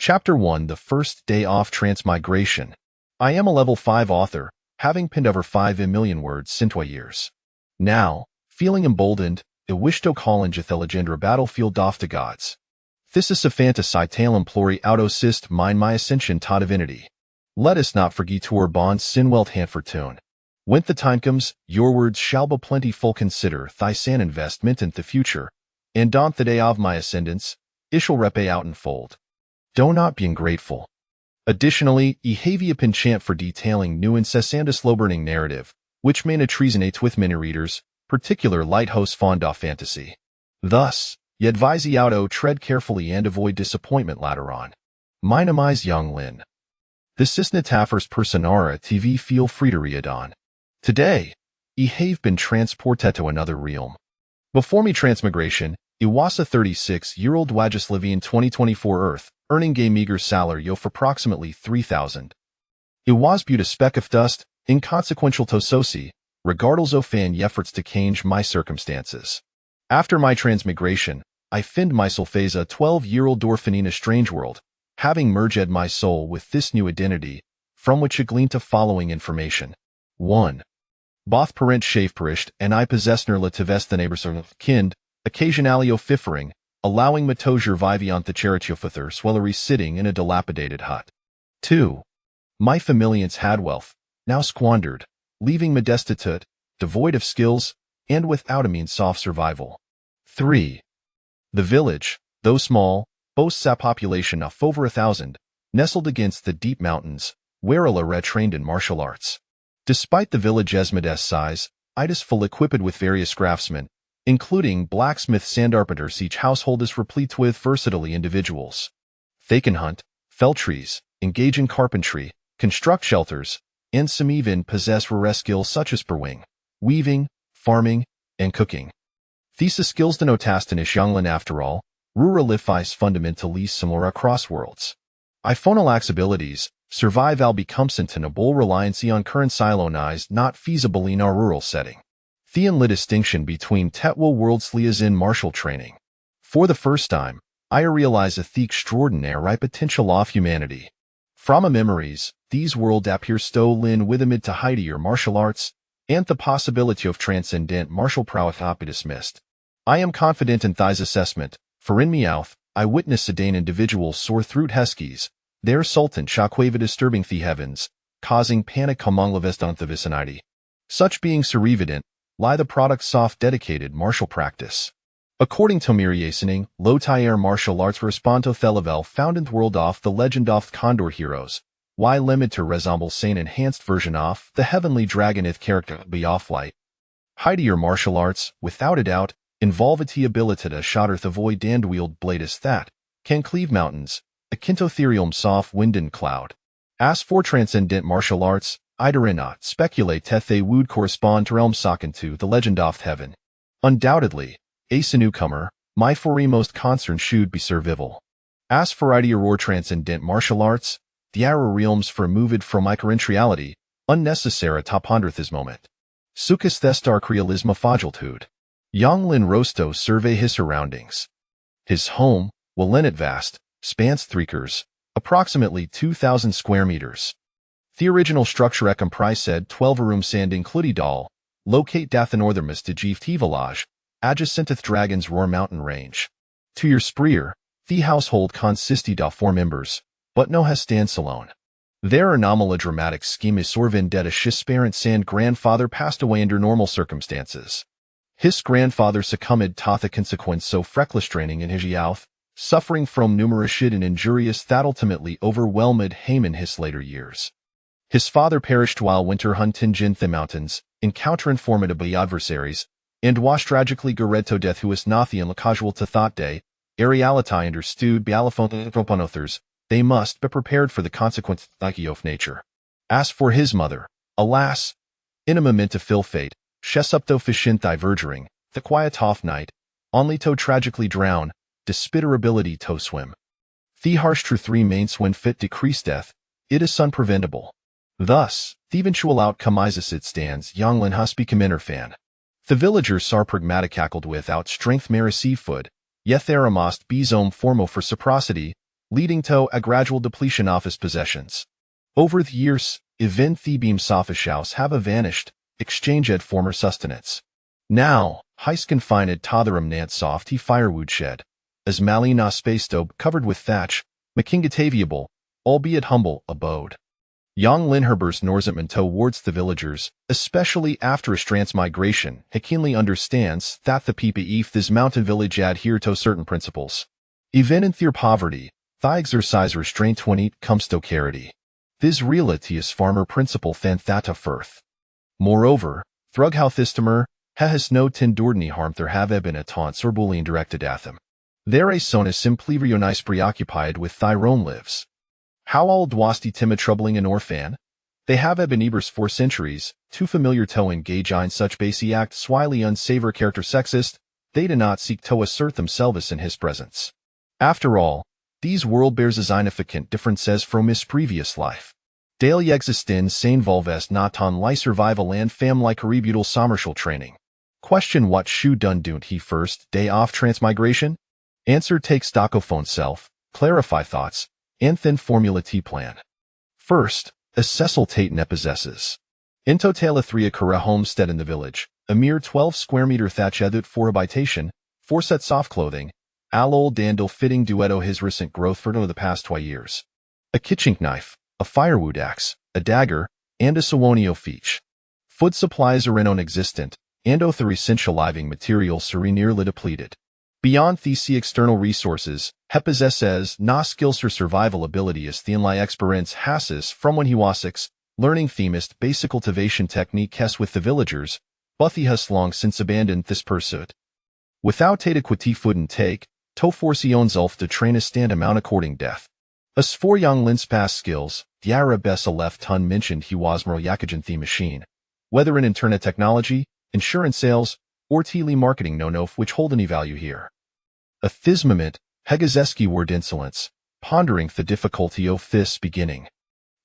Chapter 1: The First Day Off Transmigration. I am a level 5 author, having penned over 5 million words since 2 years. Now, feeling emboldened, I wish to challenge the legendary battlefield of the gods. This is a fantasy tale implore out assist mine my ascension to divinity. Let us not forget our bonds sin welt hand for tune. When the time comes, your words shall be plentiful. Consider thy san investment in the future, and on the day of my ascendance, it shall repay out in fold. Do not be ungrateful. Additionally, I have a penchant for detailing new incessant slow-burning narrative, which may not resonate with many readers, particular light hosts fond of fantasy. Thus, I advise you to tread carefully and avoid disappointment later on. My name is Young Lin. This is Natafers Personara TV. Feel free to read on. Today, I have been transported to another realm. Before me transmigration, I was a 36-year-old Wagislavian 2024 Earth, earning a meager salary of approximately 3,000. It was but a speck of dust, inconsequential to soci, regardless of any efforts to change my circumstances. After my transmigration, I find myself as a 12-year-old orphan in a strange world, having merged my soul with this new identity, from which I gleaned the following information. 1. Both parents shave perished, and I possess nerla to vest the neighbors of kind, occasionally offifering, allowing Matojer Viviant the Cheritiofather swellery sitting in a dilapidated hut. 2. My familians had wealth, now squandered, leaving me destitute, devoid of skills, and without a means of survival. 3. The village, though small, boasts a population of over 1,000, nestled against the deep mountains, where a lare trained in martial arts. Despite the village's modest size, it is full equipped with various craftsmen, including blacksmiths and carpenters. Each household is replete with versatile individuals. They can hunt, fell trees, engage in carpentry, construct shelters, and some even possess rare skills such as brewing, weaving, farming, and cooking. These skills denote Astonish Younglin after all, rural life fundamentally similar across worlds. Iphonalax abilities, survive al becomes intenable reliance on current silonized not feasible in our rural setting. The only distinction between Tetwa worlds is in martial training. For the first time, I realize the extraordinary potential of humanity. From my memories, these worlds appear stolen with amid to hide martial arts, and the possibility of transcendent martial prowess be dismissed. I am confident in Thai's assessment, for in Meowth, I witness sedane individuals soar through Heskies, their sultan shockwave disturbing the heavens, causing panic among the vicinity. Such beings are evident, lie the products of dedicated martial practice. According to Miriasoning, low tier martial arts respond to the level found in the world of the legend of Condor heroes, while limit to resemble sane enhanced version of the heavenly dragonith character be off light. Hightier martial arts, without a doubt, involve the ability to shatter the void and wield blades that can cleave mountains, akin to ethereal soft wind and cloud. As for transcendent martial arts, I do not speculate that they would correspond to realms socken to the legend of heaven. Undoubtedly, as a newcomer, my foremost concern should be survival. As for ideal or transcendent martial arts, the arrow realms for moved from my current reality, unnecessary to ponder this moment. Sukas thestar realisma fagiltude. Young Lin Rosto survey his surroundings. His home, while in it vast, spans 3 acres, approximately 2,000 square meters. The original structure comprised 12 rooms and included all, locate the northernmost to GFT village, adjacent to Dragon's Roar mountain range. To your spreer, the household consisted of 4 members, but no has stands alone. Their anomaly dramatic scheme is vendetta. His parents and grandfather passed away under normal circumstances. His grandfather succumbed to the consequence so freckless training in his youth, suffering from numerous shit and injurious that ultimately overwhelmed him in his later years. His father perished while winter hunting in the mountains, encountering formidable adversaries, and was tragically gered to death. Who was not the casual to thought day, Ariality understood Bialaphonthers, they must be prepared for the consequences of nature. As for his mother, alas, in a moment to fill fate, Shesupto Fishinthi vergering, the quiet off night, only to tragically drown, despite her ability to swim. The harsh truth remains when fit decrease death, it is unpreventable. Thus, the eventual outcome is as it stands. Younglin has become fan. The villagers are pragmatic cackled without strength mercy food, yet there must be some form for reciprocity, leading to a gradual depletion of his possessions. Over the years, even Thebeam Sophishaus have vanished, exchanged former sustenance. Now, heis confined totherem nant soft he firewood shed, as malina spacedobe covered with thatch, makingataviable, albeit humble, abode. Young Linherbers Norzitman towards the villagers, especially after his transmigration, he keenly understands that the people of this mountain village adhere to certain principles. Even in their poverty, they exercise restraint when it comes to charity. This reality is far more principle than that of earth. Moreover, Thrughouthistomer has no tindordny harm there have been a taunts or bullying directed at them. Their son is simply nice preoccupied with thy own lives. How old was the timid troubling an orphan? They have been ebers for centuries, too familiar to engage in such basy act swily unsavor character sexist, they do not seek to assert themselves in his presence. After all, these world bears a significant differences from his previous life. Dale existin sane volves not on lie survival and fam like rebutal sommercial training. Question what shoe done don't he first day off transmigration? Answer take stockophone self, clarify thoughts, and then formula T-plan. First, a Cecil Taten possesses. In totale 3 acre homestead in the village, a mere 12 square meter thatch edut for habitation, 4 sets soft clothing, al old dandle fitting duetto his recent growth for the past 2 years. A kitchen knife, a firewood axe, a dagger, and a sawonio feech. Food supplies are non-existent, and the essential living materials are nearly depleted. Beyond these external resources, he possesses no skills or survival ability as Thienli experience hasses from when he was 6, learning themist basic cultivation technique with the villagers, but he has long since abandoned this pursuit. Without adequate food intake, to force ownself to train a stand amount according death. As for young Lin's past skills, the Arabessa left ton mentioned he was more Yakajan the machine. Whether in internet technology, insurance sales, or telemarketing no which hold any value here. At this moment, Hegazeski word insolence, pondering the difficulty of this beginning.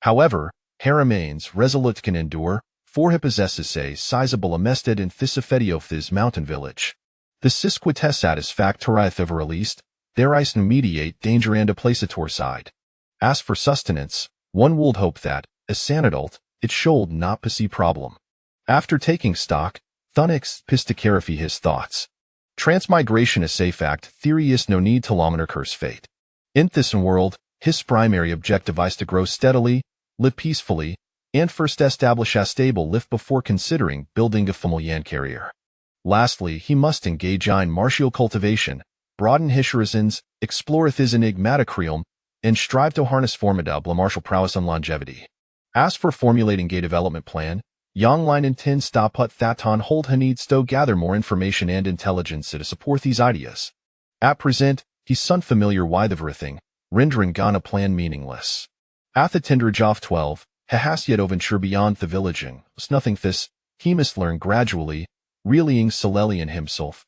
However, he remains resolute can endure, for he possesses a sizable amested in this of this mountain village. The sisquit satisfactorith of released, there is no mediate danger and a placitor side. As for sustenance, one would hope that, as an adult, it should not be problem. After taking stock, Thunix pisticarifi his thoughts. Transmigration is safe act theory is no need to laminar curse fate. In this world, his primary objective is to grow steadily, live peacefully, and first establish a stable life before considering building a familiar carrier. Lastly, he must engage in martial cultivation, broaden his horizons, explore his enigmatic realm, and strive to harness formidable martial prowess and longevity. As for formulating a development plan, Young Line intends to put that on hold. He needs to gather more information and intelligence to support these ideas. At present, he's unfamiliar with everything, rendering Ghana plan meaningless. At the Tindridge of 12, he has yet venture beyond the villaging, was nothing this, he must learn gradually, reallying Solelian himself.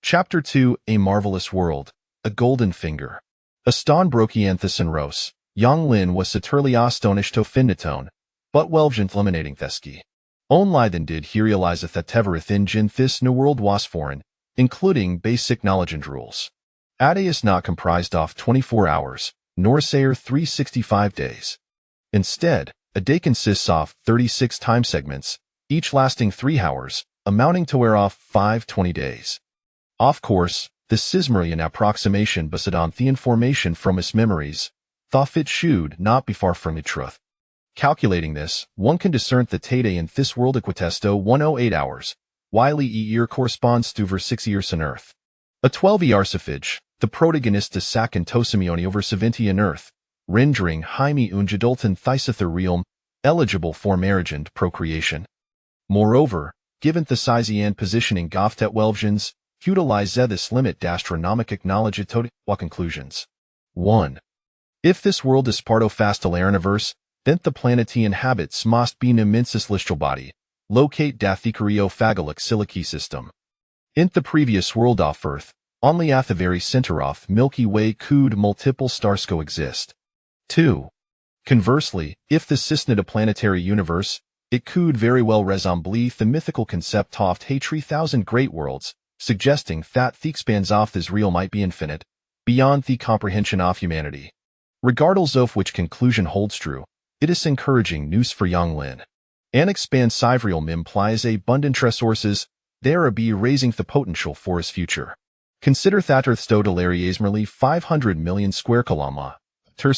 Chapter 2, A Marvelous World, A Golden Finger. Aston Brochianthus and Rose, young Lin was utterly astonished to finitone, but welvgent eliminating Theski. Only then did he realize that Teverith in Jin this new world was foreign, including basic knowledge and rules. A day is not comprised of 24 hours, nor sayer 365 days. Instead, a day consists of 36 time segments, each lasting 3 hours, amounting to whereof 520 days. Of course, this Sismerian approximation based on the information from his memories, thought it should not be far from the truth. Calculating this, one can discern that Tade in this world equitesto 108 hours, while year corresponds to over 6 years on Earth. A 12 Saphage, the protagonist is Sac and Tosimione over 70 on Earth, rendering Jaime Unjadultan Thysather realm eligible for marriage and procreation. Moreover, given the size and positioning Goftet Welvgens, utilize this limit astronomic acknowledge to conclusions. 1. If this world is part of Fastelaraniverse, then the planet he inhabits must be an immense celestial body, locate Dathicario Phagalic Silici system. In the previous world of Earth, only at the very center of Milky Way could multiple stars coexist. 2. Conversely, if this isn't a planetary universe, it could very well resemble the mythical concept of 3,000 great worlds, suggesting that the expanse of this real might be infinite, beyond the comprehension of humanity. Regardless of which conclusion holds true, it is encouraging news for Yang Lin. An expansive implies abundant resources, there be raising the potential for his future. Consider that Earth's total area is merely 500 million square kilometers.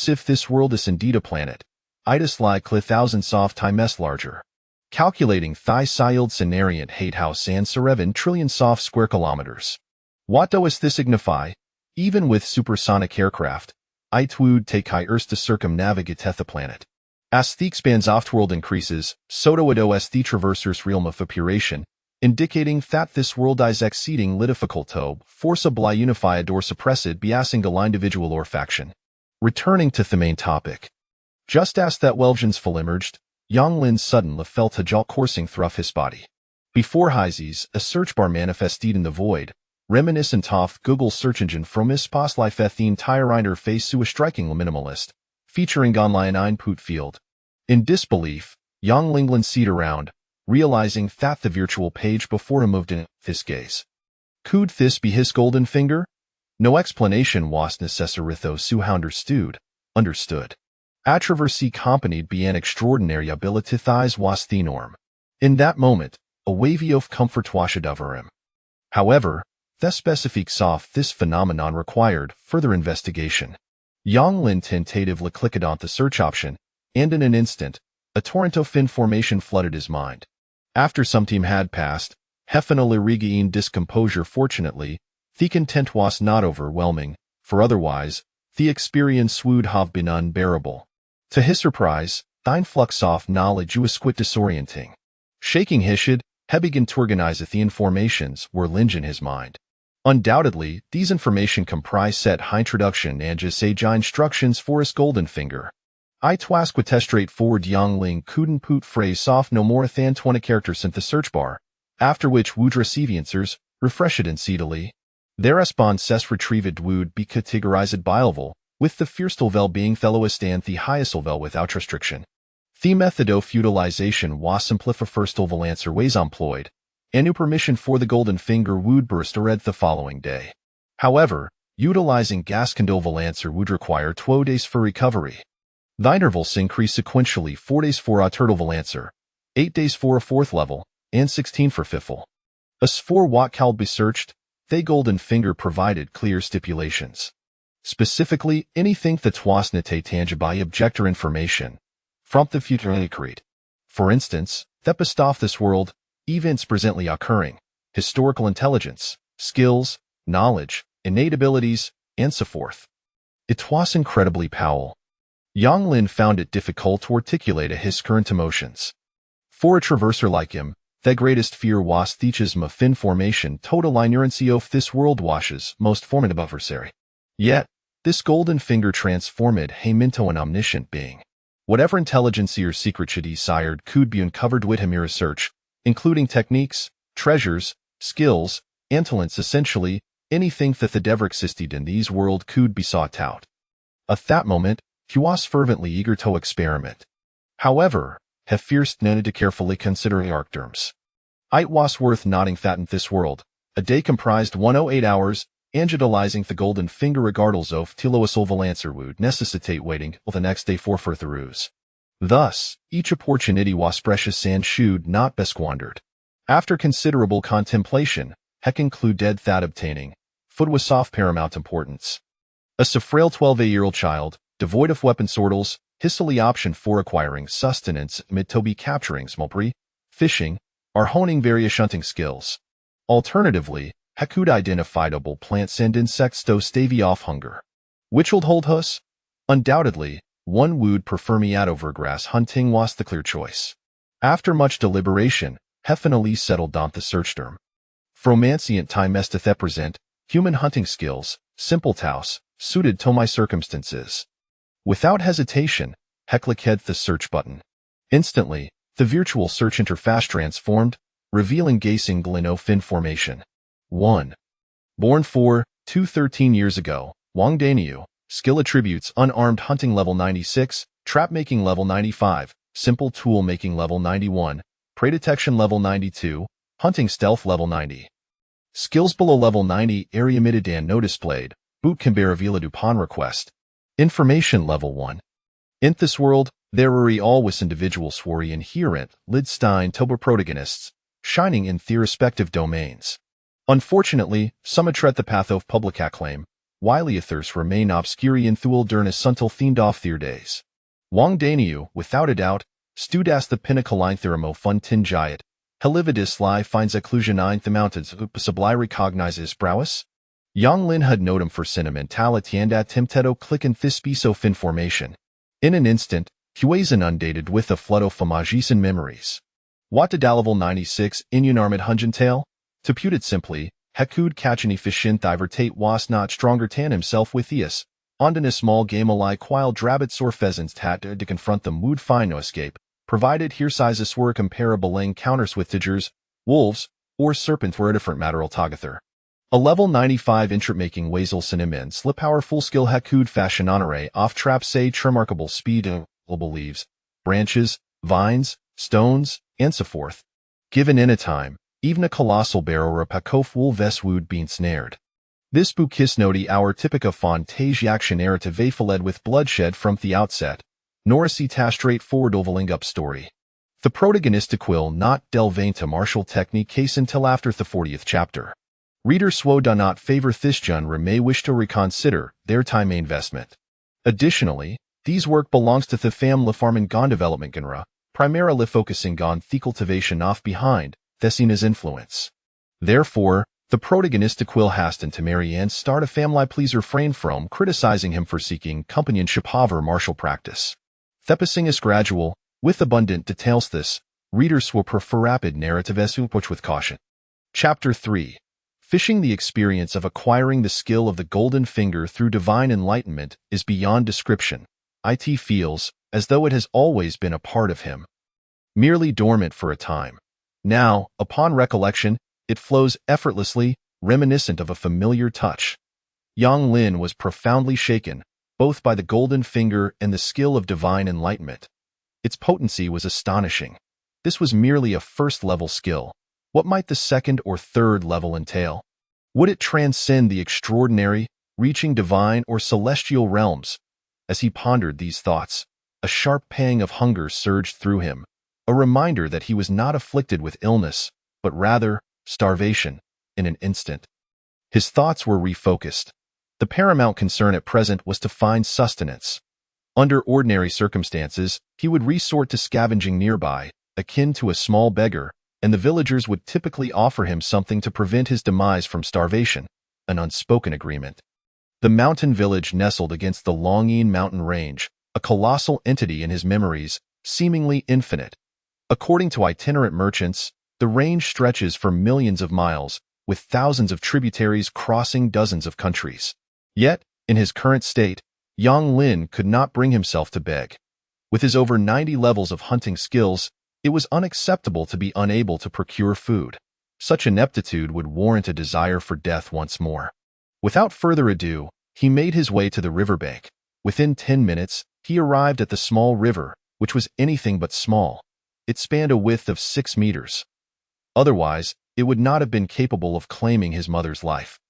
If this world is indeed a planet, it is like 1,000 soft times larger. Calculating thigh yields an area 8,7 trillion soft square kilometers. What does this signify? Even with supersonic aircraft, it would take years to circumnavigate the planet. As the expansive world increases, so does the traverser's realm of operation, indicating that this world is exceeding difficult to forcibly unified or suppressed by a single individual or faction. Returning to the main topic. Just as that Welvian's full emerged, Yang Lin suddenly felt a jolt coursing through his body. Before his a search bar manifested in the void, reminiscent of Google's search engine from his past life the entire interface to a strikingly minimalist, featuring online input field. In disbelief, Yang Lin glanced around, realizing that the virtual page before him moved in his gaze. Could this be his golden finger? No explanation was necessary though Su understood. A traverse accompanied by an extraordinary ability thighs was the norm. In that moment, a wave of comfort washed over him. However, the specifics of this phenomenon required further investigation. Yang Lin tentatively clicked on the search option, and in an instant, a torrent of information flooded his mind. After some time had passed, he finally regained discomposure. Fortunately, the content was not overwhelming, for otherwise, the experience would have been unbearable. To his surprise, the influx of knowledge was quite disorienting. Shaking his head, he began to organize the informations were lying in his mind. Undoubtedly, these information comprise set introduction and just instructions for his golden finger. It was quite straightforward. Yang Lin couldn't put phrase off no more than 20 characters in the search bar, after which would receive answers, refreshed and seedily. Their responses retrieved would be categorized by level, with the first level being the lowest and the highest level without restriction. The method of utilization was simplified. First level answer was employed. A new permission for the golden finger would burst read the following day. However, utilizing gas condoval answer would require 2 days for recovery. The intervals increase sequentially: 4 days for a turtleval answer, 8 days for a fourth level, and 16 for fifth level. As for what can be searched, the golden finger provided clear stipulations. Specifically, anything that was not tangible object or information from the future accurate. For instance, the past of this world, events presently occurring, historical intelligence, skills, knowledge, innate abilities, and so forth. It was incredibly powerful. Yang Lin found it difficult to articulate his current emotions. For a traverser like him, the greatest fear was the schism of information total ignorancy of this world washes most formidable adversary. Yet, this golden finger transformed him into an omniscient being. Whatever intelligence or secret he desired could be uncovered with him research, including techniques, treasures, skills, and talents. Essentially, anything that had ever existed in these world could be sought out. At that moment, he was fervently eager to experiment. However, he first needed to carefully consider the arc terms. It was worth noting that in this world, a day comprised 108 hours, and utilizing the golden finger regardless of Tilo's oval answer would necessitate waiting till the next day for further ruse. Thus, each opportunity was precious and should not be squandered. After considerable contemplation, he concluded that obtaining food was of paramount importance. As a frail 12-year-old child, devoid of weapon sortles, his only option for acquiring sustenance amid to be capturing small prey, fishing, or honing various hunting skills. Alternatively, he could identify edible plants and insects to stave off hunger. Which would hold us? Undoubtedly, one would prefer meat over grass. Hunting was the clear choice. After much deliberation, he finally settled on the search term. From ancient time esteth present, human hunting skills, simple taus, suited to my circumstances. Without hesitation, he clicked the search button. Instantly, the virtual search interface transformed, revealing gazing glint of information. 1. Born 4-13 years ago, Wang Daniu. Skill attributes: unarmed hunting level 96, trap making level 95, simple tool making level 91, prey detection level 92, hunting stealth level 90. Skills below level 90, area emitted and no displayed, boot can be revealed upon request. Information Level 1. In this world, there are always individual swori inherent lidstein tober protagonists, shining in their respective domains. Unfortunately, some atret the path of public acclaim, while others remain obscuri in thuil dernis until themed off their days. Wang Daniu, without a doubt, studas the pinnacle ein thermo fun tin giant, helividis li finds seclusion ein the mountains possibly recognizes browis. Yang Lin had notum for sentimentality and at timteto click in this piece of information. In an instant, he was inundated with a flood of famagisen memories. What did level 96 in unarmed entail? To put it simply, Hekud catchany fishin thivertate was not stronger tan himself with Theus. Ondin a small game alike while drabbits or pheasants had to confront them would find no escape, provided here sizes were comparable encounters with tigers, wolves, or serpent were a different matter altogether. A level 95 intrit making Wazel Cinnamon slip powerful skill Hekud fashion honore off trap say remarkable speed of leaves, branches, vines, stones, and so forth. Given in a time, even a colossal bear or a pakof wool ves would be ensnared. This bukis noti our typica fontage action narrative fled with bloodshed from the outset, nor is it a straightforward ovaling up story. The protagonist will not delve into martial technique case until after the 40th chapter. Readers swo do not favor this genre may wish to reconsider their time investment. Additionally, these work belongs to the family farming gon development genre, primarily focusing on the cultivation off behind Thesina's influence. Therefore, the protagonist will hasten to marry and start a family please refrain from criticizing him for seeking companionship over martial practice. Thepasing is gradual, with abundant details this, readers will prefer rapid narrative as approach with caution. Chapter 3. Fishing the experience of acquiring the skill of the golden finger through divine enlightenment is beyond description. It feels as though it has always been a part of him. Merely dormant for a time. Now, upon recollection, it flows effortlessly, reminiscent of a familiar touch. Yang Lin was profoundly shaken, both by the golden finger and the skill of divine enlightenment. Its potency was astonishing. This was merely a first-level skill. What might the second or third level entail? Would it transcend the extraordinary, reaching divine or celestial realms? As he pondered these thoughts, a sharp pang of hunger surged through him, a reminder that he was not afflicted with illness, but rather starvation, in an instant. His thoughts were refocused. The paramount concern at present was to find sustenance. Under ordinary circumstances, he would resort to scavenging nearby, akin to a small beggar, and the villagers would typically offer him something to prevent his demise from starvation, an unspoken agreement. The mountain village nestled against the Longyin mountain range, a colossal entity in his memories, seemingly infinite. According to itinerant merchants, the range stretches for millions of miles, with thousands of tributaries crossing dozens of countries. Yet, in his current state, Yang Lin could not bring himself to beg. With his over 90 levels of hunting skills, it was unacceptable to be unable to procure food. Such ineptitude would warrant a desire for death once more. Without further ado, he made his way to the riverbank. Within 10 minutes, he arrived at the small river, which was anything but small. It spanned a width of 6 meters. Otherwise, it would not have been capable of claiming his mother's life.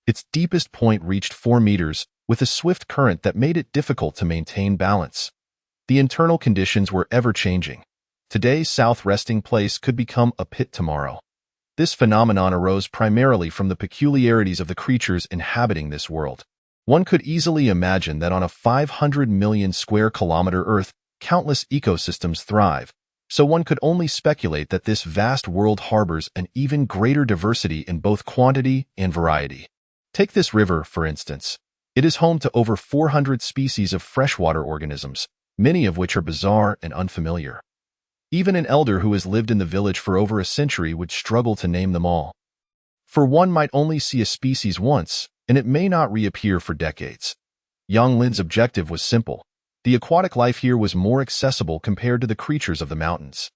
Its deepest point reached 4 meters, with a swift current that made it difficult to maintain balance. The internal conditions were ever-changing. Today's south resting place could become a pit tomorrow. This phenomenon arose primarily from the peculiarities of the creatures inhabiting this world. One could easily imagine that on a 500 million square kilometer Earth, countless ecosystems thrive, so one could only speculate that this vast world harbors an even greater diversity in both quantity and variety. Take this river, for instance. It is home to over 400 species of freshwater organisms, many of which are bizarre and unfamiliar. Even an elder who has lived in the village for over a century would struggle to name them all. For one might only see a species once, and it may not reappear for decades. Yang Lin's objective was simple. The aquatic life here was more accessible compared to the creatures of the mountains.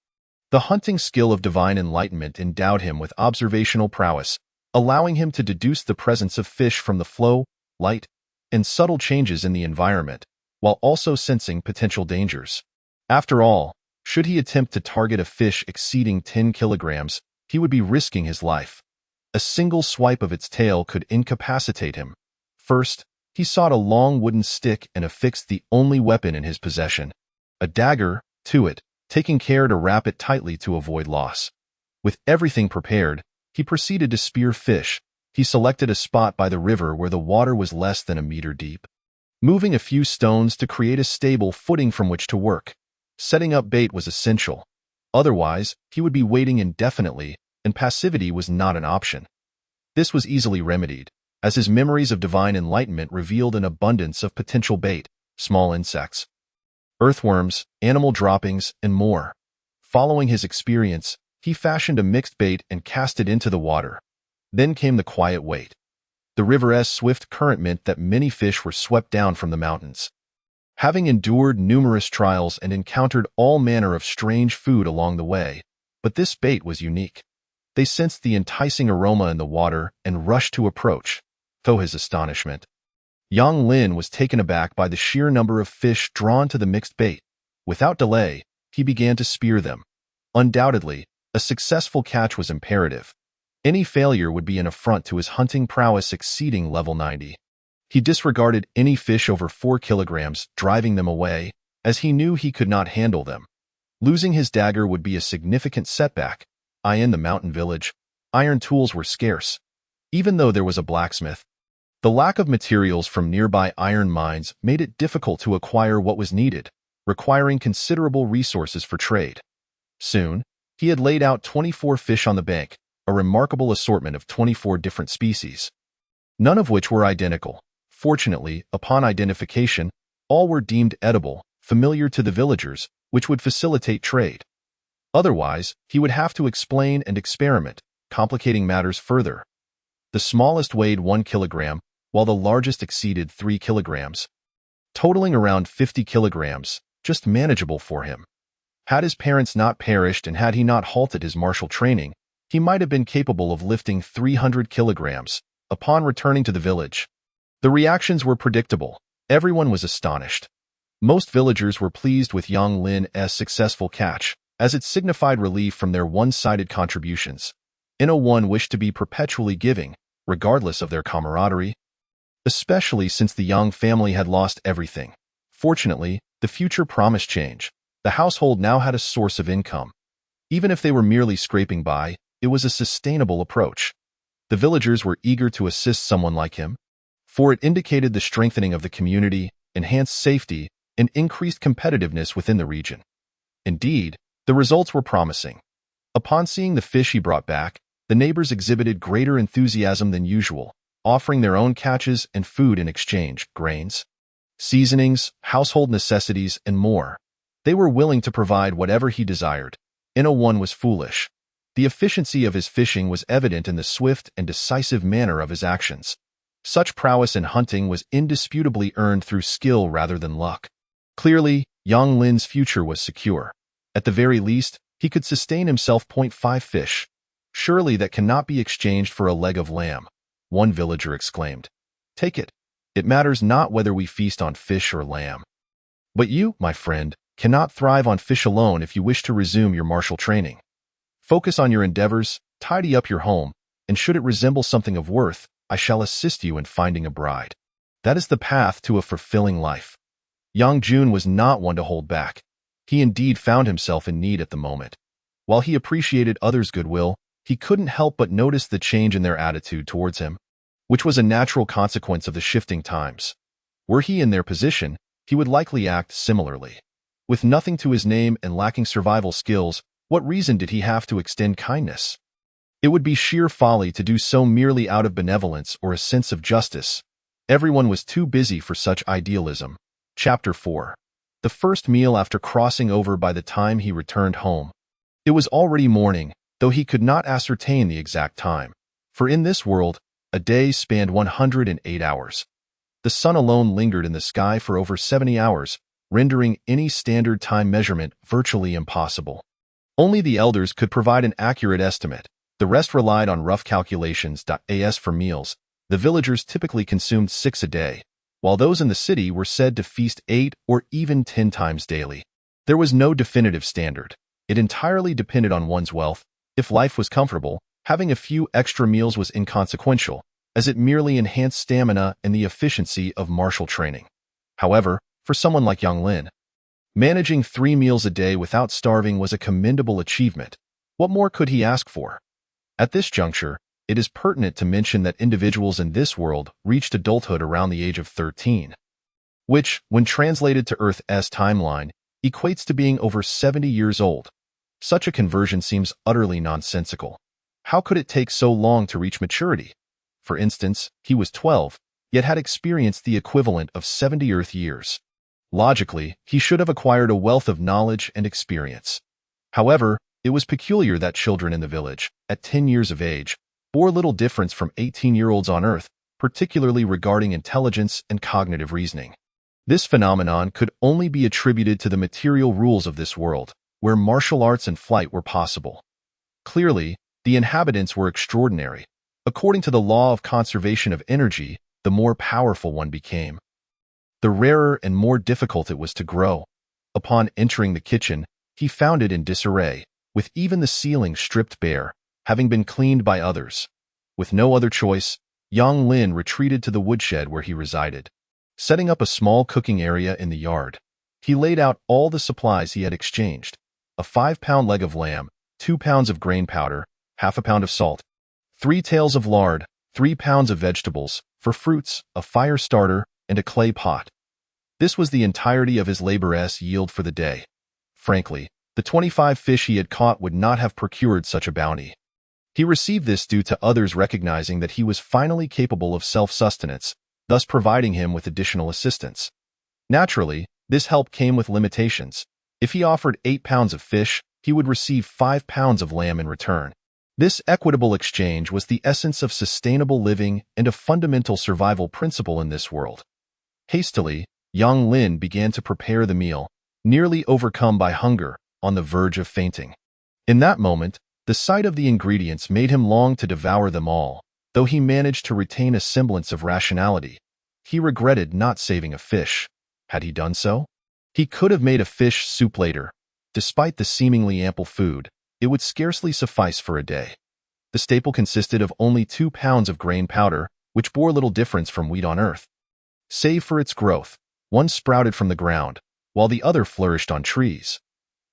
The hunting skill of divine enlightenment endowed him with observational prowess, allowing him to deduce the presence of fish from the flow, light, and subtle changes in the environment, while also sensing potential dangers. After all, should he attempt to target a fish exceeding 10 kilograms, he would be risking his life. A single swipe of its tail could incapacitate him. First, He sought a long wooden stick and affixed the only weapon in his possession, a dagger, to it, taking care to wrap it tightly to avoid loss. With everything prepared, he proceeded to spear fish. He selected a spot by the river where the water was less than a meter deep, moving a few stones to create a stable footing from which to work. Setting up bait was essential. Otherwise, he would be waiting indefinitely, and passivity was not an option. This was easily remedied, as his memories of divine enlightenment revealed an abundance of potential bait, small insects, earthworms, animal droppings, and more. Following his experience, he fashioned a mixed bait and cast it into the water. Then came the quiet wait. The river's swift current meant that many fish were swept down from the mountains. Having endured numerous trials and encountered all manner of strange food along the way, but this bait was unique. They sensed the enticing aroma in the water and rushed to approach. To his astonishment, Yang Lin was taken aback by the sheer number of fish drawn to the mixed bait. Without delay, he began to spear them. Undoubtedly, a successful catch was imperative. Any failure would be an affront to his hunting prowess exceeding level 90. He disregarded any fish over 4 kilograms, driving them away, as he knew he could not handle them. Losing his dagger would be a significant setback. In the mountain village, iron tools were scarce. Even though there was a blacksmith, the lack of materials from nearby iron mines made it difficult to acquire what was needed, requiring considerable resources for trade. Soon, he had laid out 24 fish on the bank, a remarkable assortment of 24 different species, none of which were identical. Fortunately, upon identification, all were deemed edible, familiar to the villagers, which would facilitate trade. Otherwise, he would have to explain and experiment, complicating matters further. The smallest weighed 1 kilogram, while the largest exceeded 3 kilograms, totaling around 50 kilograms, just manageable for him. Had his parents not perished and had he not halted his martial training, he might have been capable of lifting 300 kilograms. Upon returning to the village, the reactions were predictable. Everyone was astonished. Most villagers were pleased with Yang Lin's successful catch, as it signified relief from their one-sided contributions. One wished to be perpetually giving, regardless of their camaraderie, especially since the Yang family had lost everything. Fortunately, the future promised change. The household now had a source of income. Even if they were merely scraping by, it was a sustainable approach. The villagers were eager to assist someone like him, for it indicated the strengthening of the community, enhanced safety, and increased competitiveness within the region. Indeed, the results were promising. Upon seeing the fish he brought back, the neighbors exhibited greater enthusiasm than usual, offering their own catches and food in exchange, grains, seasonings, household necessities, and more. They were willing to provide whatever he desired. One was foolish. The efficiency of his fishing was evident in the swift and decisive manner of his actions. Such prowess in hunting was indisputably earned through skill rather than luck. Clearly, Yang Lin's future was secure. At the very least, he could sustain himself. 5 fish. Surely that cannot be exchanged for a leg of lamb, one villager exclaimed. Take it. It matters not whether we feast on fish or lamb. But you, my friend, cannot thrive on fish alone if you wish to resume your martial training. Focus on your endeavors, tidy up your home, and should it resemble something of worth, I shall assist you in finding a bride. That is the path to a fulfilling life. Yang Jun was not one to hold back. He indeed found himself in need at the moment. While he appreciated others' goodwill, he couldn't help but notice the change in their attitude towards him, which was a natural consequence of the shifting times. Were he in their position, he would likely act similarly. With nothing to his name and lacking survival skills, what reason did he have to extend kindness? It would be sheer folly to do so merely out of benevolence or a sense of justice. Everyone was too busy for such idealism. Chapter 4. The first meal after crossing over. By the time he returned home, it was already morning, though he could not ascertain the exact time. For in this world, a day spanned 108 hours. The sun alone lingered in the sky for over 70 hours, rendering any standard time measurement virtually impossible. Only the elders could provide an accurate estimate. The rest relied on rough calculations. As for meals, the villagers typically consumed 6 a day, while those in the city were said to feast 8 or even 10 times daily. There was no definitive standard. It entirely depended on one's wealth. If life was comfortable, having a few extra meals was inconsequential. as it merely enhanced stamina and the efficiency of martial training. However, for someone like Yang Lin, managing 3 meals a day without starving was a commendable achievement. What more could he ask for? At this juncture, it is pertinent to mention that individuals in this world reached adulthood around the age of 13, which, when translated to Earth's timeline, equates to being over 70 years old. Such a conversion seems utterly nonsensical. How could it take so long to reach maturity? For instance, he was 12, yet had experienced the equivalent of 70 Earth years. Logically, he should have acquired a wealth of knowledge and experience. However, it was peculiar that children in the village, at 10 years of age, bore little difference from 18-year-olds on Earth, particularly regarding intelligence and cognitive reasoning. This phenomenon could only be attributed to the material rules of this world, where martial arts and flight were possible. Clearly, the inhabitants were extraordinary. According to the law of conservation of energy, the more powerful one became, the rarer and more difficult it was to grow. Upon entering the kitchen, he found it in disarray, with even the ceiling stripped bare, having been cleaned by others. With no other choice, Yang Lin retreated to the woodshed where he resided. Setting up a small cooking area in the yard, he laid out all the supplies he had exchanged: a 5-pound leg of lamb, 2 pounds of grain powder, half a pound of salt, 3 taels of lard, 3 pounds of vegetables, for fruits, a fire starter, and a clay pot. This was the entirety of his labor's yield for the day. Frankly, the 25 fish he had caught would not have procured such a bounty. He received this due to others recognizing that he was finally capable of self-sustenance, thus providing him with additional assistance. Naturally, this help came with limitations. If he offered 8 pounds of fish, he would receive 5 pounds of lamb in return. This equitable exchange was the essence of sustainable living and a fundamental survival principle in this world. Hastily, Yang Lin began to prepare the meal, nearly overcome by hunger, on the verge of fainting. In that moment, the sight of the ingredients made him long to devour them all. Though he managed to retain a semblance of rationality, he regretted not saving a fish. Had he done so, he could have made a fish soup later. Despite the seemingly ample food, it would scarcely suffice for a day. The staple consisted of only 2 pounds of grain powder, which bore little difference from wheat on Earth. Save for its growth, one sprouted from the ground, while the other flourished on trees.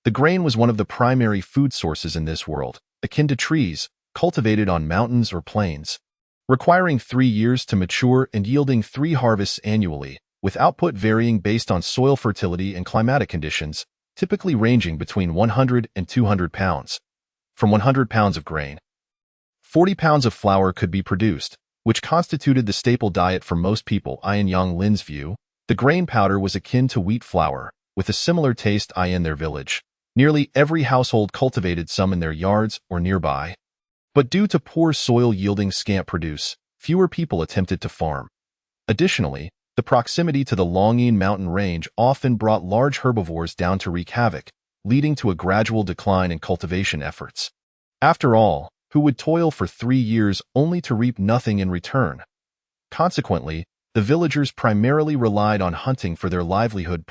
The grain was one of the primary food sources in this world, akin to trees, cultivated on mountains or plains, requiring 3 years to mature and yielding 3 harvests annually, with output varying based on soil fertility and climatic conditions, typically ranging between 100 and 200 pounds. From 100 pounds of grain, 40 pounds of flour could be produced, which constituted the staple diet for most people. In Yang Lin's view, the grain powder was akin to wheat flour, with a similar taste in their village. Nearly every household cultivated some in their yards or nearby. But due to poor soil yielding scant produce, fewer people attempted to farm. Additionally, the proximity to the Longyin mountain range often brought large herbivores down to wreak havoc, leading to a gradual decline in cultivation efforts. After all, who would toil for 3 years only to reap nothing in return? Consequently, the villagers primarily relied on hunting for their livelihood.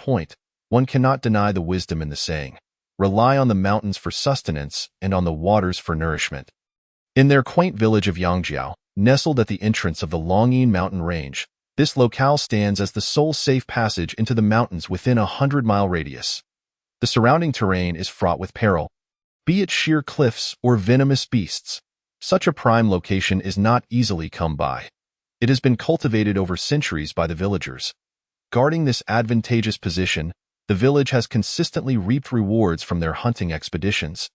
One cannot deny the wisdom in the saying, rely on the mountains for sustenance and on the waters for nourishment. In their quaint village of Yangjiao, nestled at the entrance of the Longyin mountain range, this locale stands as the sole safe passage into the mountains within a 100-mile radius. The surrounding terrain is fraught with peril, be it sheer cliffs or venomous beasts. Such a prime location is not easily come by. It has been cultivated over centuries by the villagers. Guarding this advantageous position, the village has consistently reaped rewards from their hunting expeditions,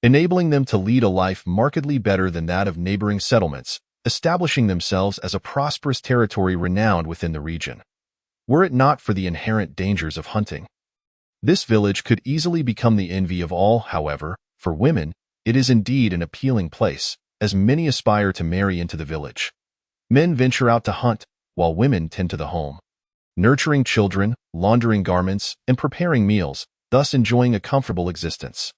enabling them to lead a life markedly better than that of neighboring settlements, establishing themselves as a prosperous territory renowned within the region. Were it not for the inherent dangers of hunting, this village could easily become the envy of all. However, for women, it is indeed an appealing place, as many aspire to marry into the village. Men venture out to hunt, while women tend to the home, nurturing children, laundering garments, and preparing meals, thus enjoying a comfortable existence.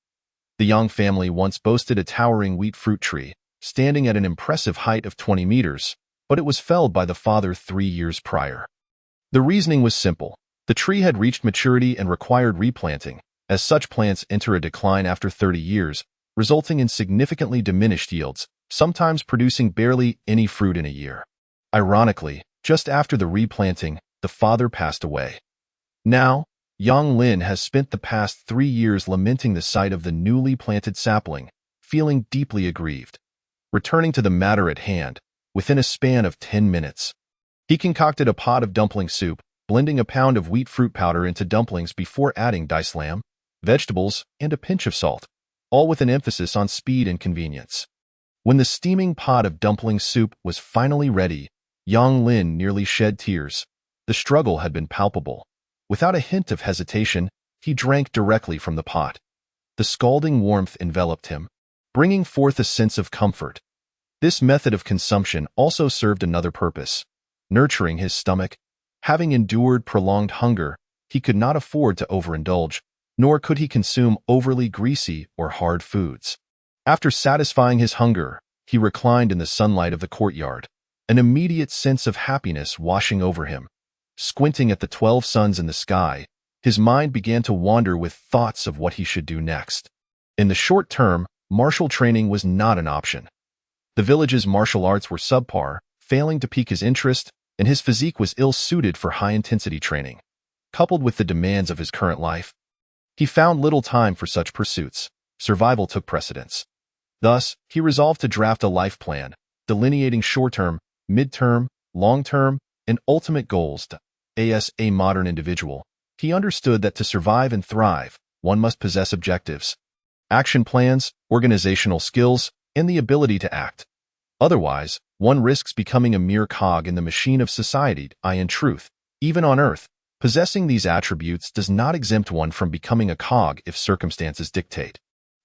The Yang family once boasted a towering wheat fruit tree, standing at an impressive height of 20 meters, but it was felled by the father 3 years prior. The reasoning was simple. The tree had reached maturity and required replanting, as such plants enter a decline after 30 years, resulting in significantly diminished yields. sometimes producing barely any fruit in a year. Ironically, just after the replanting, the father passed away. Now, Yang Lin has spent the past 3 years lamenting the sight of the newly planted sapling, feeling deeply aggrieved. Returning to the matter at hand, within a span of 10 minutes, he concocted a pot of dumpling soup, blending a pound of wheat fruit powder into dumplings before adding diced lamb, vegetables, and a pinch of salt, all with an emphasis on speed and convenience. When the steaming pot of dumpling soup was finally ready, Yang Lin nearly shed tears. The struggle had been palpable. Without a hint of hesitation, he drank directly from the pot. The scalding warmth enveloped him, bringing forth a sense of comfort. This method of consumption also served another purpose, nurturing his stomach. Having endured prolonged hunger, he could not afford to overindulge, nor could he consume overly greasy or hard foods. After satisfying his hunger, he reclined in the sunlight of the courtyard, an immediate sense of happiness washing over him. Squinting at the 12 suns in the sky, his mind began to wander with thoughts of what he should do next. In the short term, martial training was not an option. The village's martial arts were subpar, failing to pique his interest, and his physique was ill-suited for high-intensity training. Coupled with the demands of his current life, he found little time for such pursuits. Survival took precedence. Thus, he resolved to draft a life plan, delineating short-term, mid-term, long-term, and ultimate goals. As a modern individual, he understood that to survive and thrive, one must possess objectives, action plans, organizational skills, and the ability to act. Otherwise, one risks becoming a mere cog in the machine of society. In truth, even on Earth, possessing these attributes does not exempt one from becoming a cog if circumstances dictate.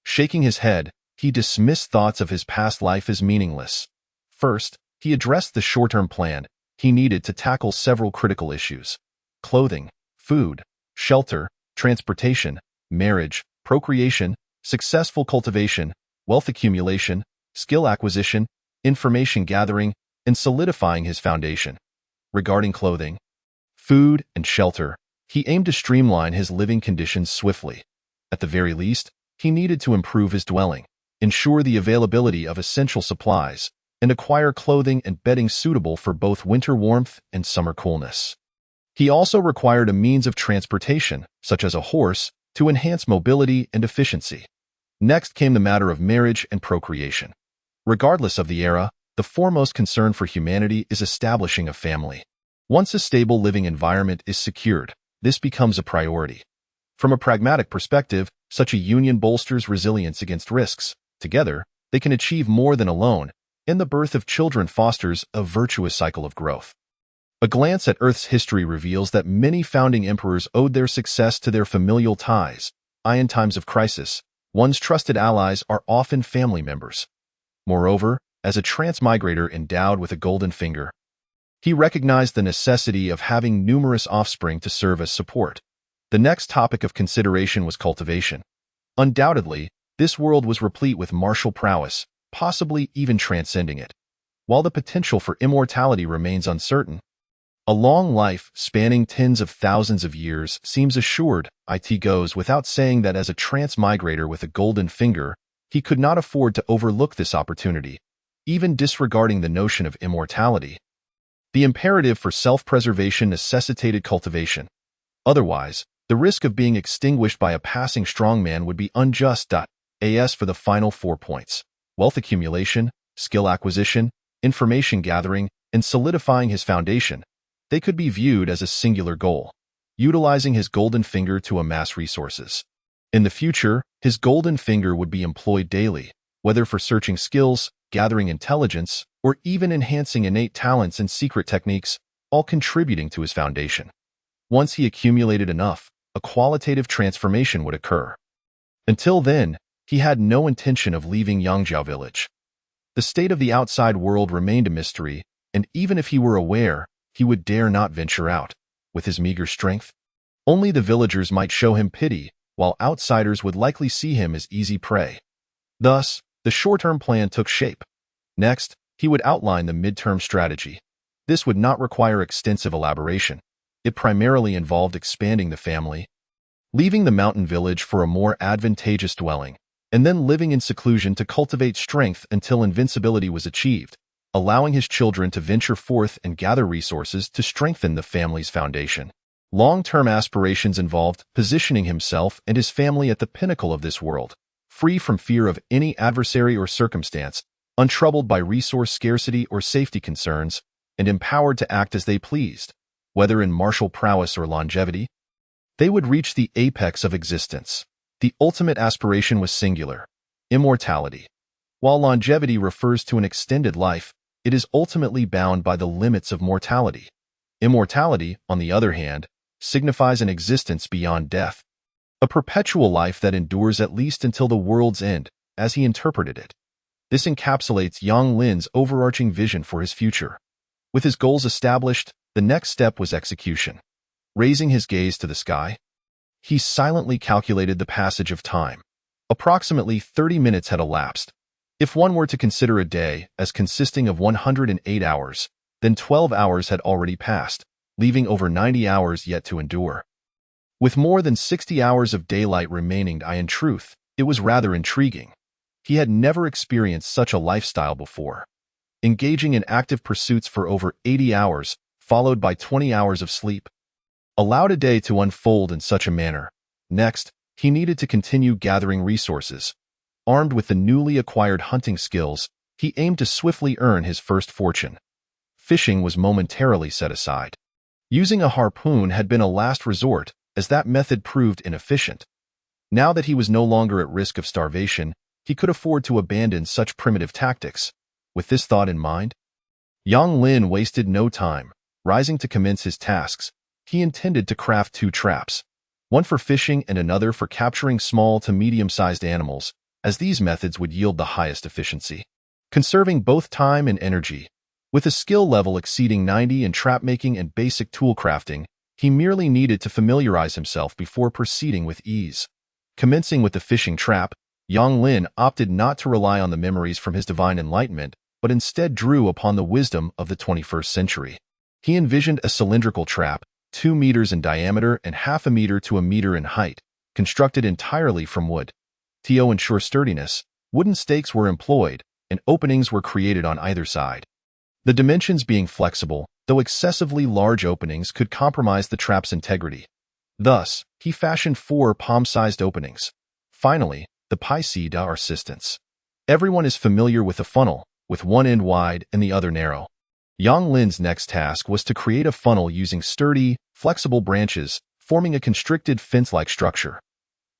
Shaking his head, he dismissed thoughts of his past life as meaningless. First, he addressed the short-term plan. He needed to tackle several critical issues: clothing, food, shelter, transportation, marriage, procreation, successful cultivation, wealth accumulation, skill acquisition, information gathering, and solidifying his foundation. Regarding clothing, food, and shelter, he aimed to streamline his living conditions swiftly. At the very least, he needed to improve his dwelling, ensure the availability of essential supplies, and acquire clothing and bedding suitable for both winter warmth and summer coolness. He also required a means of transportation, such as a horse, to enhance mobility and efficiency. Next came the matter of marriage and procreation. Regardless of the era, the foremost concern for humanity is establishing a family. Once a stable living environment is secured, this becomes a priority. From a pragmatic perspective, such a union bolsters resilience against risks. Together, they can achieve more than alone, and the birth of children fosters a virtuous cycle of growth. A glance at Earth's history reveals that many founding emperors owed their success to their familial ties. In times of crisis, one's trusted allies are often family members. Moreover, as a transmigrator endowed with a golden finger, he recognized the necessity of having numerous offspring to serve as support. The next topic of consideration was cultivation. Undoubtedly, this world was replete with martial prowess, possibly even transcending it. While the potential for immortality remains uncertain, a long life spanning tens of thousands of years seems assured. It goes without saying that as a transmigrator with a golden finger, he could not afford to overlook this opportunity, even disregarding the notion of immortality. The imperative for self-preservation necessitated cultivation. Otherwise, the risk of being extinguished by a passing strongman would be unjust. As for the final 4 points: wealth accumulation, skill acquisition, information gathering, and solidifying his foundation, they could be viewed as a singular goal, utilizing his golden finger to amass resources. In the future, his golden finger would be employed daily, whether for searching skills, gathering intelligence, or even enhancing innate talents and secret techniques, all contributing to his foundation. Once he accumulated enough, a qualitative transformation would occur. Until then, he had no intention of leaving Yangzhou village. The state of the outside world remained a mystery, and even if he were aware, he would dare not venture out. With his meager strength, only the villagers might show him pity, while outsiders would likely see him as easy prey. Thus, the short-term plan took shape. Next, he would outline the mid-term strategy. This would not require extensive elaboration. It primarily involved expanding the family, leaving the mountain village for a more advantageous dwelling, and then living in seclusion to cultivate strength until invincibility was achieved, allowing his children to venture forth and gather resources to strengthen the family's foundation. Long-term aspirations involved positioning himself and his family at the pinnacle of this world, free from fear of any adversary or circumstance, untroubled by resource scarcity or safety concerns, and empowered to act as they pleased, whether in martial prowess or longevity. They would reach the apex of existence. The ultimate aspiration was singular: immortality. While longevity refers to an extended life, it is ultimately bound by the limits of mortality. Immortality, on the other hand, signifies an existence beyond death, a perpetual life that endures at least until the world's end, as he interpreted it. This encapsulates Yang Lin's overarching vision for his future. With his goals established, the next step was execution. Raising his gaze to the sky, he silently calculated the passage of time. Approximately 30 minutes had elapsed. If one were to consider a day as consisting of 108 hours, then 12 hours had already passed, leaving over 90 hours yet to endure. With more than 60 hours of daylight remaining, in truth, it was rather intriguing. He had never experienced such a lifestyle before. Engaging in active pursuits for over 80 hours, followed by 20 hours of sleep, allowed a day to unfold in such a manner. Next, he needed to continue gathering resources. Armed with the newly acquired hunting skills, he aimed to swiftly earn his first fortune. Fishing was momentarily set aside. Using a harpoon had been a last resort, as that method proved inefficient. Now that he was no longer at risk of starvation, he could afford to abandon such primitive tactics. With this thought in mind, Yang Lin wasted no time. Rising to commence his tasks, he intended to craft 2 traps, one for fishing and another for capturing small to medium-sized animals, as these methods would yield the highest efficiency, conserving both time and energy. With a skill level exceeding 90 in trap-making and basic tool crafting, he merely needed to familiarize himself before proceeding with ease. Commencing with the fishing trap, Yang Lin opted not to rely on the memories from his divine enlightenment, but instead drew upon the wisdom of the 21st century. He envisioned a cylindrical trap, 2 meters in diameter and half a meter to a meter in height, constructed entirely from wood. To ensure sturdiness, wooden stakes were employed, and openings were created on either side. The dimensions being flexible, though excessively large openings could compromise the trap's integrity. Thus, he fashioned 4 palm-sized openings. Finally, the Pisces are assistants. Everyone is familiar with a funnel, with one end wide and the other narrow. Yang Lin's next task was to create a funnel using sturdy, flexible branches, forming a constricted fence-like structure.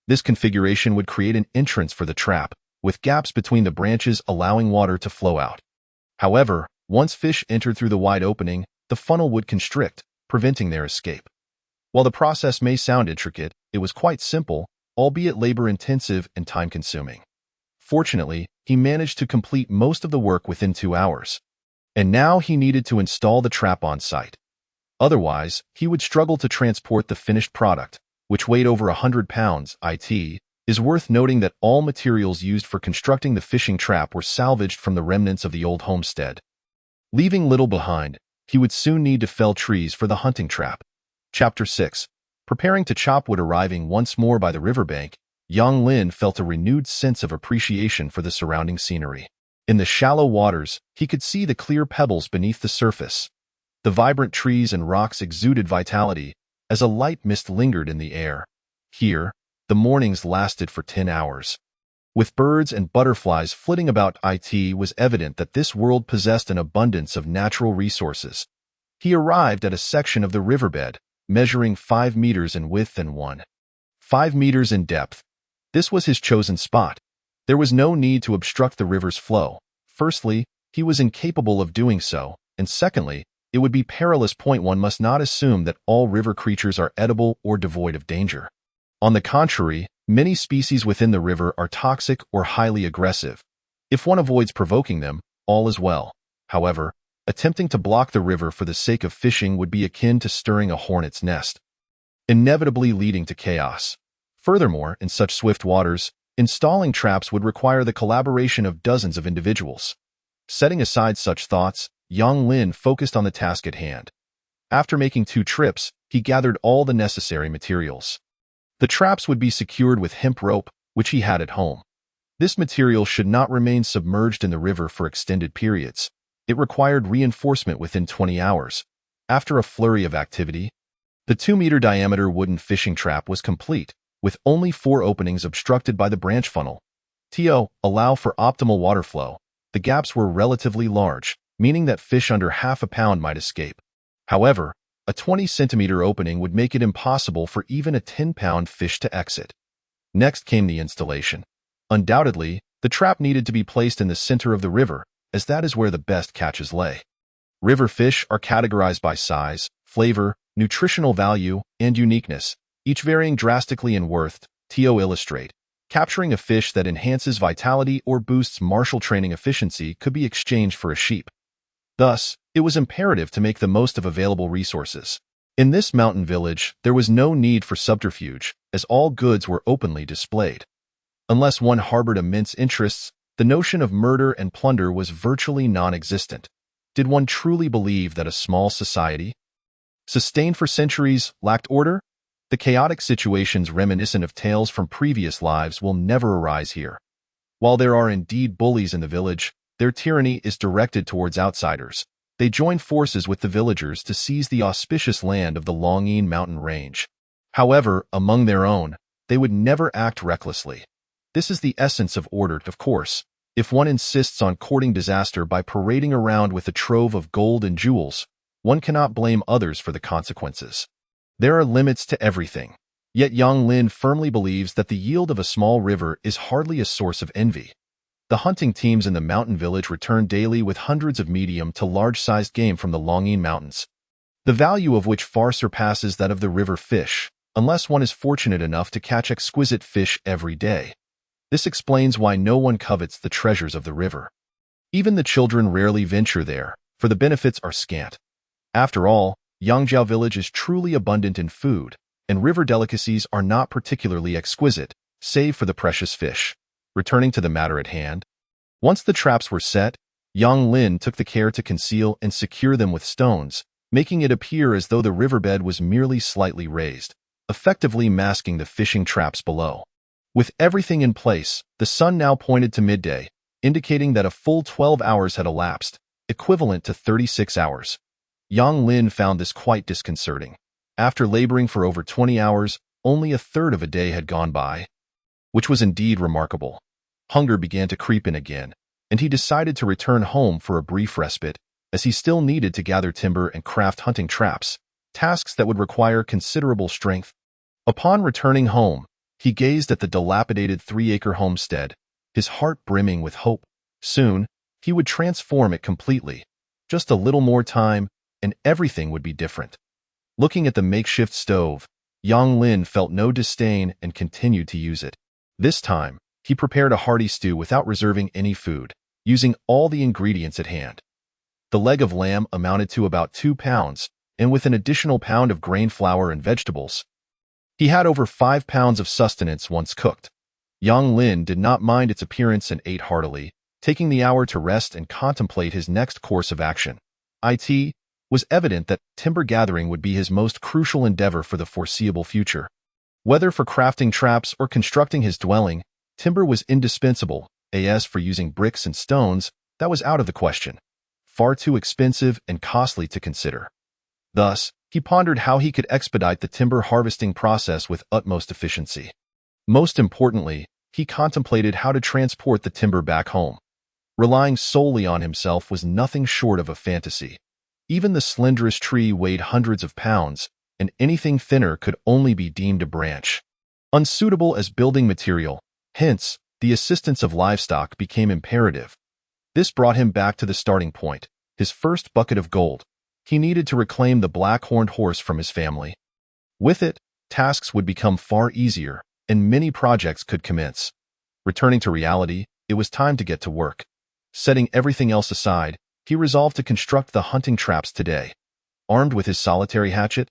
This configuration would create an entrance for the trap, with gaps between the branches allowing water to flow out. However, once fish entered through the wide opening, the funnel would constrict, preventing their escape. While the process may sound intricate, it was quite simple, albeit labor-intensive and time-consuming. Fortunately, he managed to complete most of the work within 2 hours. And now he needed to install the trap on site. Otherwise, he would struggle to transport the finished product, which weighed over 100 pounds. It is worth noting that all materials used for constructing the fishing trap were salvaged from the remnants of the old homestead. Leaving little behind, he would soon need to fell trees for the hunting trap. Chapter 6. Preparing to chop wood. Arriving once more by the riverbank, Yang Lin felt a renewed sense of appreciation for the surrounding scenery. In the shallow waters, he could see the clear pebbles beneath the surface. The vibrant trees and rocks exuded vitality, as a light mist lingered in the air. Here, the mornings lasted for 10 hours. With birds and butterflies flitting about, it was evident that this world possessed an abundance of natural resources. He arrived at a section of the riverbed, measuring 5 meters in width and 1.5 meters in depth. This was his chosen spot. There was no need to obstruct the river's flow. Firstly, he was incapable of doing so, and secondly, it would be perilous. One must not assume that all river creatures are edible or devoid of danger. On the contrary, many species within the river are toxic or highly aggressive. If one avoids provoking them, all is well. However, attempting to block the river for the sake of fishing would be akin to stirring a hornet's nest, inevitably leading to chaos. Furthermore, in such swift waters, installing traps would require the collaboration of dozens of individuals. Setting aside such thoughts, Yang Lin focused on the task at hand. After making 2 trips, he gathered all the necessary materials. The traps would be secured with hemp rope, which he had at home. This material should not remain submerged in the river for extended periods. It required reinforcement within 20 hours. After a flurry of activity, the 2-meter diameter wooden fishing trap was complete, with only 4 openings obstructed by the branch funnel. To allow for optimal water flow, the gaps were relatively large, meaning that fish under half a pound might escape. However, a 20-centimeter opening would make it impossible for even a 10-pound fish to exit. Next came the installation. Undoubtedly, the trap needed to be placed in the center of the river, as that is where the best catches lay. River fish are categorized by size, flavor, nutritional value, and uniqueness, each varying drastically in worth. To illustrate, capturing a fish that enhances vitality or boosts martial training efficiency could be exchanged for a sheep. Thus, it was imperative to make the most of available resources. In this mountain village, there was no need for subterfuge, as all goods were openly displayed. Unless one harbored immense interests, the notion of murder and plunder was virtually non-existent. Did one truly believe that a small society, sustained for centuries, lacked order? The chaotic situations reminiscent of tales from previous lives will never arise here. While there are indeed bullies in the village, their tyranny is directed towards outsiders. They join forces with the villagers to seize the auspicious land of the Longines mountain range. However, among their own, they would never act recklessly. This is the essence of order, of course. If one insists on courting disaster by parading around with a trove of gold and jewels, one cannot blame others for the consequences. There are limits to everything. Yet Yang Lin firmly believes that the yield of a small river is hardly a source of envy. The hunting teams in the mountain village return daily with hundreds of medium to large-sized game from the Longines Mountains, the value of which far surpasses that of the river fish, unless one is fortunate enough to catch exquisite fish every day. This explains why no one covets the treasures of the river. Even the children rarely venture there, for the benefits are scant. After all, Yangzhou village is truly abundant in food, and river delicacies are not particularly exquisite, save for the precious fish. Returning to the matter at hand, once the traps were set, Yang Lin took the care to conceal and secure them with stones, making it appear as though the riverbed was merely slightly raised, effectively masking the fishing traps below. With everything in place, the sun now pointed to midday, indicating that a full 12 hours had elapsed, equivalent to 36 hours. Yang Lin found this quite disconcerting. After laboring for over 20 hours, only a third of a day had gone by, which was indeed remarkable. Hunger began to creep in again, and he decided to return home for a brief respite, as he still needed to gather timber and craft hunting traps, tasks that would require considerable strength. Upon returning home, he gazed at the dilapidated 3-acre homestead, his heart brimming with hope. Soon, he would transform it completely. Just a little more time, and everything would be different. Looking at the makeshift stove, Yang Lin felt no disdain and continued to use it. This time, he prepared a hearty stew without reserving any food, using all the ingredients at hand. The leg of lamb amounted to about 2 pounds, and with an additional pound of grain flour and vegetables, he had over 5 pounds of sustenance once cooked. Yang Lin did not mind its appearance and ate heartily, taking the hour to rest and contemplate his next course of action. It was evident that timber gathering would be his most crucial endeavor for the foreseeable future. Whether for crafting traps or constructing his dwelling, timber was indispensable. As for using bricks and stones, that was out of the question. Far too expensive and costly to consider. Thus, he pondered how he could expedite the timber harvesting process with utmost efficiency. Most importantly, he contemplated how to transport the timber back home. Relying solely on himself was nothing short of a fantasy. Even the slenderest tree weighed hundreds of pounds, and anything thinner could only be deemed a branch, unsuitable as building material. Hence, the assistance of livestock became imperative. This brought him back to the starting point, his first bucket of gold. He needed to reclaim the black-horned horse from his family. With it, tasks would become far easier, and many projects could commence. Returning to reality, it was time to get to work. Setting everything else aside, he resolved to construct the hunting traps today. Armed with his solitary hatchet,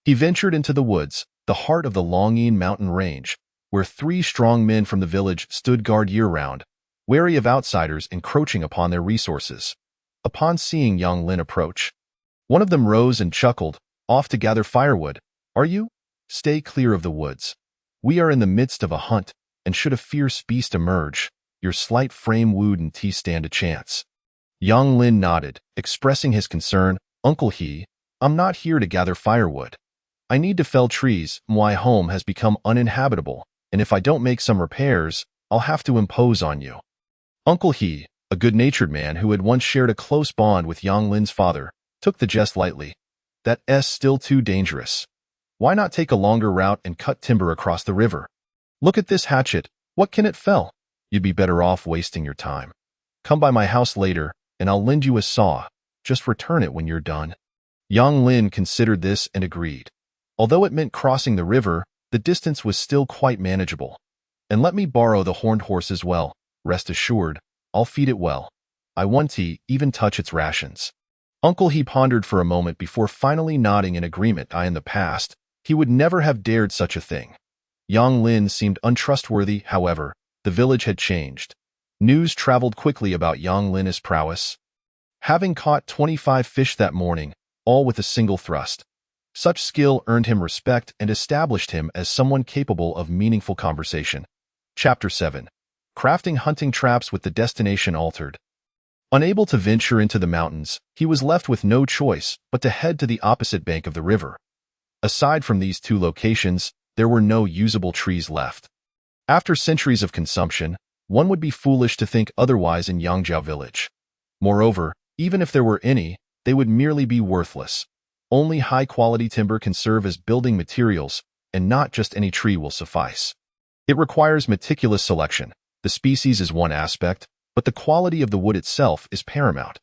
he ventured into the woods, the heart of the Longines mountain range, where 3 strong men from the village stood guard year-round, wary of outsiders encroaching upon their resources. Upon seeing Yang Lin approach, one of them rose and chuckled, "Off to gather firewood, are you? Stay clear of the woods. We are in the midst of a hunt, and should a fierce beast emerge, your slight frame wouldn't stand a chance. Yang Lin nodded, expressing his concern. Uncle He, I'm not here to gather firewood. I need to fell trees. My home has become uninhabitable, and if I don't make some repairs, I'll have to impose on you. Uncle He, a good-natured man who had once shared a close bond with Yang Lin's father, took the jest lightly. That's still too dangerous. Why not take a longer route and cut timber across the river? Look at this hatchet. What can it fell? You'd be better off wasting your time. Come by my house later, and I'll lend you a saw. Just return it when you're done. Yang Lin considered this and agreed. Although it meant crossing the river, the distance was still quite manageable. And let me borrow the horned horse as well. Rest assured, I'll feed it well. I won't even touch its rations. Uncle He pondered for a moment before finally nodding in agreement. In the past, he would never have dared such a thing. Yang Lin seemed untrustworthy, however. The village had changed. News traveled quickly about Yang Lin's prowess. Having caught 25 fish that morning, all with a single thrust. Such skill earned him respect and established him as someone capable of meaningful conversation. Chapter 7. Crafting hunting traps with the destination altered. Unable to venture into the mountains, he was left with no choice but to head to the opposite bank of the river. Aside from these two locations, there were no usable trees left. After centuries of consumption, one would be foolish to think otherwise in Yangjiao village. Moreover, even if there were any, they would merely be worthless. Only high-quality timber can serve as building materials, and not just any tree will suffice. It requires meticulous selection. The species is one aspect, but the quality of the wood itself is paramount.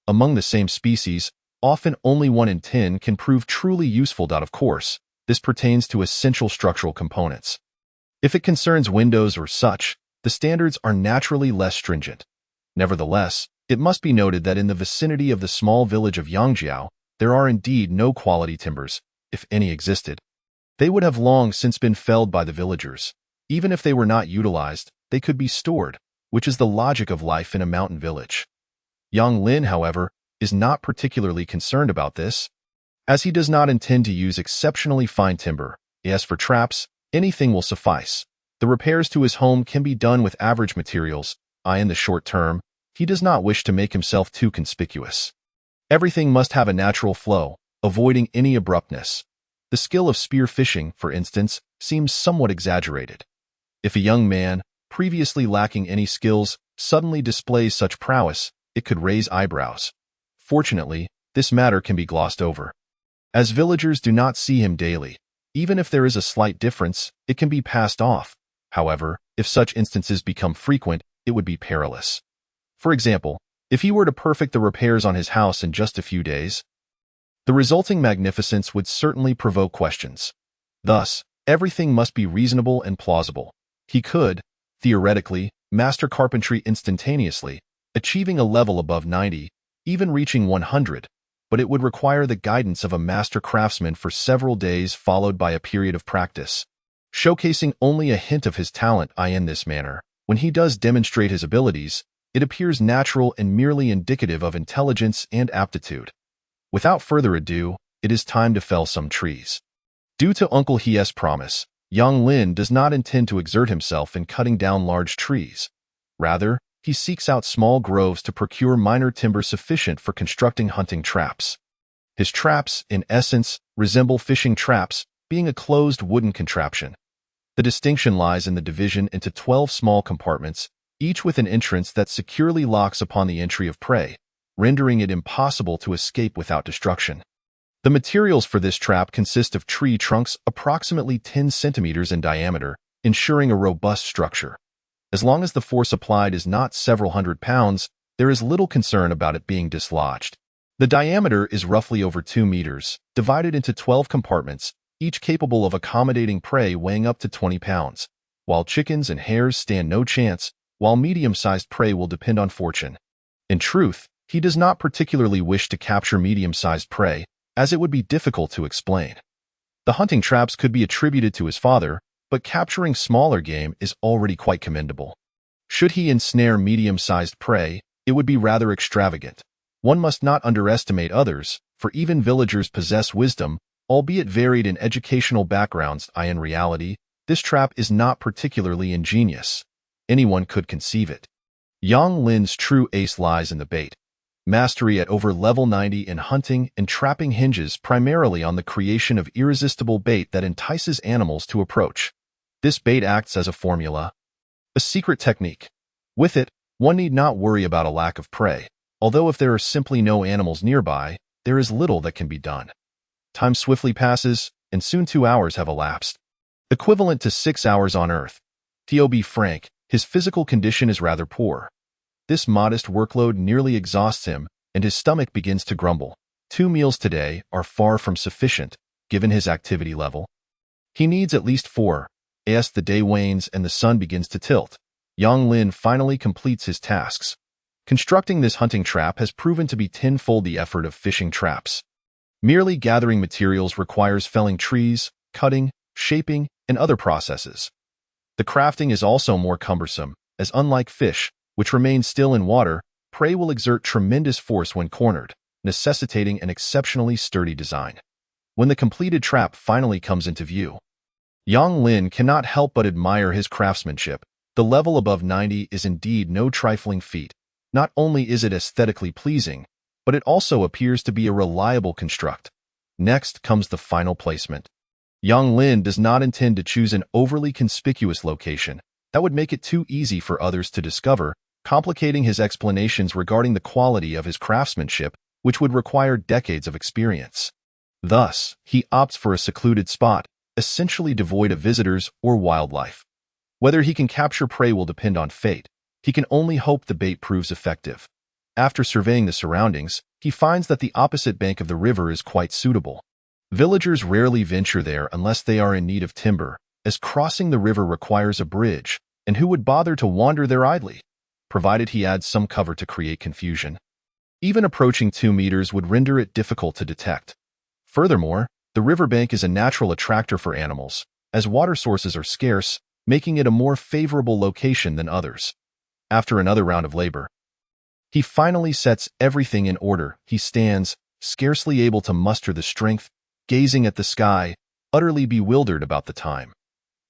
Among the same species, often only 1 in 10 can prove truly useful. Of course, this pertains to essential structural components. If it concerns windows or such, the standards are naturally less stringent. Nevertheless, it must be noted that in the vicinity of the small village of Yangjiao, there are indeed no quality timbers. If any existed, they would have long since been felled by the villagers. Even if they were not utilized, they could be stored, which is the logic of life in a mountain village. Yang Lin, however, is not particularly concerned about this, as he does not intend to use exceptionally fine timber. As for traps, anything will suffice. The repairs to his home can be done with average materials. In the short term, he does not wish to make himself too conspicuous. Everything must have a natural flow, avoiding any abruptness. The skill of spear fishing, for instance, seems somewhat exaggerated. If a young man, previously lacking any skills, suddenly displays such prowess, it could raise eyebrows. Fortunately, this matter can be glossed over. As villagers do not see him daily, even if there is a slight difference, it can be passed off. However, if such instances become frequent, it would be perilous. For example, if he were to perfect the repairs on his house in just a few days, the resulting magnificence would certainly provoke questions. Thus, everything must be reasonable and plausible. He could, theoretically, master carpentry instantaneously, achieving a level above 90, even reaching 100, but it would require the guidance of a master craftsman for several days followed by a period of practice. Showcasing only a hint of his talent in this manner, when he does demonstrate his abilities, it appears natural and merely indicative of intelligence and aptitude. Without further ado, it is time to fell some trees. Due to Uncle He's promise, Yang Lin does not intend to exert himself in cutting down large trees. Rather, he seeks out small groves to procure minor timber sufficient for constructing hunting traps. His traps, in essence, resemble fishing traps, being a closed wooden contraption. The distinction lies in the division into 12 small compartments, each with an entrance that securely locks upon the entry of prey, rendering it impossible to escape without destruction. The materials for this trap consist of tree trunks approximately 10 centimeters in diameter, ensuring a robust structure. As long as the force applied is not several hundred pounds, there is little concern about it being dislodged. The diameter is roughly over 2 meters, divided into 12 compartments, each capable of accommodating prey weighing up to 20 pounds. While chickens and hares stand no chance, while medium-sized prey will depend on fortune. In truth, he does not particularly wish to capture medium-sized prey, as it would be difficult to explain. The hunting traps could be attributed to his father, but capturing smaller game is already quite commendable. Should he ensnare medium-sized prey, it would be rather extravagant. One must not underestimate others, for even villagers possess wisdom, albeit varied in educational backgrounds. In reality, this trap is not particularly ingenious. anyone could conceive it. Yang Lin's true ace lies in the bait. Mastery at over level 90 in hunting and trapping hinges primarily on the creation of irresistible bait that entices animals to approach. This bait acts as a formula, a secret technique. With it, one need not worry about a lack of prey, although if there are simply no animals nearby, there is little that can be done. Time swiftly passes, and soon 2 hours have elapsed, equivalent to 6 hours on Earth. To be frank, his physical condition is rather poor. This modest workload nearly exhausts him, and his stomach begins to grumble. 2 meals today are far from sufficient, given his activity level. He needs at least 4, as the day wanes and the sun begins to tilt. Yang Lin finally completes his tasks. Constructing this hunting trap has proven to be tenfold the effort of fishing traps. Merely gathering materials requires felling trees, cutting, shaping, and other processes. The crafting is also more cumbersome, as unlike fish, which remain still in water, prey will exert tremendous force when cornered, necessitating an exceptionally sturdy design. When the completed trap finally comes into view, Yang Lin cannot help but admire his craftsmanship. The level above 90 is indeed no trifling feat. Not only is it aesthetically pleasing, but it also appears to be a reliable construct. Next comes the final placement. Yang Lin does not intend to choose an overly conspicuous location. That would make it too easy for others to discover, complicating his explanations regarding the quality of his craftsmanship, which would require decades of experience. Thus, he opts for a secluded spot, essentially devoid of visitors or wildlife. Whether he can capture prey will depend on fate. He can only hope the bait proves effective. After surveying the surroundings, he finds that the opposite bank of the river is quite suitable. Villagers rarely venture there unless they are in need of timber, as crossing the river requires a bridge, and who would bother to wander there idly? Provided he adds some cover to create confusion. Even approaching 2 meters would render it difficult to detect. Furthermore, the riverbank is a natural attractor for animals, as water sources are scarce, making it a more favorable location than others. After another round of labor, he finally sets everything in order. He stands, scarcely able to muster the strength, gazing at the sky, utterly bewildered about the time.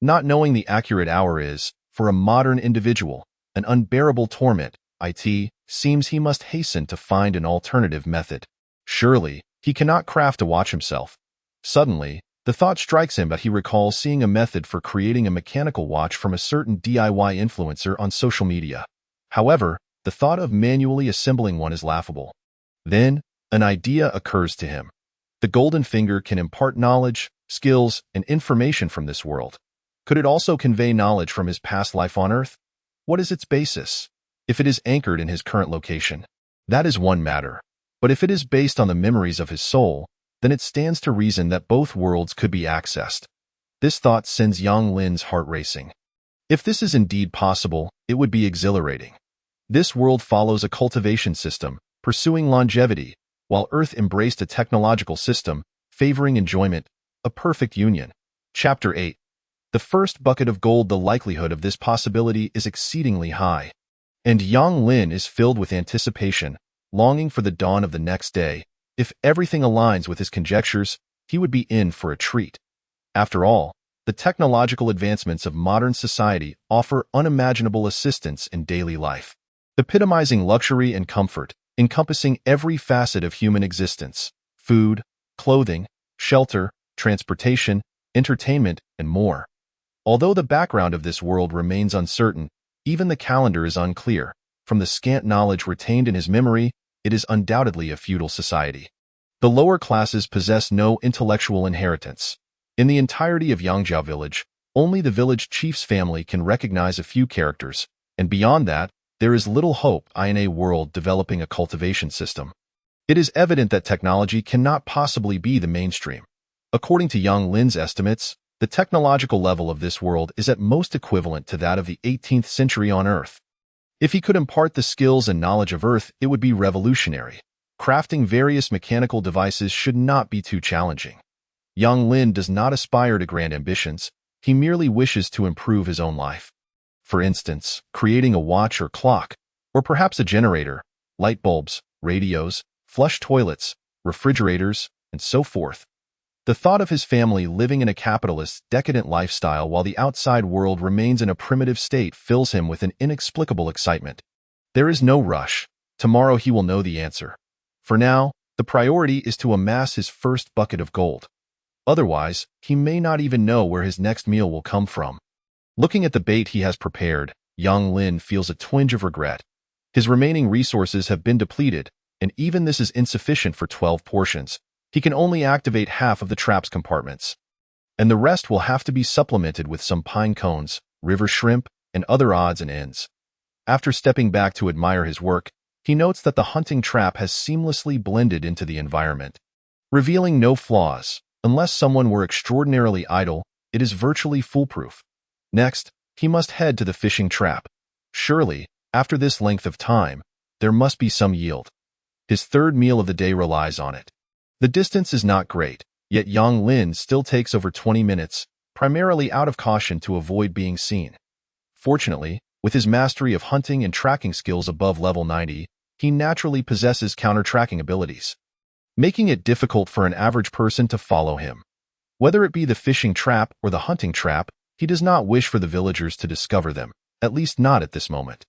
Not knowing the accurate hour is, for a modern individual, an unbearable torment. It seems he must hasten to find an alternative method. Surely, he cannot craft a watch himself. Suddenly, the thought strikes him that he recalls seeing a method for creating a mechanical watch from a certain DIY influencer on social media. However, the thought of manually assembling one is laughable. Then, an idea occurs to him. The golden finger can impart knowledge, skills, and information from this world. Could it also convey knowledge from his past life on Earth? What is its basis? If it is anchored in his current location, that is one matter. But if it is based on the memories of his soul, then it stands to reason that both worlds could be accessed. This thought sends Yang Lin's heart racing. If this is indeed possible, it would be exhilarating. This world follows a cultivation system, pursuing longevity, while Earth embraced a technological system, favoring enjoyment, a perfect union. Chapter 8. The first bucket of gold. The likelihood of this possibility is exceedingly high. And Yang Lin is filled with anticipation, longing for the dawn of the next day. If everything aligns with his conjectures, he would be in for a treat. After all, the technological advancements of modern society offer unimaginable assistance in daily life, epitomizing luxury and comfort, encompassing every facet of human existence: food, clothing, shelter, transportation, entertainment, and more. Although the background of this world remains uncertain, even the calendar is unclear. From the scant knowledge retained in his memory, it is undoubtedly a feudal society. The lower classes possess no intellectual inheritance. In the entirety of Yangjiao village, only the village chief's family can recognize a few characters, and beyond that, there is little hope in a world developing a cultivation system. It is evident that technology cannot possibly be the mainstream. According to Yang Lin's estimates, the technological level of this world is at most equivalent to that of the 18th century on Earth. If he could impart the skills and knowledge of Earth, it would be revolutionary. Crafting various mechanical devices should not be too challenging. Yang Lin does not aspire to grand ambitions, he merely wishes to improve his own life. For instance, creating a watch or clock, or perhaps a generator, light bulbs, radios, flush toilets, refrigerators, and so forth. The thought of his family living in a capitalist's decadent lifestyle while the outside world remains in a primitive state fills him with an inexplicable excitement. There is no rush. Tomorrow he will know the answer. For now, the priority is to amass his first bucket of gold. Otherwise, he may not even know where his next meal will come from. Looking at the bait he has prepared, Yang Lin feels a twinge of regret. His remaining resources have been depleted, and even this is insufficient for 12 portions. He can only activate half of the trap's compartments. And the rest will have to be supplemented with some pine cones, river shrimp, and other odds and ends. After stepping back to admire his work, he notes that the hunting trap has seamlessly blended into the environment, revealing no flaws. Unless someone were extraordinarily idle, it is virtually foolproof. Next, he must head to the fishing trap. Surely, after this length of time, there must be some yield. His third meal of the day relies on it. The distance is not great, yet Yang Lin still takes over 20 minutes, primarily out of caution to avoid being seen. Fortunately, with his mastery of hunting and tracking skills above level 90, he naturally possesses counter-tracking abilities, making it difficult for an average person to follow him. Whether it be the fishing trap or the hunting trap, he does not wish for the villagers to discover them, at least not at this moment.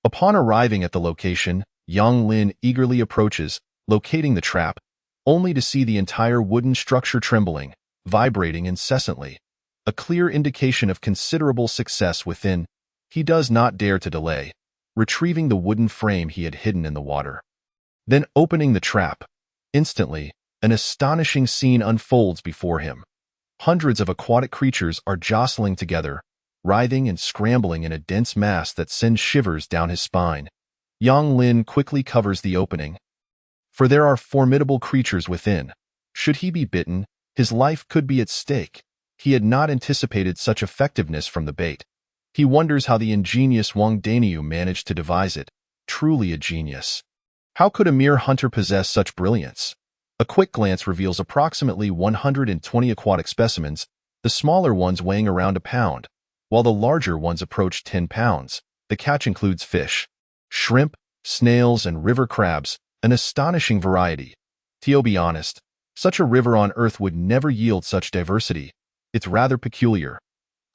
Upon arriving at the location, Yang Lin eagerly approaches, locating the trap, only to see the entire wooden structure trembling, vibrating incessantly. A clear indication of considerable success within. He does not dare to delay, retrieving the wooden frame he had hidden in the water. Then opening the trap. Instantly, an astonishing scene unfolds before him. Hundreds of aquatic creatures are jostling together, writhing and scrambling in a dense mass that sends shivers down his spine. Yang Lin quickly covers the opening, for there are formidable creatures within. Should he be bitten, his life could be at stake. He had not anticipated such effectiveness from the bait. He wonders how the ingenious Wang Daniu managed to devise it. Truly a genius. How could a mere hunter possess such brilliance? A quick glance reveals approximately 120 aquatic specimens, the smaller ones weighing around a pound, while the larger ones approach 10 pounds. The catch includes fish, shrimp, snails, and river crabs, an astonishing variety. To be honest, such a river on Earth would never yield such diversity. It's rather peculiar.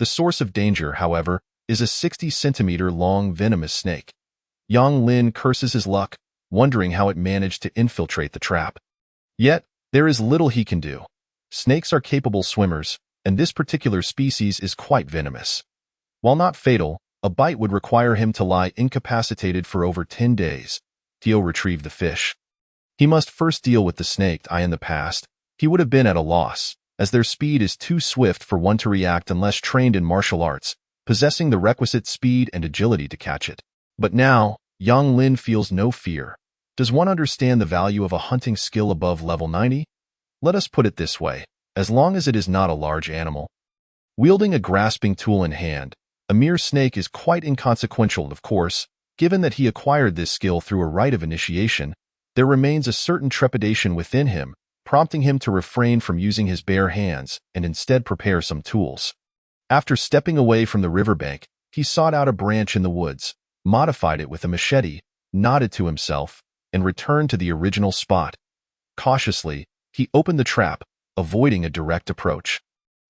The source of danger, however, is a 60-centimeter-long venomous snake. Yang Lin curses his luck, wondering how it managed to infiltrate the trap. Yet, there is little he can do. Snakes are capable swimmers, and this particular species is quite venomous. While not fatal, a bite would require him to lie incapacitated for over 10 days. Theo retrieved the fish. He must first deal with the snake. In the past, he would have been at a loss, as their speed is too swift for one to react unless trained in martial arts, possessing the requisite speed and agility to catch it. But now, Yang Lin feels no fear. Does one understand the value of a hunting skill above level 90? Let us put it this way, as long as it is not a large animal. Wielding a grasping tool in hand, a mere snake is quite inconsequential, of course. Given that he acquired this skill through a rite of initiation, there remains a certain trepidation within him, prompting him to refrain from using his bare hands and instead prepare some tools. After stepping away from the riverbank, he sought out a branch in the woods, modified it with a machete, nodded to himself, and returned to the original spot. Cautiously, he opened the trap, avoiding a direct approach.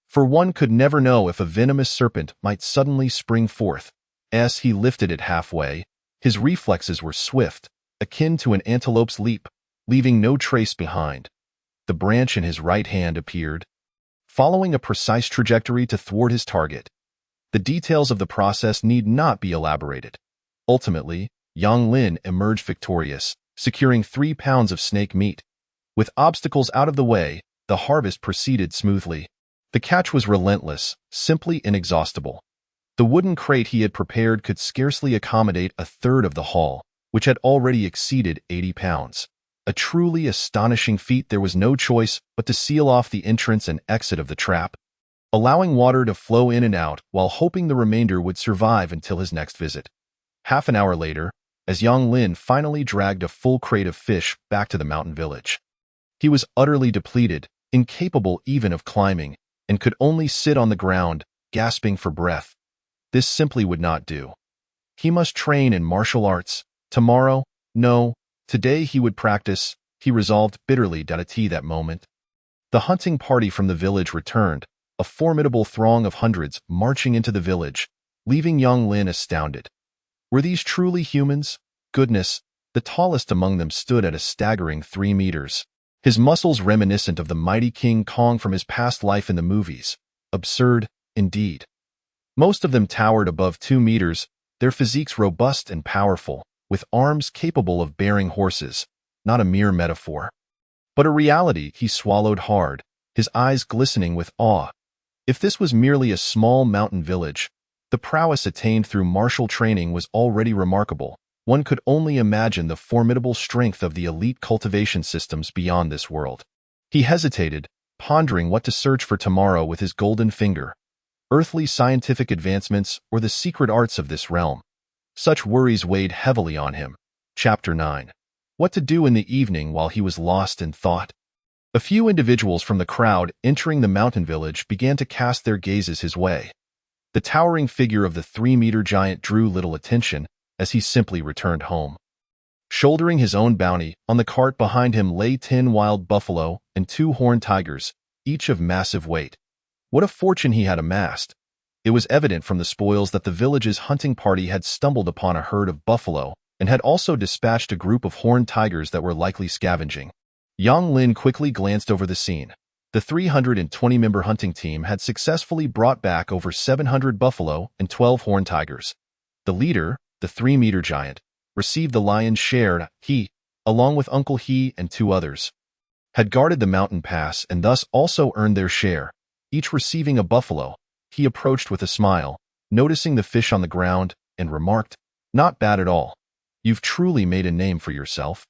For one could never know if a venomous serpent might suddenly spring forth. As he lifted it halfway, his reflexes were swift, akin to an antelope's leap, leaving no trace behind. The branch in his right hand appeared, following a precise trajectory to thwart his target. The details of the process need not be elaborated. Ultimately, Yang Lin emerged victorious, securing 3 pounds of snake meat. With obstacles out of the way, the harvest proceeded smoothly. The catch was relentless, simply inexhaustible. The wooden crate he had prepared could scarcely accommodate a third of the haul, which had already exceeded 80 pounds. A truly astonishing feat. There was no choice but to seal off the entrance and exit of the trap, allowing water to flow in and out while hoping the remainder would survive until his next visit. Half an hour later, as Yang Lin finally dragged a full crate of fish back to the mountain village, he was utterly depleted, incapable even of climbing, and could only sit on the ground, gasping for breath. This simply would not do. He must train in martial arts. Tomorrow? No. Today he would practice, he resolved bitterly. That moment. The hunting party from the village returned, a formidable throng of hundreds marching into the village, leaving young Lin astounded. Were these truly humans? Goodness, the tallest among them stood at a staggering 3 meters. His muscles reminiscent of the mighty King Kong from his past life in the movies. Absurd, indeed. Most of them towered above 2 meters, their physiques robust and powerful, with arms capable of bearing horses, not a mere metaphor. But a reality. He swallowed hard, his eyes glistening with awe. If this was merely a small mountain village, the prowess attained through martial training was already remarkable. One could only imagine the formidable strength of the elite cultivation systems beyond this world. He hesitated, pondering what to search for tomorrow with his golden finger. Earthly scientific advancements or the secret arts of this realm. Such worries weighed heavily on him. Chapter 9. What to do in the evening while he was lost in thought. A few individuals from the crowd entering the mountain village began to cast their gazes his way. The towering figure of the 3-meter giant drew little attention as he simply returned home. Shouldering his own bounty, on the cart behind him lay 10 wild buffalo and 2 horned tigers, each of massive weight. What a fortune he had amassed! It was evident from the spoils that the village's hunting party had stumbled upon a herd of buffalo and had also dispatched a group of horned tigers that were likely scavenging. Yang Lin quickly glanced over the scene. The 320-member hunting team had successfully brought back over 700 buffalo and 12 horned tigers. The leader, the 3-meter giant, received the lion's share. He, along with Uncle He and 2 others, had guarded the mountain pass and thus also earned their share, each receiving a buffalo. He approached with a smile, noticing the fish on the ground, and remarked, "Not bad at all. You've truly made a name for yourself.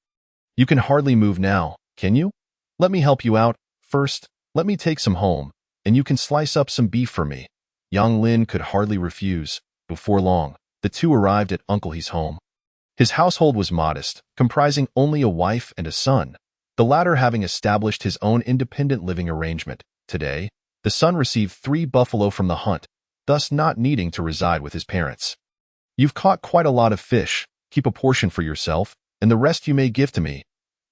You can hardly move now, can you? Let me help you out. First, let me take some home, and you can slice up some beef for me." Yang Lin could hardly refuse. Before long, the 2 arrived at Uncle He's home. His household was modest, comprising only a wife and a son, the latter having established his own independent living arrangement. Today, the son received 3 buffalo from the hunt, thus not needing to reside with his parents. "You've caught quite a lot of fish. Keep a portion for yourself, and the rest you may give to me.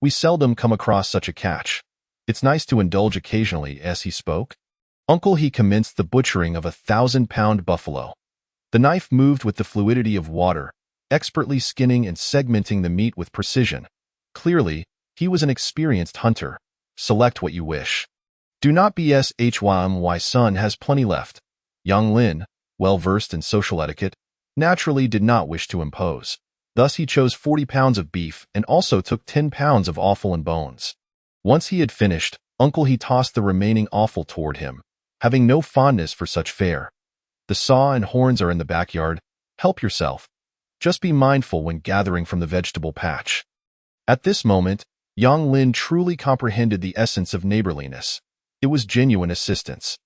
We seldom come across such a catch. It's nice to indulge occasionally." As he spoke, Uncle He commenced the butchering of a 1,000-pound buffalo. The knife moved with the fluidity of water, expertly skinning and segmenting the meat with precision. Clearly, he was an experienced hunter. "Select what you wish. Do not my son has plenty left." Yang Lin, well versed in social etiquette, naturally did not wish to impose. Thus he chose 40 pounds of beef and also took 10 pounds of offal and bones. Once he had finished, Uncle He tossed the remaining offal toward him, having no fondness for such fare. "The saw and horns are in the backyard. Help yourself. Just be mindful when gathering from the vegetable patch." At this moment, Yang Lin truly comprehended the essence of neighborliness. It was genuine assistance.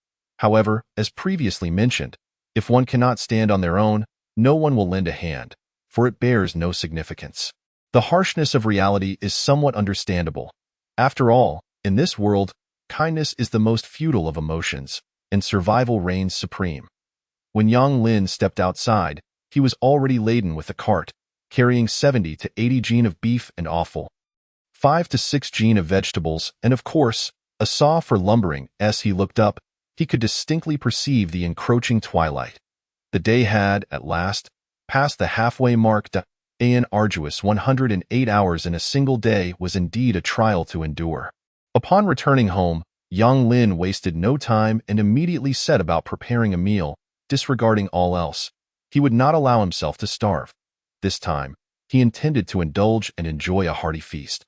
However, as previously mentioned, if one cannot stand on their own, no one will lend a hand, for it bears no significance. The harshness of reality is somewhat understandable. After all, in this world, kindness is the most futile of emotions, and survival reigns supreme. When Yang Lin stepped outside, he was already laden with a cart, carrying 70 to 80 jin of beef and offal, 5 to 6 jin of vegetables, and of course, a saw for lumbering. As he looked up, he could distinctly perceive the encroaching twilight. The day had, at last, passed the halfway mark. An arduous 108 hours in a single day was indeed a trial to endure. Upon returning home, Yang Lin wasted no time and immediately set about preparing a meal, disregarding all else. He would not allow himself to starve. This time, he intended to indulge and enjoy a hearty feast.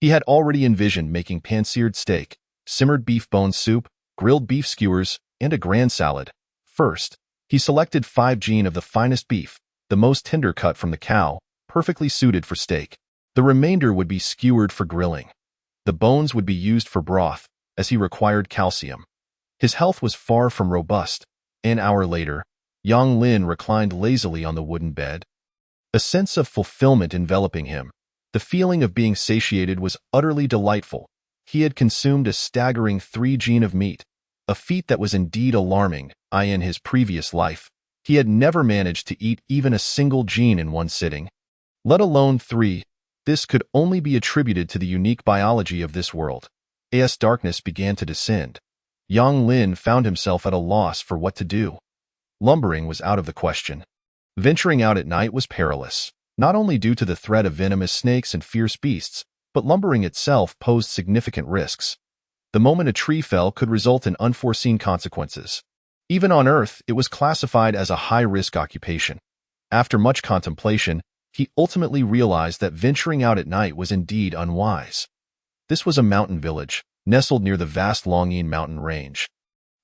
He had already envisioned making pan-seared steak, simmered beef bone soup, grilled beef skewers, and a grand salad. First, he selected 5 jin of the finest beef, the most tender cut from the cow, perfectly suited for steak. The remainder would be skewered for grilling. The bones would be used for broth, as he required calcium. His health was far from robust. An hour later, Yang Lin reclined lazily on the wooden bed. A sense of fulfillment enveloping him. The feeling of being satiated was utterly delightful. He had consumed a staggering 3 jin of meat, a feat that was indeed alarming. In his previous life, he had never managed to eat even a single jin in one sitting, let alone 3. This could only be attributed to the unique biology of this world. as darkness began to descend, Yang Lin found himself at a loss for what to do. Lumbering was out of the question. Venturing out at night was perilous, not only due to the threat of venomous snakes and fierce beasts, but lumbering itself posed significant risks. The moment a tree fell could result in unforeseen consequences. Even on Earth, it was classified as a high-risk occupation. After much contemplation, he ultimately realized that venturing out at night was indeed unwise. This was a mountain village, nestled near the vast Longyin mountain range.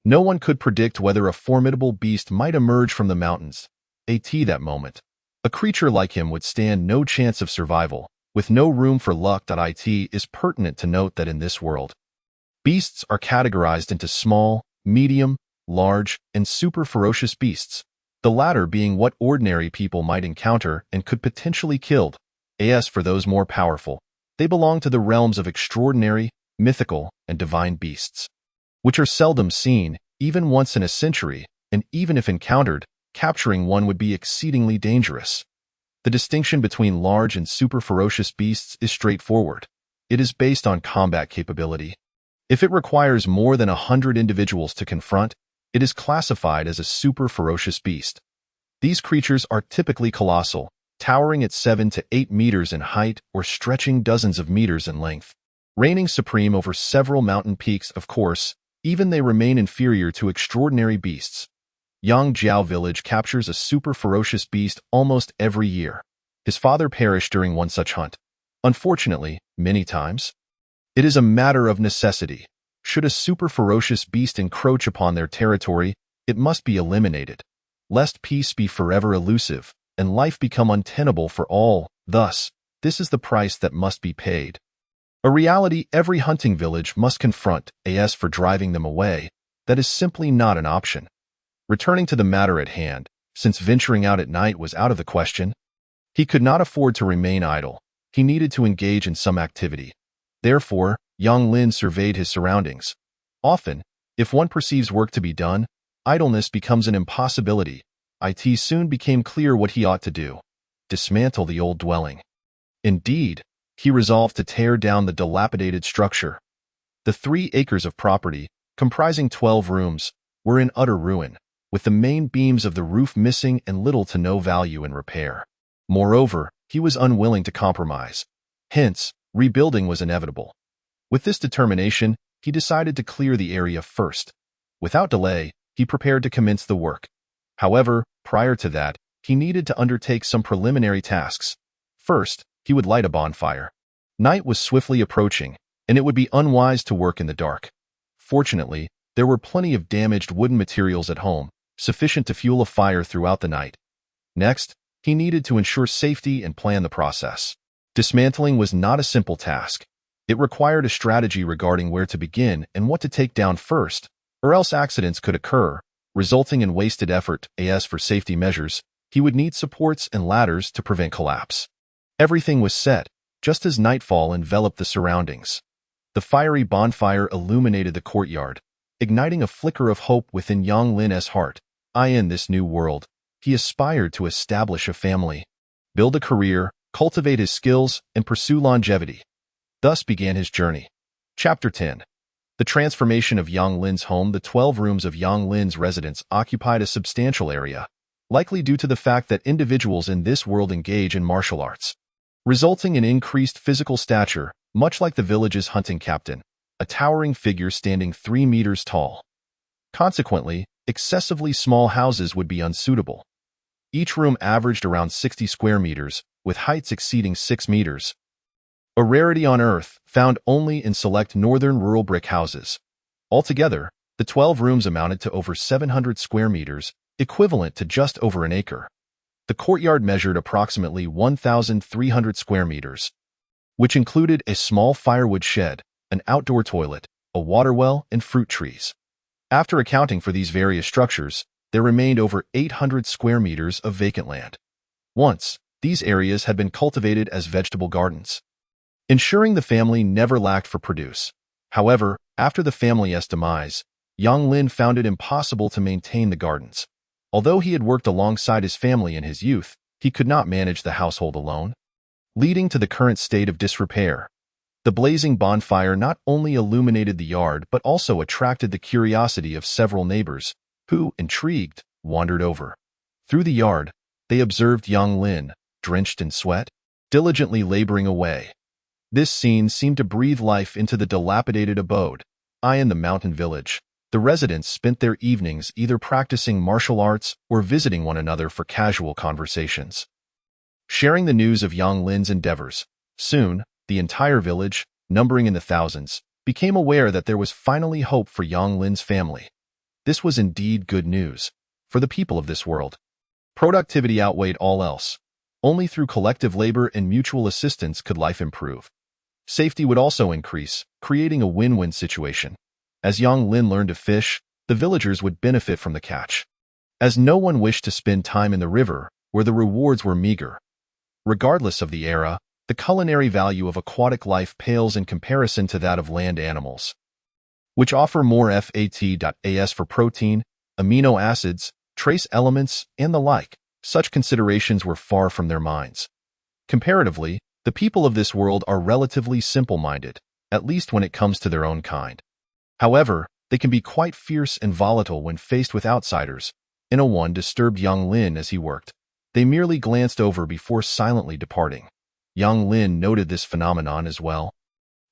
No one could predict whether a formidable beast might emerge from the mountains. At that moment, a creature like him would stand no chance of survival, with no room for luck. It is pertinent to note that in this world, beasts are categorized into small, medium, large, and super ferocious beasts, the latter being what ordinary people might encounter and could potentially kill. As for those more powerful, they belong to the realms of extraordinary, mythical, and divine beasts, which are seldom seen, even once in a century, and even if encountered, capturing one would be exceedingly dangerous. The distinction between large and super ferocious beasts is straightforward. It is based on combat capability. If it requires more than 100 individuals to confront, it is classified as a super ferocious beast. These creatures are typically colossal, towering at 7 to 8 meters in height or stretching dozens of meters in length. Reigning supreme over several mountain peaks, of course, even they remain inferior to extraordinary beasts. Yangjiao village captures a super ferocious beast almost every year. His father perished during one such hunt. Unfortunately, many times. It is a matter of necessity. Should a super ferocious beast encroach upon their territory, it must be eliminated, lest peace be forever elusive, and life become untenable for all. Thus, this is the price that must be paid. A reality every hunting village must confront. As for driving them away, that is simply not an option. Returning to the matter at hand, since venturing out at night was out of the question, he could not afford to remain idle. He needed to engage in some activity. Therefore, Yang Lin surveyed his surroundings. Often, if one perceives work to be done, idleness becomes an impossibility. It soon became clear what he ought to do: dismantle the old dwelling. Indeed, he resolved to tear down the dilapidated structure. The 3 acres of property, comprising 12 rooms, were in utter ruin, with the main beams of the roof missing and little to no value in repair. Moreover, he was unwilling to compromise. Hence, rebuilding was inevitable. With this determination, he decided to clear the area first. Without delay, he prepared to commence the work. However, prior to that, he needed to undertake some preliminary tasks. First, he would light a bonfire. Night was swiftly approaching, and it would be unwise to work in the dark. Fortunately, there were plenty of damaged wooden materials at home, sufficient to fuel a fire throughout the night. Next, he needed to ensure safety and plan the process. Dismantling was not a simple task. It required a strategy regarding where to begin and what to take down first, or else accidents could occur, resulting in wasted effort. As for safety measures, he would need supports and ladders to prevent collapse. Everything was set, just as nightfall enveloped the surroundings. The fiery bonfire illuminated the courtyard, igniting a flicker of hope within Yang Lin's heart. In this new world, he aspired to establish a family, build a career, cultivate his skills, and pursue longevity. Thus began his journey. Chapter 10. The transformation of Yang Lin's home. The 12 rooms of Yang Lin's residence occupied a substantial area, likely due to the fact that individuals in this world engage in martial arts, resulting in increased physical stature, much like the village's hunting captain, a towering figure standing 3 meters tall. Consequently, excessively small houses would be unsuitable. Each room averaged around 60 square meters, with heights exceeding 6 meters. A rarity on Earth, found only in select northern rural brick houses. Altogether, the 12 rooms amounted to over 700 square meters, equivalent to just over an acre. The courtyard measured approximately 1,300 square meters, which included a small firewood shed, an outdoor toilet, a water well, and fruit trees. After accounting for these various structures, there remained over 800 square meters of vacant land. Once, these areas had been cultivated as vegetable gardens, ensuring the family never lacked for produce. However, after the family's demise, Yang Lin found it impossible to maintain the gardens. Although he had worked alongside his family in his youth, he could not manage the household alone, leading to the current state of disrepair. The blazing bonfire not only illuminated the yard but also attracted the curiosity of several neighbors, who, intrigued, wandered over. Through the yard, they observed young Lin, drenched in sweat, diligently laboring away. This scene seemed to breathe life into the dilapidated abode. In the mountain village, the residents spent their evenings either practicing martial arts or visiting one another for casual conversations, sharing the news of Yang Lin's endeavors. Soon, the entire village, numbering in the thousands, became aware that there was finally hope for Yang Lin's family. This was indeed good news for the people of this world. Productivity outweighed all else. Only through collective labor and mutual assistance could life improve. Safety would also increase, creating a win-win situation. As Yang Lin learned to fish, the villagers would benefit from the catch, as no one wished to spend time in the river, where the rewards were meager. Regardless of the era, the culinary value of aquatic life pales in comparison to that of land animals, which offer more fat.as for protein, amino acids, trace elements, and the like. Such considerations were far from their minds. Comparatively, the people of this world are relatively simple-minded, at least when it comes to their own kind. However, they can be quite fierce and volatile when faced with outsiders. One disturbed Yang Lin as he worked. They merely glanced over before silently departing. Yang Lin noted this phenomenon as well.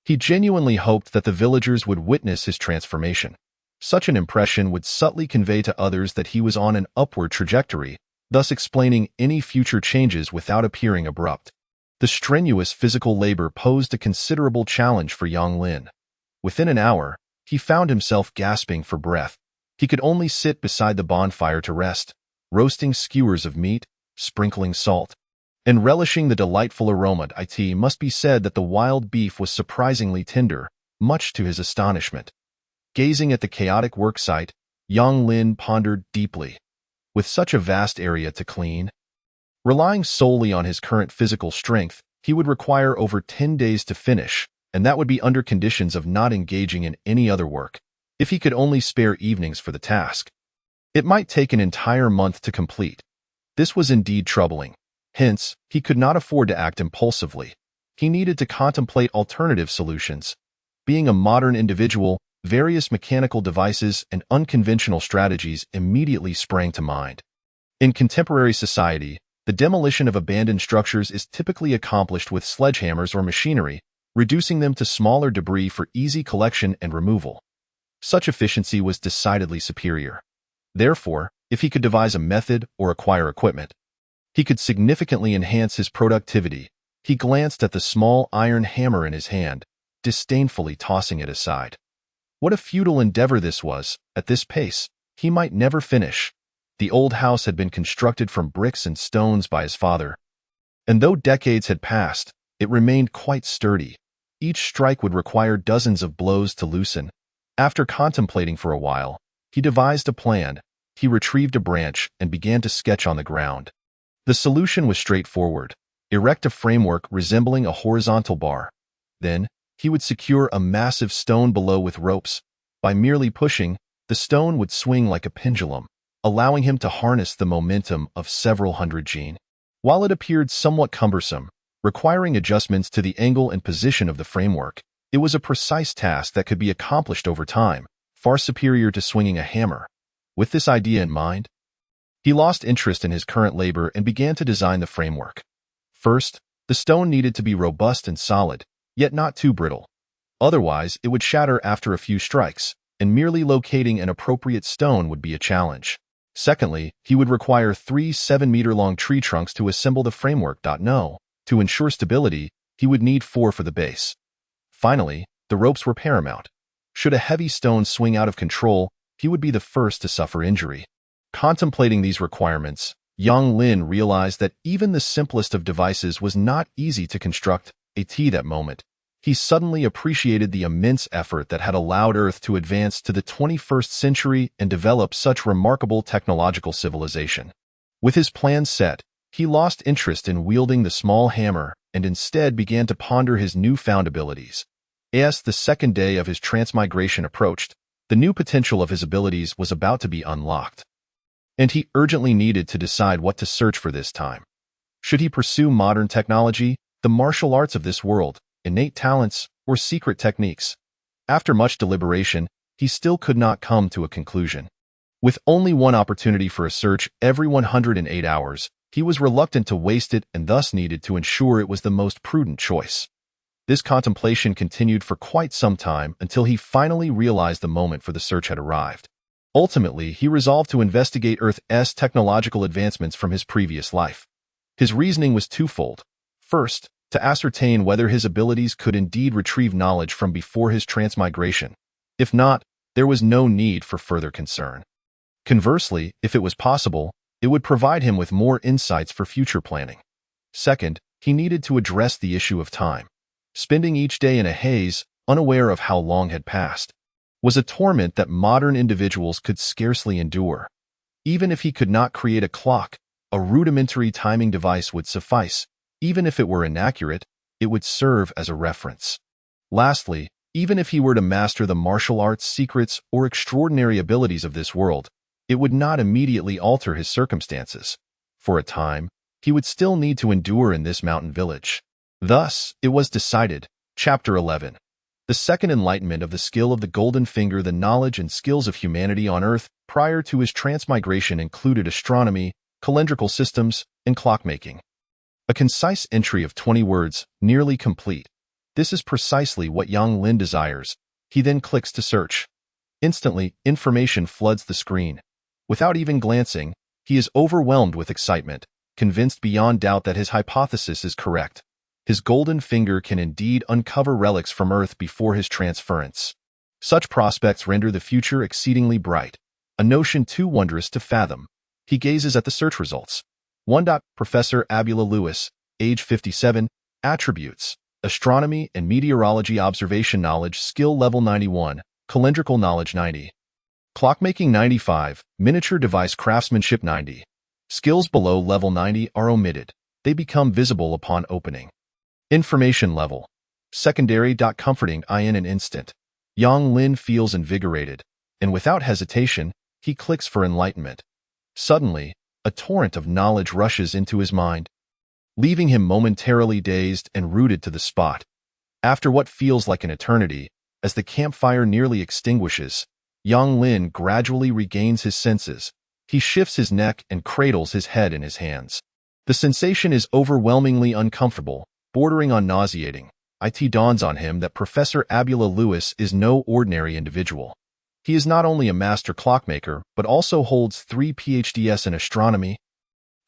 He genuinely hoped that the villagers would witness his transformation. Such an impression would subtly convey to others that he was on an upward trajectory, thus explaining any future changes without appearing abrupt. The strenuous physical labor posed a considerable challenge for Yang Lin. Within an hour, he found himself gasping for breath. He could only sit beside the bonfire to rest, roasting skewers of meat, sprinkling salt, and relishing the delightful aroma. It must be said that the wild beef was surprisingly tender, much to his astonishment. Gazing at the chaotic worksite, Yang Lin pondered deeply. With such a vast area to clean, relying solely on his current physical strength, he would require over 10 days to finish, and that would be under conditions of not engaging in any other work. If he could only spare evenings for the task, it might take an entire month to complete. This was indeed troubling. Hence, he could not afford to act impulsively. He needed to contemplate alternative solutions. Being a modern individual, various mechanical devices and unconventional strategies immediately sprang to mind. In contemporary society, the demolition of abandoned structures is typically accomplished with sledgehammers or machinery, reducing them to smaller debris for easy collection and removal. Such efficiency was decidedly superior. Therefore, if he could devise a method or acquire equipment, he could significantly enhance his productivity. He glanced at the small iron hammer in his hand, disdainfully tossing it aside. What a futile endeavor this was. At this pace, he might never finish. The old house had been constructed from bricks and stones by his father, and though decades had passed, it remained quite sturdy. Each strike would require dozens of blows to loosen. After contemplating for a while, he devised a plan. He retrieved a branch and began to sketch on the ground. The solution was straightforward. Erect a framework resembling a horizontal bar. Then, he would secure a massive stone below with ropes. By merely pushing, the stone would swing like a pendulum, allowing him to harness the momentum of several hundred G. While it appeared somewhat cumbersome, requiring adjustments to the angle and position of the framework, it was a precise task that could be accomplished over time, far superior to swinging a hammer. With this idea in mind, he lost interest in his current labor and began to design the framework. First, the stone needed to be robust and solid, yet not too brittle. Otherwise, it would shatter after a few strikes, and merely locating an appropriate stone would be a challenge. Secondly, he would require 3 7-meter-long tree trunks to assemble the framework. No, to ensure stability, he would need 4 for the base. Finally, the ropes were paramount. Should a heavy stone swing out of control, he would be the first to suffer injury. Contemplating these requirements, Yang Lin realized that even the simplest of devices was not easy to construct. At that moment, he suddenly appreciated the immense effort that had allowed Earth to advance to the 21st century and develop such remarkable technological civilization. With his plans set, he lost interest in wielding the small hammer and instead began to ponder his newfound abilities. As the second day of his transmigration approached, the new potential of his abilities was about to be unlocked, and he urgently needed to decide what to search for this time. Should he pursue modern technology, the martial arts of this world, innate talents, or secret techniques. After much deliberation, he still could not come to a conclusion. With only one opportunity for a search every 108 hours, he was reluctant to waste it and thus needed to ensure it was the most prudent choice. This contemplation continued for quite some time until he finally realized the moment for the search had arrived. Ultimately, he resolved to investigate Earth's technological advancements from his previous life. His reasoning was twofold. First, to ascertain whether his abilities could indeed retrieve knowledge from before his transmigration. If not, there was no need for further concern. Conversely, if it was possible, it would provide him with more insights for future planning. Second, he needed to address the issue of time. Spending each day in a haze, unaware of how long had passed, was a torment that modern individuals could scarcely endure. Even if he could not create a clock, a rudimentary timing device would suffice. Even if it were inaccurate, it would serve as a reference. Lastly, even if he were to master the martial arts secrets or extraordinary abilities of this world, it would not immediately alter his circumstances. For a time, he would still need to endure in this mountain village. Thus, it was decided. Chapter 11. The second enlightenment of the skill of the golden finger. The knowledge and skills of humanity on Earth prior to his transmigration included astronomy, calendrical systems, and clockmaking. A concise entry of 20 words, nearly complete. This is precisely what Yang Lin desires. He then clicks to search. Instantly, information floods the screen. Without even glancing, he is overwhelmed with excitement, convinced beyond doubt that his hypothesis is correct. His golden finger can indeed uncover relics from Earth before his transference. Such prospects render the future exceedingly bright, a notion too wondrous to fathom. He gazes at the search results. 1. Professor Abula Lewis, age 57, attributes, astronomy and meteorology observation knowledge skill level 91, calendrical knowledge 90. Clockmaking 95, miniature device craftsmanship 90. Skills below level 90 are omitted. They become visible upon opening. Information level. Secondary. Comforting in an instant. Yang Lin feels invigorated, and without hesitation, he clicks for enlightenment. Suddenly, a torrent of knowledge rushes into his mind, leaving him momentarily dazed and rooted to the spot. After what feels like an eternity, as the campfire nearly extinguishes, Yang Lin gradually regains his senses. He shifts his neck and cradles his head in his hands. The sensation is overwhelmingly uncomfortable, bordering on nauseating. It dawns on him that Professor Abula Lewis is no ordinary individual. He is not only a master clockmaker, but also holds 3 PhDs in astronomy,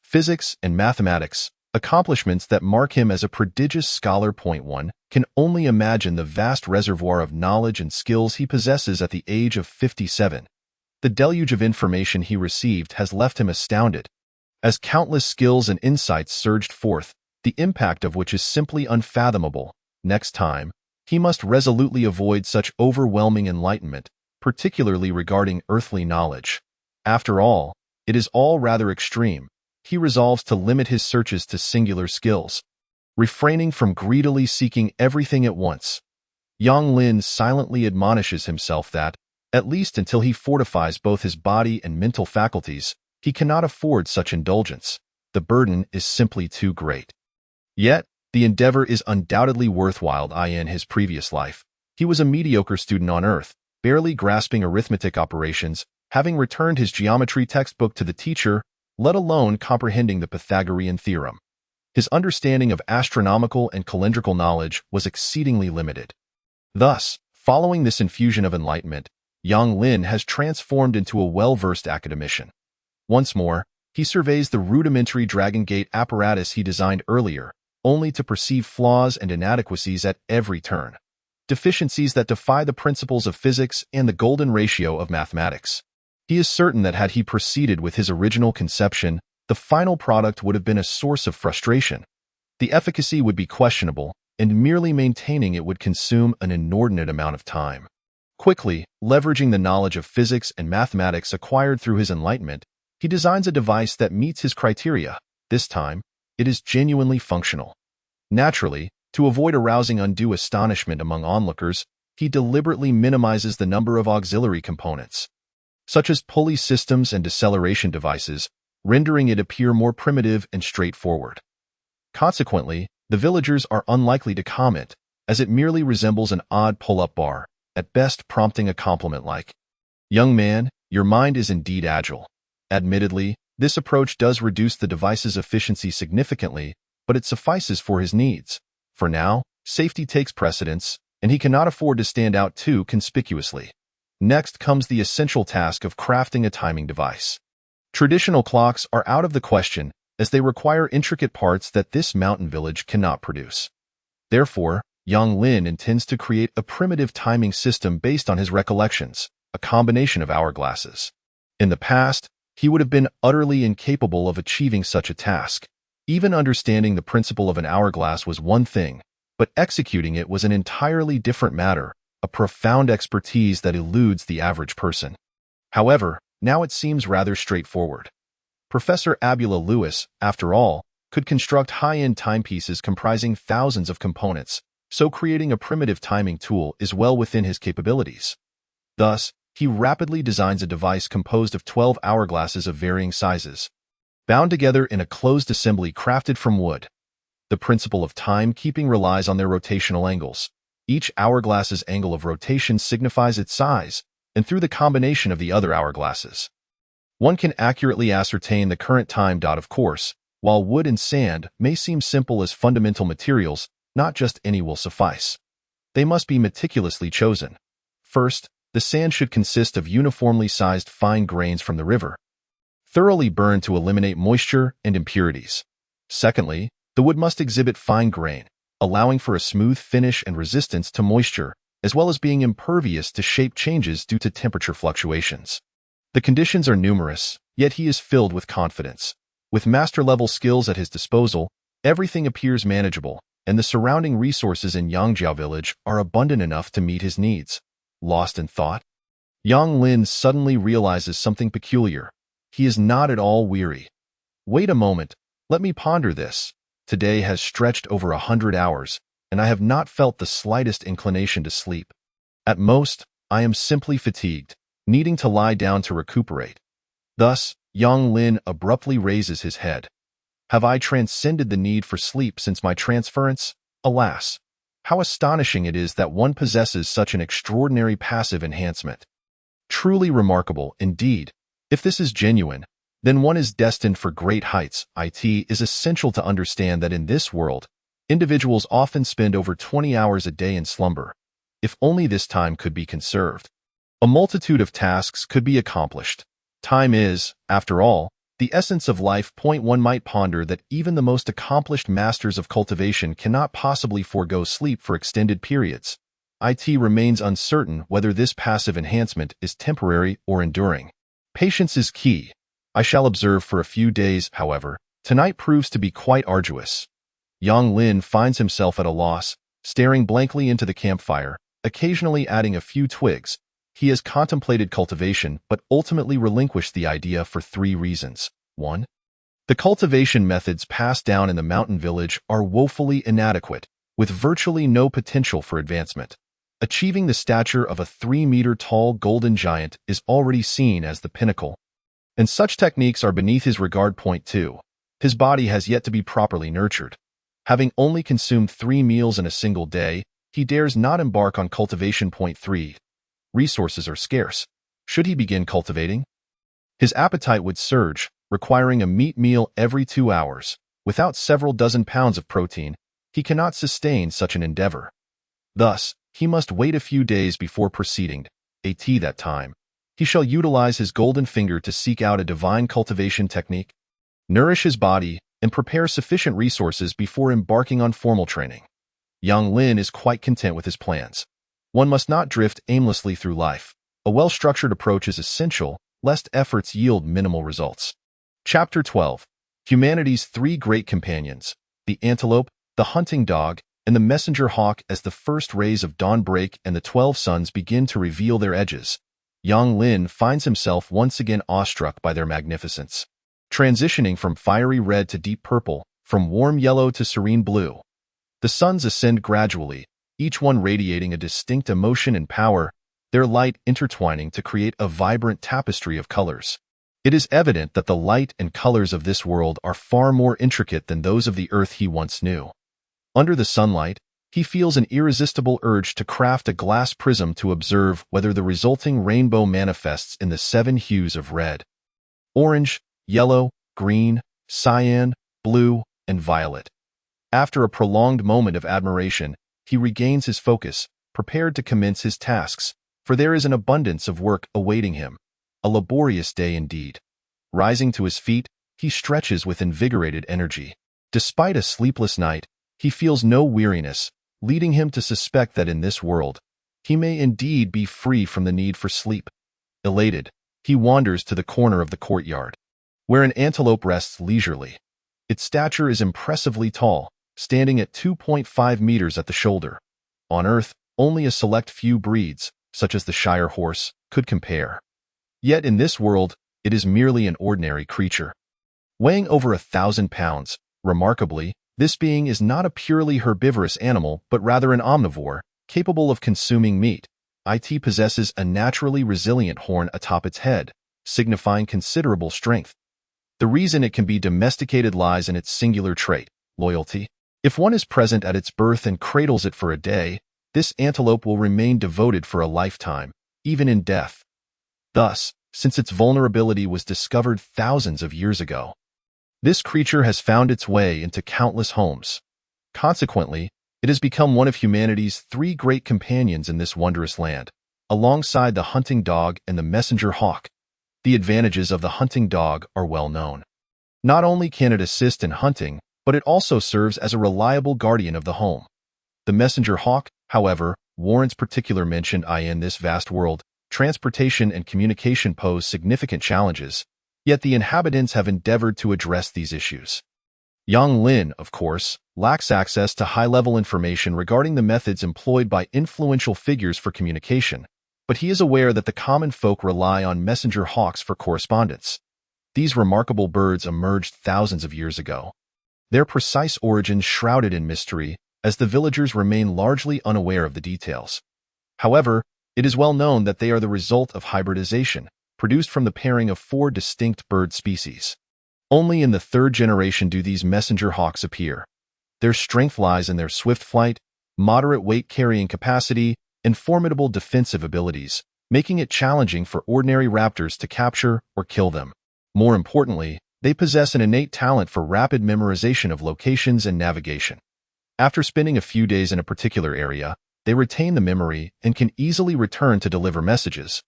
physics, and mathematics, accomplishments that mark him as a prodigious scholar. 1 Can only imagine the vast reservoir of knowledge and skills he possesses at the age of 57. The deluge of information he received has left him astounded. As countless skills and insights surged forth, the impact of which is simply unfathomable. Next time, he must resolutely avoid such overwhelming enlightenment, particularly regarding earthly knowledge. After all, it is all rather extreme. He resolves to limit his searches to singular skills, refraining from greedily seeking everything at once. Yang Lin silently admonishes himself that, at least until he fortifies both his body and mental faculties, he cannot afford such indulgence. The burden is simply too great. Yet, the endeavor is undoubtedly worthwhile. In his previous life, he was a mediocre student on Earth, barely grasping arithmetic operations, having returned his geometry textbook to the teacher, let alone comprehending the Pythagorean theorem. His understanding of astronomical and calendrical knowledge was exceedingly limited. Thus, following this infusion of enlightenment, Yang Lin has transformed into a well-versed academician. Once more, he surveys the rudimentary Dragon Gate apparatus he designed earlier, only to perceive flaws and inadequacies at every turn. Deficiencies that defy the principles of physics and the golden ratio of mathematics. He is certain that had he proceeded with his original conception, the final product would have been a source of frustration. The efficacy would be questionable, and merely maintaining it would consume an inordinate amount of time. Quickly, leveraging the knowledge of physics and mathematics acquired through his enlightenment, he designs a device that meets his criteria. This time, it is genuinely functional. Naturally, to avoid arousing undue astonishment among onlookers, he deliberately minimizes the number of auxiliary components, such as pulley systems and deceleration devices, rendering it appear more primitive and straightforward. Consequently, the villagers are unlikely to comment, as it merely resembles an odd pull-up bar, at best prompting a compliment like, "Young man, your mind is indeed agile." Admittedly, this approach does reduce the device's efficiency significantly, but it suffices for his needs. For now, safety takes precedence, and he cannot afford to stand out too conspicuously. Next comes the essential task of crafting a timing device. Traditional clocks are out of the question, as they require intricate parts that this mountain village cannot produce. Therefore, Yang Lin intends to create a primitive timing system based on his recollections, a combination of hourglasses. In the past, he would have been utterly incapable of achieving such a task. Even understanding the principle of an hourglass was one thing, but executing it was an entirely different matter, a profound expertise that eludes the average person. However, now it seems rather straightforward. Professor Abula Lewis, after all, could construct high-end timepieces comprising thousands of components, so creating a primitive timing tool is well within his capabilities. Thus, he rapidly designs a device composed of 12 hourglasses of varying sizes, bound together in a closed assembly crafted from wood. The principle of timekeeping relies on their rotational angles. Each hourglass's angle of rotation signifies its size, and through the combination of the other hourglasses, one can accurately ascertain the current time. Of course, while wood and sand may seem simple as fundamental materials, not just any will suffice. They must be meticulously chosen. First, the sand should consist of uniformly sized fine grains from the river, thoroughly burned to eliminate moisture and impurities. Secondly, the wood must exhibit fine grain, allowing for a smooth finish and resistance to moisture, as well as being impervious to shape changes due to temperature fluctuations. The conditions are numerous, yet he is filled with confidence. With master-level skills at his disposal, everything appears manageable, and the surrounding resources in Yangjiao village are abundant enough to meet his needs. Lost in thought, Yang Lin suddenly realizes something peculiar. He is not at all weary. Wait a moment, let me ponder this. Today has stretched over 100 hours, and I have not felt the slightest inclination to sleep. At most, I am simply fatigued, needing to lie down to recuperate. Thus, Yang Lin abruptly raises his head. Have I transcended the need for sleep since my transference? Alas! How astonishing it is that one possesses such an extraordinary passive enhancement. Truly remarkable, indeed. If this is genuine, then one is destined for great heights. It is essential to understand that in this world, individuals often spend over 20 hours a day in slumber. If only this time could be conserved, a multitude of tasks could be accomplished. Time is, after all, the essence of life. One might ponder that even the most accomplished masters of cultivation cannot possibly forego sleep for extended periods. It remains uncertain whether this passive enhancement is temporary or enduring. Patience is key. I shall observe for a few days, however. Tonight proves to be quite arduous. Yang Lin finds himself at a loss, staring blankly into the campfire, occasionally adding a few twigs. He has contemplated cultivation but ultimately relinquished the idea for 3 reasons. 1. The cultivation methods passed down in the mountain village are woefully inadequate, with virtually no potential for advancement. Achieving the stature of a 3-meter-tall golden giant is already seen as the pinnacle, and such techniques are beneath his regard. 2. His body has yet to be properly nurtured. Having only consumed 3 meals in a single day, he dares not embark on cultivation. 3. Resources are scarce. Should he begin cultivating, his appetite would surge, requiring a meat meal every 2 hours. Without several dozen pounds of protein, he cannot sustain such an endeavor. Thus, he must wait a few days before proceeding. That time, he shall utilize his golden finger to seek out a divine cultivation technique, nourish his body, and prepare sufficient resources before embarking on formal training. Yang Lin is quite content with his plans. One must not drift aimlessly through life. A well-structured approach is essential, lest efforts yield minimal results. Chapter 12. Humanity's 3 great companions, the antelope, the hunting dog, and the messenger hawk. As the first rays of dawn break and the 12 suns begin to reveal their edges, Yang Lin finds himself once again awestruck by their magnificence. Transitioning from fiery red to deep purple, from warm yellow to serene blue, the suns ascend gradually, each one radiating a distinct emotion and power, their light intertwining to create a vibrant tapestry of colors. It is evident that the light and colors of this world are far more intricate than those of the earth he once knew. Under the sunlight, he feels an irresistible urge to craft a glass prism to observe whether the resulting rainbow manifests in the 7 hues of red, orange, yellow, green, cyan, blue, and violet. After a prolonged moment of admiration, he regains his focus, prepared to commence his tasks, for there is an abundance of work awaiting him. A laborious day indeed. Rising to his feet, he stretches with invigorated energy. Despite a sleepless night, he feels no weariness, leading him to suspect that in this world, he may indeed be free from the need for sleep. Elated, he wanders to the corner of the courtyard, where an antelope rests leisurely. Its stature is impressively tall, standing at 2.5 meters at the shoulder. On Earth, only a select few breeds, such as the Shire horse, could compare. Yet in this world, it is merely an ordinary creature. Weighing over 1,000 pounds, remarkably, this being is not a purely herbivorous animal but rather an omnivore, capable of consuming meat. It possesses a naturally resilient horn atop its head, signifying considerable strength. The reason it can be domesticated lies in its singular trait, loyalty. If one is present at its birth and cradles it for a day, this antelope will remain devoted for a lifetime, even in death. Thus, since its vulnerability was discovered thousands of years ago, this creature has found its way into countless homes. Consequently, it has become one of humanity's 3 great companions in this wondrous land, alongside the hunting dog and the messenger hawk. The advantages of the hunting dog are well known. Not only can it assist in hunting, but it also serves as a reliable guardian of the home. The messenger hawk, however, warrants particular mention. In this vast world, transportation and communication pose significant challenges, yet the inhabitants have endeavored to address these issues. Yang Lin, of course, lacks access to high-level information regarding the methods employed by influential figures for communication, but he is aware that the common folk rely on messenger hawks for correspondence. These remarkable birds emerged thousands of years ago, their precise origins shrouded in mystery, as the villagers remain largely unaware of the details. However, it is well known that they are the result of hybridization, produced from the pairing of 4 distinct bird species. Only in the 3rd generation do these messenger hawks appear. Their strength lies in their swift flight, moderate weight-carrying capacity, and formidable defensive abilities, making it challenging for ordinary raptors to capture or kill them. More importantly, they possess an innate talent for rapid memorization of locations and navigation. After spending a few days in a particular area, they retain the memory and can easily return to deliver messages,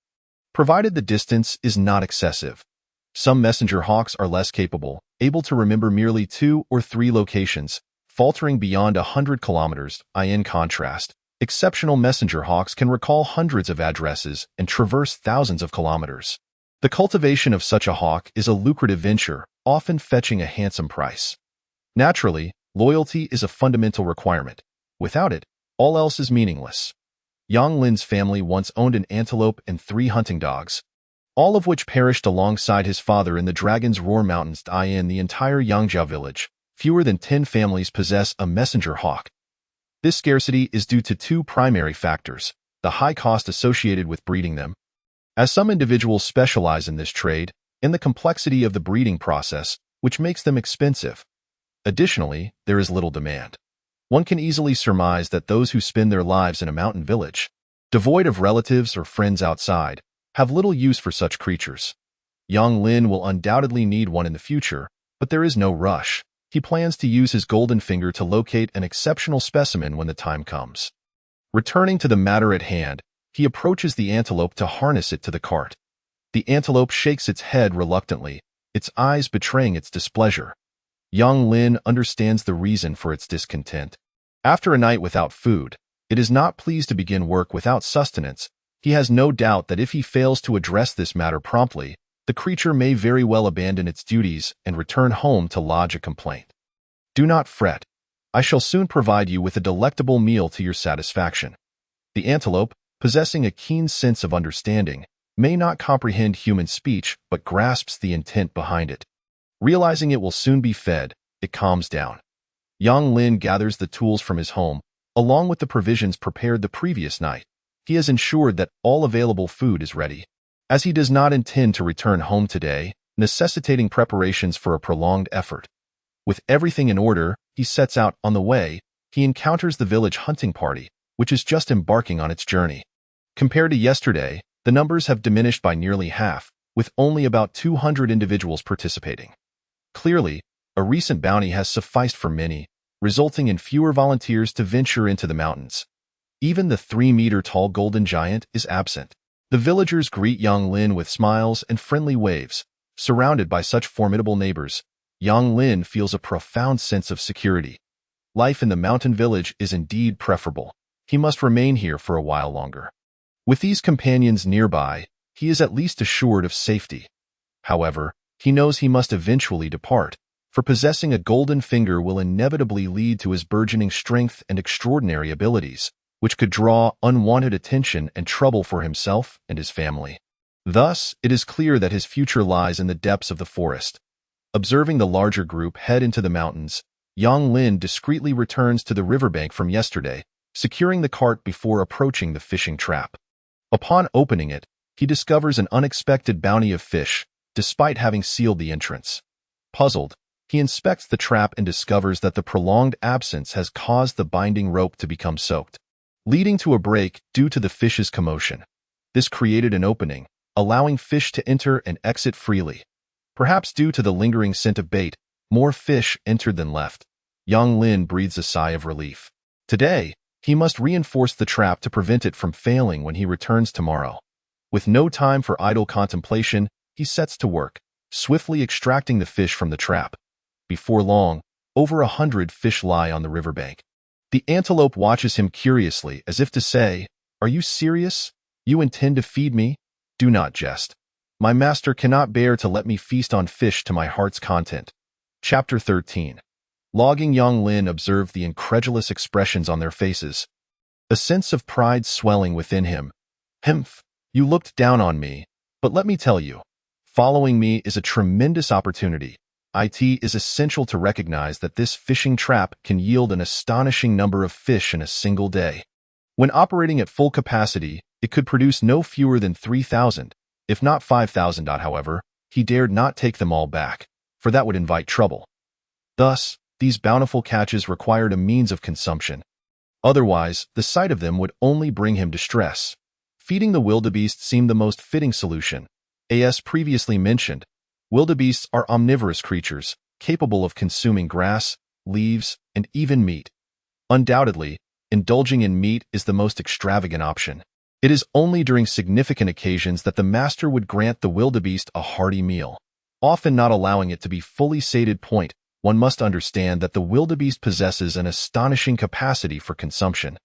provided the distance is not excessive. Some messenger hawks are less capable, able to remember merely 2 or 3 locations, faltering beyond 100 kilometers. In contrast, exceptional messenger hawks can recall hundreds of addresses and traverse thousands of kilometers. The cultivation of such a hawk is a lucrative venture, often fetching a handsome price. Naturally, loyalty is a fundamental requirement. Without it, all else is meaningless. Yang Lin's family once owned an antelope and 3 hunting dogs, all of which perished alongside his father in the Dragon's Roar Mountains. In the entire Yangzhou village, fewer than 10 families possess a messenger hawk. This scarcity is due to 2 primary factors: the high cost associated with breeding them, as some individuals specialize in this trade, and the complexity of the breeding process, which makes them expensive. Additionally, there is little demand. One can easily surmise that those who spend their lives in a mountain village, devoid of relatives or friends outside, have little use for such creatures. Yang Lin will undoubtedly need one in the future, but there is no rush. He plans to use his golden finger to locate an exceptional specimen when the time comes. Returning to the matter at hand, he approaches the antelope to harness it to the cart. The antelope shakes its head reluctantly, its eyes betraying its displeasure. Yang Lin understands the reason for its discontent. After a night without food, it is not pleased to begin work without sustenance. He has no doubt that if he fails to address this matter promptly, the creature may very well abandon its duties and return home to lodge a complaint. Do not fret. I shall soon provide you with a delectable meal to your satisfaction. The antelope, possessing a keen sense of understanding, may not comprehend human speech but grasps the intent behind it. Realizing it will soon be fed, it calms down. Yang Lin gathers the tools from his home, along with the provisions prepared the previous night. He has ensured that all available food is ready, as he does not intend to return home today, necessitating preparations for a prolonged effort. With everything in order, he sets out on the way, he encounters the village hunting party, which is just embarking on its journey. Compared to yesterday, the numbers have diminished by nearly half, with only about 200 individuals participating. Clearly, a recent bounty has sufficed for many, resulting in fewer volunteers to venture into the mountains. Even the 3-meter-tall golden giant is absent. The villagers greet Yang Lin with smiles and friendly waves. Surrounded by such formidable neighbors, Yang Lin feels a profound sense of security. Life in the mountain village is indeed preferable. He must remain here for a while longer. With these companions nearby, he is at least assured of safety. However, he knows he must eventually depart, for possessing a golden finger will inevitably lead to his burgeoning strength and extraordinary abilities, which could draw unwanted attention and trouble for himself and his family. Thus, it is clear that his future lies in the depths of the forest. Observing the larger group head into the mountains, Yang Lin discreetly returns to the riverbank from yesterday, securing the cart before approaching the fishing trap. Upon opening it, he discovers an unexpected bounty of fish, despite having sealed the entrance. Puzzled, he inspects the trap and discovers that the prolonged absence has caused the binding rope to become soaked, leading to a break due to the fish's commotion. This created an opening, allowing fish to enter and exit freely. Perhaps due to the lingering scent of bait, more fish entered than left. Yang Lin breathes a sigh of relief. Today, he must reinforce the trap to prevent it from failing when he returns tomorrow. With no time for idle contemplation, he sets to work, swiftly extracting the fish from the trap. Before long, over 100 fish lie on the riverbank. The antelope watches him curiously, as if to say, "Are you serious? You intend to feed me? Do not jest. My master cannot bear to let me feast on fish to my heart's content." Chapter 13. Logging Yang Lin observed the incredulous expressions on their faces. A sense of pride swelling within him. "Humph, you looked down on me, but let me tell you, following me is a tremendous opportunity. It is essential to recognize that this fishing trap can yield an astonishing number of fish in a single day. When operating at full capacity, it could produce no fewer than 3,000, if not 5,000. However, he dared not take them all back, for that would invite trouble. Thus, these bountiful catches required a means of consumption. Otherwise, the sight of them would only bring him distress. Feeding the wildebeest seemed the most fitting solution. As previously mentioned, wildebeests are omnivorous creatures, capable of consuming grass, leaves, and even meat. Undoubtedly, indulging in meat is the most extravagant option. It is only during significant occasions that the master would grant the wildebeest a hearty meal. Often not allowing it to be fully sated. One must understand that the wildebeest possesses an astonishing capacity for consumption.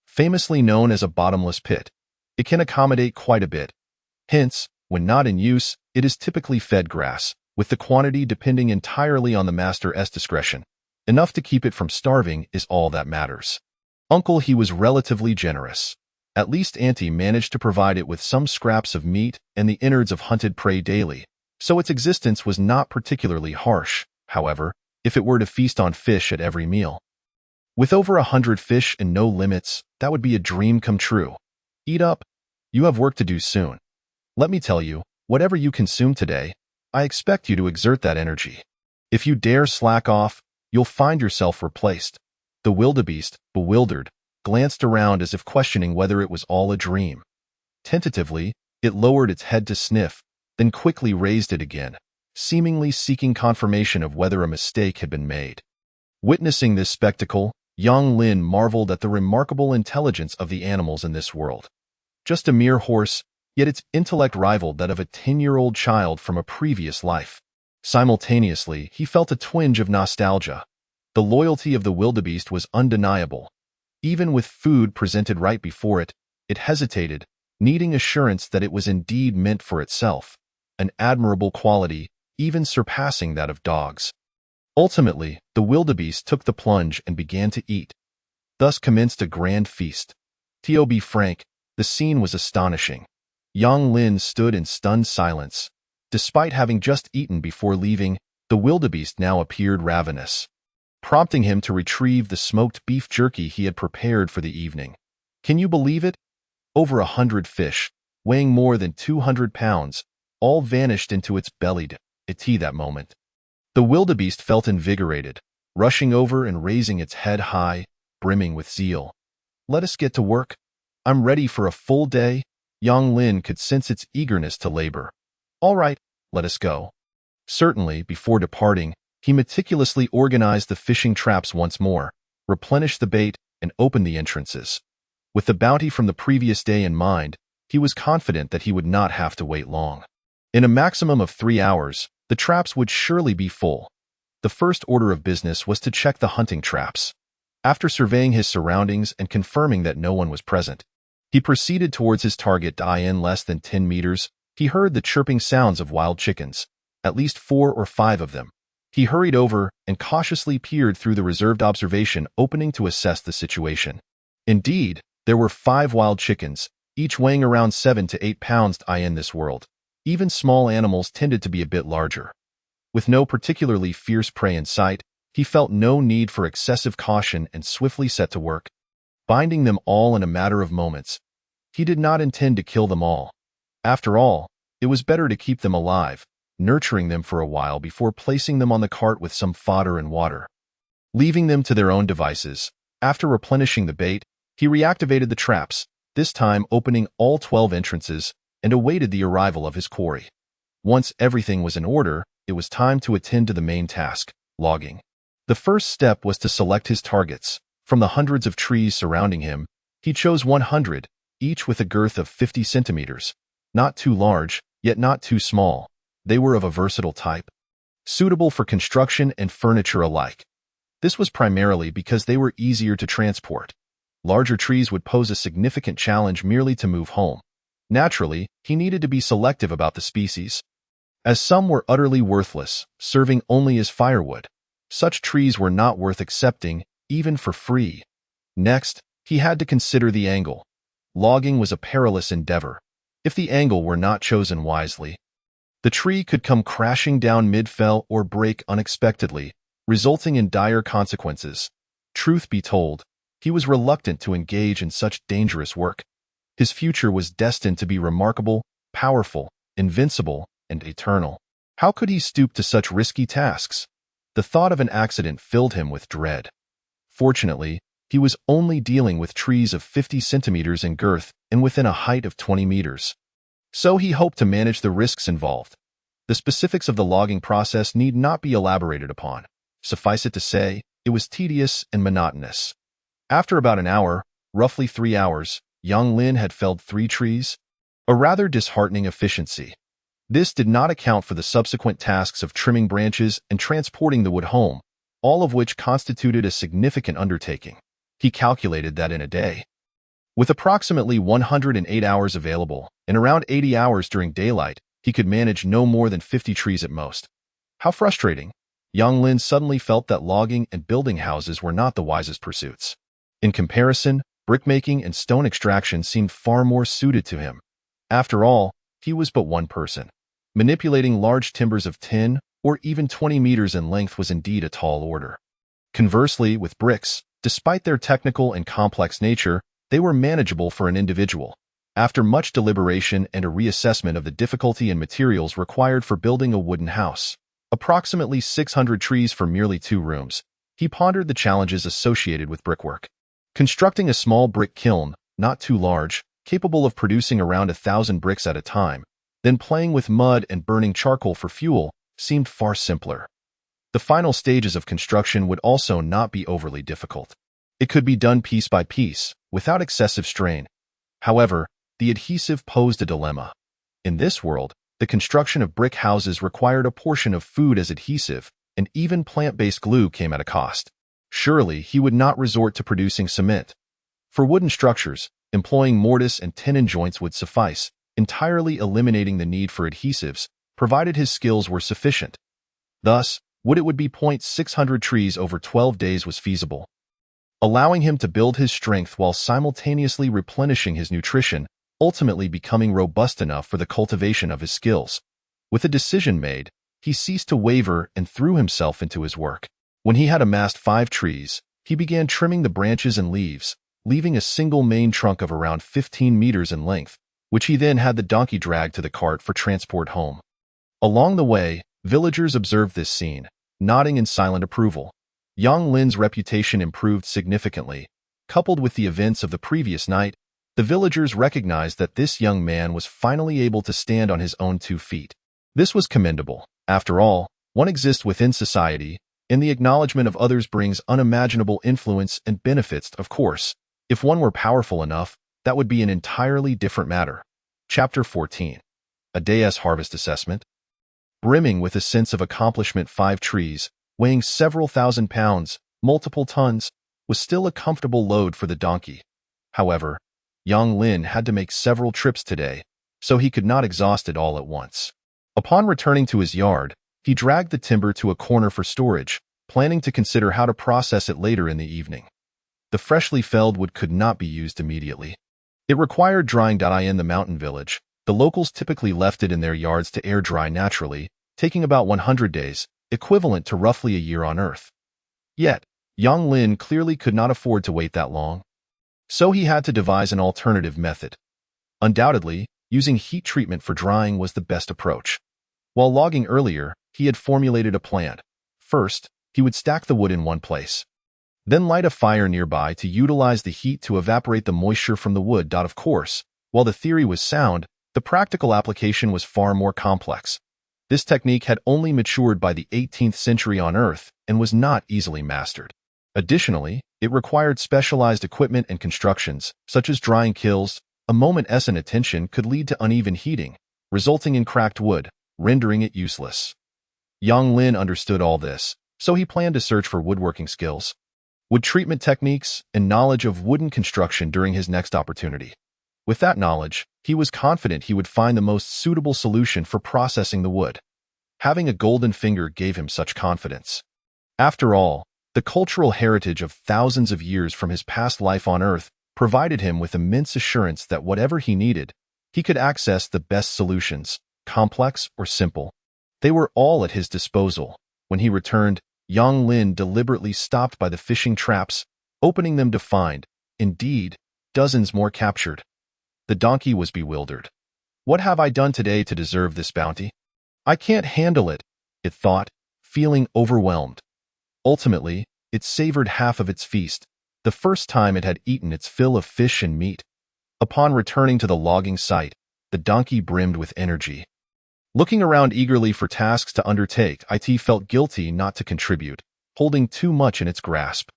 Famously known as a bottomless pit, it can accommodate quite a bit. Hence, when not in use, it is typically fed grass, with the quantity depending entirely on the master's discretion. Enough to keep it from starving is all that matters. Uncle he was relatively generous. At least Auntie managed to provide it with some scraps of meat and the innards of hunted prey daily, so its existence was not particularly harsh, however, if it were to feast on fish at every meal. With over 100 fish and no limits, that would be a dream come true. Eat up. You have work to do soon. Let me tell you, whatever you consume today, I expect you to exert that energy. If you dare slack off, you'll find yourself replaced. The wildebeest, bewildered, glanced around as if questioning whether it was all a dream. Tentatively, it lowered its head to sniff, then quickly raised it again, seemingly seeking confirmation of whether a mistake had been made. Witnessing this spectacle, Yang Lin marveled at the remarkable intelligence of the animals in this world. Just a mere horse, yet its intellect rivaled that of a 10-year-old child from a previous life. Simultaneously, he felt a twinge of nostalgia. The loyalty of the wildebeest was undeniable. Even with food presented right before it, it hesitated, needing assurance that it was indeed meant for itself, an admirable quality, even surpassing that of dogs. Ultimately, the wildebeest took the plunge and began to eat. Thus commenced a grand feast. To be frank, the scene was astonishing. Yang Lin stood in stunned silence. Despite having just eaten before leaving, the wildebeest now appeared ravenous, prompting him to retrieve the smoked beef jerky he had prepared for the evening. Can you believe it? Over 100 fish, weighing more than 200 pounds, all vanished into its belly at that moment. The wildebeest felt invigorated, rushing over and raising its head high, brimming with zeal. "Let us get to work. I'm ready for a full day." Yang Lin could sense its eagerness to labor. "All right, let us go." Certainly, before departing, he meticulously organized the fishing traps once more, replenished the bait, and opened the entrances. With the bounty from the previous day in mind, he was confident that he would not have to wait long. In a maximum of 3 hours, the traps would surely be full. The first order of business was to check the hunting traps. After surveying his surroundings and confirming that no one was present, he proceeded towards his target. In less than 10 meters, he heard the chirping sounds of wild chickens, at least 4 or 5 of them. He hurried over and cautiously peered through the reserved observation opening to assess the situation. Indeed, there were 5 wild chickens, each weighing around 7 to 8 pounds. In this world, even small animals tended to be a bit larger. With no particularly fierce prey in sight, he felt no need for excessive caution and swiftly set to work, binding them all in a matter of moments. He did not intend to kill them all. After all, it was better to keep them alive, nurturing them for a while before placing them on the cart with some fodder and water. Leaving them to their own devices, after replenishing the bait, he reactivated the traps, this time opening all 12 entrances, and awaited the arrival of his quarry. Once everything was in order, it was time to attend to the main task, logging. The first step was to select his targets. From the hundreds of trees surrounding him, he chose 100, each with a girth of 50 centimeters. Not too large, yet not too small. They were of a versatile type, suitable for construction and furniture alike. This was primarily because they were easier to transport. Larger trees would pose a significant challenge merely to move home. Naturally, he needed to be selective about the species, as some were utterly worthless, serving only as firewood. Such trees were not worth accepting, even for free. Next, he had to consider the angle. Logging was a perilous endeavor. If the angle were not chosen wisely, the tree could come crashing down mid-fell or break unexpectedly, resulting in dire consequences. Truth be told, he was reluctant to engage in such dangerous work. His future was destined to be remarkable, powerful, invincible, and eternal. How could he stoop to such risky tasks? The thought of an accident filled him with dread. Fortunately, he was only dealing with trees of 50 centimeters in girth and within a height of 20 meters. So he hoped to manage the risks involved. The specifics of the logging process need not be elaborated upon. Suffice it to say, it was tedious and monotonous. After about an hour, roughly 3 hours, Yang Lin had felled 3 trees, a rather disheartening efficiency. This did not account for the subsequent tasks of trimming branches and transporting the wood home, all of which constituted a significant undertaking. He calculated that in a day, with approximately 108 hours available and around 80 hours during daylight, he could manage no more than 50 trees at most. How frustrating! Yang Lin suddenly felt that logging and building houses were not the wisest pursuits. In comparison, brickmaking and stone extraction seemed far more suited to him. After all, he was but one person. Manipulating large timbers of 10 or even 20 meters in length was indeed a tall order. Conversely, with bricks, despite their technical and complex nature, they were manageable for an individual. After much deliberation and a reassessment of the difficulty and materials required for building a wooden house, approximately 600 trees for merely 2 rooms, he pondered the challenges associated with brickwork. Constructing a small brick kiln, not too large, capable of producing around 1,000 bricks at a time, then playing with mud and burning charcoal for fuel, seemed far simpler. The final stages of construction would also not be overly difficult. It could be done piece by piece, without excessive strain. However, the adhesive posed a dilemma. In this world, the construction of brick houses required a portion of food as adhesive, and even plant-based glue came at a cost. Surely, he would not resort to producing cement. For wooden structures, employing mortise and tenon joints would suffice, entirely eliminating the need for adhesives, provided his skills were sufficient. Thus, would be 600 trees over 12 days was feasible, allowing him to build his strength while simultaneously replenishing his nutrition, ultimately becoming robust enough for the cultivation of his skills. With a decision made, he ceased to waver and threw himself into his work. When he had amassed 5 trees, he began trimming the branches and leaves, leaving a single main trunk of around 15 meters in length, which he then had the donkey drag to the cart for transport home. Along the way, villagers observed this scene, nodding in silent approval. Yang Lin's reputation improved significantly. Coupled with the events of the previous night, the villagers recognized that this young man was finally able to stand on his own 2 feet. This was commendable. After all, one exists within society, and the acknowledgement of others brings unimaginable influence and benefits, of course. If one were powerful enough, that would be an entirely different matter. Chapter 14. A Day's Harvest Assessment. Brimming with a sense of accomplishment, 5 trees, weighing several thousand pounds, multiple tons, was still a comfortable load for the donkey. However, Yang Lin had to make several trips today, so he could not exhaust it all at once. Upon returning to his yard, he dragged the timber to a corner for storage, planning to consider how to process it later in the evening. The freshly felled wood could not be used immediately. It required drying. In the mountain village, the locals typically left it in their yards to air dry naturally, taking about 100 days, equivalent to roughly a year on Earth. Yet, Yang Lin clearly could not afford to wait that long. So he had to devise an alternative method. Undoubtedly, using heat treatment for drying was the best approach. While logging earlier, he had formulated a plan. First, he would stack the wood in one place. Then light a fire nearby to utilize the heat to evaporate the moisture from the wood. Of course, while the theory was sound, the practical application was far more complex. This technique had only matured by the 18th century on Earth and was not easily mastered. Additionally, it required specialized equipment and constructions, such as drying kilns. A moment's inattention could lead to uneven heating, resulting in cracked wood, rendering it useless. Yang Lin understood all this, so he planned to search for woodworking skills, wood treatment techniques, and knowledge of wooden construction during his next opportunity. With that knowledge, he was confident he would find the most suitable solution for processing the wood. Having a golden finger gave him such confidence. After all, the cultural heritage of thousands of years from his past life on Earth provided him with immense assurance that whatever he needed, he could access the best solutions, complex or simple. They were all at his disposal. When he returned, Yang Lin deliberately stopped by the fishing traps, opening them to find, indeed, dozens more captured. The donkey was bewildered. What have I done today to deserve this bounty? I can't handle it, it thought, feeling overwhelmed. Ultimately, it savored half of its feast, the first time it had eaten its fill of fish and meat. Upon returning to the logging site, the donkey brimmed with energy. Looking around eagerly for tasks to undertake, it felt guilty not to contribute, holding too much in its grasp.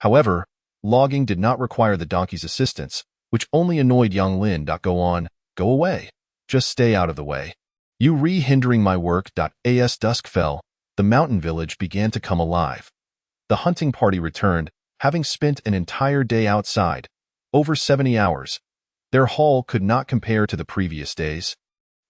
However, logging did not require the donkey's assistance, which only annoyed Yang Lin. Go on, go away. Just stay out of the way. You hindering my work. As dusk fell, the mountain village began to come alive. The hunting party returned, having spent an entire day outside, over 70 hours. Their haul could not compare to the previous days,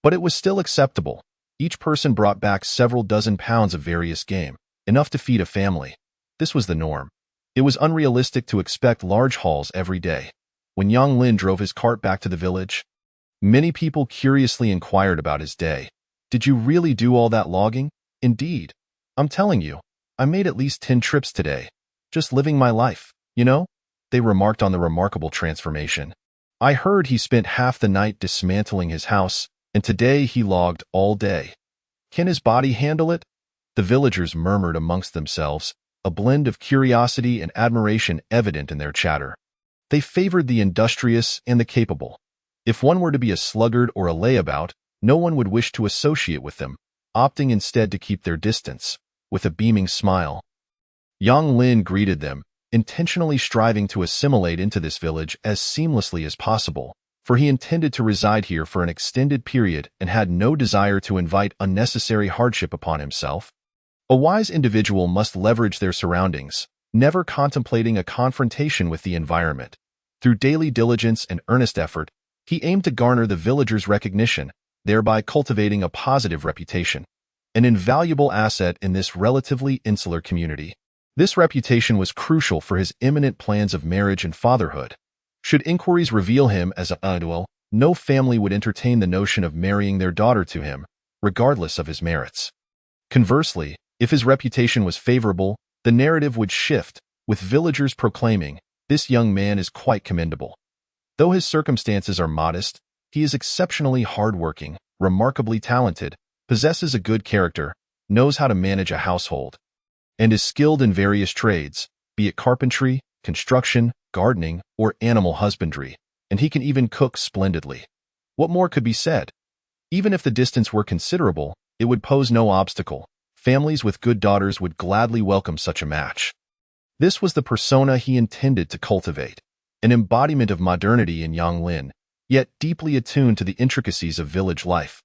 but it was still acceptable. Each person brought back several dozen pounds of various game, enough to feed a family. This was the norm. It was unrealistic to expect large hauls every day. When Yang Lin drove his cart back to the village, many people curiously inquired about his day. Did you really do all that logging? Indeed. I'm telling you, I made at least 10 trips today. Just living my life, you know? They remarked on the remarkable transformation. I heard he spent half the night dismantling his house, and today he logged all day. Can his body handle it? The villagers murmured amongst themselves, a blend of curiosity and admiration evident in their chatter. They favored the industrious and the capable. If one were to be a sluggard or a layabout, no one would wish to associate with them, opting instead to keep their distance. With a beaming smile, Yang Lin greeted them, intentionally striving to assimilate into this village as seamlessly as possible, for he intended to reside here for an extended period and had no desire to invite unnecessary hardship upon himself. A wise individual must leverage their surroundings, never contemplating a confrontation with the environment. Through daily diligence and earnest effort, he aimed to garner the villagers' recognition, thereby cultivating a positive reputation, an invaluable asset in this relatively insular community. This reputation was crucial for his imminent plans of marriage and fatherhood. Should inquiries reveal him as an idol, no family would entertain the notion of marrying their daughter to him, regardless of his merits. Conversely, if his reputation was favorable, the narrative would shift, with villagers proclaiming, "This young man is quite commendable. Though his circumstances are modest, he is exceptionally hardworking, remarkably talented, possesses a good character, knows how to manage a household." and is skilled in various trades, be it carpentry, construction, gardening, or animal husbandry, and he can even cook splendidly. What more could be said? Even if the distance were considerable, it would pose no obstacle. Families with good daughters would gladly welcome such a match. This was the persona he intended to cultivate, an embodiment of modernity in Yang Lin, yet deeply attuned to the intricacies of village life.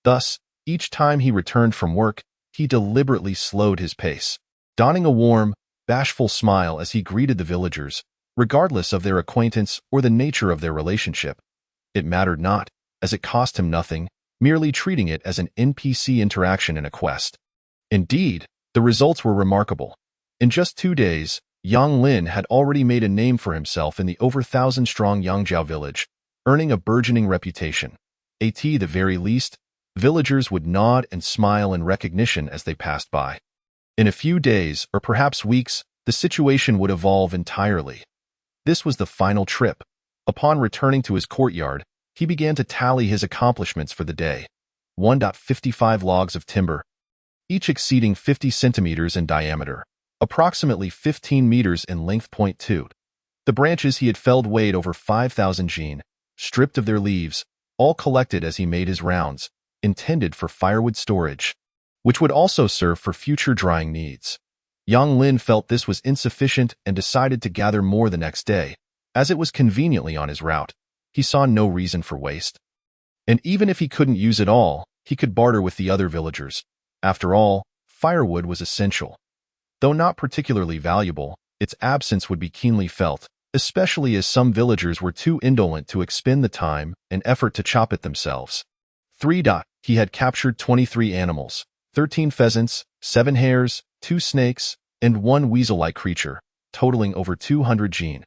Thus, each time he returned from work, he deliberately slowed his pace, donning a warm, bashful smile as he greeted the villagers, regardless of their acquaintance or the nature of their relationship. It mattered not, as it cost him nothing, merely treating it as an NPC interaction in a quest. Indeed, the results were remarkable. In just 2 days, Yang Lin had already made a name for himself in the over 1,000-strong Yangzhou village, earning a burgeoning reputation. At the very least, villagers would nod and smile in recognition as they passed by. In a few days, or perhaps weeks, the situation would evolve entirely. This was the final trip. Upon returning to his courtyard, he began to tally his accomplishments for the day. 1.55 logs of timber, each exceeding 50 centimeters in diameter, approximately 15 meters in length. 2. The branches he had felled weighed over 5,000 jin, stripped of their leaves, all collected as he made his rounds, intended for firewood storage, which would also serve for future drying needs. Yang Lin felt this was insufficient and decided to gather more the next day. As it was conveniently on his route, he saw no reason for waste. And even if he couldn't use it all, he could barter with the other villagers. After all, firewood was essential. Though not particularly valuable, its absence would be keenly felt, especially as some villagers were too indolent to expend the time and effort to chop it themselves. 3. He had captured 23 animals, 13 pheasants, 7 hares, 2 snakes, and 1 weasel-like creature, totaling over 200 jin,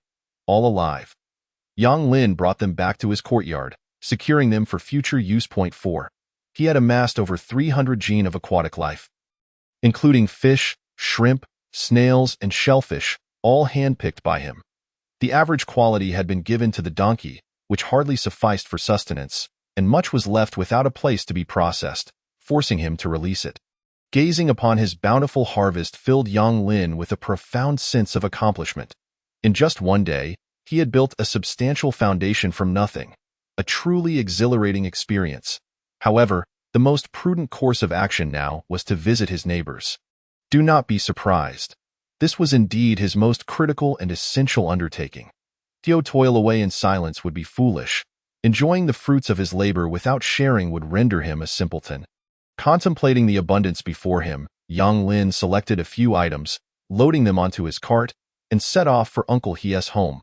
all alive. Yang Lin brought them back to his courtyard, securing them for future use. 4. He had amassed over 300 jin of aquatic life, including fish, shrimp, snails, and shellfish, all handpicked by him. The average quality had been given to the donkey, which hardly sufficed for sustenance, and much was left without a place to be processed, forcing him to release it. Gazing upon his bountiful harvest filled Yang Lin with a profound sense of accomplishment. In just 1 day, he had built a substantial foundation from nothing, a truly exhilarating experience. However, the most prudent course of action now was to visit his neighbors. Do not be surprised. This was indeed his most critical and essential undertaking. To toil away in silence would be foolish. Enjoying the fruits of his labor without sharing would render him a simpleton. Contemplating the abundance before him, Yang Lin selected a few items, loading them onto his cart, and set off for Uncle He's home.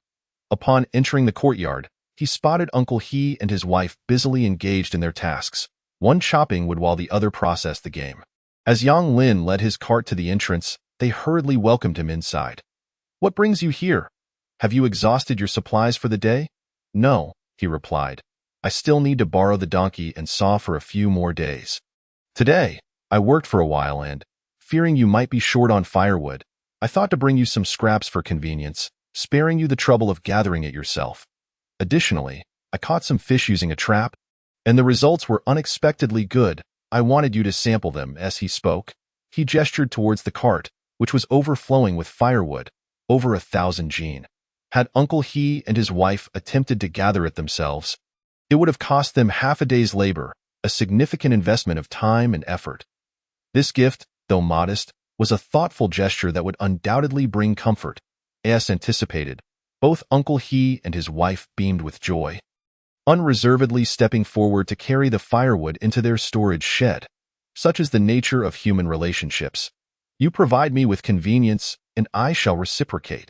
Upon entering the courtyard, he spotted Uncle He and his wife busily engaged in their tasks, one chopping wood while the other processed the game. As Yang Lin led his cart to the entrance, they hurriedly welcomed him inside. "What brings you here? Have you exhausted your supplies for the day?" "No," he replied. "I still need to borrow the donkey and saw for a few more days. Today, I worked for a while and, fearing you might be short on firewood, I thought to bring you some scraps for convenience, sparing you the trouble of gathering it yourself. Additionally, I caught some fish using a trap, and the results were unexpectedly good. I wanted you to sample them." As he spoke, he gestured towards the cart, which was overflowing with firewood, over 1,000 jin. Had Uncle He and his wife attempted to gather it themselves, it would have cost them half a day's labor, a significant investment of time and effort. This gift, though modest, was a thoughtful gesture that would undoubtedly bring comfort. As anticipated, both Uncle He and his wife beamed with joy, unreservedly stepping forward to carry the firewood into their storage shed. Such is the nature of human relationships. You provide me with convenience, and I shall reciprocate.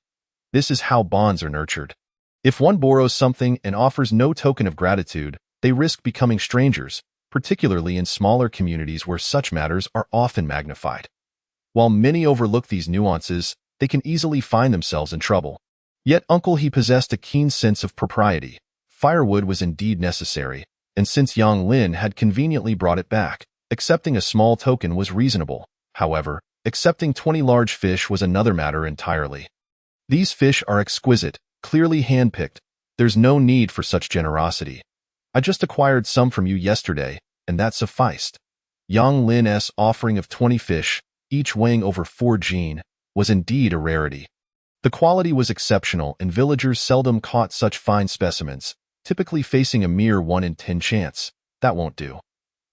This is how bonds are nurtured. If one borrows something and offers no token of gratitude, they risk becoming strangers, particularly in smaller communities where such matters are often magnified. While many overlook these nuances, they can easily find themselves in trouble. Yet Uncle He possessed a keen sense of propriety. Firewood was indeed necessary, and since Yang Lin had conveniently brought it back, accepting a small token was reasonable. However, accepting 20 large fish was another matter entirely. "These fish are exquisite, clearly handpicked. There's no need for such generosity. I just acquired some from you yesterday, and that sufficed." Yang Lin's offering of 20 fish, each weighing over 4 gene, was indeed a rarity. The quality was exceptional, and villagers seldom caught such fine specimens, typically facing a mere 1 in 10 chance. That won't do.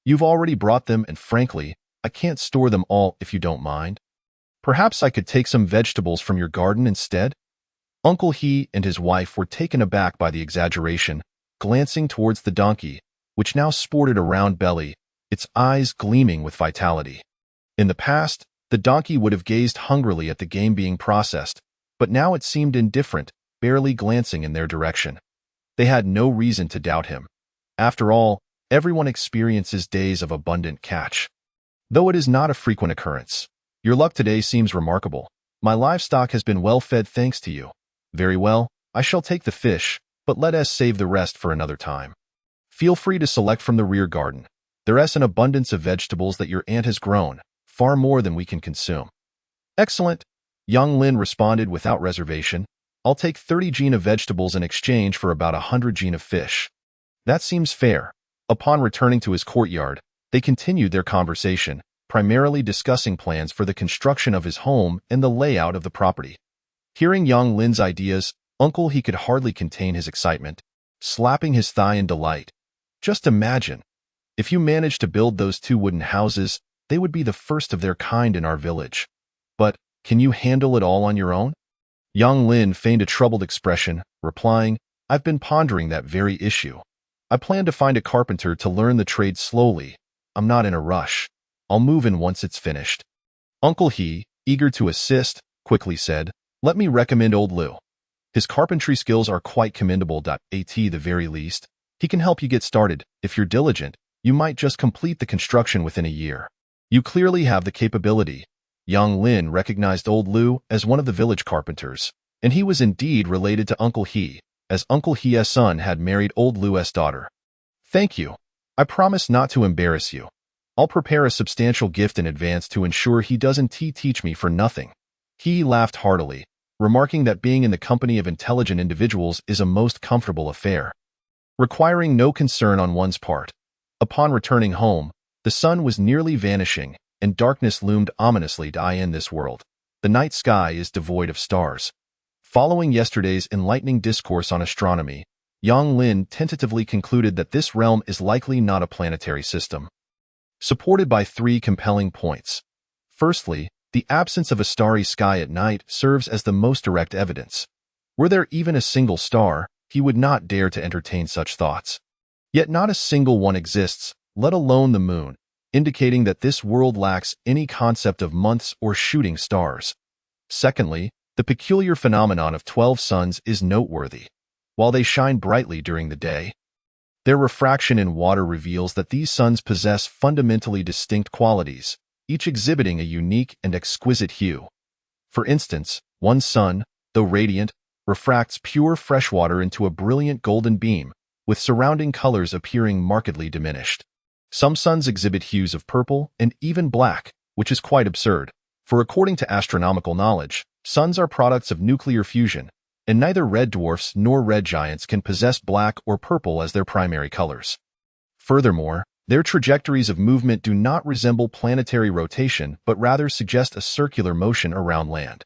You've already brought them, and frankly, I can't store them all if you don't mind. Perhaps I could take some vegetables from your garden instead? Uncle He and his wife were taken aback by the exaggeration, glancing towards the donkey, which now sported a round belly, its eyes gleaming with vitality. In the past, the donkey would have gazed hungrily at the game being processed, but now it seemed indifferent, barely glancing in their direction. They had no reason to doubt him. After all, everyone experiences days of abundant catch. Though it is not a frequent occurrence. Your luck today seems remarkable. My livestock has been well fed thanks to you. Very well, I shall take the fish, but let us save the rest for another time. Feel free to select from the rear garden. There is an abundance of vegetables that your aunt has grown, far more than we can consume. Excellent, young Lin responded without reservation. I'll take 30 gene of vegetables in exchange for about 100 gene of fish. That seems fair. Upon returning to his courtyard, they continued their conversation, primarily discussing plans for the construction of his home and the layout of the property. Hearing young Lin's ideas, Uncle He could hardly contain his excitement, slapping his thigh in delight. Just imagine. If you managed to build those 2 wooden houses, they would be the first of their kind in our village. But, can you handle it all on your own? Young Lin feigned a troubled expression, replying, I've been pondering that very issue. I plan to find a carpenter to learn the trade slowly. I'm not in a rush. I'll move in once it's finished. Uncle He, eager to assist, quickly said, Let me recommend old Liu. His carpentry skills are quite commendable. At the very least, he can help you get started. If you're diligent, you might just complete the construction within a year. You clearly have the capability. Young Lin recognized old Liu as one of the village carpenters, and he was indeed related to Uncle He, as Uncle He's son had married old Liu's daughter. Thank you. I promise not to embarrass you. I'll prepare a substantial gift in advance to ensure he doesn't teach me for nothing. He laughed heartily, remarking that being in the company of intelligent individuals is a most comfortable affair, requiring no concern on one's part. Upon returning home, the sun was nearly vanishing, and darkness loomed ominously in this world. The night sky is devoid of stars. Following yesterday's enlightening discourse on astronomy, Yang Lin tentatively concluded that this realm is likely not a planetary system. Supported by 3 compelling points. Firstly, the absence of a starry sky at night serves as the most direct evidence. Were there even a single star, he would not dare to entertain such thoughts. Yet not a single one exists, let alone the moon, indicating that this world lacks any concept of months or shooting stars. Secondly, the peculiar phenomenon of 12 suns is noteworthy. While they shine brightly during the day, their refraction in water reveals that these suns possess fundamentally distinct qualities, each exhibiting a unique and exquisite hue. For instance, one sun, though radiant, refracts pure fresh water into a brilliant golden beam, with surrounding colors appearing markedly diminished. Some suns exhibit hues of purple and even black, which is quite absurd, for according to astronomical knowledge, suns are products of nuclear fusion, and neither red dwarfs nor red giants can possess black or purple as their primary colors. Furthermore, their trajectories of movement do not resemble planetary rotation but rather suggest a circular motion around land.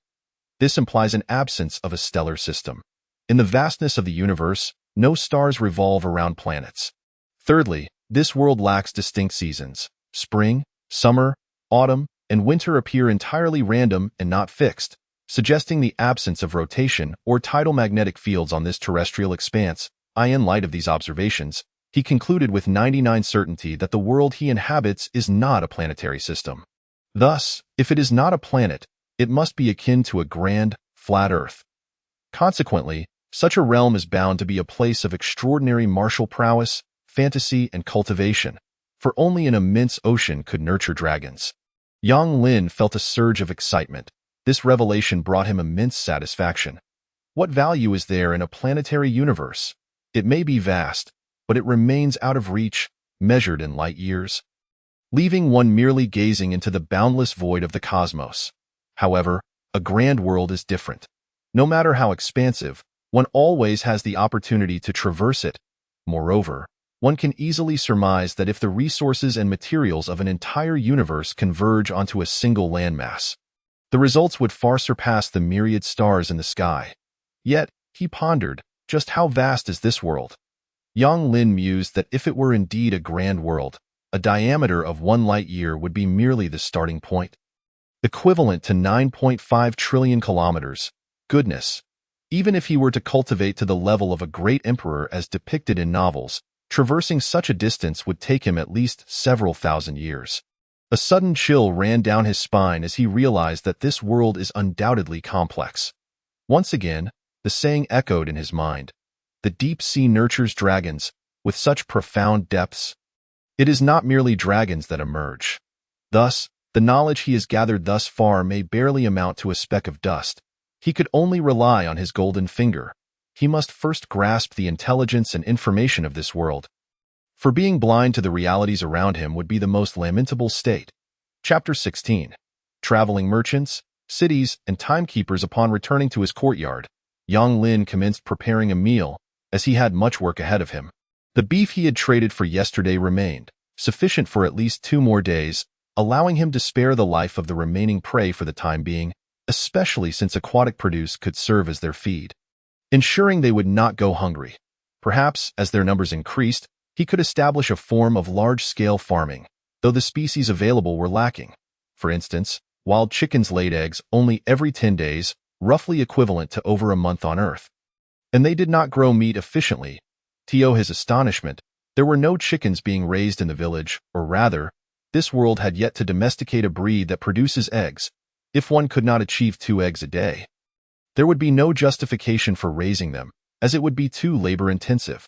This implies an absence of a stellar system. In the vastness of the universe, no stars revolve around planets. Thirdly, this world lacks distinct seasons. Spring, summer, autumn, and winter appear entirely random and not fixed, suggesting the absence of rotation or tidal magnetic fields on this terrestrial expanse. In light of these observations, he concluded with 99% certainty that the world he inhabits is not a planetary system. Thus, if it is not a planet, it must be akin to a grand, flat Earth. Consequently, such a realm is bound to be a place of extraordinary martial prowess, fantasy, and cultivation, for only an immense ocean could nurture dragons. Yang Lin felt a surge of excitement. This revelation brought him immense satisfaction. What value is there in a planetary universe? It may be vast, but it remains out of reach, measured in light years, leaving one merely gazing into the boundless void of the cosmos. However, a grand world is different. No matter how expansive, one always has the opportunity to traverse it. Moreover, one can easily surmise that if the resources and materials of an entire universe converge onto a single landmass, the results would far surpass the myriad stars in the sky. Yet, he pondered, just how vast is this world? Yang Lin mused that if it were indeed a grand world, a diameter of 1 light-year would be merely the starting point, equivalent to 9.5 trillion kilometers. Goodness! Even if he were to cultivate to the level of a great emperor as depicted in novels, traversing such a distance would take him at least several thousand years. A sudden chill ran down his spine as he realized that this world is undoubtedly complex. Once again, the saying echoed in his mind. The deep sea nurtures dragons, with such profound depths. It is not merely dragons that emerge. Thus, the knowledge he has gathered thus far may barely amount to a speck of dust. He could only rely on his golden finger. He must first grasp the intelligence and information of this world. For being blind to the realities around him would be the most lamentable state. Chapter 16. Traveling merchants, cities, and timekeepers. Upon returning to his courtyard, Yang Lin commenced preparing a meal, as he had much work ahead of him. The beef he had traded for yesterday remained, sufficient for at least 2 more days, allowing him to spare the life of the remaining prey for the time being, especially since aquatic produce could serve as their feed, ensuring they would not go hungry. Perhaps, as their numbers increased, he could establish a form of large-scale farming, though the species available were lacking. For instance, wild chickens laid eggs only every 10 days, roughly equivalent to over a month on Earth. And they did not grow meat efficiently. To his astonishment, there were no chickens being raised in the village, or rather, this world had yet to domesticate a breed that produces eggs. If one could not achieve 2 eggs a day, there would be no justification for raising them, as it would be too labor-intensive.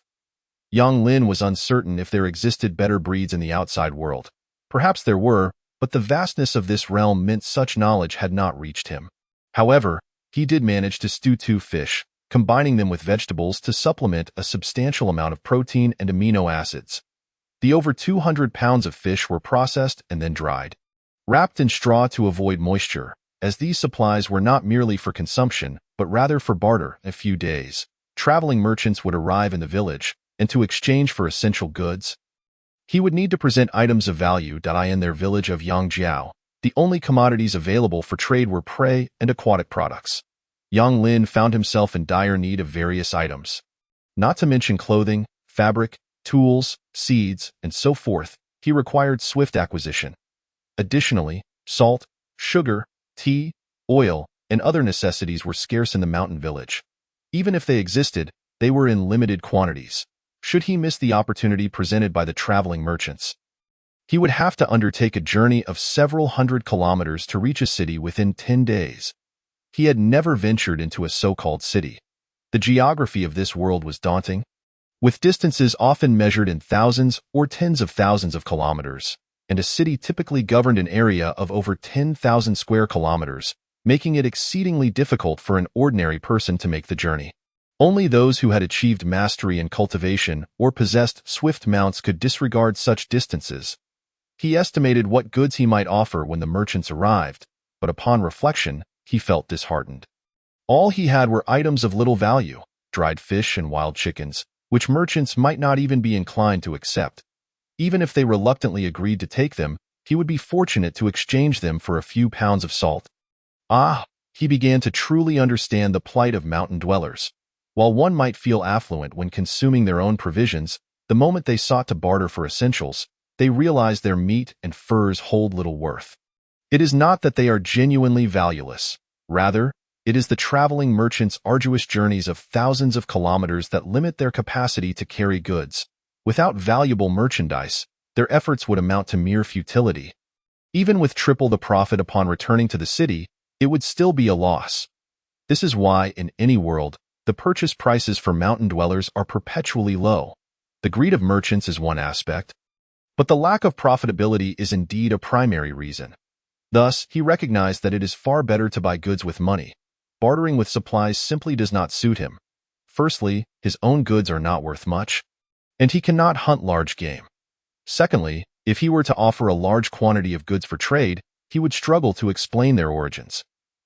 Yang Lin was uncertain if there existed better breeds in the outside world. Perhaps there were, but the vastness of this realm meant such knowledge had not reached him. However, he did manage to stew 2 fish, combining them with vegetables to supplement a substantial amount of protein and amino acids. The over 200 pounds of fish were processed and then dried, wrapped in straw to avoid moisture, as these supplies were not merely for consumption, but rather for barter. In a few days, traveling merchants would arrive in the village, and to exchange for essential goods, he would need to present items of value. In their village of Yangjiao, the only commodities available for trade were prey and aquatic products. Yang Lin found himself in dire need of various items, not to mention clothing, fabric, tools, seeds, and so forth. He required swift acquisition. Additionally, salt, sugar, tea, oil, and other necessities were scarce in the mountain village. Even if they existed, they were in limited quantities. Should he miss the opportunity presented by the traveling merchants, he would have to undertake a journey of several hundred kilometers to reach a city within 10 days. He had never ventured into a so-called city. The geography of this world was daunting, with distances often measured in thousands or tens of thousands of kilometers, and a city typically governed an area of over 10,000 square kilometers, making it exceedingly difficult for an ordinary person to make the journey. Only those who had achieved mastery in cultivation or possessed swift mounts could disregard such distances. He estimated what goods he might offer when the merchants arrived, but upon reflection, he felt disheartened. All he had were items of little value, dried fish and wild chickens, which merchants might not even be inclined to accept. Even if they reluctantly agreed to take them, he would be fortunate to exchange them for a few pounds of salt. He began to truly understand the plight of mountain dwellers. While one might feel affluent when consuming their own provisions, the moment they sought to barter for essentials, they realized their meat and furs hold little worth. It is not that they are genuinely valueless. Rather, it is the traveling merchants' arduous journeys of thousands of kilometers that limit their capacity to carry goods. Without valuable merchandise, their efforts would amount to mere futility. Even with triple the profit upon returning to the city, it would still be a loss. This is why, in any world, the purchase prices for mountain dwellers are perpetually low. The greed of merchants is one aspect, but the lack of profitability is indeed a primary reason. Thus, he recognized that it is far better to buy goods with money. Bartering with supplies simply does not suit him. Firstly, his own goods are not worth much, and he cannot hunt large game. Secondly, if he were to offer a large quantity of goods for trade, he would struggle to explain their origins.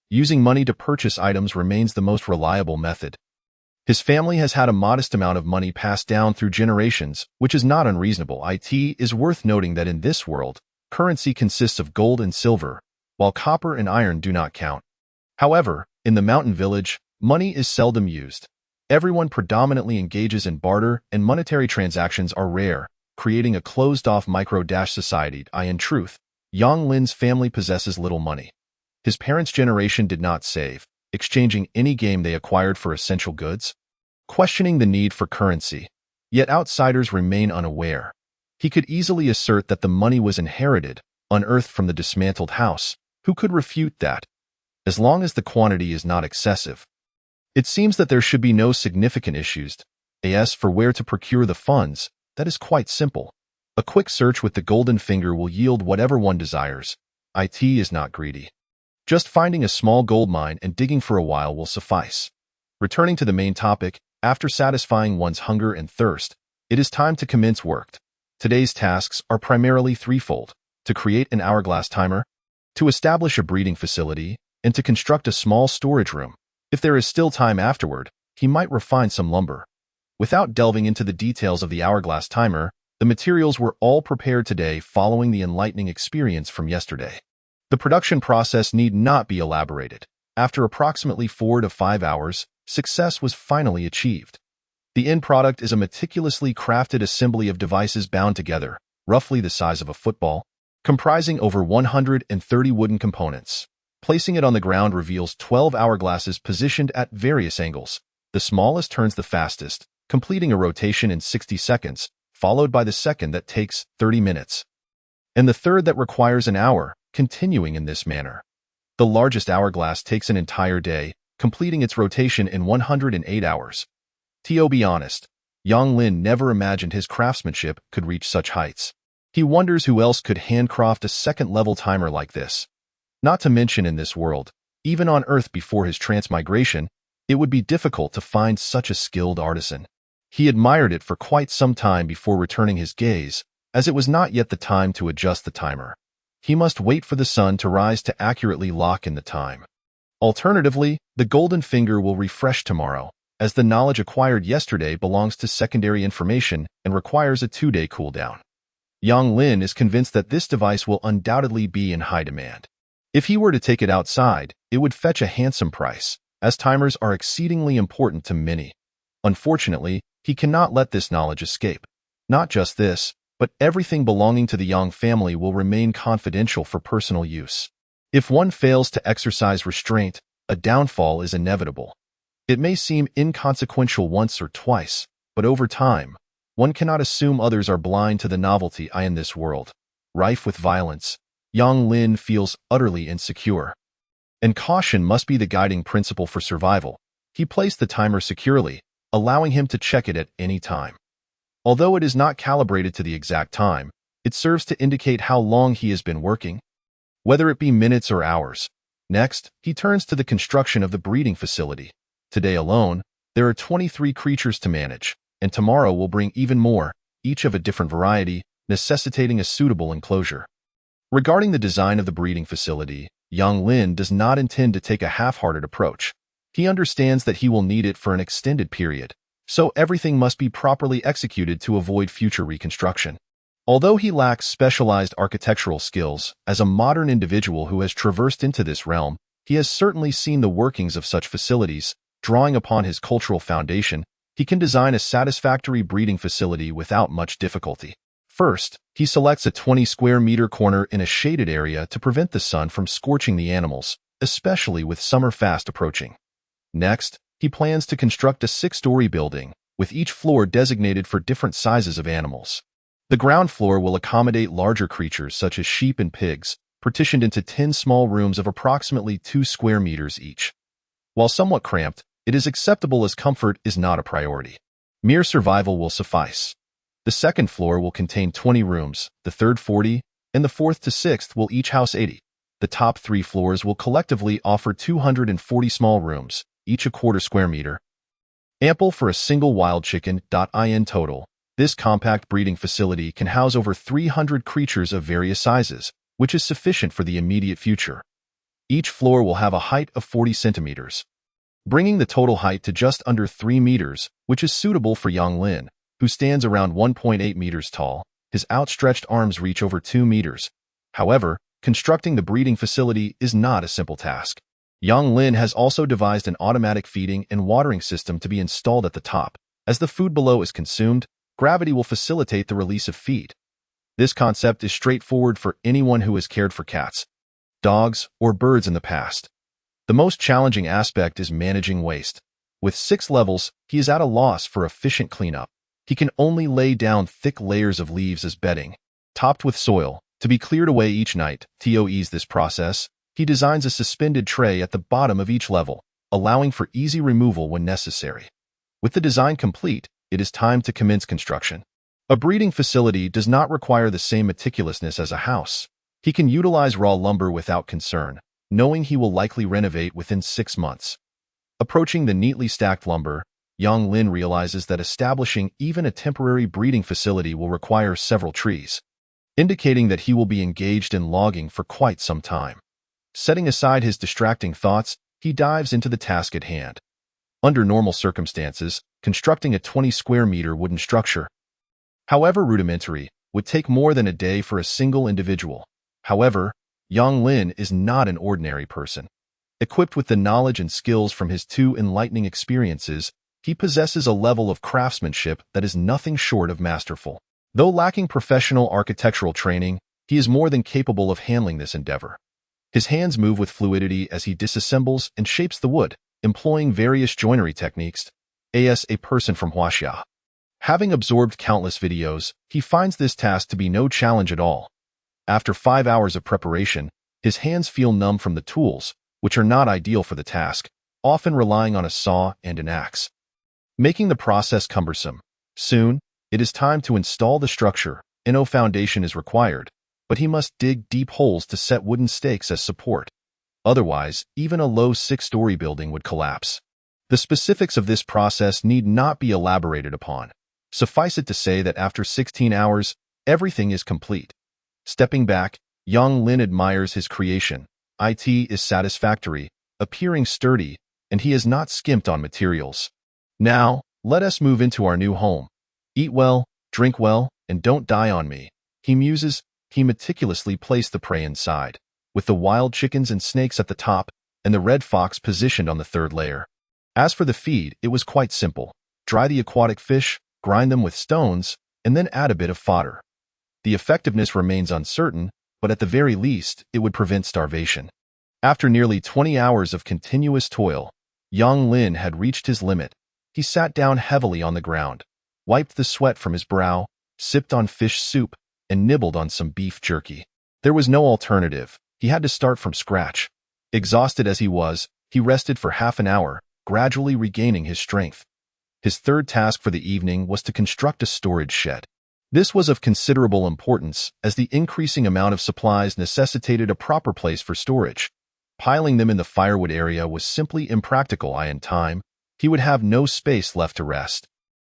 Using money to purchase items remains the most reliable method. His family has had a modest amount of money passed down through generations, which is not unreasonable. It is worth noting that in this world, currency consists of gold and silver, while copper and iron do not count. However, in the mountain village, money is seldom used. Everyone predominantly engages in barter, and monetary transactions are rare, creating a closed-off micro-society. In truth, Yang Lin's family possesses little money. His parents' generation did not save, exchanging any game they acquired for essential goods, questioning the need for currency. Yet outsiders remain unaware. He could easily assert that the money was inherited, unearthed from the dismantled house. Who could refute that? As long as the quantity is not excessive. It seems that there should be no significant issues. As for where to procure the funds, that is quite simple. A quick search with the golden finger will yield whatever one desires. It is not greedy. Just finding a small gold mine and digging for a while will suffice. Returning to the main topic, after satisfying one's hunger and thirst, it is time to commence work. Today's tasks are primarily threefold: to create an hourglass timer, to establish a breeding facility, and to construct a small storage room. If there is still time afterward, he might refine some lumber. Without delving into the details of the hourglass timer, the materials were all prepared today following the enlightening experience from yesterday. The production process need not be elaborated. After approximately 4 to 5 hours, success was finally achieved. The end product is a meticulously crafted assembly of devices bound together, roughly the size of a football, comprising over 130 wooden components. Placing it on the ground reveals 12 hourglasses positioned at various angles. The smallest turns the fastest, completing a rotation in 60 seconds, followed by the second that takes 30 minutes, and the third that requires an hour, continuing in this manner. The largest hourglass takes an entire day, completing its rotation in 108 hours. To be honest, Yang Lin never imagined his craftsmanship could reach such heights. He wonders who else could handcraft a second-level timer like this. Not to mention in this world, even on Earth before his transmigration, it would be difficult to find such a skilled artisan. He admired it for quite some time before returning his gaze, as it was not yet the time to adjust the timer. He must wait for the sun to rise to accurately lock in the time. Alternatively, the golden finger will refresh tomorrow, as the knowledge acquired yesterday belongs to secondary information and requires a 2-day cooldown. Yang Lin is convinced that this device will undoubtedly be in high demand. If he were to take it outside, it would fetch a handsome price, as timers are exceedingly important to many. Unfortunately, he cannot let this knowledge escape. Not just this, but everything belonging to the Yang family will remain confidential for personal use. If one fails to exercise restraint, a downfall is inevitable. It may seem inconsequential once or twice, but over time, one cannot assume others are blind to the novelty in this world. Rife with violence, Yang Lin feels utterly insecure. And caution must be the guiding principle for survival. He placed the timer securely, allowing him to check it at any time. Although it is not calibrated to the exact time, it serves to indicate how long he has been working, whether it be minutes or hours. Next, he turns to the construction of the breeding facility. Today alone, there are 23 creatures to manage, and tomorrow will bring even more, each of a different variety, necessitating a suitable enclosure. Regarding the design of the breeding facility, Yang Lin does not intend to take a half-hearted approach. He understands that he will need it for an extended period, so everything must be properly executed to avoid future reconstruction. Although he lacks specialized architectural skills, as a modern individual who has traversed into this realm, he has certainly seen the workings of such facilities. Drawing upon his cultural foundation, he can design a satisfactory breeding facility without much difficulty. First, he selects a 20-square-meter corner in a shaded area to prevent the sun from scorching the animals, especially with summer fast approaching. Next, he plans to construct a 6-story building, with each floor designated for different sizes of animals. The ground floor will accommodate larger creatures such as sheep and pigs, partitioned into 10 small rooms of approximately 2 square meters each. While somewhat cramped, it is acceptable as comfort is not a priority. Mere survival will suffice. The second floor will contain 20 rooms, the third 40, and the fourth to sixth will each house 80. The top 3 floors will collectively offer 240 small rooms, each a quarter square meter, ample for a single wild chicken. In total, this compact breeding facility can house over 300 creatures of various sizes, which is sufficient for the immediate future. Each floor will have a height of 40 centimeters. bringing the total height to just under 3 meters, which is suitable for Yang Lin, who stands around 1.8 meters tall. His outstretched arms reach over 2 meters. However, constructing the breeding facility is not a simple task. Yang Lin has also devised an automatic feeding and watering system to be installed at the top. As the food below is consumed, gravity will facilitate the release of feed. This concept is straightforward for anyone who has cared for cats, dogs, or birds in the past. The most challenging aspect is managing waste. With 6 levels, he is at a loss for efficient cleanup. He can only lay down thick layers of leaves as bedding, topped with soil, to be cleared away each night. To ease this process, he designs a suspended tray at the bottom of each level, allowing for easy removal when necessary. With the design complete, it is time to commence construction. A breeding facility does not require the same meticulousness as a house. He can utilize raw lumber without concern, knowing he will likely renovate within 6 months. Approaching the neatly stacked lumber, Yang Lin realizes that establishing even a temporary breeding facility will require several trees, indicating that he will be engaged in logging for quite some time. Setting aside his distracting thoughts, he dives into the task at hand. Under normal circumstances, constructing a 20-square-meter wooden structure, however rudimentary, would take more than a day for a single individual. However, Yang Lin is not an ordinary person. Equipped with the knowledge and skills from his 2 enlightening experiences, he possesses a level of craftsmanship that is nothing short of masterful. Though lacking professional architectural training, he is more than capable of handling this endeavor. His hands move with fluidity as he disassembles and shapes the wood, employing various joinery techniques. As a person from Huaxia, having absorbed countless videos, he finds this task to be no challenge at all. After 5 hours of preparation, his hands feel numb from the tools, which are not ideal for the task, often relying on a saw and an axe, making the process cumbersome. Soon, it is time to install the structure. No foundation is required, but he must dig deep holes to set wooden stakes as support. Otherwise, even a low 6-story building would collapse. The specifics of this process need not be elaborated upon. Suffice it to say that after 16 hours, everything is complete. Stepping back, Yang Lin admires his creation. It is satisfactory, appearing sturdy, and he has not skimped on materials. Now, let us move into our new home. Eat well, drink well, and don't die on me, he muses. He meticulously placed the prey inside, with the wild chickens and snakes at the top, and the red fox positioned on the 3rd layer. As for the feed, it was quite simple. Dry the aquatic fish, grind them with stones, and then add a bit of fodder. The effectiveness remains uncertain, but at the very least, it would prevent starvation. After nearly 20 hours of continuous toil, Yang Lin had reached his limit. He sat down heavily on the ground, wiped the sweat from his brow, sipped on fish soup, and nibbled on some beef jerky. There was no alternative. He had to start from scratch. Exhausted as he was, he rested for half an hour, gradually regaining his strength. His 3rd task for the evening was to construct a storage shed. This was of considerable importance, as the increasing amount of supplies necessitated a proper place for storage. Piling them in the firewood area was simply impractical. In time, he would have no space left to rest.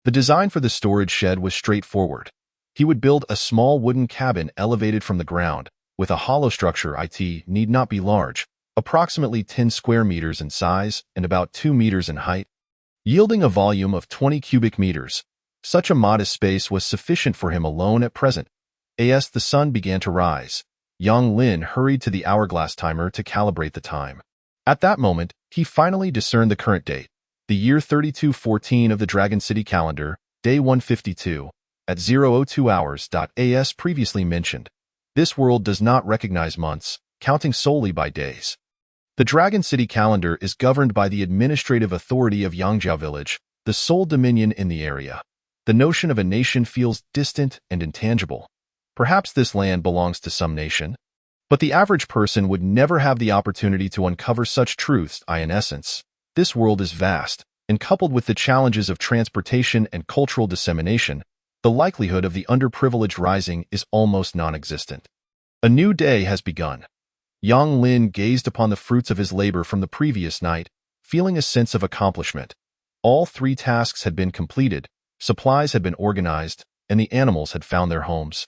The design for the storage shed was straightforward. He would build a small wooden cabin elevated from the ground, with a hollow structure. It need not be large, approximately 10 square meters in size and about 2 meters in height, yielding a volume of 20 cubic meters. Such a modest space was sufficient for him alone at present. As the sun began to rise, Yang Lin hurried to the hourglass timer to calibrate the time. At that moment, he finally discerned the current date, the year 3214 of the Dragon City calendar, day 152. At 0:02 hours. As previously mentioned, this world does not recognize months, counting solely by days. The Dragon City calendar is governed by the administrative authority of Yangjiao Village, the sole dominion in the area. The notion of a nation feels distant and intangible. Perhaps this land belongs to some nation, but the average person would never have the opportunity to uncover such truths. In essence, this world is vast, and coupled with the challenges of transportation and cultural dissemination, the likelihood of the underprivileged rising is almost non-existent. A new day has begun. Yang Lin gazed upon the fruits of his labor from the previous night, feeling a sense of accomplishment. All 3 tasks had been completed, supplies had been organized, and the animals had found their homes.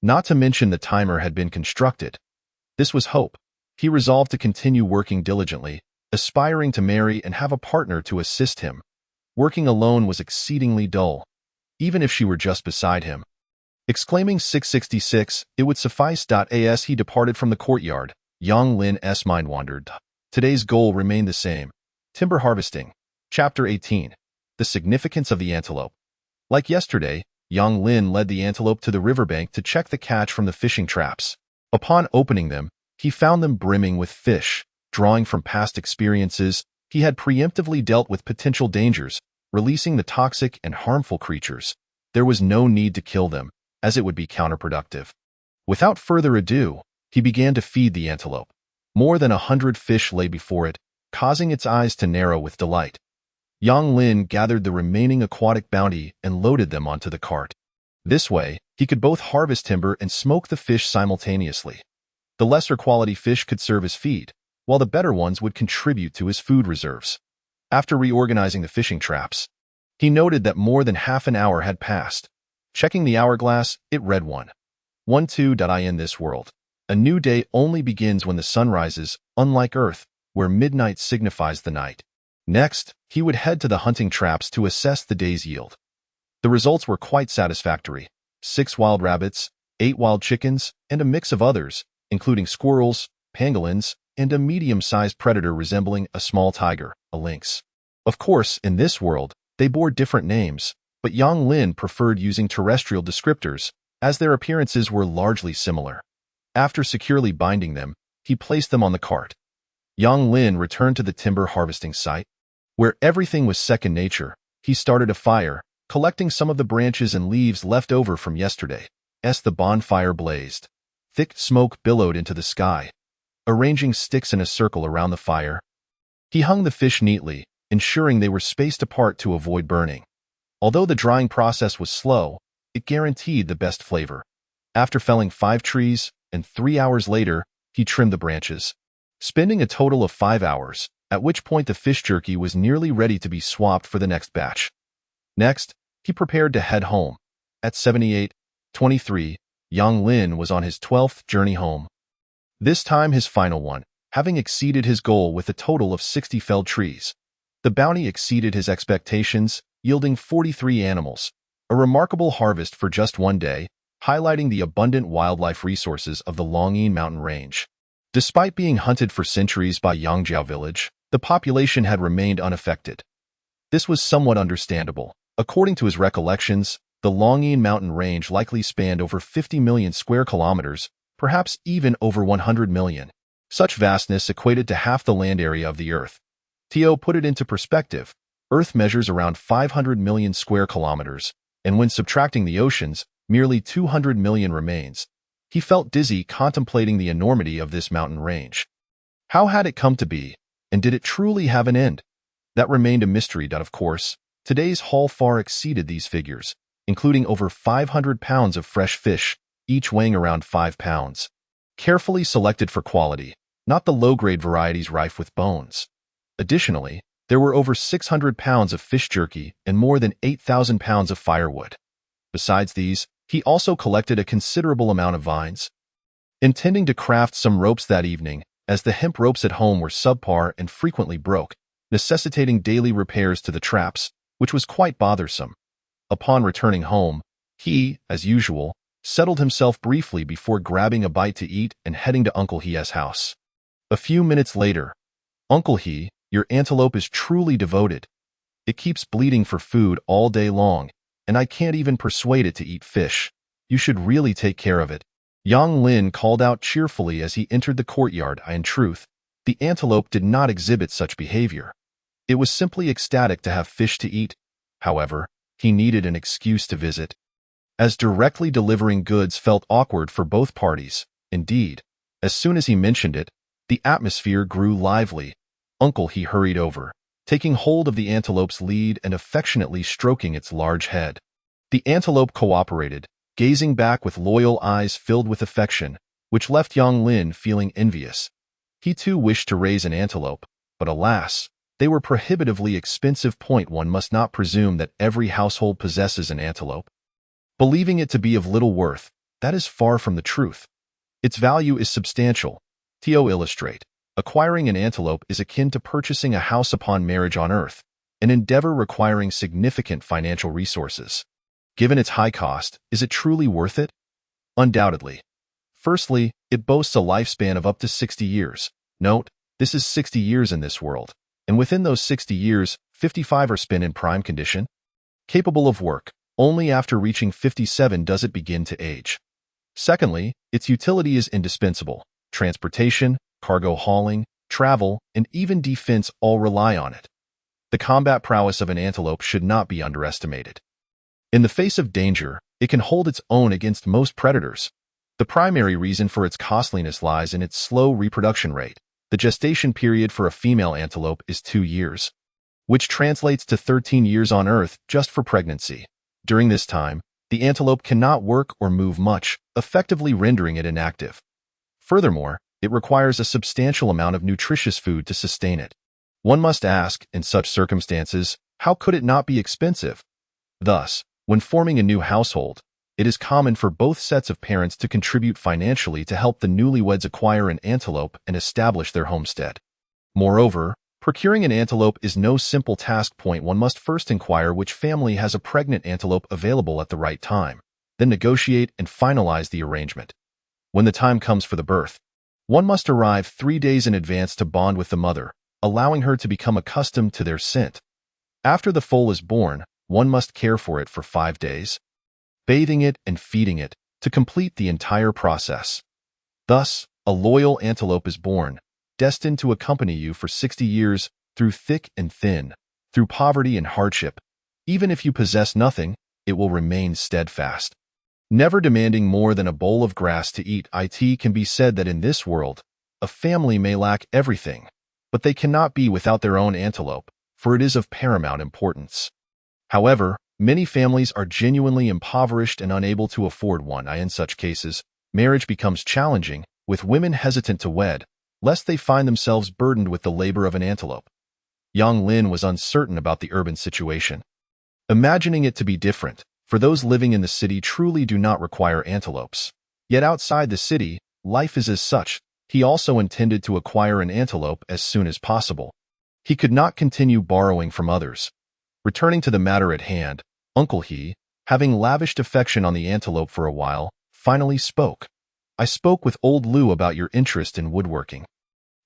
Not to mention the timer had been constructed. This was hope. He resolved to continue working diligently, aspiring to marry and have a partner to assist him. Working alone was exceedingly dull, even if she were just beside him. Exclaiming 666, it would suffice. As he departed from the courtyard, Yang Lin's mind wandered. Today's goal remained the same: timber harvesting. Chapter 18. The significance of the antelope. Like yesterday, Yang Lin led the antelope to the riverbank to check the catch from the fishing traps. Upon opening them, he found them brimming with fish. Drawing from past experiences, he had preemptively dealt with potential dangers, releasing the toxic and harmful creatures. There was no need to kill them, as it would be counterproductive. Without further ado, he began to feed the antelope. More than 100 fish lay before it, causing its eyes to narrow with delight. Yang Lin gathered the remaining aquatic bounty and loaded them onto the cart. This way, he could both harvest timber and smoke the fish simultaneously. The lesser quality fish could serve as feed, while the better ones would contribute to his food reserves. After reorganizing the fishing traps, he noted that more than half an hour had passed. Checking the hourglass, it read 1:12 in this world. A new day only begins when the sun rises, unlike Earth, where midnight signifies the night. Next, he would head to the hunting traps to assess the day's yield. The results were quite satisfactory: 6 wild rabbits, 8 wild chickens, and a mix of others, including squirrels, pangolins, and a medium-sized predator resembling a small tiger, a lynx. Of course, in this world, they bore different names, but Yang Lin preferred using terrestrial descriptors, as their appearances were largely similar. After securely binding them, he placed them on the cart. Yang Lin returned to the timber harvesting site. Where everything was second nature, he started a fire, collecting some of the branches and leaves left over from yesterday. As the bonfire blazed, thick smoke billowed into the sky. Arranging sticks in a circle around the fire, he hung the fish neatly, ensuring they were spaced apart to avoid burning. Although the drying process was slow, it guaranteed the best flavor. After felling 5 trees, and 3 hours later, he trimmed the branches, spending a total of 5 hours, at which point the fish jerky was nearly ready to be swapped for the next batch. Next, he prepared to head home. At 78:23, Yang Lin was on his 12th journey home. This time his final one, having exceeded his goal with a total of 60 felled trees. The bounty exceeded his expectations, yielding 43 animals, a remarkable harvest for just one day, highlighting the abundant wildlife resources of the Longyin mountain range. Despite being hunted for centuries by Yangjiao village, the population had remained unaffected. This was somewhat understandable. According to his recollections, the Longyin mountain range likely spanned over 50 million square kilometers, perhaps even over 100 million. Such vastness equated to half the land area of the Earth. To put it into perspective, Earth measures around 500 million square kilometers, and when subtracting the oceans, merely 200 million remains. He felt dizzy contemplating the enormity of this mountain range. How had it come to be, and did it truly have an end? That remained a mystery. Of course, today's haul far exceeded these figures, including over 500 pounds of fresh fish, each weighing around 5 pounds. Carefully selected for quality, not the low-grade varieties rife with bones. Additionally, there were over 600 pounds of fish jerky and more than 8,000 pounds of firewood. Besides these, he also collected a considerable amount of vines. Intending to craft some ropes that evening, as the hemp ropes at home were subpar and frequently broke, necessitating daily repairs to the traps, which was quite bothersome. Upon returning home, he, as usual, settled himself briefly before grabbing a bite to eat and heading to Uncle He's house. A few minutes later, "Uncle He, your antelope is truly devoted. It keeps bleating for food all day long, and I can't even persuade it to eat fish. You should really take care of it," Yang Lin called out cheerfully as he entered the courtyard. In truth, the antelope did not exhibit such behavior. It was simply ecstatic to have fish to eat. However, he needed an excuse to visit, as directly delivering goods felt awkward for both parties. Indeed, as soon as he mentioned it, the atmosphere grew lively. Uncle He hurried over, taking hold of the antelope's lead and affectionately stroking its large head. The antelope cooperated, gazing back with loyal eyes filled with affection, which left Yang Lin feeling envious. He too wished to raise an antelope, but alas, they were prohibitively expensive. One must not presume that every household possesses an antelope. Believing it to be of little worth, that is far from the truth. Its value is substantial. To illustrate, acquiring an antelope is akin to purchasing a house upon marriage on Earth, an endeavor requiring significant financial resources. Given its high cost, is it truly worth it? Undoubtedly. Firstly, it boasts a lifespan of up to 60 years. Note, this is 60 years in this world, and within those 60 years, 55 are spent in prime condition. Capable of work, only after reaching 57 does it begin to age. Secondly, its utility is indispensable. Transportation, cargo hauling, travel, and even defense all rely on it. The combat prowess of an antelope should not be underestimated. In the face of danger, it can hold its own against most predators. The primary reason for its costliness lies in its slow reproduction rate. The gestation period for a female antelope is 2 years, which translates to 13 years on Earth just for pregnancy. During this time, the antelope cannot work or move much, effectively rendering it inactive. Furthermore, it requires a substantial amount of nutritious food to sustain it. One must ask, in such circumstances, how could it not be expensive? Thus, when forming a new household, it is common for both sets of parents to contribute financially to help the newlyweds acquire an antelope and establish their homestead. Moreover, procuring an antelope is no simple task. One must first inquire which family has a pregnant antelope available at the right time, then negotiate and finalize the arrangement. When the time comes for the birth, one must arrive 3 days in advance to bond with the mother, allowing her to become accustomed to their scent. After the foal is born, one must care for it for 5 days, bathing it and feeding it, to complete the entire process. Thus, a loyal antelope is born, destined to accompany you for 60 years, through thick and thin, through poverty and hardship. Even if you possess nothing, it will remain steadfast, never demanding more than a bowl of grass to eat. It can be said that in this world, a family may lack everything, but they cannot be without their own antelope, for it is of paramount importance. However, many families are genuinely impoverished and unable to afford one. In such cases, marriage becomes challenging, with women hesitant to wed, lest they find themselves burdened with the labor of an antelope. Yang Lin was uncertain about the urban situation, imagining it to be different, for those living in the city truly do not require antelopes. Yet outside the city, life is as such. He also intended to acquire an antelope as soon as possible. He could not continue borrowing from others. Returning to the matter at hand, Uncle He, having lavished affection on the antelope for a while, finally spoke. I spoke with old Lu about your interest in woodworking.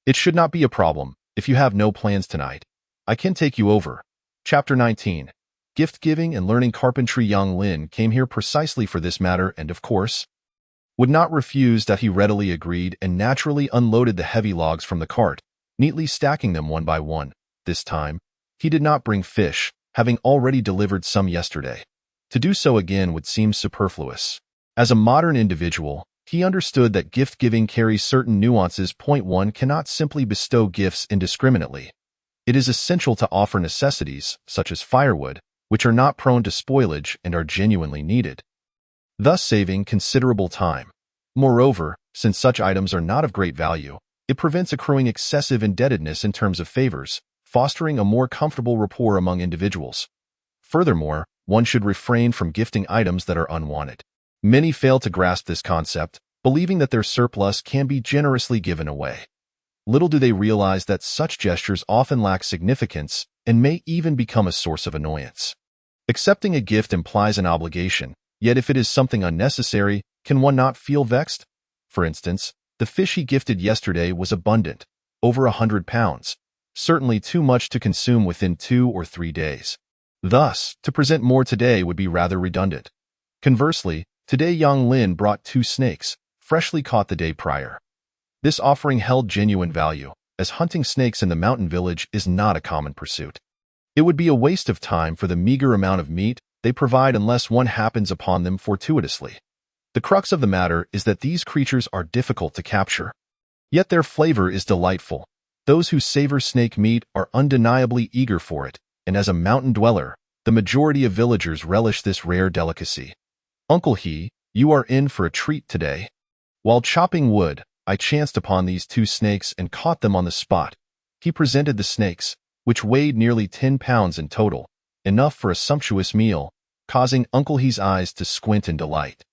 It should not be a problem. If you have no plans tonight, I can take you over. Chapter 19. Gift-giving and learning carpentry. Yang Lin came here precisely for this matter and, of course, would not refuse. That he readily agreed and naturally unloaded the heavy logs from the cart, neatly stacking them one by one. This time, he did not bring fish, having already delivered some yesterday. To do so again would seem superfluous. As a modern individual, he understood that gift-giving carries certain nuances. One cannot simply bestow gifts indiscriminately. It is essential to offer necessities, such as firewood, which are not prone to spoilage and are genuinely needed, thus saving considerable time. Moreover, since such items are not of great value, it prevents accruing excessive indebtedness in terms of favors, fostering a more comfortable rapport among individuals. Furthermore, one should refrain from gifting items that are unwanted. Many fail to grasp this concept, believing that their surplus can be generously given away. Little do they realize that such gestures often lack significance and may even become a source of annoyance. Accepting a gift implies an obligation, yet if it is something unnecessary, can one not feel vexed? For instance, the fish he gifted yesterday was abundant, over 100 pounds, certainly too much to consume within 2 or 3 days. Thus, to present more today would be rather redundant. Conversely, today Yang Lin brought 2 snakes, freshly caught the day prior. This offering held genuine value, as hunting snakes in the mountain village is not a common pursuit. It would be a waste of time for the meager amount of meat they provide unless one happens upon them fortuitously. The crux of the matter is that these creatures are difficult to capture. Yet their flavor is delightful. Those who savor snake meat are undeniably eager for it, and as a mountain dweller, the majority of villagers relish this rare delicacy. Uncle He, you are in for a treat today. While chopping wood, I chanced upon these 2 snakes and caught them on the spot. He presented the snakes, which weighed nearly 10 pounds in total, enough for a sumptuous meal, causing Uncle He's eyes to squint in delight.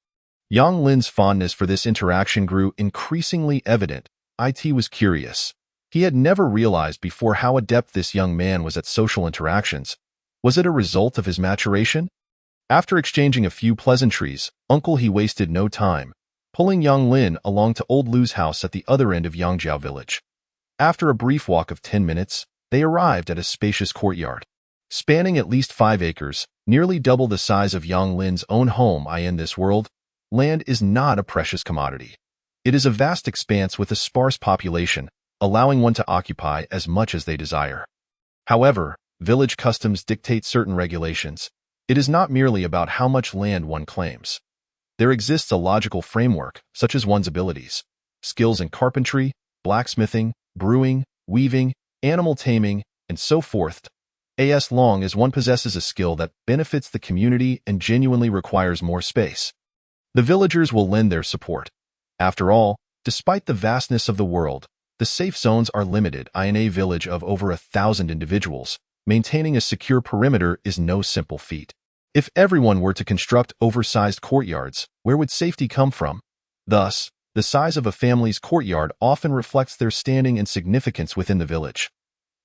Yang Lin's fondness for this interaction grew increasingly evident. It was curious. He had never realized before how adept this young man was at social interactions. Was it a result of his maturation? After exchanging a few pleasantries, Uncle He wasted no time, pulling young Lin along to old Lu's house at the other end of Yangjiao village. After a brief walk of 10 minutes, they arrived at a spacious courtyard. Spanning at least 5 acres, nearly double the size of Yang Lin's own home. In this world, land is not a precious commodity. It is a vast expanse with a sparse population, allowing one to occupy as much as they desire. However, village customs dictate certain regulations. It is not merely about how much land one claims. There exists a logical framework, such as one's abilities, skills in carpentry, blacksmithing, brewing, weaving, animal taming, and so forth. As long as one possesses a skill that benefits the community and genuinely requires more space, the villagers will lend their support. After all, despite the vastness of the world, the safe zones are limited. In a village of over 1,000 individuals, maintaining a secure perimeter is no simple feat. If everyone were to construct oversized courtyards, where would safety come from? Thus, the size of a family's courtyard often reflects their standing and significance within the village.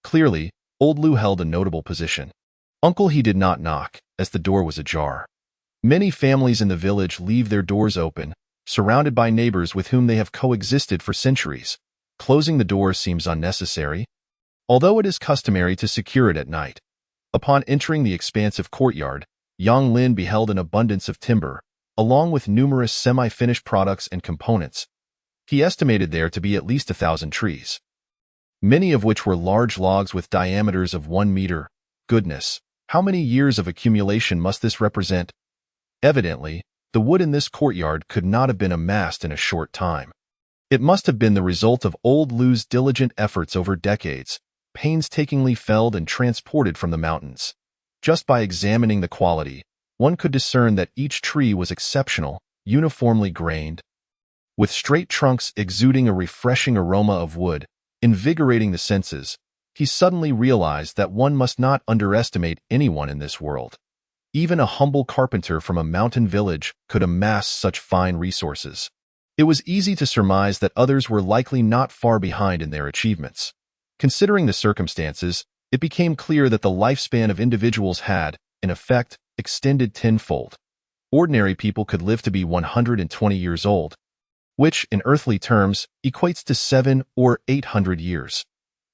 Clearly, old Lu held a notable position. Uncle He did not knock, as the door was ajar. Many families in the village leave their doors open, surrounded by neighbors with whom they have coexisted for centuries. Closing the door seems unnecessary, although it is customary to secure it at night. Upon entering the expansive courtyard, Yang Lin beheld an abundance of timber, along with numerous semi-finished products and components. He estimated there to be at least 1,000 trees, many of which were large logs with diameters of 1 meter. Goodness, how many years of accumulation must this represent? Evidently, the wood in this courtyard could not have been amassed in a short time. It must have been the result of old Lu's diligent efforts over decades, painstakingly felled and transported from the mountains. Just by examining the quality, one could discern that each tree was exceptional, uniformly grained, with straight trunks exuding a refreshing aroma of wood, invigorating the senses. He suddenly realized that one must not underestimate anyone in this world. Even a humble carpenter from a mountain village could amass such fine resources. It was easy to surmise that others were likely not far behind in their achievements. Considering the circumstances, it became clear that the lifespan of individuals had, in effect, extended tenfold. Ordinary people could live to be 120 years old, which, in earthly terms, equates to 700 or 800 years.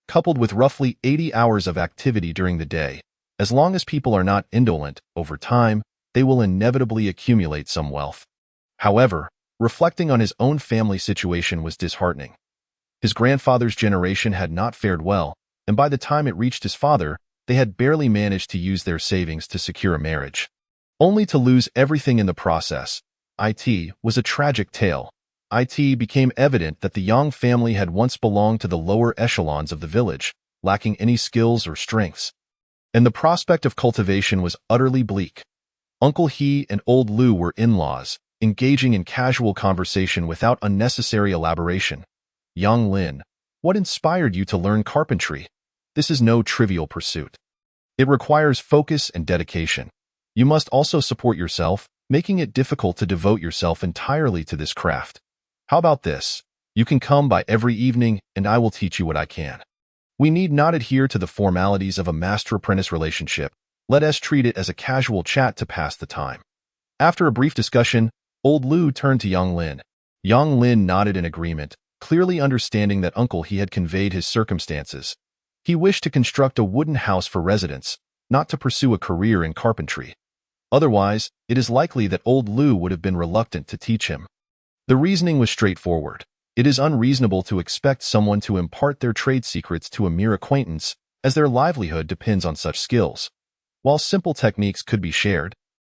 Coupled with roughly 80 hours of activity during the day, as long as people are not indolent, over time, they will inevitably accumulate some wealth. However, reflecting on his own family situation was disheartening. His grandfather's generation had not fared well, and by the time it reached his father, they had barely managed to use their savings to secure a marriage, only to lose everything in the process. It was a tragic tale. It became evident that the Yang family had once belonged to the lower echelons of the village, lacking any skills or strengths, and the prospect of cultivation was utterly bleak. Uncle He and old Lu were in-laws, engaging in casual conversation without unnecessary elaboration. Yang Lin, what inspired you to learn carpentry? This is no trivial pursuit. It requires focus and dedication. You must also support yourself, making it difficult to devote yourself entirely to this craft. How about this? You can come by every evening, and I will teach you what I can. We need not adhere to the formalities of a master-apprentice relationship. Let us treat it as a casual chat to pass the time. After a brief discussion, old Lu turned to Yang Lin. Yang Lin nodded in agreement, clearly understanding that Uncle He had conveyed his circumstances. He wished to construct a wooden house for residents, not to pursue a career in carpentry. Otherwise, it is likely that old Lu would have been reluctant to teach him. The reasoning was straightforward. It is unreasonable to expect someone to impart their trade secrets to a mere acquaintance, as their livelihood depends on such skills. While simple techniques could be shared,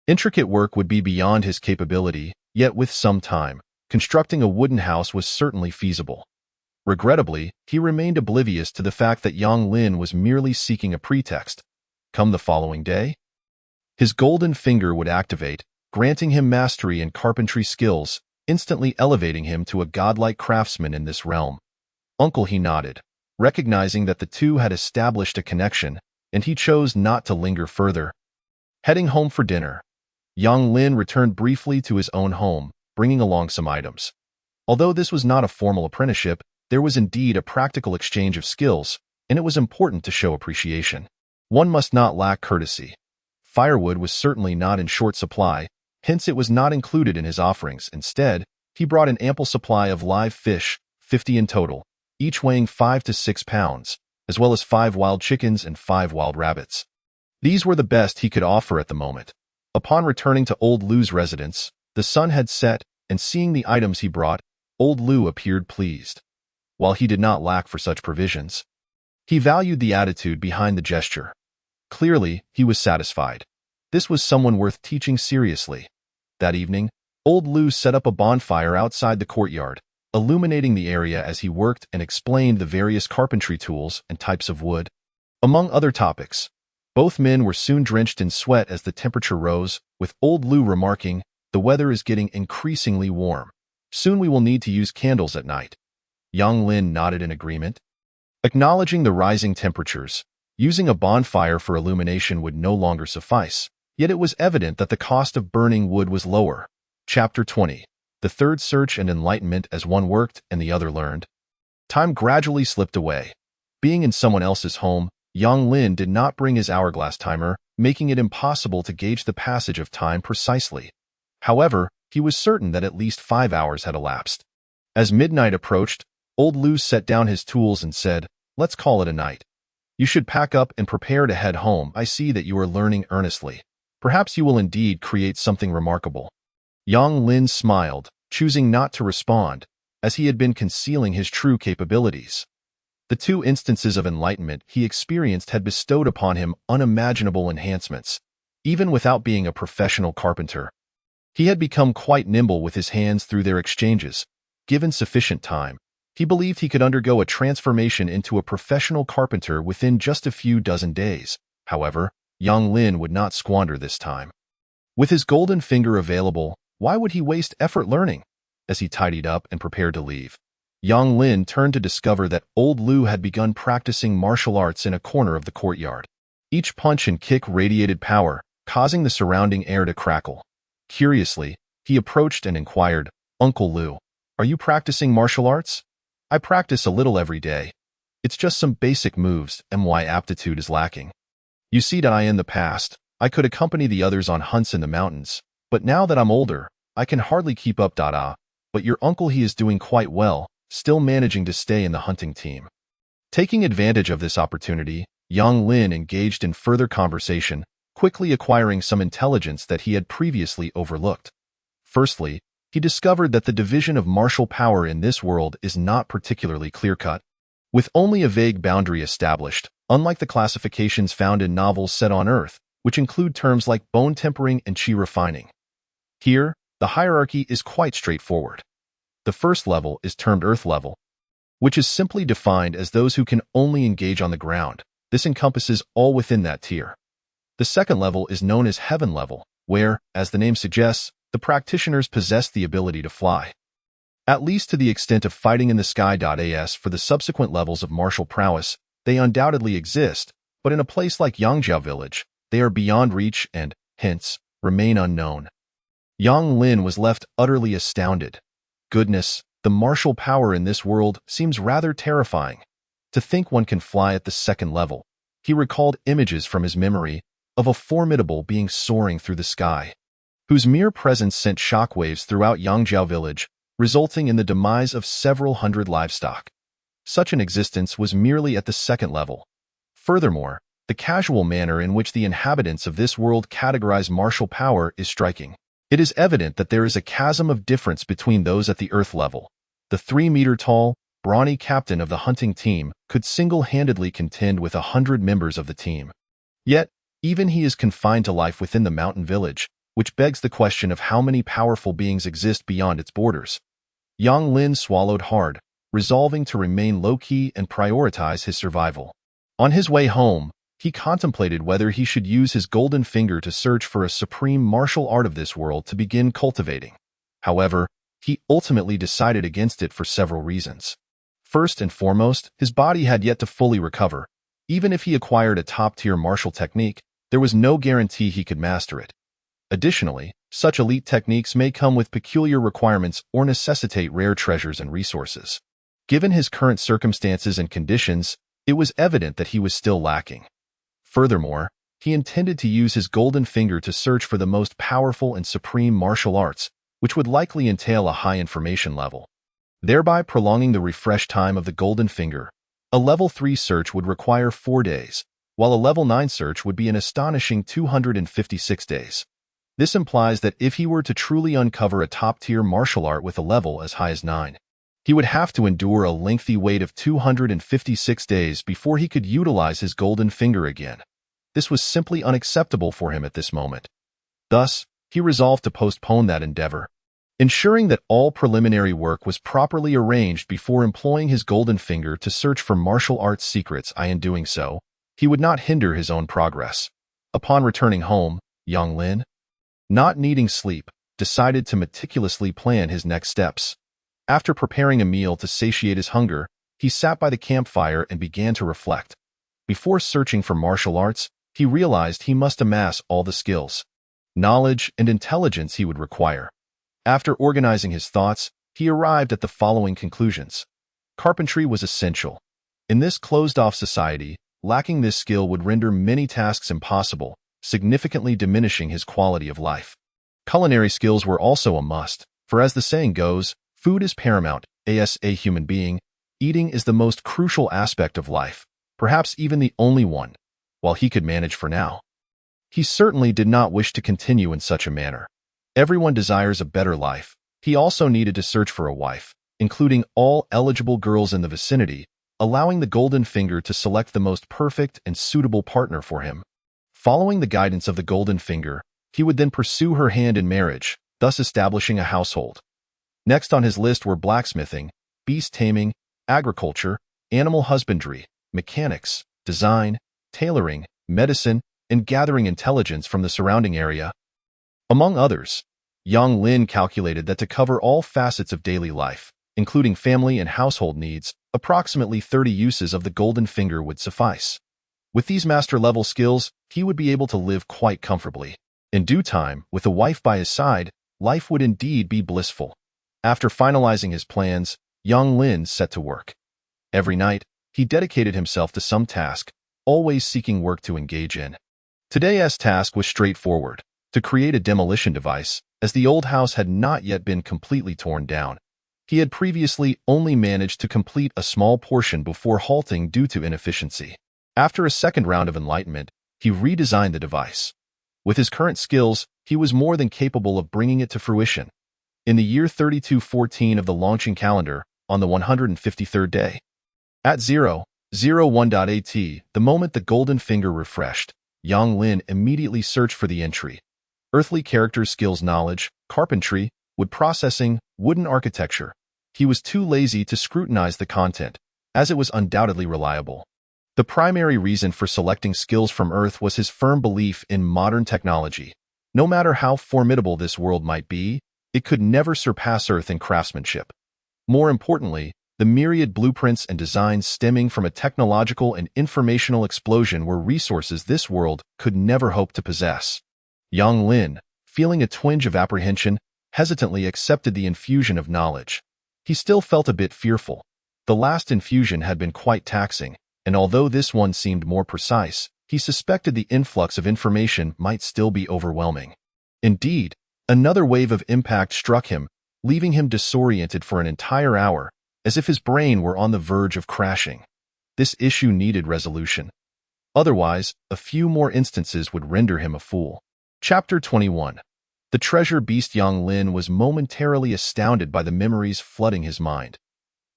intricate work would be beyond his capability, yet with some time, constructing a wooden house was certainly feasible. Regrettably, he remained oblivious to the fact that Yang Lin was merely seeking a pretext. Come the following day, his golden finger would activate, granting him mastery in carpentry skills, instantly elevating him to a godlike craftsman in this realm. Uncle He nodded, recognizing that the two had established a connection, and he chose not to linger further. Heading home for dinner, Yang Lin returned briefly to his own home, bringing along some items. Although this was not a formal apprenticeship, There was indeed a practical exchange of skills, and it was important to show appreciation. One must not lack courtesy. Firewood was certainly not in short supply, hence it was not included in his offerings. Instead, he brought an ample supply of live fish, 50 in total, each weighing 5 to 6 pounds, as well as 5 wild chickens and 5 wild rabbits. These were the best he could offer at the moment. Upon returning to Old Lu's residence, the sun had set, and seeing the items he brought, Old Lu appeared pleased. While he did not lack for such provisions, he valued the attitude behind the gesture. Clearly, he was satisfied. This was someone worth teaching seriously. That evening, Old Lu set up a bonfire outside the courtyard, illuminating the area as he worked and explained the various carpentry tools and types of wood. Among other topics, both men were soon drenched in sweat as the temperature rose, with Old Lu remarking, "The weather is getting increasingly warm. Soon we will need to use candles at night." Yang Lin nodded in agreement. Acknowledging the rising temperatures, using a bonfire for illumination would no longer suffice, yet it was evident that the cost of burning wood was lower. Chapter 20. The Third Search and Enlightenment. As one worked and the other learned, time gradually slipped away. Being in someone else's home, Yang Lin did not bring his hourglass timer, making it impossible to gauge the passage of time precisely. However, he was certain that at least 5 hours had elapsed. As midnight approached, Old Lu set down his tools and said, "Let's call it a night. You should pack up and prepare to head home. I see that you are learning earnestly. Perhaps you will indeed create something remarkable." Yang Lin smiled, choosing not to respond, as he had been concealing his true capabilities. The 2 instances of enlightenment he experienced had bestowed upon him unimaginable enhancements, even without being a professional carpenter. He had become quite nimble with his hands through their exchanges. Given sufficient time, he believed he could undergo a transformation into a professional carpenter within just a few dozen days. However, Yang Lin would not squander this time. With his golden finger available, why would he waste effort learning? As he tidied up and prepared to leave, Yang Lin turned to discover that Old Lu had begun practicing martial arts in a corner of the courtyard. Each punch and kick radiated power, causing the surrounding air to crackle. Curiously, he approached and inquired, "Uncle Lu, are you practicing martial arts?" "I practice a little every day. It's just some basic moves, and my aptitude is lacking. You see that in the past, I could accompany the others on hunts in the mountains, but now that I'm older, I can hardly keep up. But your uncle, he is doing quite well, still managing to stay in the hunting team." Taking advantage of this opportunity, Yang Lin engaged in further conversation, quickly acquiring some intelligence that he had previously overlooked. Firstly, he discovered that the division of martial power in this world is not particularly clear-cut. With only a vague boundary established, unlike the classifications found in novels set on Earth, which include terms like bone tempering and chi refining. Here, the hierarchy is quite straightforward. The first level is termed Earth level, which is simply defined as those who can only engage on the ground. This encompasses all within that tier. The second level is known as Heaven level, where, as the name suggests, the practitioners possess the ability to fly. At least to the extent of fighting in the sky. As for the subsequent levels of martial prowess, they undoubtedly exist, but in a place like Yangzhou village, they are beyond reach and, hence, remain unknown. Yang Lin was left utterly astounded. Goodness, the martial power in this world seems rather terrifying. To think one can fly at the second level. He recalled images from his memory of a formidable being soaring through the sky, whose mere presence sent shockwaves throughout Yangzhou village, resulting in the demise of several hundred livestock. Such an existence was merely at the second level. Furthermore, the casual manner in which the inhabitants of this world categorize martial power is striking. It is evident that there is a chasm of difference between those at the Earth level. The 3-meter-tall, brawny captain of the hunting team could single-handedly contend with 100 members of the team. Yet, even he is confined to life within the mountain village, which begs the question of how many powerful beings exist beyond its borders. Yang Lin swallowed hard, resolving to remain low-key and prioritize his survival. On his way home, he contemplated whether he should use his golden finger to search for a supreme martial art of this world to begin cultivating. However, he ultimately decided against it for several reasons. First and foremost, his body had yet to fully recover. Even if he acquired a top-tier martial technique, there was no guarantee he could master it. Additionally, such elite techniques may come with peculiar requirements or necessitate rare treasures and resources. Given his current circumstances and conditions, it was evident that he was still lacking. Furthermore, he intended to use his golden finger to search for the most powerful and supreme martial arts, which would likely entail a high information level, thereby prolonging the refresh time of the golden finger. A level 3 search would require 4 days, while a level 9 search would be an astonishing 256 days. This implies that if he were to truly uncover a top-tier martial art with a level as high as 9, he would have to endure a lengthy wait of 256 days before he could utilize his golden finger again. This was simply unacceptable for him at this moment. Thus, he resolved to postpone that endeavor, ensuring that all preliminary work was properly arranged before employing his golden finger to search for martial arts secrets. In doing so, he would not hinder his own progress. Upon returning home, Yang Lin, not needing sleep, decided to meticulously plan his next steps. After preparing a meal to satiate his hunger, he sat by the campfire and began to reflect. Before searching for martial arts, he realized he must amass all the skills, knowledge, and intelligence he would require. After organizing his thoughts, he arrived at the following conclusions. Carpentry was essential. In this closed-off society, lacking this skill would render many tasks impossible, significantly diminishing his quality of life. Culinary skills were also a must, for as the saying goes, food is paramount. As a human being, eating is the most crucial aspect of life, perhaps even the only one. While he could manage for now, he certainly did not wish to continue in such a manner. Everyone desires a better life. He also needed to search for a wife, including all eligible girls in the vicinity, allowing the golden finger to select the most perfect and suitable partner for him. Following the guidance of the golden finger, he would then pursue her hand in marriage, thus establishing a household. Next on his list were blacksmithing, beast taming, agriculture, animal husbandry, mechanics, design, tailoring, medicine, and gathering intelligence from the surrounding area. Among others, Yang Lin calculated that to cover all facets of daily life, including family and household needs, approximately 30 uses of the golden finger would suffice. With these master-level skills, he would be able to live quite comfortably. In due time, with a wife by his side, life would indeed be blissful. After finalizing his plans, Yang Lin set to work. Every night, he dedicated himself to some task, always seeking work to engage in. Today's task was straightforward: to create a demolition device, as the old house had not yet been completely torn down. He had previously only managed to complete a small portion before halting due to inefficiency. After a second round of enlightenment, he redesigned the device. With his current skills, he was more than capable of bringing it to fruition. In the year 3214 of the launching calendar, on the 153rd day, at 0:01.at, the moment the golden finger refreshed, Yang Lin immediately searched for the entry: earthly character skills, knowledge, carpentry, wood processing, wooden architecture. He was too lazy to scrutinize the content, as it was undoubtedly reliable. The primary reason for selecting skills from Earth was his firm belief in modern technology. No matter how formidable this world might be, it could never surpass Earth in craftsmanship. More importantly, the myriad blueprints and designs stemming from a technological and informational explosion were resources this world could never hope to possess. Yang Lin, feeling a twinge of apprehension, hesitantly accepted the infusion of knowledge. He still felt a bit fearful. The last infusion had been quite taxing, and although this one seemed more precise, he suspected the influx of information might still be overwhelming. Indeed, another wave of impact struck him, leaving him disoriented for an entire hour, as if his brain were on the verge of crashing. This issue needed resolution. Otherwise, a few more instances would render him a fool. Chapter 21. The treasure beast. Yang Lin was momentarily astounded by the memories flooding his mind.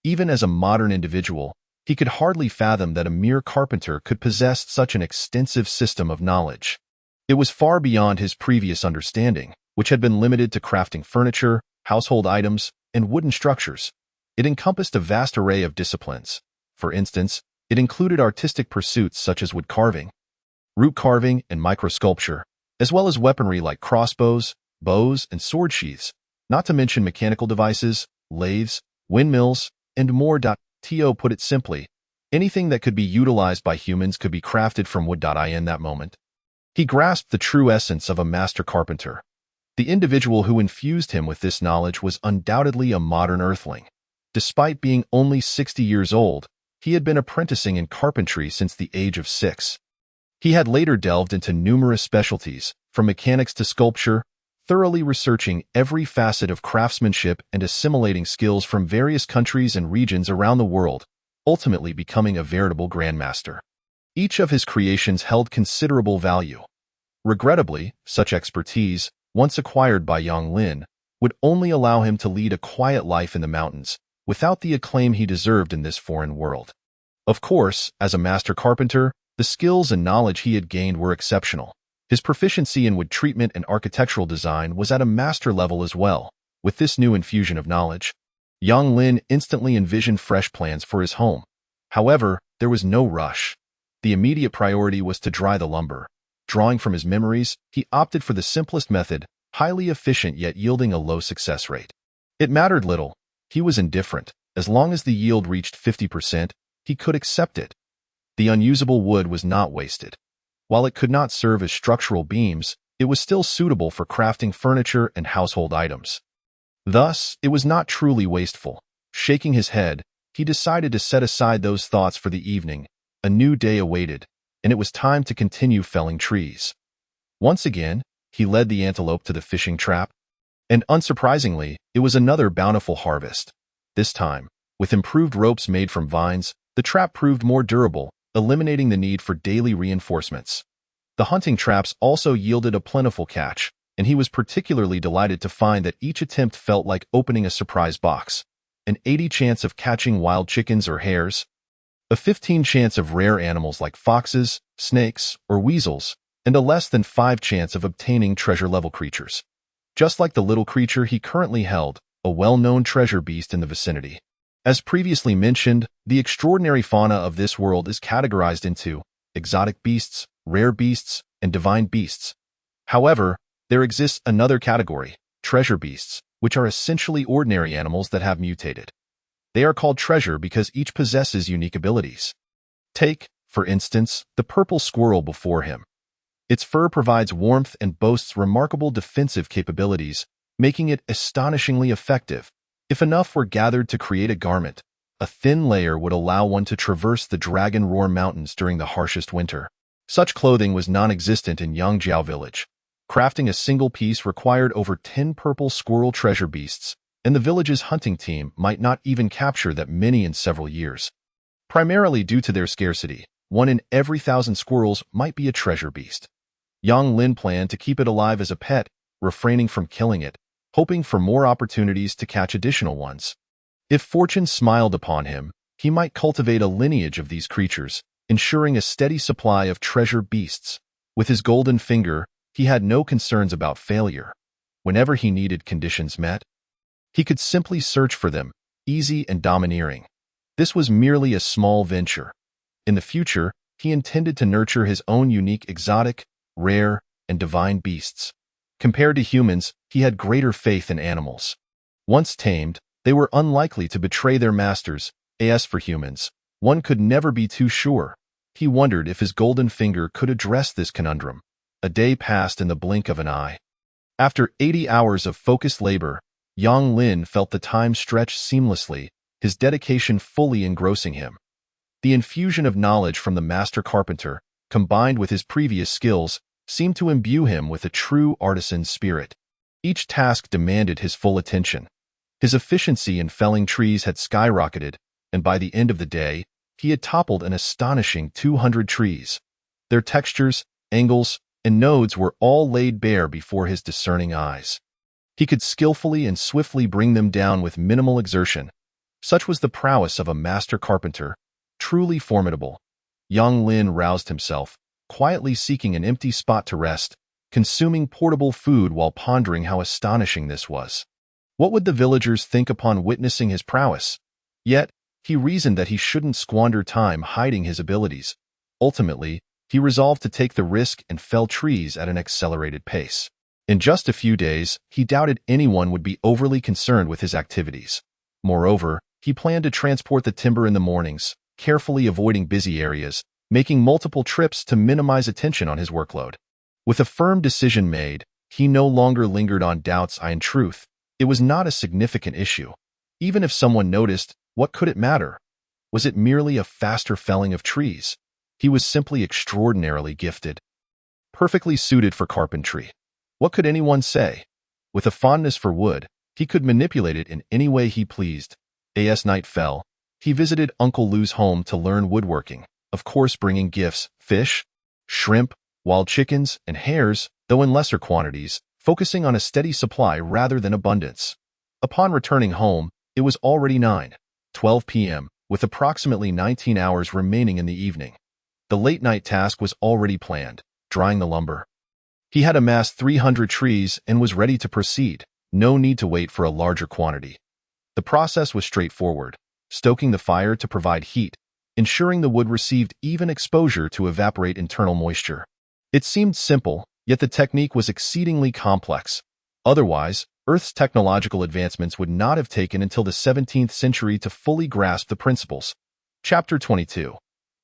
Even as a modern individual, he could hardly fathom that a mere carpenter could possess such an extensive system of knowledge. It was far beyond his previous understanding, which had been limited to crafting furniture, household items, and wooden structures. It encompassed a vast array of disciplines. For instance, it included artistic pursuits such as wood carving, root carving, and microsculpture, as well as weaponry like crossbows, bows, and sword sheaths, not to mention mechanical devices, lathes, windmills, and more. To put it simply, anything that could be utilized by humans could be crafted from wood. In that moment, he grasped the true essence of a master carpenter. The individual who infused him with this knowledge was undoubtedly a modern earthling. Despite being only 60 years old, he had been apprenticing in carpentry since the age of 6. He had later delved into numerous specialties, from mechanics to sculpture, thoroughly researching every facet of craftsmanship and assimilating skills from various countries and regions around the world, ultimately becoming a veritable grandmaster. Each of his creations held considerable value. Regrettably, such expertise, once acquired by Yang Lin, would only allow him to lead a quiet life in the mountains, without the acclaim he deserved in this foreign world. Of course, as a master carpenter, the skills and knowledge he had gained were exceptional. His proficiency in wood treatment and architectural design was at a master level as well. With this new infusion of knowledge, Yang Lin instantly envisioned fresh plans for his home. However, there was no rush. The immediate priority was to dry the lumber. Drawing from his memories, he opted for the simplest method, highly efficient yet yielding a low success rate. It mattered little. He was indifferent. As long as the yield reached 50%, he could accept it. The unusable wood was not wasted. While it could not serve as structural beams, it was still suitable for crafting furniture and household items. Thus, it was not truly wasteful. Shaking his head, he decided to set aside those thoughts for the evening. A new day awaited, and it was time to continue felling trees. Once again, he led the antelope to the fishing trap, and unsurprisingly, it was another bountiful harvest. This time, with improved ropes made from vines, the trap proved more durable, eliminating the need for daily reinforcements. The hunting traps also yielded a plentiful catch, and he was particularly delighted to find that each attempt felt like opening a surprise box. An 80 chance of catching wild chickens or hares, a 15 chance of rare animals like foxes, snakes, or weasels, and a less than 5 chance of obtaining treasure-level creatures. Just like the little creature he currently held, a well-known treasure beast in the vicinity. As previously mentioned, the extraordinary fauna of this world is categorized into exotic beasts, rare beasts, and divine beasts. However, there exists another category, treasure beasts, which are essentially ordinary animals that have mutated. They are called treasure because each possesses unique abilities. Take, for instance, the purple squirrel before him. Its fur provides warmth and boasts remarkable defensive capabilities, making it astonishingly effective. If enough were gathered to create a garment, a thin layer would allow one to traverse the Dragon Roar Mountains during the harshest winter. Such clothing was non-existent in Yangjiao village. Crafting a single piece required over 10 purple squirrel treasure beasts, and the village's hunting team might not even capture that many in several years. Primarily due to their scarcity, 1 in every 1,000 squirrels might be a treasure beast. Yang Lin planned to keep it alive as a pet, refraining from killing it, hoping for more opportunities to catch additional ones. If fortune smiled upon him, he might cultivate a lineage of these creatures, ensuring a steady supply of treasure beasts. With his golden finger, he had no concerns about failure. Whenever he needed conditions met, he could simply search for them, easy and domineering. This was merely a small venture. In the future, he intended to nurture his own unique exotic, rare, and divine beasts. Compared to humans, he had greater faith in animals. Once tamed, they were unlikely to betray their masters. As for humans, one could never be too sure. He wondered if his golden finger could address this conundrum. A day passed in the blink of an eye. After 80 hours of focused labor, Yang Lin felt the time stretch seamlessly, his dedication fully engrossing him. The infusion of knowledge from the master carpenter, combined with his previous skills, seemed to imbue him with a true artisan's spirit. Each task demanded his full attention. His efficiency in felling trees had skyrocketed, and by the end of the day, he had toppled an astonishing 200 trees. Their textures, angles, and nodes were all laid bare before his discerning eyes. He could skillfully and swiftly bring them down with minimal exertion. Such was the prowess of a master carpenter, truly formidable. Yang Lin roused himself, quietly seeking an empty spot to rest, consuming portable food while pondering how astonishing this was. What would the villagers think upon witnessing his prowess? Yet, he reasoned that he shouldn't squander time hiding his abilities. Ultimately, he resolved to take the risk and fell trees at an accelerated pace. In just a few days, he doubted anyone would be overly concerned with his activities. Moreover, he planned to transport the timber in the mornings, carefully avoiding busy areas, making multiple trips to minimize attention on his workload. With a firm decision made, he no longer lingered on doubts. In truth, it was not a significant issue. Even if someone noticed, what could it matter? Was it merely a faster felling of trees? He was simply extraordinarily gifted, perfectly suited for carpentry. What could anyone say? With a fondness for wood, he could manipulate it in any way he pleased. As night fell, he visited Uncle Lou's home to learn woodworking, of course bringing gifts, fish, shrimp, wild chickens, and hares, though in lesser quantities, focusing on a steady supply rather than abundance. Upon returning home, it was already 9:12 p.m., with approximately 19 hours remaining in the evening. The late-night task was already planned, drying the lumber. He had amassed 300 trees and was ready to proceed. No need to wait for a larger quantity. The process was straightforward, stoking the fire to provide heat, ensuring the wood received even exposure to evaporate internal moisture. It seemed simple, yet the technique was exceedingly complex. Otherwise, Earth's technological advancements would not have taken until the 17th century to fully grasp the principles. Chapter 22.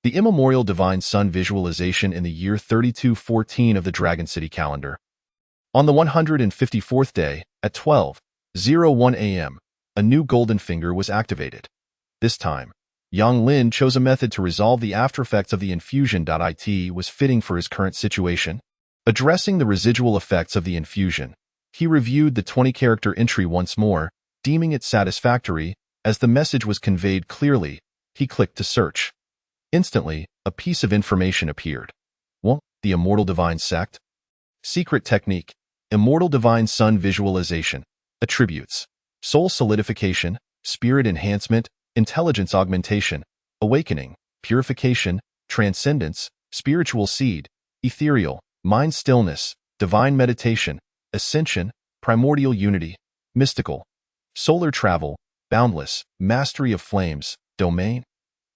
The immemorial divine sun visualization in the year 3214 of the Dragon City calendar. On the 154th day, at 12:01 a.m., a new golden finger was activated. This time, Yang Lin chose a method to resolve the aftereffects of the infusion. It was fitting for his current situation. Addressing the residual effects of the infusion, he reviewed the 20-character entry once more, deeming it satisfactory. As the message was conveyed clearly, he clicked to search. Instantly, a piece of information appeared. 1. The Immortal Divine Sect. Secret Technique. Immortal Divine Sun Visualization. Attributes: Soul Solidification, Spirit Enhancement, Intelligence Augmentation, Awakening, Purification, Transcendence, Spiritual Seed, Ethereal, Mind Stillness, Divine Meditation, Ascension, Primordial Unity, Mystical, Solar Travel, Boundless, Mastery of Flames, Domain.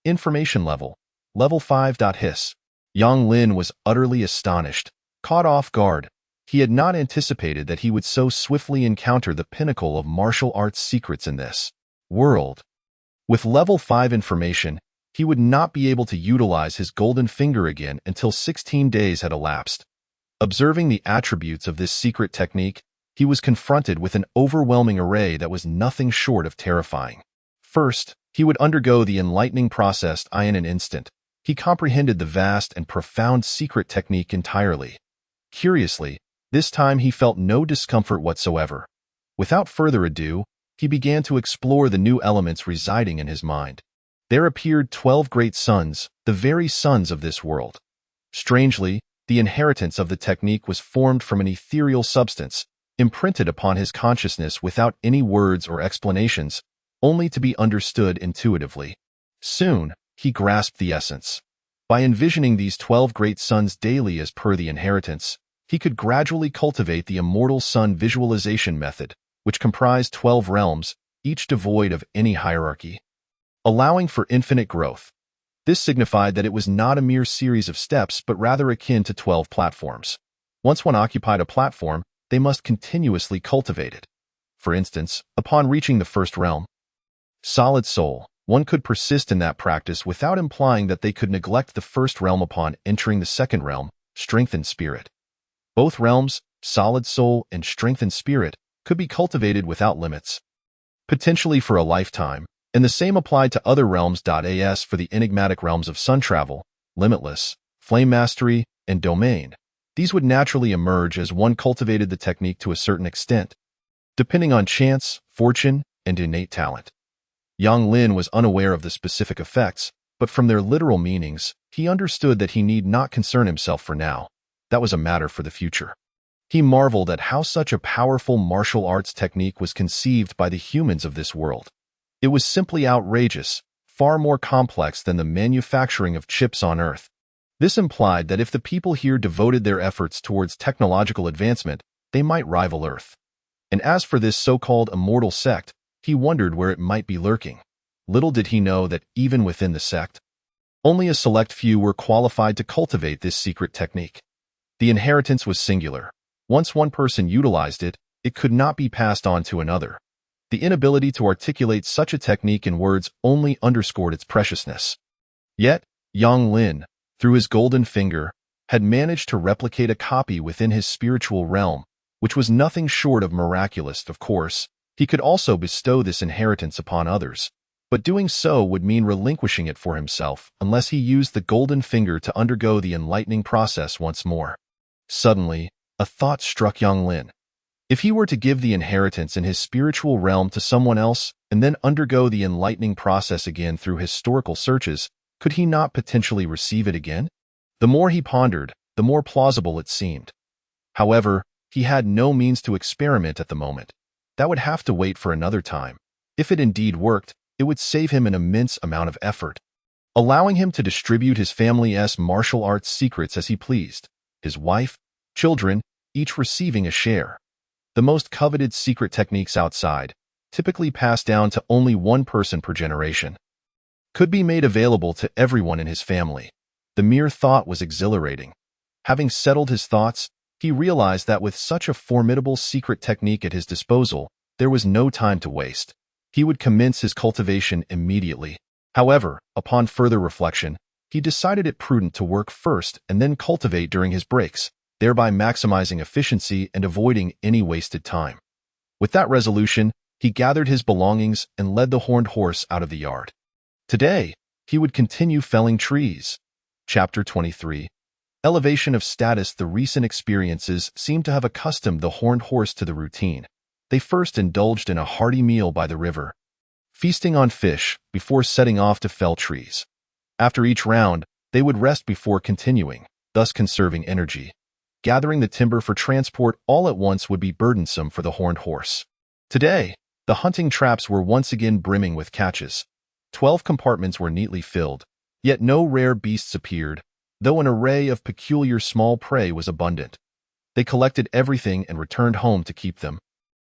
Information Level. Level 5. His. Yang Lin was utterly astonished, caught off guard. He had not anticipated that he would so swiftly encounter the pinnacle of martial arts secrets in this world. With level 5 information, he would not be able to utilize his golden finger again until 16 days had elapsed. Observing the attributes of this secret technique, he was confronted with an overwhelming array that was nothing short of terrifying. First, he would undergo the enlightening process in an instant. He comprehended the vast and profound secret technique entirely. Curiously, this time he felt no discomfort whatsoever. Without further ado, he began to explore the new elements residing in his mind. There appeared 12 great suns, the very suns of this world. Strangely, the inheritance of the technique was formed from an ethereal substance, imprinted upon his consciousness without any words or explanations, only to be understood intuitively. Soon, he grasped the essence. By envisioning these 12 great suns daily as per the inheritance, he could gradually cultivate the immortal sun visualization method, which comprised 12 realms, each devoid of any hierarchy, allowing for infinite growth. This signified that it was not a mere series of steps but rather akin to 12 platforms. Once one occupied a platform, they must continuously cultivate it. For instance, upon reaching the first realm, Solid Soul, one could persist in that practice without implying that they could neglect the first realm upon entering the second realm, Strengthened Spirit. Both realms, Solid Soul and Strengthened Spirit, could be cultivated without limits, potentially for a lifetime, and the same applied to other realms. As for the enigmatic realms of Sun Travel, Limitless, Flame Mastery, and Domain, these would naturally emerge as one cultivated the technique to a certain extent, depending on chance, fortune, and innate talent. Yang Lin was unaware of the specific effects, but from their literal meanings, he understood that he need not concern himself for now. That was a matter for the future. He marveled at how such a powerful martial arts technique was conceived by the humans of this world. It was simply outrageous, far more complex than the manufacturing of chips on Earth. This implied that if the people here devoted their efforts towards technological advancement, they might rival Earth. And as for this so-called immortal sect, he wondered where it might be lurking. Little did he know that even within the sect, only a select few were qualified to cultivate this secret technique. The inheritance was singular. Once one person utilized it, it could not be passed on to another. The inability to articulate such a technique in words only underscored its preciousness. Yet, Yang Lin, through his golden finger, had managed to replicate a copy within his spiritual realm, which was nothing short of miraculous, of course. He could also bestow this inheritance upon others, but doing so would mean relinquishing it for himself unless he used the golden finger to undergo the enlightening process once more. Suddenly, a thought struck Yang Lin. If he were to give the inheritance in his spiritual realm to someone else and then undergo the enlightening process again through historical searches, could he not potentially receive it again? The more he pondered, the more plausible it seemed. However, he had no means to experiment at the moment. That would have to wait for another time. If it indeed worked, it would save him an immense amount of effort, allowing him to distribute his family's martial arts secrets as he pleased, his wife, children, each receiving a share. The most coveted secret techniques outside, typically passed down to only one person per generation, could be made available to everyone in his family. The mere thought was exhilarating. Having settled his thoughts, he realized that with such a formidable secret technique at his disposal, there was no time to waste. He would commence his cultivation immediately. However, upon further reflection, he decided it prudent to work first and then cultivate during his breaks, thereby maximizing efficiency and avoiding any wasted time. With that resolution, he gathered his belongings and led the horned horse out of the yard. Today, he would continue felling trees. Chapter 23. Elevation of status. The recent experiences seemed to have accustomed the horned horse to the routine. They first indulged in a hearty meal by the river, feasting on fish before setting off to fell trees. After each round, they would rest before continuing, thus conserving energy. Gathering the timber for transport all at once would be burdensome for the horned horse. Today, the hunting traps were once again brimming with catches. 12 compartments were neatly filled, yet no rare beasts appeared, though an array of peculiar small prey was abundant. They collected everything and returned home to keep them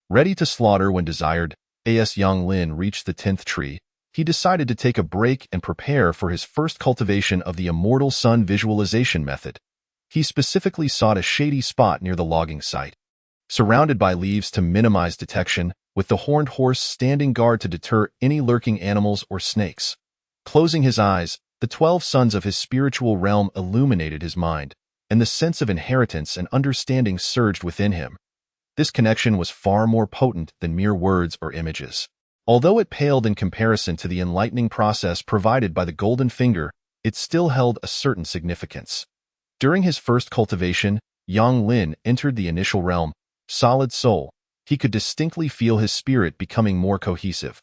ready to slaughter when desired. As Yang Lin reached the 10th tree, he decided to take a break and prepare for his first cultivation of the immortal sun visualization method. He specifically sought a shady spot near the logging site, surrounded by leaves to minimize detection, with the horned horse standing guard to deter any lurking animals or snakes. Closing his eyes, the 12 suns of his spiritual realm illuminated his mind, and the sense of inheritance and understanding surged within him. This connection was far more potent than mere words or images. Although it paled in comparison to the enlightening process provided by the golden finger, it still held a certain significance. During his first cultivation, Yang Lin entered the initial realm, solid soul. He could distinctly feel his spirit becoming more cohesive,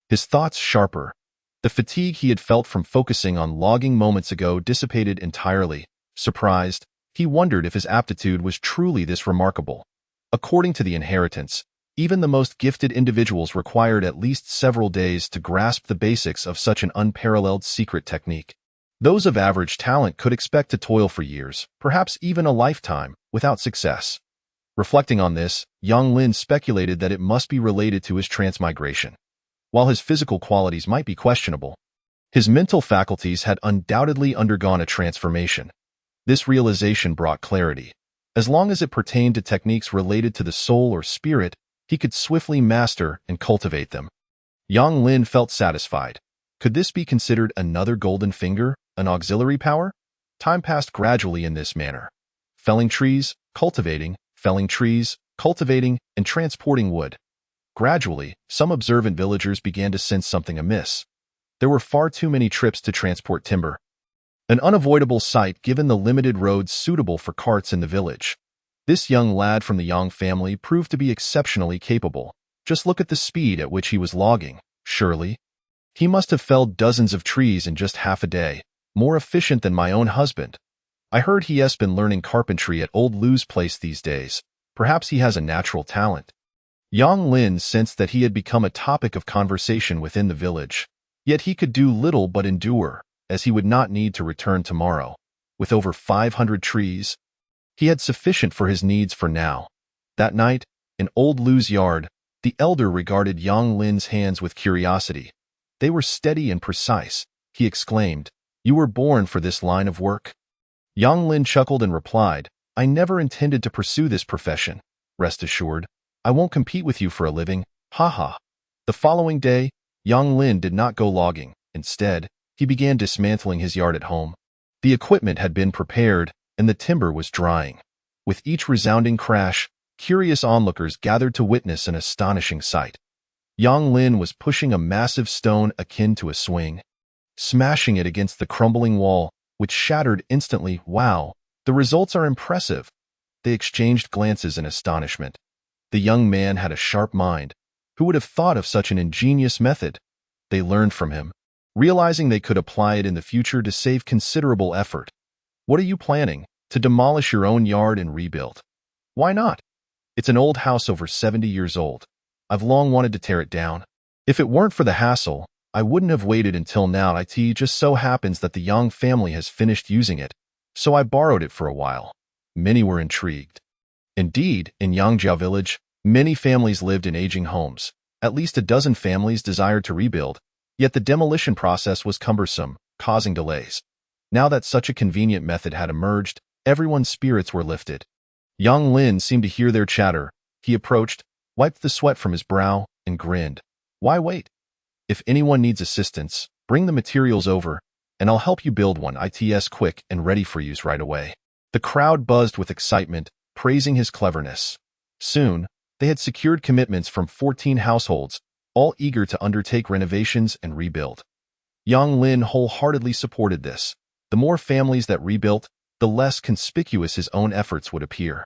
his thoughts sharper. The fatigue he had felt from focusing on logging moments ago dissipated entirely. Surprised, he wondered if his aptitude was truly this remarkable. According to the inheritance, even the most gifted individuals required at least several days to grasp the basics of such an unparalleled secret technique. Those of average talent could expect to toil for years, perhaps even a lifetime, without success. Reflecting on this, Yang Lin speculated that it must be related to his transmigration. While his physical qualities might be questionable, his mental faculties had undoubtedly undergone a transformation. This realization brought clarity. As long as it pertained to techniques related to the soul or spirit, he could swiftly master and cultivate them. Yang Lin felt satisfied. Could this be considered another golden finger, an auxiliary power? Time passed gradually in this manner. Felling trees, cultivating, and transporting wood. Gradually, some observant villagers began to sense something amiss. There were far too many trips to transport timber, an unavoidable sight given the limited roads suitable for carts in the village. This young lad from the Yang family proved to be exceptionally capable. Just look at the speed at which he was logging. Surely, he must have felled dozens of trees in just half a day, more efficient than my own husband. I heard he has been learning carpentry at old Lou's place these days. Perhaps he has a natural talent. Yang Lin sensed that he had become a topic of conversation within the village. Yet he could do little but endure, as he would not need to return tomorrow. With over 500 trees, he had sufficient for his needs for now. That night, in old Lou's yard, the elder regarded Yang Lin's hands with curiosity. They were steady and precise. He exclaimed, "You were born for this line of work?" Yang Lin chuckled and replied, "I never intended to pursue this profession. Rest assured, I won't compete with you for a living, ha." The following day, Yang Lin did not go logging. Instead, he began dismantling his yard at home. The equipment had been prepared, and the timber was drying. With each resounding crash, Curious onlookers gathered to witness an astonishing sight. Yang Lin was pushing a massive stone akin to a swing, smashing it against the crumbling wall, which shattered instantly. Wow, the results are impressive. They exchanged glances in astonishment. The young man had a sharp mind. Who would have thought of such an ingenious method? They learned from him, realizing they could apply it in the future to save considerable effort. What are you planning? To demolish your own yard and rebuild? Why not? It's an old house over 70 years old. I've long wanted to tear it down. If it weren't for the hassle, I wouldn't have waited until now. It just so happens that the Yang family has finished using it, so I borrowed it for a while. Many were intrigued. Indeed, in Yangjiao village, many families lived in aging homes. At least a dozen families desired to rebuild, yet the demolition process was cumbersome, causing delays. Now that such a convenient method had emerged, everyone's spirits were lifted. Yang Lin seemed to hear their chatter. He approached, wiped the sweat from his brow, and grinned. Why wait? If anyone needs assistance, bring the materials over, and I'll help you build one. It's quick and ready for use right away. The crowd buzzed with excitement, praising his cleverness. Soon, they had secured commitments from 14 households, all eager to undertake renovations and rebuild. Yang Lin wholeheartedly supported this. The more families that rebuilt, the less conspicuous his own efforts would appear.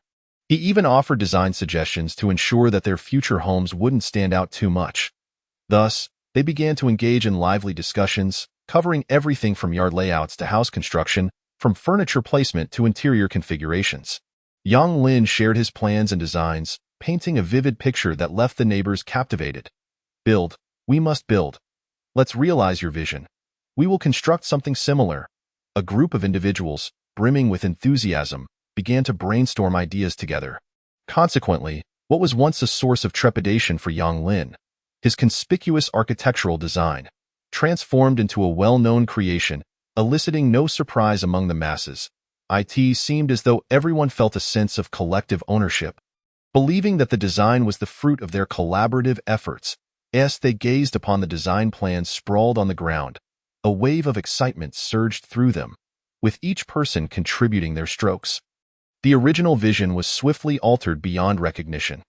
He even offered design suggestions to ensure that their future homes wouldn't stand out too much. Thus, they began to engage in lively discussions, covering everything from yard layouts to house construction, from furniture placement to interior configurations. Yang Lin shared his plans and designs, painting a vivid picture that left the neighbors captivated. Build, we must build. Let's realize your vision. We will construct something similar. A group of individuals, brimming with enthusiasm, began to brainstorm ideas together. Consequently, what was once a source of trepidation for Yang Lin, his conspicuous architectural design, transformed into a well-known creation, eliciting no surprise among the masses. It seemed as though everyone felt a sense of collective ownership, believing that the design was the fruit of their collaborative efforts. As they gazed upon the design plans sprawled on the ground, a wave of excitement surged through them, with each person contributing their strokes. The original vision was swiftly altered beyond recognition.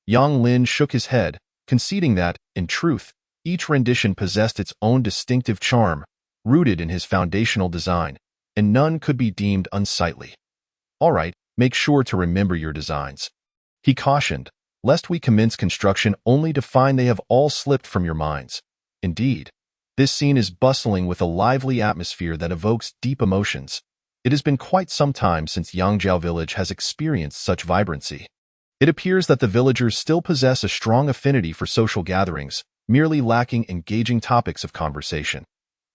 Yang Lin shook his head, conceding that, in truth, each rendition possessed its own distinctive charm, rooted in his foundational design, and none could be deemed unsightly. All right, make sure to remember your designs, he cautioned, lest we commence construction only to find they have all slipped from your minds. Indeed, this scene is bustling with a lively atmosphere that evokes deep emotions. It has been quite some time since Yangjiao village has experienced such vibrancy. It appears that the villagers still possess a strong affinity for social gatherings, merely lacking engaging topics of conversation.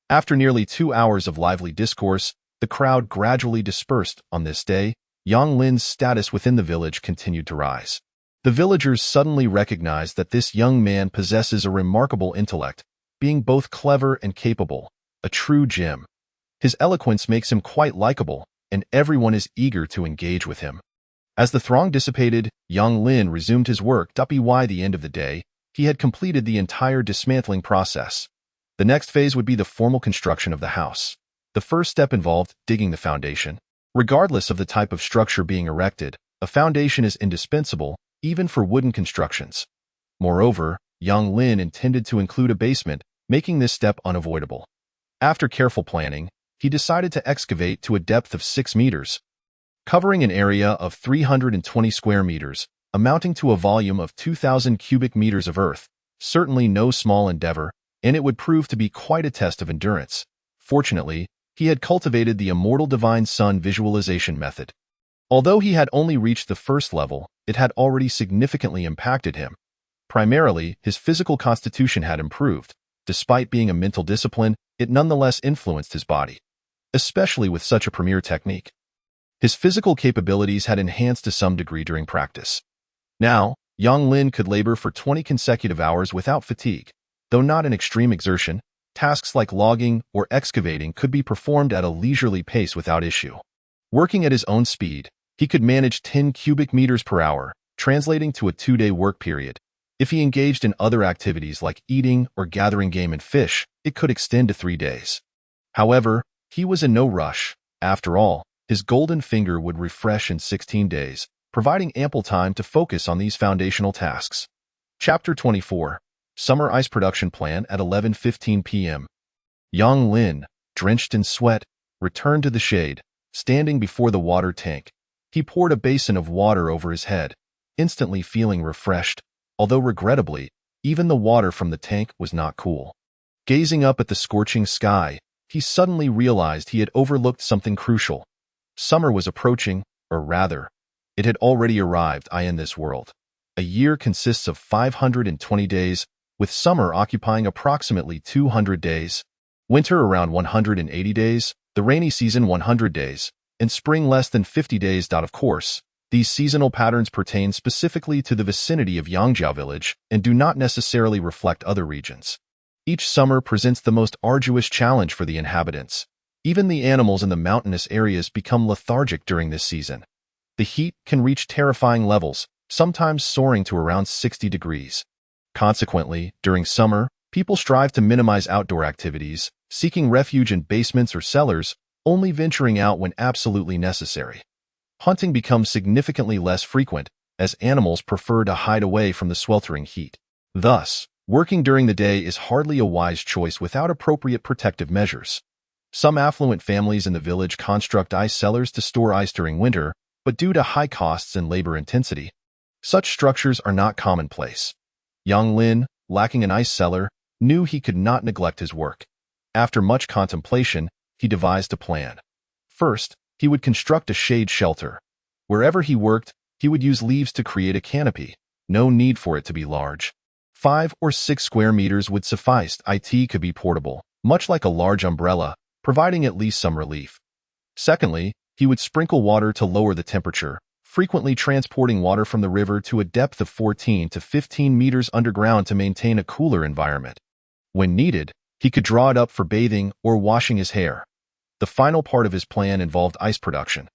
After nearly 2 hours of lively discourse, the crowd gradually dispersed. On this day, Yang Lin's status within the village continued to rise. The villagers suddenly recognized that this young man possesses a remarkable intellect, being both clever and capable, a true gem. His eloquence makes him quite likable, and everyone is eager to engage with him. As the throng dissipated, Yang Lin resumed his work. By the end of the day, he had completed the entire dismantling process. The next phase would be the formal construction of the house. The first step involved digging the foundation. Regardless of the type of structure being erected, a foundation is indispensable, even for wooden constructions. Moreover, Yang Lin intended to include a basement, making this step unavoidable. After careful planning, he decided to excavate to a depth of 6 meters, covering an area of 320 square meters, amounting to a volume of 2,000 cubic meters of earth. Certainly no small endeavor, and it would prove to be quite a test of endurance. Fortunately, he had cultivated the immortal divine sun visualization method. Although he had only reached the first level, it had already significantly impacted him. Primarily, his physical constitution had improved. Despite being a mental discipline, it nonetheless influenced his body, especially with such a premier technique. His physical capabilities had enhanced to some degree during practice. Now, Yang Lin could labor for 20 consecutive hours without fatigue. Though not an extreme exertion, tasks like logging or excavating could be performed at a leisurely pace without issue. Working at his own speed, he could manage 10 cubic meters per hour, translating to a 2-day work period. If he engaged in other activities like eating or gathering game and fish, it could extend to 3 days. However, he was in no rush. After all, his golden finger would refresh in 16 days, providing ample time to focus on these foundational tasks. Chapter 24. Summer Ice Production Plan at 11:15 p.m. Yang Lin, drenched in sweat, returned to the shade. Standing before the water tank, he poured a basin of water over his head, instantly feeling refreshed, although regrettably, even the water from the tank was not cool. Gazing up at the scorching sky, he suddenly realized he had overlooked something crucial. Summer was approaching, or rather, it had already arrived in this world. A year consists of 520 days, with summer occupying approximately 200 days, winter around 180 days, the rainy season 100 days, and spring less than 50 days. Of course, these seasonal patterns pertain specifically to the vicinity of Yangjiao village and do not necessarily reflect other regions. Each summer presents the most arduous challenge for the inhabitants. Even the animals in the mountainous areas become lethargic during this season. The heat can reach terrifying levels, sometimes soaring to around 60 degrees. Consequently, during summer, people strive to minimize outdoor activities, seeking refuge in basements or cellars, only venturing out when absolutely necessary. Hunting becomes significantly less frequent, as animals prefer to hide away from the sweltering heat. Thus, working during the day is hardly a wise choice without appropriate protective measures. Some affluent families in the village construct ice cellars to store ice during winter, but due to high costs and labor intensity, such structures are not commonplace. Yang Lin, lacking an ice cellar, knew he could not neglect his work. After much contemplation, he devised a plan. First, he would construct a shade shelter. Wherever he worked, he would use leaves to create a canopy. No need for it to be large. 5 or 6 square meters would suffice. It could be portable, much like a large umbrella, providing at least some relief. Secondly, he would sprinkle water to lower the temperature, frequently transporting water from the river to a depth of 14 to 15 meters underground to maintain a cooler environment. When needed, he could draw it up for bathing or washing his hair. The final part of his plan involved ice production.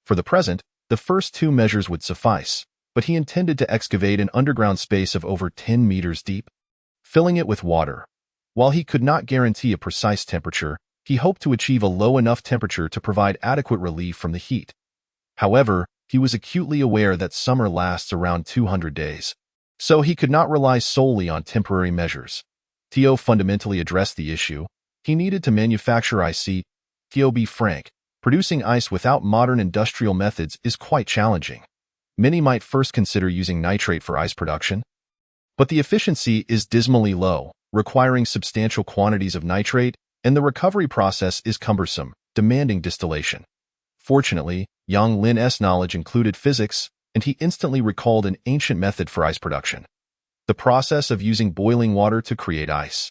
For the present, the first 2 measures would suffice, but he intended to excavate an underground space of over 10 meters deep, filling it with water. While he could not guarantee a precise temperature, he hoped to achieve a low enough temperature to provide adequate relief from the heat. However, he was acutely aware that summer lasts around 200 days, so he could not rely solely on temporary measures. To fundamentally address the issue, he needed to manufacture ice. To be frank, producing ice without modern industrial methods is quite challenging. Many might first consider using nitrate for ice production, but the efficiency is dismally low, requiring substantial quantities of nitrate, and the recovery process is cumbersome, demanding distillation. Fortunately, Yang Lin's knowledge included physics, and he instantly recalled an ancient method for ice production: the process of using boiling water to create ice.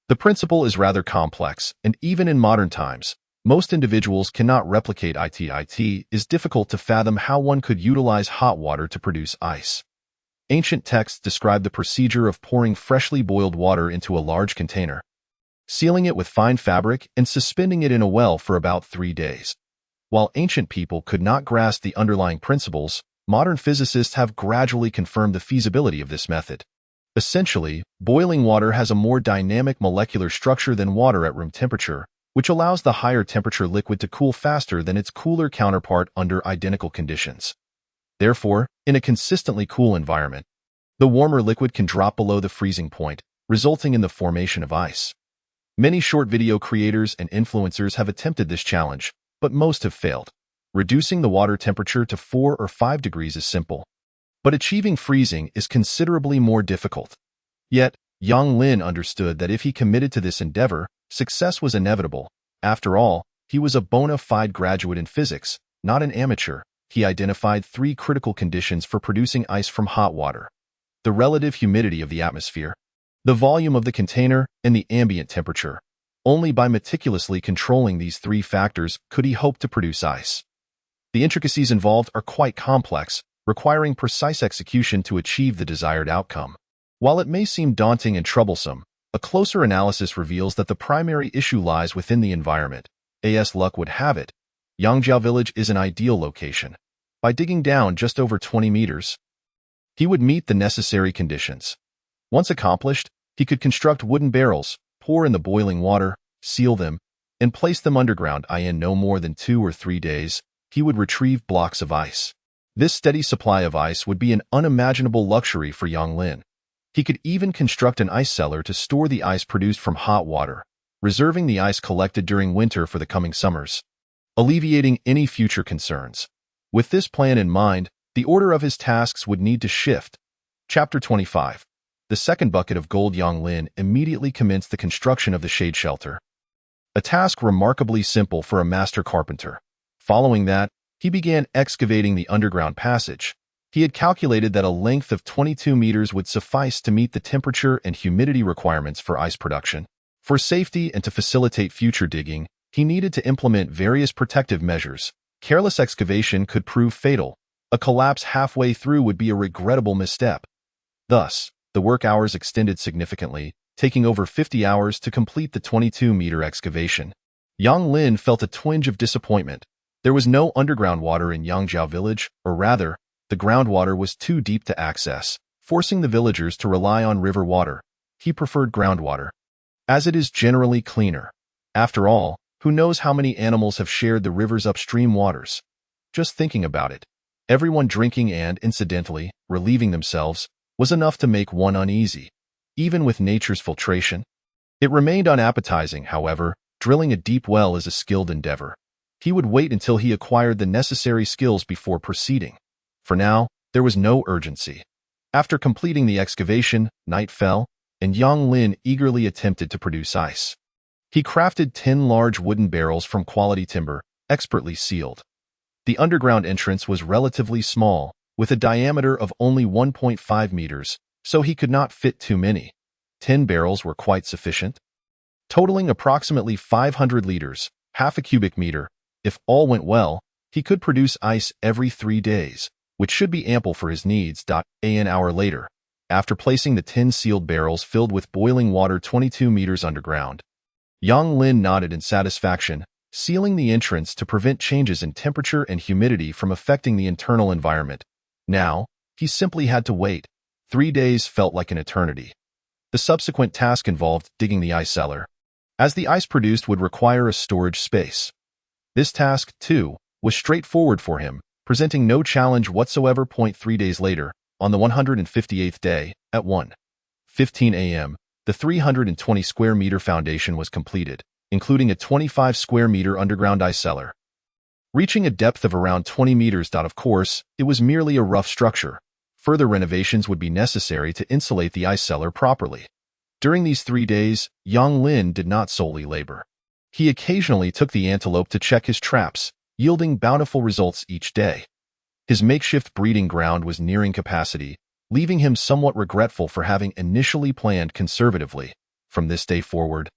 The principle is rather complex, and even in modern times, most individuals cannot replicate it. It is difficult to fathom how one could utilize hot water to produce ice. Ancient texts describe the procedure of pouring freshly boiled water into a large container, sealing it with fine fabric, and suspending it in a well for about 3 days. While ancient people could not grasp the underlying principles, modern physicists have gradually confirmed the feasibility of this method. Essentially, boiling water has a more dynamic molecular structure than water at room temperature, which allows the higher temperature liquid to cool faster than its cooler counterpart under identical conditions. Therefore, in a consistently cool environment, the warmer liquid can drop below the freezing point, resulting in the formation of ice. Many short video creators and influencers have attempted this challenge, but most have failed. Reducing the water temperature to 4 or 5 degrees is simple, but achieving freezing is considerably more difficult. Yet, Yang Lin understood that if he committed to this endeavor, success was inevitable. After all, he was a bona fide graduate in physics, not an amateur. He identified 3 critical conditions for producing ice from hot water: the relative humidity of the atmosphere, the volume of the container, and the ambient temperature. Only by meticulously controlling these 3 factors could he hope to produce ice. The intricacies involved are quite complex, requiring precise execution to achieve the desired outcome. While it may seem daunting and troublesome, a closer analysis reveals that the primary issue lies within the environment. As luck would have it, Yangjiao village is an ideal location. By digging down just over 20 meters, he would meet the necessary conditions. Once accomplished, he could construct wooden barrels, pour in the boiling water, seal them, and place them underground. In no more than 2 or 3 days, he would retrieve blocks of ice. This steady supply of ice would be an unimaginable luxury for Yang Lin. He could even construct an ice cellar to store the ice produced from hot water, reserving the ice collected during winter for the coming summers, alleviating any future concerns. With this plan in mind, the order of his tasks would need to shift. Chapter 25. The second bucket of gold. Yang Lin immediately commenced the construction of the shade shelter, a task remarkably simple for a master carpenter. Following that, he began excavating the underground passage. He had calculated that a length of 22 meters would suffice to meet the temperature and humidity requirements for ice production. For safety and to facilitate future digging, he needed to implement various protective measures. Careless excavation could prove fatal. A collapse halfway through would be a regrettable misstep. Thus, the work hours extended significantly, taking over 50 hours to complete the 22-meter excavation. Yang Lin felt a twinge of disappointment. There was no underground water in Yangzhou village, or rather, the groundwater was too deep to access, forcing the villagers to rely on river water. He preferred groundwater, as it is generally cleaner. After all, who knows how many animals have shared the river's upstream waters? Just thinking about it, everyone drinking and, incidentally, relieving themselves, was enough to make one uneasy, even with nature's filtration. It remained unappetizing, however. Drilling a deep well is a skilled endeavor. He would wait until he acquired the necessary skills before proceeding. For now, there was no urgency. After completing the excavation, night fell, and Yang Lin eagerly attempted to produce ice. He crafted 10 large wooden barrels from quality timber, expertly sealed. The underground entrance was relatively small, with a diameter of only 1.5 meters, so he could not fit too many. 10 barrels were quite sufficient, totaling approximately 500 liters, half a cubic meter. If all went well, he could produce ice every 3 days, which should be ample for his needs. An hour later, after placing the 10 sealed barrels filled with boiling water 22 meters underground, Yang Lin nodded in satisfaction, sealing the entrance to prevent changes in temperature and humidity from affecting the internal environment. Now, he simply had to wait. 3 days felt like an eternity. The subsequent task involved digging the ice cellar, as the ice produced would require a storage space. This task, too, was straightforward for him, presenting no challenge whatsoever. 3 days later, on the 158th day, at 1:15 a.m., the 320 square meter foundation was completed, including a 25 square meter underground ice cellar. Reaching a depth of around 20 meters. Of course, it was merely a rough structure. Further renovations would be necessary to insulate the ice cellar properly. During these 3 days, Yang Lin did not solely labor. He occasionally took the antelope to check his traps, yielding bountiful results each day. His makeshift breeding ground was nearing capacity, leaving him somewhat regretful for having initially planned conservatively. From this day forward,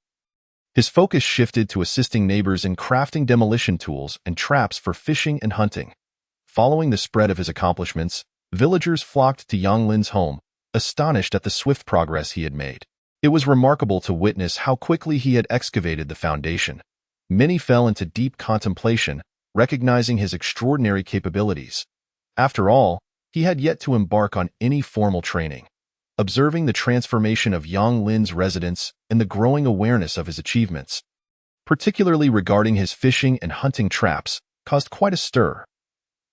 his focus shifted to assisting neighbors in crafting demolition tools and traps for fishing and hunting. Following the spread of his accomplishments, villagers flocked to Yang Lin's home, astonished at the swift progress he had made. It was remarkable to witness how quickly he had excavated the foundation. Many fell into deep contemplation, recognizing his extraordinary capabilities. After all, he had yet to embark on any formal training. Observing the transformation of Yang Lin's residence and the growing awareness of his achievements, particularly regarding his fishing and hunting traps, caused quite a stir.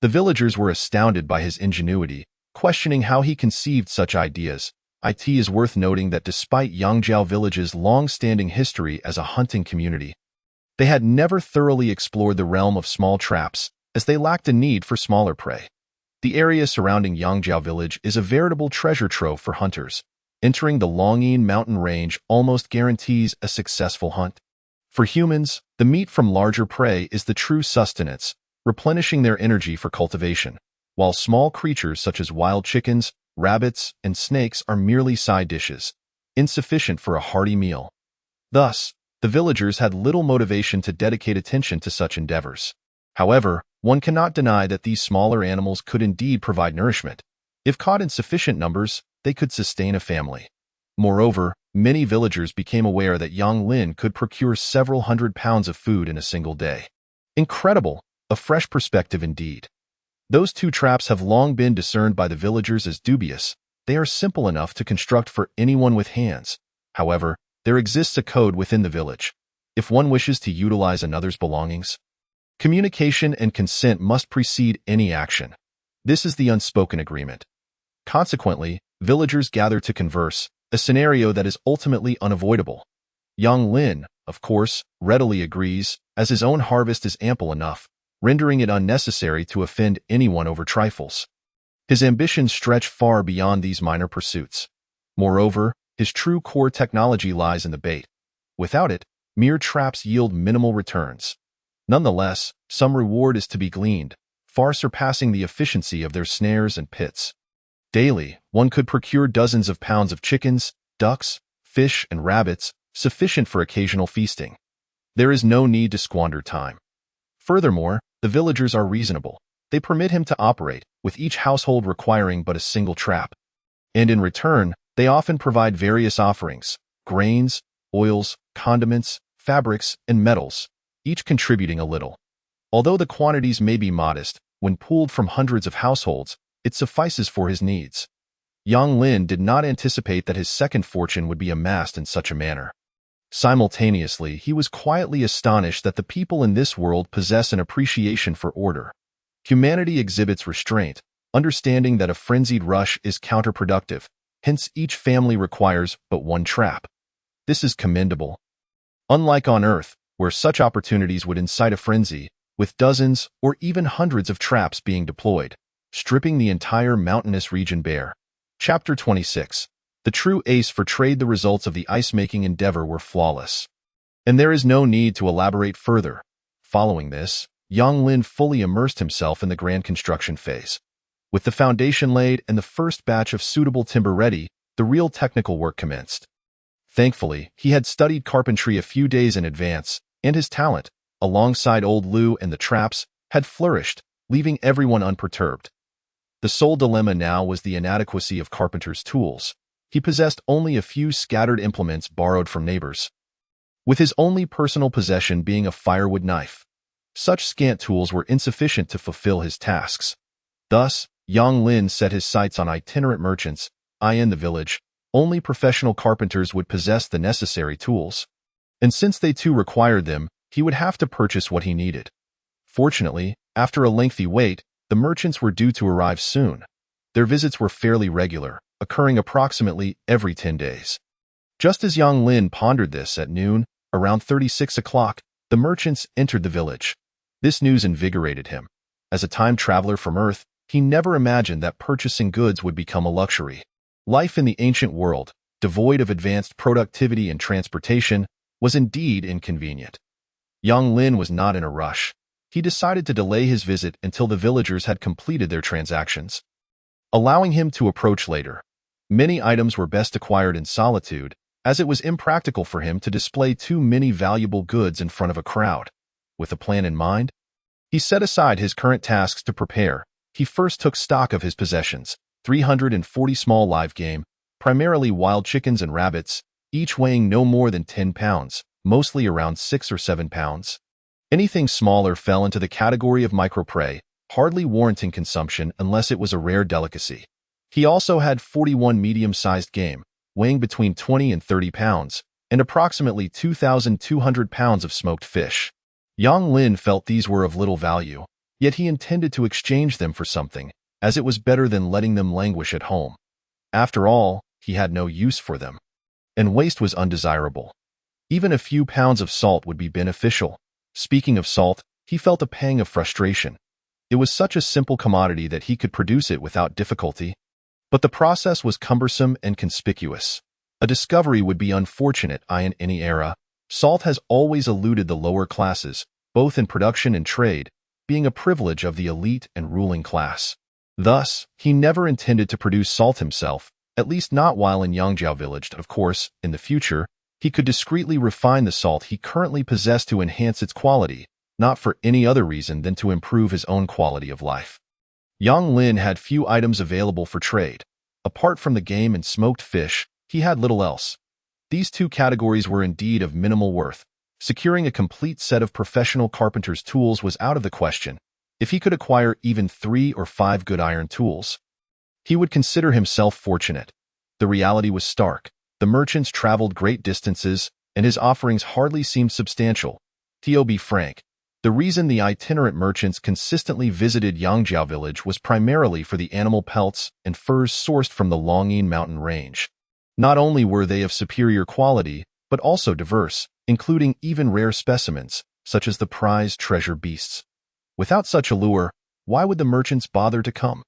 The villagers were astounded by his ingenuity, questioning how he conceived such ideas. It is worth noting that despite Yangzhou village's long-standing history as a hunting community, they had never thoroughly explored the realm of small traps, as they lacked a need for smaller prey. The area surrounding Yangzhou village is a veritable treasure trove for hunters. Entering the Longyin mountain range almost guarantees a successful hunt. For humans, the meat from larger prey is the true sustenance, replenishing their energy for cultivation, while small creatures such as wild chickens, rabbits, and snakes are merely side dishes, insufficient for a hearty meal. Thus, the villagers had little motivation to dedicate attention to such endeavors. However, one cannot deny that these smaller animals could indeed provide nourishment. If caught in sufficient numbers, they could sustain a family. Moreover, many villagers became aware that Yang Lin could procure several hundred pounds of food in a single day. Incredible, a fresh perspective indeed. Those 2 traps have long been discerned by the villagers as dubious. They are simple enough to construct for anyone with hands. However, there exists a code within the village. If one wishes to utilize another's belongings, communication and consent must precede any action. This is the unspoken agreement. Consequently, villagers gather to converse, a scenario that is ultimately unavoidable. Yang Lin, of course, readily agrees, as his own harvest is ample enough, rendering it unnecessary to offend anyone over trifles. His ambitions stretch far beyond these minor pursuits. Moreover, his true core technology lies in the bait. Without it, mere traps yield minimal returns. Nonetheless, some reward is to be gleaned, far surpassing the efficiency of their snares and pits. Daily, one could procure dozens of pounds of chickens, ducks, fish, and rabbits, sufficient for occasional feasting. There is no need to squander time. Furthermore, the villagers are reasonable. They permit him to operate, with each household requiring but a single trap. And in return, they often provide various offerings: grains, oils, condiments, fabrics, and metals, each contributing a little. Although the quantities may be modest, when pooled from hundreds of households, it suffices for his needs. Yang Lin did not anticipate that his second fortune would be amassed in such a manner. Simultaneously, he was quietly astonished that the people in this world possess an appreciation for order. Humanity exhibits restraint, understanding that a frenzied rush is counterproductive, hence each family requires but one trap. This is commendable. Unlike on Earth, where such opportunities would incite a frenzy, with dozens or even hundreds of traps being deployed, stripping the entire mountainous region bare. Chapter 26. The true ace for trade. The results of the ice-making endeavor were flawless. And there is no need to elaborate further. Following this, Yang Lin fully immersed himself in the grand construction phase. With the foundation laid and the first batch of suitable timber ready, the real technical work commenced. Thankfully, he had studied carpentry a few days in advance, and his talent, alongside old Liu and the traps, had flourished, leaving everyone unperturbed. The sole dilemma now was the inadequacy of carpenter's tools. He possessed only a few scattered implements borrowed from neighbors, with his only personal possession being a firewood knife. Such scant tools were insufficient to fulfill his tasks. Thus, Yang Lin set his sights on itinerant merchants. In the village, only professional carpenters would possess the necessary tools. And since they too required them, he would have to purchase what he needed. Fortunately, after a lengthy wait, the merchants were due to arrive soon. Their visits were fairly regular, occurring approximately every 10 days. Just as Yang Lin pondered this at noon, around 36 o'clock, the merchants entered the village. This news invigorated him. As a time traveler from Earth, he never imagined that purchasing goods would become a luxury. Life in the ancient world, devoid of advanced productivity and transportation, was indeed inconvenient. Yang Lin was not in a rush. He decided to delay his visit until the villagers had completed their transactions, allowing him to approach later. Many items were best acquired in solitude, as it was impractical for him to display too many valuable goods in front of a crowd. With a plan in mind, he set aside his current tasks to prepare. He first took stock of his possessions: 340 small live game, primarily wild chickens and rabbits, each weighing no more than 10 pounds, mostly around 6 or 7 pounds. Anything smaller fell into the category of microprey, hardly warranting consumption unless it was a rare delicacy. He also had 41 medium-sized game, weighing between 20 and 30 pounds, and approximately 2,200 pounds of smoked fish. Yang Lin felt these were of little value, yet he intended to exchange them for something, as it was better than letting them languish at home. After all, he had no use for them, and waste was undesirable. Even a few pounds of salt would be beneficial. Speaking of salt, he felt a pang of frustration. It was such a simple commodity that he could produce it without difficulty. But the process was cumbersome and conspicuous. A discovery would be unfortunate in any era. Salt has always eluded the lower classes, both in production and trade, being a privilege of the elite and ruling class. Thus, he never intended to produce salt himself, at least not while in Yangjiao village. Of course, in the future, he could discreetly refine the salt he currently possessed to enhance its quality, not for any other reason than to improve his own quality of life. Yang Lin had few items available for trade. Apart from the game and smoked fish, he had little else. These two categories were indeed of minimal worth. Securing a complete set of professional carpenter's tools was out of the question. If he could acquire even 3 or 5 good iron tools, he would consider himself fortunate. The reality was stark. The merchants traveled great distances, and his offerings hardly seemed substantial. To be frank, The reason the itinerant merchants consistently visited Yangjiao village was primarily for the animal pelts and furs sourced from the Longyin mountain range. Not only were they of superior quality, but also diverse, including even rare specimens, such as the prized treasure beasts. Without such allure, why would the merchants bother to come?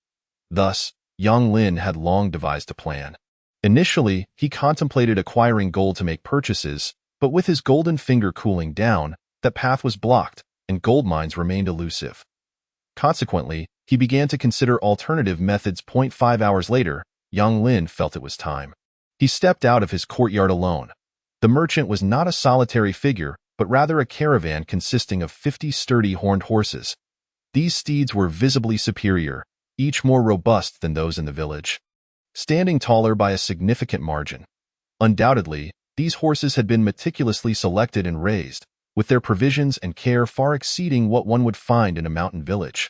Thus, Yang Lin had long devised a plan. Initially, he contemplated acquiring gold to make purchases, but with his golden finger cooling down, that path was blocked, and gold mines remained elusive. Consequently, he began to consider alternative methods. 5 hours later, Yang Lin felt it was time. He stepped out of his courtyard alone. The merchant was not a solitary figure, but rather a caravan consisting of 50 sturdy horned horses. These steeds were visibly superior, each more robust than those in the village, standing taller by a significant margin. Undoubtedly, these horses had been meticulously selected and raised, with their provisions and care far exceeding what one would find in a mountain village.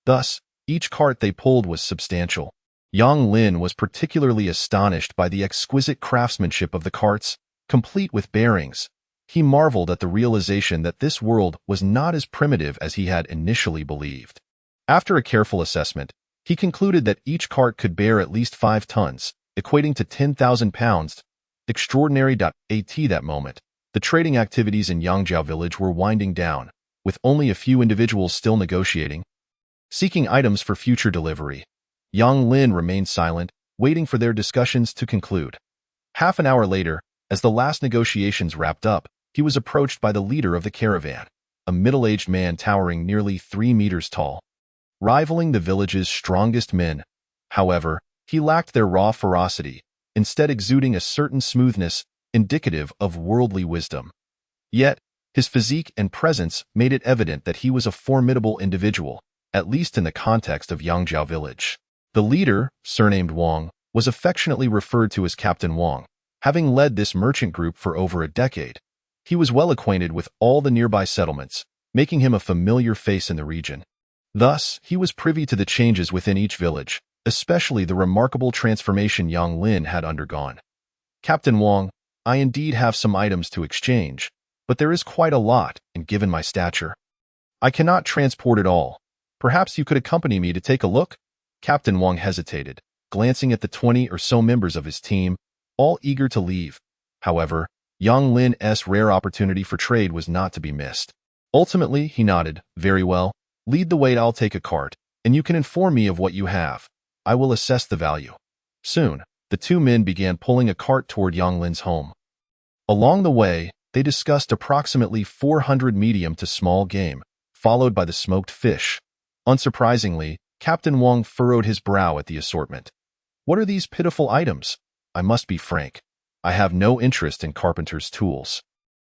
Thus, each cart they pulled was substantial. Yang Lin was particularly astonished by the exquisite craftsmanship of the carts, complete with bearings. He marveled at the realization that this world was not as primitive as he had initially believed. After a careful assessment, he concluded that each cart could bear at least 5 tons, equating to 10,000 pounds. Extraordinary. At that moment, the trading activities in Yangjiao village were winding down, with only a few individuals still negotiating, seeking items for future delivery. Yang Lin remained silent, waiting for their discussions to conclude. Half an hour later, as the last negotiations wrapped up, he was approached by the leader of the caravan, a middle-aged man towering nearly 3 meters tall, rivaling the village's strongest men. However, he lacked their raw ferocity, instead exuding a certain smoothness indicative of worldly wisdom. Yet, his physique and presence made it evident that he was a formidable individual, at least in the context of Yangjiao village. The leader, surnamed Wang, was affectionately referred to as Captain Wang, having led this merchant group for over a decade. He was well acquainted with all the nearby settlements, making him a familiar face in the region. Thus, he was privy to the changes within each village, especially the remarkable transformation Yang Lin had undergone. Captain Wang, I indeed have some items to exchange, but there is quite a lot, and given my stature, I cannot transport it all. Perhaps you could accompany me to take a look? Captain Wang hesitated, glancing at the 20 or so members of his team, all eager to leave. However, Yang Lin's rare opportunity for trade was not to be missed. Ultimately, he nodded. Very well. Lead the way. I'll take a cart, and you can inform me of what you have. I will assess the value. Soon, the two men began pulling a cart toward Yang Lin's home. Along the way, they discussed approximately 400 medium to small game, followed by the smoked fish. Unsurprisingly, Captain Wang furrowed his brow at the assortment. What are these pitiful items? I must be frank. I have no interest in carpenter's tools.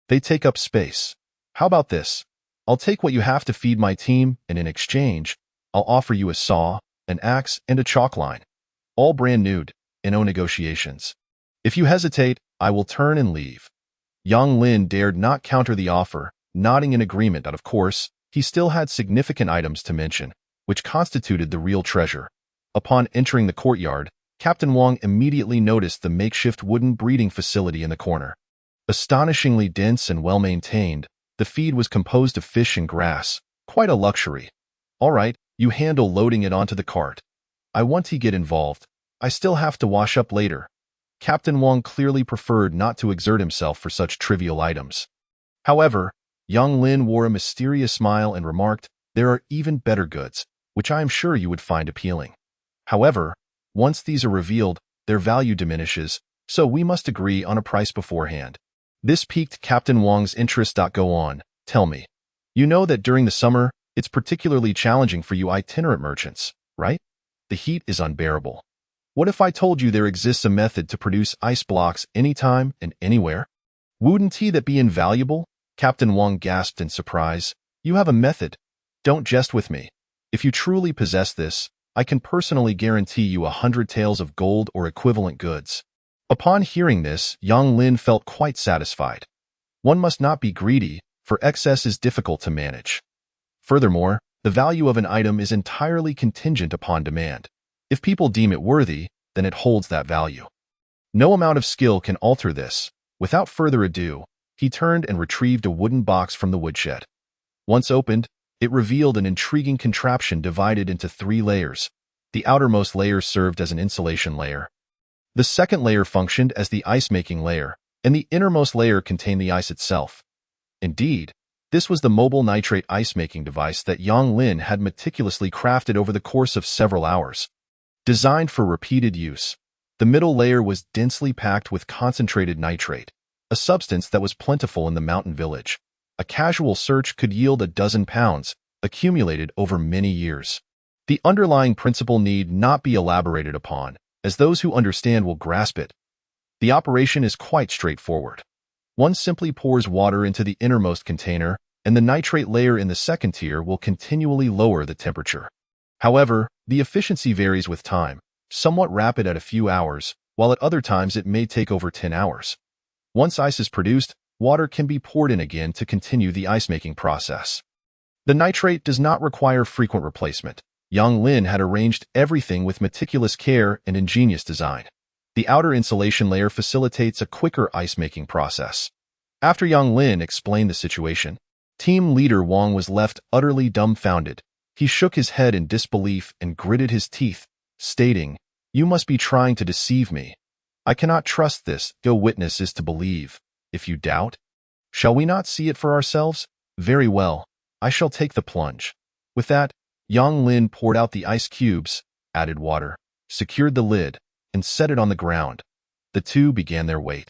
They take up space. How about this? I'll take what you have to feed my team, and in exchange, I'll offer you a saw, an axe, and a chalk line. All brand new, and no negotiations. If you hesitate, I will turn and leave. Yang Lin dared not counter the offer, nodding in agreement that, of course, he still had significant items to mention, which constituted the real treasure. Upon entering the courtyard, Captain Wang immediately noticed the makeshift wooden breeding facility in the corner. Astonishingly dense and well-maintained, the feed was composed of fish and grass, quite a luxury. All right, you handle loading it onto the cart. I want to get involved. I still have to wash up later. Captain Wang clearly preferred not to exert himself for such trivial items. However, Yang Lin wore a mysterious smile and remarked, there are even better goods, which I am sure you would find appealing. However, once these are revealed, their value diminishes, so we must agree on a price beforehand. This piqued Captain Wang's interest. Go on, tell me. You know that during the summer, it's particularly challenging for you itinerant merchants, right? The heat is unbearable. What if I told you there exists a method to produce ice blocks anytime and anywhere? Wouldn't that be invaluable? Captain Wang gasped in surprise. You have a method? Don't jest with me. If you truly possess this, I can personally guarantee you 100 taels of gold or equivalent goods. Upon hearing this, Yang Lin felt quite satisfied. One must not be greedy, for excess is difficult to manage. Furthermore, the value of an item is entirely contingent upon demand. If people deem it worthy, then it holds that value. No amount of skill can alter this. Without further ado, he turned and retrieved a wooden box from the woodshed. Once opened, it revealed an intriguing contraption divided into 3 layers. The outermost layer served as an insulation layer. The second layer functioned as the ice-making layer, and the innermost layer contained the ice itself. Indeed, this was the mobile nitrate ice-making device that Yang Lin had meticulously crafted over the course of several hours. Designed for repeated use, the middle layer was densely packed with concentrated nitrate, a substance that was plentiful in the mountain village. A casual search could yield a dozen pounds, accumulated over many years. The underlying principle need not be elaborated upon, as those who understand will grasp it. The operation is quite straightforward. One simply pours water into the innermost container, and the nitrate layer in the second tier will continually lower the temperature. However, the efficiency varies with time, somewhat rapid at a few hours, while at other times it may take over 10 hours. Once ice is produced, water can be poured in again to continue the ice-making process. The nitrate does not require frequent replacement. Yang Lin had arranged everything with meticulous care and ingenious design. The outer insulation layer facilitates a quicker ice-making process. After Yang Lin explained the situation, team leader Wang was left utterly dumbfounded. He shook his head in disbelief and gritted his teeth, stating, "You must be trying to deceive me. I cannot trust this. Go witness is to believe. If you doubt, shall we not see it for ourselves? Very well, I shall take the plunge." With that, Yang Lin poured out the ice cubes, added water, secured the lid, and set it on the ground. The two began their wait.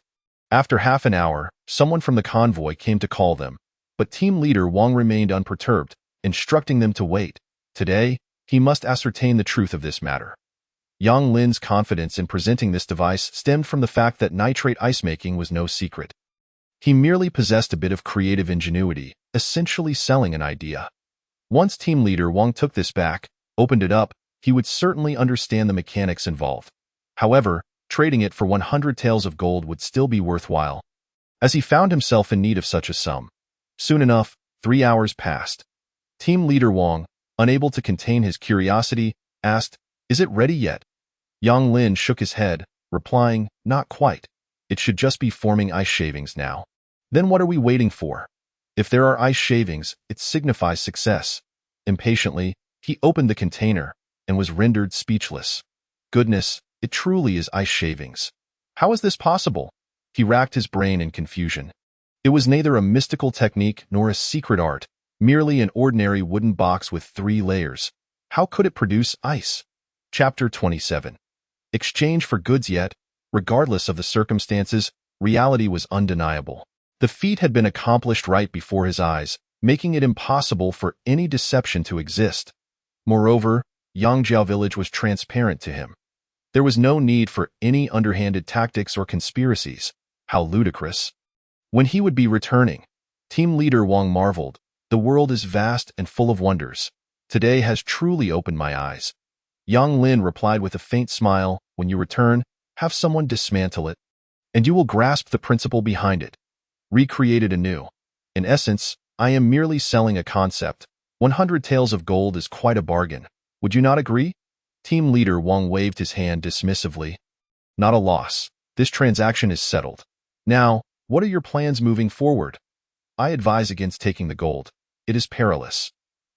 After half an hour, someone from the convoy came to call them, but team leader Wang remained unperturbed, instructing them to wait. Today, he must ascertain the truth of this matter. Yang Lin's confidence in presenting this device stemmed from the fact that nitrate ice-making was no secret. He merely possessed a bit of creative ingenuity, essentially selling an idea. Once team leader Wang took this back, opened it up, he would certainly understand the mechanics involved. However, trading it for 100 taels of gold would still be worthwhile, as he found himself in need of such a sum. Soon enough, 3 hours passed. Team leader Wang, unable to contain his curiosity, asked, "Is it ready yet?" Yang Lin shook his head, replying, "Not quite. It should just be forming ice shavings now." "Then what are we waiting for? If there are ice shavings, it signifies success." Impatiently, he opened the container and was rendered speechless. Goodness, it truly is ice shavings. How is this possible? He racked his brain in confusion. It was neither a mystical technique nor a secret art, merely an ordinary wooden box with 3 layers. How could it produce ice? Chapter 27. Exchange for goods. Yet, regardless of the circumstances, reality was undeniable. The feat had been accomplished right before his eyes, making it impossible for any deception to exist. Moreover, Yangjiao village was transparent to him. There was no need for any underhanded tactics or conspiracies. How ludicrous. When he would be returning, team leader Wang marveled. "The world is vast and full of wonders. Today has truly opened my eyes." Yang Lin replied with a faint smile, "When you return, have someone dismantle it, and you will grasp the principle behind it. Recreated anew. In essence, I am merely selling a concept. 100 taels of gold is quite a bargain. Would you not agree?" Team leader Wang waved his hand dismissively. "Not a loss. This transaction is settled. Now, what are your plans moving forward?" "I advise against taking the gold. It is perilous.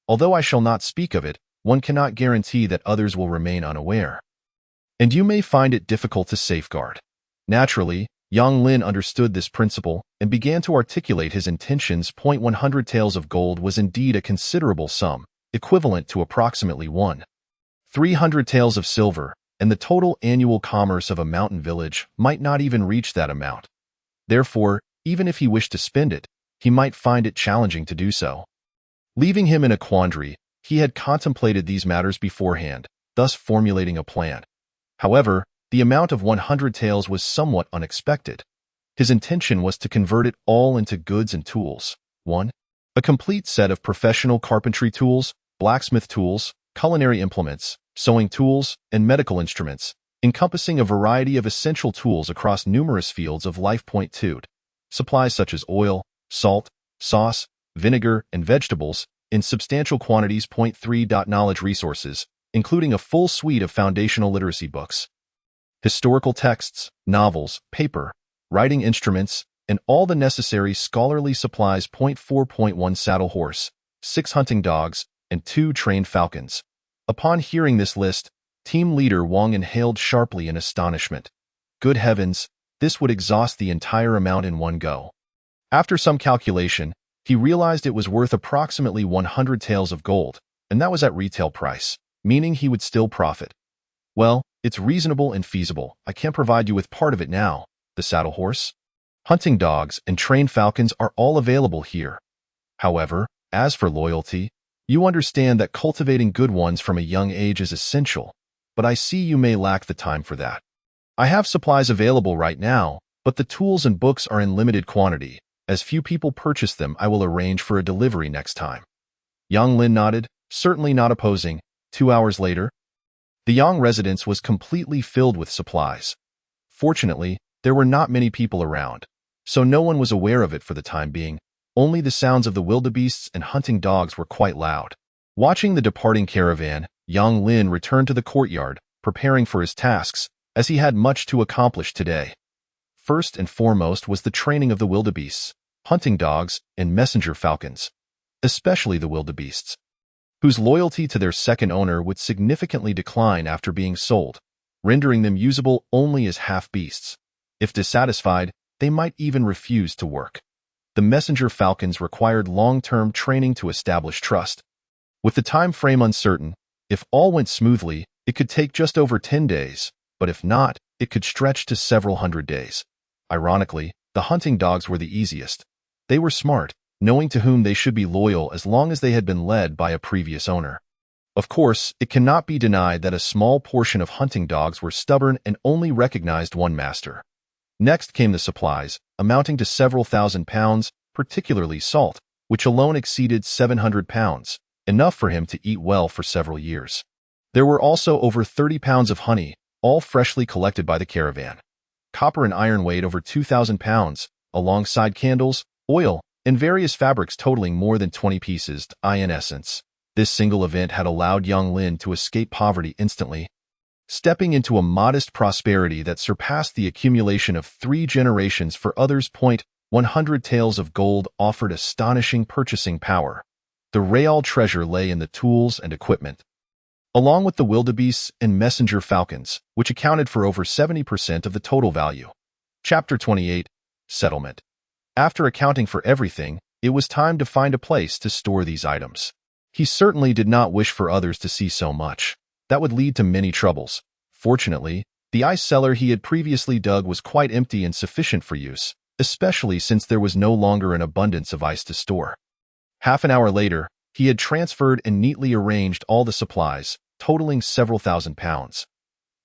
Although I shall not speak of it, one cannot guarantee that others will remain unaware. And you may find it difficult to safeguard." Naturally, Yang Lin understood this principle and began to articulate his intentions. 100 taels of gold was indeed a considerable sum, equivalent to approximately 1,300 taels of silver, and the total annual commerce of a mountain village might not even reach that amount. Therefore, even if he wished to spend it, he might find it challenging to do so. Leaving him in a quandary, he had contemplated these matters beforehand, thus formulating a plan. However, the amount of 100 taels was somewhat unexpected. His intention was to convert it all into goods and tools. 1. A complete set of professional carpentry tools, blacksmith tools, culinary implements, sewing tools, and medical instruments, encompassing a variety of essential tools across numerous fields of life. 2. Supplies such as oil, salt, sauce, vinegar, and vegetables, in substantial quantities. 3. Knowledge resources, including a full suite of foundational literacy books, historical texts, novels, paper, writing instruments, and all the necessary scholarly supplies. 4.1 Saddle horse, 6 hunting dogs, and 2 trained falcons. Upon hearing this list, team leader Wang inhaled sharply in astonishment. Good heavens, this would exhaust the entire amount in one go. After some calculation, he realized it was worth approximately 100 taels of gold, and that was at retail price, meaning he would still profit. Well, it's reasonable and feasible. I can't provide you with part of it now. The saddle horse, hunting dogs, and trained falcons are all available here. However, as for loyalty, you understand that cultivating good ones from a young age is essential, but I see you may lack the time for that. I have supplies available right now, but the tools and books are in limited quantity. As few people purchase them, I will arrange for a delivery next time. Yang Lin nodded, certainly not opposing. 2 hours later, the Yang residence was completely filled with supplies. Fortunately, there were not many people around, so no one was aware of it for the time being. Only the sounds of the wildebeests and hunting dogs were quite loud. Watching the departing caravan, Yang Lin returned to the courtyard, preparing for his tasks, as he had much to accomplish today. First and foremost was the training of the wildebeests, hunting dogs, and messenger falcons, especially the wildebeests, whose loyalty to their second owner would significantly decline after being sold, rendering them usable only as half-beasts. If dissatisfied, they might even refuse to work. The messenger falcons required long-term training to establish trust. With the time frame uncertain, if all went smoothly, it could take just over 10 days, but if not, it could stretch to several hundred days. Ironically, the hunting dogs were the easiest. They were smart, knowing to whom they should be loyal as long as they had been led by a previous owner. Of course, it cannot be denied that a small portion of hunting dogs were stubborn and only recognized one master. Next came the supplies, amounting to several thousand pounds, particularly salt, which alone exceeded 700 pounds, enough for him to eat well for several years. There were also over 30 pounds of honey, all freshly collected by the caravan. Copper and iron weighed over 2,000 pounds, alongside candles, oil, and various fabrics totaling more than 20 pieces. In essence, this single event had allowed Yang Lin to escape poverty instantly, stepping into a modest prosperity that surpassed the accumulation of 3 generations for others. 100 taels of gold offered astonishing purchasing power. The real treasure lay in the tools and equipment, along with the wildebeests and messenger falcons, which accounted for over 70% of the total value. Chapter 28. Settlement. After accounting for everything, it was time to find a place to store these items. He certainly did not wish for others to see so much. That would lead to many troubles. Fortunately, the ice cellar he had previously dug was quite empty and sufficient for use, especially since there was no longer an abundance of ice to store. Half an hour later, he had transferred and neatly arranged all the supplies, totaling several thousand pounds.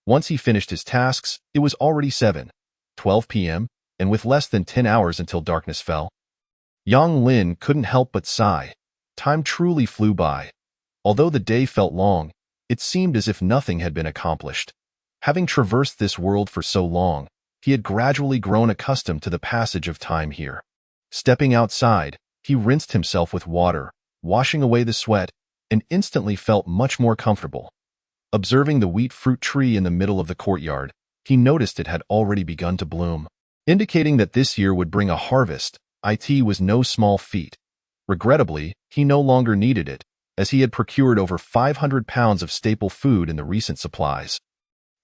Once he finished his tasks, it was already 7:12 p.m., and with less than 10 hours until darkness fell. Yang Lin couldn't help but sigh. Time truly flew by. Although the day felt long, it seemed as if nothing had been accomplished. Having traversed this world for so long, he had gradually grown accustomed to the passage of time here. Stepping outside, he rinsed himself with water, washing away the sweat, and instantly felt much more comfortable. Observing the wheat fruit tree in the middle of the courtyard, he noticed it had already begun to bloom, indicating that this year would bring a harvest. It was no small feat. Regrettably, he no longer needed it, as he had procured over 500 pounds of staple food in the recent supplies.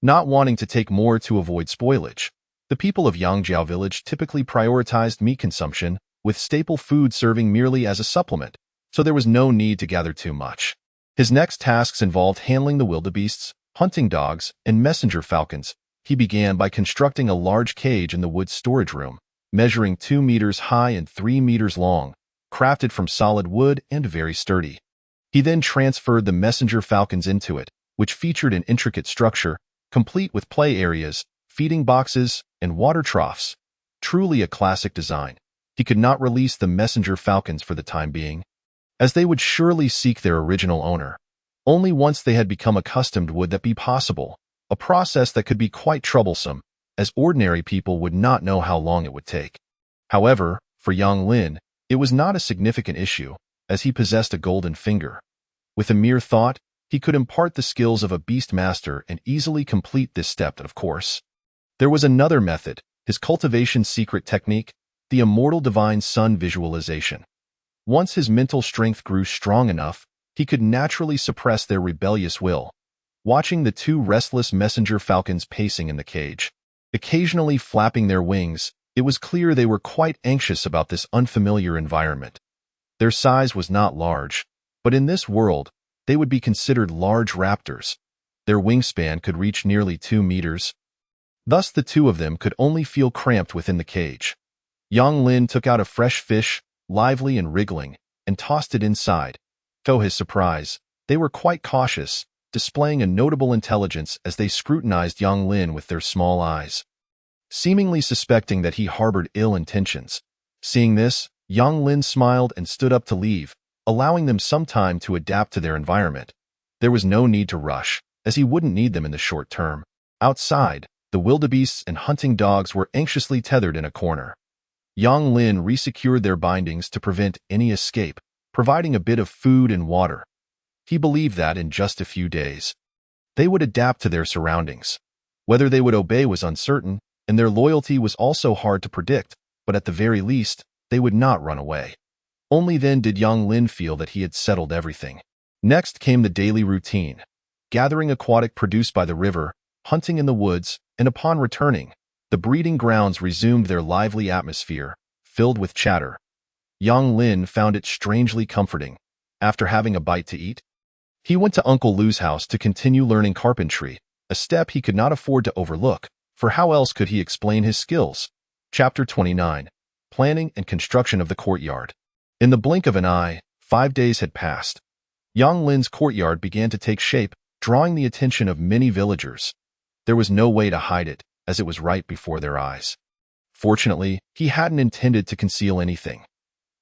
Not wanting to take more to avoid spoilage, the people of Yangjiao village typically prioritized meat consumption, with staple food serving merely as a supplement, so there was no need to gather too much. His next tasks involved handling the wildebeests, hunting dogs, and messenger falcons. He began by constructing a large cage in the wood storage room, measuring 2 meters high and 3 meters long, crafted from solid wood and very sturdy. He then transferred the messenger falcons into it, which featured an intricate structure, complete with play areas, feeding boxes, and water troughs. Truly a classic design. He could not release the messenger falcons for the time being, as they would surely seek their original owner. Only once they had become accustomed would that be possible, a process that could be quite troublesome, as ordinary people would not know how long it would take. However, for Yang Lin, it was not a significant issue, as he possessed a golden finger. With a mere thought, he could impart the skills of a beast master and easily complete this step. Of course, there was another method, his cultivation secret technique, the immortal divine sun visualization. Once his mental strength grew strong enough, he could naturally suppress their rebellious will. Watching the two restless messenger falcons pacing in the cage, occasionally flapping their wings, it was clear they were quite anxious about this unfamiliar environment. Their size was not large, but in this world, they would be considered large raptors. Their wingspan could reach nearly 2 meters. Thus the two of them could only feel cramped within the cage. Yang Lin took out a fresh fish, lively and wriggling, and tossed it inside. To his surprise, they were quite cautious, displaying a notable intelligence as they scrutinized Yang Lin with their small eyes, seemingly suspecting that he harbored ill intentions. Seeing this, Yang Lin smiled and stood up to leave, allowing them some time to adapt to their environment. There was no need to rush, as he wouldn't need them in the short term. Outside, the wildebeests and hunting dogs were anxiously tethered in a corner. Yang Lin resecured their bindings to prevent any escape, providing a bit of food and water. He believed that in just a few days, they would adapt to their surroundings. Whether they would obey was uncertain, and their loyalty was also hard to predict, but at the very least, they would not run away. Only then did Yang Lin feel that he had settled everything. Next came the daily routine: gathering aquatic produce by the river, hunting in the woods, and upon returning, the breeding grounds resumed their lively atmosphere, filled with chatter. Yang Lin found it strangely comforting. After having a bite to eat, he went to Uncle Lu's house to continue learning carpentry, a step he could not afford to overlook, for how else could he explain his skills? Chapter 29. Planning and Construction of the Courtyard. In the blink of an eye, 5 days had passed. Yang Lin's courtyard began to take shape, drawing the attention of many villagers. There was no way to hide it, as it was right before their eyes. Fortunately, he hadn't intended to conceal anything.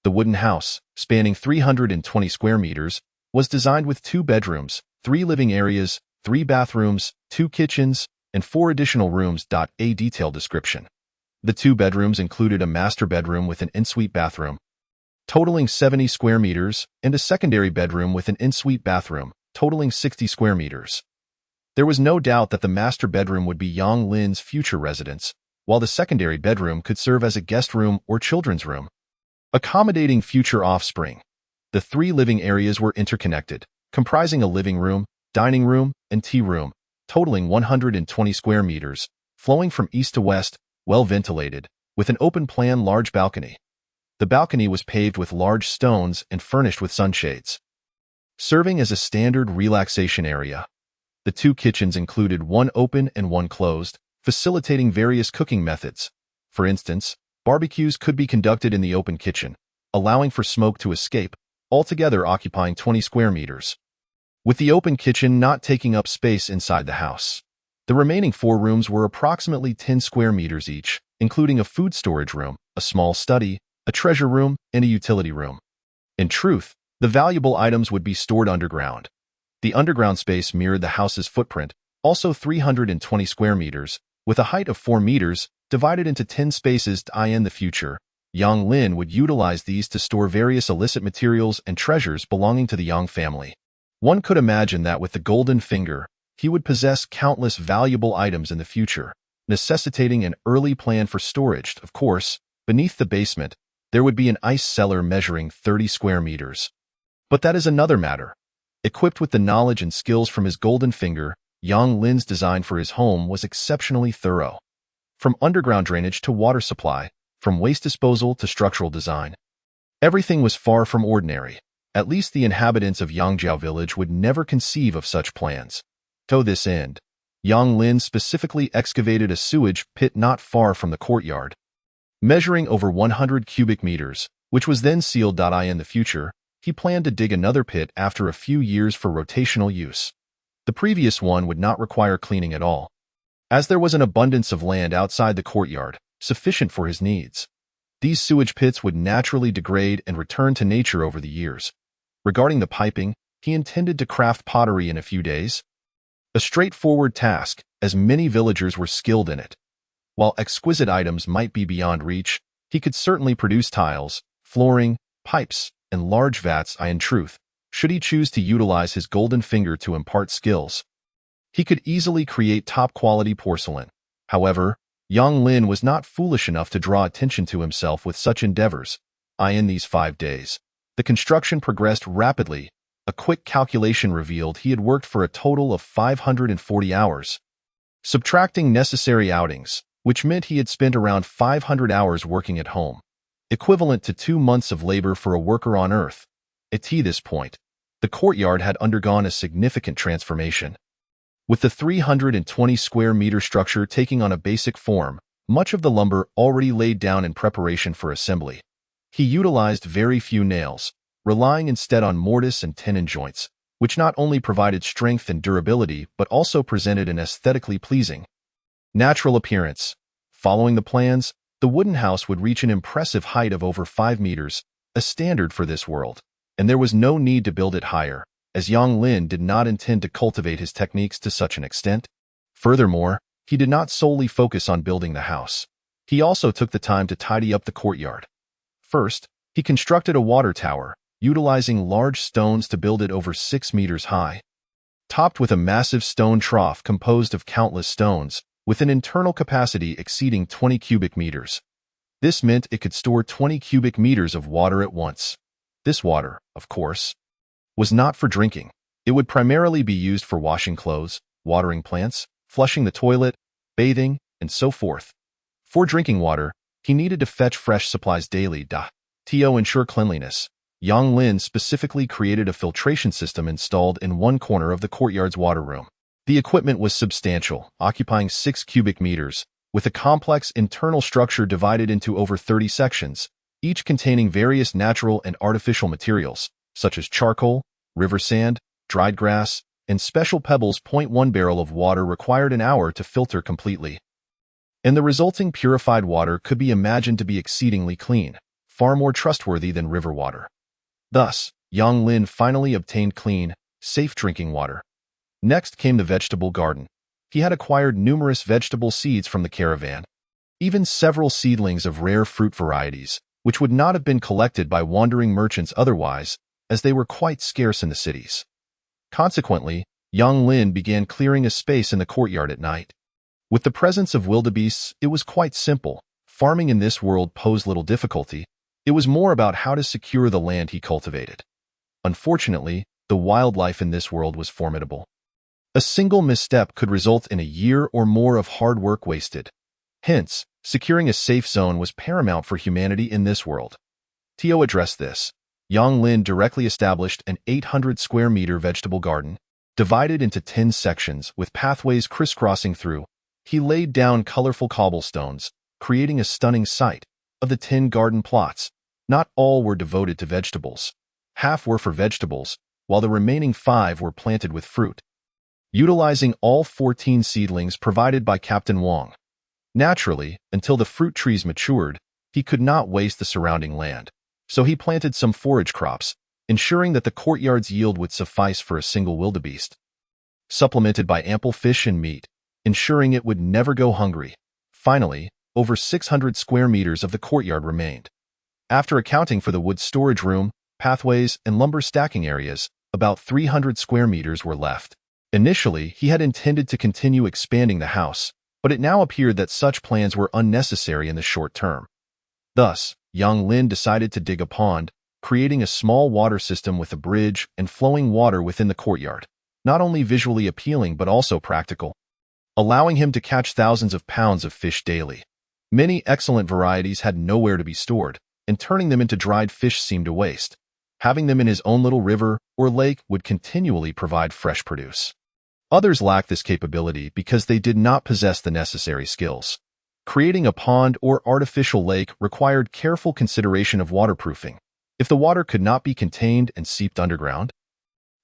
The wooden house, spanning 320 square meters, was designed with 2 bedrooms, 3 living areas, 3 bathrooms, 2 kitchens, and 4 additional rooms. A detailed description. The 2 bedrooms included a master bedroom with an ensuite bathroom, totaling 70 square meters, and a secondary bedroom with an ensuite bathroom, totaling 60 square meters. There was no doubt that the master bedroom would be Yang Lin's future residence, while the secondary bedroom could serve as a guest room or children's room, accommodating future offspring. The 3 living areas were interconnected, comprising a living room, dining room, and tea room, totaling 120 square meters, flowing from east to west, well ventilated, with an open-plan large balcony. The balcony was paved with large stones and furnished with sunshades, serving as a standard relaxation area. The 2 kitchens included one open and one closed, facilitating various cooking methods. For instance, barbecues could be conducted in the open kitchen, allowing for smoke to escape, altogether occupying 20 square meters, with the open kitchen not taking up space inside the house. The remaining 4 rooms were approximately 10 square meters each, including a food storage room, a small study, a treasure room, and a utility room. In truth, the valuable items would be stored underground. The underground space mirrored the house's footprint, also 320 square meters, with a height of 4 meters, divided into 10 spaces. In the future, Yang Lin would utilize these to store various illicit materials and treasures belonging to the Yang family. One could imagine that with the golden finger, he would possess countless valuable items in the future, necessitating an early plan for storage. Of course, beneath the basement, there would be an ice cellar measuring 30 square meters. But that is another matter. Equipped with the knowledge and skills from his golden finger, Yang Lin's design for his home was exceptionally thorough. From underground drainage to water supply, from waste disposal to structural design, everything was far from ordinary. At least the inhabitants of Yangjiao village would never conceive of such plans. To this end, Yang Lin specifically excavated a sewage pit not far from the courtyard, measuring over 100 cubic meters, which was then sealed. In the future, he planned to dig another pit after a few years for rotational use. The previous one would not require cleaning at all, as there was an abundance of land outside the courtyard, sufficient for his needs. These sewage pits would naturally degrade and return to nature over the years. Regarding the piping, he intended to craft pottery in a few days, a straightforward task, as many villagers were skilled in it. While exquisite items might be beyond reach, he could certainly produce tiles, flooring, pipes, and large vats. In truth, should he choose to utilize his golden finger to impart skills, he could easily create top-quality porcelain. However, Yang Lin was not foolish enough to draw attention to himself with such endeavors. In these 5 days, The construction progressed rapidly. A quick calculation revealed he had worked for a total of 540 hours. Subtracting necessary outings, which meant he had spent around 500 hours working at home, equivalent to 2 months of labor for a worker on Earth. At this point, the courtyard had undergone a significant transformation. With the 320 square meter structure taking on a basic form, much of the lumber already laid down in preparation for assembly. He utilized very few nails, relying instead on mortise and tenon joints, which not only provided strength and durability but also presented an aesthetically pleasing, natural appearance. Following the plans, the wooden house would reach an impressive height of over 5 meters, a standard for this world, and there was no need to build it higher, as Yang Lin did not intend to cultivate his techniques to such an extent. Furthermore, he did not solely focus on building the house. He also took the time to tidy up the courtyard. First, he constructed a water tower, utilizing large stones to build it over 6 meters high. Topped with a massive stone trough composed of countless stones, with an internal capacity exceeding 20 cubic meters. This meant it could store 20 cubic meters of water at once. This water, of course, was not for drinking. It would primarily be used for washing clothes, watering plants, flushing the toilet, bathing, and so forth. For drinking water, he needed to fetch fresh supplies daily. To ensure cleanliness, Yang Lin specifically created a filtration system installed in one corner of the courtyard's water room. The equipment was substantial, occupying 6 cubic meters, with a complex internal structure divided into over 30 sections, each containing various natural and artificial materials, such as charcoal, river sand, dried grass, and special pebbles. 1 barrel of water required an hour to filter completely, and the resulting purified water could be imagined to be exceedingly clean, far more trustworthy than river water. Thus, Yang Lin finally obtained clean, safe drinking water. Next came the vegetable garden. He had acquired numerous vegetable seeds from the caravan, even several seedlings of rare fruit varieties, which would not have been collected by wandering merchants otherwise, as they were quite scarce in the cities. Consequently, Yang Lin began clearing a space in the courtyard at night. With the presence of wildebeests, it was quite simple. Farming in this world posed little difficulty. It was more about how to secure the land he cultivated. Unfortunately, the wildlife in this world was formidable. A single misstep could result in a year or more of hard work wasted. Hence, securing a safe zone was paramount for humanity in this world. To address this, Yang Lin directly established an 800 square meter vegetable garden, divided into 10 sections with pathways crisscrossing through. He laid down colorful cobblestones, creating a stunning sight. Of the 10 garden plots, not all were devoted to vegetables. Half were for vegetables, while the remaining 5 were planted with fruit, utilizing all 14 seedlings provided by Captain Wang. Naturally, until the fruit trees matured, he could not waste the surrounding land, so he planted some forage crops, ensuring that the courtyard's yield would suffice for a single wildebeest, supplemented by ample fish and meat, ensuring it would never go hungry. Finally, over 600 square meters of the courtyard remained. After accounting for the wood storage room, pathways, and lumber stacking areas, about 300 square meters were left. Initially, he had intended to continue expanding the house, but it now appeared that such plans were unnecessary in the short term. Thus, Yang Lin decided to dig a pond, creating a small water system with a bridge and flowing water within the courtyard, not only visually appealing but also practical, allowing him to catch thousands of pounds of fish daily. Many excellent varieties had nowhere to be stored, and turning them into dried fish seemed a waste. Having them in his own little river or lake would continually provide fresh produce. Others lacked this capability because they did not possess the necessary skills. Creating a pond or artificial lake required careful consideration of waterproofing. If the water could not be contained and seeped underground,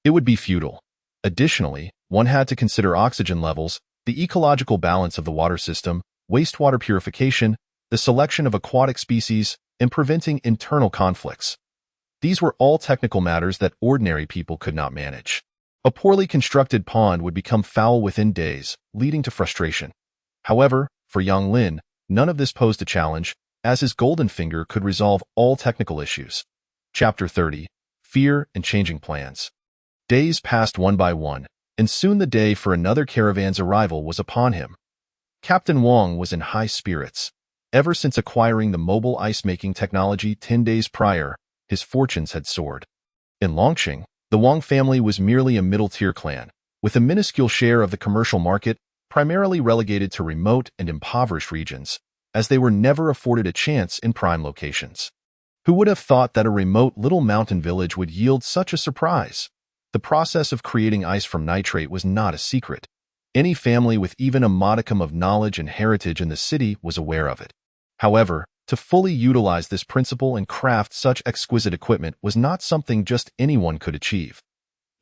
it would be futile. Additionally, one had to consider oxygen levels, the ecological balance of the water system, wastewater purification, the selection of aquatic species, and preventing internal conflicts. These were all technical matters that ordinary people could not manage. A poorly constructed pond would become foul within days, leading to frustration. However, for Yang Lin, none of this posed a challenge, as his golden finger could resolve all technical issues. Chapter 30. Fear and Changing Plans. Days passed one by one, and soon the day for another caravan's arrival was upon him. Captain Wang was in high spirits. Ever since acquiring the mobile ice-making technology 10 days prior, his fortunes had soared. In Longqing, the Wang family was merely a middle-tier clan, with a minuscule share of the commercial market primarily relegated to remote and impoverished regions, as they were never afforded a chance in prime locations. Who would have thought that a remote little mountain village would yield such a surprise? The process of creating ice from nitrate was not a secret. Any family with even a modicum of knowledge and heritage in the city was aware of it. However, to fully utilize this principle and craft such exquisite equipment was not something just anyone could achieve.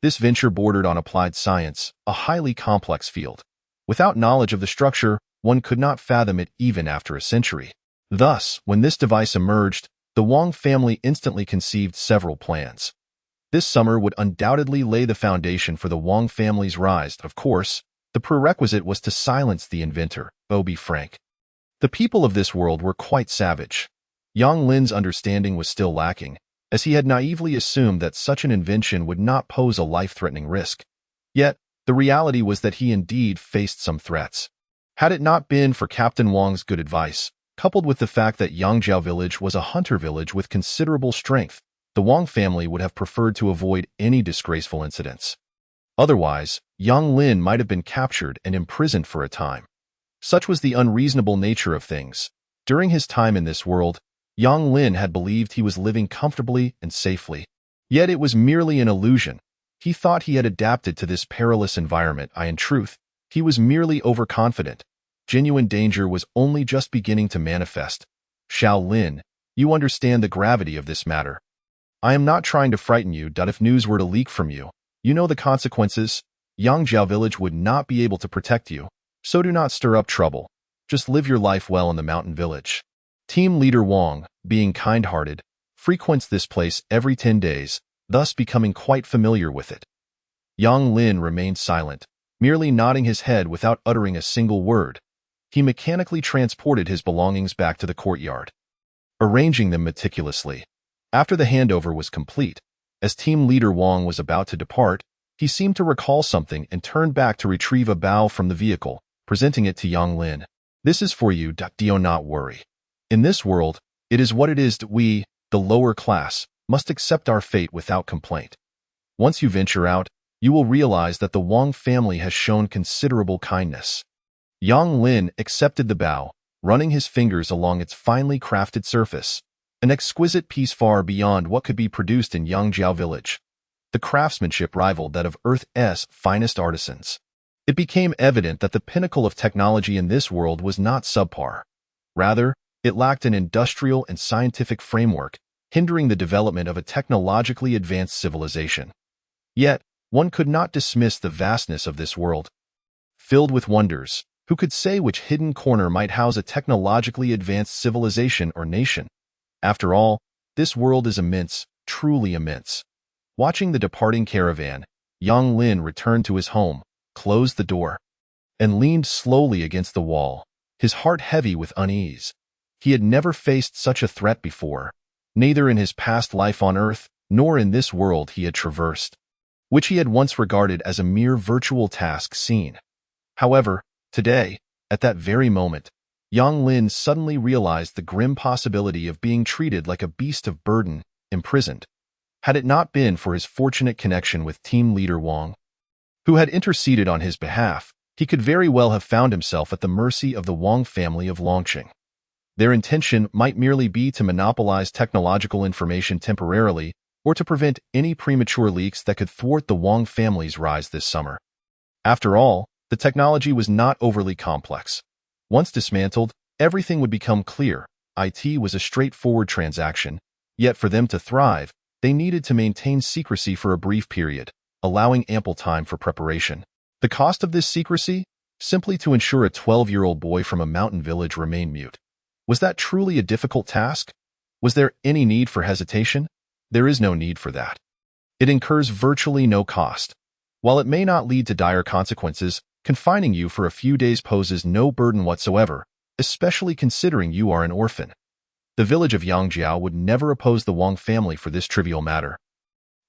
This venture bordered on applied science, a highly complex field. Without knowledge of the structure, one could not fathom it even after a century. Thus, when this device emerged, the Wang family instantly conceived several plans. This summer would undoubtedly lay the foundation for the Wang family's rise. Of course, the prerequisite was to silence the inventor, Bobby Frank. The people of this world were quite savage. Yang Lin's understanding was still lacking, as he had naively assumed that such an invention would not pose a life-threatening risk. Yet, the reality was that he indeed faced some threats. Had it not been for Captain Wang's good advice, coupled with the fact that Yangjiao village was a hunter village with considerable strength, the Wang family would have preferred to avoid any disgraceful incidents. Otherwise, Yang Lin might have been captured and imprisoned for a time. Such was the unreasonable nature of things. During his time in this world, Yang Lin had believed he was living comfortably and safely. Yet it was merely an illusion. He thought he had adapted to this perilous environment. In truth, he was merely overconfident. Genuine danger was only just beginning to manifest. Xiao Lin, you understand the gravity of this matter. I am not trying to frighten you. If news were to leak from you, you know the consequences. Yangjiao village would not be able to protect you, so do not stir up trouble. Just live your life well in the mountain village. Team leader Wang, being kind-hearted, frequents this place every 10 days, thus becoming quite familiar with it. Yang Lin remained silent, merely nodding his head without uttering a single word. He mechanically transported his belongings back to the courtyard, arranging them meticulously. After the handover was complete, as team leader Wang was about to depart, he seemed to recall something and turned back to retrieve a bow from the vehicle, presenting it to Yang Lin. This is for you. Do not worry. In this world, it is what it is. We, the lower class, must accept our fate without complaint. Once you venture out, you will realize that the Wang family has shown considerable kindness. Yang Lin accepted the bow, running his fingers along its finely crafted surface, an exquisite piece far beyond what could be produced in Yangjiao village. The craftsmanship rivaled that of Earth's finest artisans. It became evident that the pinnacle of technology in this world was not subpar. Rather, it lacked an industrial and scientific framework, hindering the development of a technologically advanced civilization. Yet, one could not dismiss the vastness of this world. Filled with wonders, who could say which hidden corner might house a technologically advanced civilization or nation? After all, this world is immense, truly immense. Watching the departing caravan, Yang Lin returned to his home, closed the door, and leaned slowly against the wall, his heart heavy with unease. He had never faced such a threat before, neither in his past life on Earth, nor in this world he had traversed, which he had once regarded as a mere virtual task scene. However, today, at that very moment, Yang Lin suddenly realized the grim possibility of being treated like a beast of burden, imprisoned. Had it not been for his fortunate connection with team leader Wang, who had interceded on his behalf, he could very well have found himself at the mercy of the Wang family of Longqing. Their intention might merely be to monopolize technological information temporarily or to prevent any premature leaks that could thwart the Wang family's rise this summer. After all, the technology was not overly complex. Once dismantled, everything would become clear. IT was a straightforward transaction, yet for them to thrive, they needed to maintain secrecy for a brief period, allowing ample time for preparation. The cost of this secrecy? Simply to ensure a 12-year-old boy from a mountain village remained mute. Was that truly a difficult task? Was there any need for hesitation? There is no need for that. It incurs virtually no cost. While it may not lead to dire consequences, confining you for a few days poses no burden whatsoever, especially considering you are an orphan. The village of Yangjiao would never oppose the Wang family for this trivial matter.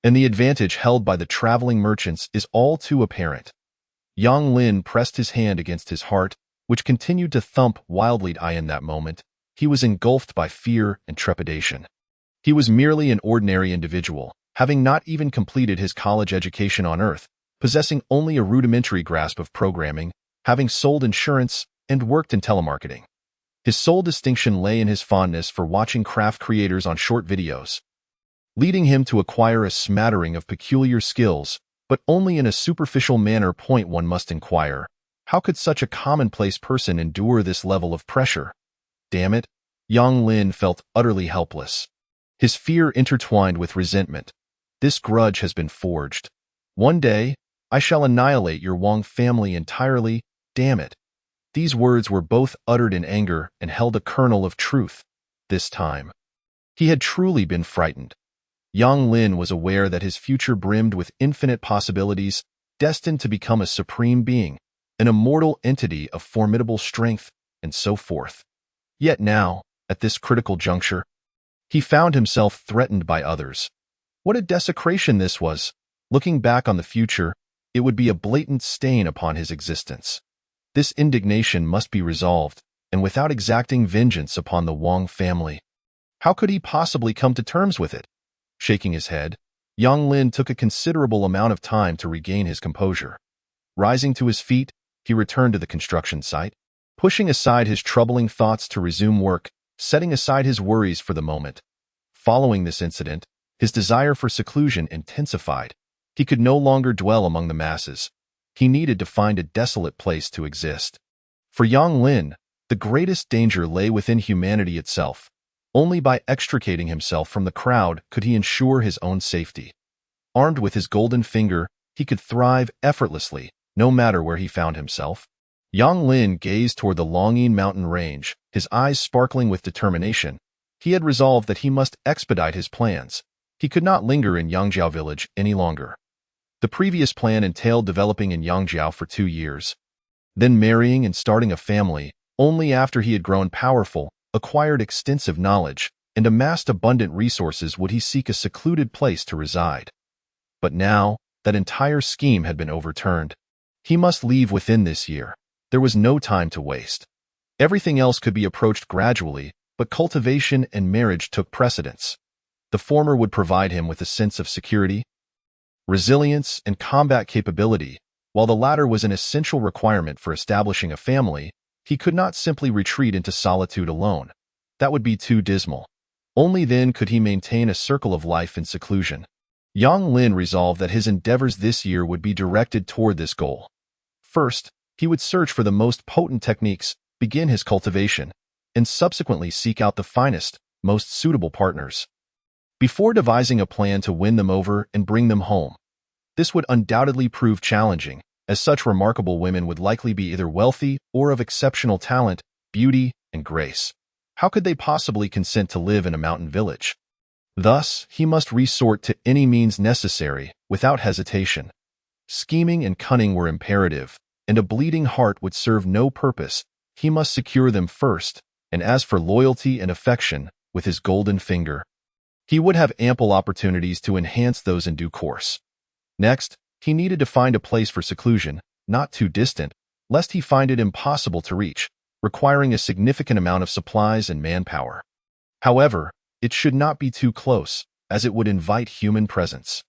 And the advantage held by the traveling merchants is all too apparent. Yang Lin pressed his hand against his heart, which continued to thump wildly. In that moment, he was engulfed by fear and trepidation. He was merely an ordinary individual, having not even completed his college education on Earth, possessing only a rudimentary grasp of programming, having sold insurance, and worked in telemarketing. His sole distinction lay in his fondness for watching craft creators on short videos, leading him to acquire a smattering of peculiar skills, but only in a superficial manner. One must inquire, how could such a commonplace person endure this level of pressure? Damn it, Yang Lin felt utterly helpless. His fear intertwined with resentment. This grudge has been forged. One day, I shall annihilate your Wang family entirely, damn it. These words were both uttered in anger and held a kernel of truth. This time, he had truly been frightened. Yang Lin was aware that his future brimmed with infinite possibilities, destined to become a supreme being, an immortal entity of formidable strength, and so forth. Yet now, at this critical juncture, he found himself threatened by others. What a desecration this was! Looking back on the future, it would be a blatant stain upon his existence. This indignation must be resolved, and without exacting vengeance upon the Wang family. How could he possibly come to terms with it? Shaking his head, Yang Lin took a considerable amount of time to regain his composure. Rising to his feet, he returned to the construction site, pushing aside his troubling thoughts to resume work, setting aside his worries for the moment. Following this incident, his desire for seclusion intensified. He could no longer dwell among the masses. He needed to find a desolate place to exist. For Yang Lin, the greatest danger lay within humanity itself. Only by extricating himself from the crowd could he ensure his own safety. Armed with his golden finger, he could thrive effortlessly, no matter where he found himself. Yang Lin gazed toward the Longyin mountain range, his eyes sparkling with determination. He had resolved that he must expedite his plans. He could not linger in Yangjiao village any longer. The previous plan entailed developing in Yangjiao for 2 years, then marrying and starting a family. Only after he had grown powerful, acquired extensive knowledge, and amassed abundant resources would he seek a secluded place to reside. But now, that entire scheme had been overturned. He must leave within this year. There was no time to waste. Everything else could be approached gradually, but cultivation and marriage took precedence. The former would provide him with a sense of security, resilience, and combat capability, while the latter was an essential requirement for establishing a family. He could not simply retreat into solitude alone. That would be too dismal. Only then could he maintain a circle of life in seclusion. Yang Lin resolved that his endeavors this year would be directed toward this goal. First, he would search for the most potent techniques, begin his cultivation, and subsequently seek out the finest, most suitable partners, before devising a plan to win them over and bring them home. This would undoubtedly prove challenging, as such remarkable women would likely be either wealthy or of exceptional talent, beauty, and grace. How could they possibly consent to live in a mountain village? Thus, he must resort to any means necessary, without hesitation. Scheming and cunning were imperative, and a bleeding heart would serve no purpose. He must secure them first, and as for loyalty and affection, with his golden finger, he would have ample opportunities to enhance those in due course. Next, he needed to find a place for seclusion, not too distant, lest he find it impossible to reach, requiring a significant amount of supplies and manpower. However, it should not be too close, as it would invite human presence.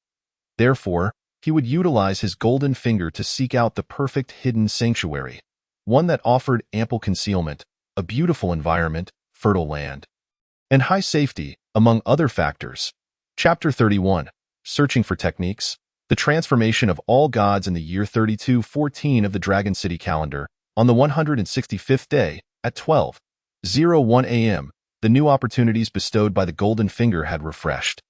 Therefore, he would utilize his golden finger to seek out the perfect hidden sanctuary, one that offered ample concealment, a beautiful environment, fertile land, and high safety, among other factors. Chapter 31. Searching for Techniques. The transformation of all gods in the year 3214 of the Dragon City calendar, on the 165th day, at 12:01 a.m., the new opportunities bestowed by the golden finger had refreshed.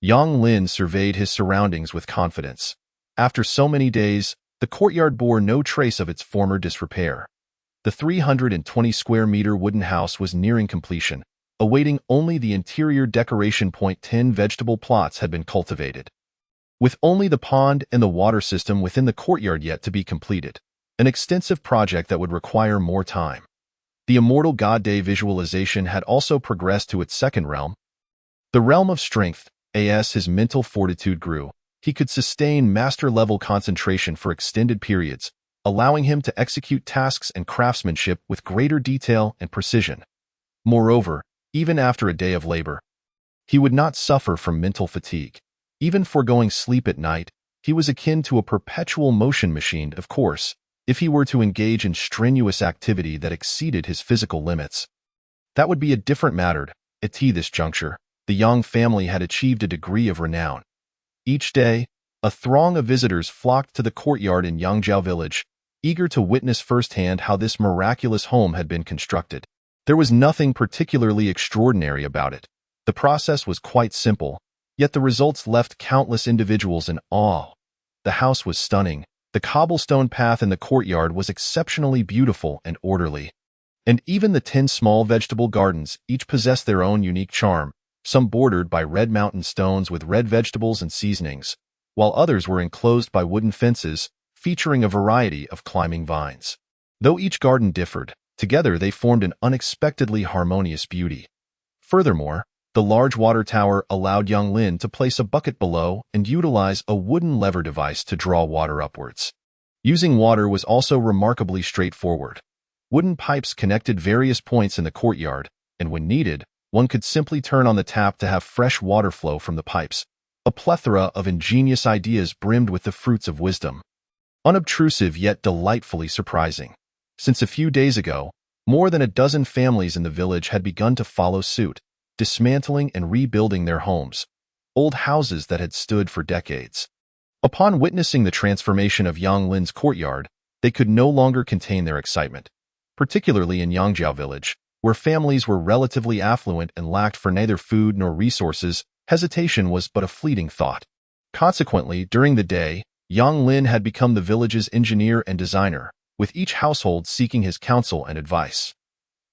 Yang Lin surveyed his surroundings with confidence. After so many days, the courtyard bore no trace of its former disrepair. The 320-square-meter wooden house was nearing completion, awaiting only the interior decoration. 10 vegetable plots had been cultivated, with only the pond and the water system within the courtyard yet to be completed, an extensive project that would require more time. The immortal God Day visualization had also progressed to its second realm, the realm of strength. As his mental fortitude grew, he could sustain master-level concentration for extended periods, allowing him to execute tasks and craftsmanship with greater detail and precision. Moreover, even after a day of labor, He would not suffer from mental fatigue. Even foregoing sleep at night, he was akin to a perpetual motion machine, of course, if he were to engage in strenuous activity that exceeded his physical limits. That would be a different matter. At this juncture, the Yang family had achieved a degree of renown. Each day, a throng of visitors flocked to the courtyard in Yangzhou village, eager to witness firsthand how this miraculous home had been constructed. There was nothing particularly extraordinary about it. The process was quite simple, yet the results left countless individuals in awe. The house was stunning. The cobblestone path in the courtyard was exceptionally beautiful and orderly. And even the 10 small vegetable gardens each possessed their own unique charm, some bordered by red mountain stones with red vegetables and seasonings, while others were enclosed by wooden fences featuring a variety of climbing vines. Though each garden differed, together they formed an unexpectedly harmonious beauty. Furthermore, the large water tower allowed Yang Lin to place a bucket below and utilize a wooden lever device to draw water upwards. Using water was also remarkably straightforward. Wooden pipes connected various points in the courtyard, and when needed, one could simply turn on the tap to have fresh water flow from the pipes. A plethora of ingenious ideas brimmed with the fruits of wisdom. Unobtrusive yet delightfully surprising. Since a few days ago, more than a dozen families in the village had begun to follow suit, dismantling and rebuilding their homes, old houses that had stood for decades. Upon witnessing the transformation of Yang Lin's courtyard, they could no longer contain their excitement, particularly in Yangzhou village, where families were relatively affluent and lacked for neither food nor resources. Hesitation was but a fleeting thought. Consequently, during the day, Yang Lin had become the village's engineer and designer, with each household seeking his counsel and advice.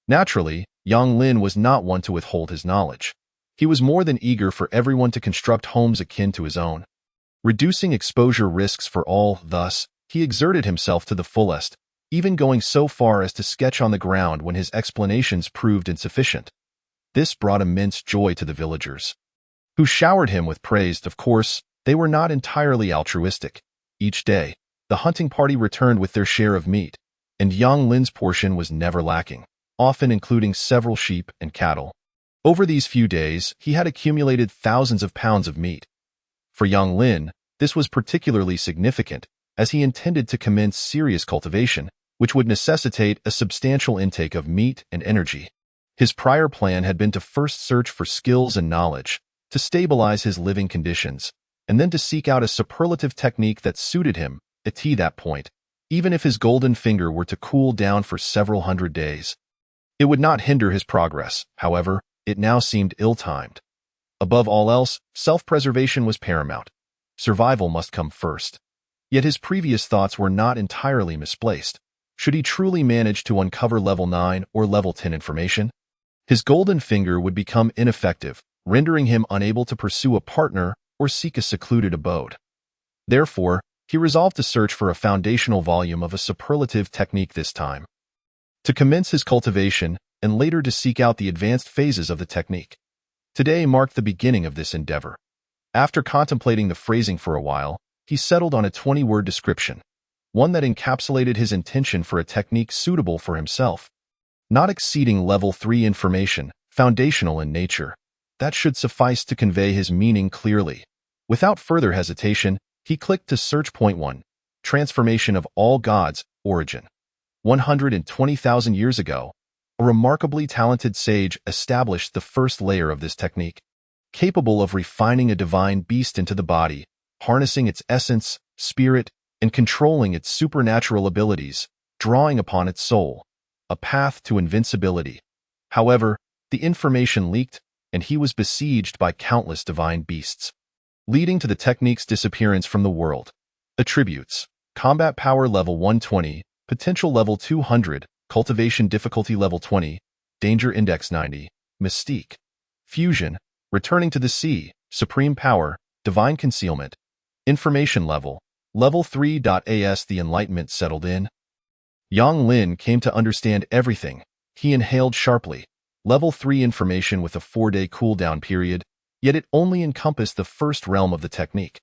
Naturally, Yang Lin was not one to withhold his knowledge. He was more than eager for everyone to construct homes akin to his own. Reducing exposure risks for all, thus, he exerted himself to the fullest, even going so far as to sketch on the ground when his explanations proved insufficient. This brought immense joy to the villagers, who showered him with praise. Of course, they were not entirely altruistic. Each day, the hunting party returned with their share of meat, and Yang Lin's portion was never lacking, often including several sheep and cattle. Over these few days, he had accumulated thousands of pounds of meat. For Yang Lin, this was particularly significant, as he intended to commence serious cultivation, which would necessitate a substantial intake of meat and energy. His prior plan had been to first search for skills and knowledge, to stabilize his living conditions, and then to seek out a superlative technique that suited him. At that point, even if his golden finger were to cool down for several hundred days, it would not hinder his progress. However, it now seemed ill-timed. Above all else, self-preservation was paramount. Survival must come first. Yet his previous thoughts were not entirely misplaced. Should he truly manage to uncover level 9 or level 10 information, his golden finger would become ineffective, rendering him unable to pursue a partner or seek a secluded abode. Therefore, he resolved to search for a foundational volume of a superlative technique this time, to commence his cultivation and later to seek out the advanced phases of the technique. Today marked the beginning of this endeavor. After contemplating the phrasing for a while, he settled on a 20-word description, one that encapsulated his intention for a technique suitable for himself, not exceeding level 3 information, foundational in nature. That should suffice to convey his meaning clearly. Without further hesitation, he clicked to search. Point 1. Transformation of all gods, origin. 120,000 years ago, a remarkably talented sage established the first layer of this technique, capable of refining a divine beast into the body, harnessing its essence, spirit, and controlling its supernatural abilities, drawing upon its soul, a path to invincibility. However, the information leaked, and he was besieged by countless divine beasts, leading to the technique's disappearance from the world. Attributes: combat power level 120, potential level 200, cultivation difficulty level 20, danger index 90, mystique. Fusion: returning to the sea, supreme power, divine concealment. Information level 3. As the enlightenment settled in, Yang Lin came to understand everything. He inhaled sharply. Level 3 information with a 4-day cooldown period, yet it only encompassed the first realm of the technique.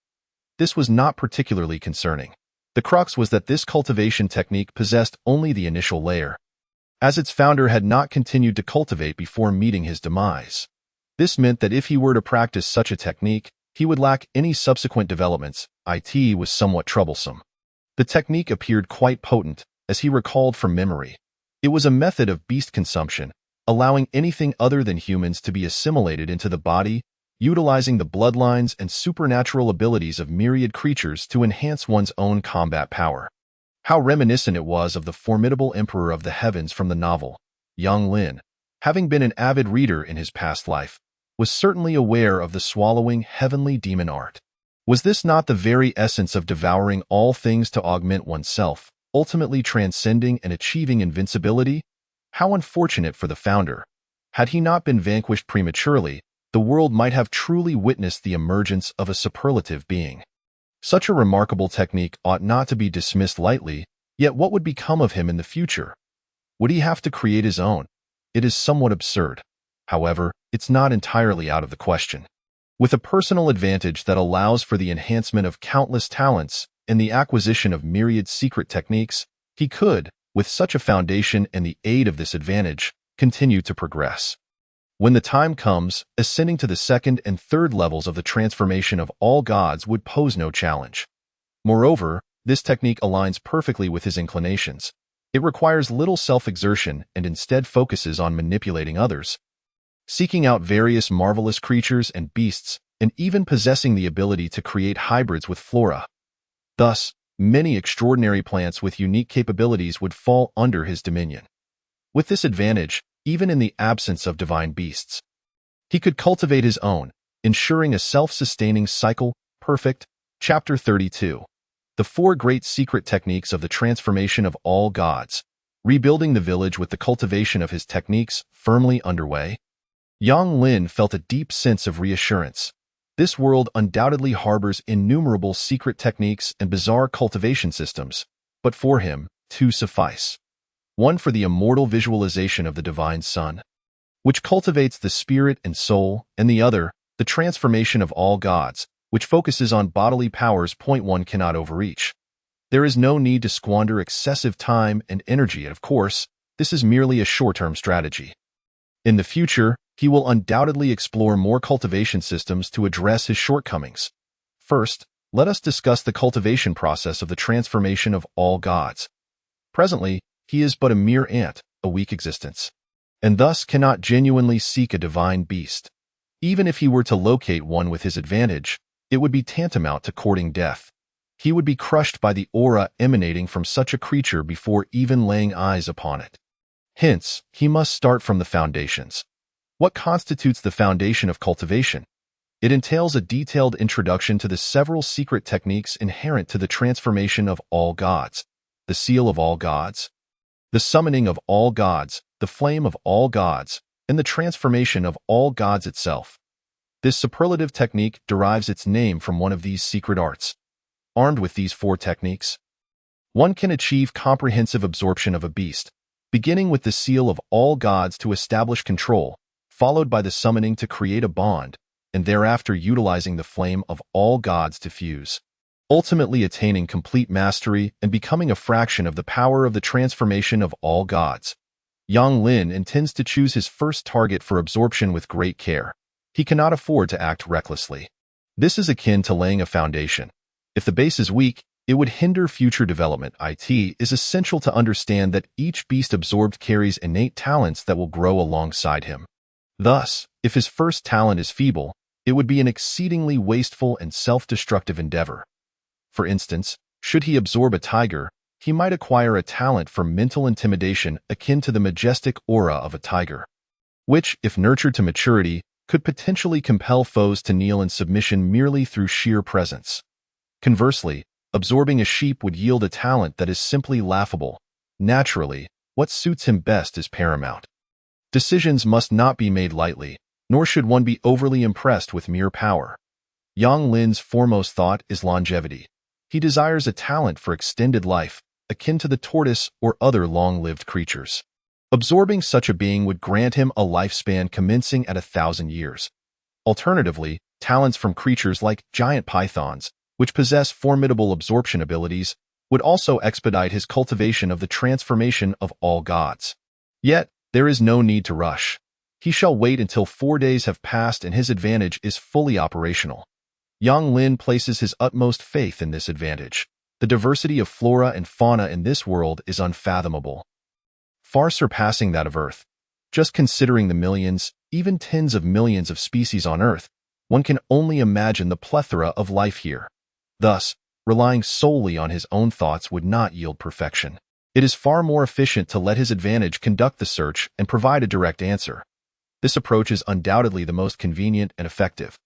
This was not particularly concerning. The crux was that this cultivation technique possessed only the initial layer, as its founder had not continued to cultivate before meeting his demise. This meant that if he were to practice such a technique, he would lack any subsequent developments. It was somewhat troublesome. The technique appeared quite potent, as he recalled from memory. It was a method of beast consumption, allowing anything other than humans to be assimilated into the body, utilizing the bloodlines and supernatural abilities of myriad creatures to enhance one's own combat power. How reminiscent it was of the formidable Emperor of the Heavens from the novel. Yang Lin, having been an avid reader in his past life, was certainly aware of the swallowing heavenly demon art. Was this not the very essence of devouring all things to augment oneself, ultimately transcending and achieving invincibility? How unfortunate for the founder. Had he not been vanquished prematurely, the world might have truly witnessed the emergence of a superlative being. Such a remarkable technique ought not to be dismissed lightly, yet what would become of him in the future? Would he have to create his own? It is somewhat absurd. However, it's not entirely out of the question. With a personal advantage that allows for the enhancement of countless talents and the acquisition of myriad secret techniques, he could, with such a foundation and the aid of this advantage, continue to progress. When the time comes, ascending to the second and third levels of the transformation of all gods would pose no challenge. Moreover, this technique aligns perfectly with his inclinations. It requires little self-exertion and instead focuses on manipulating others, seeking out various marvelous creatures and beasts, and even possessing the ability to create hybrids with flora. Thus, many extraordinary plants with unique capabilities would fall under his dominion. With this advantage, even in the absence of divine beasts, he could cultivate his own, ensuring a self-sustaining cycle. Perfect. Chapter 32. The four great secret techniques of the transformation of all gods. Rebuilding the village with the cultivation of his techniques firmly underway, Yang Lin felt a deep sense of reassurance. This world undoubtedly harbors innumerable secret techniques and bizarre cultivation systems, but for him, two suffice. One for the immortal visualization of the divine sun, which cultivates the spirit and soul, and the other, the transformation of all gods, which focuses on bodily powers. One cannot overreach. There is no need to squander excessive time and energy, and of course, this is merely a short-term strategy. In the future, he will undoubtedly explore more cultivation systems to address his shortcomings. First, let us discuss the cultivation process of the transformation of all gods. Presently, he is but a mere ant, a weak existence, and thus cannot genuinely seek a divine beast. Even if he were to locate one with his advantage, it would be tantamount to courting death. He would be crushed by the aura emanating from such a creature before even laying eyes upon it. Hence, he must start from the foundations. What constitutes the foundation of cultivation? It entails a detailed introduction to the several secret techniques inherent to the transformation of all gods, the seal of all gods, the summoning of all gods, the flame of all gods, and the transformation of all gods itself. This superlative technique derives its name from one of these secret arts. Armed with these four techniques, one can achieve comprehensive absorption of a beast, beginning with the seal of all gods to establish control, followed by the summoning to create a bond, and thereafter utilizing the flame of all gods to fuse, ultimately attaining complete mastery and becoming a fraction of the power of the transformation of all gods. Yang Lin intends to choose his first target for absorption with great care. He cannot afford to act recklessly. This is akin to laying a foundation. If the base is weak, it would hinder future development. It is essential to understand that each beast absorbed carries innate talents that will grow alongside him. Thus, if his first talent is feeble, it would be an exceedingly wasteful and self-destructive endeavor. For instance, should he absorb a tiger, he might acquire a talent for mental intimidation akin to the majestic aura of a tiger, which, if nurtured to maturity, could potentially compel foes to kneel in submission merely through sheer presence. Conversely, absorbing a sheep would yield a talent that is simply laughable. Naturally, what suits him best is paramount. Decisions must not be made lightly, nor should one be overly impressed with mere power. Yang Lin's foremost thought is longevity. He desires a talent for extended life, akin to the tortoise or other long-lived creatures. Absorbing such a being would grant him a lifespan commencing at 1,000 years. Alternatively, talents from creatures like giant pythons, which possess formidable absorption abilities, would also expedite his cultivation of the transformation of all gods. Yet, there is no need to rush. He shall wait until 4 days have passed and his advantage is fully operational. Yang Lin places his utmost faith in this advantage. The diversity of flora and fauna in this world is unfathomable, far surpassing that of Earth. Just considering the millions, even tens of millions of species on Earth, one can only imagine the plethora of life here. Thus, relying solely on his own thoughts would not yield perfection. It is far more efficient to let his advantage conduct the search and provide a direct answer. This approach is undoubtedly the most convenient and effective.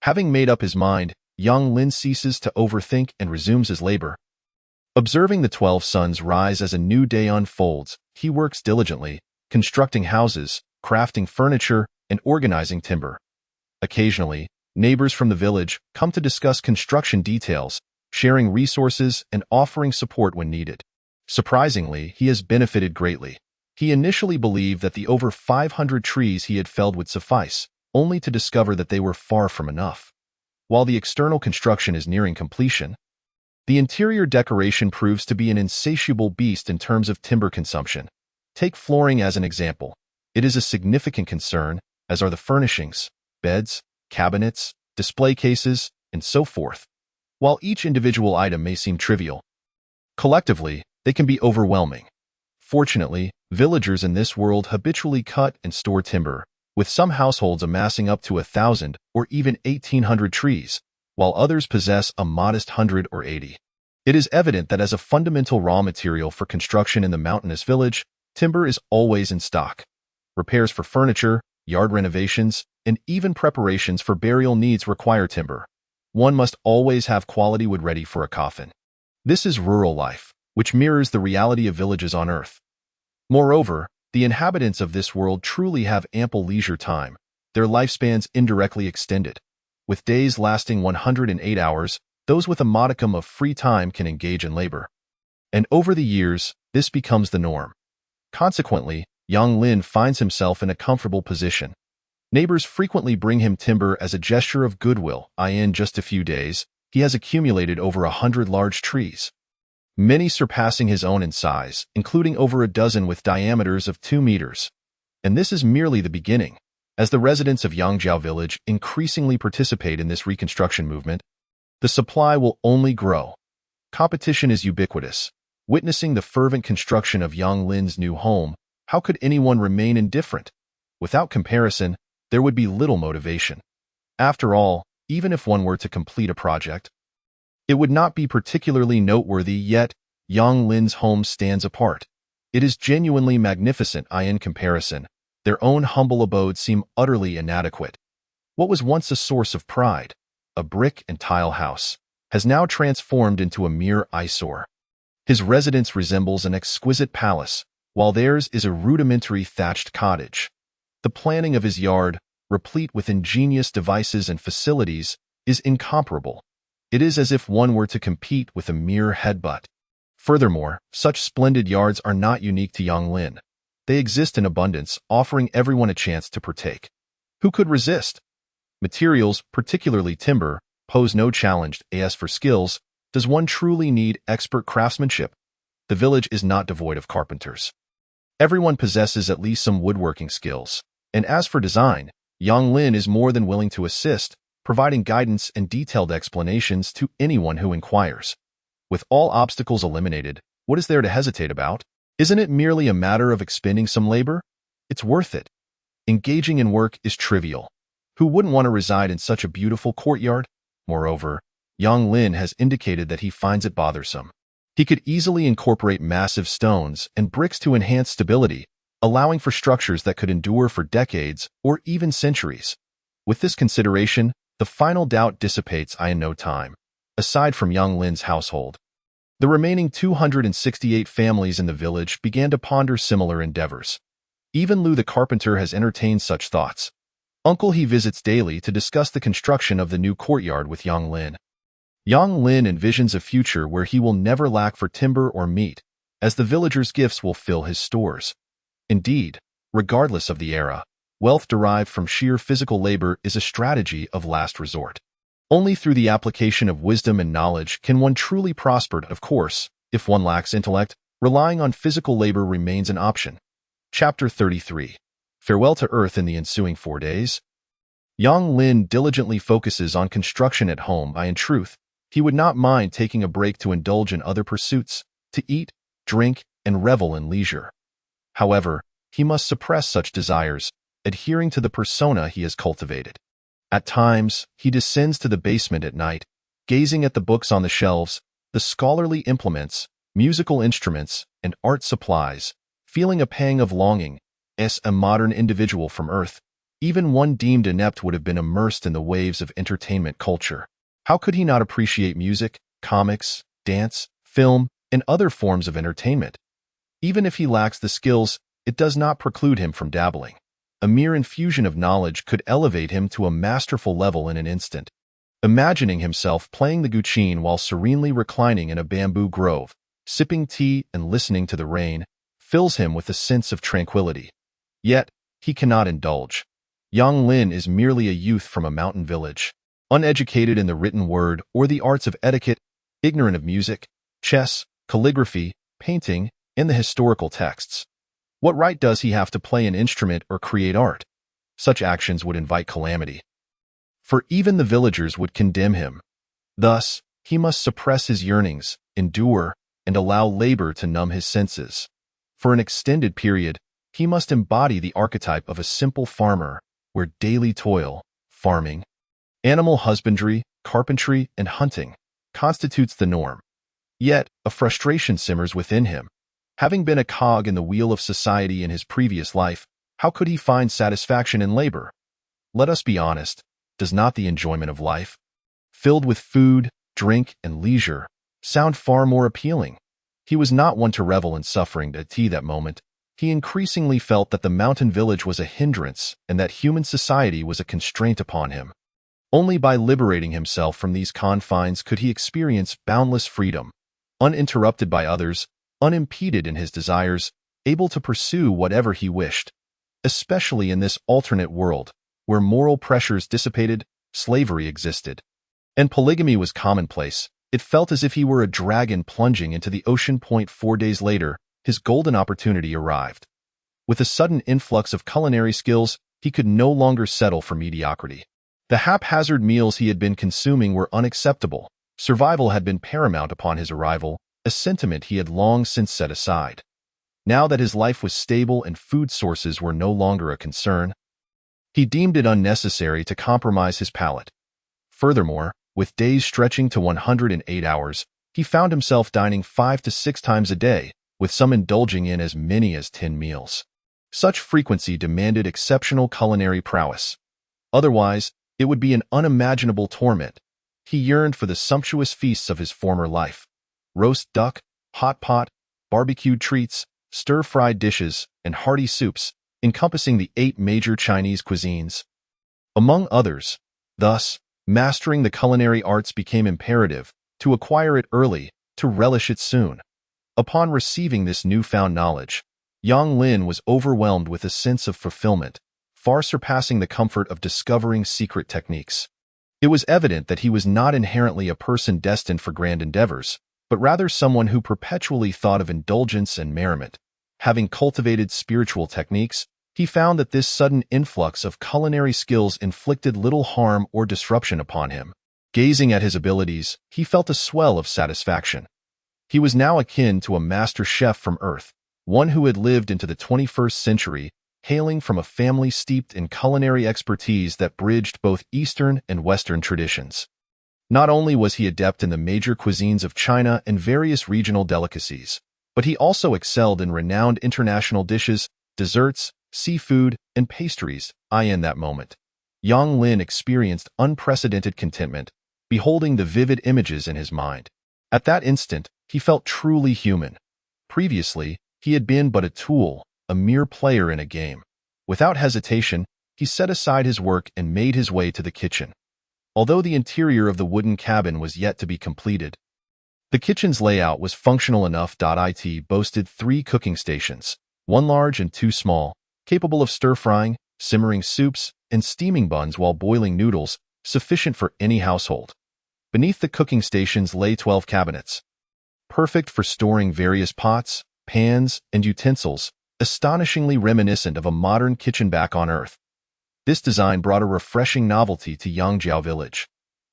Having made up his mind, Yang Lin ceases to overthink and resumes his labor. Observing the 12 suns rise as a new day unfolds, he works diligently, constructing houses, crafting furniture, and organizing timber. Occasionally, neighbors from the village come to discuss construction details, sharing resources and offering support when needed. Surprisingly, he has benefited greatly. He initially believed that the over 500 trees he had felled would suffice, only to discover that they were far from enough. While the external construction is nearing completion, the interior decoration proves to be an insatiable beast in terms of timber consumption. Take flooring as an example. It is a significant concern, as are the furnishings, beds, cabinets, display cases, and so forth. While each individual item may seem trivial, collectively, they can be overwhelming. Fortunately, villagers in this world habitually cut and store timber, with some households amassing up to 1,000 or even 1,800 trees, while others possess a modest 100 or 80. It is evident that as a fundamental raw material for construction in the mountainous village, timber is always in stock. Repairs for furniture, yard renovations, and even preparations for burial needs require timber. One must always have quality wood ready for a coffin. This is rural life, which mirrors the reality of villages on Earth. Moreover, the inhabitants of this world truly have ample leisure time, their lifespans indirectly extended. With days lasting 108 hours, those with a modicum of free time can engage in labor. And over the years, this becomes the norm. Consequently, Yang Lin finds himself in a comfortable position. Neighbors frequently bring him timber as a gesture of goodwill. In just a few days, he has accumulated over 100 large trees, many surpassing his own in size, including over a dozen with diameters of 2 meters. And this is merely the beginning. As the residents of Yangjiao village increasingly participate in this reconstruction movement, the supply will only grow. Competition is ubiquitous. Witnessing the fervent construction of Yang Lin's new home, how could anyone remain indifferent? Without comparison, there would be little motivation. After all, even if one were to complete a project, it would not be particularly noteworthy, yet Yang Lin's home stands apart. It is genuinely magnificent. In comparison, their own humble abodes seem utterly inadequate. What was once a source of pride, a brick and tile house, has now transformed into a mere eyesore. His residence resembles an exquisite palace, while theirs is a rudimentary thatched cottage. The planning of his yard, replete with ingenious devices and facilities, is incomparable. It is as if one were to compete with a mere headbutt. Furthermore, such splendid yards are not unique to Yang Lin. They exist in abundance, offering everyone a chance to partake. Who could resist? Materials, particularly timber, pose no challenge. As for skills, does one truly need expert craftsmanship? The village is not devoid of carpenters. Everyone possesses at least some woodworking skills. And as for design, Yang Lin is more than willing to assist, providing guidance and detailed explanations to anyone who inquires. With all obstacles eliminated, what is there to hesitate about? Isn't it merely a matter of expending some labor? It's worth it. Engaging in work is trivial. Who wouldn't want to reside in such a beautiful courtyard? Moreover, Yang Lin has indicated that he finds it bothersome. He could easily incorporate massive stones and bricks to enhance stability, allowing for structures that could endure for decades or even centuries. With this consideration, the final doubt dissipates in no time. Aside from Yang Lin's household, the remaining 268 families in the village began to ponder similar endeavors. Even Lu the carpenter has entertained such thoughts. Uncle he visits daily to discuss the construction of the new courtyard with Yang Lin. Yang Lin envisions a future where he will never lack for timber or meat, as the villagers' gifts will fill his stores. Indeed, regardless of the era, wealth derived from sheer physical labor is a strategy of last resort. Only through the application of wisdom and knowledge can one truly prosper. Of course, if one lacks intellect, relying on physical labor remains an option. Chapter 33. Farewell to Earth in the ensuing 4 days. Yang Lin diligently focuses on construction at home. In truth, he would not mind taking a break to indulge in other pursuits, to eat, drink, and revel in leisure. However, he must suppress such desires, adhering to the persona he has cultivated. At times, he descends to the basement at night, gazing at the books on the shelves, the scholarly implements, musical instruments, and art supplies, feeling a pang of longing. As a modern individual from Earth, even one deemed inept would have been immersed in the waves of entertainment culture. How could he not appreciate music, comics, dance, film, and other forms of entertainment? Even if he lacks the skills, it does not preclude him from dabbling. A mere infusion of knowledge could elevate him to a masterful level in an instant. Imagining himself playing the guqin while serenely reclining in a bamboo grove, sipping tea and listening to the rain, fills him with a sense of tranquility. Yet, he cannot indulge. Yang Lin is merely a youth from a mountain village, uneducated in the written word or the arts of etiquette, ignorant of music, chess, calligraphy, painting, and the historical texts. What right does he have to play an instrument or create art? Such actions would invite calamity. For even the villagers would condemn him. Thus, he must suppress his yearnings, endure, and allow labor to numb his senses. For an extended period, he must embody the archetype of a simple farmer, where daily toil, farming, animal husbandry, carpentry, and hunting constitutes the norm. Yet, a frustration simmers within him. Having been a cog in the wheel of society in his previous life, how could he find satisfaction in labor? Let us be honest, does not the enjoyment of life, filled with food, drink, and leisure, sound far more appealing? He was not one to revel in suffering at that moment. He increasingly felt that the mountain village was a hindrance and that human society was a constraint upon him. Only by liberating himself from these confines could he experience boundless freedom, uninterrupted by others, unimpeded in his desires, able to pursue whatever he wished. Especially in this alternate world, where moral pressures dissipated, slavery existed, and polygamy was commonplace, it felt as if he were a dragon plunging into the ocean. 4 days later, his golden opportunity arrived. With a sudden influx of culinary skills, he could no longer settle for mediocrity. The haphazard meals he had been consuming were unacceptable. Survival had been paramount upon his arrival, a sentiment he had long since set aside. Now that his life was stable and food sources were no longer a concern, he deemed it unnecessary to compromise his palate. Furthermore, with days stretching to 108 hours, he found himself dining 5 to 6 times a day, with some indulging in as many as 10 meals. Such frequency demanded exceptional culinary prowess. Otherwise, it would be an unimaginable torment. He yearned for the sumptuous feasts of his former life. Roast duck, hot pot, barbecued treats, stir-fried dishes, and hearty soups, encompassing the 8 major Chinese cuisines, among others. Thus, mastering the culinary arts became imperative, to acquire it early, to relish it soon. Upon receiving this newfound knowledge, Yang Lin was overwhelmed with a sense of fulfillment, far surpassing the comfort of discovering secret techniques. It was evident that he was not inherently a person destined for grand endeavors, but rather someone who perpetually thought of indulgence and merriment. Having cultivated spiritual techniques, he found that this sudden influx of culinary skills inflicted little harm or disruption upon him. Gazing at his abilities, he felt a swell of satisfaction. He was now akin to a master chef from Earth, one who had lived into the 21st century, hailing from a family steeped in culinary expertise that bridged both Eastern and Western traditions. Not only was he adept in the major cuisines of China and various regional delicacies, but he also excelled in renowned international dishes, desserts, seafood, and pastries. In that moment, Yang Lin experienced unprecedented contentment, beholding the vivid images in his mind. At that instant, he felt truly human. Previously, he had been but a tool, a mere player in a game. Without hesitation, he set aside his work and made his way to the kitchen. Although the interior of the wooden cabin was yet to be completed, the kitchen's layout was functional enough. It boasted 3 cooking stations, 1 large and 2 small, capable of stir-frying, simmering soups, and steaming buns while boiling noodles, sufficient for any household. Beneath the cooking stations lay 12 cabinets, perfect for storing various pots, pans, and utensils, astonishingly reminiscent of a modern kitchen back on Earth. This design brought a refreshing novelty to Yangjiao village.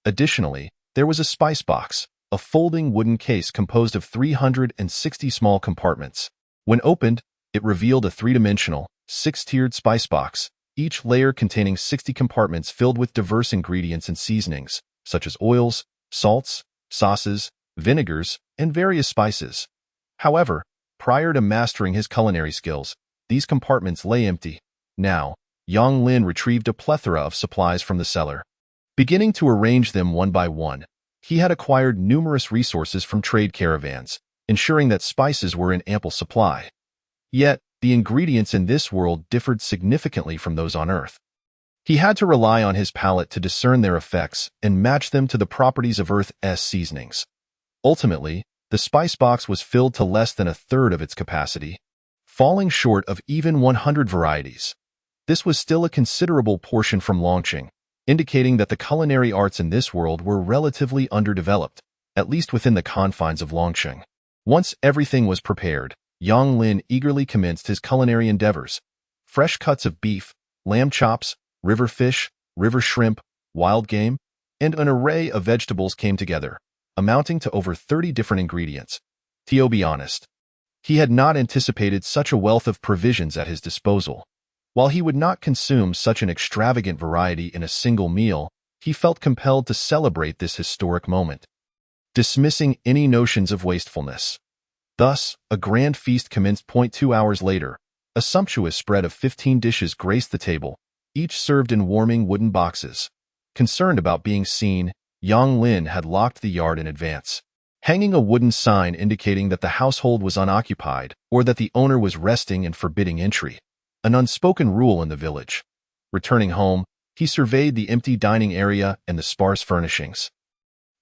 Additionally, there was a spice box, a folding wooden case composed of 360 small compartments. When opened, it revealed a three-dimensional, six-tiered spice box, each layer containing 60 compartments filled with diverse ingredients and seasonings, such as oils, salts, sauces, vinegars, and various spices. However, prior to mastering his culinary skills, these compartments lay empty. Now, Yang Lin retrieved a plethora of supplies from the cellar. Beginning to arrange them one by one, he had acquired numerous resources from trade caravans, ensuring that spices were in ample supply. Yet, the ingredients in this world differed significantly from those on Earth. He had to rely on his palate to discern their effects and match them to the properties of Earth's seasonings. Ultimately, the spice box was filled to less than a third of its capacity, falling short of even 100 varieties. This was still a considerable portion from Longqing, indicating that the culinary arts in this world were relatively underdeveloped, at least within the confines of Longqing. Once everything was prepared, Yang Lin eagerly commenced his culinary endeavors. Fresh cuts of beef, lamb chops, river fish, river shrimp, wild game, and an array of vegetables came together, amounting to over 30 different ingredients. To be honest, he had not anticipated such a wealth of provisions at his disposal. While he would not consume such an extravagant variety in a single meal, he felt compelled to celebrate this historic moment, dismissing any notions of wastefulness. Thus, a grand feast commenced. 2 hours later, a sumptuous spread of 15 dishes graced the table, each served in warming wooden boxes. Concerned about being seen, Yang Lin had locked the yard in advance, hanging a wooden sign indicating that the household was unoccupied or that the owner was resting and forbidding entry, an unspoken rule in the village. Returning home, he surveyed the empty dining area and the sparse furnishings.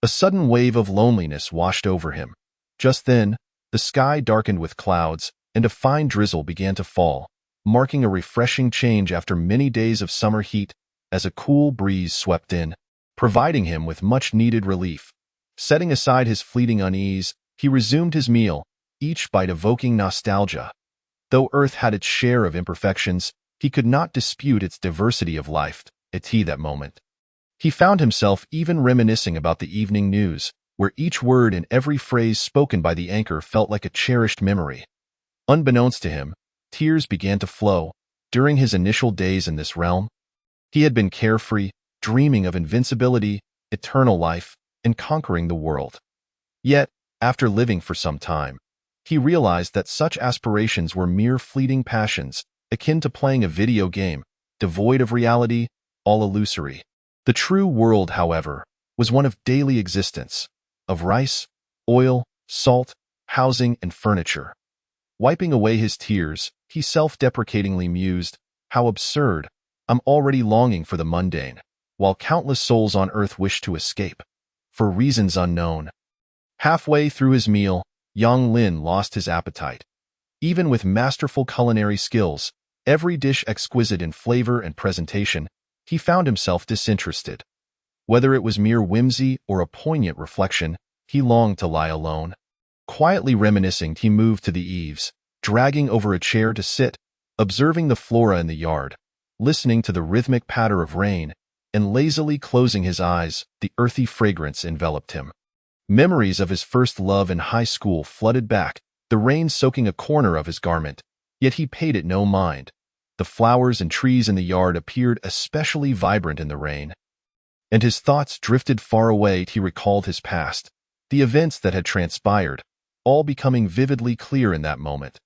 A sudden wave of loneliness washed over him. Just then, the sky darkened with clouds, and a fine drizzle began to fall, marking a refreshing change after many days of summer heat as a cool breeze swept in, providing him with much-needed relief. Setting aside his fleeting unease, he resumed his meal, each bite evoking nostalgia. Though Earth had its share of imperfections, he could not dispute its diversity of life. At that moment, he found himself even reminiscing about the evening news, where each word and every phrase spoken by the anchor felt like a cherished memory. Unbeknownst to him, tears began to flow. During his initial days in this realm, he had been carefree, dreaming of invincibility, eternal life, and conquering the world. Yet, after living for some time, he realized that such aspirations were mere fleeting passions, akin to playing a video game, devoid of reality, all illusory. The true world, however, was one of daily existence, of rice, oil, salt, housing, and furniture. Wiping away his tears, he self-deprecatingly mused, "How absurd! I'm already longing for the mundane, while countless souls on earth wish to escape, for reasons unknown." Halfway through his meal, Yang Lin lost his appetite. Even with masterful culinary skills, every dish exquisite in flavor and presentation, he found himself disinterested. Whether it was mere whimsy or a poignant reflection, he longed to lie alone. Quietly reminiscing, he moved to the eaves, dragging over a chair to sit, observing the flora in the yard, listening to the rhythmic patter of rain, and lazily closing his eyes. The earthy fragrance enveloped him. Memories of his first love in high school flooded back, the rain soaking a corner of his garment, yet he paid it no mind. The flowers and trees in the yard appeared especially vibrant in the rain, and his thoughts drifted far away. He recalled his past, the events that had transpired, all becoming vividly clear in that moment.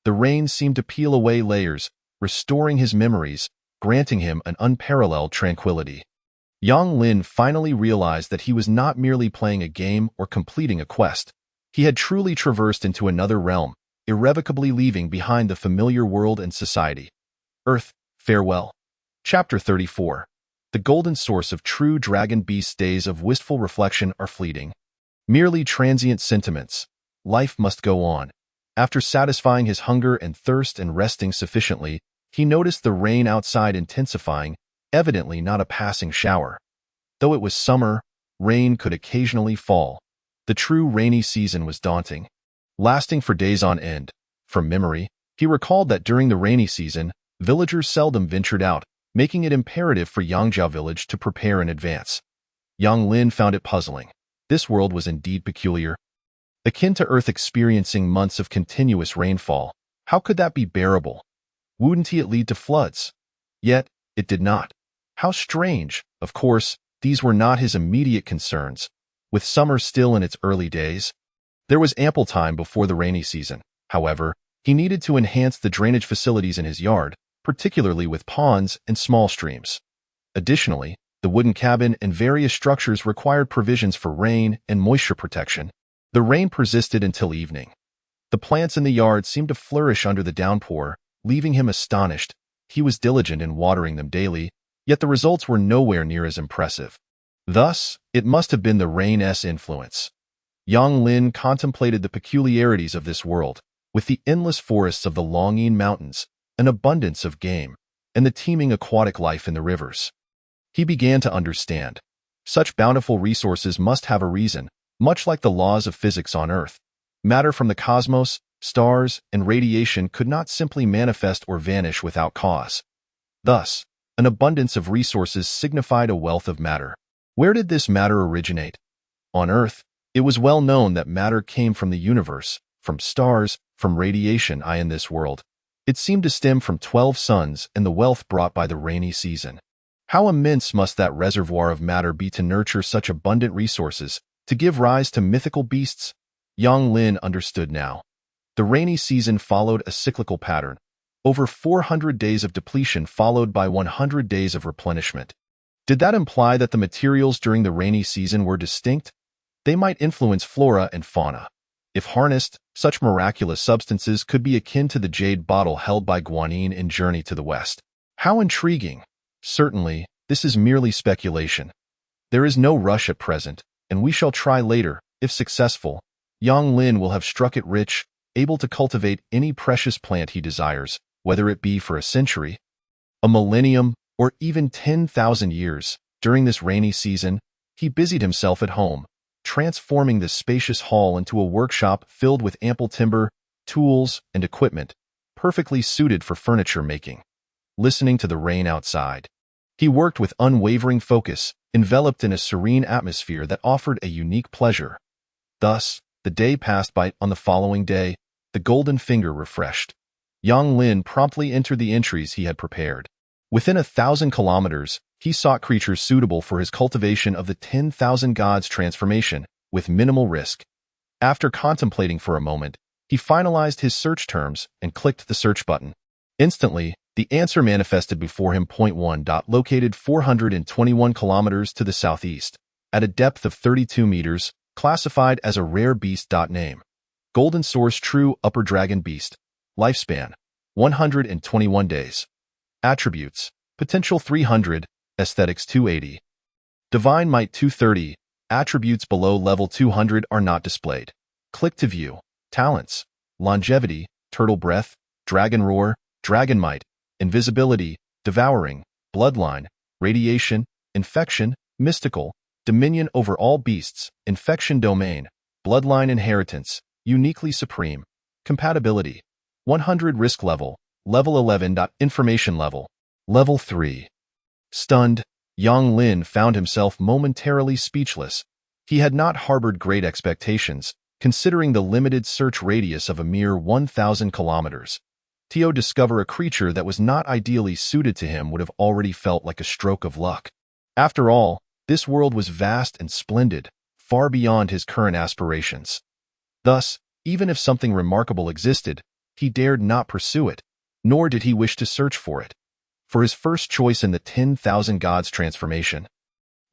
The rain seemed to peel away layers, restoring his memories, granting him an unparalleled tranquility. Yang Lin finally realized that he was not merely playing a game or completing a quest. He had truly traversed into another realm, irrevocably leaving behind the familiar world and society. Earth, farewell. Chapter 34. The golden source of true dragon beasts. Days of wistful reflection are fleeting, merely transient sentiments. Life must go on. After satisfying his hunger and thirst and resting sufficiently, he noticed the rain outside intensifying, evidently not a passing shower. Though it was summer, rain could occasionally fall. The true rainy season was daunting, lasting for days on end. From memory, He recalled that during the rainy season, villagers seldom ventured out, making it imperative for Yangzhou village to prepare in advance. Yang Lin found it puzzling. This world was indeed peculiar. Akin to Earth experiencing months of continuous rainfall, how could that be bearable? Wouldn't it lead to floods? Yet, it did not. How strange. Of course, these were not his immediate concerns. With summer still in its early days, there was ample time before the rainy season. However, he needed to enhance the drainage facilities in his yard, particularly with ponds and small streams. Additionally, the wooden cabin and various structures required provisions for rain and moisture protection. The rain persisted until evening. The plants in the yard seemed to flourish under the downpour, leaving him astonished. He was diligent in watering them daily, yet the results were nowhere near as impressive. Thus, it must have been the rain's influence. Yang Lin contemplated the peculiarities of this world, with the endless forests of the Longyin Mountains, an abundance of game, and the teeming aquatic life in the rivers. He began to understand. Such bountiful resources must have a reason, much like the laws of physics on Earth. Matter from the cosmos, stars, and radiation could not simply manifest or vanish without cause. Thus, an abundance of resources signified a wealth of matter. Where did this matter originate? On Earth, it was well known that matter came from the universe, from stars, from radiation in this world. It seemed to stem from 12 suns and the wealth brought by the rainy season. How immense must that reservoir of matter be to nurture such abundant resources, to give rise to mythical beasts? Yang Lin understood now. The rainy season followed a cyclical pattern. Over 400 days of depletion followed by 100 days of replenishment. Did that imply that the materials during the rainy season were distinct? They might influence flora and fauna. If harnessed, such miraculous substances could be akin to the jade bottle held by Guanyin in Journey to the West. How intriguing! Certainly, this is merely speculation. There is no rush at present, and we shall try later. If successful, Yang Lin will have struck it rich, able to cultivate any precious plant he desires, whether it be for a century, a millennium, or even 10,000 years. During this rainy season, he busied himself at home, transforming this spacious hall into a workshop filled with ample timber, tools, and equipment, perfectly suited for furniture making. Listening to the rain outside, he worked with unwavering focus, enveloped in a serene atmosphere that offered a unique pleasure. Thus, the day passed by. On the following day, the golden finger refreshed. Yang Lin promptly entered the entries he had prepared. Within 1,000 kilometers, he sought creatures suitable for his cultivation of the 10,000 gods transformation, with minimal risk. After contemplating for a moment, he finalized his search terms and clicked the search button. Instantly, the answer manifested before him. 1. Located 421 kilometers to the southeast, at a depth of 32 meters, classified as a rare beast. Name: Golden Source True Upper Dragon Beast. Lifespan: 121 days. Attributes: Potential 300, Aesthetics 280. Divine Might 230. Attributes below level 200 are not displayed. Click to view. Talents: Longevity, Turtle Breath, Dragon Roar, Dragon Might, Invisibility, Devouring, Bloodline, Radiation, Infection, Mystical, Dominion over all beasts, Infection Domain, Bloodline Inheritance, Uniquely Supreme. Compatibility: 100. Risk level, level 11. Information level, level 3. Stunned, Yang Lin found himself momentarily speechless. He had not harbored great expectations, considering the limited search radius of a mere 1,000 kilometers. To discover a creature that was not ideally suited to him would have already felt like a stroke of luck. After all, this world was vast and splendid, far beyond his current aspirations. Thus, even if something remarkable existed, he dared not pursue it, nor did he wish to search for it. For his first choice in the 10,000 gods transformation,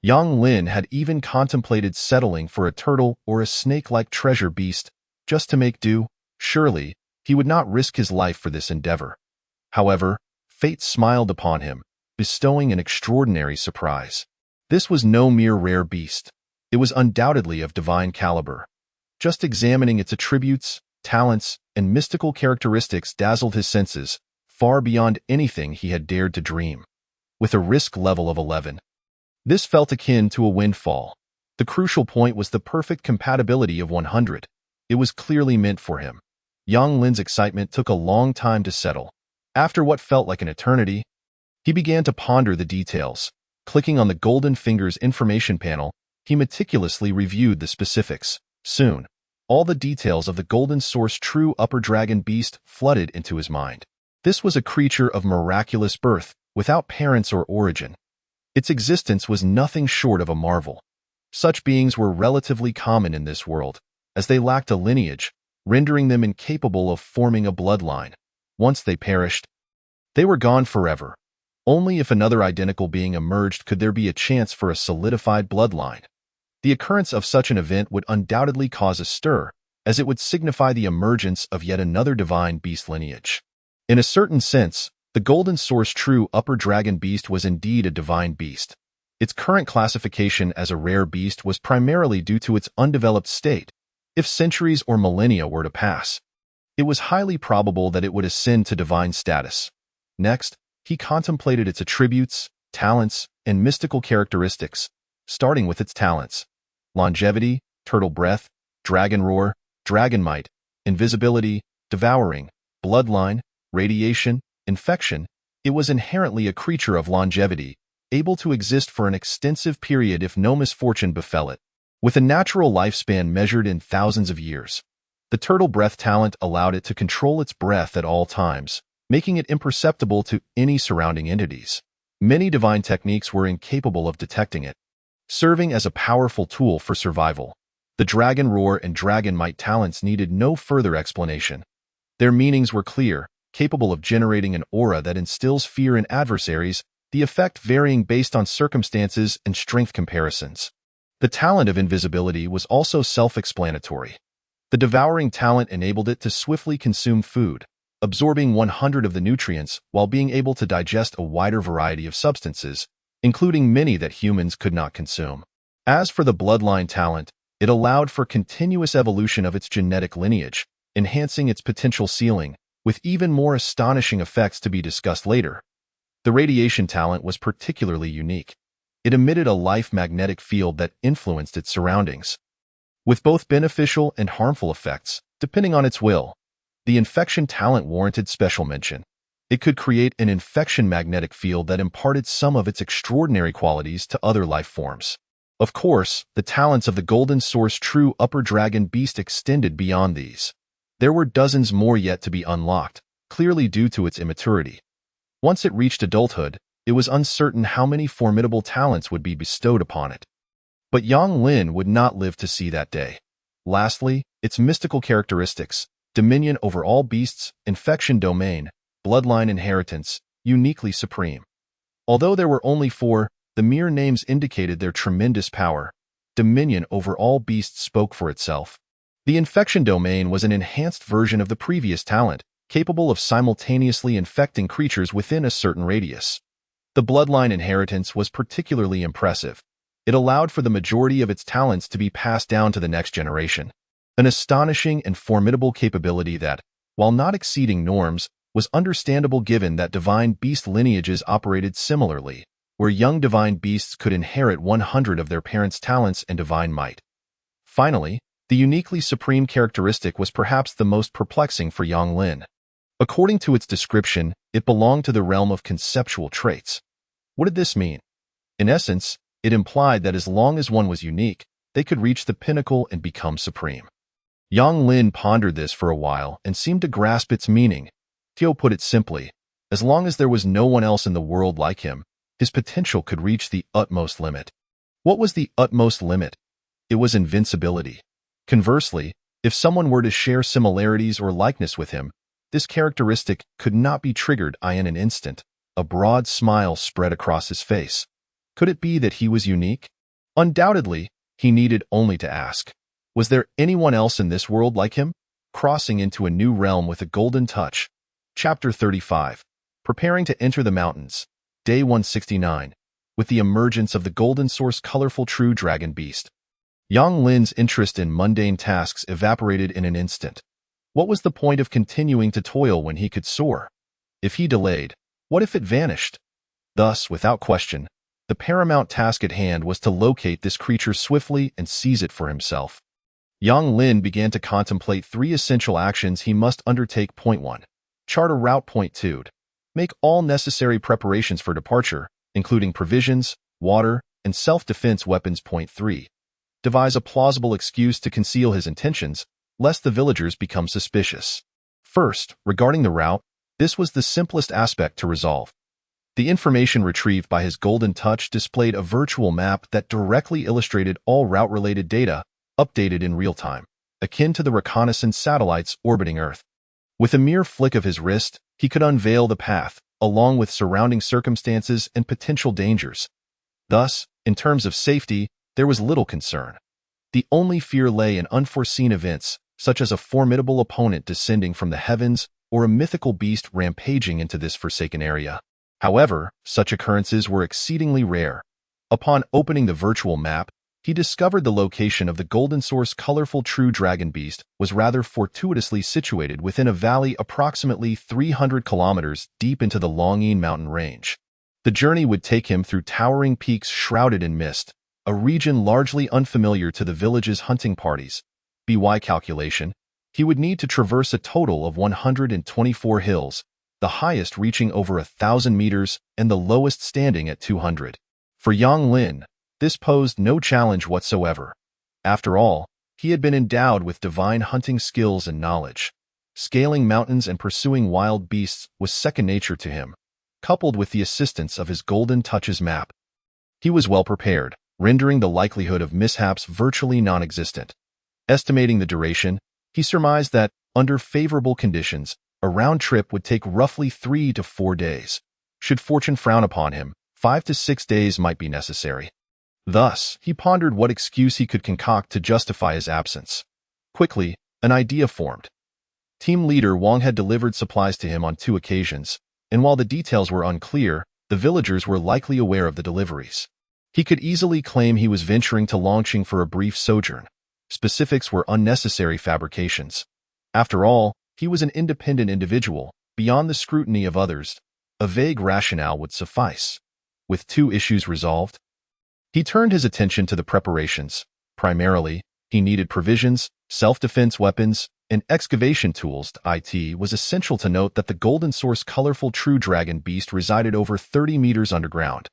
Yang Lin had even contemplated settling for a turtle or a snake-like treasure beast, just to make do. Surely, he would not risk his life for this endeavor. However, fate smiled upon him, bestowing an extraordinary surprise. This was no mere rare beast. It was undoubtedly of divine caliber. Just examining its attributes, talents, and mystical characteristics dazzled his senses, far beyond anything he had dared to dream. With a risk level of 11. This felt akin to a windfall. The crucial point was the perfect compatibility of 100. It was clearly meant for him. Yang Lin's excitement took a long time to settle. After what felt like an eternity, he began to ponder the details. Clicking on the Golden Fingers information panel, he meticulously reviewed the specifics. Soon, all the details of the Golden Source true upper dragon beast flooded into his mind. This was a creature of miraculous birth, without parents or origin. Its existence was nothing short of a marvel. Such beings were relatively common in this world, as they lacked a lineage, rendering them incapable of forming a bloodline. Once they perished, they were gone forever. Only if another identical being emerged could there be a chance for a solidified bloodline. The occurrence of such an event would undoubtedly cause a stir, as it would signify the emergence of yet another divine beast lineage. In a certain sense, the Golden Source true upper dragon beast was indeed a divine beast. Its current classification as a rare beast was primarily due to its undeveloped state. If centuries or millennia were to pass, it was highly probable that it would ascend to divine status. Next, he contemplated its attributes, talents, and mystical characteristics, starting with its talents: longevity, turtle breath, dragon roar, dragon might, invisibility, devouring, bloodline, radiation, infection. It was inherently a creature of longevity, able to exist for an extensive period if no misfortune befell it. With a natural lifespan measured in thousands of years, the turtle breath talent allowed it to control its breath at all times, making it imperceptible to any surrounding entities. Many divine techniques were incapable of detecting it, serving as a powerful tool for survival. The dragon roar and dragon might talents needed no further explanation. Their meanings were clear, capable of generating an aura that instills fear in adversaries, the effect varying based on circumstances and strength comparisons. The talent of invisibility was also self-explanatory. The devouring talent enabled it to swiftly consume food, absorbing 100 of the nutrients while being able to digest a wider variety of substances, including many that humans could not consume. As for the bloodline talent, it allowed for continuous evolution of its genetic lineage, enhancing its potential ceiling, with even more astonishing effects to be discussed later. The radiation talent was particularly unique. It emitted a life magnetic field that influenced its surroundings, with both beneficial and harmful effects, depending on its will. The infection talent warranted special mention. It could create an infection magnetic field that imparted some of its extraordinary qualities to other life forms. Of course, the talents of the Golden Source true upper dragon beast extended beyond these. There were dozens more yet to be unlocked, clearly due to its immaturity. Once it reached adulthood, it was uncertain how many formidable talents would be bestowed upon it. But Yang Lin would not live to see that day. Lastly, its mystical characteristics: dominion over all beasts, infection domain, bloodline inheritance, uniquely supreme. Although there were only 4, the mere names indicated their tremendous power. Dominion over all beasts spoke for itself. The infection domain was an enhanced version of the previous talent, capable of simultaneously infecting creatures within a certain radius. The bloodline inheritance was particularly impressive. It allowed for the majority of its talents to be passed down to the next generation. An astonishing and formidable capability that, while not exceeding norms, was understandable given that divine beast lineages operated similarly, where young divine beasts could inherit 100 of their parents' talents and divine might. Finally, the uniquely supreme characteristic was perhaps the most perplexing for Yang Lin. According to its description, it belonged to the realm of conceptual traits. What did this mean? In essence, it implied that as long as one was unique, they could reach the pinnacle and become supreme. Yang Lin pondered this for a while and seemed to grasp its meaning. Tio put it simply, as long as there was no one else in the world like him, his potential could reach the utmost limit. What was the utmost limit? It was invincibility. Conversely, if someone were to share similarities or likeness with him, this characteristic could not be triggered in an instant. A broad smile spread across his face. Could it be that he was unique? Undoubtedly, he needed only to ask. Was there anyone else in this world like him? Crossing into a new realm with a golden touch. Chapter 35. Preparing to enter the mountains. Day 169. With the emergence of the Golden Source colorful true dragon beast, Yang Lin's interest in mundane tasks evaporated in an instant. What was the point of continuing to toil when he could soar? If he delayed, what if it vanished? Thus, without question, the paramount task at hand was to locate this creature swiftly and seize it for himself. Yang Lin began to contemplate three essential actions he must undertake. Point 1. Chart a route. Point 2. Make all necessary preparations for departure, including provisions, water, and self-defense weapons. Point 3. Devise a plausible excuse to conceal his intentions, lest the villagers become suspicious. First, regarding the route, this was the simplest aspect to resolve. The information retrieved by his golden touch displayed a virtual map that directly illustrated all route-related data, updated in real time, akin to the reconnaissance satellites orbiting Earth. With a mere flick of his wrist, he could unveil the path, along with surrounding circumstances and potential dangers. Thus, in terms of safety, there was little concern. The only fear lay in unforeseen events, such as a formidable opponent descending from the heavens or a mythical beast rampaging into this forsaken area. However, such occurrences were exceedingly rare. Upon opening the virtual map, he discovered the location of the Golden Source colorful true dragon beast was rather fortuitously situated within a valley approximately 300 kilometers deep into the Longyin mountain range. The journey would take him through towering peaks shrouded in mist, a region largely unfamiliar to the village's hunting parties. By calculation, he would need to traverse a total of 124 hills, the highest reaching over 1,000 meters and the lowest standing at 200. For Yang Lin, this posed no challenge whatsoever. After all, he had been endowed with divine hunting skills and knowledge. Scaling mountains and pursuing wild beasts was second nature to him, coupled with the assistance of his Golden Touch's map. He was well prepared, rendering the likelihood of mishaps virtually non-existent. Estimating the duration, he surmised that, under favorable conditions, a round trip would take roughly 3 to 4 days. Should fortune frown upon him, 5 to 6 days might be necessary. Thus, he pondered what excuse he could concoct to justify his absence. Quickly, an idea formed. Team leader Wang had delivered supplies to him on 2 occasions, and while the details were unclear, the villagers were likely aware of the deliveries. He could easily claim he was venturing to Longqing for a brief sojourn. Specifics were unnecessary fabrications. After all, he was an independent individual, beyond the scrutiny of others. A vague rationale would suffice. With 2 issues resolved, he turned his attention to the preparations. Primarily, he needed provisions, self-defense weapons, and excavation tools. It was essential to note that the Golden Source colorful true dragon beast resided over 30 meters underground.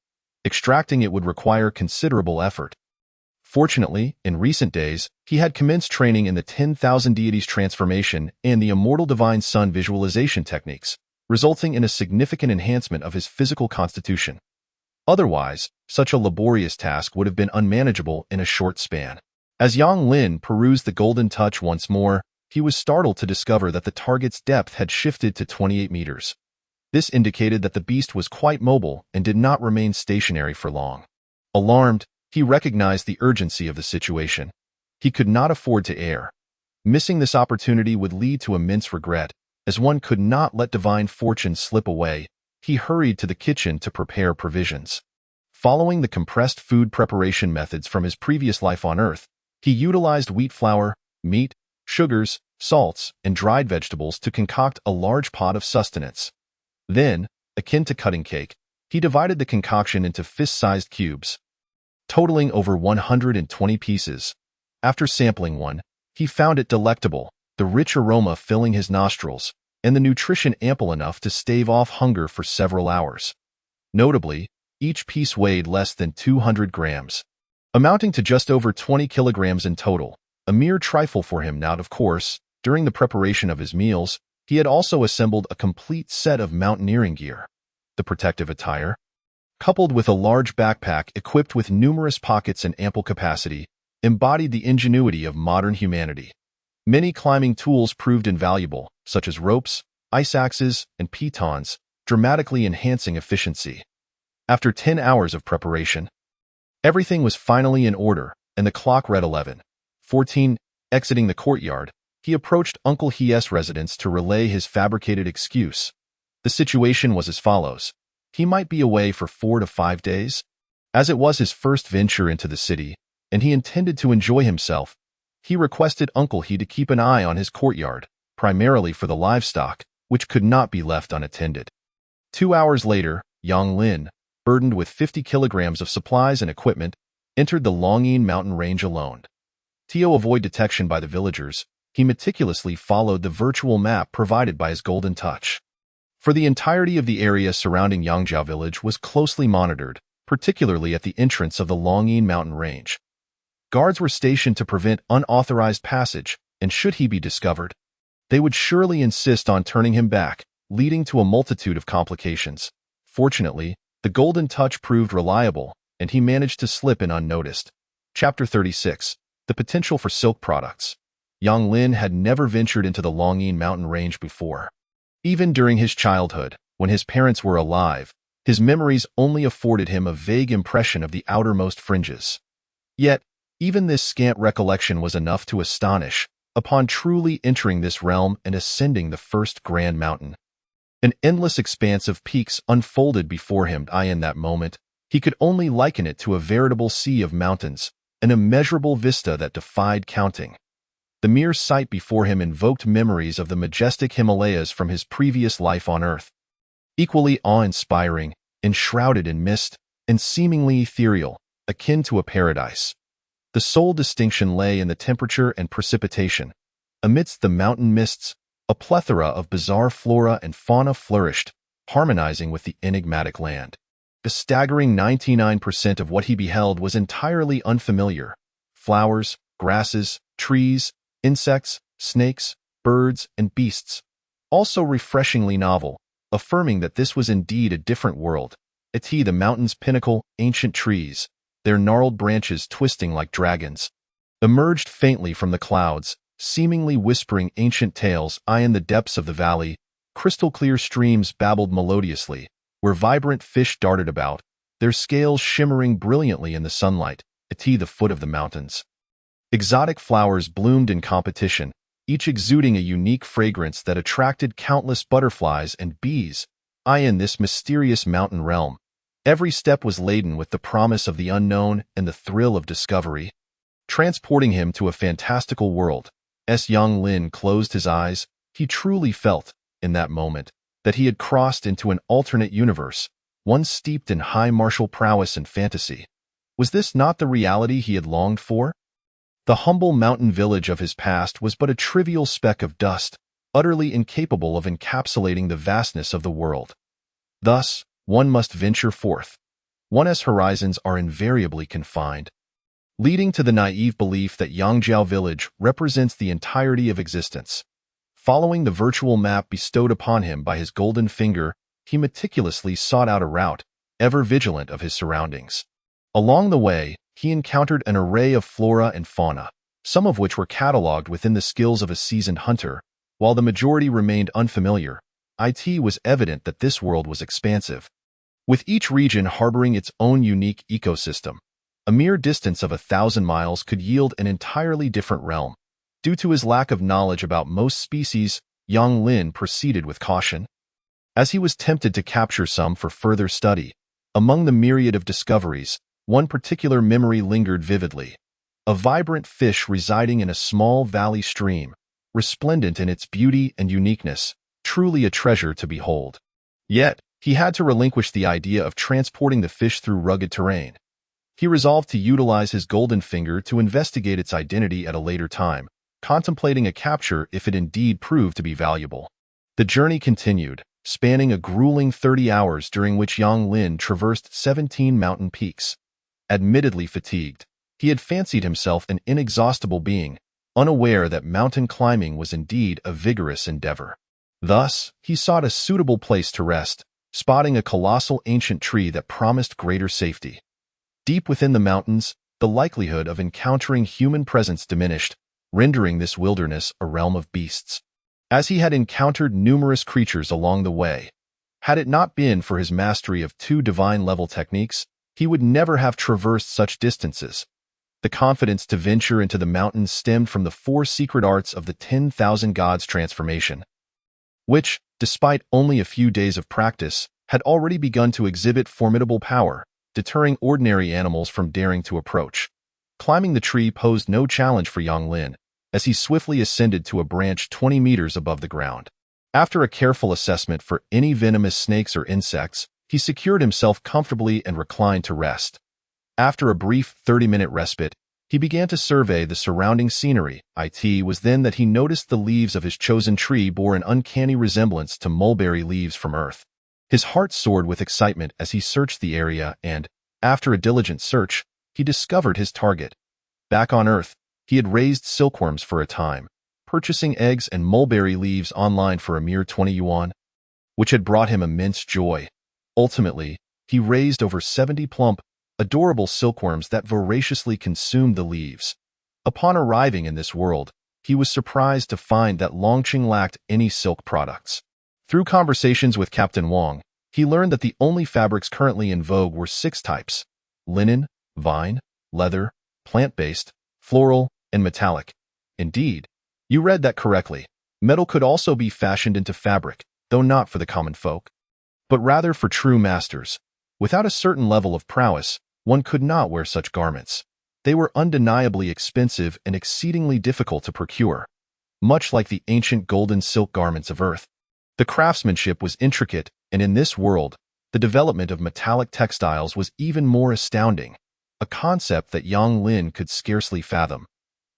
Extracting it would require considerable effort. Fortunately, in recent days, he had commenced training in the 10,000 deities transformation and the immortal divine sun visualization techniques, resulting in a significant enhancement of his physical constitution. Otherwise, such a laborious task would have been unmanageable in a short span. As Yang Lin perused the Golden Touch once more, he was startled to discover that the target's depth had shifted to 28 meters. This indicated that the beast was quite mobile and did not remain stationary for long. Alarmed, he recognized the urgency of the situation. He could not afford to err. Missing this opportunity would lead to immense regret, as one could not let divine fortune slip away. He hurried to the kitchen to prepare provisions. Following the compressed food preparation methods from his previous life on Earth, he utilized wheat flour, meat, sugars, salts, and dried vegetables to concoct a large pot of sustenance. Then, akin to cutting cake, he divided the concoction into fist-sized cubes, totaling over 120 pieces. After sampling one, he found it delectable, the rich aroma filling his nostrils, and the nutrition ample enough to stave off hunger for several hours. Notably, each piece weighed less than 200 grams, amounting to just over 20 kilograms in total, a mere trifle for him now. Of course, during the preparation of his meals, he had also assembled a complete set of mountaineering gear. The protective attire, coupled with a large backpack equipped with numerous pockets and ample capacity, embodied the ingenuity of modern humanity. Many climbing tools proved invaluable, such as ropes, ice axes, and pitons, dramatically enhancing efficiency. After 10 hours of preparation, everything was finally in order, and the clock read 11:14. Exiting the courtyard, he approached Uncle He's residence to relay his fabricated excuse. The situation was as follows. He might be away for 4 to 5 days. As it was his first venture into the city, and he intended to enjoy himself, he requested Uncle He to keep an eye on his courtyard, primarily for the livestock, which could not be left unattended. 2 hours later, Yang Lin, burdened with 50 kilograms of supplies and equipment, entered the Longyin mountain range alone. To avoid detection by the villagers, he meticulously followed the virtual map provided by his golden touch. For the entirety of the area surrounding Yangjiao village was closely monitored, particularly at the entrance of the Longyin mountain range. Guards were stationed to prevent unauthorized passage, and should he be discovered, they would surely insist on turning him back, leading to a multitude of complications. Fortunately, the golden touch proved reliable, and he managed to slip in unnoticed. Chapter 36. The potential for silk products. Yang Lin had never ventured into the Longyin mountain range before. Even during his childhood, when his parents were alive, his memories only afforded him a vague impression of the outermost fringes. Yet, even this scant recollection was enough to astonish, upon truly entering this realm and ascending the first grand mountain. An endless expanse of peaks unfolded before him. In that moment, he could only liken it to a veritable sea of mountains, an immeasurable vista that defied counting. The mere sight before him invoked memories of the majestic Himalayas from his previous life on Earth. Equally awe-inspiring, enshrouded in mist, and seemingly ethereal, akin to a paradise. The sole distinction lay in the temperature and precipitation. Amidst the mountain mists, a plethora of bizarre flora and fauna flourished, harmonizing with the enigmatic land. A staggering 99% of what he beheld was entirely unfamiliar. Flowers, grasses, trees, insects, snakes, birds, and beasts. Also refreshingly novel, affirming that this was indeed a different world. The mountain's pinnacle, ancient trees, their gnarled branches twisting like dragons, emerged faintly from the clouds, seemingly whispering ancient tales. In the depths of the valley, crystal-clear streams babbled melodiously, where vibrant fish darted about, their scales shimmering brilliantly in the sunlight. At the foot of the mountains, exotic flowers bloomed in competition, each exuding a unique fragrance that attracted countless butterflies and bees. In this mysterious mountain realm, every step was laden with the promise of the unknown and the thrill of discovery, transporting him to a fantastical world. As Yang Lin closed his eyes, he truly felt, in that moment, that he had crossed into an alternate universe, one steeped in high martial prowess and fantasy. Was this not the reality he had longed for? The humble mountain village of his past was but a trivial speck of dust, utterly incapable of encapsulating the vastness of the world. Thus, one must venture forth. One's horizons are invariably confined, leading to the naive belief that Yangjiao village represents the entirety of existence. Following the virtual map bestowed upon him by his golden finger, he meticulously sought out a route, ever vigilant of his surroundings. Along the way, he encountered an array of flora and fauna, some of which were catalogued within the skills of a seasoned hunter, while the majority remained unfamiliar. It was evident that this world was expansive, with each region harboring its own unique ecosystem. A mere distance of 1,000 miles could yield an entirely different realm. Due to his lack of knowledge about most species, Yang Lin proceeded with caution, as he was tempted to capture some for further study. Among the myriad of discoveries, one particular memory lingered vividly. A vibrant fish residing in a small valley stream, resplendent in its beauty and uniqueness, truly a treasure to behold. Yet, he had to relinquish the idea of transporting the fish through rugged terrain. He resolved to utilize his golden finger to investigate its identity at a later time, contemplating a capture if it indeed proved to be valuable. The journey continued, spanning a grueling 30 hours during which Yang Lin traversed 17 mountain peaks. Admittedly fatigued, he had fancied himself an inexhaustible being, unaware that mountain climbing was indeed a vigorous endeavor. Thus, he sought a suitable place to rest, spotting a colossal ancient tree that promised greater safety. Deep within the mountains, the likelihood of encountering human presence diminished, rendering this wilderness a realm of beasts. As he had encountered numerous creatures along the way, had it not been for his mastery of 2 divine-level techniques, he would never have traversed such distances. The confidence to venture into the mountains stemmed from the 4 secret arts of the 10,000 gods transformation, which, despite only a few days of practice, had already begun to exhibit formidable power, deterring ordinary animals from daring to approach. Climbing the tree posed no challenge for Yang Lin, as he swiftly ascended to a branch 20 meters above the ground. After a careful assessment for any venomous snakes or insects, he secured himself comfortably and reclined to rest. After a brief 30-minute respite, He began to survey the surrounding scenery. It was then that he noticed the leaves of his chosen tree bore an uncanny resemblance to mulberry leaves from Earth. His heart soared with excitement as he searched the area and, after a diligent search, he discovered his target. Back on Earth, he had raised silkworms for a time, purchasing eggs and mulberry leaves online for a mere 20 yuan, which had brought him immense joy. Ultimately, he raised over 70 plump, adorable silkworms that voraciously consumed the leaves. Upon arriving in this world, he was surprised to find that Longqing lacked any silk products. Through conversations with Captain Wang, he learned that the only fabrics currently in vogue were 6 types: linen, vine, leather, plant-based, floral, and metallic. Indeed, you read that correctly. Metal could also be fashioned into fabric, though not for the common folk, but rather for true masters. Without a certain level of prowess, one could not wear such garments. They were undeniably expensive and exceedingly difficult to procure, much like the ancient golden silk garments of Earth. The craftsmanship was intricate, and in this world, the development of metallic textiles was even more astounding, a concept that Yang Lin could scarcely fathom.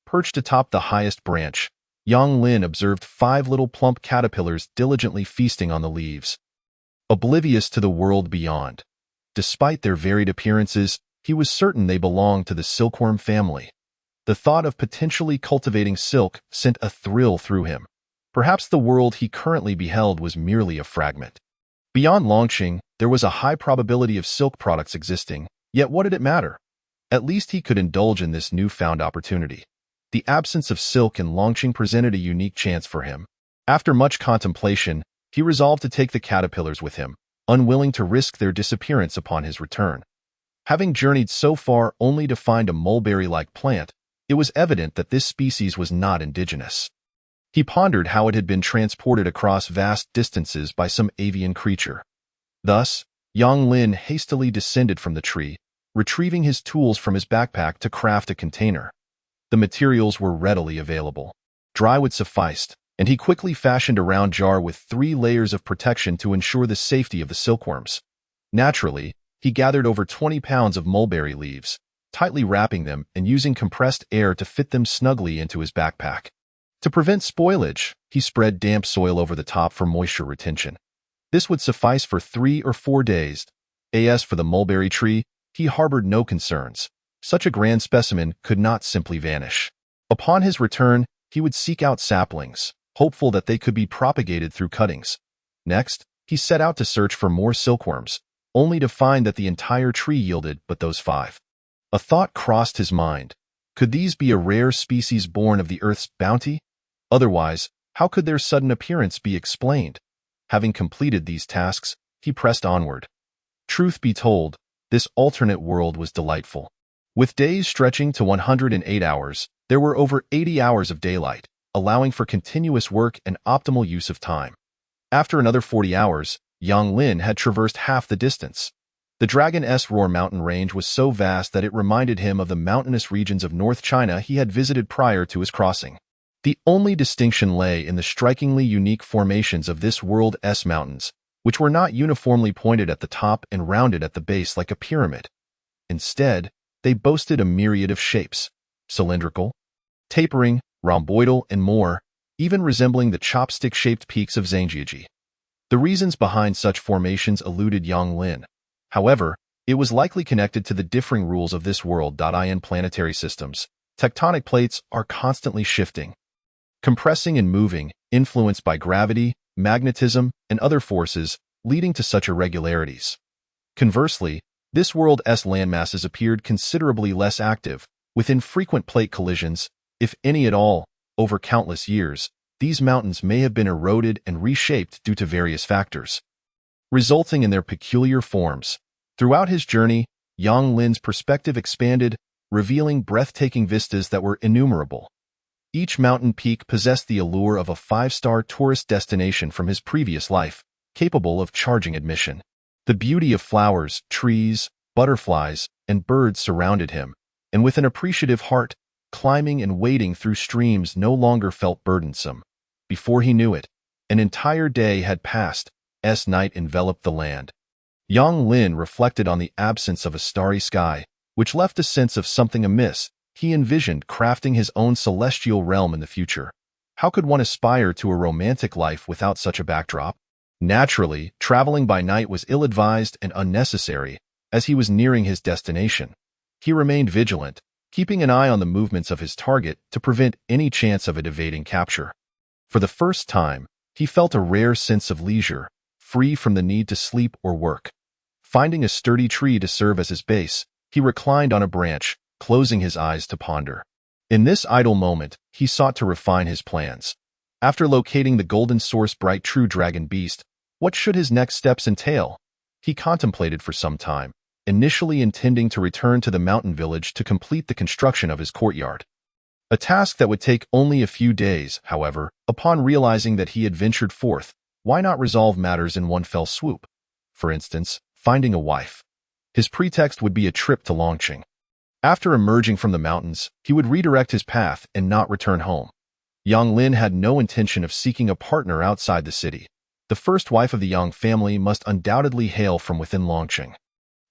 Perched atop the highest branch, Yang Lin observed 5 little plump caterpillars diligently feasting on the leaves, oblivious to the world beyond. Despite their varied appearances, he was certain they belonged to the silkworm family. The thought of potentially cultivating silk sent a thrill through him. Perhaps the world he currently beheld was merely a fragment. Beyond Longqing, there was a high probability of silk products existing, yet what did it matter? At least he could indulge in this newfound opportunity. The absence of silk in Longqing presented a unique chance for him. After much contemplation, he resolved to take the caterpillars with him, unwilling to risk their disappearance upon his return. Having journeyed so far only to find a mulberry-like plant, it was evident that this species was not indigenous. He pondered how it had been transported across vast distances by some avian creature. Thus, Yang Lin hastily descended from the tree, retrieving his tools from his backpack to craft a container. The materials were readily available. Dry wood sufficed, and he quickly fashioned a round jar with 3 layers of protection to ensure the safety of the silkworms. Naturally, he gathered over 20 pounds of mulberry leaves, tightly wrapping them and using compressed air to fit them snugly into his backpack. To prevent spoilage, he spread damp soil over the top for moisture retention. This would suffice for 3 or 4 days. As for the mulberry tree, he harbored no concerns. Such a grand specimen could not simply vanish. Upon his return, he would seek out saplings, hopeful that they could be propagated through cuttings. Next, he set out to search for more silkworms, only to find that the entire tree yielded but those 5. A thought crossed his mind. Could these be a rare species born of the Earth's bounty? Otherwise, how could their sudden appearance be explained? Having completed these tasks, he pressed onward. Truth be told, this alternate world was delightful. With days stretching to 108 hours, there were over 80 hours of daylight, allowing for continuous work and optimal use of time. After another 40 hours, Yang Lin had traversed half the distance. The Dragon's Roar mountain range was so vast that it reminded him of the mountainous regions of North China he had visited prior to his crossing. The only distinction lay in the strikingly unique formations of this world's mountains, which were not uniformly pointed at the top and rounded at the base like a pyramid. Instead, they boasted a myriad of shapes: cylindrical, tapering, rhomboidal, and more, even resembling the chopstick-shaped peaks of Zhangjiajie. The reasons behind such formations eluded Yang Lin. However, it was likely connected to the differing rules of this world. In planetary systems, tectonic plates are constantly shifting, compressing and moving, influenced by gravity, magnetism, and other forces, leading to such irregularities. Conversely, this world's landmasses appeared considerably less active, with infrequent plate collisions, if any at all, over countless years. These mountains may have been eroded and reshaped due to various factors, resulting in their peculiar forms. Throughout his journey, Yang Lin's perspective expanded, revealing breathtaking vistas that were innumerable. Each mountain peak possessed the allure of a 5-star tourist destination from his previous life, capable of charging admission. The beauty of flowers, trees, butterflies, and birds surrounded him, and with an appreciative heart, climbing and wading through streams no longer felt burdensome. Before he knew it, an entire day had passed. Night enveloped the land. Yang Lin reflected on the absence of a starry sky, which left a sense of something amiss. he envisioned crafting his own celestial realm in the future. How could one aspire to a romantic life without such a backdrop? Naturally, traveling by night was ill-advised and unnecessary, as he was nearing his destination. He remained vigilant, keeping an eye on the movements of his target to prevent any chance of it evading capture. For the first time, he felt a rare sense of leisure, free from the need to sleep or work. Finding a sturdy tree to serve as his base, he reclined on a branch, closing his eyes to ponder. In this idle moment, he sought to refine his plans. After locating the golden source bright true dragon beast, what should his next steps entail? He contemplated for some time, initially intending to return to the mountain village to complete the construction of his courtyard. A task that would take only a few days, however, upon realizing that he had ventured forth, why not resolve matters in one fell swoop? For instance, finding a wife. His pretext would be a trip to Longqing. After emerging from the mountains, he would redirect his path and not return home. Yang Lin had no intention of seeking a partner outside the city. The first wife of the Yang family must undoubtedly hail from within Longqing.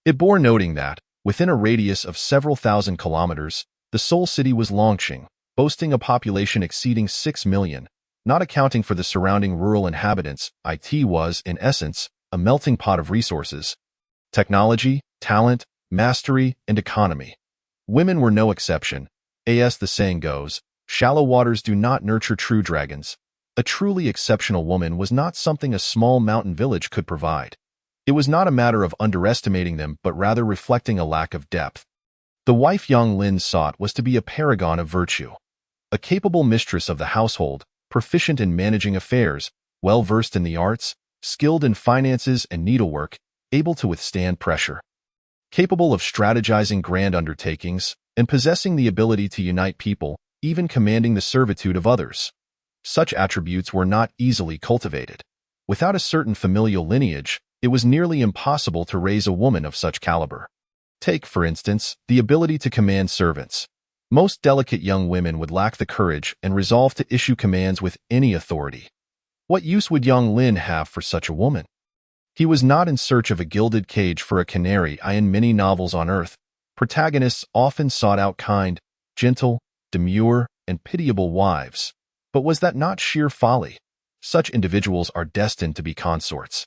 It bore noting that, within a radius of several thousand kilometers, the Seoul city was Longqing, boasting a population exceeding 6 million. Not accounting for the surrounding rural inhabitants, it was, in essence, a melting pot of resources. Technology, talent, mastery, and economy. Women were no exception. As the saying goes, shallow waters do not nurture true dragons. A truly exceptional woman was not something a small mountain village could provide. It was not a matter of underestimating them, but rather reflecting a lack of depth. The wife Yang Lin sought was to be a paragon of virtue. A capable mistress of the household, proficient in managing affairs, well-versed in the arts, skilled in finances and needlework, able to withstand pressure. Capable of strategizing grand undertakings, and possessing the ability to unite people, even commanding the servitude of others. Such attributes were not easily cultivated. Without a certain familial lineage, it was nearly impossible to raise a woman of such caliber. Take, for instance, the ability to command servants. Most delicate young women would lack the courage and resolve to issue commands with any authority. What use would Yang Lin have for such a woman? He was not in search of a gilded cage for a canary. In many novels on Earth, protagonists often sought out kind, gentle, demure, and pitiable wives. But was that not sheer folly? Such individuals are destined to be consorts.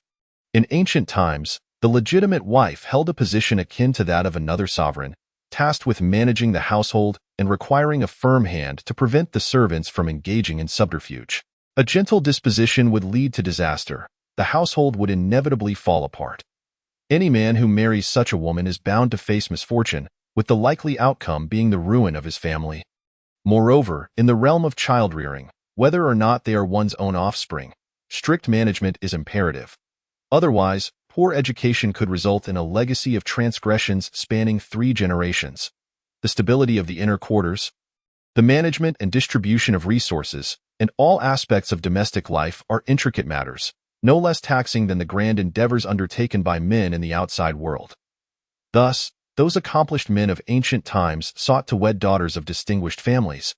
In ancient times, the legitimate wife held a position akin to that of another sovereign, tasked with managing the household and requiring a firm hand to prevent the servants from engaging in subterfuge. A gentle disposition would lead to disaster. The household would inevitably fall apart. Any man who marries such a woman is bound to face misfortune, with the likely outcome being the ruin of his family. Moreover, in the realm of child-rearing, whether or not they are one's own offspring, strict management is imperative. Otherwise, poor education could result in a legacy of transgressions spanning 3 generations. The stability of the inner quarters, the management and distribution of resources, and all aspects of domestic life are intricate matters, no less taxing than the grand endeavors undertaken by men in the outside world. Thus, those accomplished men of ancient times sought to wed daughters of distinguished families,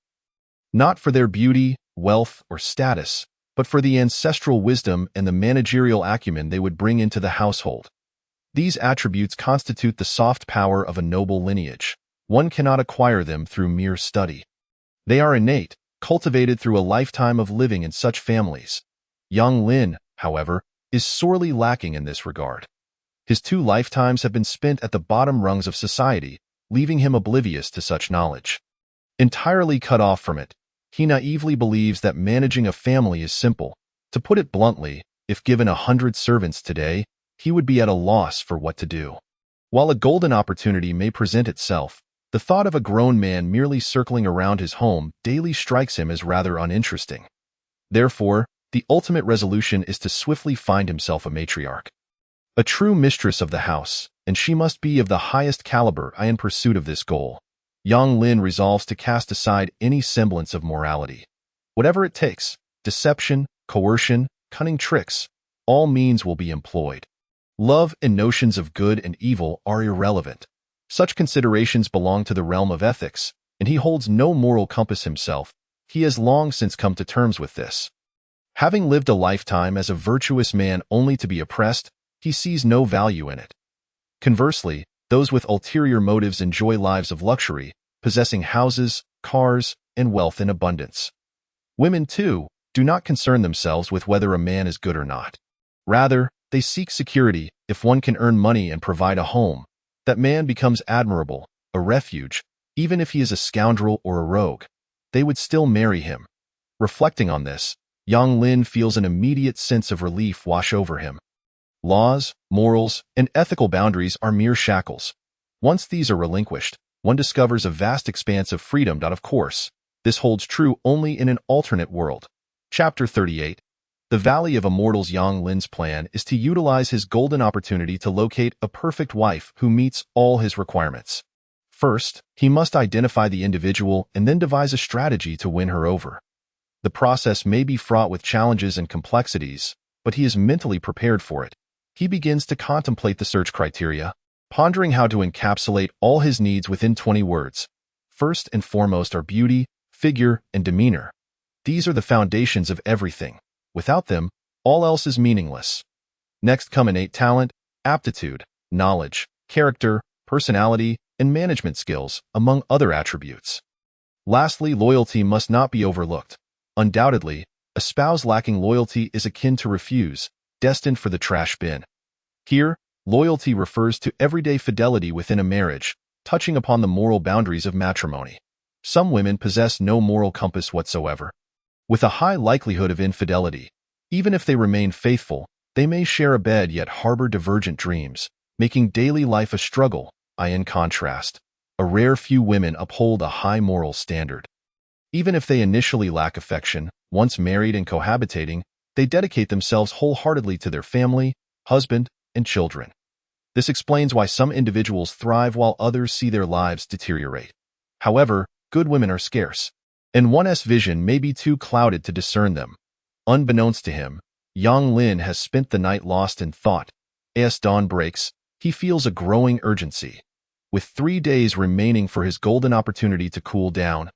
not for their beauty, wealth, or status, but for the ancestral wisdom and the managerial acumen they would bring into the household. These attributes constitute the soft power of a noble lineage. One cannot acquire them through mere study. They are innate, cultivated through a lifetime of living in such families. Yang Lin, however, is sorely lacking in this regard. His 2 lifetimes have been spent at the bottom rungs of society, leaving him oblivious to such knowledge. Entirely cut off from it, he naively believes that managing a family is simple. To put it bluntly, if given 100 servants today, he would be at a loss for what to do. While a golden opportunity may present itself, the thought of a grown man merely circling around his home daily strikes him as rather uninteresting. Therefore, the ultimate resolution is to swiftly find himself a matriarch. A true mistress of the house, and she must be of the highest caliber. In pursuit of this goal, Yang Lin resolves to cast aside any semblance of morality. Whatever it takes, deception, coercion, cunning tricks, all means will be employed. Love and notions of good and evil are irrelevant. Such considerations belong to the realm of ethics, and he holds no moral compass himself. He has long since come to terms with this. Having lived a lifetime as a virtuous man only to be oppressed, he sees no value in it. Conversely, those with ulterior motives enjoy lives of luxury, possessing houses, cars, and wealth in abundance. Women, too, do not concern themselves with whether a man is good or not. Rather, they seek security. If one can earn money and provide a home, that man becomes admirable, a refuge. Even if he is a scoundrel or a rogue, they would still marry him. Reflecting on this, Yang Lin feels an immediate sense of relief wash over him. Laws, morals, and ethical boundaries are mere shackles. Once these are relinquished, one discovers a vast expanse of freedom. Of course, this holds true only in an alternate world. Chapter 38. The Valley of Immortals. Yang Lin's plan is to utilize his golden opportunity to locate a perfect wife who meets all his requirements. First, he must identify the individual and then devise a strategy to win her over. The process may be fraught with challenges and complexities, but he is mentally prepared for it. He begins to contemplate the search criteria, pondering how to encapsulate all his needs within 20 words. First and foremost are beauty, figure, and demeanor. These are the foundations of everything. Without them, all else is meaningless. Next come innate talent, aptitude, knowledge, character, personality, and management skills, among other attributes. Lastly, loyalty must not be overlooked. Undoubtedly, a spouse lacking loyalty is akin to refuse, destined for the trash bin. Here, loyalty refers to everyday fidelity within a marriage, touching upon the moral boundaries of matrimony. Some women possess no moral compass whatsoever. With a high likelihood of infidelity, even if they remain faithful, they may share a bed yet harbor divergent dreams, making daily life a struggle. In contrast, a rare few women uphold a high moral standard. Even if they initially lack affection, once married and cohabitating, they dedicate themselves wholeheartedly to their family, husband, and children. This explains why some individuals thrive while others see their lives deteriorate. However, good women are scarce, and one's vision may be too clouded to discern them. Unbeknownst to him, Yang Lin has spent the night lost in thought. As dawn breaks, he feels a growing urgency. With 3 days remaining for his golden opportunity to cool down,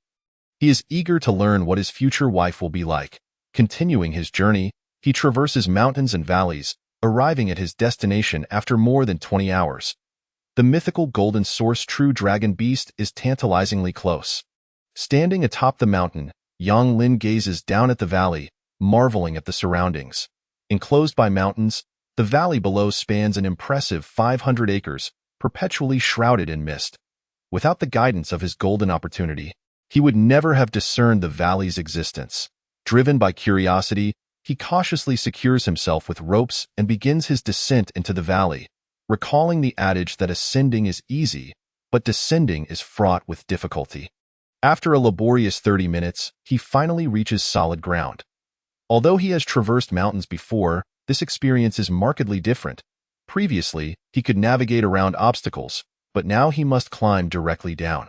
he is eager to learn what his future wife will be like. Continuing his journey, he traverses mountains and valleys, arriving at his destination after more than 20 hours. The mythical golden source true dragon beast is tantalizingly close. Standing atop the mountain, Yang Lin gazes down at the valley, marveling at the surroundings. Enclosed by mountains, the valley below spans an impressive 500 acres, perpetually shrouded in mist. Without the guidance of his golden opportunity, he would never have discerned the valley's existence. Driven by curiosity, he cautiously secures himself with ropes and begins his descent into the valley, recalling the adage that ascending is easy, but descending is fraught with difficulty. After a laborious 30 minutes, he finally reaches solid ground. Although he has traversed mountains before, this experience is markedly different. Previously, he could navigate around obstacles, but now he must climb directly down.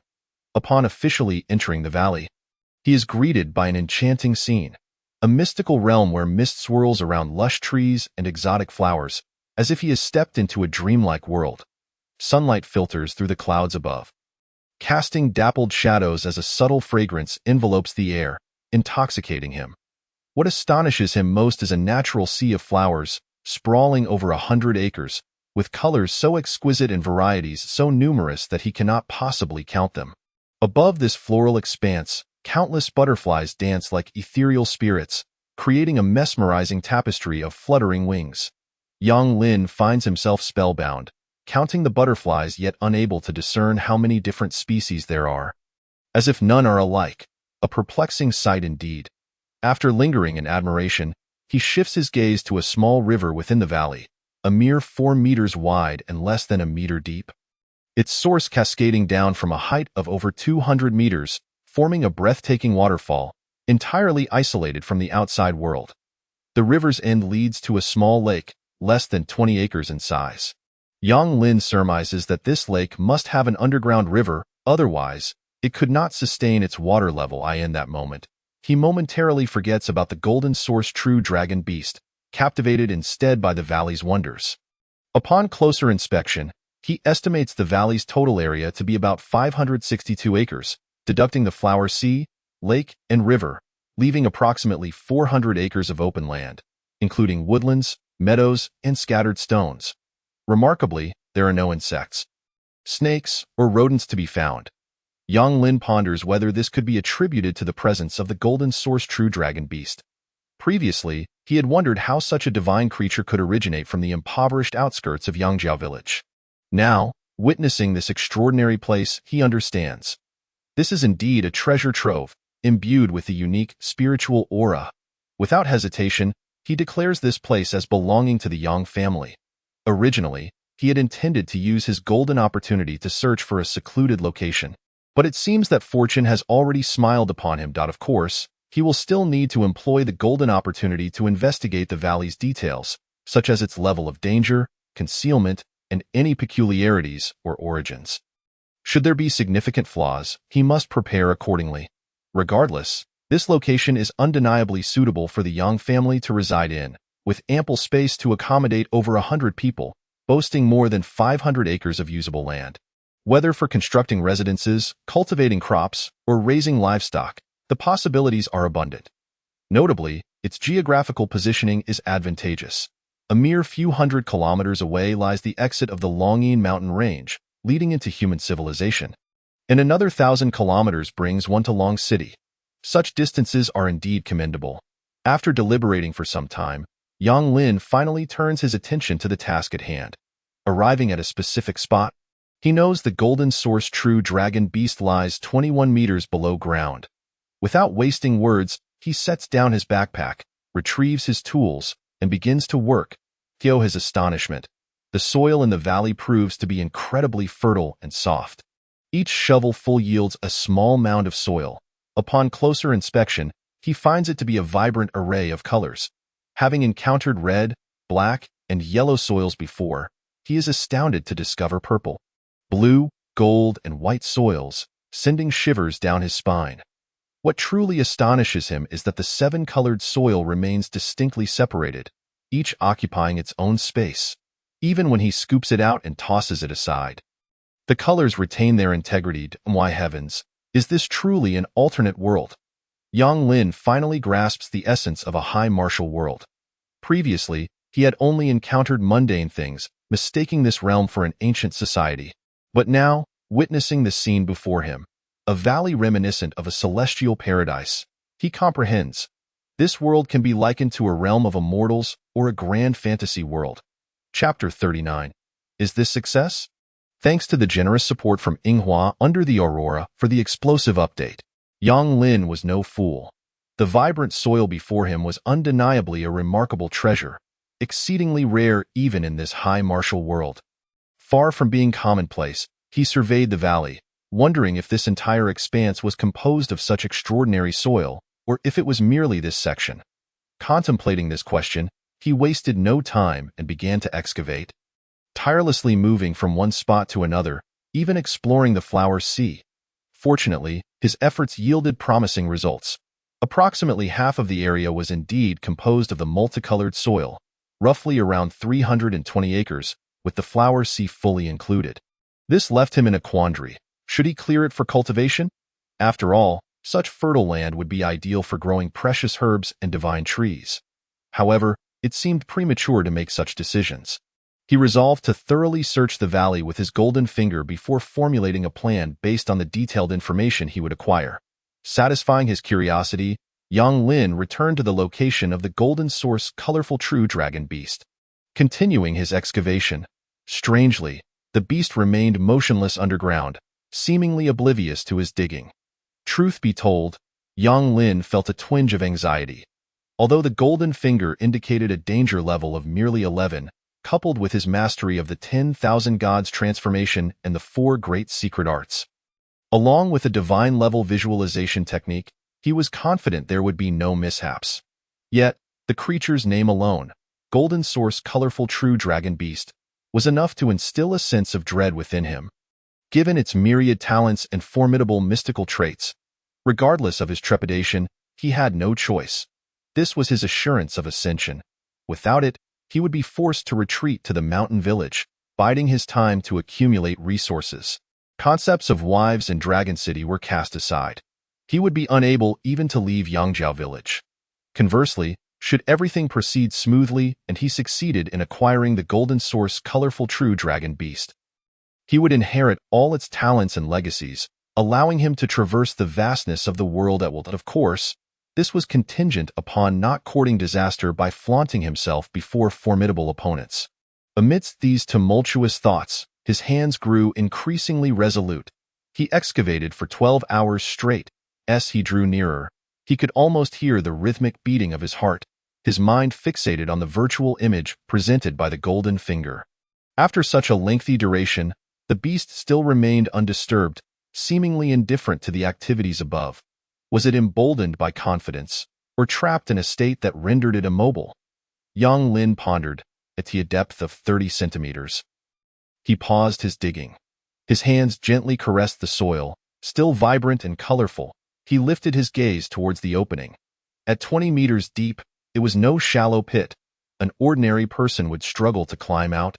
Upon officially entering the valley, he is greeted by an enchanting scene, a mystical realm where mist swirls around lush trees and exotic flowers, as if he has stepped into a dreamlike world. Sunlight filters through the clouds above, casting dappled shadows as a subtle fragrance envelopes the air, intoxicating him. What astonishes him most is a natural sea of flowers, sprawling over 100 acres, with colors so exquisite and varieties so numerous that he cannot possibly count them. Above this floral expanse, countless butterflies dance like ethereal spirits, creating a mesmerizing tapestry of fluttering wings. Yang Lin finds himself spellbound, counting the butterflies yet unable to discern how many different species there are. As if none are alike, a perplexing sight indeed. After lingering in admiration, he shifts his gaze to a small river within the valley, a mere 4 meters wide and less than a meter deep. Its source cascading down from a height of over 200 meters, forming a breathtaking waterfall, entirely isolated from the outside world. The river's end leads to a small lake, less than 20 acres in size. Yang Lin surmises that this lake must have an underground river, otherwise, it could not sustain its water level. In that moment, he momentarily forgets about the golden source true dragon beast, captivated instead by the valley's wonders. Upon closer inspection, he estimates the valley's total area to be about 562 acres, deducting the flower sea, lake, and river, leaving approximately 400 acres of open land, including woodlands, meadows, and scattered stones. Remarkably, there are no insects, snakes, or rodents to be found. Yang Lin ponders whether this could be attributed to the presence of the golden source true dragon beast. Previously, he had wondered how such a divine creature could originate from the impoverished outskirts of Yangjiao village. Now, witnessing this extraordinary place, he understands. This is indeed a treasure trove, imbued with a unique spiritual aura. Without hesitation, he declares this place as belonging to the Yang family. Originally, he had intended to use his golden opportunity to search for a secluded location. But it seems that fortune has already smiled upon him. Of course, he will still need to employ the golden opportunity to investigate the valley's details, such as its level of danger, concealment, and any peculiarities or origins. Should there be significant flaws, he must prepare accordingly. Regardless, this location is undeniably suitable for the Yang family to reside in, with ample space to accommodate over 100 people, boasting more than 500 acres of usable land. Whether for constructing residences, cultivating crops, or raising livestock, the possibilities are abundant. Notably, its geographical positioning is advantageous. A mere few hundred kilometers away lies the exit of the Longyin mountain range, leading into human civilization. And another 1,000 kilometers brings one to Long City. Such distances are indeed commendable. After deliberating for some time, Yang Lin finally turns his attention to the task at hand. Arriving at a specific spot, he knows the golden source true dragon beast lies 21 meters below ground. Without wasting words, he sets down his backpack, retrieves his tools, and begins to work. To his astonishment, the soil in the valley proves to be incredibly fertile and soft. Each shovelful yields a small mound of soil. Upon closer inspection, he finds it to be a vibrant array of colors. Having encountered red, black, and yellow soils before, he is astounded to discover purple, blue, gold, and white soils, sending shivers down his spine. What truly astonishes him is that the 7-colored soil remains distinctly separated, each occupying its own space, even when he scoops it out and tosses it aside. The colors retain their integrity. Why heavens, is this truly an alternate world? Yang Lin finally grasps the essence of a high martial world. Previously, he had only encountered mundane things, mistaking this realm for an ancient society. But now, witnessing the scene before him, a valley reminiscent of a celestial paradise, he comprehends. This world can be likened to a realm of immortals or a grand fantasy world. Chapter 39. Is this success? Thanks to the generous support from Inghua under the Aurora for the explosive update, Yang Lin was no fool. The vibrant soil before him was undeniably a remarkable treasure, exceedingly rare even in this high martial world. Far from being commonplace, he surveyed the valley, wondering if this entire expanse was composed of such extraordinary soil, or if it was merely this section. Contemplating this question, he wasted no time and began to excavate, tirelessly moving from one spot to another, even exploring the flower sea. Fortunately, his efforts yielded promising results. Approximately half of the area was indeed composed of the multicolored soil, roughly around 320 acres, with the flower sea fully included. This left him in a quandary. Should he clear it for cultivation? After all, such fertile land would be ideal for growing precious herbs and divine trees. However, it seemed premature to make such decisions. He resolved to thoroughly search the valley with his golden finger before formulating a plan based on the detailed information he would acquire. Satisfying his curiosity, Yang Lin returned to the location of the golden source colorful true dragon beast. Continuing his excavation, strangely, the beast remained motionless underground, seemingly oblivious to his digging. Truth be told, Yang Lin felt a twinge of anxiety. Although the golden finger indicated a danger level of merely 11, coupled with his mastery of the 10,000 gods transformation and the 4 great secret arts, along with a divine-level visualization technique, he was confident there would be no mishaps. Yet, the creature's name alone, Golden Source Colorful True Dragon Beast, was enough to instill a sense of dread within him. Given its myriad talents and formidable mystical traits, regardless of his trepidation, he had no choice. This was his assurance of ascension. Without it, he would be forced to retreat to the mountain village, biding his time to accumulate resources. Concepts of wives and Dragon City were cast aside. He would be unable even to leave Yangjiao village. Conversely, should everything proceed smoothly and he succeeded in acquiring the Golden Source Colorful True Dragon Beast, he would inherit all its talents and legacies, allowing him to traverse the vastness of the world at will. Of course, this was contingent upon not courting disaster by flaunting himself before formidable opponents. Amidst these tumultuous thoughts, his hands grew increasingly resolute. He excavated for 12 hours straight. As he drew nearer, he could almost hear the rhythmic beating of his heart, his mind fixated on the virtual image presented by the golden finger. After such a lengthy duration, the beast still remained undisturbed, seemingly indifferent to the activities above. Was it emboldened by confidence, or trapped in a state that rendered it immobile? Yang Lin pondered, at a depth of 30 centimeters. He paused his digging. His hands gently caressed the soil, still vibrant and colorful. He lifted his gaze towards the opening. At 20 meters deep, it was no shallow pit. An ordinary person would struggle to climb out,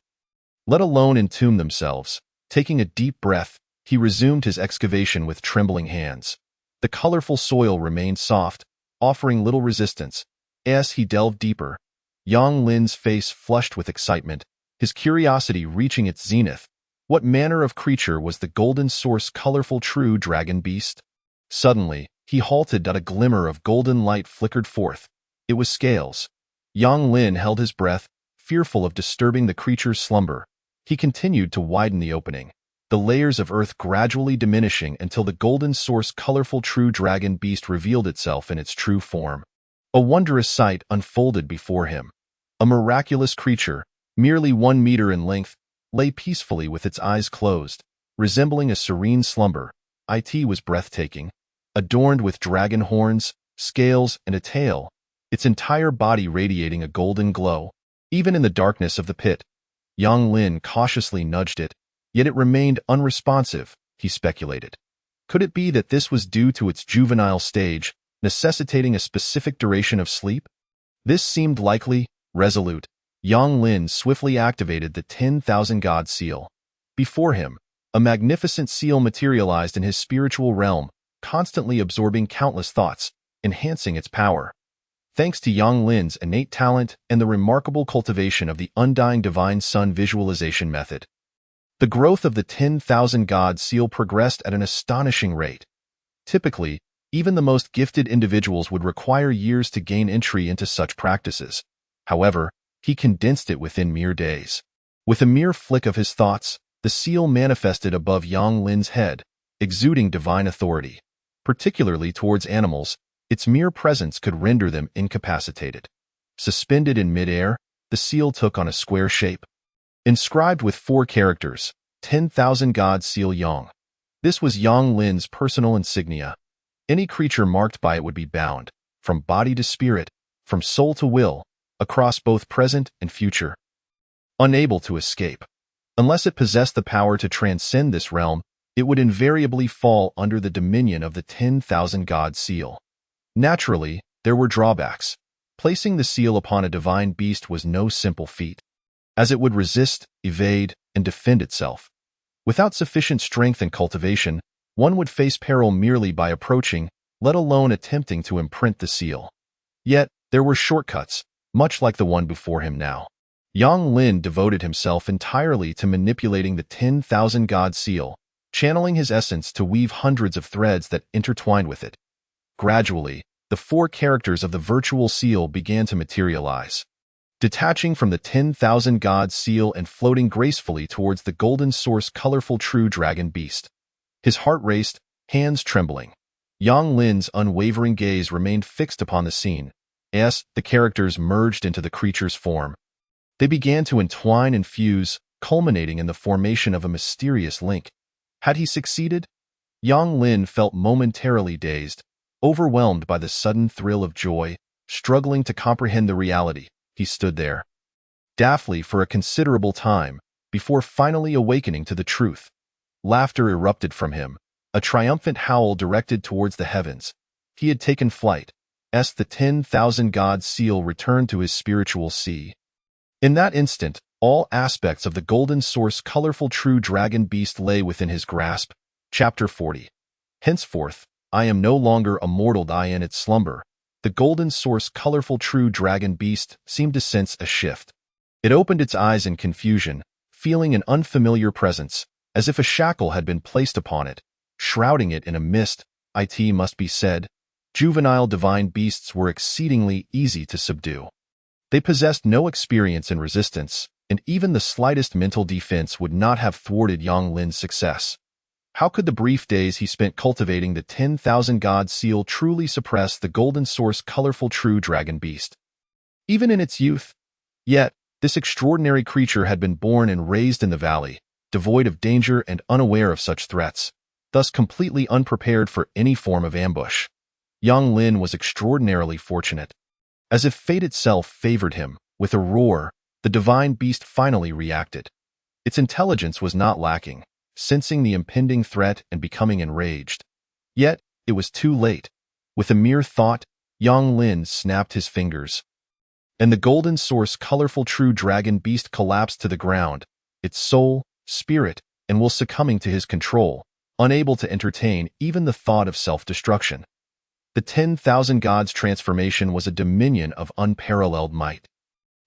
let alone entomb themselves. Taking a deep breath, he resumed his excavation with trembling hands. The colorful soil remained soft, offering little resistance. As he delved deeper, Yang Lin's face flushed with excitement, his curiosity reaching its zenith. What manner of creature was the golden source colorful true dragon beast? Suddenly, he halted. A glimmer of golden light flickered forth. It was scales. Yang Lin held his breath, fearful of disturbing the creature's slumber. He continued to widen the opening, the layers of earth gradually diminishing until the golden source colorful true dragon beast revealed itself in its true form. A wondrous sight unfolded before him. A miraculous creature, merely 1 meter in length, lay peacefully with its eyes closed, resembling a serene slumber. It was breathtaking, adorned with dragon horns, scales, and a tail, its entire body radiating a golden glow. Even in the darkness of the pit, Yang Lin cautiously nudged it, yet it remained unresponsive, he speculated. Could it be that this was due to its juvenile stage, necessitating a specific duration of sleep? This seemed likely. Resolute, Yang Lin swiftly activated the 10,000 God seal. Before him, a magnificent seal materialized in his spiritual realm, constantly absorbing countless thoughts, enhancing its power. Thanks to Yang Lin's innate talent and the remarkable cultivation of the undying divine sun visualization method, the growth of the 10,000 God seal progressed at an astonishing rate. Typically, even the most gifted individuals would require years to gain entry into such practices. However, he condensed it within mere days. With a mere flick of his thoughts, the seal manifested above Yang Lin's head, exuding divine authority. Particularly towards animals, its mere presence could render them incapacitated. Suspended in midair, the seal took on a square shape. Inscribed with 4 characters, 10,000 God Seal Yang. This was Yang Lin's personal insignia. Any creature marked by it would be bound, from body to spirit, from soul to will, across both present and future, unable to escape. Unless it possessed the power to transcend this realm, it would invariably fall under the dominion of the 10,000 God seal. Naturally, there were drawbacks. Placing the seal upon a divine beast was no simple feat, as it would resist, evade, and defend itself. Without sufficient strength and cultivation, one would face peril merely by approaching, let alone attempting to imprint the seal. Yet, there were shortcuts, much like the one before him now. Yang Lin devoted himself entirely to manipulating the 10,000 God seal, channeling his essence to weave hundreds of threads that intertwined with it. Gradually, the 4 characters of the virtual seal began to materialize, detaching from the 10,000 God seal and floating gracefully towards the golden source colorful true dragon beast. His heart raced, hands trembling. Yang Lin's unwavering gaze remained fixed upon the scene. As the characters merged into the creature's form, they began to entwine and fuse, culminating in the formation of a mysterious link. Had he succeeded? Yang Lin felt momentarily dazed, overwhelmed by the sudden thrill of joy, struggling to comprehend the reality. He stood there, daftly for a considerable time, before finally awakening to the truth. Laughter erupted from him, a triumphant howl directed towards the heavens. He had taken flight. As the 10,000 God seal returned to his spiritual sea. In that instant, all aspects of the golden source colorful true dragon beast lay within his grasp. Chapter 40. Henceforth, I am no longer a mortal I in its slumber. The golden source colorful true dragon beast seemed to sense a shift. It opened its eyes in confusion, feeling an unfamiliar presence, as if a shackle had been placed upon it. shrouding it in a mist. It must be said, juvenile divine beasts were exceedingly easy to subdue. They possessed no experience in resistance, and even the slightest mental defense would not have thwarted Yang Lin's success. How could the brief days he spent cultivating the 10,000 God seal truly suppress the golden source colorful true dragon beast? Even in its youth, yet, this extraordinary creature had been born and raised in the valley, devoid of danger and unaware of such threats, thus completely unprepared for any form of ambush. Yang Lin was extraordinarily fortunate. As if fate itself favored him, with a roar, the divine beast finally reacted. Its intelligence was not lacking, sensing the impending threat and becoming enraged. Yet, it was too late. With a mere thought, Yang Lin snapped his fingers, and the golden source colorful true dragon beast collapsed to the ground, its soul, spirit, and will succumbing to his control, unable to entertain even the thought of self-destruction. The 10,000 gods transformation was a dominion of unparalleled might.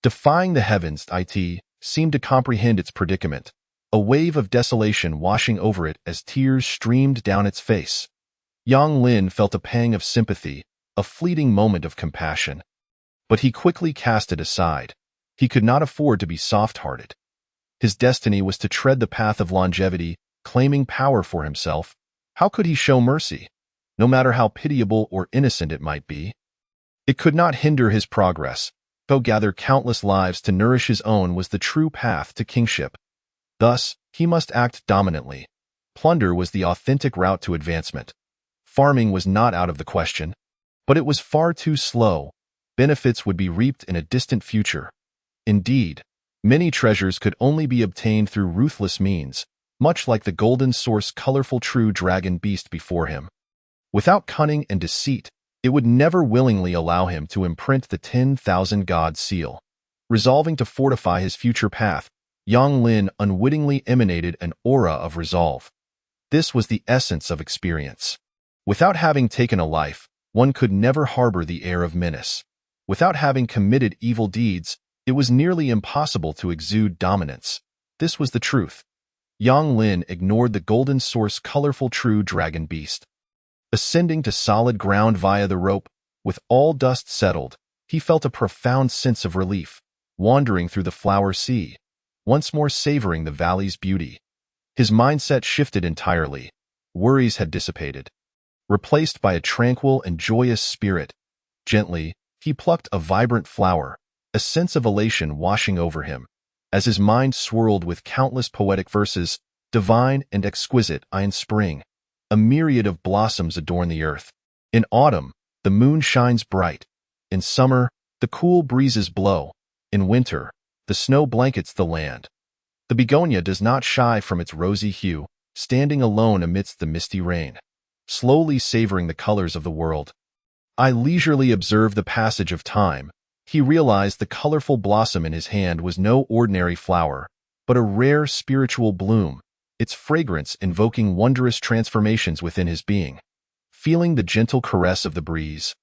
Defying the heavens, it seemed to comprehend its predicament, a wave of desolation washing over it as tears streamed down its face. Yang Lin felt a pang of sympathy, a fleeting moment of compassion. But he quickly cast it aside. He could not afford to be soft-hearted. His destiny was to tread the path of longevity, claiming power for himself. How could he show mercy, no matter how pitiable or innocent it might be? It could not hinder his progress, though gather countless lives to nourish his own was the true path to kingship. Thus, he must act dominantly. Plunder was the authentic route to advancement. Farming was not out of the question, but it was far too slow. Benefits would be reaped in a distant future. Indeed, many treasures could only be obtained through ruthless means, much like the golden source colorful true dragon beast before him. Without cunning and deceit, it would never willingly allow him to imprint the 10,000 God seal. Resolving to fortify his future path, Yang Lin unwittingly emanated an aura of resolve. This was the essence of experience. Without having taken a life, one could never harbor the air of menace. Without having committed evil deeds, it was nearly impossible to exude dominance. This was the truth. Yang Lin ignored the golden source colorful true dragon beast. Ascending to solid ground via the rope, with all dust settled, he felt a profound sense of relief, wandering through the flower sea, once more savoring the valley's beauty. His mindset shifted entirely. Worries had dissipated, replaced by a tranquil and joyous spirit. Gently, he plucked a vibrant flower, a sense of elation washing over him, as his mind swirled with countless poetic verses, divine and exquisite in spring. A myriad of blossoms adorn the earth. In autumn, the moon shines bright. In summer, the cool breezes blow. In winter, the snow blankets the land. The begonia does not shy from its rosy hue, standing alone amidst the misty rain, slowly savoring the colors of the world. I leisurely observed the passage of time. He realized the colorful blossom in his hand was no ordinary flower, but a rare spiritual bloom, its fragrance invoking wondrous transformations within his being. Feeling the gentle caress of the breeze,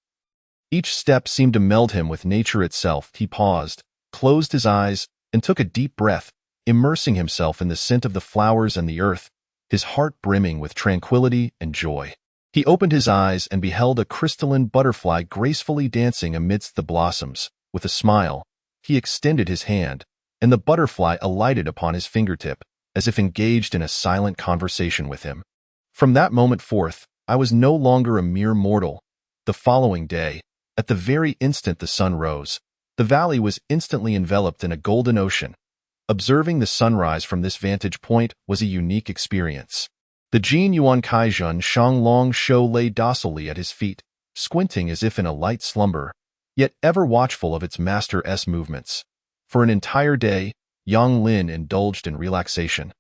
each step seemed to meld him with nature itself. He paused, closed his eyes, and took a deep breath, immersing himself in the scent of the flowers and the earth, his heart brimming with tranquility and joy. He opened his eyes and beheld a crystalline butterfly gracefully dancing amidst the blossoms. With a smile, he extended his hand, and the butterfly alighted upon his fingertip, as if engaged in a silent conversation with him. From that moment forth, I was no longer a mere mortal. The following day, at the very instant the sun rose, the valley was instantly enveloped in a golden ocean. Observing the sunrise from this vantage point was a unique experience. The Jin Yuan Kaijun Shanglong Shou lay docilely at his feet, squinting as if in a light slumber, yet ever watchful of its master's movements. For an entire day, Yang Lin indulged in relaxation,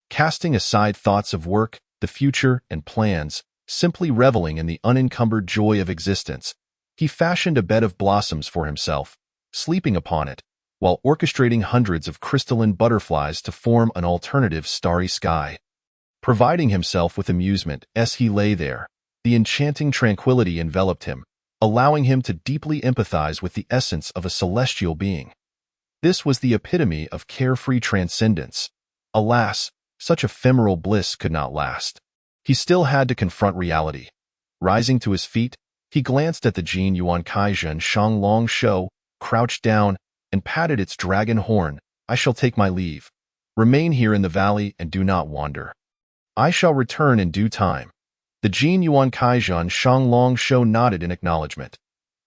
casting aside thoughts of work, the future, and plans, simply reveling in the unencumbered joy of existence. He fashioned a bed of blossoms for himself, sleeping upon it, while orchestrating hundreds of crystalline butterflies to form an alternative starry sky. Providing himself with amusement as he lay there, the enchanting tranquility enveloped him, allowing him to deeply empathize with the essence of a celestial being. This was the epitome of carefree transcendence. Alas, such ephemeral bliss could not last. He still had to confront reality. Rising to his feet, he glanced at the Jin Yuan Kaizhen Shanglong Shou, crouched down, and patted its dragon horn. I shall take my leave. Remain here in the valley and do not wander. I shall return in due time. The Jin Yuan Kaizhen Shanglong Shou nodded in acknowledgement.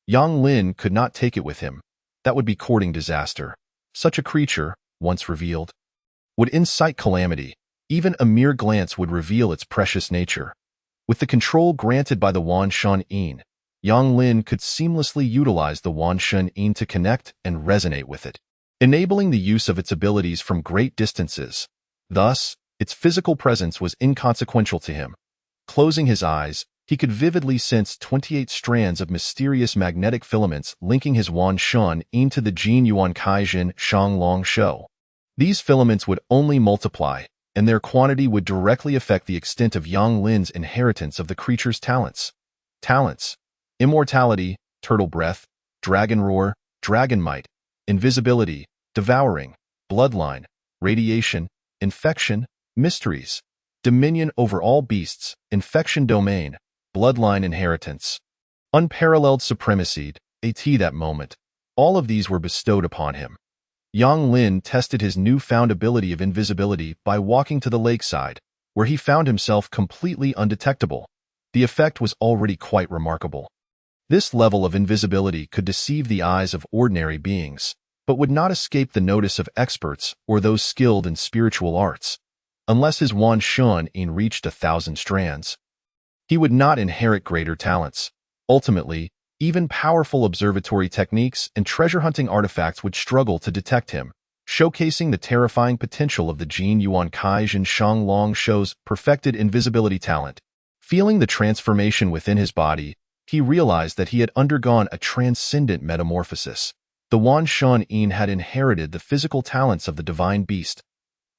Yang Lin could not take it with him. That would be courting disaster. Such a creature, once revealed, would incite calamity. Even a mere glance would reveal its precious nature. With the control granted by the Wan Shan Yin, Yang Lin could seamlessly utilize the Wan Shan Yin to connect and resonate with it, enabling the use of its abilities from great distances. Thus, its physical presence was inconsequential to him. Closing his eyes, he could vividly sense 28 strands of mysterious magnetic filaments linking his Wan Shan Yin to the Jin Yuan Kaizhen Shanglong Shou. These filaments would only multiply, and their quantity would directly affect the extent of Yang Lin's inheritance of the creature's talents. Talents: immortality, turtle breath, dragon roar, dragon might, invisibility, devouring, bloodline, radiation, infection, mysteries, dominion over all beasts, infection domain, bloodline inheritance, unparalleled supremacy, that moment. All of these were bestowed upon him. Yang Lin tested his newfound ability of invisibility by walking to the lakeside, where he found himself completely undetectable. The effect was already quite remarkable. This level of invisibility could deceive the eyes of ordinary beings, but would not escape the notice of experts or those skilled in spiritual arts. Unless his Wan Shan Yin reached 1,000 strands, he would not inherit greater talents. Ultimately, even powerful observatory techniques and treasure-hunting artifacts would struggle to detect him, showcasing the terrifying potential of the Jin Yuan Kaizhen Shanglong Shou's perfected invisibility talent. Feeling the transformation within his body, he realized that he had undergone a transcendent metamorphosis. The Wan Shan Yin had inherited the physical talents of the divine beast.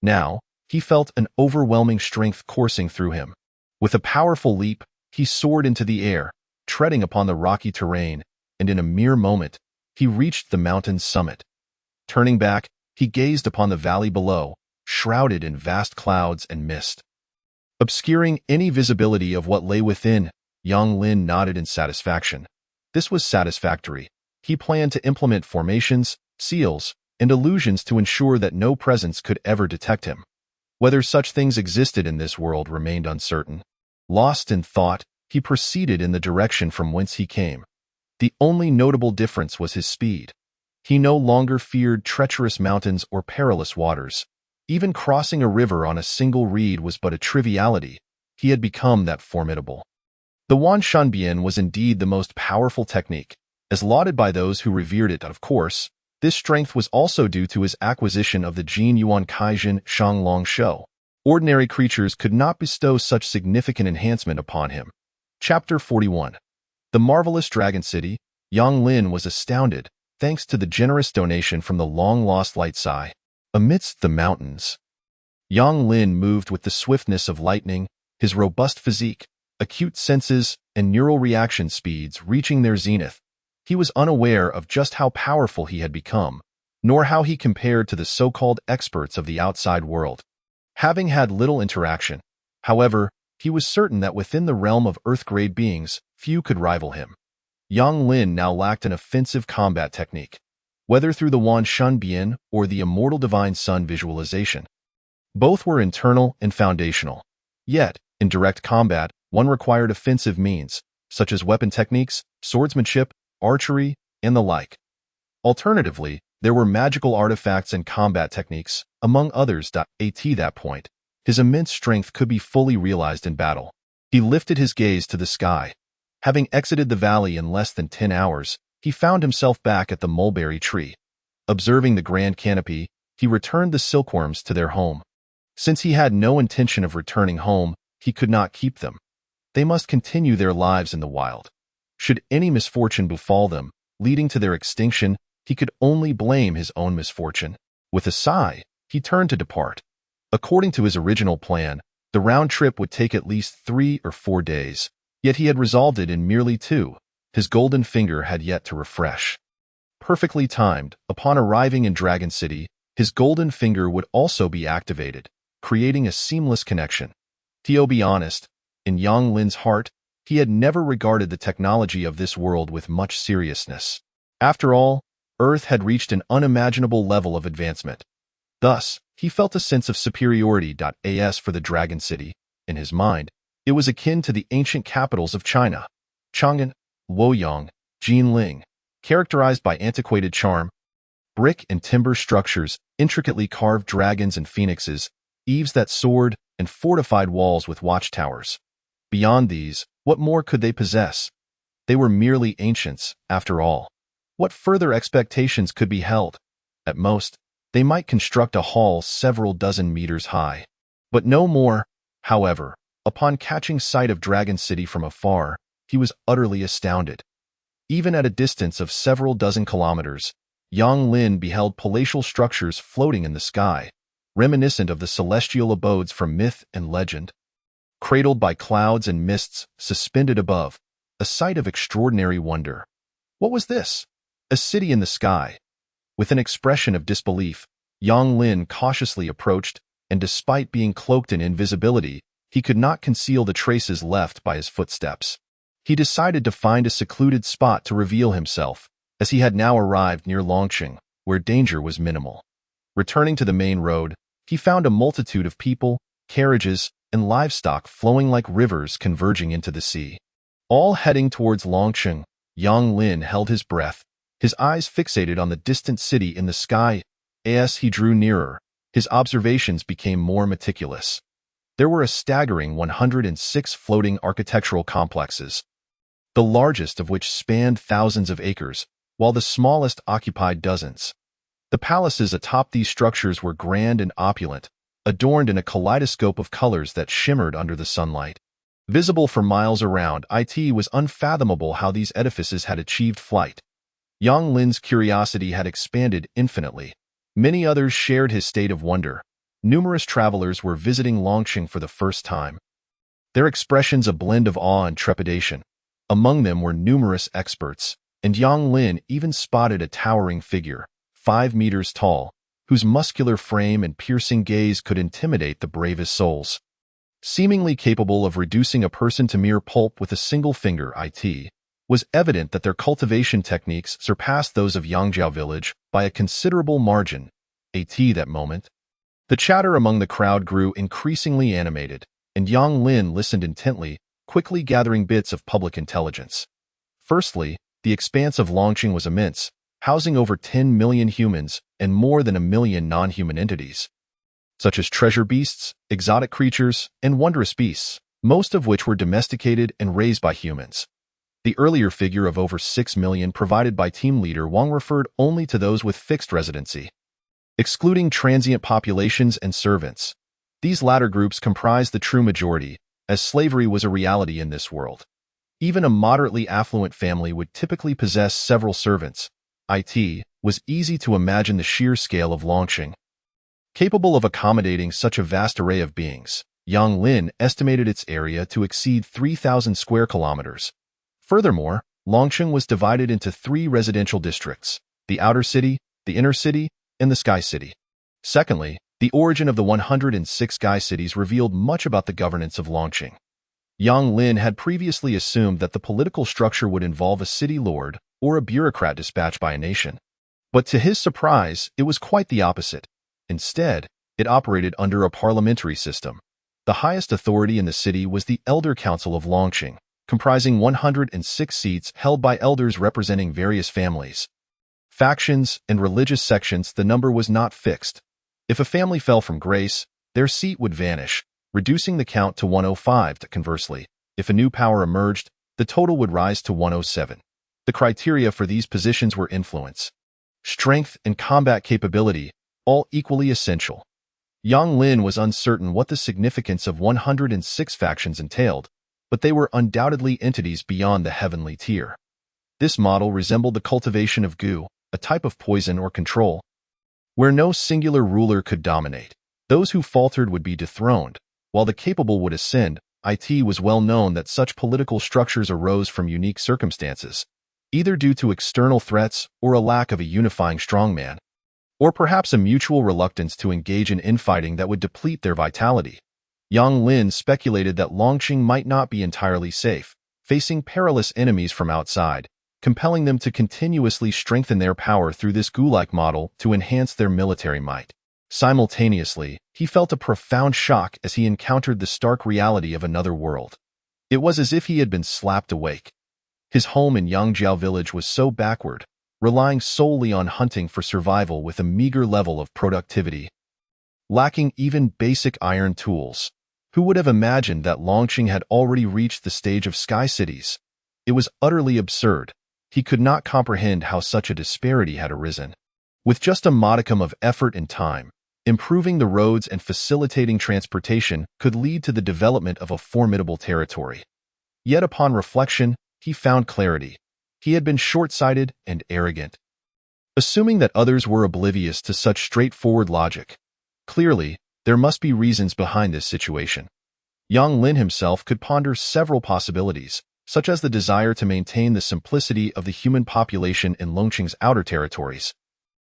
Now, he felt an overwhelming strength coursing through him. With a powerful leap, he soared into the air, treading upon the rocky terrain, and in a mere moment, he reached the mountain's summit. Turning back, he gazed upon the valley below, shrouded in vast clouds and mist, obscuring any visibility of what lay within. Yang Lin nodded in satisfaction. This was satisfactory. He planned to implement formations, seals, and illusions to ensure that no presence could ever detect him. Whether such things existed in this world remained uncertain. Lost in thought, he proceeded in the direction from whence he came. The only notable difference was his speed. He no longer feared treacherous mountains or perilous waters. Even crossing a river on a single reed was but a triviality. He had become that formidable. The Wan Shan Bian was indeed the most powerful technique, as lauded by those who revered it. Of course, this strength was also due to his acquisition of the Jin Yuan Kaizhen Shanglong Shou. Ordinary creatures could not bestow such significant enhancement upon him. Chapter 41. The Marvelous Dragon City. Yang Lin was astounded, thanks to the generous donation from the long-lost Light Sai. Amidst the mountains, Yang Lin moved with the swiftness of lightning, his robust physique, acute senses, and neural reaction speeds reaching their zenith. He was unaware of just how powerful he had become, nor how he compared to the so-called experts of the outside world. Having had little interaction, however, he was certain that within the realm of Earth-grade beings, few could rival him. Yang Lin now lacked an offensive combat technique, whether through the Wan Shan Bian or the Immortal Divine Sun visualization. Both were internal and foundational. Yet, in direct combat, one required offensive means, such as weapon techniques, swordsmanship, archery, and the like. Alternatively, there were magical artifacts and combat techniques, among others. At that point, his immense strength could be fully realized in battle. He lifted his gaze to the sky. Having exited the valley in less than 10 hours, he found himself back at the mulberry tree. Observing the grand canopy, he returned the silkworms to their home. Since he had no intention of returning home, he could not keep them. They must continue their lives in the wild. Should any misfortune befall them, leading to their extinction, he could only blame his own misfortune. With a sigh, he turned to depart. According to his original plan, the round trip would take at least 3 or 4 days, yet he had resolved it in merely 2. His golden finger had yet to refresh. Perfectly timed, upon arriving in Dragon City, his golden finger would also be activated, creating a seamless connection. To be honest, In Yang Lin's heart, he had never regarded the technology of this world with much seriousness. After all, Earth had reached an unimaginable level of advancement. Thus, he felt a sense of superiority. As for the Dragon City, in his mind, it was akin to the ancient capitals of China, Chang'an, Luoyang, Jinling, characterized by antiquated charm, brick and timber structures, intricately carved dragons and phoenixes, eaves that soared, and fortified walls with watchtowers. Beyond these, what more could they possess? They were merely ancients, after all. What further expectations could be held? At most, they might construct a hall several dozen meters high. But no more. However, upon catching sight of Dragon City from afar, he was utterly astounded. Even at a distance of several dozen kilometers, Yang Lin beheld palatial structures floating in the sky, reminiscent of the celestial abodes from myth and legend. Cradled by clouds and mists, suspended above, a sight of extraordinary wonder. What was this? A city in the sky. With an expression of disbelief, Yang Lin cautiously approached, and despite being cloaked in invisibility, he could not conceal the traces left by his footsteps. He decided to find a secluded spot to reveal himself, as he had now arrived near Longqing, where danger was minimal. Returning to the main road, he found a multitude of people, carriages, and livestock flowing like rivers converging into the sea. All heading towards Longqing, Yang Lin held his breath, his eyes fixated on the distant city in the sky. As he drew nearer, his observations became more meticulous. There were a staggering 106 floating architectural complexes, the largest of which spanned thousands of acres, while the smallest occupied dozens. The palaces atop these structures were grand and opulent, adorned in a kaleidoscope of colors that shimmered under the sunlight. Visible for miles around, it was unfathomable how these edifices had achieved flight. Yang Lin's curiosity had expanded infinitely. Many others shared his state of wonder. Numerous travelers were visiting Longqing for the first time. Their expressions a blend of awe and trepidation. Among them were numerous experts, and Yang Lin even spotted a towering figure, 5 meters tall, whose muscular frame and piercing gaze could intimidate the bravest souls. Seemingly capable of reducing a person to mere pulp with a single finger, it was evident that their cultivation techniques surpassed those of Yangzhou village by a considerable margin. That moment. The chatter among the crowd grew increasingly animated, and Yang Lin listened intently, quickly gathering bits of public intelligence. Firstly, the expanse of Longqing was immense, housing over 10 million humans and more than 1 million non-human entities, such as treasure beasts, exotic creatures, and wondrous beasts, most of which were domesticated and raised by humans. The earlier figure of over 6 million provided by team leader Wang referred only to those with fixed residency, excluding transient populations and servants. These latter groups comprised the true majority, as slavery was a reality in this world. Even a moderately affluent family would typically possess several servants. It was easy to imagine the sheer scale of Longqing. Capable of accommodating such a vast array of beings, Yang Lin estimated its area to exceed 3,000 square kilometers. Furthermore, Longqing was divided into 3 residential districts: the outer city, the inner city, and the sky city. Secondly, the origin of the 106 sky cities revealed much about the governance of Longqing. Yang Lin had previously assumed that the political structure would involve a city lord or a bureaucrat dispatched by a nation. But to his surprise, it was quite the opposite. Instead, it operated under a parliamentary system. The highest authority in the city was the Elder Council of Longqing, comprising 106 seats held by elders representing various families, factions, and religious sections. The number was not fixed. If a family fell from grace, their seat would vanish, reducing the count to 105. Conversely, if a new power emerged, the total would rise to 107. The criteria for these positions were influence, strength, and combat capability, all equally essential. Yang Lin was uncertain what the significance of 106 factions entailed, but they were undoubtedly entities beyond the heavenly tier. This model resembled the cultivation of goo, a type of poison or control, where no singular ruler could dominate. Those who faltered would be dethroned, while the capable would ascend. It was well known that such political structures arose from unique circumstances, either due to external threats or a lack of a unifying strongman, or perhaps a mutual reluctance to engage in infighting that would deplete their vitality. Yang Lin speculated that Longqing might not be entirely safe, facing perilous enemies from outside, compelling them to continuously strengthen their power through this gulag model to enhance their military might. Simultaneously, he felt a profound shock as he encountered the stark reality of another world. It was as if he had been slapped awake. His home in Yangjiao village was so backward, relying solely on hunting for survival with a meager level of productivity, lacking even basic iron tools. Who would have imagined that Longqing had already reached the stage of sky cities? It was utterly absurd. He could not comprehend how such a disparity had arisen. With just a modicum of effort and time, improving the roads and facilitating transportation could lead to the development of a formidable territory. Yet upon reflection, he found clarity. He had been short-sighted and arrogant, assuming that others were oblivious to such straightforward logic. Clearly, there must be reasons behind this situation. Yang Lin himself could ponder several possibilities, such as the desire to maintain the simplicity of the human population in Longqing's outer territories,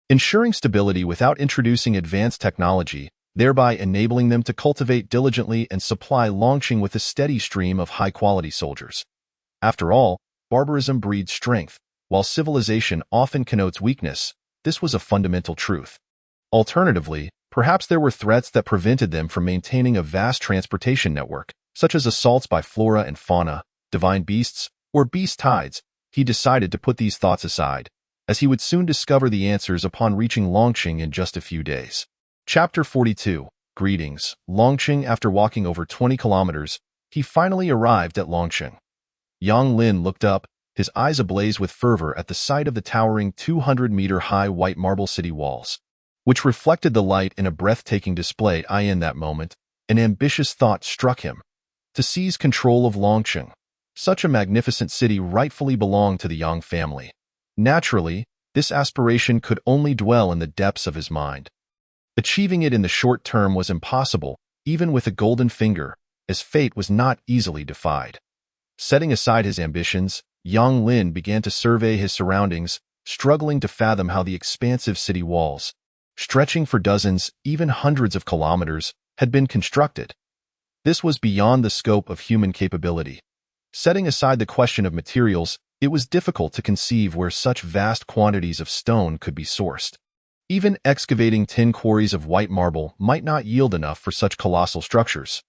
ensuring stability without introducing advanced technology, thereby enabling them to cultivate diligently and supply Longqing with a steady stream of high-quality soldiers. After all, barbarism breeds strength, while civilization often connotes weakness. This was a fundamental truth. Alternatively, perhaps there were threats that prevented them from maintaining a vast transportation network, such as assaults by flora and fauna, divine beasts, or beast tides. He decided to put these thoughts aside, as he would soon discover the answers upon reaching Longqing in just a few days. Chapter 42. Greetings. Longqing. After walking over 20 kilometers, he finally arrived at Longqing. Yang Lin looked up, his eyes ablaze with fervor at the sight of the towering 200-meter-high white marble city walls, which reflected the light in a breathtaking display. In that moment, an ambitious thought struck him: to seize control of Longqing. Such a magnificent city rightfully belonged to the Yang family. Naturally, this aspiration could only dwell in the depths of his mind. Achieving it in the short term was impossible, even with a golden finger, as fate was not easily defied. Setting aside his ambitions, Yang Lin began to survey his surroundings, struggling to fathom how the expansive city walls, stretching for dozens, even hundreds of kilometers, had been constructed. This was beyond the scope of human capability. Setting aside the question of materials, it was difficult to conceive where such vast quantities of stone could be sourced. Even excavating 10 quarries of white marble might not yield enough for such colossal structures.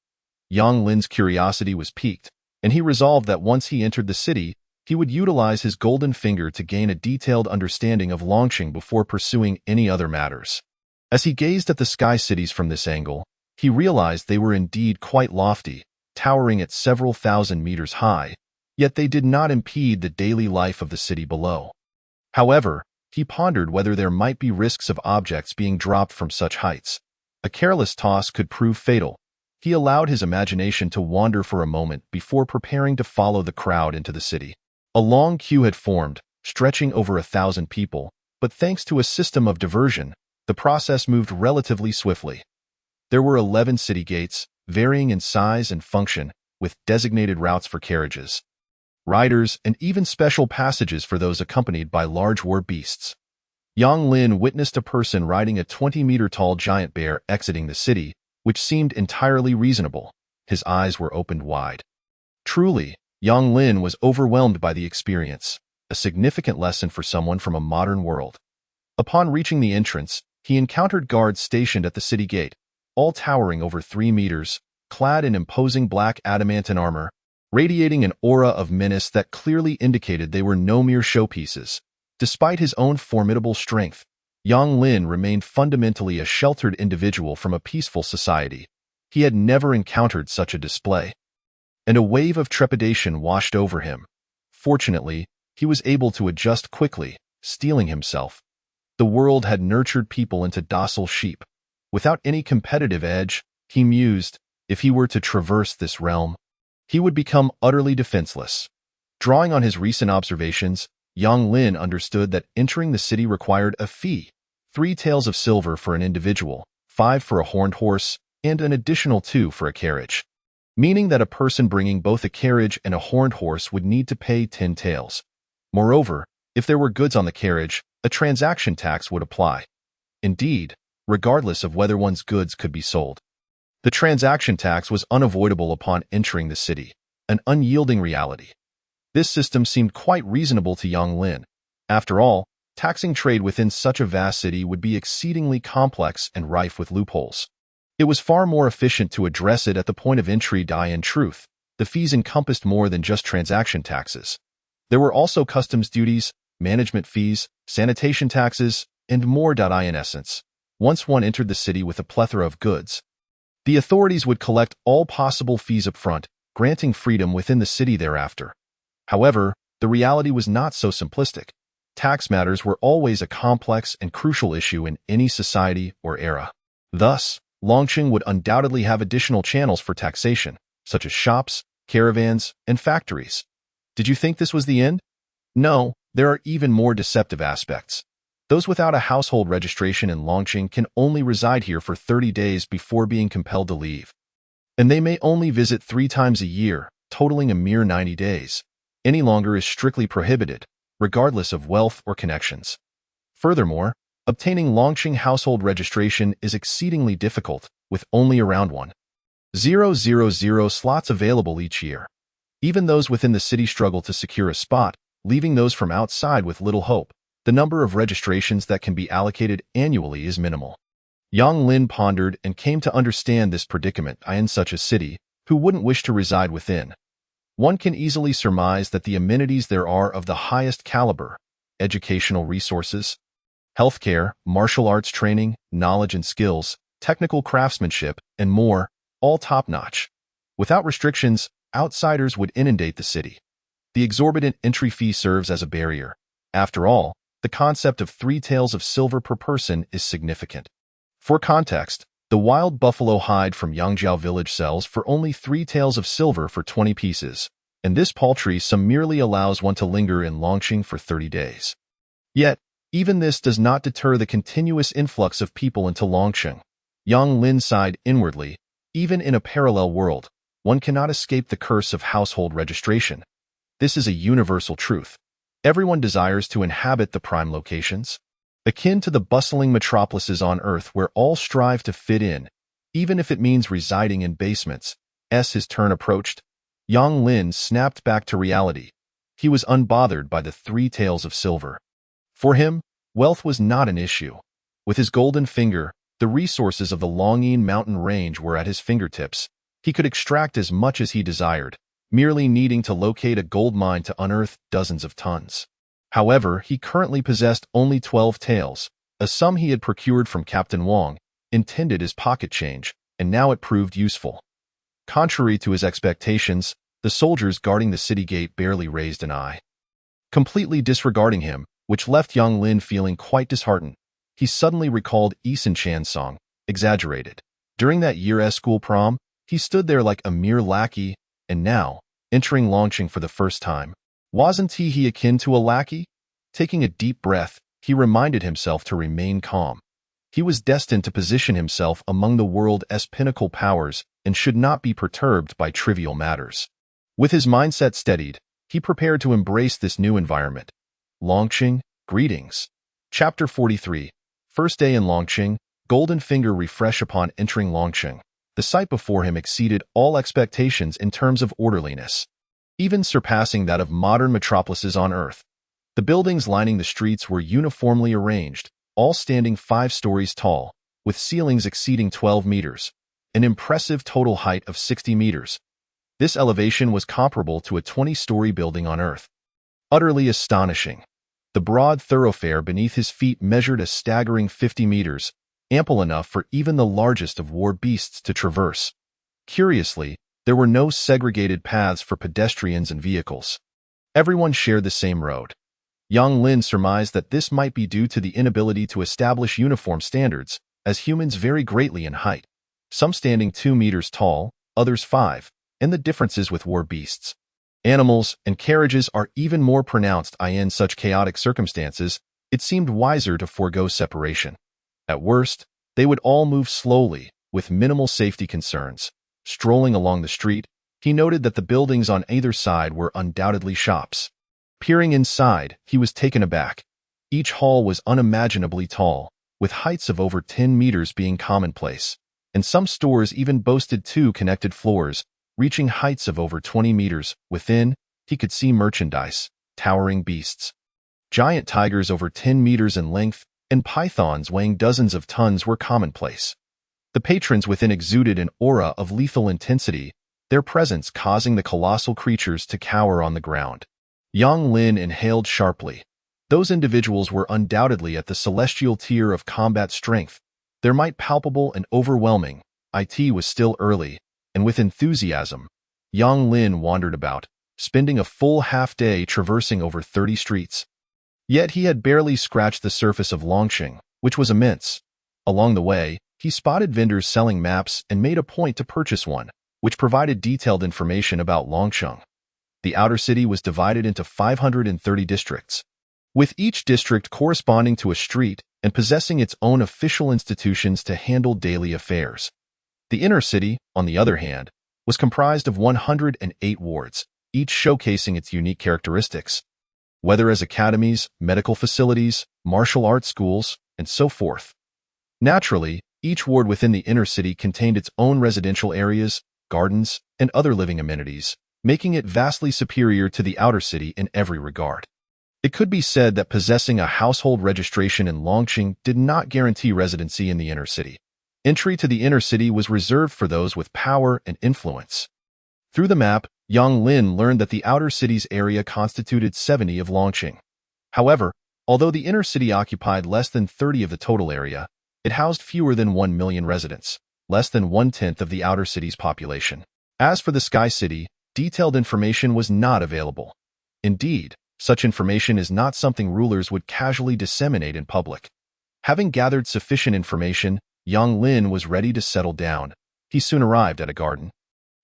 Yang Lin's curiosity was piqued, and he resolved that once he entered the city, he would utilize his golden finger to gain a detailed understanding of Longqing before pursuing any other matters. As he gazed at the sky cities from this angle, he realized they were indeed quite lofty, towering at several thousand meters high, yet they did not impede the daily life of the city below. However, he pondered whether there might be risks of objects being dropped from such heights. A careless toss could prove fatal. He allowed his imagination to wander for a moment before preparing to follow the crowd into the city. A long queue had formed, stretching over 1,000 people, but thanks to a system of diversion, the process moved relatively swiftly. There were 11 city gates, varying in size and function, with designated routes for carriages, riders, and even special passages for those accompanied by large war beasts. Yang Lin witnessed a person riding a 20-meter-tall giant bear exiting the city, which seemed entirely reasonable. His eyes were opened wide. Truly, Yang Lin was overwhelmed by the experience, a significant lesson for someone from a modern world. Upon reaching the entrance, he encountered guards stationed at the city gate, all towering over 3 meters, clad in imposing black adamantine armor, radiating an aura of menace that clearly indicated they were no mere showpieces. Despite his own formidable strength, Yang Lin remained fundamentally a sheltered individual from a peaceful society. He had never encountered such a display, and a wave of trepidation washed over him. Fortunately, he was able to adjust quickly, steeling himself. The world had nurtured people into docile sheep. Without any competitive edge, he mused, if he were to traverse this realm, he would become utterly defenseless. Drawing on his recent observations, Yang Lin understood that entering the city required a fee: 3 taels of silver for an individual, 5 for a horned horse, and an additional 2 for a carriage, meaning that a person bringing both a carriage and a horned horse would need to pay 10 taels. Moreover, if there were goods on the carriage, a transaction tax would apply. Indeed, regardless of whether one's goods could be sold. The transaction tax was unavoidable upon entering the city, an unyielding reality. This system seemed quite reasonable to young Lin. After all, taxing trade within such a vast city would be exceedingly complex and rife with loopholes. It was far more efficient to address it at the point of entry. In truth, the fees encompassed more than just transaction taxes. There were also customs duties, management fees, sanitation taxes, and more. In essence, once one entered the city with a plethora of goods, the authorities would collect all possible fees up front, granting freedom within the city thereafter. However, the reality was not so simplistic. Tax matters were always a complex and crucial issue in any society or era. Thus, Longqing would undoubtedly have additional channels for taxation, such as shops, caravans, and factories. Did you think this was the end? No, there are even more deceptive aspects. Those without a household registration in Longqing can only reside here for 30 days before being compelled to leave. And they may only visit 3 times a year, totaling a mere 90 days. Any longer is strictly prohibited, regardless of wealth or connections. Furthermore, obtaining Longqing household registration is exceedingly difficult, with only around 1,000 slots available each year. Even those within the city struggle to secure a spot, leaving those from outside with little hope. The number of registrations that can be allocated annually is minimal. Yang Lin pondered and came to understand this predicament. In such a city, who wouldn't wish to reside within? One can easily surmise that the amenities there are of the highest caliber: educational resources, healthcare, martial arts training, knowledge and skills, technical craftsmanship, and more, all top-notch. Without restrictions, outsiders would inundate the city. The exorbitant entry fee serves as a barrier. After all, the concept of 3 taels of silver per person is significant. For context, the wild buffalo hide from Yangjiao village sells for only 3 taels of silver for 20 pieces, and this paltry sum merely allows one to linger in Longqing for 30 days. Yet, even this does not deter the continuous influx of people into Longqing. Yang Lin sighed inwardly. Even in a parallel world, one cannot escape the curse of household registration. This is a universal truth. Everyone desires to inhabit the prime locations, akin to the bustling metropolises on Earth where all strive to fit in, even if it means residing in basements. As his turn approached, Yang Lin snapped back to reality. He was unbothered by the 3 taels of silver. For him, wealth was not an issue. With his golden finger, the resources of the Longyin mountain range were at his fingertips. He could extract as much as he desired, merely needing to locate a gold mine to unearth dozens of tons. However, he currently possessed only 12 taels, a sum he had procured from Captain Wang, intended as pocket change, and now it proved useful. Contrary to his expectations, the soldiers guarding the city gate barely raised an eye, completely disregarding him, which left Yang Lin feeling quite disheartened. He suddenly recalled Eason Chan's song, Exaggerated. During that year's school prom, he stood there like a mere lackey, and now, entering Longqing for the first time, wasn't he akin to a lackey? Taking a deep breath, he reminded himself to remain calm. He was destined to position himself among the world's pinnacle powers and should not be perturbed by trivial matters. With his mindset steadied, he prepared to embrace this new environment. Longqing, greetings. Chapter 43. First day in Longqing, Golden Finger refresh upon entering Longqing. The sight before him exceeded all expectations in terms of orderliness, even surpassing that of modern metropolises on Earth. The buildings lining the streets were uniformly arranged, all standing 5 stories tall, with ceilings exceeding 12 meters, an impressive total height of 60 meters. This elevation was comparable to a 20-story building on Earth. Utterly astonishing. The broad thoroughfare beneath his feet measured a staggering 50 meters, ample enough for even the largest of war beasts to traverse. Curiously, there were no segregated paths for pedestrians and vehicles. Everyone shared the same road. Yang Lin surmised that this might be due to the inability to establish uniform standards, as humans vary greatly in height, some standing 2 meters tall, others 5, and the differences with war beasts. Animals and carriages are even more pronounced. In such chaotic circumstances, it seemed wiser to forego separation. At worst, they would all move slowly, with minimal safety concerns. Strolling along the street, he noted that the buildings on either side were undoubtedly shops. Peering inside, he was taken aback. Each hall was unimaginably tall, with heights of over 10 meters being commonplace. and some stores even boasted 2 connected floors, reaching heights of over 20 meters. Within, he could see merchandise, towering beasts. Giant tigers over 10 meters in length and pythons weighing dozens of tons were commonplace. The patrons within exuded an aura of lethal intensity, their presence causing the colossal creatures to cower on the ground. Yang Lin inhaled sharply. Those individuals were undoubtedly at the celestial tier of combat strength, their might palpable and overwhelming. It was still early, and with enthusiasm, Yang Lin wandered about, spending a full half-day traversing over 30 streets. Yet he had barely scratched the surface of Longqing, which was immense. Along the way, he spotted vendors selling maps and made a point to purchase one, which provided detailed information about Longqing. The outer city was divided into 530 districts, with each district corresponding to a street and possessing its own official institutions to handle daily affairs. The inner city, on the other hand, was comprised of 108 wards, each showcasing its unique characteristics, whether as academies, medical facilities, martial arts schools, and so forth. Naturally, each ward within the inner city contained its own residential areas, gardens, and other living amenities, making it vastly superior to the outer city in every regard. It could be said that possessing a household registration in Longqing did not guarantee residency in the inner city. Entry to the inner city was reserved for those with power and influence. Through the map, Yang Lin learned that the outer city's area constituted 70 of Longqing. However, although the inner city occupied less than 30 of the total area, it housed fewer than 1 million residents, less than 1/10 of the outer city's population. As for the Sky City, detailed information was not available. Indeed, such information is not something rulers would casually disseminate in public. Having gathered sufficient information, Yang Lin was ready to settle down. He soon arrived at a garden,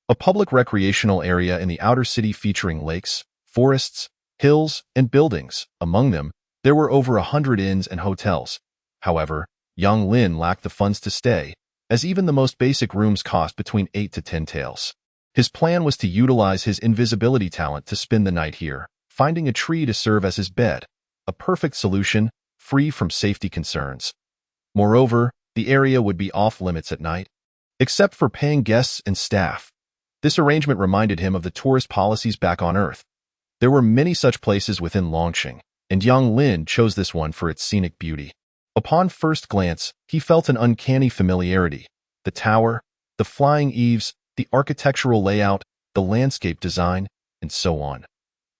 a public recreational area in the outer city featuring lakes, forests, hills, and buildings. Among them, there were over 100 inns and hotels. However, Yang Lin lacked the funds to stay, as even the most basic rooms cost between 8 to 10 taels. His plan was to utilize his invisibility talent to spend the night here, finding a tree to serve as his bed, a perfect solution, free from safety concerns. Moreover, the area would be off-limits at night, except for paying guests and staff. This arrangement reminded him of the tourist policies back on Earth. There were many such places within Longqing, and Yang Lin chose this one for its scenic beauty. Upon first glance, he felt an uncanny familiarity. The tower, the flying eaves, the architectural layout, the landscape design, and so on.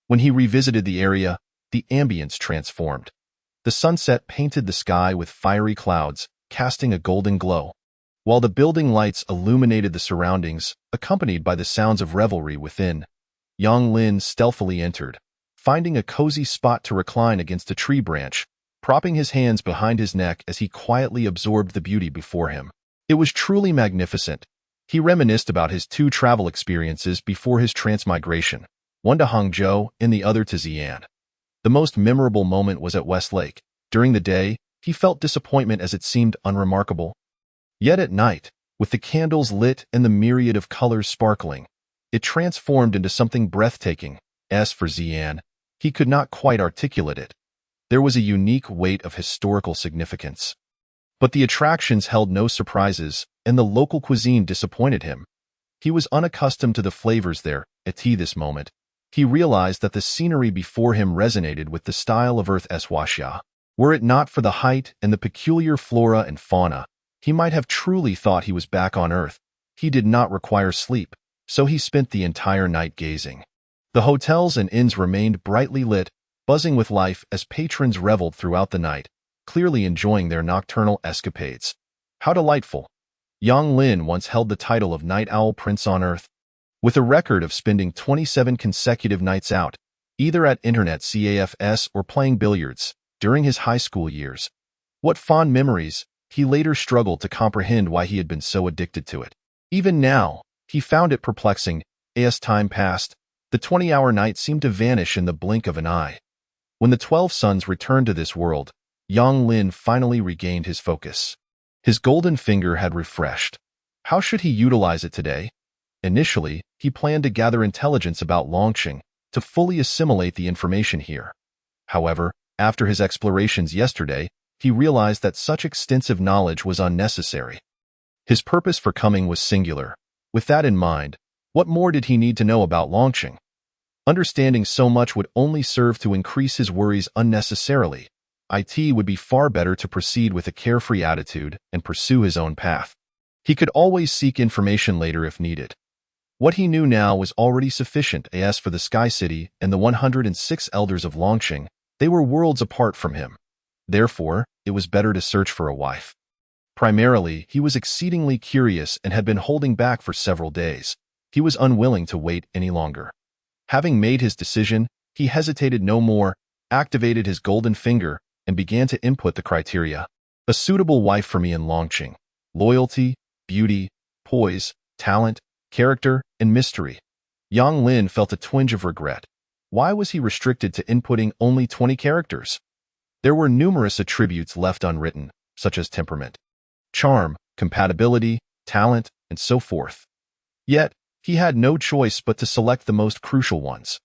When he revisited the area, the ambience transformed. The sunset painted the sky with fiery clouds, casting a golden glow, while the building lights illuminated the surroundings, accompanied by the sounds of revelry within. Yang Lin stealthily entered, finding a cozy spot to recline against a tree branch, propping his hands behind his neck as he quietly absorbed the beauty before him. It was truly magnificent. He reminisced about his 2 travel experiences before his transmigration, one to Hangzhou and the other to Xi'an. The most memorable moment was at West Lake. During the day, he felt disappointment as it seemed unremarkable. Yet at night, with the candles lit and the myriad of colors sparkling, it transformed into something breathtaking. As for Xi'an, he could not quite articulate it. There was a unique weight of historical significance. But the attractions held no surprises, and the local cuisine disappointed him. He was unaccustomed to the flavors there. At this moment, he realized that the scenery before him resonated with the style of Earth's Wuxia. Were it not for the height and the peculiar flora and fauna, he might have truly thought he was back on Earth. He did not require sleep, so he spent the entire night gazing. The hotels and inns remained brightly lit, buzzing with life as patrons reveled throughout the night, clearly enjoying their nocturnal escapades. How delightful! Yang Lin once held the title of Night Owl Prince on Earth, with a record of spending 27 consecutive nights out, either at internet cafes or playing billiards, during his high school years. What fond memories! He later struggled to comprehend why he had been so addicted to it. Even now, he found it perplexing. As time passed, the 20-hour night seemed to vanish in the blink of an eye. When the 12 suns returned to this world, Yang Lin finally regained his focus. His golden finger had refreshed. How should he utilize it today? Initially, he planned to gather intelligence about Longqing, to fully assimilate the information here. However, after his explorations yesterday, he realized that such extensive knowledge was unnecessary. His purpose for coming was singular. With that in mind, what more did he need to know about Longqing? Understanding so much would only serve to increase his worries unnecessarily. It would be far better to proceed with a carefree attitude and pursue his own path. He could always seek information later if needed. What he knew now was already sufficient. As for the Sky City and the 106 elders of Longqing, they were worlds apart from him. Therefore, it was better to search for a wife. Primarily, he was exceedingly curious and had been holding back for several days. He was unwilling to wait any longer. Having made his decision, he hesitated no more, activated his golden finger, and began to input the criteria. A suitable wife for me in Longqing. Loyalty, beauty, poise, talent, character, and mystery. Yang Lin felt a twinge of regret. Why was he restricted to inputting only 20 characters? There were numerous attributes left unwritten, such as temperament, charm, compatibility, talent, and so forth. Yet, he had no choice but to select the most crucial ones.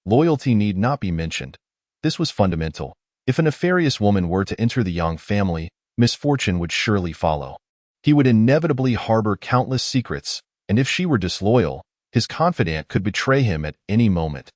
Loyalty need not be mentioned. This was fundamental. If a nefarious woman were to enter the Yang family, misfortune would surely follow. He would inevitably harbor countless secrets, and if she were disloyal, his confidant could betray him at any moment.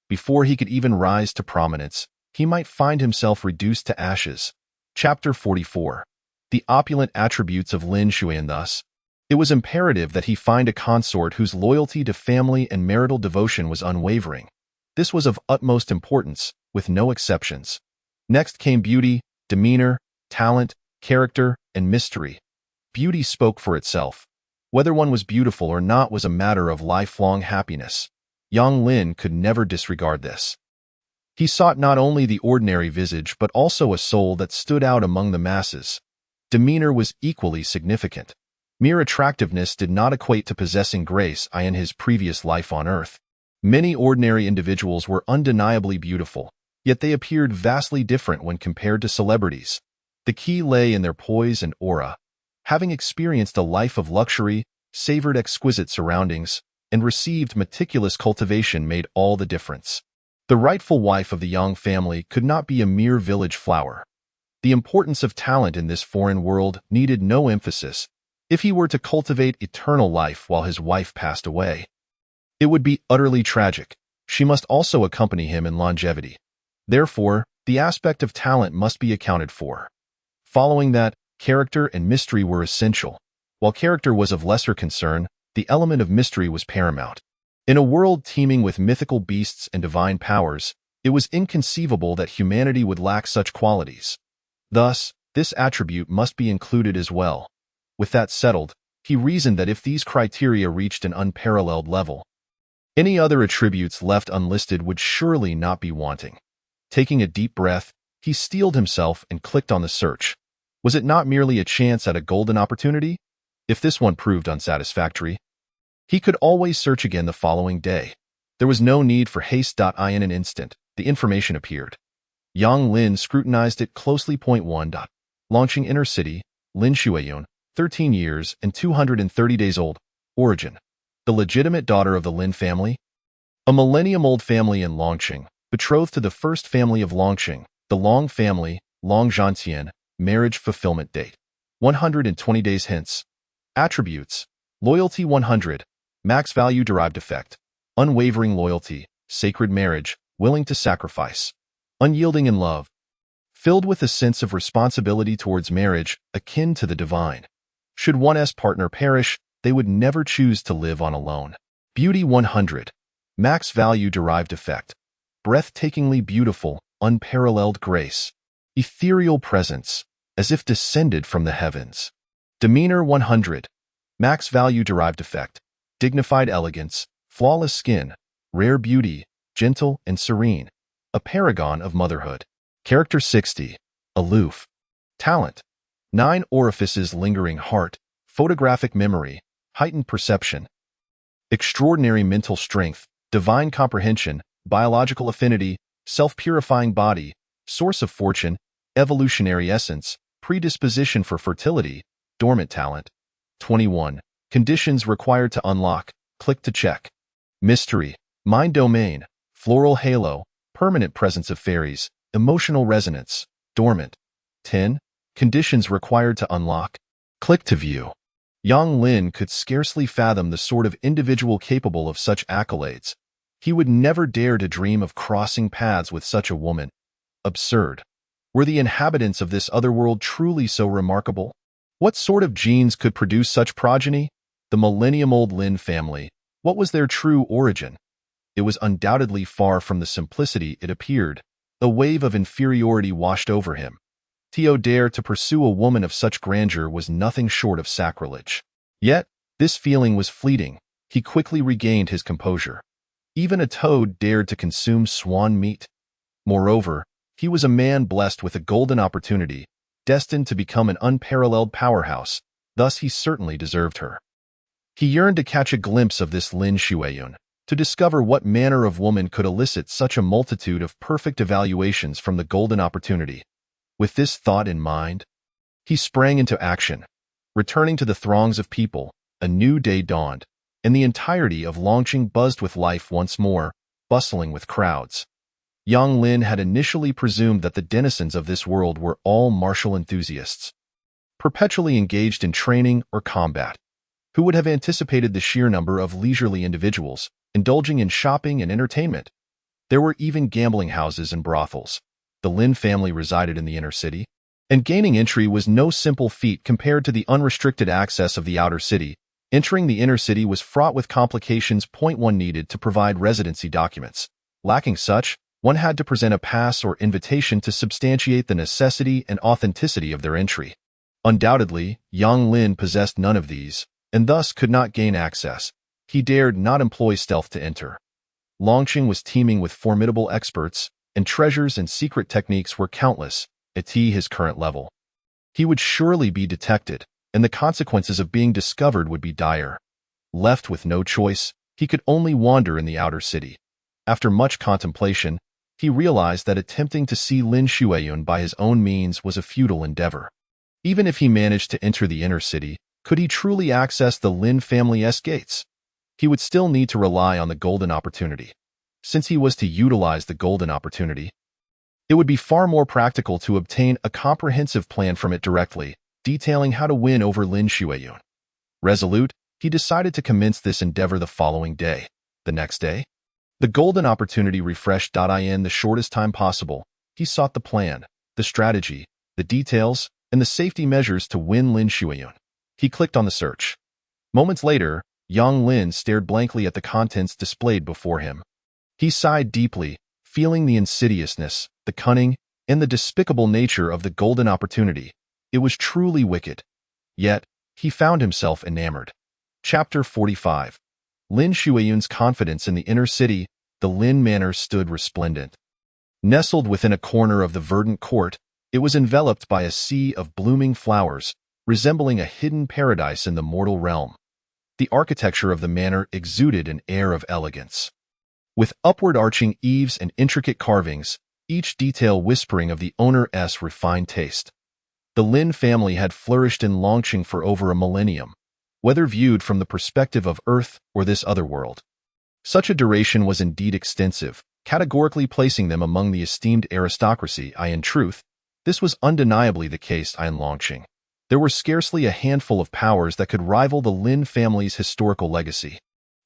Before he could even rise to prominence, he might find himself reduced to ashes. Chapter 44. The opulent attributes of Lin Xuan. Thus, it was imperative that he find a consort whose loyalty to family and marital devotion was unwavering. This was of utmost importance, with no exceptions. Next came beauty, demeanor, talent, character, and mystery. Beauty spoke for itself. Whether one was beautiful or not was a matter of lifelong happiness. Yang Lin could never disregard this. He sought not only the ordinary visage but also a soul that stood out among the masses. Demeanor was equally significant. Mere attractiveness did not equate to possessing grace in his previous life on earth. Many ordinary individuals were undeniably beautiful, yet they appeared vastly different when compared to celebrities. The key lay in their poise and aura. Having experienced a life of luxury, savored exquisite surroundings, and received meticulous cultivation made all the difference. The rightful wife of the Yang family could not be a mere village flower. The importance of talent in this foreign world needed no emphasis. If he were to cultivate eternal life while his wife passed away, it would be utterly tragic. She must also accompany him in longevity. Therefore, the aspect of talent must be accounted for. Following that, character and mystery were essential. While character was of lesser concern, the element of mystery was paramount. In a world teeming with mythical beasts and divine powers, it was inconceivable that humanity would lack such qualities. Thus, this attribute must be included as well. With that settled, he reasoned that if these criteria reached an unparalleled level, any other attributes left unlisted would surely not be wanting. Taking a deep breath, he steeled himself and clicked on the search. Was it not merely a chance at a golden opportunity? If this one proved unsatisfactory, he could always search again the following day. There was no need for haste. In an instant, the information appeared. Yang Lin scrutinized it closely. Point 1. Longqing Inner City, Lin Xuan, 13 years and 230 days old. Origin: the legitimate daughter of the Lin family. A millennium-old family in Longqing, betrothed to the first family of Longqing, the Long family, Long Zhantian. Marriage fulfillment date: 120 days hence. Attributes: loyalty 100, max value derived effect, unwavering loyalty, sacred marriage, willing to sacrifice, unyielding in love, filled with a sense of responsibility towards marriage akin to the divine. Should one's partner perish, they would never choose to live on alone. Beauty 100, max value derived effect, breathtakingly beautiful, unparalleled grace, ethereal presence, as if descended from the heavens. Demeanor 100, max value derived effect, dignified elegance, flawless skin, rare beauty, gentle and serene, a paragon of motherhood. Character 60, aloof. Talent: 9 orifices, lingering heart, photographic memory, heightened perception, extraordinary mental strength, divine comprehension, biological affinity, self-purifying body, source of fortune, evolutionary essence, predisposition for fertility, dormant talent. 21. Conditions required to unlock, click to check. Mystery: mind domain, floral halo, permanent presence of fairies, emotional resonance, dormant. 10. Conditions required to unlock, click to view. Yang Lin could scarcely fathom the sort of individual capable of such accolades. He would never dare to dream of crossing paths with such a woman. Absurd. Were the inhabitants of this other world truly so remarkable? What sort of genes could produce such progeny? The millennium-old Lin family. What was their true origin? It was undoubtedly far from the simplicity it appeared. A wave of inferiority washed over him. To dare to pursue a woman of such grandeur was nothing short of sacrilege. Yet, this feeling was fleeting. He quickly regained his composure. Even a toad dared to consume swan meat. Moreover, he was a man blessed with a golden opportunity, destined to become an unparalleled powerhouse. Thus he certainly deserved her. He yearned to catch a glimpse of this Lin Shuiyun, to discover what manner of woman could elicit such a multitude of perfect evaluations from the golden opportunity. With this thought in mind, he sprang into action. Returning to the throngs of people, a new day dawned, and the entirety of Longqing buzzed with life once more, bustling with crowds. Yang Lin had initially presumed that the denizens of this world were all martial enthusiasts, perpetually engaged in training or combat. Who would have anticipated the sheer number of leisurely individuals, indulging in shopping and entertainment? There were even gambling houses and brothels. The Lin family resided in the inner city, and gaining entry was no simple feat compared to the unrestricted access of the outer city. Entering the inner city was fraught with complications. One needed to provide residency documents. Lacking such, one had to present a pass or invitation to substantiate the necessity and authenticity of their entry. Undoubtedly, Yang Lin possessed none of these, and thus could not gain access. He dared not employ stealth to enter. Longqing was teeming with formidable experts, and treasures and secret techniques were countless, at his current level. He would surely be detected, and the consequences of being discovered would be dire. Left with no choice, he could only wander in the outer city. After much contemplation, he realized that attempting to see Lin Shuiyun by his own means was a futile endeavor. Even if he managed to enter the inner city, could he truly access the Lin family's gates? He would still need to rely on the golden opportunity. Since he was to utilize the golden opportunity, it would be far more practical to obtain a comprehensive plan from it directly, detailing how to win over Lin Shuiyun. Resolute, he decided to commence this endeavor the following day. The next day, the golden opportunity refreshed. In the shortest time possible, he sought the plan, the strategy, the details, and the safety measures to win Lin Shuiyun. He clicked on the search. Moments later, Yang Lin stared blankly at the contents displayed before him. He sighed deeply, feeling the insidiousness, the cunning, and the despicable nature of the golden opportunity. It was truly wicked. Yet, he found himself enamored. Chapter 45. Lin Shuiyun's confidence in the inner city. The Lin Manor stood resplendent. Nestled within a corner of the verdant court, it was enveloped by a sea of blooming flowers, resembling a hidden paradise in the mortal realm. The architecture of the manor exuded an air of elegance. With upward arching eaves and intricate carvings, each detail whispering of the owner's refined taste. The Lin family had flourished in Longqing for over a millennium, whether viewed from the perspective of Earth or this other world. Such a duration was indeed extensive, categorically placing them among the esteemed aristocracy. In truth, this was undeniably the case in Longqing. There were scarcely a handful of powers that could rival the Lin family's historical legacy.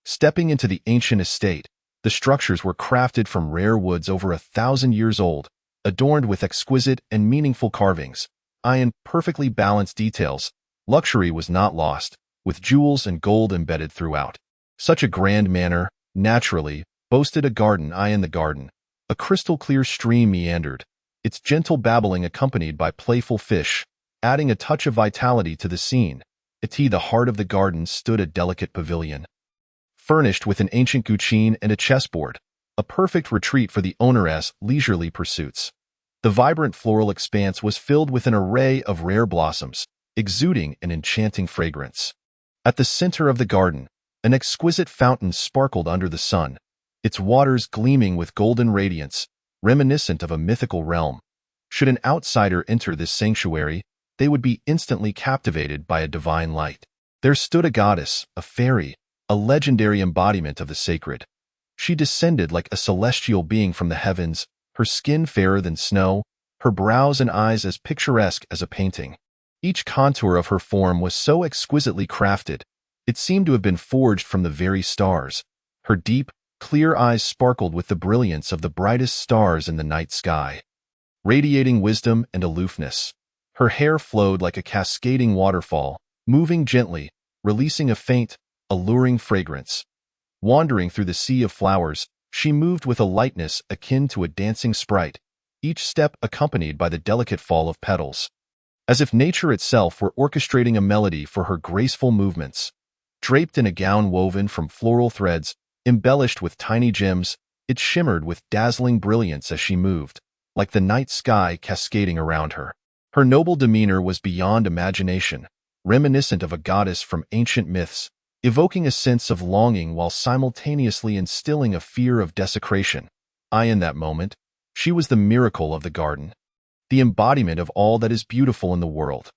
Stepping into the ancient estate, the structures were crafted from rare woods over 1,000 years old, adorned with exquisite and meaningful carvings, in perfectly balanced details. Luxury was not lost, with jewels and gold embedded throughout. Such a grand manor, naturally, boasted a garden. In the garden, a crystal-clear stream meandered, its gentle babbling accompanied by playful fish, adding a touch of vitality to the scene. At the heart of the garden stood a delicate pavilion, furnished with an ancient guqin and a chessboard, a perfect retreat for the owner's leisurely pursuits. The vibrant floral expanse was filled with an array of rare blossoms, exuding an enchanting fragrance. At the center of the garden, an exquisite fountain sparkled under the sun, its waters gleaming with golden radiance, reminiscent of a mythical realm. Should an outsider enter this sanctuary, they would be instantly captivated by a divine light. There stood a goddess, a fairy, a legendary embodiment of the sacred. She descended like a celestial being from the heavens, her skin fairer than snow, her brows and eyes as picturesque as a painting. Each contour of her form was so exquisitely crafted, it seemed to have been forged from the very stars. Her deep, clear eyes sparkled with the brilliance of the brightest stars in the night sky, radiating wisdom and aloofness. Her hair flowed like a cascading waterfall, moving gently, releasing a faint, alluring fragrance. Wandering through the sea of flowers, she moved with a lightness akin to a dancing sprite, each step accompanied by the delicate fall of petals, as if nature itself were orchestrating a melody for her graceful movements. Draped in a gown woven from floral threads, embellished with tiny gems, it shimmered with dazzling brilliance as she moved, like the night sky cascading around her. Her noble demeanor was beyond imagination, reminiscent of a goddess from ancient myths, evoking a sense of longing while simultaneously instilling a fear of desecration. In that moment, she was the miracle of the garden, the embodiment of all that is beautiful in the world.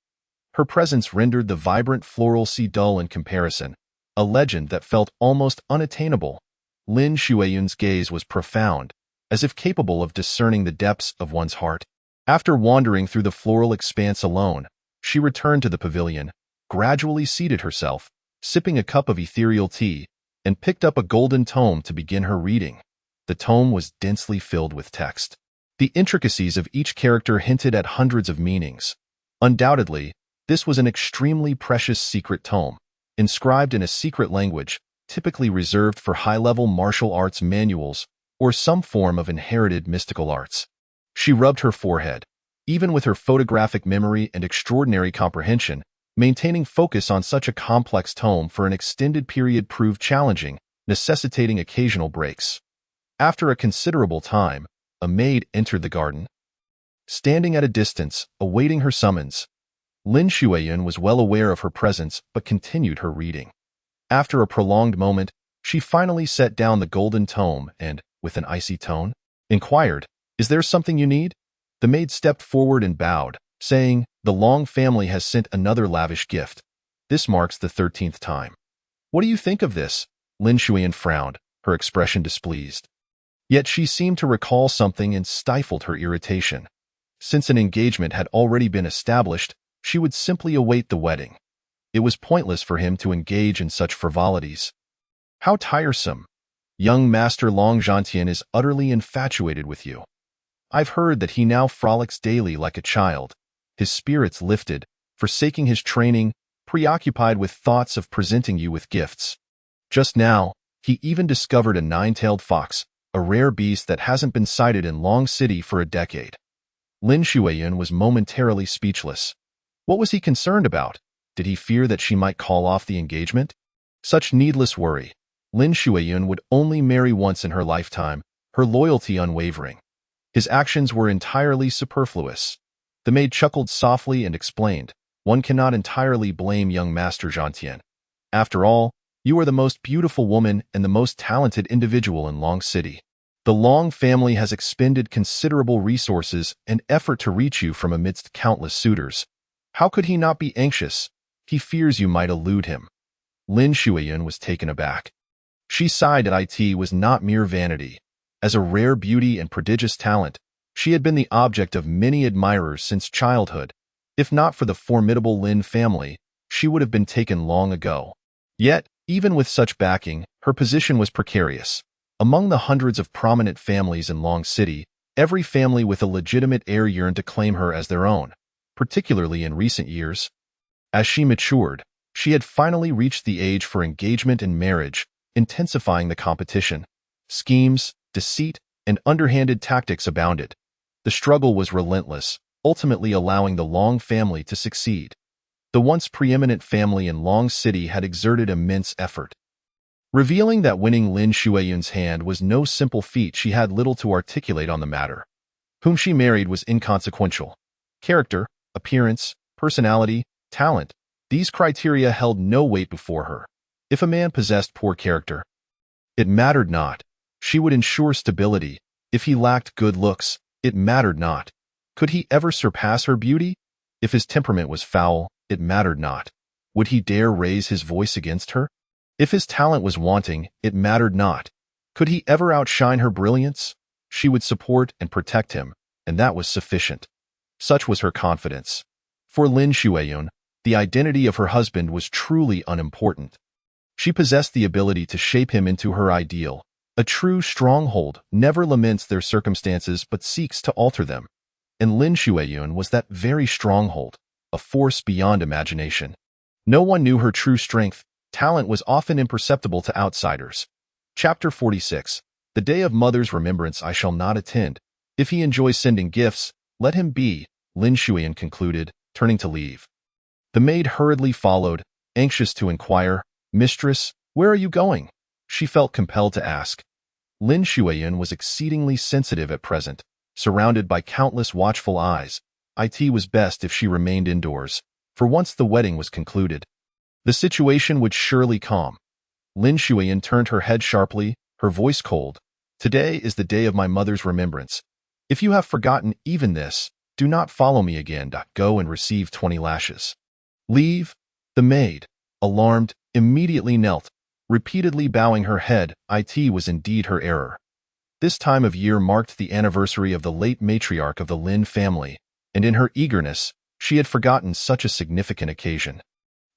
Her presence rendered the vibrant floral sea dull in comparison, a legend that felt almost unattainable. Lin Shuiyun's gaze was profound, as if capable of discerning the depths of one's heart. After wandering through the floral expanse alone, she returned to the pavilion, gradually seated herself, sipping a cup of ethereal tea, and picked up a golden tome to begin her reading. The tome was densely filled with text. The intricacies of each character hinted at hundreds of meanings. Undoubtedly, this was an extremely precious secret tome, inscribed in a secret language, typically reserved for high-level martial arts manuals or some form of inherited mystical arts. She rubbed her forehead. Even with her photographic memory and extraordinary comprehension, maintaining focus on such a complex tome for an extended period proved challenging, necessitating occasional breaks. After a considerable time, a maid entered the garden. Standing at a distance, awaiting her summons, Lin Shuiyun was well aware of her presence but continued her reading. After a prolonged moment, she finally set down the golden tome and, with an icy tone, inquired, "Is there something you need?" The maid stepped forward and bowed, saying, "The Long family has sent another lavish gift. This marks the 13th time." "What do you think of this?" Lin Shuiyun frowned, her expression displeased. Yet she seemed to recall something and stifled her irritation. Since an engagement had already been established, she would simply await the wedding. It was pointless for him to engage in such frivolities. "How tiresome! Young Master Long Zhantian is utterly infatuated with you. I've heard that he now frolics daily like a child, his spirits lifted, forsaking his training, preoccupied with thoughts of presenting you with gifts. Just now, he even discovered a nine-tailed fox, a rare beast that hasn't been sighted in Long City for a decade." Lin Shuiyun was momentarily speechless. What was he concerned about? Did he fear that she might call off the engagement? Such needless worry. Lin Shuiyun would only marry once in her lifetime, her loyalty unwavering. His actions were entirely superfluous. The maid chuckled softly and explained, "One cannot entirely blame young Master Zhantian. After all, you are the most beautiful woman and the most talented individual in Long City. The Long family has expended considerable resources and effort to reach you from amidst countless suitors. How could he not be anxious? He fears you might elude him." Lin Shuiyun was taken aback. She sighed that it was not mere vanity. As a rare beauty and prodigious talent, she had been the object of many admirers since childhood. If not for the formidable Lin family, she would have been taken long ago. Yet, even with such backing, her position was precarious. Among the hundreds of prominent families in Long City, every family with a legitimate heir yearned to claim her as their own, particularly in recent years. As she matured, she had finally reached the age for engagement and marriage, intensifying the competition. Schemes, deceit, and underhanded tactics abounded. The struggle was relentless, ultimately allowing the Long family to succeed. The once preeminent family in Long City had exerted immense effort. Revealing that winning Lin Shuiyun's hand was no simple feat, she had little to articulate on the matter. Whom she married was inconsequential. Character, appearance, personality, talent, these criteria held no weight before her. If a man possessed poor character, it mattered not. She would ensure stability. If he lacked good looks, it mattered not. Could he ever surpass her beauty? If his temperament was foul, it mattered not. Would he dare raise his voice against her? If his talent was wanting, it mattered not. Could he ever outshine her brilliance? She would support and protect him, and that was sufficient. Such was her confidence. For Lin Shuiyun, the identity of her husband was truly unimportant. She possessed the ability to shape him into her ideal. A true stronghold never laments their circumstances but seeks to alter them. And Lin Shuiyun was that very stronghold, a force beyond imagination. No one knew her true strength. Talent was often imperceptible to outsiders. Chapter 46. The Day of Mother's Remembrance I shall not attend. If he enjoys sending gifts, let him be, Lin Shuiyun concluded, turning to leave. The maid hurriedly followed, anxious to inquire, "Mistress, where are you going?" She felt compelled to ask. Lin Shuiyun was exceedingly sensitive at present, surrounded by countless watchful eyes. It was best if she remained indoors, for once the wedding was concluded, the situation would surely calm. Lin Shuiyun turned her head sharply, her voice cold. "Today is the day of my mother's remembrance. If you have forgotten even this, do not follow me again. Go and receive 20 lashes. Leave." The maid, alarmed, immediately knelt, repeatedly bowing her head. It was indeed her error. This time of year marked the anniversary of the late matriarch of the Lin family, and in her eagerness, she had forgotten such a significant occasion.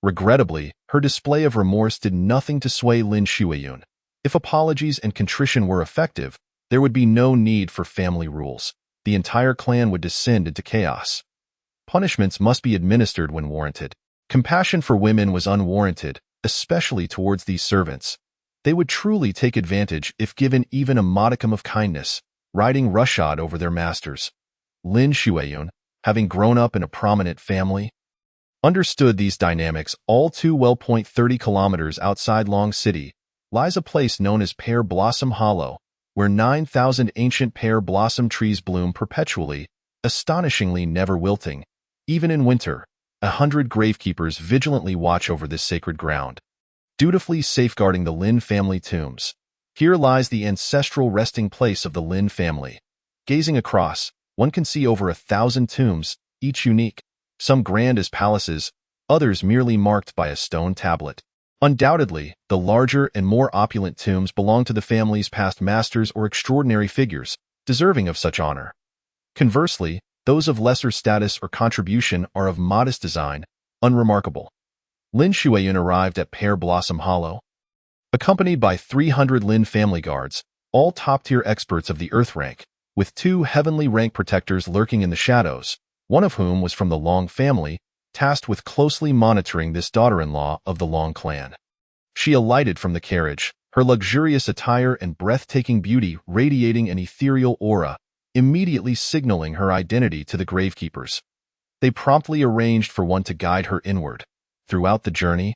Regrettably, her display of remorse did nothing to sway Lin Shuiyun. If apologies and contrition were effective, there would be no need for family rules. The entire clan would descend into chaos. Punishments must be administered when warranted. Compassion for women was unwarranted, especially towards these servants. They would truly take advantage if given even a modicum of kindness, riding roughshod over their masters. Lin Shuiyun, having grown up in a prominent family, understood these dynamics all too well. 30 kilometers outside Long City lies a place known as Pear Blossom Hollow, where 9,000 ancient pear blossom trees bloom perpetually, astonishingly never wilting. Even in winter, 100 gravekeepers vigilantly watch over this sacred ground, dutifully safeguarding the Lin family tombs. Here lies the ancestral resting place of the Lin family. Gazing across, one can see over 1,000 tombs, each unique, some grand as palaces, others merely marked by a stone tablet. Undoubtedly, the larger and more opulent tombs belong to the family's past masters or extraordinary figures, deserving of such honor. Conversely, those of lesser status or contribution are of modest design, unremarkable. Lin Shuiyun arrived at Pear Blossom Hollow, accompanied by 300 Lin family guards, all top-tier experts of the earth rank, with 2 heavenly rank protectors lurking in the shadows, one of whom was from the Long family, tasked with closely monitoring this daughter-in-law of the Long clan. She alighted from the carriage, her luxurious attire and breathtaking beauty radiating an ethereal aura, immediately signaling her identity to the gravekeepers. They promptly arranged for one to guide her inward. Throughout the journey,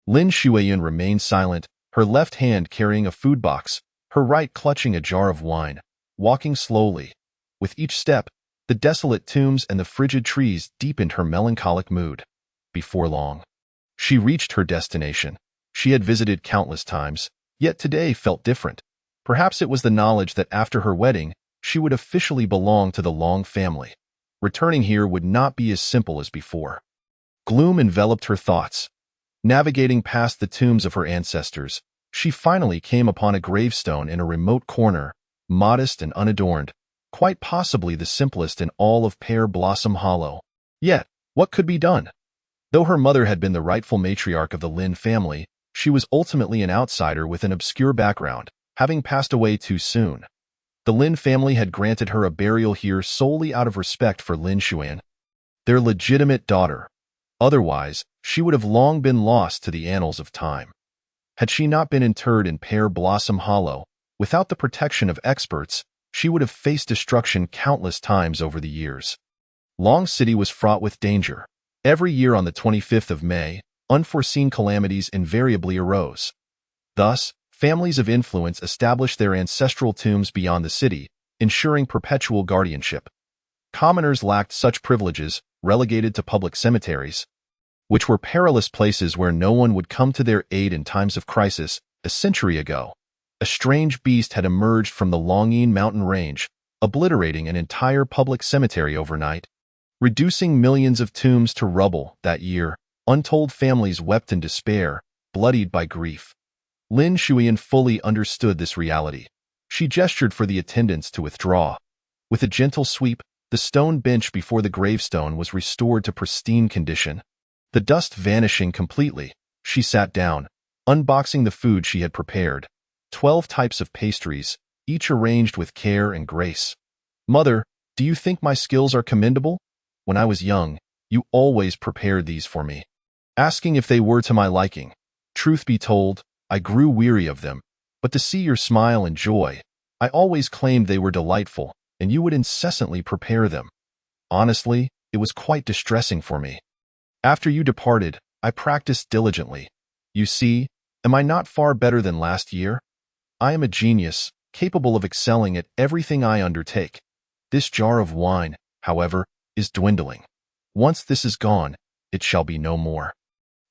Lin Shuiyun remained silent, her left hand carrying a food box, her right clutching a jar of wine, walking slowly. With each step, the desolate tombs and the frigid trees deepened her melancholic mood. Before long, she reached her destination. She had visited countless times, yet today felt different. Perhaps it was the knowledge that after her wedding, she would officially belong to the Long family. Returning here would not be as simple as before. Gloom enveloped her thoughts. Navigating past the tombs of her ancestors, she finally came upon a gravestone in a remote corner, modest and unadorned, quite possibly the simplest in all of Pear Blossom Hollow. Yet, what could be done? Though her mother had been the rightful matriarch of the Lin family, she was ultimately an outsider with an obscure background, having passed away too soon. The Lin family had granted her a burial here solely out of respect for Lin Shuiyun, their legitimate daughter. Otherwise, she would have long been lost to the annals of time. Had she not been interred in Pear Blossom Hollow, without the protection of experts, she would have faced destruction countless times over the years. Long City was fraught with danger. Every year on the 25th of May, unforeseen calamities invariably arose. Thus, families of influence established their ancestral tombs beyond the city, ensuring perpetual guardianship. Commoners lacked such privileges, relegated to public cemeteries, which were perilous places where no one would come to their aid in times of crisis. A century ago, a strange beast had emerged from the Longyin mountain range, obliterating an entire public cemetery overnight, reducing millions of tombs to rubble. That year, untold families wept in despair, bloodied by grief. Lin Shuiyun fully understood this reality. She gestured for the attendants to withdraw. With a gentle sweep, The stone bench before the gravestone was restored to pristine condition. The dust vanishing completely, she sat down, unboxing the food she had prepared. 12 types of pastries, each arranged with care and grace. Mother, do you think my skills are commendable? When I was young, you always prepared these for me, asking if they were to my liking. Truth be told, I grew weary of them, but to see your smile and joy, I always claimed they were delightful, and you would incessantly prepare them. Honestly, it was quite distressing for me. After you departed, I practiced diligently. You see, am I not far better than last year? I am a genius, capable of excelling at everything I undertake. This jar of wine, however, is dwindling. Once this is gone, it shall be no more.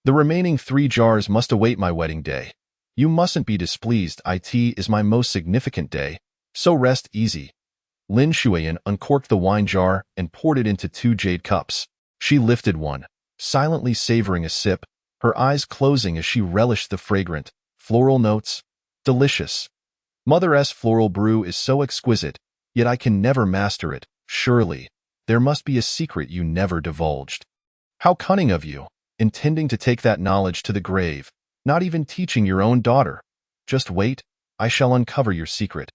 The remaining 3 jars must await my wedding day. You mustn't be displeased, it is my most significant day, so rest easy. Lin Shuiyan uncorked the wine jar and poured it into 2 jade cups. She lifted one, silently savoring a sip, her eyes closing as she relished the fragrant, floral notes. Delicious. Mother's floral brew is so exquisite, yet I can never master it. Surely, there must be a secret you never divulged. How cunning of you, intending to take that knowledge to the grave, not even teaching your own daughter. Just wait, I shall uncover your secret.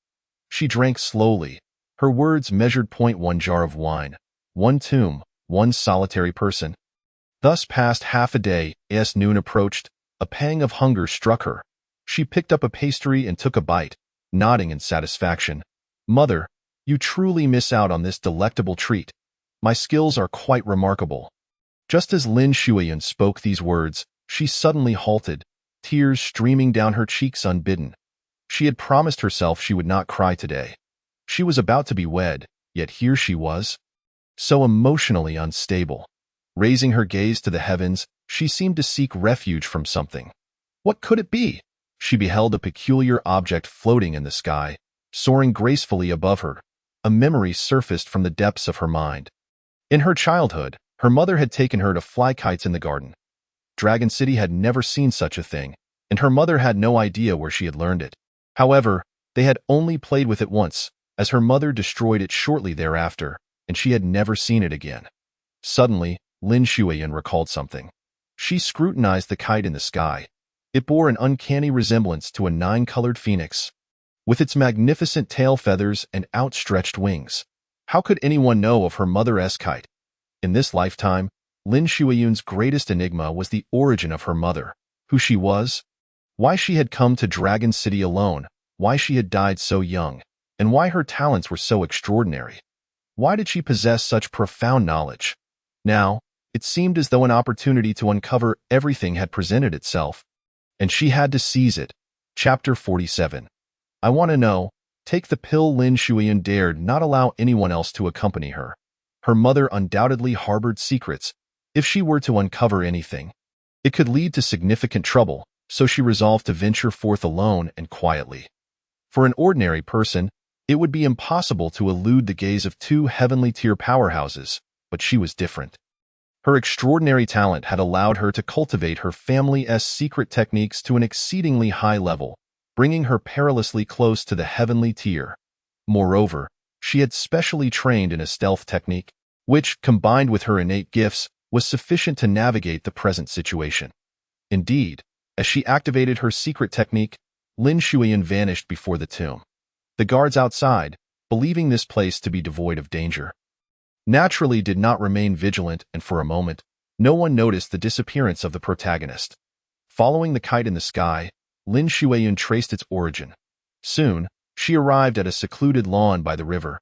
She drank slowly. Her words measured 1 jar of wine, 1 tomb, 1 solitary person. Thus passed half a day. As noon approached, a pang of hunger struck her. She picked up a pastry and took a bite, nodding in satisfaction. Mother, you truly miss out on this delectable treat. My skills are quite remarkable. Just as Lin Shuiyan spoke these words, she suddenly halted, tears streaming down her cheeks unbidden. She had promised herself she would not cry today. She was about to be wed, yet here she was, so emotionally unstable. Raising her gaze to the heavens, she seemed to seek refuge from something. What could it be? She beheld a peculiar object floating in the sky, soaring gracefully above her. A memory surfaced from the depths of her mind. In her childhood, her mother had taken her to fly kites in the garden. Dragon City had never seen such a thing, and her mother had no idea where she had learned it. However, they had only played with it once, as her mother destroyed it shortly thereafter, and she had never seen it again. Suddenly, Lin Shuiyan recalled something. She scrutinized the kite in the sky. It bore an uncanny resemblance to a 9-colored phoenix, with its magnificent tail feathers and outstretched wings. How could anyone know of her mother's kite? In this lifetime, Lin Shuiyan's greatest enigma was the origin of her mother, who she was, why she had come to Dragon City alone, why she had died so young, and why her talents were so extraordinary. Why did she possess such profound knowledge? Now, it seemed as though an opportunity to uncover everything had presented itself, and she had to seize it. Chapter 47. I want to know. Take the pill. Lin Shuiyan dared not allow anyone else to accompany her. Her mother undoubtedly harbored secrets. If she were to uncover anything, it could lead to significant trouble, so she resolved to venture forth alone and quietly. For an ordinary person, it would be impossible to elude the gaze of 2 heavenly-tier powerhouses, but she was different. Her extraordinary talent had allowed her to cultivate her family's secret techniques to an exceedingly high level, bringing her perilously close to the heavenly tier. Moreover, she had specially trained in a stealth technique, which, combined with her innate gifts, was sufficient to navigate the present situation. Indeed, as she activated her secret technique, Lin Shuiyan vanished before the tomb. The guards outside, believing this place to be devoid of danger, naturally did not remain vigilant, and for a moment, no one noticed the disappearance of the protagonist. Following the kite in the sky, Lin Shuiyan traced its origin. Soon, she arrived at a secluded lawn by the river.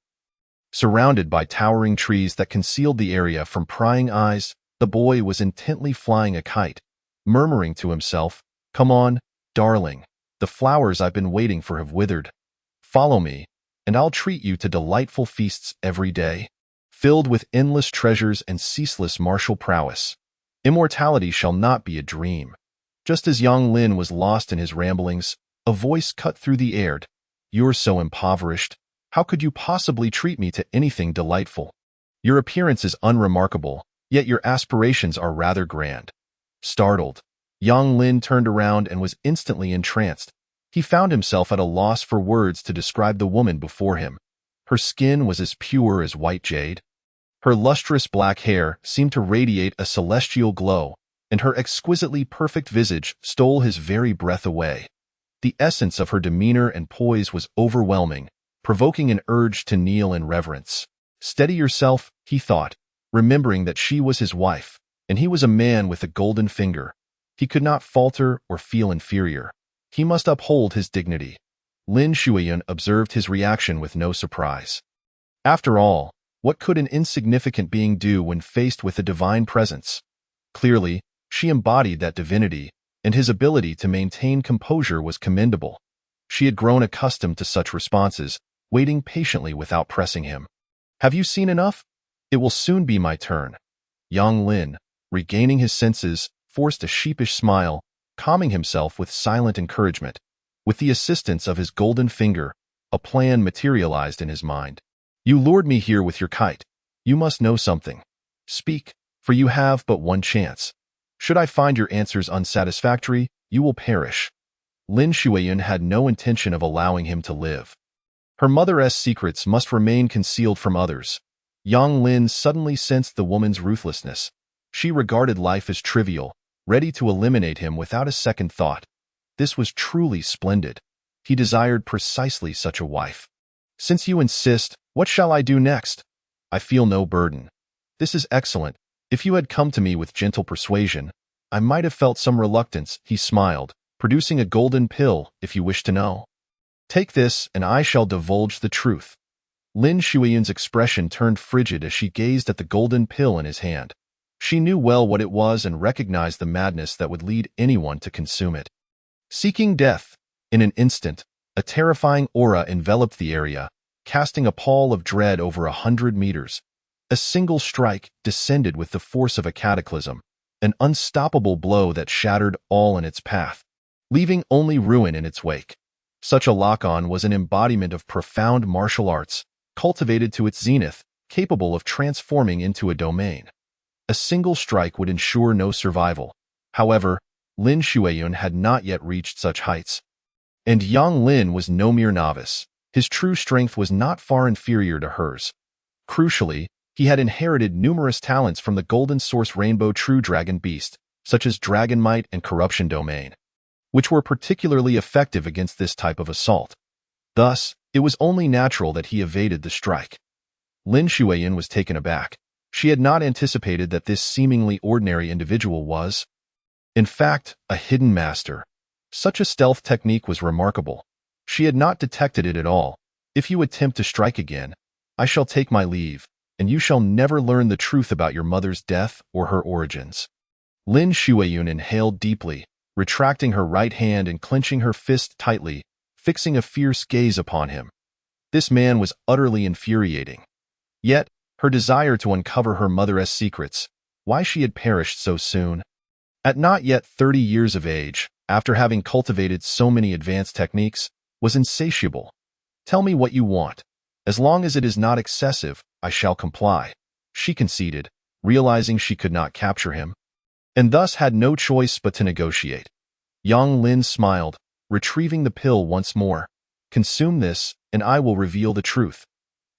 Surrounded by towering trees that concealed the area from prying eyes, the boy was intently flying a kite, murmuring to himself, "Come on, darling, the flowers I've been waiting for have withered. Follow me, and I'll treat you to delightful feasts every day, filled with endless treasures and ceaseless martial prowess. Immortality shall not be a dream." Just as young Lin was lost in his ramblings, a voice cut through the air. "You're so impoverished. How could you possibly treat me to anything delightful? Your appearance is unremarkable, yet your aspirations are rather grand." Startled, young Lin turned around and was instantly entranced. He found himself at a loss for words to describe the woman before him. Her skin was as pure as white jade, Her lustrous black hair seemed to radiate a celestial glow, and her exquisitely perfect visage stole his very breath away. The essence of her demeanor and poise was overwhelming, provoking an urge to kneel in reverence. Steady yourself, he thought, remembering that she was his wife, and he was a man with a golden finger. He could not falter or feel inferior. He must uphold his dignity. Lin Shuiyun observed his reaction with no surprise. After all, what could an insignificant being do when faced with a divine presence? Clearly, she embodied that divinity, and his ability to maintain composure was commendable. She had grown accustomed to such responses, waiting patiently without pressing him. Have you seen enough? It will soon be my turn. Yang Lin, regaining his senses, forced a sheepish smile, calming himself with silent encouragement. With the assistance of his golden finger, a plan materialized in his mind. You lured me here with your kite. You must know something. Speak, for you have but one chance. Should I find your answers unsatisfactory, you will perish. Lin Shuiyun had no intention of allowing him to live. Her mother's secrets must remain concealed from others. Yang Lin suddenly sensed the woman's ruthlessness. She regarded life as trivial, ready to eliminate him without a second thought. This was truly splendid. He desired precisely such a wife. Since you insist, what shall I do next? I feel no burden. This is excellent. If you had come to me with gentle persuasion, I might have felt some reluctance, he smiled, producing a golden pill, if you wish to know. Take this, and I shall divulge the truth. Lin Shuiyun's expression turned frigid as she gazed at the golden pill in his hand. She knew well what it was and recognized the madness that would lead anyone to consume it. Seeking death. In an instant, a terrifying aura enveloped the area, casting a pall of dread over 100 meters. A single strike descended with the force of a cataclysm, an unstoppable blow that shattered all in its path, leaving only ruin in its wake. Such a lock-on was an embodiment of profound martial arts, cultivated to its zenith, capable of transforming into a domain. A single strike would ensure no survival. However, Lin Shuiyun had not yet reached such heights. And Yang Lin was no mere novice. His true strength was not far inferior to hers. Crucially, he had inherited numerous talents from the Golden Source Rainbow True Dragon Beast, such as Dragon Might and Corruption Domain, which were particularly effective against this type of assault. Thus, it was only natural that he evaded the strike. Lin Shuiyun was taken aback. She had not anticipated that this seemingly ordinary individual was, in fact, a hidden master. Such a stealth technique was remarkable. She had not detected it at all. If you attempt to strike again, I shall take my leave, and you shall never learn the truth about your mother's death or her origins. Lin Shuiyun inhaled deeply, retracting her right hand and clenching her fist tightly, fixing a fierce gaze upon him. This man was utterly infuriating. Yet, her desire to uncover her mother's secrets, why she had perished so soon. At not yet 30 years of age, after having cultivated so many advanced techniques, was insatiable. Tell me what you want. As long as it is not excessive, I shall comply, she conceded, realizing she could not capture him, and thus had no choice but to negotiate. Yang Lin smiled, retrieving the pill once more. Consume this, and I will reveal the truth.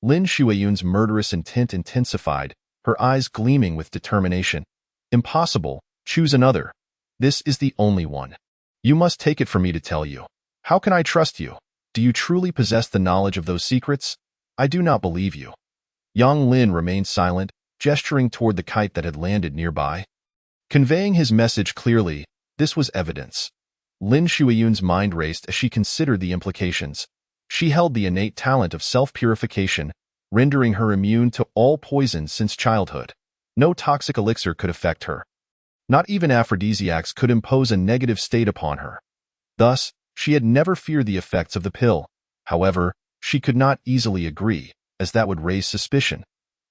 Lin Shuiyun's murderous intent intensified, her eyes gleaming with determination. Impossible. Choose another. This is the only one. You must take it for me to tell you. How can I trust you? Do you truly possess the knowledge of those secrets? I do not believe you. Yang Lin remained silent, gesturing toward the kite that had landed nearby. Conveying his message clearly, this was evidence. Lin Shuiyun's mind raced as she considered the implications. She held the innate talent of self-purification, rendering her immune to all poison since childhood. No toxic elixir could affect her. Not even aphrodisiacs could impose a negative state upon her. Thus, she had never feared the effects of the pill. However, she could not easily agree, as that would raise suspicion.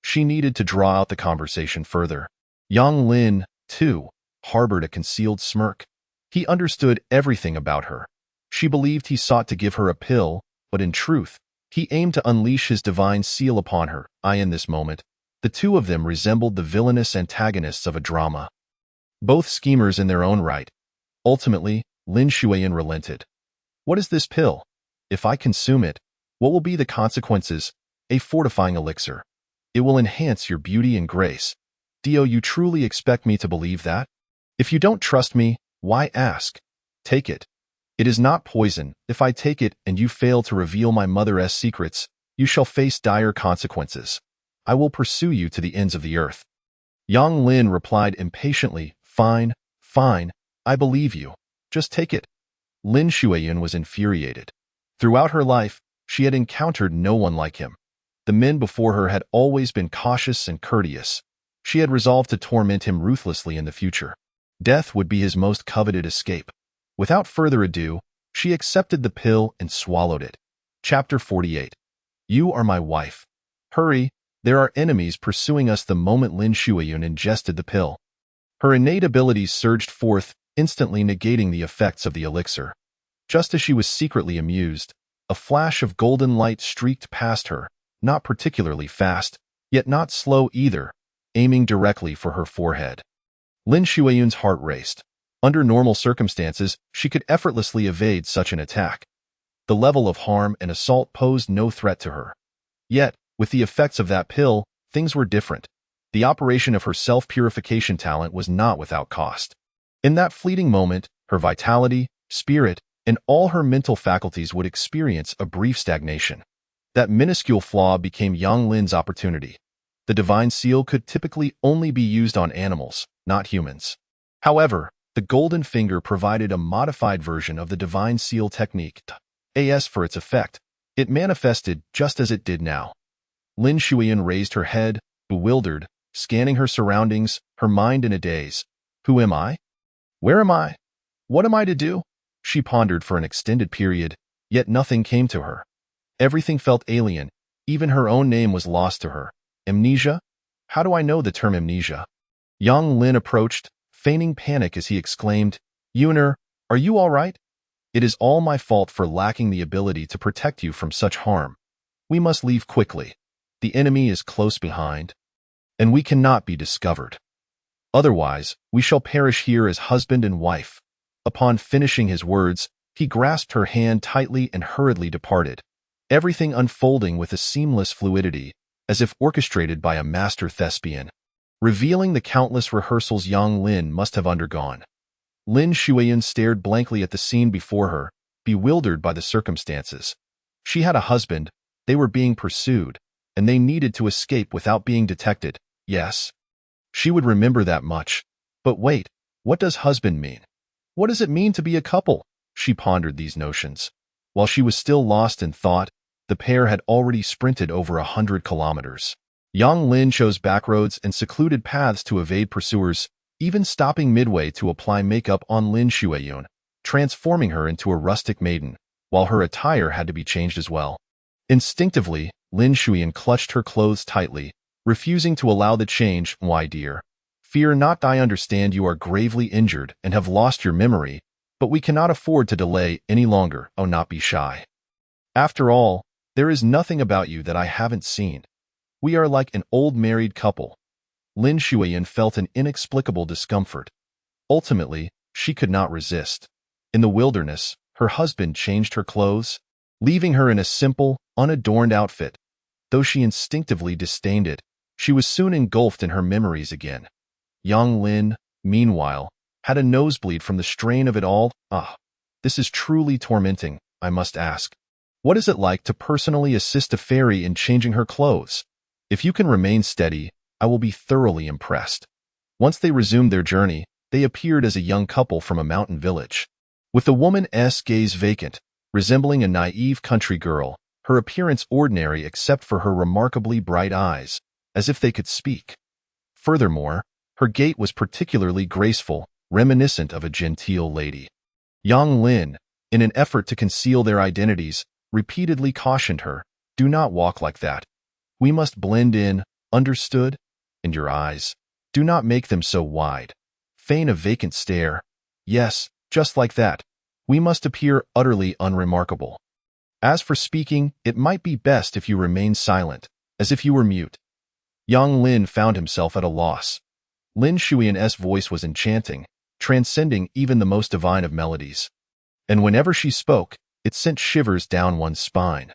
She needed to draw out the conversation further. Yang Lin, too, harbored a concealed smirk. He understood everything about her. She believed he sought to give her a pill, but in truth, he aimed to unleash his divine seal upon her. In this moment, the two of them resembled the villainous antagonists of a drama. Both schemers in their own right. Ultimately, Lin Shuiyun relented. What is this pill? If I consume it, what will be the consequences? A fortifying elixir. It will enhance your beauty and grace. Do you truly expect me to believe that? If you don't trust me, why ask? Take it. It is not poison. If I take it and you fail to reveal my mother's secrets, you shall face dire consequences. I will pursue you to the ends of the earth. Yang Lin replied impatiently, Fine, fine, I believe you. Just take it. Lin Shuiyun was infuriated. Throughout her life, she had encountered no one like him. The men before her had always been cautious and courteous. She had resolved to torment him ruthlessly in the future. Death would be his most coveted escape. Without further ado, she accepted the pill and swallowed it. Chapter 48. You are my wife. Hurry, there are enemies pursuing us. The moment Lin Shuiyun ingested the pill, her innate abilities surged forth, instantly negating the effects of the elixir. Just as she was secretly amused, a flash of golden light streaked past her, not particularly fast, yet not slow either, aiming directly for her forehead. Lin Shuiyun's heart raced. Under normal circumstances, she could effortlessly evade such an attack. The level of harm and assault posed no threat to her. Yet, with the effects of that pill, things were different. The operation of her self-purification talent was not without cost. In that fleeting moment, her vitality, spirit, and all her mental faculties would experience a brief stagnation. That minuscule flaw became Yang Lin's opportunity. The divine seal could typically only be used on animals, not humans. However, the golden finger provided a modified version of the divine seal technique. As for its effect, it manifested just as it did now. Lin Shuiyun raised her head, bewildered, scanning her surroundings, her mind in a daze. Who am I? Where am I? What am I to do? She pondered for an extended period, yet nothing came to her. Everything felt alien, even her own name was lost to her. Amnesia? How do I know the term amnesia? Yang Lin approached, feigning panic as he exclaimed, Yuner, are you all right? It is all my fault for lacking the ability to protect you from such harm. We must leave quickly. The enemy is close behind, and we cannot be discovered. Otherwise, we shall perish here as husband and wife. Upon finishing his words, he grasped her hand tightly and hurriedly departed, everything unfolding with a seamless fluidity, as if orchestrated by a master thespian, revealing the countless rehearsals Yang Lin must have undergone. Lin Shuiyun stared blankly at the scene before her, bewildered by the circumstances. She had a husband, they were being pursued, and they needed to escape without being detected. Yes, she would remember that much. But wait, what does husband mean? What does it mean to be a couple? She pondered these notions. While she was still lost in thought, the pair had already sprinted over 100 kilometers. Yang Lin chose backroads and secluded paths to evade pursuers, even stopping midway to apply makeup on Lin Shuiyun, transforming her into a rustic maiden, while her attire had to be changed as well. Instinctively, Lin Shuiyun clutched her clothes tightly, refusing to allow the change. Why, dear? Fear not, I understand you are gravely injured and have lost your memory, but we cannot afford to delay any longer. Oh, not be shy. After all, there is nothing about you that I haven't seen. We are like an old married couple. Lin Shuiyun felt an inexplicable discomfort. Ultimately, she could not resist. In the wilderness, her husband changed her clothes, leaving her in a simple, unadorned outfit. Though she instinctively disdained it, she was soon engulfed in her memories again. Yang Lin, meanwhile, had a nosebleed from the strain of it all. This is truly tormenting, I must ask. What is it like to personally assist a fairy in changing her clothes? If you can remain steady, I will be thoroughly impressed. Once they resumed their journey, they appeared as a young couple from a mountain village. With the woman's gaze vacant, resembling a naive country girl, her appearance ordinary except for her remarkably bright eyes, as if they could speak. Furthermore, her gait was particularly graceful, reminiscent of a genteel lady. Yang Lin, in an effort to conceal their identities, repeatedly cautioned her, do not walk like that. We must blend in, understood? And your eyes, do not make them so wide. Feign a vacant stare. Yes, just like that. We must appear utterly unremarkable. As for speaking, it might be best if you remain silent, as if you were mute. Yang Lin found himself at a loss. Lin Shuiyun's voice was enchanting, transcending even the most divine of melodies. And whenever she spoke, it sent shivers down one's spine.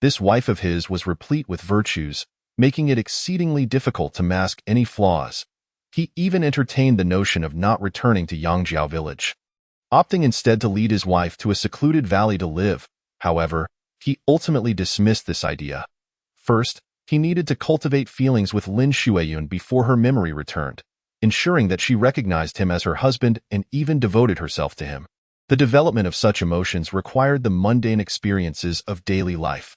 This wife of his was replete with virtues, making it exceedingly difficult to mask any flaws. He even entertained the notion of not returning to Yangjiao village, opting instead to lead his wife to a secluded valley to live. However, he ultimately dismissed this idea. First, he needed to cultivate feelings with Lin Shuiyun before her memory returned, ensuring that she recognized him as her husband and even devoted herself to him. The development of such emotions required the mundane experiences of daily life.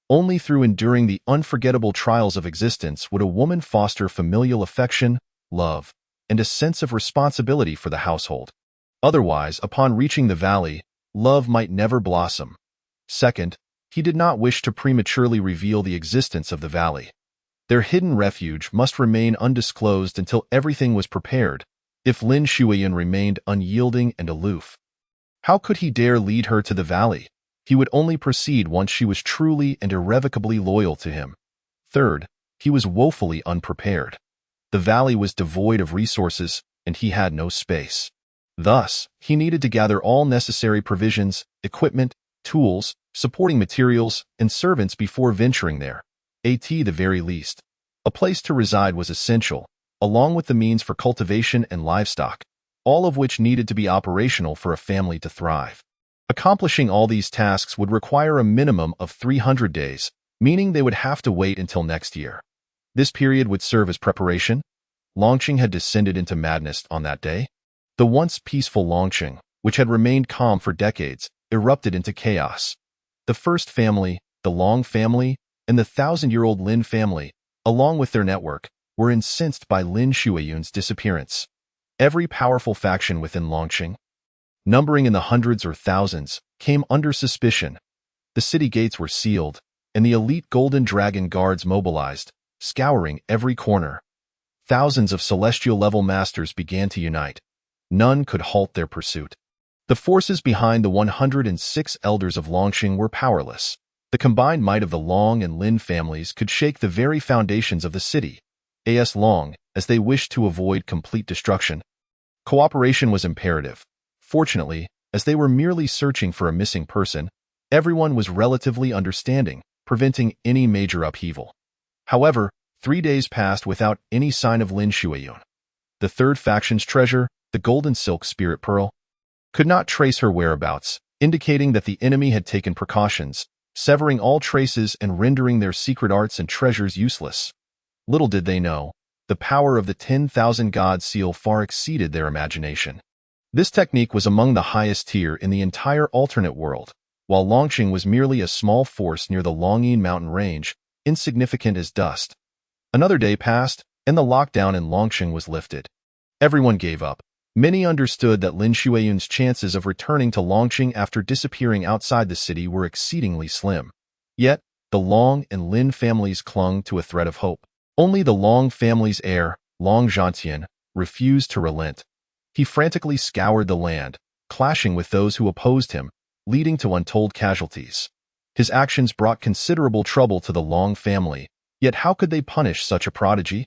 Only through enduring the unforgettable trials of existence would a woman foster familial affection, love, and a sense of responsibility for the household. Otherwise, upon reaching the valley, love might never blossom. Second, he did not wish to prematurely reveal the existence of the valley. Their hidden refuge must remain undisclosed until everything was prepared. If Lin Shuiyun remained unyielding and aloof, how could he dare lead her to the valley? He would only proceed once she was truly and irrevocably loyal to him. Third, he was woefully unprepared. The valley was devoid of resources, and he had no space. Thus, he needed to gather all necessary provisions, equipment, tools, supporting materials, and servants before venturing there. At the very least, a place to reside was essential, along with the means for cultivation and livestock, all of which needed to be operational for a family to thrive. Accomplishing all these tasks would require a minimum of 300 days, meaning they would have to wait until next year. This period would serve as preparation. Longqing had descended into madness on that day. The once peaceful Longqing, which had remained calm for decades, erupted into chaos. The first family, the Long family, and the 1,000-year-old Lin family, along with their network, were incensed by Lin Shuiyun's disappearance. Every powerful faction within Longqing, numbering in the hundreds or thousands, came under suspicion. The city gates were sealed, and the elite Golden Dragon guards mobilized, scouring every corner. Thousands of celestial-level masters began to unite. None could halt their pursuit. The forces behind the 106 elders of Longqing were powerless. The combined might of the Long and Lin families could shake the very foundations of the city, as long as they wished to avoid complete destruction. Cooperation was imperative. Fortunately, as they were merely searching for a missing person, everyone was relatively understanding, preventing any major upheaval. However, 3 days passed without any sign of Lin Shuiyun. The third faction's treasure, the Golden Silk Spirit Pearl, could not trace her whereabouts, indicating that the enemy had taken precautions, severing all traces and rendering their secret arts and treasures useless. Little did they know, the power of the 10,000 God seal far exceeded their imagination. This technique was among the highest tier in the entire alternate world, while Longqing was merely a small force near the Longyin mountain range, insignificant as dust. Another day passed, and the lockdown in Longqing was lifted. Everyone gave up. Many understood that Lin Shuiyun's chances of returning to Longqing after disappearing outside the city were exceedingly slim. Yet, the Long and Lin families clung to a thread of hope. Only the Long family's heir, Long Zhantian, refused to relent. He frantically scoured the land, clashing with those who opposed him, leading to untold casualties. His actions brought considerable trouble to the Long family, yet how could they punish such a prodigy?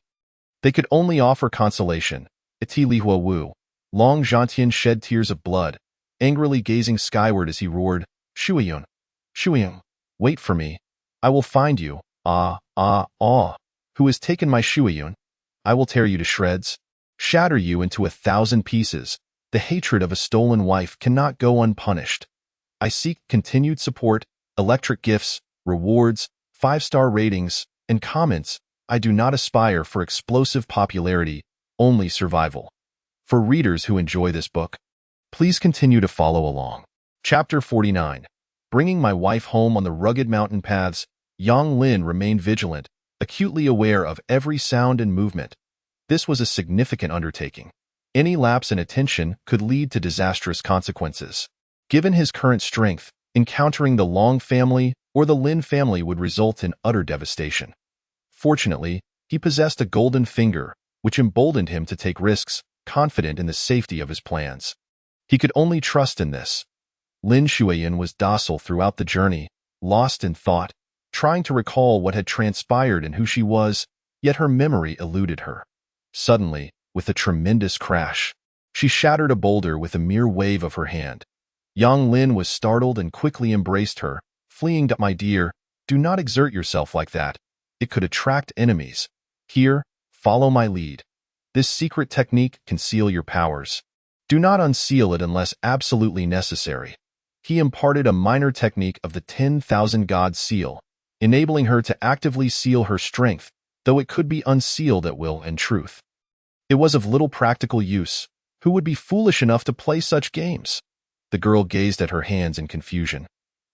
They could only offer consolation. Iti Lihua Wu. Long Zhantian shed tears of blood, angrily gazing skyward as he roared, Shuiyun, Shuiyun, wait for me. I will find you, who has taken my Shuiyun. I will tear you to shreds, shatter you into 1,000 pieces. The hatred of a stolen wife cannot go unpunished. I seek continued support, electric gifts, rewards, 5-star ratings, and comments. I do not aspire for explosive popularity, only survival. For readers who enjoy this book, please continue to follow along. Chapter 49. Bringing my wife home on the rugged mountain paths, Yang Lin remained vigilant, acutely aware of every sound and movement. This was a significant undertaking. Any lapse in attention could lead to disastrous consequences. Given his current strength, encountering the Long family or the Lin family would result in utter devastation. Fortunately, he possessed a golden finger, which emboldened him to take risks, confident in the safety of his plans. He could only trust in this. Lin Shuiyun was docile throughout the journey, lost in thought, trying to recall what had transpired and who she was, yet her memory eluded her. Suddenly, with a tremendous crash, she shattered a boulder with a mere wave of her hand. Yang Lin was startled and quickly embraced her, fleeing. My dear, do not exert yourself like that. it could attract enemies. Here, follow my lead. This secret technique can seal your powers. Do not unseal it unless absolutely necessary. He imparted a minor technique of the 10,000 God seal, enabling her to actively seal her strength, though it could be unsealed at will and truth. It was of little practical use. Who would be foolish enough to play such games? The girl gazed at her hands in confusion.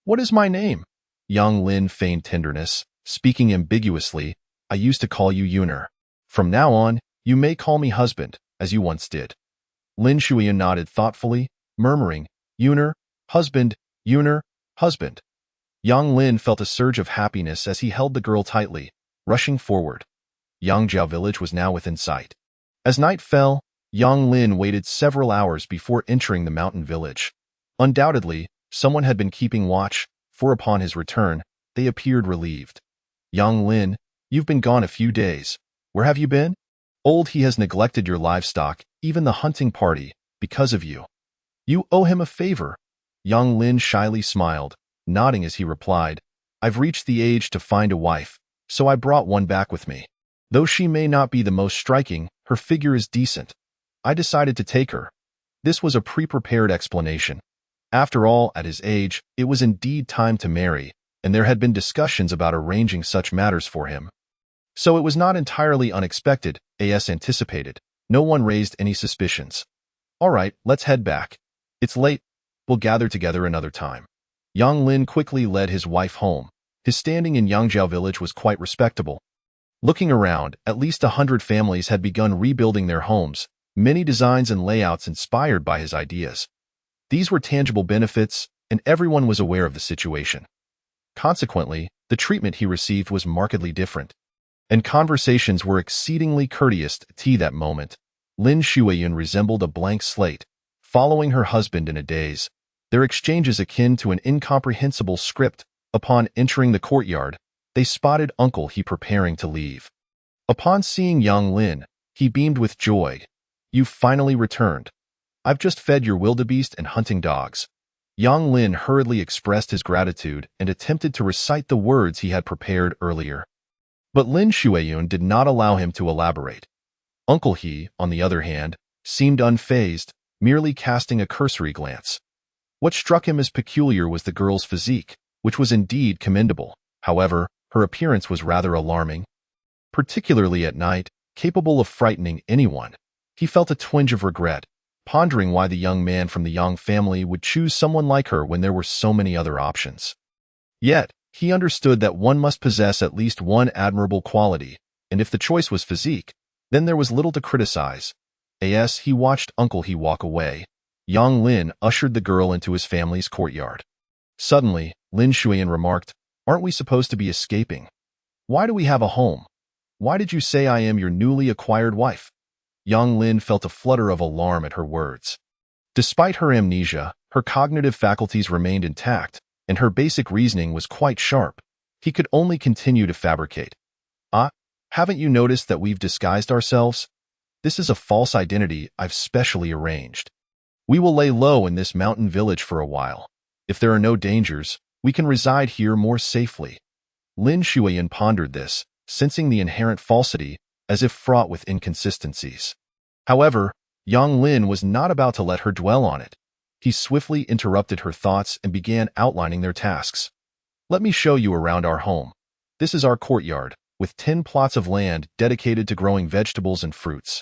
What is my name? Yang Lin feigned tenderness, speaking ambiguously. I used to call you Yuner. From now on, you may call me husband, as you once did. Lin Shuiyan nodded thoughtfully, murmuring, Yuner, husband, Yuner, husband. Yang Lin felt a surge of happiness as he held the girl tightly, rushing forward. Yangjiao village was now within sight. As night fell, Yang Lin waited several hours before entering the mountain village. Undoubtedly, someone had been keeping watch, for upon his return, they appeared relieved. Yang Lin, you've been gone a few days. Where have you been? He has neglected your livestock, even the hunting party, because of you. You owe him a favor. Yang Lin shyly smiled, nodding as he replied, I've reached the age to find a wife, so I brought one back with me. Though she may not be the most striking, her figure is decent. I decided to take her. This was a pre-prepared explanation. After all, at his age, it was indeed time to marry, and there had been discussions about arranging such matters for him. So it was not entirely unexpected, as anticipated. No one raised any suspicions. All right, let's head back. It's late. We'll gather together another time. Yang Lin quickly led his wife home. His standing in Yangjiao village was quite respectable. Looking around, at least 100 families had begun rebuilding their homes, many designs and layouts inspired by his ideas. These were tangible benefits, and everyone was aware of the situation. Consequently, the treatment he received was markedly different. And conversations were exceedingly courteous to that moment. Lin Shuiyan resembled a blank slate, following her husband in a daze, their exchanges akin to an incomprehensible script. Upon entering the courtyard, they spotted Uncle He preparing to leave. Upon seeing Yang Lin, he beamed with joy. You've finally returned. I've just fed your wildebeest and hunting dogs. Yang Lin hurriedly expressed his gratitude and attempted to recite the words he had prepared earlier. But Lin Shuiyan did not allow him to elaborate. Uncle He, on the other hand, seemed unfazed, merely casting a cursory glance. What struck him as peculiar was the girl's physique, which was indeed commendable. However, her appearance was rather alarming. Particularly at night, capable of frightening anyone. He felt a twinge of regret, pondering why the young man from the Yang family would choose someone like her when there were so many other options. Yet, he understood that one must possess at least one admirable quality, and if the choice was physique, then there was little to criticize. As he watched Uncle He walk away, Yang Lin ushered the girl into his family's courtyard. Suddenly, Lin Shuiyan remarked, Aren't we supposed to be escaping? Why do we have a home? Why did you say I am your newly acquired wife? Yang Lin felt a flutter of alarm at her words. Despite her amnesia, her cognitive faculties remained intact, and her basic reasoning was quite sharp. He could only continue to fabricate. Haven't you noticed that we've disguised ourselves? This is a false identity I've specially arranged. We will lay low in this mountain village for a while. If there are no dangers, we can reside here more safely. Lin Shuiyan pondered this, sensing the inherent falsity, as if fraught with inconsistencies. However, Yang Lin was not about to let her dwell on it. He swiftly interrupted her thoughts and began outlining their tasks. Let me show you around our home. This is our courtyard, with 10 plots of land dedicated to growing vegetables and fruits.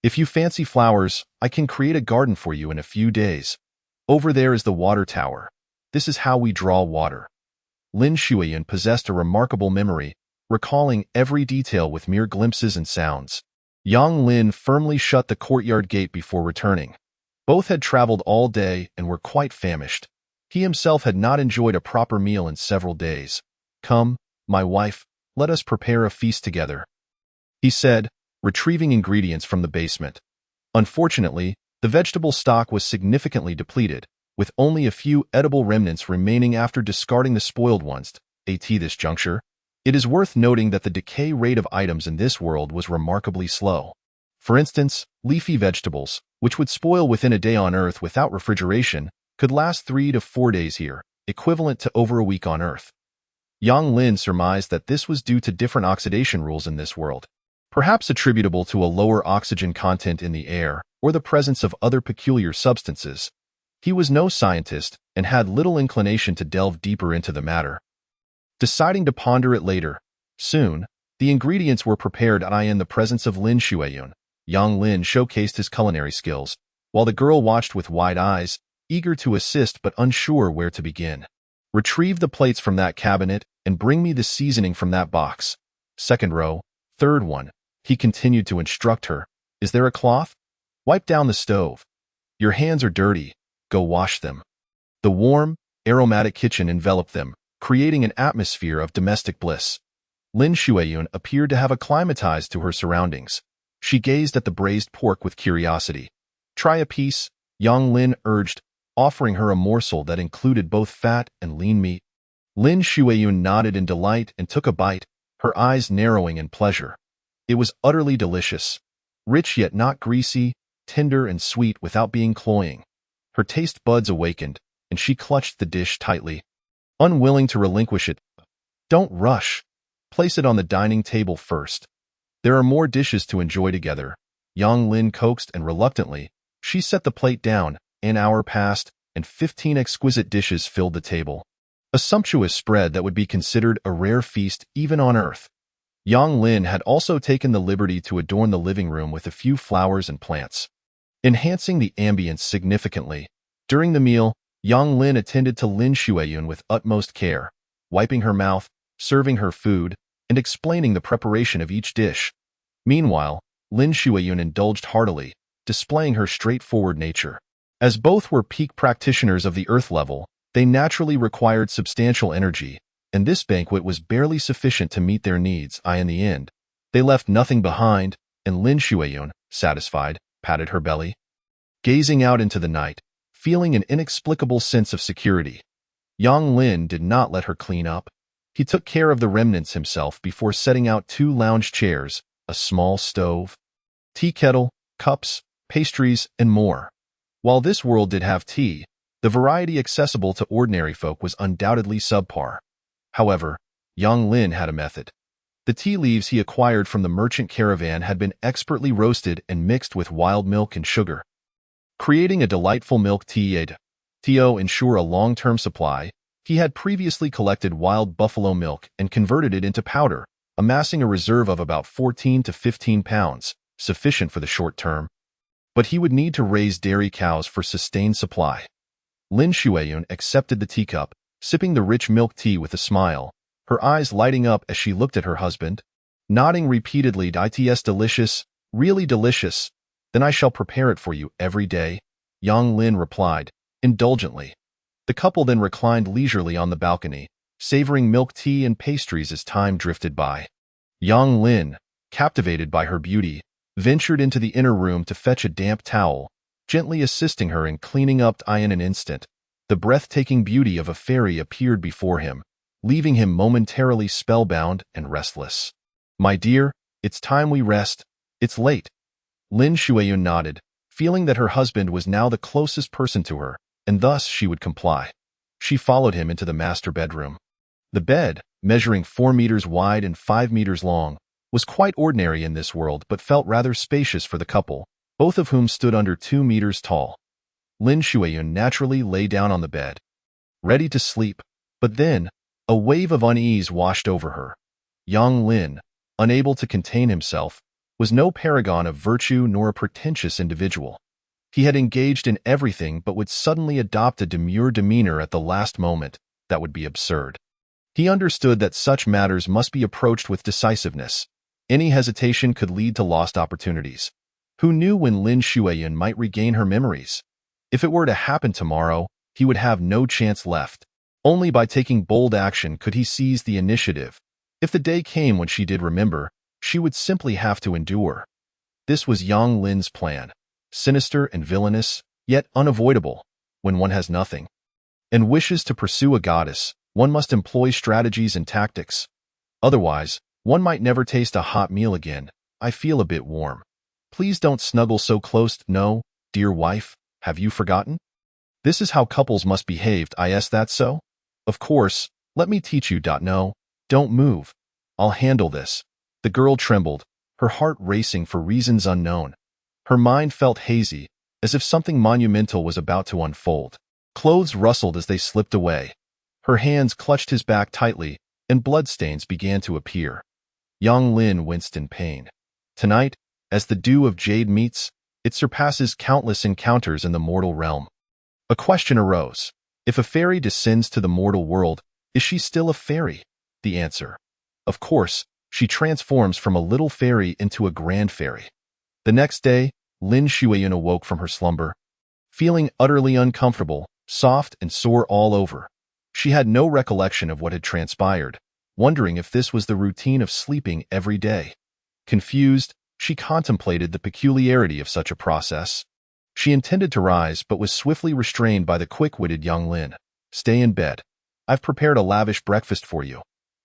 If you fancy flowers, I can create a garden for you in a few days. Over there is the water tower. This is how we draw water. Lin Shuiyan possessed a remarkable memory, recalling every detail with mere glimpses and sounds. Yang Lin firmly shut the courtyard gate before returning. Both had traveled all day and were quite famished. He himself had not enjoyed a proper meal in several days. Come, my wife, let us prepare a feast together, he said, retrieving ingredients from the basement. Unfortunately, the vegetable stock was significantly depleted, with only a few edible remnants remaining after discarding the spoiled ones. At this juncture, it is worth noting that the decay rate of items in this world was remarkably slow. For instance, leafy vegetables, which would spoil within a day on Earth without refrigeration, could last 3 to 4 days here, equivalent to over a week on Earth. Yang Lin surmised that this was due to different oxidation rules in this world, perhaps attributable to a lower oxygen content in the air or the presence of other peculiar substances. He was no scientist and had little inclination to delve deeper into the matter. Deciding to ponder it later, soon, the ingredients were prepared and in the presence of Lin Shuiyun. Yang Lin showcased his culinary skills, while the girl watched with wide eyes, eager to assist but unsure where to begin. Retrieve the plates from that cabinet and bring me the seasoning from that box. Second row, third one, he continued to instruct her. Is there a cloth? Wipe down the stove. Your hands are dirty. Go wash them. The warm, aromatic kitchen enveloped them, creating an atmosphere of domestic bliss. Lin Shuiyun appeared to have acclimatized to her surroundings. She gazed at the braised pork with curiosity. Try a piece, Yang Lin urged, offering her a morsel that included both fat and lean meat. Lin Shuiyun nodded in delight and took a bite, her eyes narrowing in pleasure. It was utterly delicious. Rich yet not greasy, tender and sweet without being cloying. Her taste buds awakened, and she clutched the dish tightly, unwilling to relinquish it. Don't rush. Place it on the dining table first. There are more dishes to enjoy together. Yang Lin coaxed, and reluctantly, she set the plate down. An hour passed, and 15 exquisite dishes filled the table. A sumptuous spread that would be considered a rare feast even on Earth. Yang Lin had also taken the liberty to adorn the living room with a few flowers and plants, enhancing the ambience significantly. During the meal, Yang Lin attended to Lin Shuiyun with utmost care, wiping her mouth, serving her food, and explaining the preparation of each dish. Meanwhile, Lin Shuiyun indulged heartily, displaying her straightforward nature. As both were peak practitioners of the Earth level, they naturally required substantial energy, and this banquet was barely sufficient to meet their needs. In the end, they left nothing behind, and Lin Shuiyun, satisfied, patted her belly, gazing out into the night, feeling an inexplicable sense of security. Yang Lin did not let her clean up. He took care of the remnants himself before setting out 2 lounge chairs, a small stove, tea kettle, cups, pastries, and more. While this world did have tea, the variety accessible to ordinary folk was undoubtedly subpar. However, Yang Lin had a method. The tea leaves he acquired from the merchant caravan had been expertly roasted and mixed with wild milk and sugar, creating a delightful milk tea. To ensure a long-term supply, he had previously collected wild buffalo milk and converted it into powder, amassing a reserve of about 14 to 15 pounds, sufficient for the short term. But he would need to raise dairy cows for sustained supply. Lin Shuiyun accepted the teacup, sipping the rich milk tea with a smile, her eyes lighting up as she looked at her husband, nodding repeatedly. It's delicious, really delicious. Then I shall prepare it for you every day, Yang Lin replied, indulgently. The couple then reclined leisurely on the balcony, savoring milk tea and pastries as time drifted by. Yang Lin, captivated by her beauty, ventured into the inner room to fetch a damp towel, gently assisting her in cleaning up. In an instant, the breathtaking beauty of a fairy appeared before him, leaving him momentarily spellbound and restless. My dear, it's time we rest. It's late. Lin Shuiyun nodded, feeling that her husband was now the closest person to her, and thus she would comply. She followed him into the master bedroom. The bed, measuring 4 meters wide and 5 meters long, was quite ordinary in this world but felt rather spacious for the couple, both of whom stood under 2 meters tall. Lin Shuiyun naturally lay down on the bed, ready to sleep, but then, a wave of unease washed over her. Yang Lin, unable to contain himself, was no paragon of virtue nor a pretentious individual. He had engaged in everything but would suddenly adopt a demure demeanor at the last moment. That would be absurd. He understood that such matters must be approached with decisiveness. Any hesitation could lead to lost opportunities. Who knew when Lin Shuiyun might regain her memories? If it were to happen tomorrow, he would have no chance left. Only by taking bold action could he seize the initiative. If the day came when she did remember, she would simply have to endure. This was Yang Lin's plan. Sinister and villainous, yet unavoidable. When one has nothing and wishes to pursue a goddess, one must employ strategies and tactics. Otherwise, one might never taste a hot meal again. I feel a bit warm. Please don't snuggle so close. No, dear wife, have you forgotten? This is how couples must behave. Is that so? Of course, Let me teach you. No, don't move. I'll handle this. The girl trembled, her heart racing for reasons unknown. Her mind felt hazy, as if something monumental was about to unfold. Clothes rustled as they slipped away. Her hands clutched his back tightly, and bloodstains began to appear. Yang Lin winced in pain. Tonight, as the dew of jade meets, it surpasses countless encounters in the mortal realm. A question arose. If a fairy descends to the mortal world, is she still a fairy? The answer. Of course, she transforms from a little fairy into a grand fairy. The next day, Lin Shuiyun awoke from her slumber, feeling utterly uncomfortable, soft and sore all over. She had no recollection of what had transpired, wondering if this was the routine of sleeping every day. Confused, she contemplated the peculiarity of such a process. She intended to rise but was swiftly restrained by the quick-witted young Lin. Stay in bed. I've prepared a lavish breakfast for you.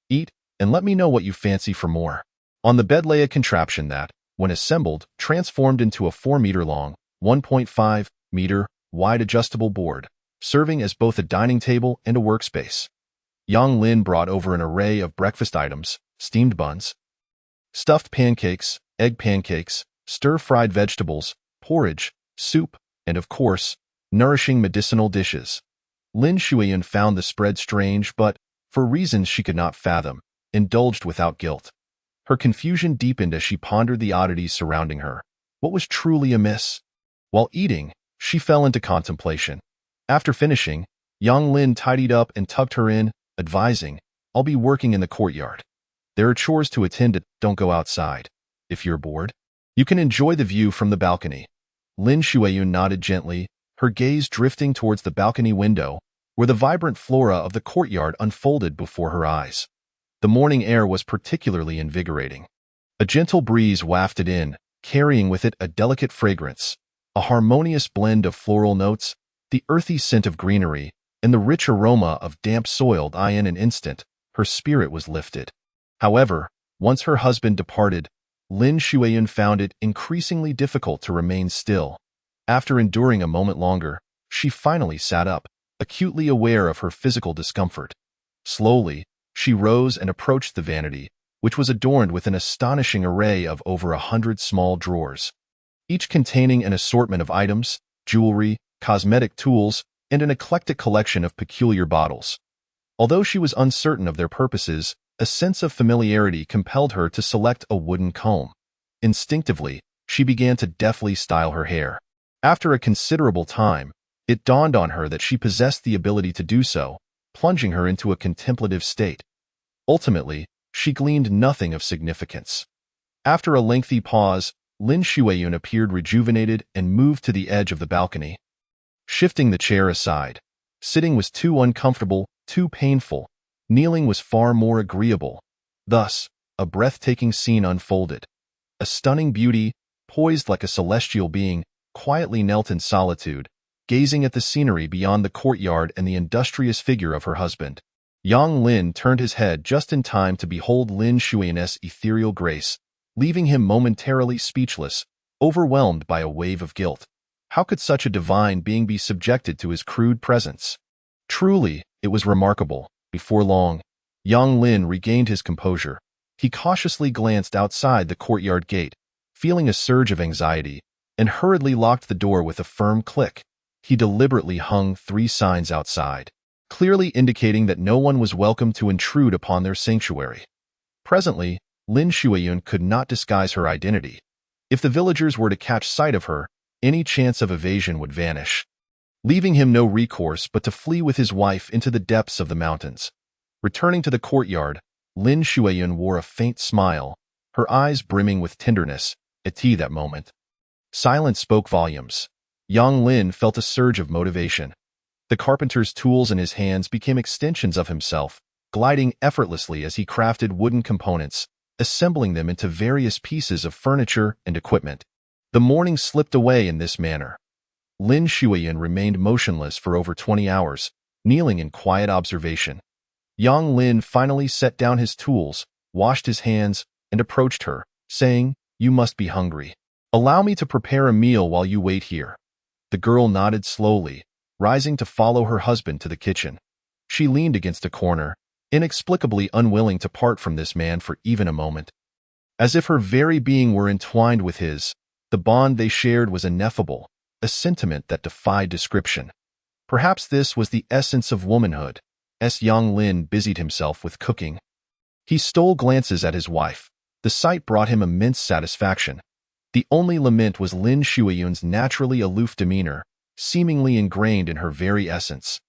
Eat, and let me know what you fancy for more. On the bed lay a contraption that, when assembled, transformed into a 4-meter-long, 1.5-meter wide adjustable board, serving as both a dining table and a workspace. Yang Lin brought over an array of breakfast items: steamed buns, stuffed pancakes, egg pancakes, stir-fried vegetables, porridge, soup, and of course, nourishing medicinal dishes. Lin Shuiyun found the spread strange but, for reasons she could not fathom, indulged without guilt. Her confusion deepened as she pondered the oddities surrounding her. What was truly amiss? While eating, she fell into contemplation. After finishing, Yang Lin tidied up and tucked her in, advising, I'll be working in the courtyard. There are chores to attend to. Don't go outside. If you're bored, you can enjoy the view from the balcony. Lin Shuiyun nodded gently, her gaze drifting towards the balcony window, where the vibrant flora of the courtyard unfolded before her eyes. The morning air was particularly invigorating. A gentle breeze wafted in, carrying with it a delicate fragrance, a harmonious blend of floral notes, the earthy scent of greenery, and the rich aroma of damp soil. In an instant, her spirit was lifted. However, once her husband departed, Lin Shuiyun found it increasingly difficult to remain still. After enduring a moment longer, she finally sat up, acutely aware of her physical discomfort. Slowly, she rose and approached the vanity, which was adorned with an astonishing array of over 100 small drawers, each containing an assortment of items, jewelry, cosmetic tools, and an eclectic collection of peculiar bottles. Although she was uncertain of their purposes, a sense of familiarity compelled her to select a wooden comb. Instinctively, she began to deftly style her hair. After a considerable time, it dawned on her that she possessed the ability to do so, plunging her into a contemplative state. Ultimately, she gleaned nothing of significance. After a lengthy pause, Lin Shuiyun appeared rejuvenated and moved to the edge of the balcony. Shifting the chair aside, sitting was too uncomfortable, too painful. Kneeling was far more agreeable. Thus, a breathtaking scene unfolded. A stunning beauty, poised like a celestial being, quietly knelt in solitude, gazing at the scenery beyond the courtyard and the industrious figure of her husband. Yang Lin turned his head just in time to behold Lin Shuiyun's ethereal grace, leaving him momentarily speechless, overwhelmed by a wave of guilt. How could such a divine being be subjected to his crude presence? Truly, it was remarkable. Before long, Yang Lin regained his composure. He cautiously glanced outside the courtyard gate, feeling a surge of anxiety, and hurriedly locked the door with a firm click. He deliberately hung 3 signs outside, clearly indicating that no one was welcome to intrude upon their sanctuary. Presently, Lin Shuiyun could not disguise her identity. If the villagers were to catch sight of her, any chance of evasion would vanish, leaving him no recourse but to flee with his wife into the depths of the mountains. Returning to the courtyard, Lin Shuiyun wore a faint smile, her eyes brimming with tenderness. At that moment, silence spoke volumes. Yang Lin felt a surge of motivation. The carpenter's tools in his hands became extensions of himself, gliding effortlessly as he crafted wooden components, assembling them into various pieces of furniture and equipment. The morning slipped away in this manner. Lin Shuiyun remained motionless for over 20 hours, kneeling in quiet observation. Yang Lin finally set down his tools, washed his hands, and approached her, saying, "You must be hungry. Allow me to prepare a meal while you wait here." The girl nodded slowly, rising to follow her husband to the kitchen. She leaned against a corner, inexplicably unwilling to part from this man for even a moment. As if her very being were entwined with his, the bond they shared was ineffable, a sentiment that defied description. Perhaps this was the essence of womanhood. As Yang Lin busied himself with cooking, he stole glances at his wife. The sight brought him immense satisfaction. The only lament was Lin Shuiyun's naturally aloof demeanor, seemingly ingrained in her very essence.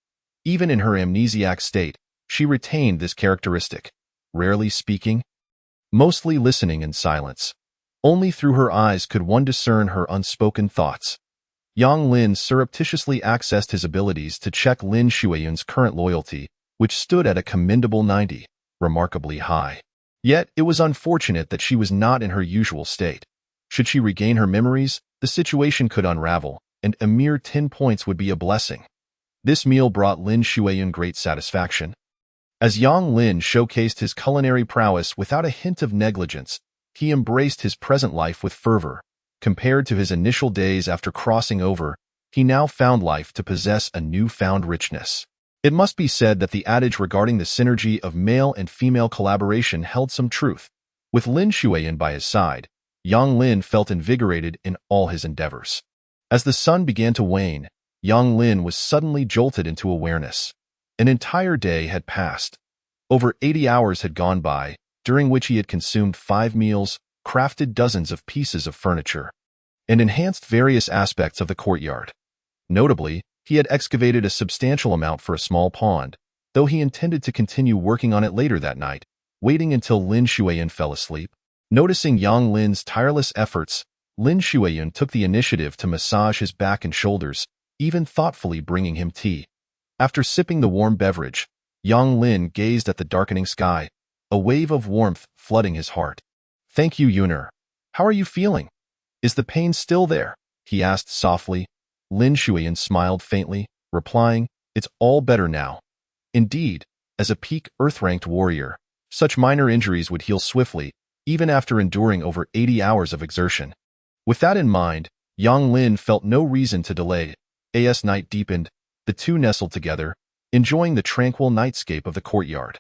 Even in her amnesiac state, she retained this characteristic, rarely speaking, mostly listening in silence. Only through her eyes could one discern her unspoken thoughts. Yang Lin surreptitiously accessed his abilities to check Lin Shuiyun's current loyalty, which stood at a commendable 90, remarkably high. Yet, it was unfortunate that she was not in her usual state. Should she regain her memories, the situation could unravel, and a mere 10 points would be a blessing. This meal brought Lin Shuiyun great satisfaction. As Yang Lin showcased his culinary prowess without a hint of negligence, he embraced his present life with fervor. Compared to his initial days after crossing over, he now found life to possess a newfound richness. It must be said that the adage regarding the synergy of male and female collaboration held some truth. With Lin Shuiyun by his side, Yang Lin felt invigorated in all his endeavors. As the sun began to wane, Yang Lin was suddenly jolted into awareness. An entire day had passed. Over 80 hours had gone by, during which he had consumed 5 meals, crafted dozens of pieces of furniture, and enhanced various aspects of the courtyard. Notably, he had excavated a substantial amount for a small pond, though he intended to continue working on it later that night, waiting until Lin Shuiyun fell asleep. Noticing Yang Lin's tireless efforts, Lin Shuiyun took the initiative to massage his back and shoulders, even thoughtfully bringing him tea. After sipping the warm beverage, Yang Lin gazed at the darkening sky, a wave of warmth flooding his heart. "Thank you, Yuner. How are you feeling? Is the pain still there?" he asked softly. Lin Shuiyun smiled faintly, replying, "It's all better now." Indeed, as a peak Earth-ranked warrior, such minor injuries would heal swiftly, even after enduring over 80 hours of exertion. With that in mind, Yang Lin felt no reason to delay. As night deepened, the two nestled together, enjoying the tranquil nightscape of the courtyard.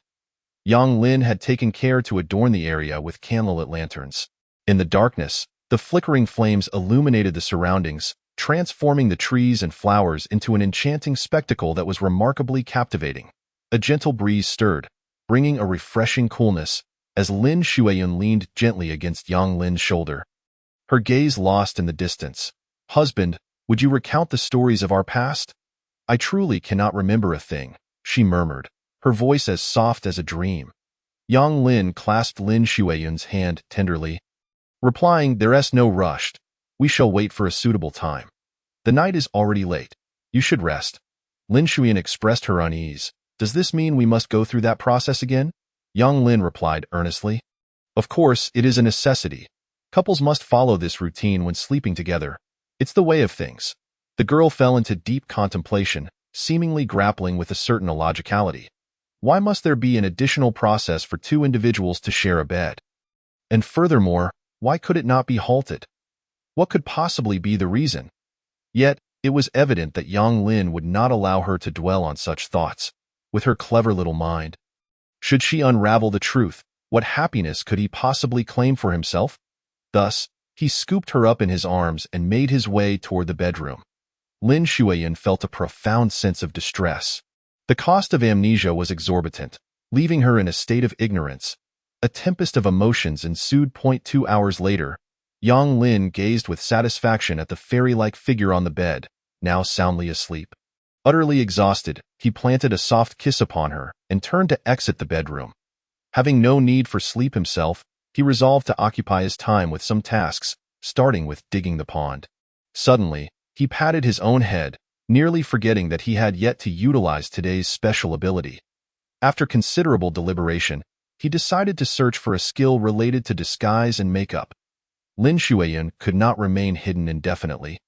Yang Lin had taken care to adorn the area with candlelit lanterns. In the darkness, the flickering flames illuminated the surroundings, transforming the trees and flowers into an enchanting spectacle that was remarkably captivating. A gentle breeze stirred, bringing a refreshing coolness, as Lin Shuiyun leaned gently against Yang Lin's shoulder. Her gaze lost in the distance. "Husband, would you recount the stories of our past? I truly cannot remember a thing," she murmured, her voice as soft as a dream. Yang Lin clasped Lin Shuiyun's hand tenderly, replying, "There's no rush. We shall wait for a suitable time. The night is already late. You should rest." Lin Shuiyun expressed her unease. "Does this mean we must go through that process again?" Yang Lin replied earnestly. "Of course, it is a necessity. Couples must follow this routine when sleeping together. It's the way of things." The girl fell into deep contemplation, seemingly grappling with a certain illogicality. Why must there be an additional process for two individuals to share a bed? And furthermore, why could it not be halted? What could possibly be the reason? Yet, it was evident that Yang Lin would not allow her to dwell on such thoughts. With her clever little mind, should she unravel the truth, what happiness could he possibly claim for himself? Thus, he scooped her up in his arms and made his way toward the bedroom. Lin Shuiyun felt a profound sense of distress. The cost of amnesia was exorbitant, leaving her in a state of ignorance. A tempest of emotions ensued. 2 hours later, Yang Lin gazed with satisfaction at the fairy-like figure on the bed, now soundly asleep. Utterly exhausted, he planted a soft kiss upon her and turned to exit the bedroom. Having no need for sleep himself, he resolved to occupy his time with some tasks, starting with digging the pond. Suddenly, he patted his own head, nearly forgetting that he had yet to utilize today's special ability. After considerable deliberation, he decided to search for a skill related to disguise and makeup. Lin Shuiyun could not remain hidden indefinitely.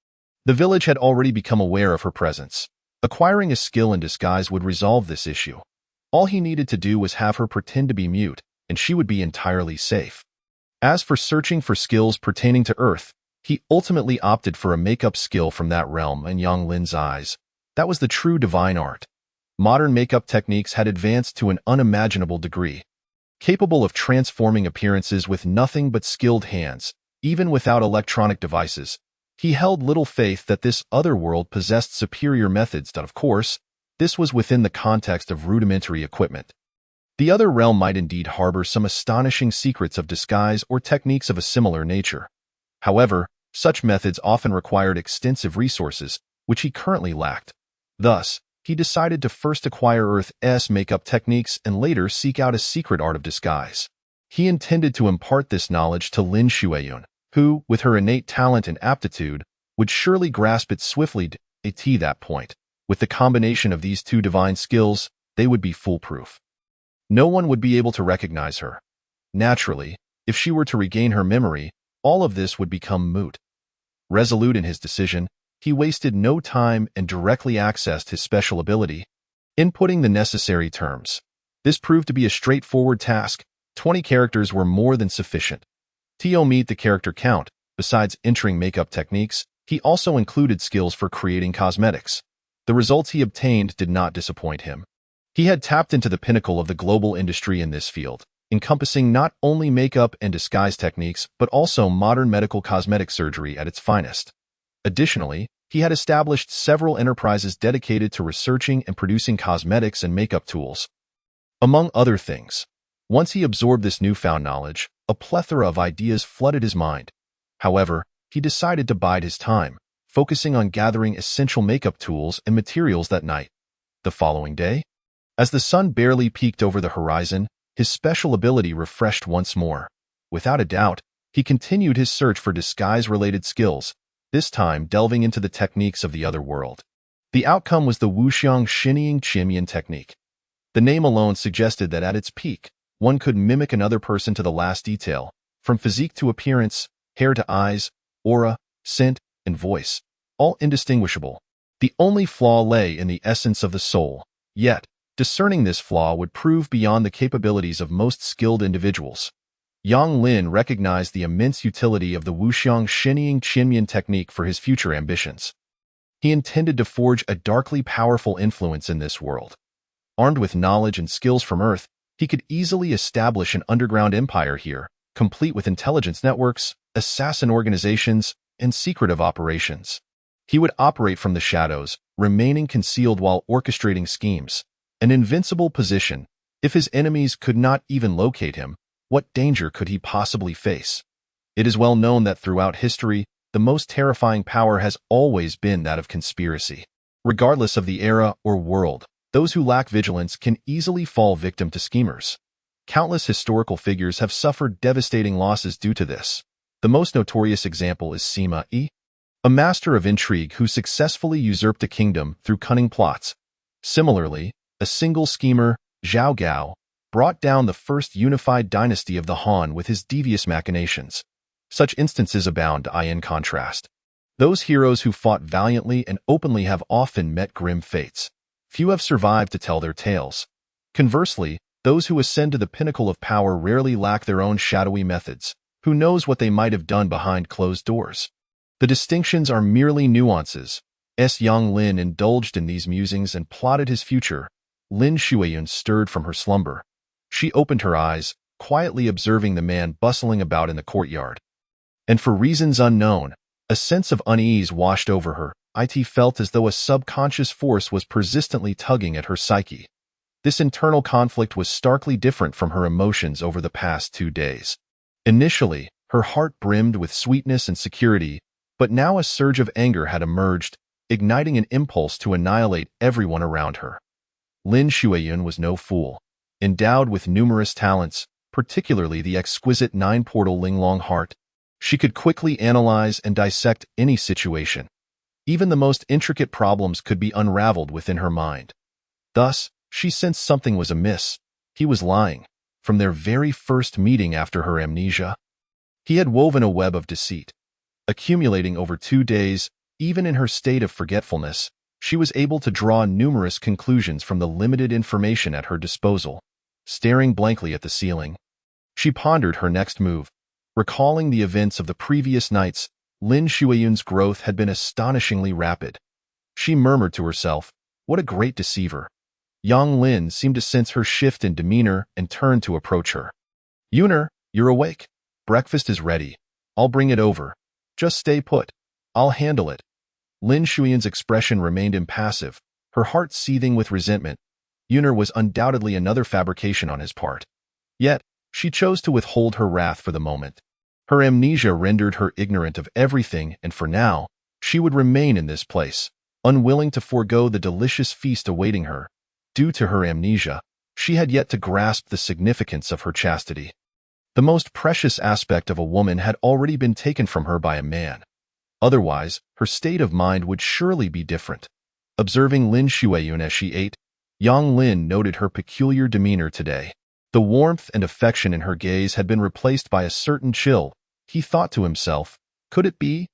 The village had already become aware of her presence. Acquiring a skill in disguise would resolve this issue. All he needed to do was have her pretend to be mute, and she would be entirely safe. As for searching for skills pertaining to Earth, he ultimately opted for a makeup skill from that realm. In Yang Lin's eyes, that was the true divine art. modern makeup techniques had advanced to an unimaginable degree. Capable of transforming appearances with nothing but skilled hands, even without electronic devices, he held little faith that this other world possessed superior methods. Of course, this was within the context of rudimentary equipment. The other realm might indeed harbor some astonishing secrets of disguise or techniques of a similar nature. However, such methods often required extensive resources, which he currently lacked. Thus, he decided to first acquire Earth's makeup techniques and later seek out a secret art of disguise. He intended to impart this knowledge to Lin Shuiyun, who, with her innate talent and aptitude, would surely grasp it swiftly. At that point, with the combination of these two divine skills, they would be foolproof. No one would be able to recognize her. Naturally, if she were to regain her memory, all of this would become moot. Resolute in his decision, he wasted no time and directly accessed his special ability, inputting the necessary terms. This proved to be a straightforward task. 20 characters were more than sufficient. To meet the character count, besides entering makeup techniques, he also included skills for creating cosmetics. The results he obtained did not disappoint him. He had tapped into the pinnacle of the global industry in this field, encompassing not only makeup and disguise techniques, but also modern medical cosmetic surgery at its finest. Additionally, he had established several enterprises dedicated to researching and producing cosmetics and makeup tools. Among other things, once he absorbed this newfound knowledge, a plethora of ideas flooded his mind. However, he decided to bide his time, focusing on gathering essential makeup tools and materials that night. The following day, as the sun barely peeked over the horizon, his special ability refreshed once more. Without a doubt, he continued his search for disguise-related skills, this time delving into the techniques of the other world. The outcome was the Wuxiang Xinyiang Qimian technique. The name alone suggested that at its peak, one could mimic another person to the last detail, from physique to appearance, hair to eyes, aura, scent, and voice, all indistinguishable. The only flaw lay in the essence of the soul. Yet, discerning this flaw would prove beyond the capabilities of most skilled individuals. Yang Lin recognized the immense utility of the Wuxiang Xinyiang Qimian technique for his future ambitions. He intended to forge a darkly powerful influence in this world. Armed with knowledge and skills from Earth, he could easily establish an underground empire here, complete with intelligence networks, assassin organizations, and secretive operations. He would operate from the shadows, remaining concealed while orchestrating schemes. An invincible position. If his enemies could not even locate him, what danger could he possibly face? It is well known that throughout history, the most terrifying power has always been that of conspiracy. Regardless of the era or world, those who lack vigilance can easily fall victim to schemers. Countless historical figures have suffered devastating losses due to this. The most notorious example is Sima Yi, a master of intrigue who successfully usurped a kingdom through cunning plots. Similarly, a single schemer, Zhao Gao, brought down the first unified dynasty of the Han with his devious machinations. Such instances abound. In contrast, those heroes who fought valiantly and openly have often met grim fates. Few have survived to tell their tales. Conversely, those who ascend to the pinnacle of power rarely lack their own shadowy methods. Who knows what they might have done behind closed doors? The distinctions are merely nuances. Yang Lin indulged in these musings and plotted his future. Lin Shuiyun stirred from her slumber. She opened her eyes, quietly observing the man bustling about in the courtyard. And for reasons unknown, a sense of unease washed over her. It felt as though a subconscious force was persistently tugging at her psyche. This internal conflict was starkly different from her emotions over the past 2 days. Initially, her heart brimmed with sweetness and security, but now a surge of anger had emerged, igniting an impulse to annihilate everyone around her. Lin Shuiyun was no fool. Endowed with numerous talents, particularly the exquisite 9-portal Linglong heart, she could quickly analyze and dissect any situation. Even the most intricate problems could be unraveled within her mind. Thus, she sensed something was amiss. He was lying. From their very first meeting after her amnesia, he had woven a web of deceit. Accumulating over 2 days, even in her state of forgetfulness, she was able to draw numerous conclusions from the limited information at her disposal. Staring blankly at the ceiling, she pondered her next move. Recalling the events of the previous nights, Lin Shuiyun's growth had been astonishingly rapid. She murmured to herself, "What a great deceiver." Yang Lin seemed to sense her shift in demeanor and turned to approach her. "Yuner, you're awake. Breakfast is ready. I'll bring it over. Just stay put. I'll handle it." Lin Shuyan's expression remained impassive, her heart seething with resentment. Yuner was undoubtedly another fabrication on his part. Yet, she chose to withhold her wrath for the moment. Her amnesia rendered her ignorant of everything, and for now, she would remain in this place, unwilling to forego the delicious feast awaiting her. Due to her amnesia, she had yet to grasp the significance of her chastity. The most precious aspect of a woman had already been taken from her by a man. Otherwise, her state of mind would surely be different. Observing Lin Shuiyun as she ate, Yang Lin noted her peculiar demeanor today. The warmth and affection in her gaze had been replaced by a certain chill. He thought to himself, could it be?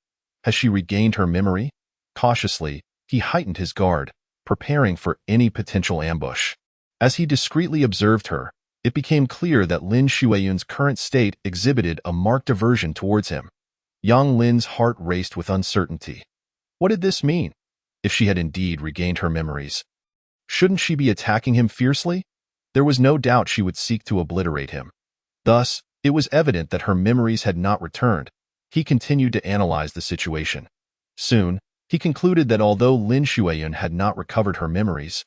Has she regained her memory? Cautiously, he heightened his guard, preparing for any potential ambush. As he discreetly observed her, it became clear that Lin Shuiyun's current state exhibited a marked aversion towards him. Yang Lin's heart raced with uncertainty. What did this mean? If she had indeed regained her memories, shouldn't she be attacking him fiercely? There was no doubt she would seek to obliterate him. Thus, it was evident that her memories had not returned. He continued to analyze the situation. Soon, he concluded that although Lin Shuiyun had not recovered her memories,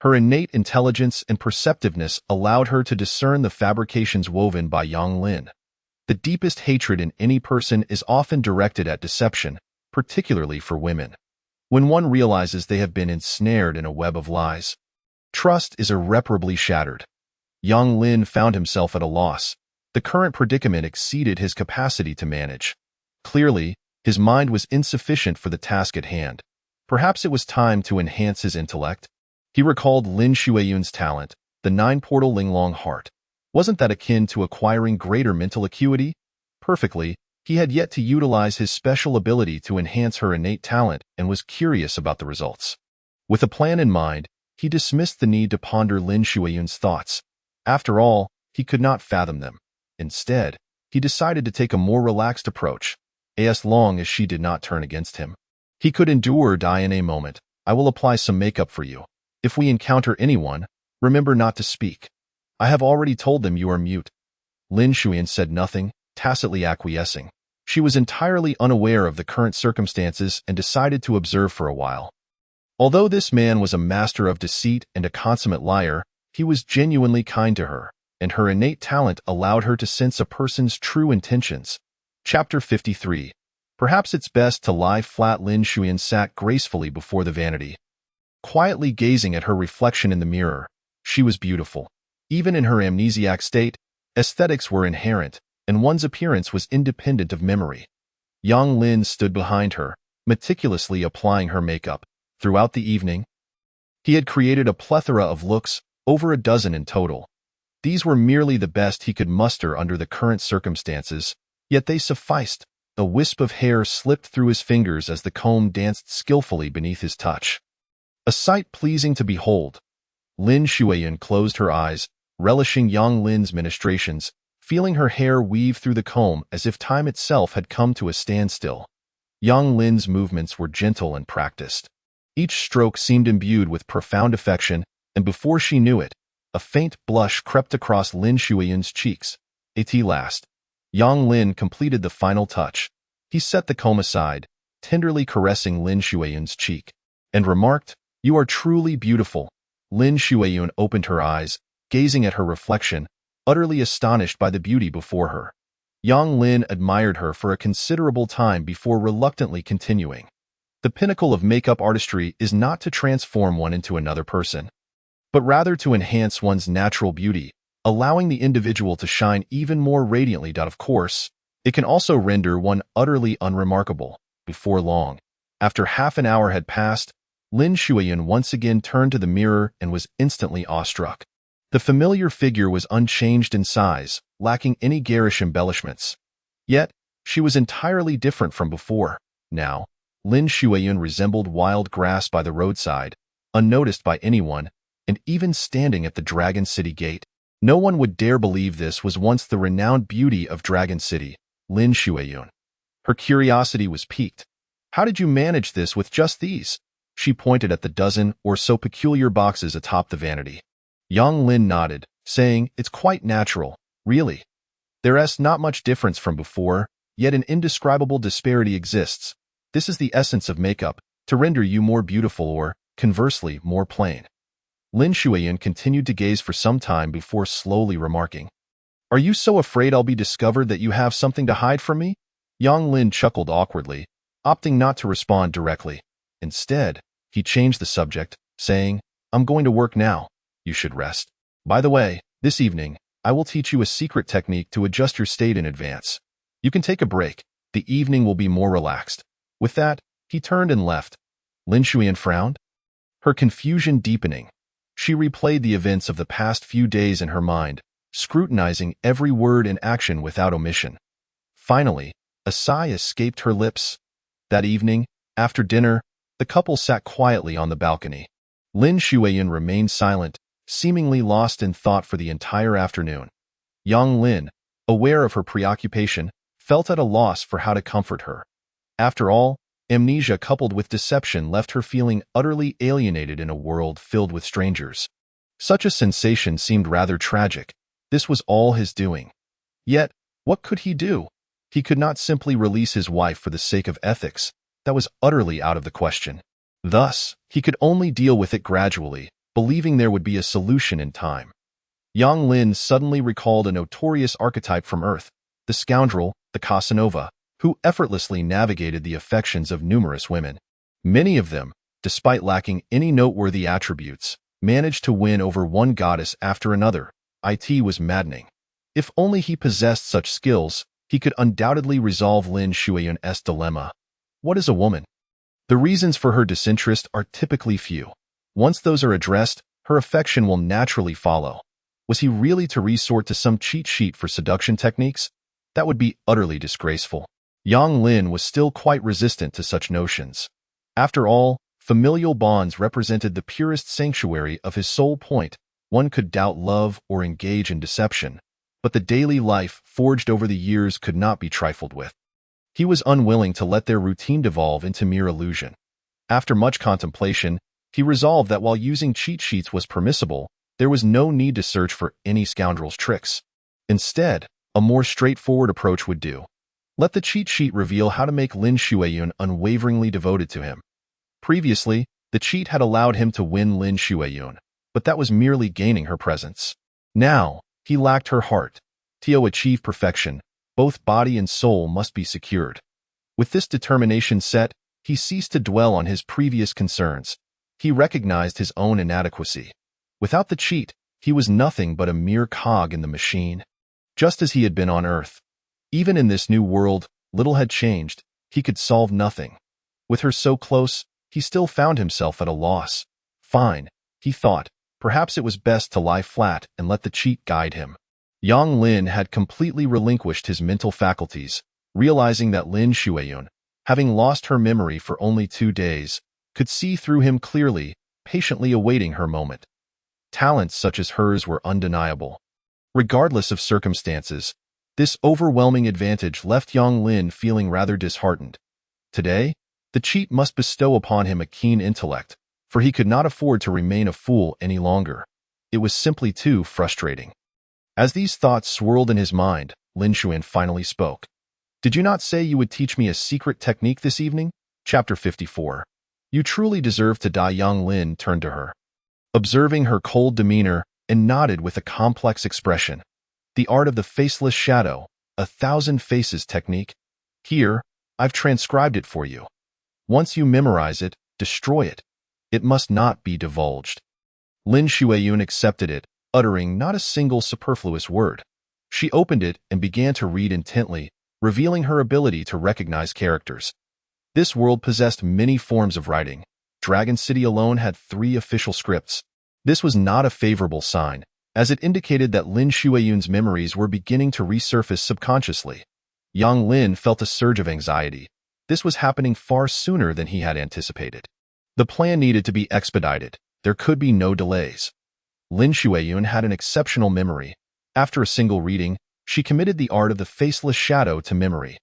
her innate intelligence and perceptiveness allowed her to discern the fabrications woven by Yang Lin. The deepest hatred in any person is often directed at deception, particularly for women. When one realizes they have been ensnared in a web of lies, trust is irreparably shattered. Yang Lin found himself at a loss. The current predicament exceeded his capacity to manage. Clearly, his mind was insufficient for the task at hand. Perhaps it was time to enhance his intellect. He recalled Lin Shuiyun's talent, the nine-portal Linglong heart. Wasn't that akin to acquiring greater mental acuity? Perfectly, he had yet to utilize his special ability to enhance her innate talent and was curious about the results. With a plan in mind, he dismissed the need to ponder Lin Shuiyun's thoughts. After all, he could not fathom them. Instead, he decided to take a more relaxed approach, as long as she did not turn against him. He could endure or die in a moment. I will apply some makeup for you. If we encounter anyone, remember not to speak. I have already told them you are mute. Lin Shuiyun said nothing, tacitly acquiescing. She was entirely unaware of the current circumstances and decided to observe for a while. Although this man was a master of deceit and a consummate liar, he was genuinely kind to her, and her innate talent allowed her to sense a person's true intentions. Chapter 53. Perhaps it's best to lie flat. Lin Shuiyun sat gracefully before the vanity, quietly gazing at her reflection in the mirror. She was beautiful. Even in her amnesiac state, aesthetics were inherent, and one's appearance was independent of memory. Yang Lin stood behind her, meticulously applying her makeup. Throughout the evening, he had created a plethora of looks, over a dozen in total. These were merely the best he could muster under the current circumstances, yet they sufficed. A wisp of hair slipped through his fingers as the comb danced skillfully beneath his touch. A sight pleasing to behold. Lin Shuiyun closed her eyes, relishing Yang Lin's ministrations, feeling her hair weave through the comb as if time itself had come to a standstill. Yang Lin's movements were gentle and practiced. Each stroke seemed imbued with profound affection, and before she knew it, a faint blush crept across Lin Shuiyun's cheeks. At last, Yang Lin completed the final touch. He set the comb aside, tenderly caressing Lin Shuiyun's cheek, and remarked, "You are truly beautiful." Lin Shuiyun opened her eyes, gazing at her reflection, utterly astonished by the beauty before her. Yang Lin admired her for a considerable time before reluctantly continuing. The pinnacle of makeup artistry is not to transform one into another person, but rather to enhance one's natural beauty, allowing the individual to shine even more radiantly. Of course, it can also render one utterly unremarkable. Before long, after half an hour had passed, Lin Shuiyun once again turned to the mirror and was instantly awestruck. The familiar figure was unchanged in size, lacking any garish embellishments. Yet, she was entirely different from before. Now, Lin Shuiyun resembled wild grass by the roadside, unnoticed by anyone, and even standing at the Dragon City gate. No one would dare believe this was once the renowned beauty of Dragon City, Lin Shuiyun. Her curiosity was piqued. How did you manage this with just these? She pointed at the dozen or so peculiar boxes atop the vanity. Yang Lin nodded, saying, "It's quite natural, really. There's not much difference from before, yet an indescribable disparity exists. This is the essence of makeup, to render you more beautiful or, conversely, more plain." Lin Shuiyan continued to gaze for some time before slowly remarking, "Are you so afraid I'll be discovered that you have something to hide from me?" Yang Lin chuckled awkwardly, opting not to respond directly. Instead, he changed the subject, saying, "I'm going to work now. You should rest. By the way, this evening, I will teach you a secret technique to adjust your state in advance. You can take a break. The evening will be more relaxed." With that, he turned and left. Lin Shuiyan frowned, her confusion deepening. She replayed the events of the past few days in her mind, scrutinizing every word and action without omission. Finally, a sigh escaped her lips. That evening, after dinner, the couple sat quietly on the balcony. Lin Shuiyan remained silent, seemingly lost in thought for the entire afternoon. Yang Lin, aware of her preoccupation, felt at a loss for how to comfort her. After all, amnesia coupled with deception left her feeling utterly alienated in a world filled with strangers. Such a sensation seemed rather tragic. This was all his doing. Yet, what could he do? He could not simply release his wife for the sake of ethics. That was utterly out of the question. Thus, he could only deal with it gradually, believing there would be a solution in time. Yang Lin suddenly recalled a notorious archetype from Earth, the scoundrel, the Casanova, who effortlessly navigated the affections of numerous women. Many of them, despite lacking any noteworthy attributes, managed to win over one goddess after another. It was maddening. If only he possessed such skills, he could undoubtedly resolve Lin Shuiyan's dilemma. What is a woman? The reasons for her disinterest are typically few. Once those are addressed, her affection will naturally follow. Was he really to resort to some cheat sheet for seduction techniques? That would be utterly disgraceful. Yang Lin was still quite resistant to such notions. After all, familial bonds represented the purest sanctuary of his soul point. One could doubt love or engage in deception, but the daily life forged over the years could not be trifled with. He was unwilling to let their routine devolve into mere illusion. After much contemplation, he resolved that while using cheat sheets was permissible, there was no need to search for any scoundrel's tricks. Instead, a more straightforward approach would do. Let the cheat sheet reveal how to make Lin Shuiyan unwaveringly devoted to him. Previously, the cheat had allowed him to win Lin Shuiyan, but that was merely gaining her presence. Now, he lacked her heart. To achieve perfection, both body and soul must be secured. With this determination set, he ceased to dwell on his previous concerns. He recognized his own inadequacy. Without the cheat, he was nothing but a mere cog in the machine. Just as he had been on Earth. Even in this new world, little had changed. He could solve nothing. With her so close, he still found himself at a loss. Fine, he thought. Perhaps it was best to lie flat and let the cheat guide him. Yang Lin had completely relinquished his mental faculties, realizing that Lin Shuiyan, having lost her memory for only 2 days, could see through him clearly, patiently awaiting her moment. Talents such as hers were undeniable. Regardless of circumstances, this overwhelming advantage left Yang Lin feeling rather disheartened. Today, the cheat must bestow upon him a keen intellect, for he could not afford to remain a fool any longer. It was simply too frustrating. As these thoughts swirled in his mind, Lin Shuiyan finally spoke. "Did you not say you would teach me a secret technique this evening?" Chapter 54. "You truly deserve to die." Yang Lin turned to her, observing her cold demeanor, and nodded with a complex expression. "The art of the faceless shadow, 1,000 faces technique. Here, I've transcribed it for you. Once you memorize it, destroy it. It must not be divulged." Lin Shuiyan accepted it, uttering not a single superfluous word. She opened it and began to read intently, revealing her ability to recognize characters. This world possessed many forms of writing. Dragon City alone had 3 official scripts. This was not a favorable sign, as it indicated that Lin Shuiyan's memories were beginning to resurface subconsciously. Yang Lin felt a surge of anxiety. This was happening far sooner than he had anticipated. The plan needed to be expedited. There could be no delays. Lin Shuiyan had an exceptional memory. After a single reading, she committed the art of the faceless shadow to memory.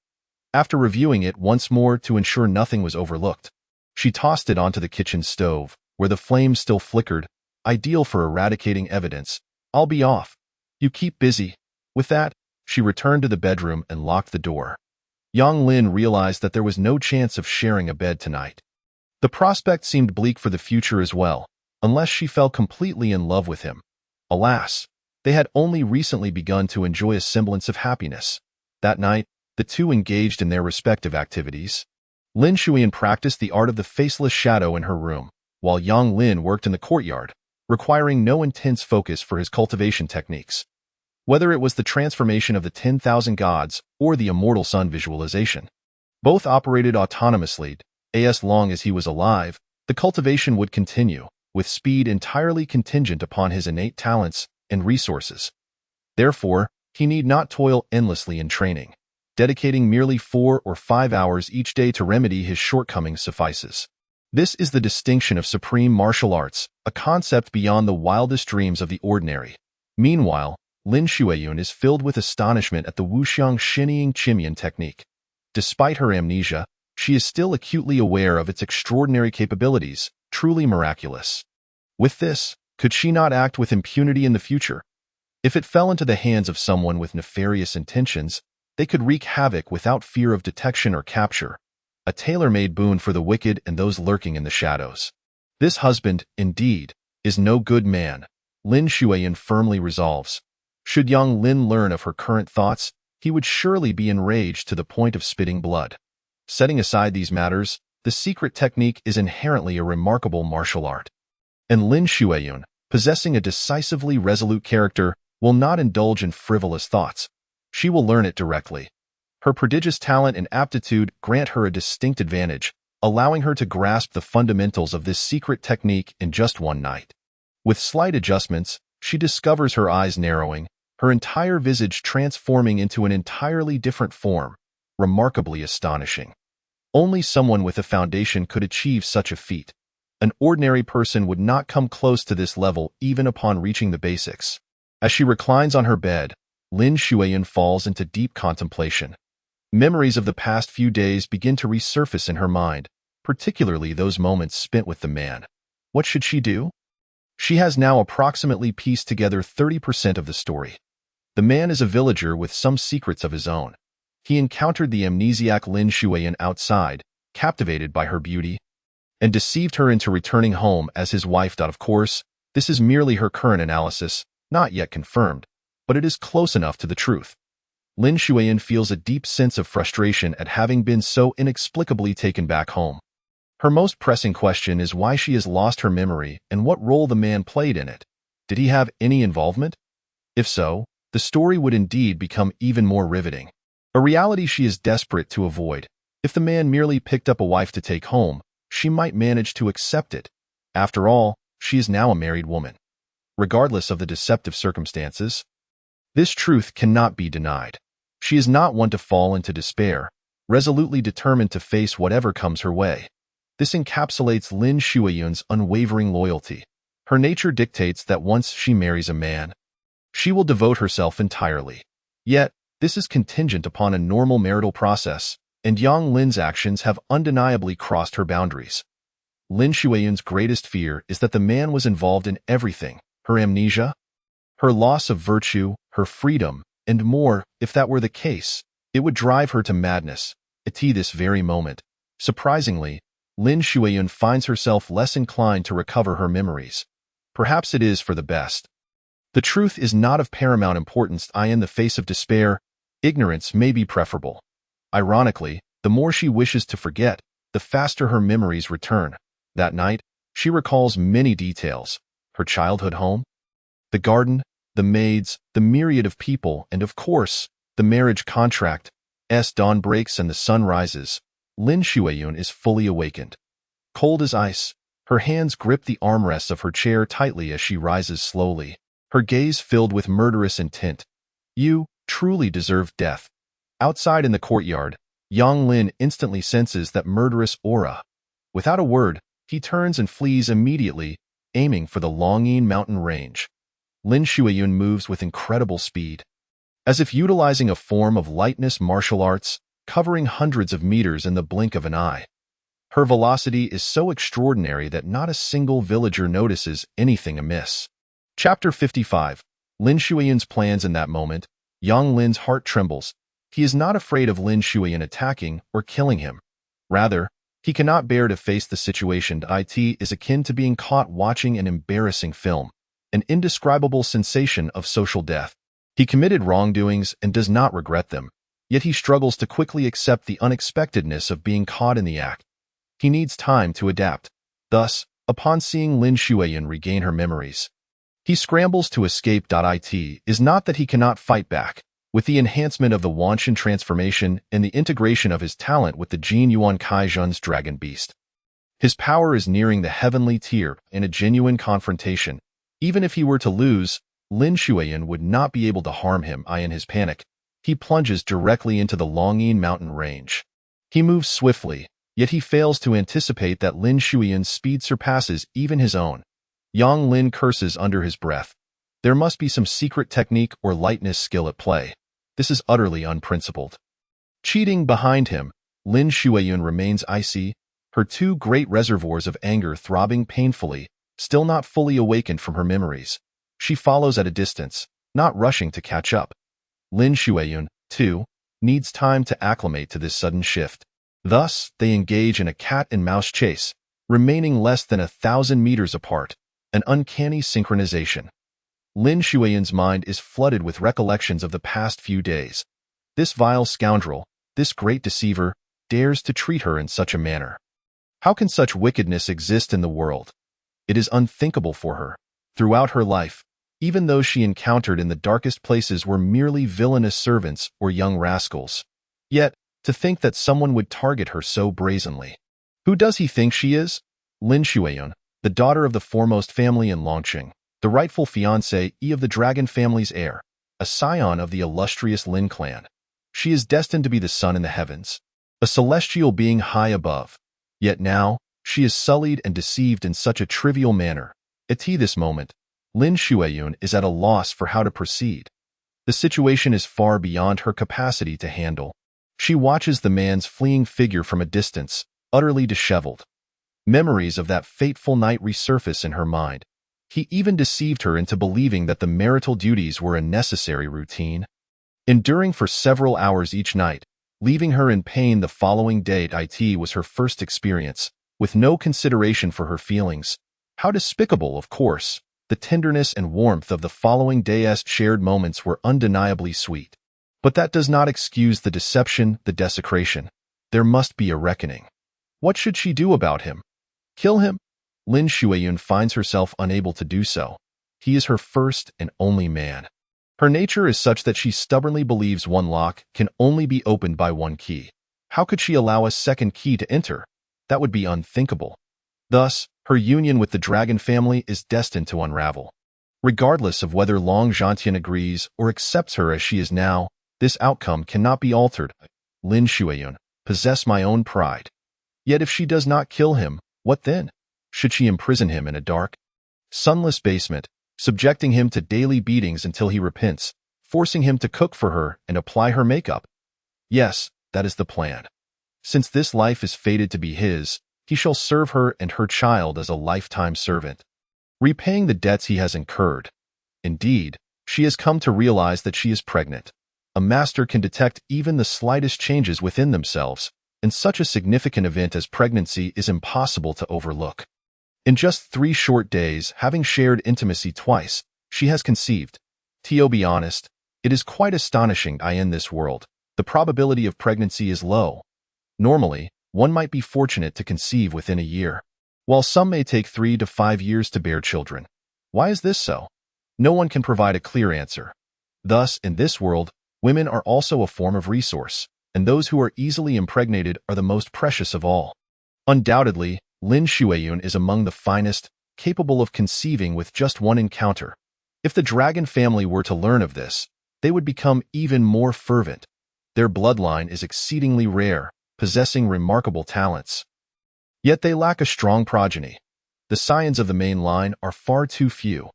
After reviewing it once more to ensure nothing was overlooked, She tossed it onto the kitchen stove, where the flames still flickered, ideal for eradicating evidence. "I'll be off. You keep busy." With that, she returned to the bedroom and locked the door. Yang Lin realized that there was no chance of sharing a bed tonight. The prospect seemed bleak for the future as well, unless she fell completely in love with him. Alas, they had only recently begun to enjoy a semblance of happiness. That night, the two engaged in their respective activities. Lin Shuyan practiced the art of the faceless shadow in her room, while Yang Lin worked in the courtyard, requiring no intense focus for his cultivation techniques. Whether it was the transformation of the 10,000 gods or the immortal sun visualization, both operated autonomously. As long as he was alive, the cultivation would continue, with speed entirely contingent upon his innate talents and resources. Therefore, he need not toil endlessly in training. Dedicating merely 4 or 5 hours each day to remedy his shortcomings suffices. This is the distinction of supreme martial arts, a concept beyond the wildest dreams of the ordinary. Meanwhile, Lin Shuayun is filled with astonishment at the Wuxiang Shinying Chimian technique. Despite her amnesia, she is still acutely aware of its extraordinary capabilities, truly miraculous. With this, could she not act with impunity in the future? If it fell into the hands of someone with nefarious intentions, they could wreak havoc without fear of detection or capture. A tailor-made boon for the wicked and those lurking in the shadows. This husband, indeed, is no good man, Lin Shuayun firmly resolves. Should young Lin learn of her current thoughts, he would surely be enraged to the point of spitting blood. Setting aside these matters, the secret technique is inherently a remarkable martial art. And Lin Shuayun, possessing a decisively resolute character, will not indulge in frivolous thoughts. She will learn it directly. Her prodigious talent and aptitude grant her a distinct advantage, allowing her to grasp the fundamentals of this secret technique in just one night. With slight adjustments, she discovers her eyes narrowing, her entire visage transforming into an entirely different form, remarkably astonishing. Only someone with a foundation could achieve such a feat. An ordinary person would not come close to this level even upon reaching the basics. As she reclines on her bed, Lin Shuayun falls into deep contemplation. Memories of the past few days begin to resurface in her mind, particularly those moments spent with the man. What should she do? She has now approximately pieced together 30% of the story. The man is a villager with some secrets of his own. He encountered the amnesiac Lin Shuayun outside, captivated by her beauty, and deceived her into returning home as his wife. Of course, this is merely her current analysis, not yet confirmed, but it is close enough to the truth. Lin Shuayun feels a deep sense of frustration at having been so inexplicably taken back home. Her most pressing question is why she has lost her memory and what role the man played in it. Did he have any involvement? If so, the story would indeed become even more riveting. A reality she is desperate to avoid. If the man merely picked up a wife to take home, she might manage to accept it. After all, she is now a married woman. Regardless of the deceptive circumstances, this truth cannot be denied. She is not one to fall into despair, resolutely determined to face whatever comes her way. This encapsulates Lin Shuayun's unwavering loyalty. Her nature dictates that once she marries a man, she will devote herself entirely. Yet, this is contingent upon a normal marital process, and Yang Lin's actions have undeniably crossed her boundaries. Lin Shuayun's greatest fear is that the man was involved in everything, her amnesia, her loss of virtue, her freedom, and more. If that were the case, it would drive her to madness. At this very moment, surprisingly, Lin Shuayun finds herself less inclined to recover her memories. Perhaps it is for the best. The truth is not of paramount importance. In the face of despair, ignorance may be preferable. Ironically, the more she wishes to forget, the faster her memories return. That night, she recalls many details: her childhood home, the garden, the maids, the myriad of people, and of course, the marriage contract. As dawn breaks and the sun rises, Lin Shuayun is fully awakened. Cold as ice, her hands grip the armrests of her chair tightly as she rises slowly, her gaze filled with murderous intent. You truly deserve death. Outside in the courtyard, Yang Lin instantly senses that murderous aura. Without a word, he turns and flees immediately, aiming for the Longyin mountain range. Lin Shuayun moves with incredible speed, as if utilizing a form of lightness martial arts, covering hundreds of meters in the blink of an eye. Her velocity is so extraordinary that not a single villager notices anything amiss. Chapter 55. Lin Shuiyan's plans. In that moment, Yang Lin's heart trembles. He is not afraid of Lin Shuiyan attacking or killing him. Rather, he cannot bear to face the situation. It is akin to being caught watching an embarrassing film, an indescribable sensation of social death. He committed wrongdoings and does not regret them, yet he struggles to quickly accept the unexpectedness of being caught in the act. He needs time to adapt. Thus, upon seeing Lin Shuiyan regain her memories, he scrambles to escape. It is not that he cannot fight back. With the enhancement of the Wanshan transformation and the integration of his talent with the Jin Yuan Kaizhen's dragon beast, his power is nearing the heavenly tier. In a genuine confrontation, even if he were to lose, Lin Shuiyan would not be able to harm him. In his panic, he plunges directly into the Longyin mountain range. He moves swiftly, yet he fails to anticipate that Lin Shuiyan's speed surpasses even his own. Yang Lin curses under his breath. There must be some secret technique or lightness skill at play. This is utterly unprincipled. Cheating behind him, Lin Shuiyan remains icy, her two great reservoirs of anger throbbing painfully, still not fully awakened from her memories. She follows at a distance, not rushing to catch up. Lin Shuiyan, too, needs time to acclimate to this sudden shift. Thus, they engage in a cat-and-mouse chase, remaining less than 1,000 meters apart, an uncanny synchronization. Lin Shuiyan's mind is flooded with recollections of the past few days. This vile scoundrel, this great deceiver, dares to treat her in such a manner. How can such wickedness exist in the world? It is unthinkable for her. Throughout her life, even those she encountered in the darkest places were merely villainous servants or young rascals. Yet, to think that someone would target her so brazenly. Who does he think she is? Lin Shuiyan, the daughter of the foremost family in Longqing, the rightful fiancée of the dragon family's heir, a scion of the illustrious Lin clan. She is destined to be the sun in the heavens, a celestial being high above. Yet now, she is sullied and deceived in such a trivial manner. At this moment, Lin Shuiyan is at a loss for how to proceed. The situation is far beyond her capacity to handle. She watches the man's fleeing figure from a distance, utterly disheveled. Memories of that fateful night resurface in her mind. He even deceived her into believing that the marital duties were a necessary routine. Enduring for several hours each night, leaving her in pain the following day. It was her first experience, with no consideration for her feelings. How despicable, of course. The tenderness and warmth of the following day's shared moments were undeniably sweet. But that does not excuse the deception, the desecration. There must be a reckoning. What should she do about him? Kill him? Lin Shuiyan finds herself unable to do so. He is her first and only man. Her nature is such that she stubbornly believes one lock can only be opened by one key. How could she allow a second key to enter? That would be unthinkable. Thus, her union with the dragon family is destined to unravel. Regardless of whether Long Zhantian agrees or accepts her as she is now, this outcome cannot be altered. Lin Shuiyan, possess my own pride. Yet if she does not kill him, what then? Should she imprison him in a dark, sunless basement, subjecting him to daily beatings until he repents, forcing him to cook for her and apply her makeup? Yes, that is the plan. Since this life is fated to be his, he shall serve her and her child as a lifetime servant, repaying the debts he has incurred. Indeed, she has come to realize that she is pregnant. A master can detect even the slightest changes within themselves, and such a significant event as pregnancy is impossible to overlook. In just 3 short days, having shared intimacy twice, she has conceived. To be honest, it is quite astonishing. In this world, the probability of pregnancy is low. Normally, one might be fortunate to conceive within a year, while some may take 3 to 5 years to bear children. Why is this so? No one can provide a clear answer. Thus, in this world, women are also a form of resource, and those who are easily impregnated are the most precious of all. Undoubtedly, Lin Shuiyan is among the finest, capable of conceiving with just one encounter. If the dragon family were to learn of this, they would become even more fervent. Their bloodline is exceedingly rare, possessing remarkable talents. Yet they lack a strong progeny. The scions of the main line are far too few.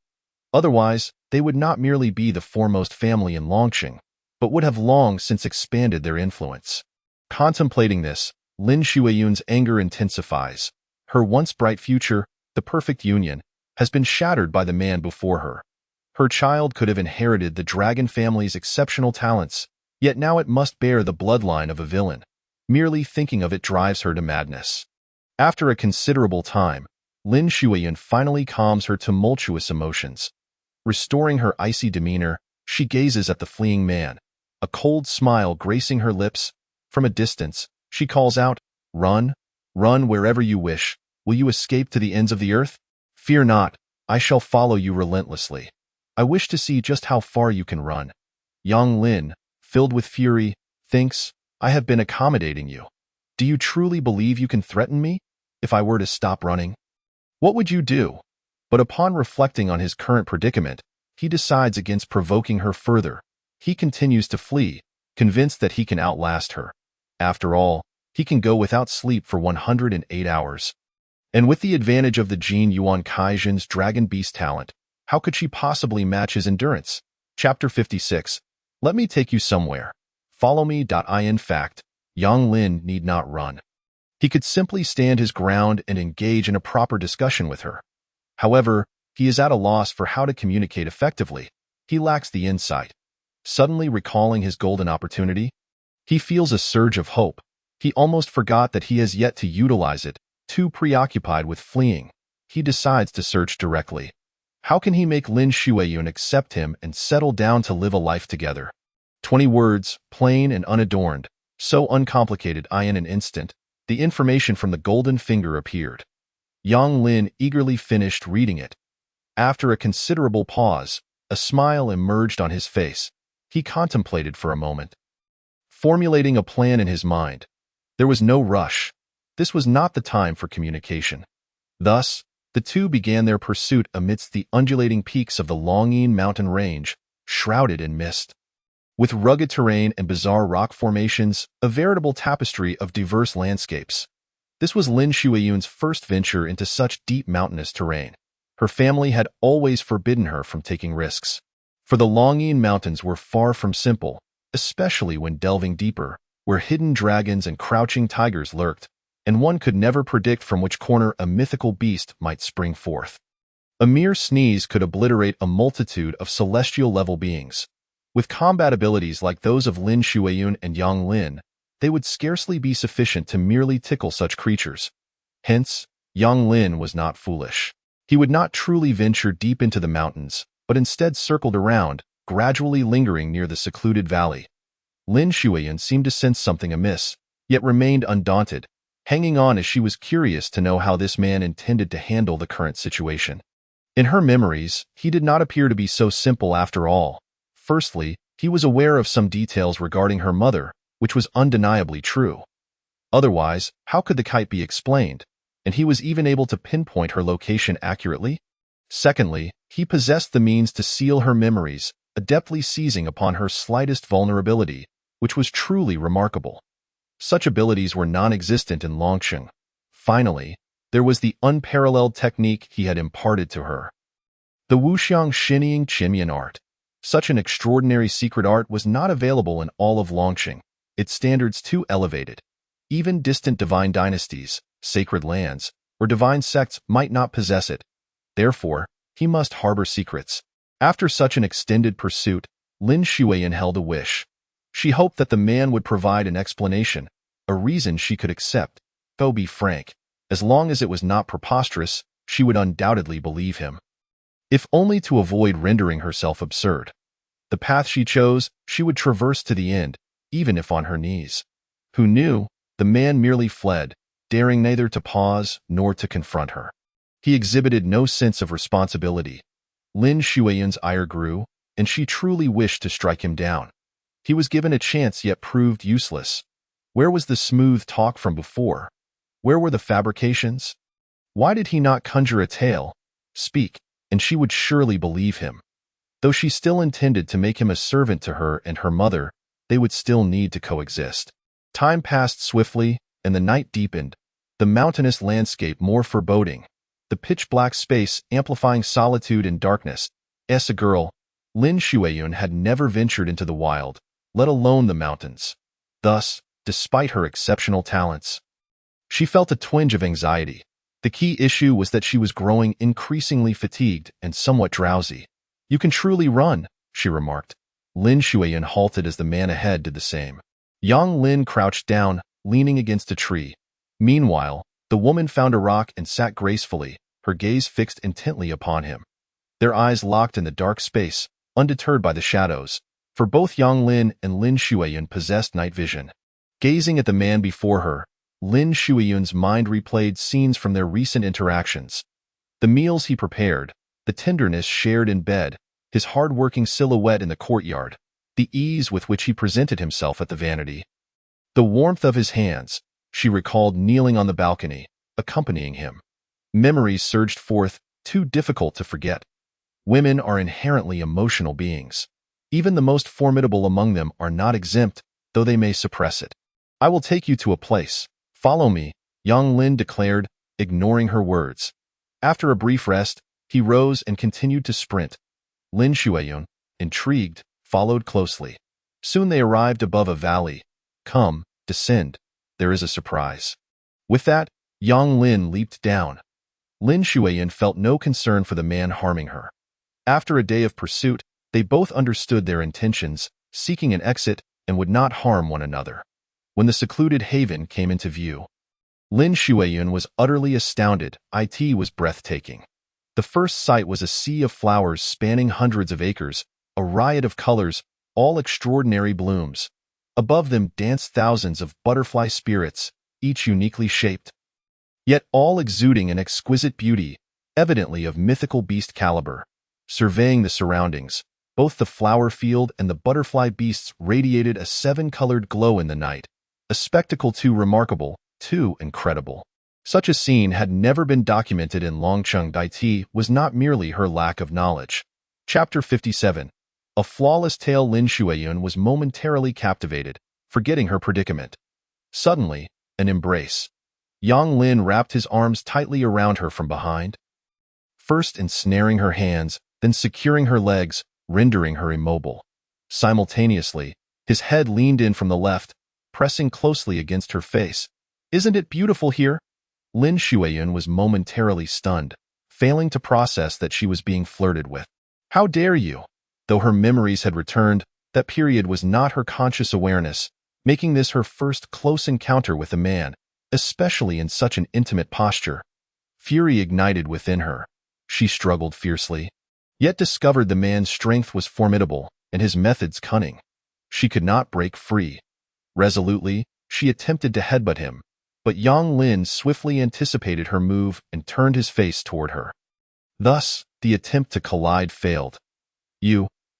Otherwise, they would not merely be the foremost family in Longqing, but would have long since expanded their influence. Contemplating this, Lin Shuiyun's anger intensifies. Her once bright future, the perfect union, has been shattered by the man before her. Her child could have inherited the dragon family's exceptional talents, yet now it must bear the bloodline of a villain. Merely thinking of it drives her to madness. After a considerable time, Lin Shuiyun finally calms her tumultuous emotions. Restoring her icy demeanor, she gazes at the fleeing man, a cold smile gracing her lips. From a distance, she calls out, "Run, run wherever you wish. Will you escape to the ends of the earth? Fear not, I shall follow you relentlessly. I wish to see just how far you can run." Yang Lin, filled with fury, thinks, "I have been accommodating you. Do you truly believe you can threaten me? If I were to stop running, what would you do?" But upon reflecting on his current predicament, he decides against provoking her further. He continues to flee, convinced that he can outlast her. After all, he can go without sleep for 108 hours. And with the advantage of the Jin Yuan Kaijin's dragon beast talent, how could she possibly match his endurance? Chapter 56. Let me take you somewhere. Follow me. In fact, Yang Lin need not run. He could simply stand his ground and engage in a proper discussion with her. However, he is at a loss for how to communicate effectively. He lacks the insight. Suddenly recalling his golden opportunity, he feels a surge of hope. He almost forgot that he has yet to utilize it. Too preoccupied with fleeing, he decides to search directly. How can he make Lin Shuiyun accept him and settle down to live a life together? 20 words, plain and unadorned, so uncomplicated. In an instant, the information from the golden finger appeared. Yang Lin eagerly finished reading it. After a considerable pause, a smile emerged on his face. He contemplated for a moment, formulating a plan in his mind. There was no rush. This was not the time for communication. Thus, the two began their pursuit amidst the undulating peaks of the Longyin mountain range, shrouded in mist. With rugged terrain and bizarre rock formations, a veritable tapestry of diverse landscapes. This was Lin Shuiyun's first venture into such deep mountainous terrain. Her family had always forbidden her from taking risks, for the Longyin mountains were far from simple, especially when delving deeper, where hidden dragons and crouching tigers lurked, and one could never predict from which corner a mythical beast might spring forth. A mere sneeze could obliterate a multitude of celestial-level beings. With combat abilities like those of Lin Shuiyun and Yang Lin, they would scarcely be sufficient to merely tickle such creatures. Hence, Yang Lin was not foolish. He would not truly venture deep into the mountains, but instead circled around, gradually lingering near the secluded valley. Lin Shuiyun seemed to sense something amiss, yet remained undaunted, hanging on as she was curious to know how this man intended to handle the current situation. In her memories, he did not appear to be so simple after all. Firstly, he was aware of some details regarding her mother, which was undeniably true. Otherwise, how could the kite be explained? And he was even able to pinpoint her location accurately? Secondly, he possessed the means to seal her memories, adeptly seizing upon her slightest vulnerability, which was truly remarkable. Such abilities were non-existent in Longsheng. Finally, there was the unparalleled technique he had imparted to her. The Wuxiang Shinying Qinyan art. Such an extraordinary secret art was not available in all of Longsheng, its standards too elevated. Even distant divine dynasties, sacred lands, or divine sects might not possess it. Therefore, he must harbor secrets. After such an extended pursuit, Lin Shuiyun held a wish. She hoped that the man would provide an explanation, a reason she could accept. Though be frank, as long as it was not preposterous, she would undoubtedly believe him. If only to avoid rendering herself absurd. The path she chose, she would traverse to the end, even if on her knees. Who knew, the man merely fled, daring neither to pause nor to confront her. He exhibited no sense of responsibility. Lin Shuiyun's ire grew, and she truly wished to strike him down. He was given a chance yet proved useless. Where was the smooth talk from before? Where were the fabrications? Why did he not conjure a tale, speak, and she would surely believe him? Though she still intended to make him a servant to her and her mother, they would still need to coexist. Time passed swiftly, and the night deepened, the mountainous landscape more foreboding, the pitch-black space amplifying solitude and darkness. As a girl, Lin Shuiyun had never ventured into the wild, let alone the mountains. Thus, despite her exceptional talents, She felt a twinge of anxiety. The key issue was that she was growing increasingly fatigued and somewhat drowsy. "You can truly run," she remarked. Lin Shuiyan halted as the man ahead did the same. Yang Lin crouched down, leaning against a tree. Meanwhile, the woman found a rock and sat gracefully, her gaze fixed intently upon him. Their eyes locked in the dark space, undeterred by the shadows, for both Yang Lin and Lin Shuiyan possessed night vision. Gazing at the man before her, Lin Shuiyan's mind replayed scenes from their recent interactions. The meals he prepared, the tenderness shared in bed, his hard-working silhouette in the courtyard, the ease with which he presented himself at the vanity. The warmth of his hands, she recalled kneeling on the balcony, accompanying him. Memories surged forth, too difficult to forget. Women are inherently emotional beings. Even the most formidable among them are not exempt, though they may suppress it. "I will take you to a place. Follow me," Yang Lin declared, ignoring her words. After a brief rest, he rose and continued to sprint. Lin Shuiyan, intrigued, followed closely. Soon they arrived above a valley. "Come, descend. There is a surprise." With that, Yang Lin leaped down. Lin Shuiyan felt no concern for the man harming her. After a day of pursuit, they both understood their intentions, seeking an exit, and would not harm one another. When the secluded haven came into view, Lin Shuiyan was utterly astounded. It was breathtaking. The first sight was a sea of flowers spanning hundreds of acres, a riot of colors, all extraordinary blooms. Above them danced thousands of butterfly spirits, each uniquely shaped, yet all exuding an exquisite beauty, evidently of mythical beast caliber. Surveying the surroundings, both the flower field and the butterfly beasts radiated a seven-colored glow in the night, a spectacle too remarkable, too incredible. Such a scene had never been documented in Longcheng. It was not merely her lack of knowledge. Chapter 57. A flawless tale. Lin Shuiyan was momentarily captivated, forgetting her predicament. Suddenly, an embrace. Yang Lin wrapped his arms tightly around her from behind, first ensnaring her hands, then securing her legs, rendering her immobile. Simultaneously, his head leaned in from the left, pressing closely against her face. "Isn't it beautiful here?" Lin Shuiyan was momentarily stunned, failing to process that she was being flirted with. "How dare you?" Though her memories had returned, that period was not her conscious awareness, making this her first close encounter with a man, especially in such an intimate posture. Fury ignited within her. She struggled fiercely, yet discovered the man's strength was formidable and his methods cunning. She could not break free. Resolutely, she attempted to headbutt him, but Yang Lin swiftly anticipated her move and turned his face toward her. Thus, the attempt to collide failed.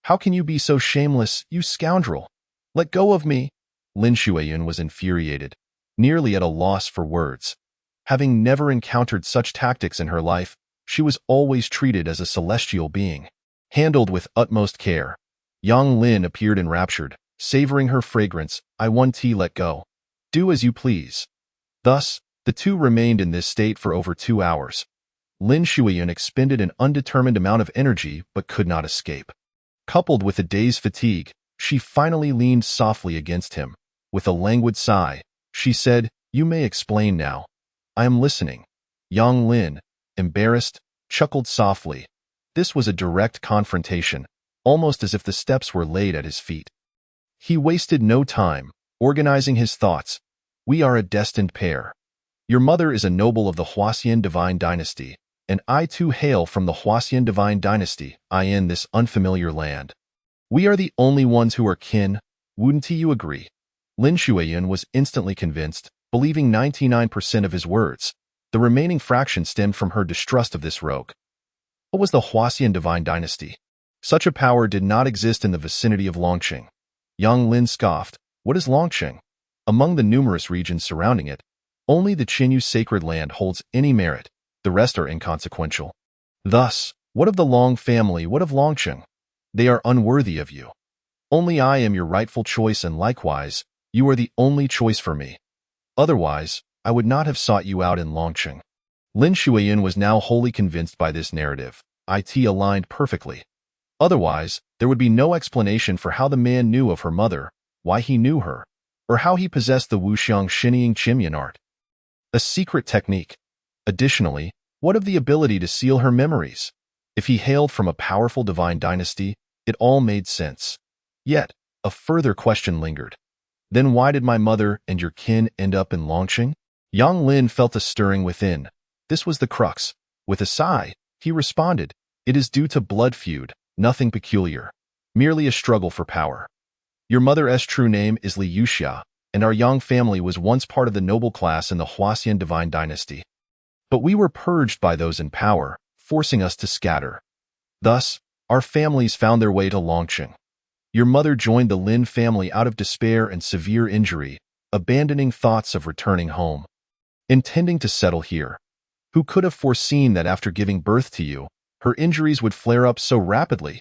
How can you be so shameless, you scoundrel? Let go of me!" Lin Shuiyan was infuriated, nearly at a loss for words. Having never encountered such tactics in her life, she was always treated as a celestial being, handled with utmost care. Yang Lin appeared enraptured, savoring her fragrance. "I want tea, let go. Do as you please." Thus, the two remained in this state for over 2 hours. Lin Shuiyan expended an undetermined amount of energy but could not escape. Coupled with the day's fatigue, she finally leaned softly against him. With a languid sigh, she said, "You may explain now. I am listening." Yang Lin, embarrassed, chuckled softly. This was a direct confrontation, almost as if the steps were laid at his feet. He wasted no time, organizing his thoughts. "We are a destined pair. Your mother is a noble of the Huaxian divine dynasty, and I too hail from the Huaxian divine dynasty, in this unfamiliar land. We are the only ones who are kin, wouldn't you agree?" Lin Shuiyan was instantly convinced, believing 99% of his words. The remaining fraction stemmed from her distrust of this rogue. What was the Huaxian divine dynasty? Such a power did not exist in the vicinity of Longqing. Yang Lin scoffed. "What is Longqing? Among the numerous regions surrounding it, only the Qinyu sacred land holds any merit. The rest are inconsequential. Thus, what of the Long family, what of Longqing? They are unworthy of you. Only I am your rightful choice, and likewise, you are the only choice for me. Otherwise, I would not have sought you out in Longqing." Lin Shuiyan was now wholly convinced by this narrative. It aligned perfectly. Otherwise, there would be no explanation for how the man knew of her mother, why he knew her, or how he possessed the Wuxiang Shinying Chimyan art. A secret technique. Additionally, what of the ability to seal her memories? If he hailed from a powerful divine dynasty, it all made sense. Yet, a further question lingered. Then why did my mother and your kin end up in Longqing? Yang Lin felt a stirring within. This was the crux. With a sigh, he responded, "It is due to blood feud, nothing peculiar. Merely a struggle for power. Your mother's true name is Li Yuxia, and our Yang family was once part of the noble class in the Huaxian divine dynasty. But we were purged by those in power, forcing us to scatter. Thus, our families found their way to Longqing. Your mother joined the Lin family out of despair and severe injury, abandoning thoughts of returning home. Intending to settle here. Who could have foreseen that after giving birth to you, her injuries would flare up so rapidly?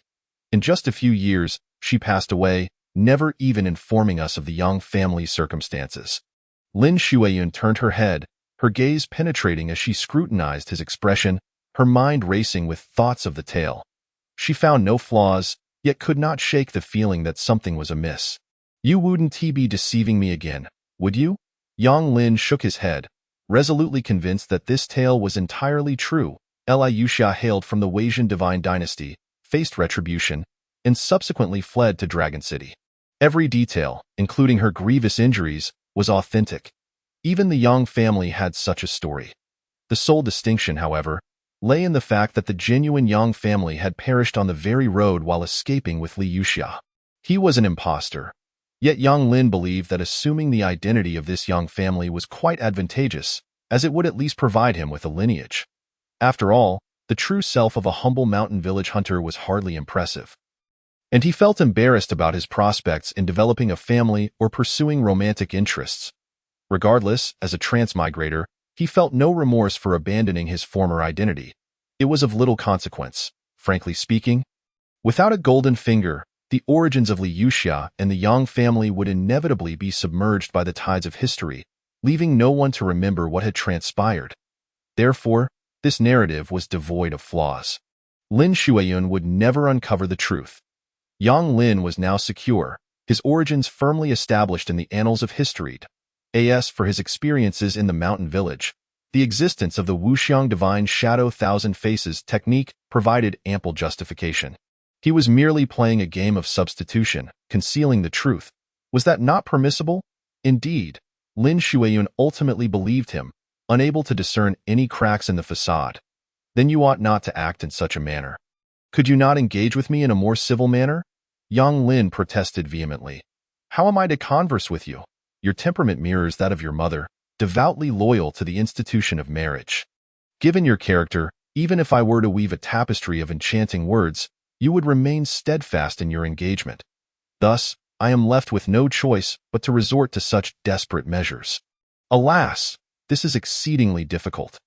In just a few years, she passed away, never even informing us of the Yang family's circumstances." Lin Shuiyun turned her head, her gaze penetrating as she scrutinized his expression, her mind racing with thoughts of the tale. She found no flaws, yet could not shake the feeling that something was amiss. "You wouldn't be deceiving me again, would you?" Yang Lin shook his head, resolutely convinced that this tale was entirely true. Li Yuxia hailed from the Weijian divine dynasty, faced retribution, and subsequently fled to Dragon City. Every detail, including her grievous injuries, was authentic. Even the Yang family had such a story. The sole distinction, however, lay in the fact that the genuine Yang family had perished on the very road while escaping with Li Yuxia. He was an impostor. Yet Yang Lin believed that assuming the identity of this Yang family was quite advantageous, as it would at least provide him with a lineage. After all, the true self of a humble mountain village hunter was hardly impressive. And he felt embarrassed about his prospects in developing a family or pursuing romantic interests. Regardless, as a transmigrator, he felt no remorse for abandoning his former identity. It was of little consequence, frankly speaking. Without a golden finger, the origins of Li Yuxia and the Yang family would inevitably be submerged by the tides of history, leaving no one to remember what had transpired. Therefore, this narrative was devoid of flaws. Lin Shuiyun would never uncover the truth. Yang Lin was now secure, his origins firmly established in the annals of history. As for his experiences in the mountain village, the existence of the Wuxiang Divine Shadow Thousand Faces technique provided ample justification. He was merely playing a game of substitution, concealing the truth. Was that not permissible? Indeed, Lin Shuiyun ultimately believed him, unable to discern any cracks in the facade. Then you ought not to act in such a manner. Could you not engage with me in a more civil manner? Yang Lin protested vehemently. How am I to converse with you? Your temperament mirrors that of your mother, devoutly loyal to the institution of marriage. Given your character, even if I were to weave a tapestry of enchanting words, you would remain steadfast in your engagement. Thus, I am left with no choice but to resort to such desperate measures. Alas, this is exceedingly difficult.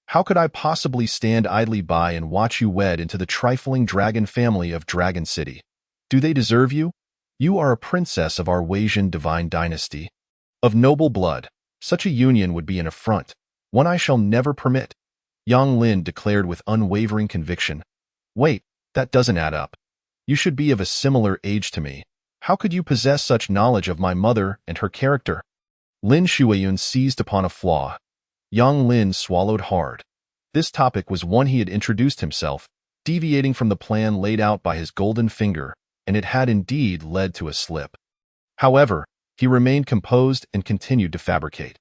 How could I possibly stand idly by and watch you wed into the trifling dragon family of Dragon City? Do they deserve you? You are a princess of our Weijian divine dynasty. Of noble blood, such a union would be an affront, one I shall never permit. Yang Lin declared with unwavering conviction. Wait, that doesn't add up. You should be of a similar age to me. How could you possess such knowledge of my mother and her character? Lin Shuiyun seized upon a flaw. Yang Lin swallowed hard. This topic was one he had introduced himself, deviating from the plan laid out by his golden finger, and it had indeed led to a slip. However, he remained composed and continued to fabricate.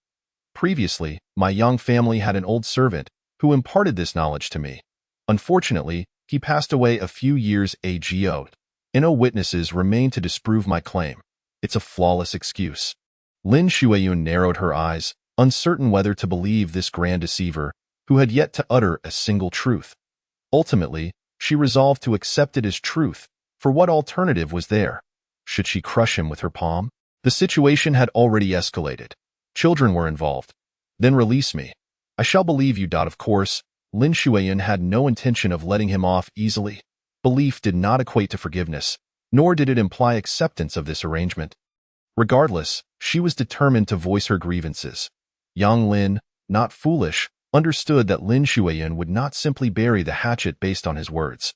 Previously, my Yang family had an old servant who imparted this knowledge to me. Unfortunately, he passed away a few years ago, and no witnesses remain to disprove my claim. It's a flawless excuse. Lin Shuiyun narrowed her eyes, uncertain whether to believe this grand deceiver, who had yet to utter a single truth. Ultimately, she resolved to accept it as truth, for what alternative was there? Should she crush him with her palm? The situation had already escalated. Children were involved. Then release me. I shall believe you. Of course, Lin Shuiyun had no intention of letting him off easily. Belief did not equate to forgiveness, nor did it imply acceptance of this arrangement. Regardless, she was determined to voice her grievances. Yang Lin, not foolish, understood that Lin Shuiyun would not simply bury the hatchet based on his words.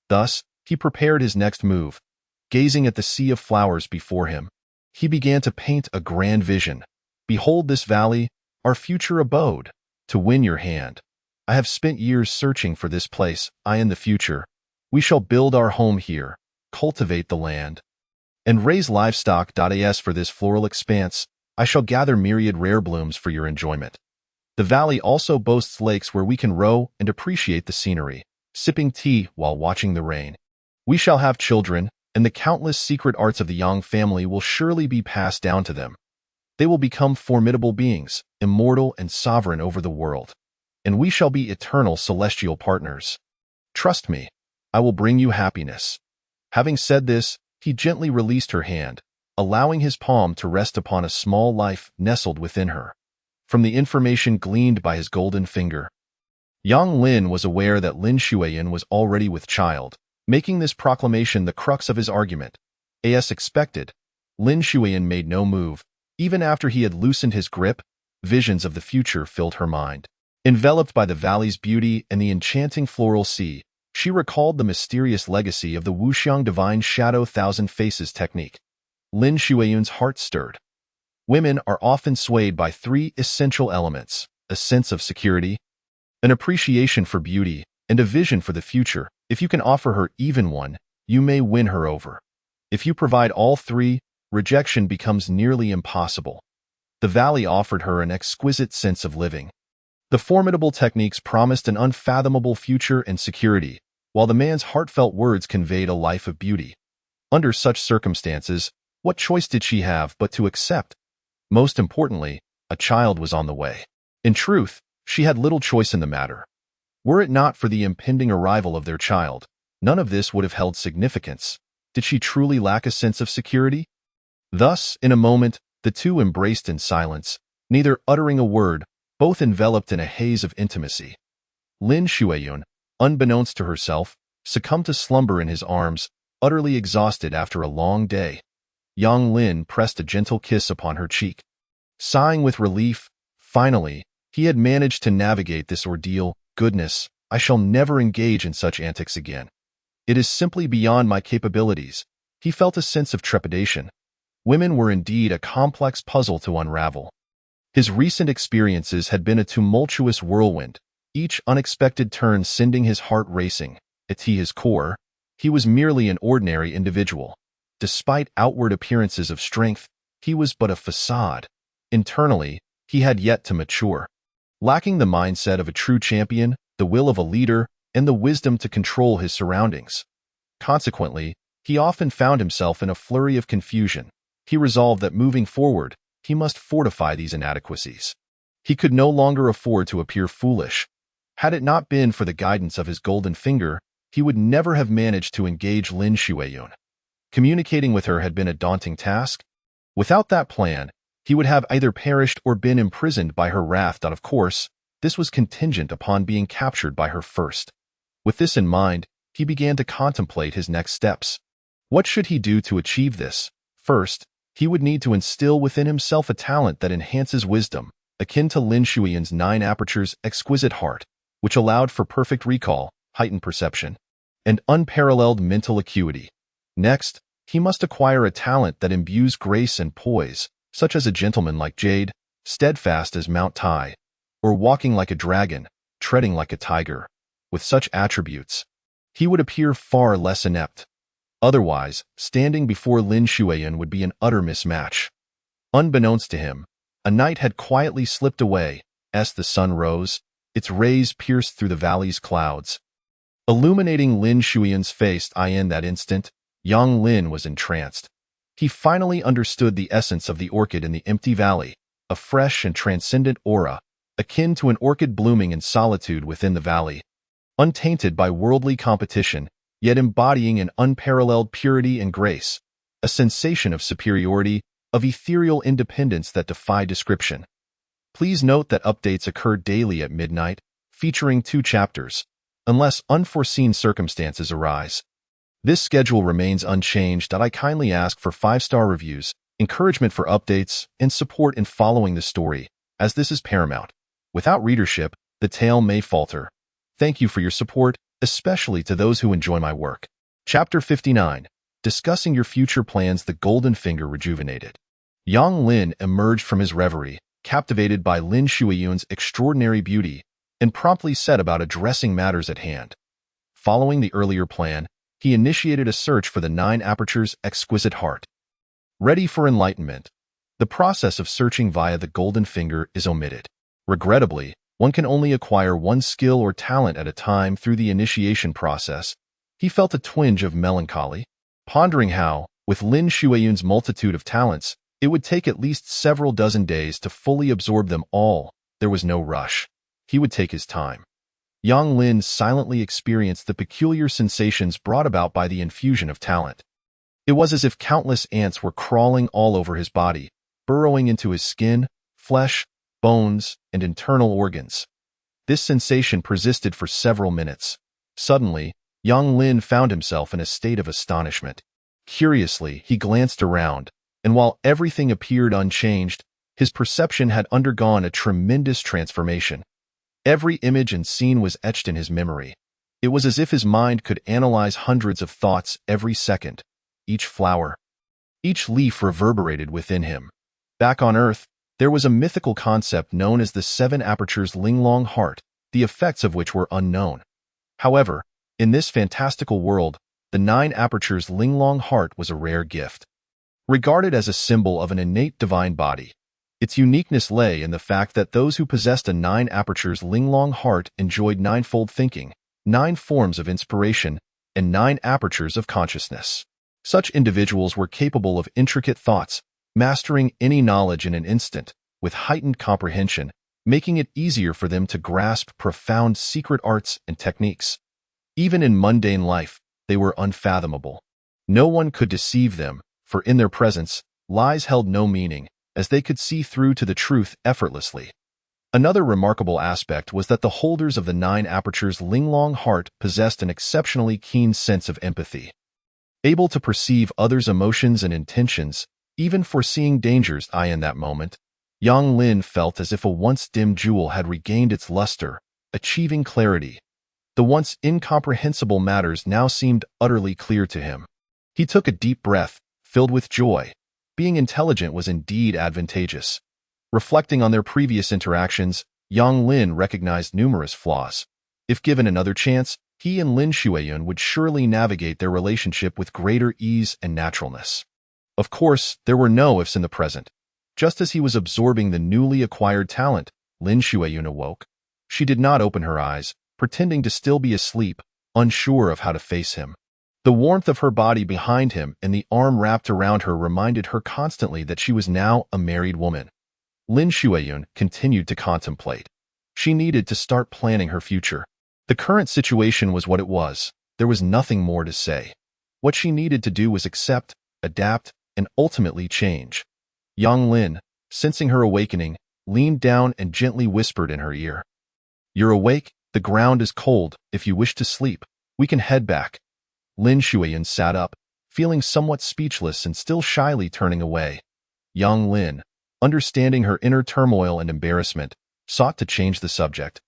Thus, he prepared his next move. Gazing at the sea of flowers before him, he began to paint a grand vision. Behold this valley, our future abode, to win your hand. I have spent years searching for this place, I in the future. We shall build our home here, cultivate the land, and raise livestock. As for this floral expanse, I shall gather myriad rare blooms for your enjoyment. The valley also boasts lakes where we can row and appreciate the scenery, sipping tea while watching the rain. We shall have children, and the countless secret arts of the Yang family will surely be passed down to them. They will become formidable beings, immortal and sovereign over the world, and we shall be eternal celestial partners. Trust me, I will bring you happiness." Having said this, he gently released her hand, allowing his palm to rest upon a small life nestled within her. From the information gleaned by his golden finger, Yang Lin was aware that Lin Shuiyan was already with child, making this proclamation the crux of his argument. As expected, Lin Shuiyan made no move. Even after he had loosened his grip, visions of the future filled her mind. Enveloped by the valley's beauty and the enchanting floral sea, she recalled the mysterious legacy of the Wuxiang Divine Shadow Thousand Faces technique. Lin Shuiyan's heart stirred. Women are often swayed by three essential elements: a sense of security, an appreciation for beauty, and a vision for the future. If you can offer her even one, you may win her over. If you provide all three, rejection becomes nearly impossible. The valley offered her an exquisite sense of living. The formidable techniques promised an unfathomable future and security, while the man's heartfelt words conveyed a life of beauty. Under such circumstances, what choice did she have but to accept? Most importantly, a child was on the way. In truth, she had little choice in the matter. Were it not for the impending arrival of their child, none of this would have held significance. Did she truly lack a sense of security? Thus, in a moment, the two embraced in silence, neither uttering a word, both enveloped in a haze of intimacy. Lin Shuiyan, unbeknownst to herself, succumbed to slumber in his arms, utterly exhausted after a long day. Yang Lin pressed a gentle kiss upon her cheek. Sighing with relief, finally, he had managed to navigate this ordeal. Goodness, I shall never engage in such antics again. It is simply beyond my capabilities. He felt a sense of trepidation. Women were indeed a complex puzzle to unravel. His recent experiences had been a tumultuous whirlwind, each unexpected turn sending his heart racing. At his core, he was merely an ordinary individual. Despite outward appearances of strength, he was but a facade. Internally, he had yet to mature. Lacking the mindset of a true champion, the will of a leader, and the wisdom to control his surroundings. Consequently, he often found himself in a flurry of confusion. He resolved that moving forward, he must fortify these inadequacies. He could no longer afford to appear foolish. Had it not been for the guidance of his golden finger, he would never have managed to engage Lin Shuiyan. Communicating with her had been a daunting task. Without that plan, he would have either perished or been imprisoned by her wrath. Of course, this was contingent upon being captured by her first. With this in mind, he began to contemplate his next steps. What should he do to achieve this? First, he would need to instill within himself a talent that enhances wisdom, akin to Lin Shuiyan's 9 apertures exquisite heart, which allowed for perfect recall, heightened perception, and unparalleled mental acuity. Next, he must acquire a talent that imbues grace and poise, such as a gentleman like Jade, steadfast as Mount Tai, or walking like a dragon, treading like a tiger. With such attributes, he would appear far less inept. Otherwise, standing before Lin Shuiyan would be an utter mismatch. Unbeknownst to him, a night had quietly slipped away. As the sun rose, its rays pierced through the valley's clouds, illuminating Lin Shuiyan's face. In that instant, Yang Lin was entranced. He finally understood the essence of the orchid in the empty valley, a fresh and transcendent aura, akin to an orchid blooming in solitude within the valley, untainted by worldly competition, yet embodying an unparalleled purity and grace, a sensation of superiority, of ethereal independence that defied description. Please note that updates occur daily at midnight, featuring 2 chapters, unless unforeseen circumstances arise. This schedule remains unchanged. I kindly ask for 5-star reviews, encouragement for updates, and support in following the story, as this is paramount. Without readership, the tale may falter. Thank you for your support, especially to those who enjoy my work. Chapter 59. Discussing your future plans. The golden finger rejuvenated. Yang Lin emerged from his reverie, captivated by Lin Shuiyun's extraordinary beauty, and promptly set about addressing matters at hand. Following the earlier plan, he initiated a search for the 9 aperture's exquisite heart. Ready for enlightenment. The process of searching via the golden finger is omitted. Regrettably, one can only acquire one skill or talent at a time through the initiation process. He felt a twinge of melancholy, pondering how, with Lin Shuiyun's multitude of talents, it would take at least several dozen days to fully absorb them all. There was no rush. He would take his time. Yang Lin silently experienced the peculiar sensations brought about by the infusion of talent. It was as if countless ants were crawling all over his body, burrowing into his skin, flesh, bones, and internal organs. This sensation persisted for several minutes. Suddenly, Yang Lin found himself in a state of astonishment. Curiously, he glanced around, and while everything appeared unchanged, his perception had undergone a tremendous transformation. Every image and scene was etched in his memory. It was as if his mind could analyze hundreds of thoughts every second. Each flower, each leaf reverberated within him. Back on Earth, there was a mythical concept known as the 7 apertures Linglong heart, the effects of which were unknown. However, in this fantastical world, the 9 apertures Linglong heart was a rare gift. Regarded as a symbol of an innate divine body, its uniqueness lay in the fact that those who possessed a 9 apertures Linglong heart enjoyed 9-fold thinking, 9 forms of inspiration, and 9 apertures of consciousness. Such individuals were capable of intricate thoughts, mastering any knowledge in an instant, with heightened comprehension, making it easier for them to grasp profound secret arts and techniques. Even in mundane life, they were unfathomable. No one could deceive them, for in their presence, lies held no meaning, as they could see through to the truth effortlessly. Another remarkable aspect was that the holders of the 9 apertures Linglong heart possessed an exceptionally keen sense of empathy. Able to perceive others' emotions and intentions, even foreseeing dangers in that moment, Yang Lin felt as if a once dim jewel had regained its luster, achieving clarity. The once incomprehensible matters now seemed utterly clear to him. He took a deep breath, filled with joy. Being intelligent was indeed advantageous. Reflecting on their previous interactions, Yang Lin recognized numerous flaws. If given another chance, he and Lin Shuiyun would surely navigate their relationship with greater ease and naturalness. Of course, there were no ifs in the present. Just as he was absorbing the newly acquired talent, Lin Shuiyun awoke. She did not open her eyes, pretending to still be asleep, unsure of how to face him. The warmth of her body behind him and the arm wrapped around her reminded her constantly that she was now a married woman. Lin Shuiyun continued to contemplate. She needed to start planning her future. The current situation was what it was. There was nothing more to say. What she needed to do was accept, adapt, and ultimately change. Yang Lin, sensing her awakening, leaned down and gently whispered in her ear. "You're awake, the ground is cold. If you wish to sleep, we can head back." Lin Shuiyun sat up, feeling somewhat speechless and still shyly turning away. Yang Lin, understanding her inner turmoil and embarrassment, sought to change the subject,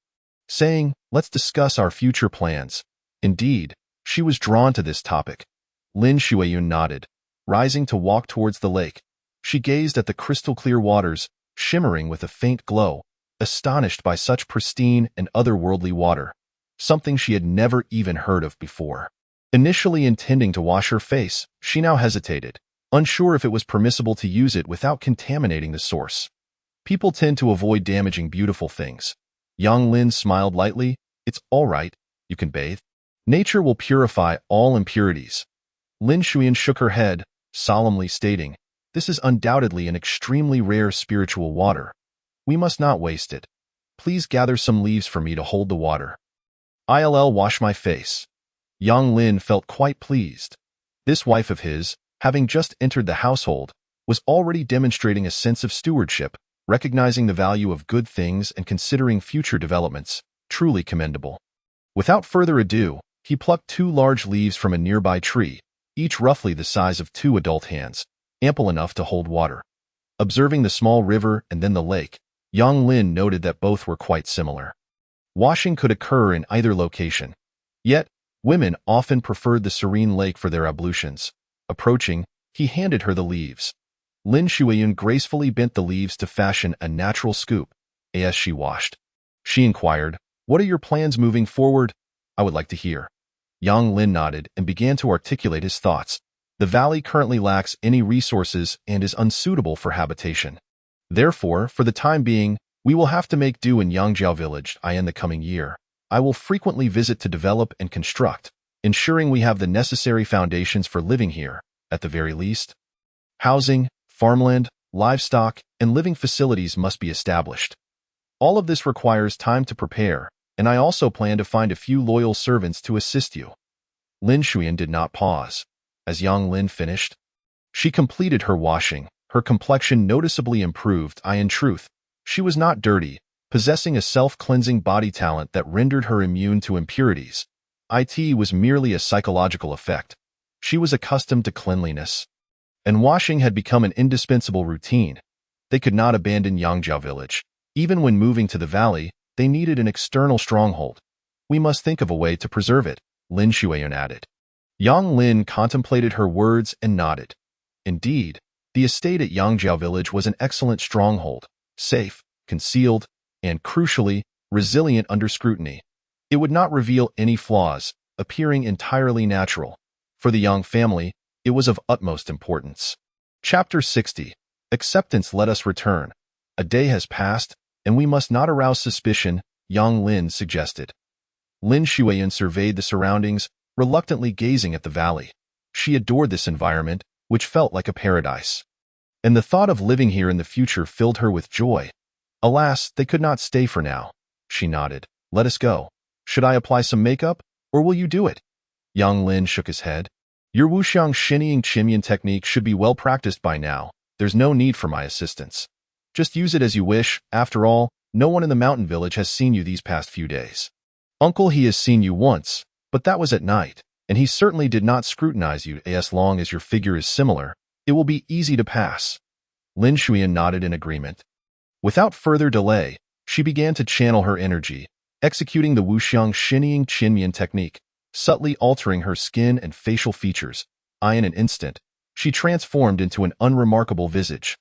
saying, "Let's discuss our future plans." Indeed, she was drawn to this topic. Lin Shuiyun nodded, rising to walk towards the lake. She gazed at the crystal-clear waters, shimmering with a faint glow, astonished by such pristine and otherworldly water, something she had never even heard of before. Initially intending to wash her face, she now hesitated, unsure if it was permissible to use it without contaminating the source. People tend to avoid damaging beautiful things. Yang Lin smiled lightly. "It's all right, you can bathe. Nature will purify all impurities." Lin Shuiyun shook her head, solemnly stating, "This is undoubtedly an extremely rare spiritual water. We must not waste it. Please gather some leaves for me to hold the water. I'll wash my face." Yang Lin felt quite pleased. This wife of his, having just entered the household, was already demonstrating a sense of stewardship, recognizing the value of good things and considering future developments, truly commendable. Without further ado, he plucked 2 large leaves from a nearby tree, each roughly the size of 2 adult hands, ample enough to hold water. Observing the small river and then the lake, Yang Lin noted that both were quite similar. Washing could occur in either location. Yet, women often preferred the serene lake for their ablutions. Approaching, he handed her the leaves. Lin Shuiyun gracefully bent the leaves to fashion a natural scoop as she washed. She inquired, "What are your plans moving forward?" "I would like to hear." Yang Lin nodded and began to articulate his thoughts. The valley currently lacks any resources and is unsuitable for habitation. Therefore, for the time being, we will have to make do in Yangjiao village in the coming year. I will frequently visit to develop and construct, ensuring we have the necessary foundations for living here, at the very least. Housing, farmland, livestock, and living facilities must be established. All of this requires time to prepare, and I also plan to find a few loyal servants to assist you. Lin Shuyan did not pause. As Yang Lin finished, she completed her washing. Her complexion noticeably improved. In truth, she was not dirty, possessing a self-cleansing body talent that rendered her immune to impurities. It was merely a psychological effect. She was accustomed to cleanliness, and washing had become an indispensable routine. They could not abandon Yangjiao village. Even when moving to the valley, they needed an external stronghold. We must think of a way to preserve it, Lin Shuyan added. Yang Lin contemplated her words and nodded. Indeed, the estate at Yangjiao village was an excellent stronghold, safe, concealed, and, crucially, resilient under scrutiny. It would not reveal any flaws, appearing entirely natural. For the Yang family, it was of utmost importance. Chapter 60. Acceptance. Let us return. A day has passed, and we must not arouse suspicion, Yang Lin suggested. Lin Shuyan surveyed the surroundings, reluctantly gazing at the valley. She adored this environment, which felt like a paradise. And the thought of living here in the future filled her with joy. Alas, they could not stay for now. She nodded. Let us go. Should I apply some makeup, or will you do it? Yang Lin shook his head. Your wuxiang shinying chimyan technique should be well practiced by now. There's no need for my assistance. Just use it as you wish. After all, no one in the mountain village has seen you these past few days. Uncle, he has seen you once, but that was at night, and he certainly did not scrutinize you. As long as your figure is similar, it will be easy to pass. Lin Shuyan nodded in agreement. Without further delay, she began to channel her energy, executing the wuxiang shinying chinmian technique, subtly altering her skin and facial features. In an instant, she transformed into an unremarkable visage.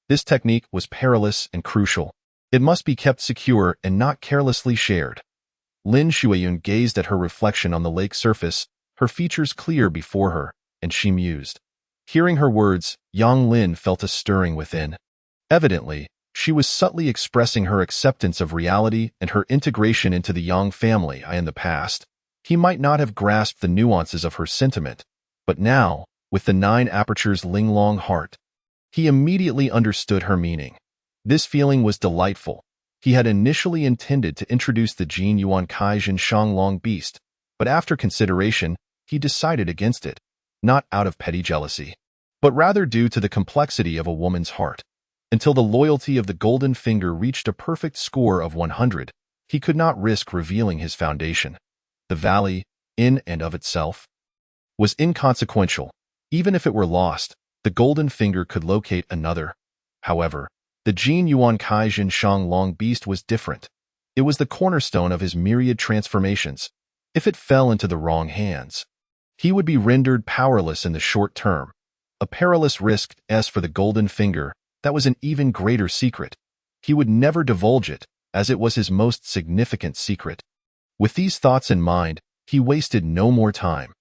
This technique was perilous and crucial. It must be kept secure and not carelessly shared. Lin Shuiyun gazed at her reflection on the lake surface, her features clear before her, and she mused. Hearing her words, Yang Lin felt a stirring within. Evidently, she was subtly expressing her acceptance of reality and her integration into the Yang family. In the past, he might not have grasped the nuances of her sentiment, but now, with the 9 apertures Linglong heart, he immediately understood her meaning. This feeling was delightful. He had initially intended to introduce the Jin Yuan Kaijin Shanglong beast, but after consideration, he decided against it, not out of petty jealousy, but rather due to the complexity of a woman's heart. Until the loyalty of the golden finger reached a perfect score of 100, he could not risk revealing his foundation. The valley, in and of itself, was inconsequential. Even if it were lost, the golden finger could locate another. However, the Jin Yuan Kaijin Shanglong beast was different. It was the cornerstone of his myriad transformations. If it fell into the wrong hands, he would be rendered powerless in the short term. A perilous risk. As for the golden finger, that was an even greater secret. He would never divulge it, as it was his most significant secret. With these thoughts in mind, he wasted no more time.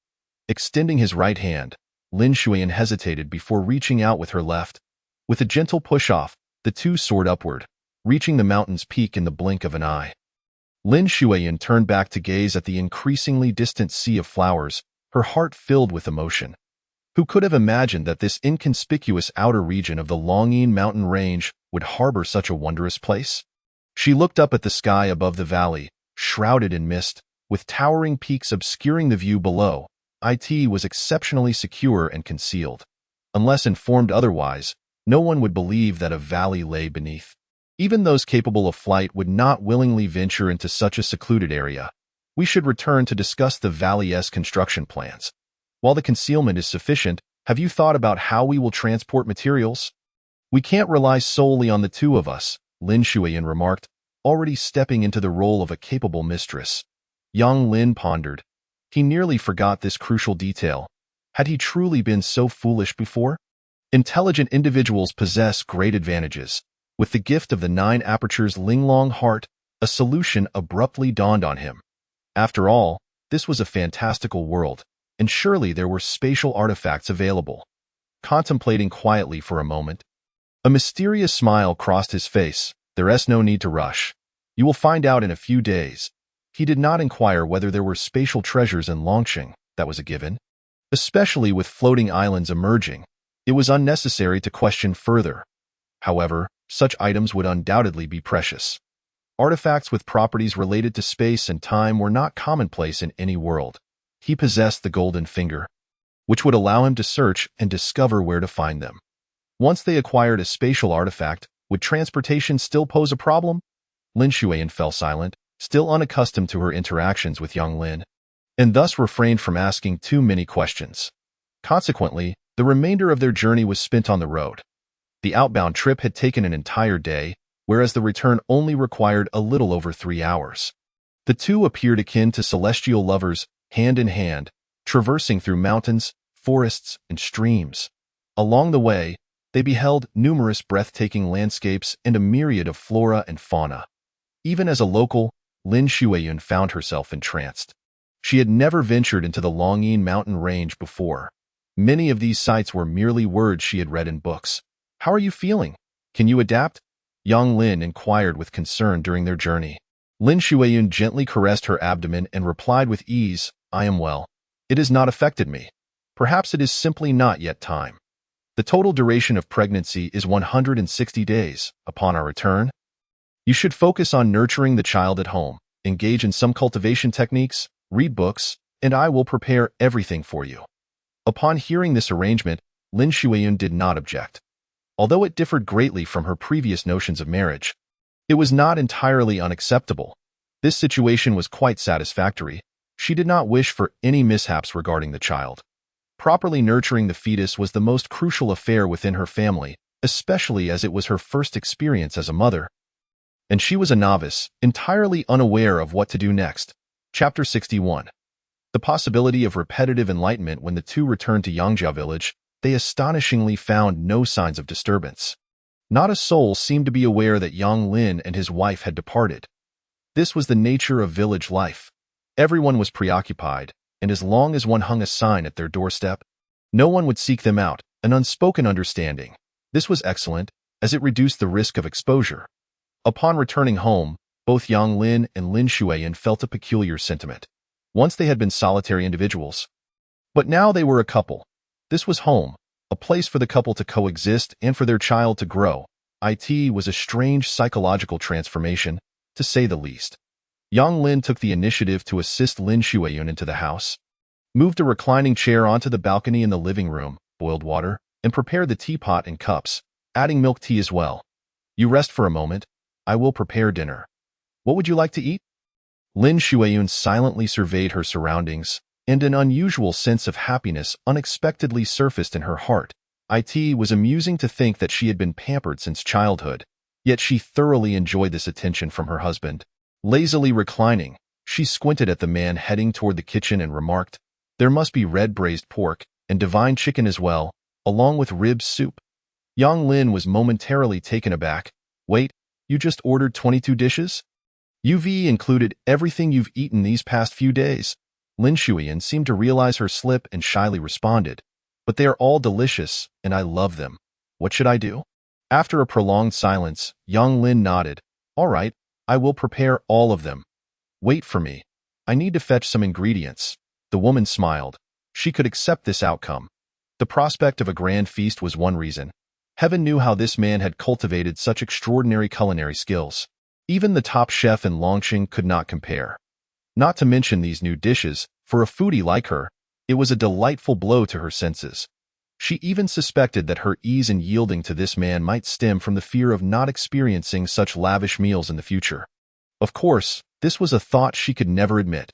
Extending his right hand, Lin Shuyan hesitated before reaching out with her left. With a gentle push-off, the two soared upward, reaching the mountain's peak in the blink of an eye. Lin Shuyan turned back to gaze at the increasingly distant sea of flowers, her heart filled with emotion. Who could have imagined that this inconspicuous outer region of the Longyin mountain range would harbor such a wondrous place? She looked up at the sky above the valley, shrouded in mist, with towering peaks obscuring the view below. It was exceptionally secure and concealed. Unless informed otherwise, no one would believe that a valley lay beneath. Even those capable of flight would not willingly venture into such a secluded area. We should return to discuss the valley's construction plans. While the concealment is sufficient, have you thought about how we will transport materials? We can't rely solely on the two of us, Lin Shuyan remarked, already stepping into the role of a capable mistress. Yang Lin pondered. He nearly forgot this crucial detail. Had he truly been so foolish before? Intelligent individuals possess great advantages. With the gift of the 9 apertures Linglong heart, a solution abruptly dawned on him. After all, this was a fantastical world, and surely there were spatial artifacts available. Contemplating quietly for a moment, a mysterious smile crossed his face. There's no need to rush. You will find out in a few days. He did not inquire whether there were spatial treasures in Longqing. That was a given. Especially with floating islands emerging, it was unnecessary to question further. However, such items would undoubtedly be precious. Artifacts with properties related to space and time were not commonplace in any world. He possessed the golden finger, which would allow him to search and discover where to find them. Once they acquired a spatial artifact, would transportation still pose a problem? Lin Shuiyan fell silent, still unaccustomed to her interactions with young Lin, and thus refrained from asking too many questions. Consequently, the remainder of their journey was spent on the road. The outbound trip had taken an entire day, whereas the return only required a little over 3 hours. The two appeared akin to celestial lovers, hand in hand, traversing through mountains, forests, and streams. Along the way, they beheld numerous breathtaking landscapes and a myriad of flora and fauna. Even as a local, Lin Shuiyan found herself entranced. She had never ventured into the Longyin mountain range before. Many of these sights were merely words she had read in books. "How are you feeling? Can you adapt?" Young Lin inquired with concern during their journey. Lin Shuiyan gently caressed her abdomen and replied with ease, "I am well. It has not affected me. Perhaps it is simply not yet time. The total duration of pregnancy is 160 days. Upon our return, you should focus on nurturing the child at home, engage in some cultivation techniques, read books, and I will prepare everything for you." Upon hearing this arrangement, Lin Shuiyan did not object. Although it differed greatly from her previous notions of marriage, it was not entirely unacceptable. This situation was quite satisfactory. She did not wish for any mishaps regarding the child. Properly nurturing the fetus was the most crucial affair within her family, especially as it was her first experience as a mother. And she was a novice, entirely unaware of what to do next. Chapter 61. The possibility of repetitive enlightenment. When the two returned to Yangjia village, they astonishingly found no signs of disturbance. Not a soul seemed to be aware that Yang Lin and his wife had departed. This was the nature of village life. Everyone was preoccupied, and as long as one hung a sign at their doorstep, no one would seek them out, an unspoken understanding. This was excellent, as it reduced the risk of exposure. Upon returning home, both Yang Lin and Lin Shuiyan felt a peculiar sentiment. Once they had been solitary individuals, but now they were a couple. This was home, a place for the couple to coexist and for their child to grow. It was a strange psychological transformation, to say the least. Yang Lin took the initiative to assist Lin Shuiyan into the house, moved a reclining chair onto the balcony in the living room, boiled water, and prepared the teapot and cups, adding milk tea as well. "You rest for a moment. I will prepare dinner. What would you like to eat?" Lin Shuiyan silently surveyed her surroundings, and an unusual sense of happiness unexpectedly surfaced in her heart. It was amusing to think that she had been pampered since childhood, yet she thoroughly enjoyed this attention from her husband. Lazily reclining, she squinted at the man heading toward the kitchen and remarked, "There must be red braised pork and divine chicken as well, along with rib soup." Yang Lin was momentarily taken aback. "Wait, you just ordered 22 dishes? You've included everything you've eaten these past few days." Lin Shuiyan seemed to realize her slip and shyly responded, "But they are all delicious, and I love them. What should I do?" After a prolonged silence, Yang Lin nodded. "All right, I will prepare all of them. Wait for me. I need to fetch some ingredients." The woman smiled. She could accept this outcome. The prospect of a grand feast was one reason. Heaven knew how this man had cultivated such extraordinary culinary skills. Even the top chef in Longqing could not compare. Not to mention these new dishes, for a foodie like her, it was a delightful blow to her senses. She even suspected that her ease in yielding to this man might stem from the fear of not experiencing such lavish meals in the future. Of course, this was a thought she could never admit.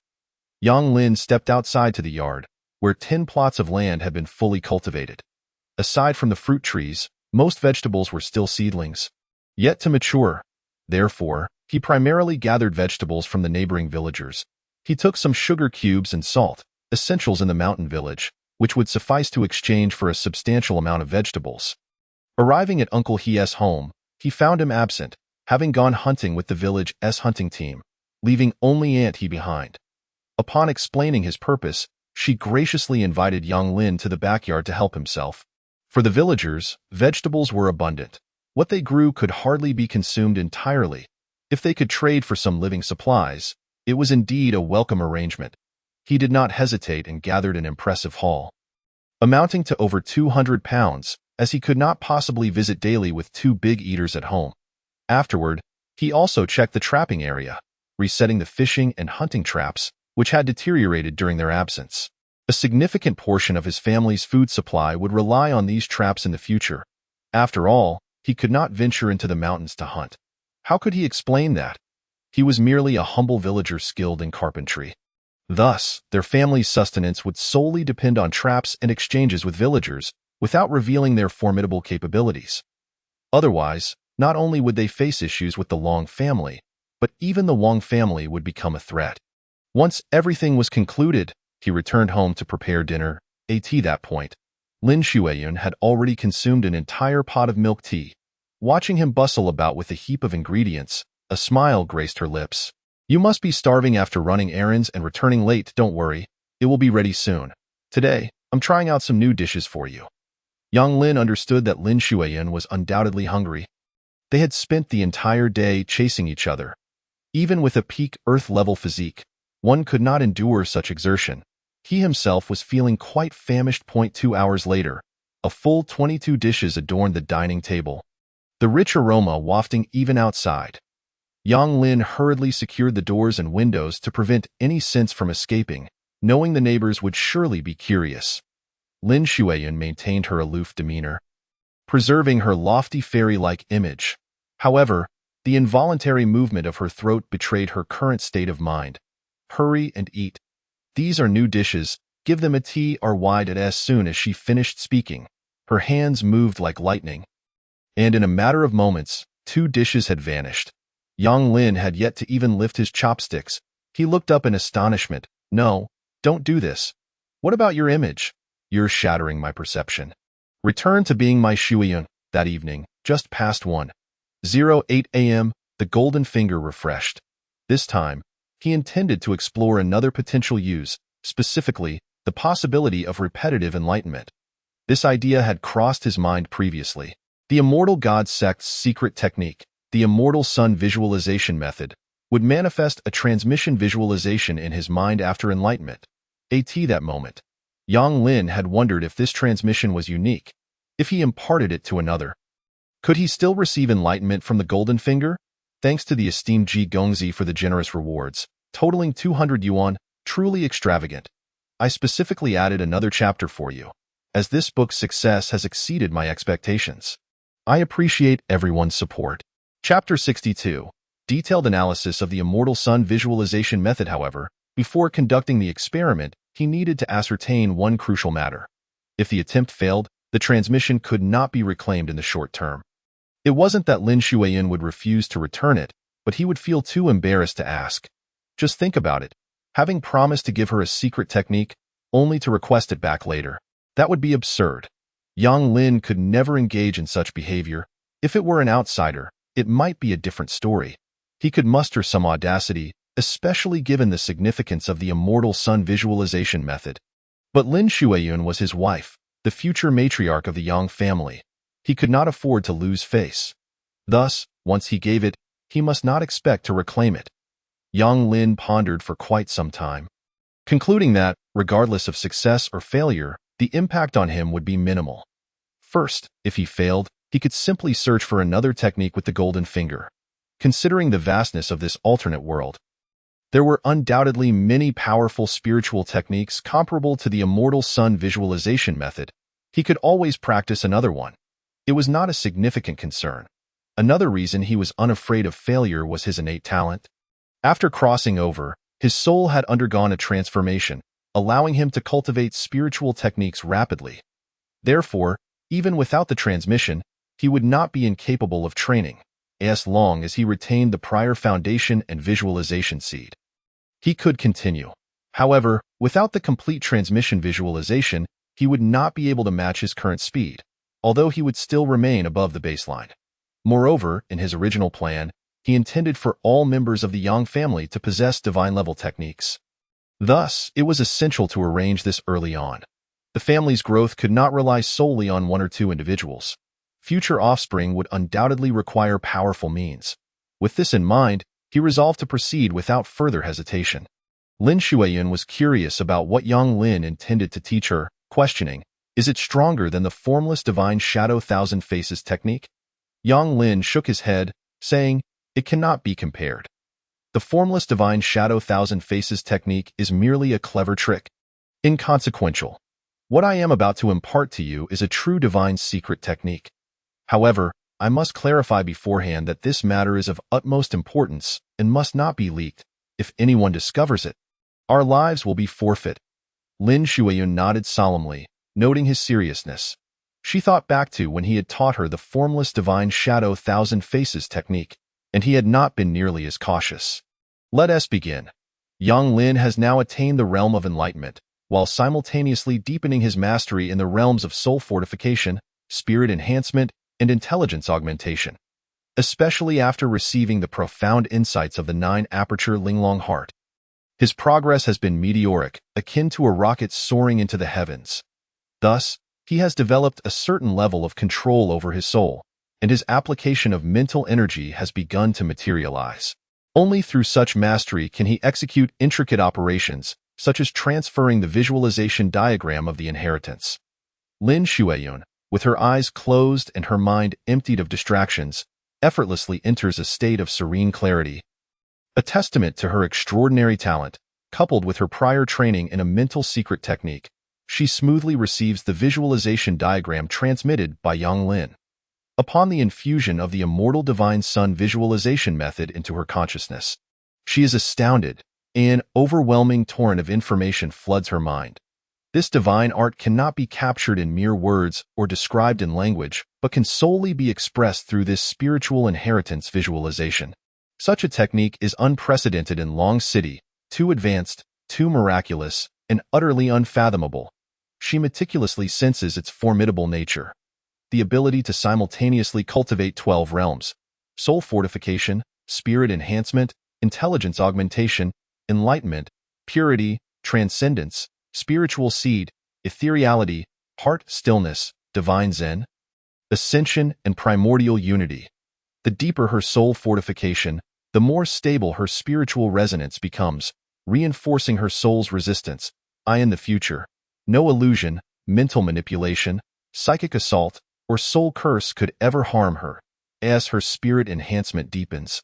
Yang Lin stepped outside to the yard, where 10 plots of land had been fully cultivated. Aside from the fruit trees, most vegetables were still seedlings, yet to mature. Therefore, he primarily gathered vegetables from the neighboring villagers. He took some sugar cubes and salt, essentials in the mountain village, which would suffice to exchange for a substantial amount of vegetables. Arriving at Uncle He's home, he found him absent, having gone hunting with the village's hunting team, leaving only Aunt He behind. Upon explaining his purpose, she graciously invited young Lin to the backyard to help himself. For the villagers, vegetables were abundant. What they grew could hardly be consumed entirely. If they could trade for some living supplies, it was indeed a welcome arrangement. He did not hesitate and gathered an impressive haul, amounting to over 200 pounds, as he could not possibly visit daily with two big eaters at home. Afterward, he also checked the trapping area, resetting the fishing and hunting traps, which had deteriorated during their absence. A significant portion of his family's food supply would rely on these traps in the future. After all, he could not venture into the mountains to hunt. How could he explain that? He was merely a humble villager skilled in carpentry. Thus, their family's sustenance would solely depend on traps and exchanges with villagers, without revealing their formidable capabilities. Otherwise, not only would they face issues with the Long family, but even the Wang family would become a threat. Once everything was concluded, he returned home to prepare dinner. At that point, Lin Shuiyun had already consumed an entire pot of milk tea. Watching him bustle about with a heap of ingredients, a smile graced her lips. You must be starving after running errands and returning late. Don't worry, it will be ready soon. Today, I'm trying out some new dishes for you. Young Lin understood that Lin Shuiyun was undoubtedly hungry. They had spent the entire day chasing each other. Even with a peak Earth-level physique, one could not endure such exertion. He himself was feeling quite famished. 2 hours later, a full 22 dishes adorned the dining table, the rich aroma wafting even outside. Yang Lin hurriedly secured the doors and windows to prevent any scents from escaping, knowing the neighbors would surely be curious. Lin Shuiyun maintained her aloof demeanor, preserving her lofty fairy-like image. However, the involuntary movement of her throat betrayed her current state of mind. Hurry and eat. These are new dishes. Give them a tea or wide. As soon as she finished speaking, her hands moved like lightning, and in a matter of moments, 2 dishes had vanished. Yang Lin had yet to even lift his chopsticks. He looked up in astonishment. No, don't do this. What about your image? You're shattering my perception. Return to being my Shuiyun. That evening, just past 1:08 a.m., the golden finger refreshed. This time, he intended to explore another potential use, specifically, the possibility of repetitive enlightenment. This idea had crossed his mind previously. The Immortal God sect's secret technique, the Immortal Sun visualization method, would manifest a transmission visualization in his mind after enlightenment. At that moment, Yang Lin had wondered if this transmission was unique. If he imparted it to another, could he still receive enlightenment from the golden finger? Thanks to the esteemed Ji Gongzi for the generous rewards, totaling 200 yuan, truly extravagant. I specifically added another chapter for you, as this book's success has exceeded my expectations. I appreciate everyone's support. Chapter 62. Detailed analysis of the Immortal Sun visualization method. However, before conducting the experiment, he needed to ascertain one crucial matter. If the attempt failed, the transmission could not be reclaimed in the short term. It wasn't that Lin Shuiyun would refuse to return it, but he would feel too embarrassed to ask. Just think about it. Having promised to give her a secret technique, only to request it back later. That would be absurd. Yang Lin could never engage in such behavior. If it were an outsider, it might be a different story. He could muster some audacity, especially given the significance of the Immortal Sun visualization method. But Lin Shuiyun was his wife, the future matriarch of the Yang family. He could not afford to lose face. Thus, once he gave it, he must not expect to reclaim it. Yang Lin pondered for quite some time, concluding that, regardless of success or failure, the impact on him would be minimal. First, if he failed, he could simply search for another technique with the golden finger. Considering the vastness of this alternate world, there were undoubtedly many powerful spiritual techniques comparable to the Immortal Sun visualization method. He could always practice another one. It was not a significant concern. Another reason he was unafraid of failure was his innate talent. After crossing over, his soul had undergone a transformation, allowing him to cultivate spiritual techniques rapidly. Therefore, even without the transmission, he would not be incapable of training, as long as he retained the prior foundation and visualization seed. He could continue. However, without the complete transmission visualization, he would not be able to match his current speed, although he would still remain above the baseline. Moreover, in his original plan, he intended for all members of the Yang family to possess divine-level techniques. Thus, it was essential to arrange this early on. The family's growth could not rely solely on one or two individuals. Future offspring would undoubtedly require powerful means. With this in mind, he resolved to proceed without further hesitation. Lin Shuiyun was curious about what Yang Lin intended to teach her, questioning, "Is it stronger than the formless divine shadow thousand faces technique?" Yang Lin shook his head, saying, "It cannot be compared. The formless divine shadow thousand faces technique is merely a clever trick. Inconsequential. What I am about to impart to you is a true divine secret technique. However, I must clarify beforehand that this matter is of utmost importance and must not be leaked. If anyone discovers it, our lives will be forfeit." Lin Shuiyun nodded solemnly, noting his seriousness. She thought back to when he had taught her the formless divine shadow thousand faces technique, and he had not been nearly as cautious. Let us begin. Yang Lin has now attained the realm of enlightenment, while simultaneously deepening his mastery in the realms of soul fortification, spirit enhancement, and intelligence augmentation, especially after receiving the profound insights of the nine-aperture Linglong heart. His progress has been meteoric, akin to a rocket soaring into the heavens. Thus, he has developed a certain level of control over his soul, and his application of mental energy has begun to materialize. Only through such mastery can he execute intricate operations, such as transferring the visualization diagram of the inheritance. Lin Shuiyun, with her eyes closed and her mind emptied of distractions, effortlessly enters a state of serene clarity. A testament to her extraordinary talent, coupled with her prior training in a mental secret technique, she smoothly receives the visualization diagram transmitted by Yang Lin. Upon the infusion of the immortal divine sun visualization method into her consciousness, she is astounded. An overwhelming torrent of information floods her mind. This divine art cannot be captured in mere words or described in language, but can solely be expressed through this spiritual inheritance visualization. Such a technique is unprecedented in Long City, too advanced, too miraculous, and utterly unfathomable. She meticulously senses its formidable nature. The ability to simultaneously cultivate 12 realms: soul fortification, spirit enhancement, intelligence augmentation, enlightenment, purity, transcendence, spiritual seed, ethereality, heart stillness, divine zen, ascension, and primordial unity. The deeper her soul fortification, the more stable her spiritual resonance becomes, reinforcing her soul's resistance. In the future, no illusion, mental manipulation, psychic assault, or soul curse could ever harm her. As her spirit enhancement deepens,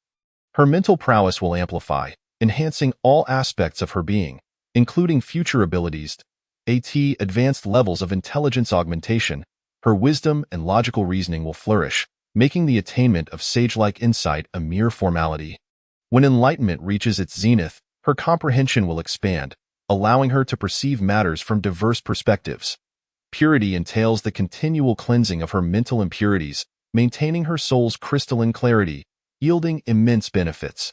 her mental prowess will amplify, enhancing all aspects of her being, including future abilities, advanced levels of intelligence augmentation. Her wisdom and logical reasoning will flourish, making the attainment of sage-like insight a mere formality. When enlightenment reaches its zenith, her comprehension will expand, allowing her to perceive matters from diverse perspectives. Purity entails the continual cleansing of her mental impurities, maintaining her soul's crystalline clarity, yielding immense benefits.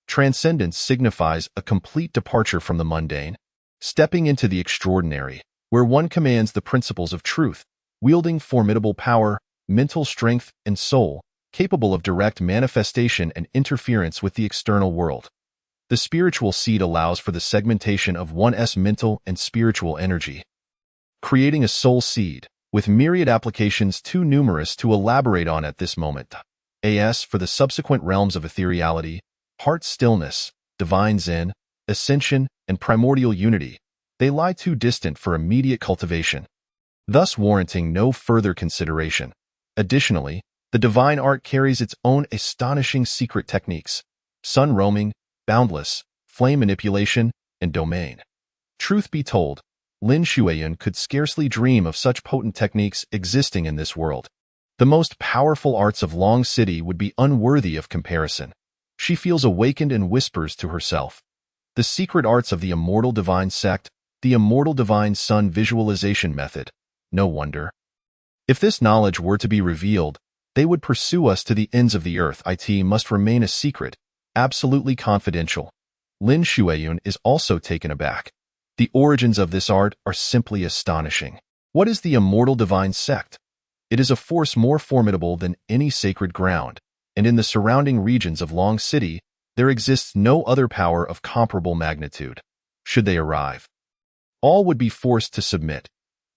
Transcendence signifies a complete departure from the mundane, stepping into the extraordinary, where one commands the principles of truth, wielding formidable power, mental strength, and soul, capable of direct manifestation and interference with the external world. The spiritual seed allows for the segmentation of one's mental and spiritual energy, creating a soul seed, with myriad applications too numerous to elaborate on at this moment. As for the subsequent realms of ethereality, heart stillness, divine zen, ascension, and primordial unity, they lie too distant for immediate cultivation, thus warranting no further consideration. Additionally, the divine art carries its own astonishing secret techniques: sun roaming, boundless, flame manipulation, and domain. Truth be told, Lin Shuiyun could scarcely dream of such potent techniques existing in this world. The most powerful arts of Long City would be unworthy of comparison. She feels awakened and whispers to herself. The secret arts of the immortal divine sect, the immortal divine sun visualization method. No wonder. If this knowledge were to be revealed, they would pursue us to the ends of the earth. It must remain a secret, absolutely confidential. Lin Shuiyun is also taken aback. The origins of this art are simply astonishing. What is the immortal divine sect? It is a force more formidable than any sacred ground, and in the surrounding regions of Long City, there exists no other power of comparable magnitude. Should they arrive, all would be forced to submit.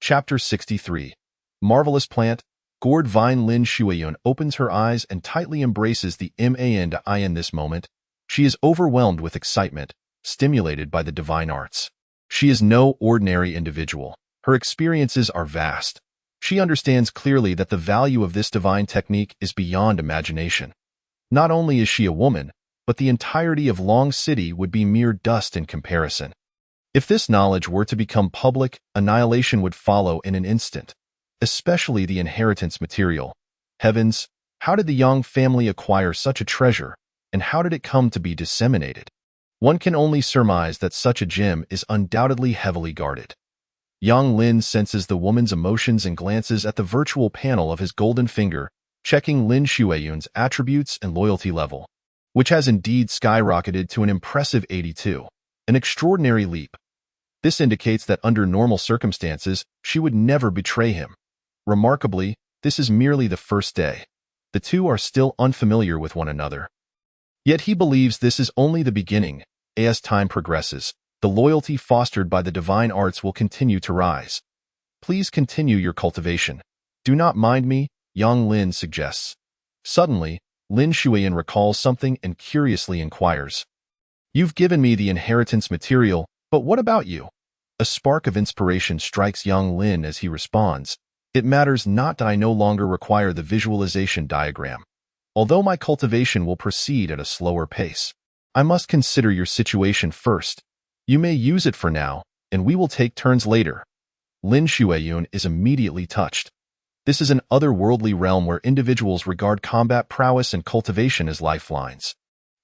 Chapter 63. Marvelous Plant. Gourd Vine. Lin Shuiyun opens her eyes and tightly embraces the man this moment. She is overwhelmed with excitement, stimulated by the divine arts. She is no ordinary individual. Her experiences are vast. She understands clearly that the value of this divine technique is beyond imagination. Not only is she a woman, but the entirety of Long City would be mere dust in comparison. If this knowledge were to become public, annihilation would follow in an instant, especially the inheritance material. Heavens, how did the Yang family acquire such a treasure, and how did it come to be disseminated? One can only surmise that such a gem is undoubtedly heavily guarded. Yang Lin senses the woman's emotions and glances at the virtual panel of his golden finger, checking Lin Shuiyun's attributes and loyalty level, which has indeed skyrocketed to an impressive 82, an extraordinary leap. This indicates that under normal circumstances, she would never betray him. Remarkably, this is merely the first day. The two are still unfamiliar with one another. Yet he believes this is only the beginning. As time progresses, the loyalty fostered by the divine arts will continue to rise. Please continue your cultivation. Do not mind me, Yang Lin suggests. Suddenly, Lin Shuiyun recalls something and curiously inquires. You've given me the inheritance material, but what about you? A spark of inspiration strikes Yang Lin as he responds. It matters not that I no longer require the visualization diagram. Although my cultivation will proceed at a slower pace, I must consider your situation first. You may use it for now, and we will take turns later. Lin Shuiyun is immediately touched. This is an otherworldly realm where individuals regard combat prowess and cultivation as lifelines.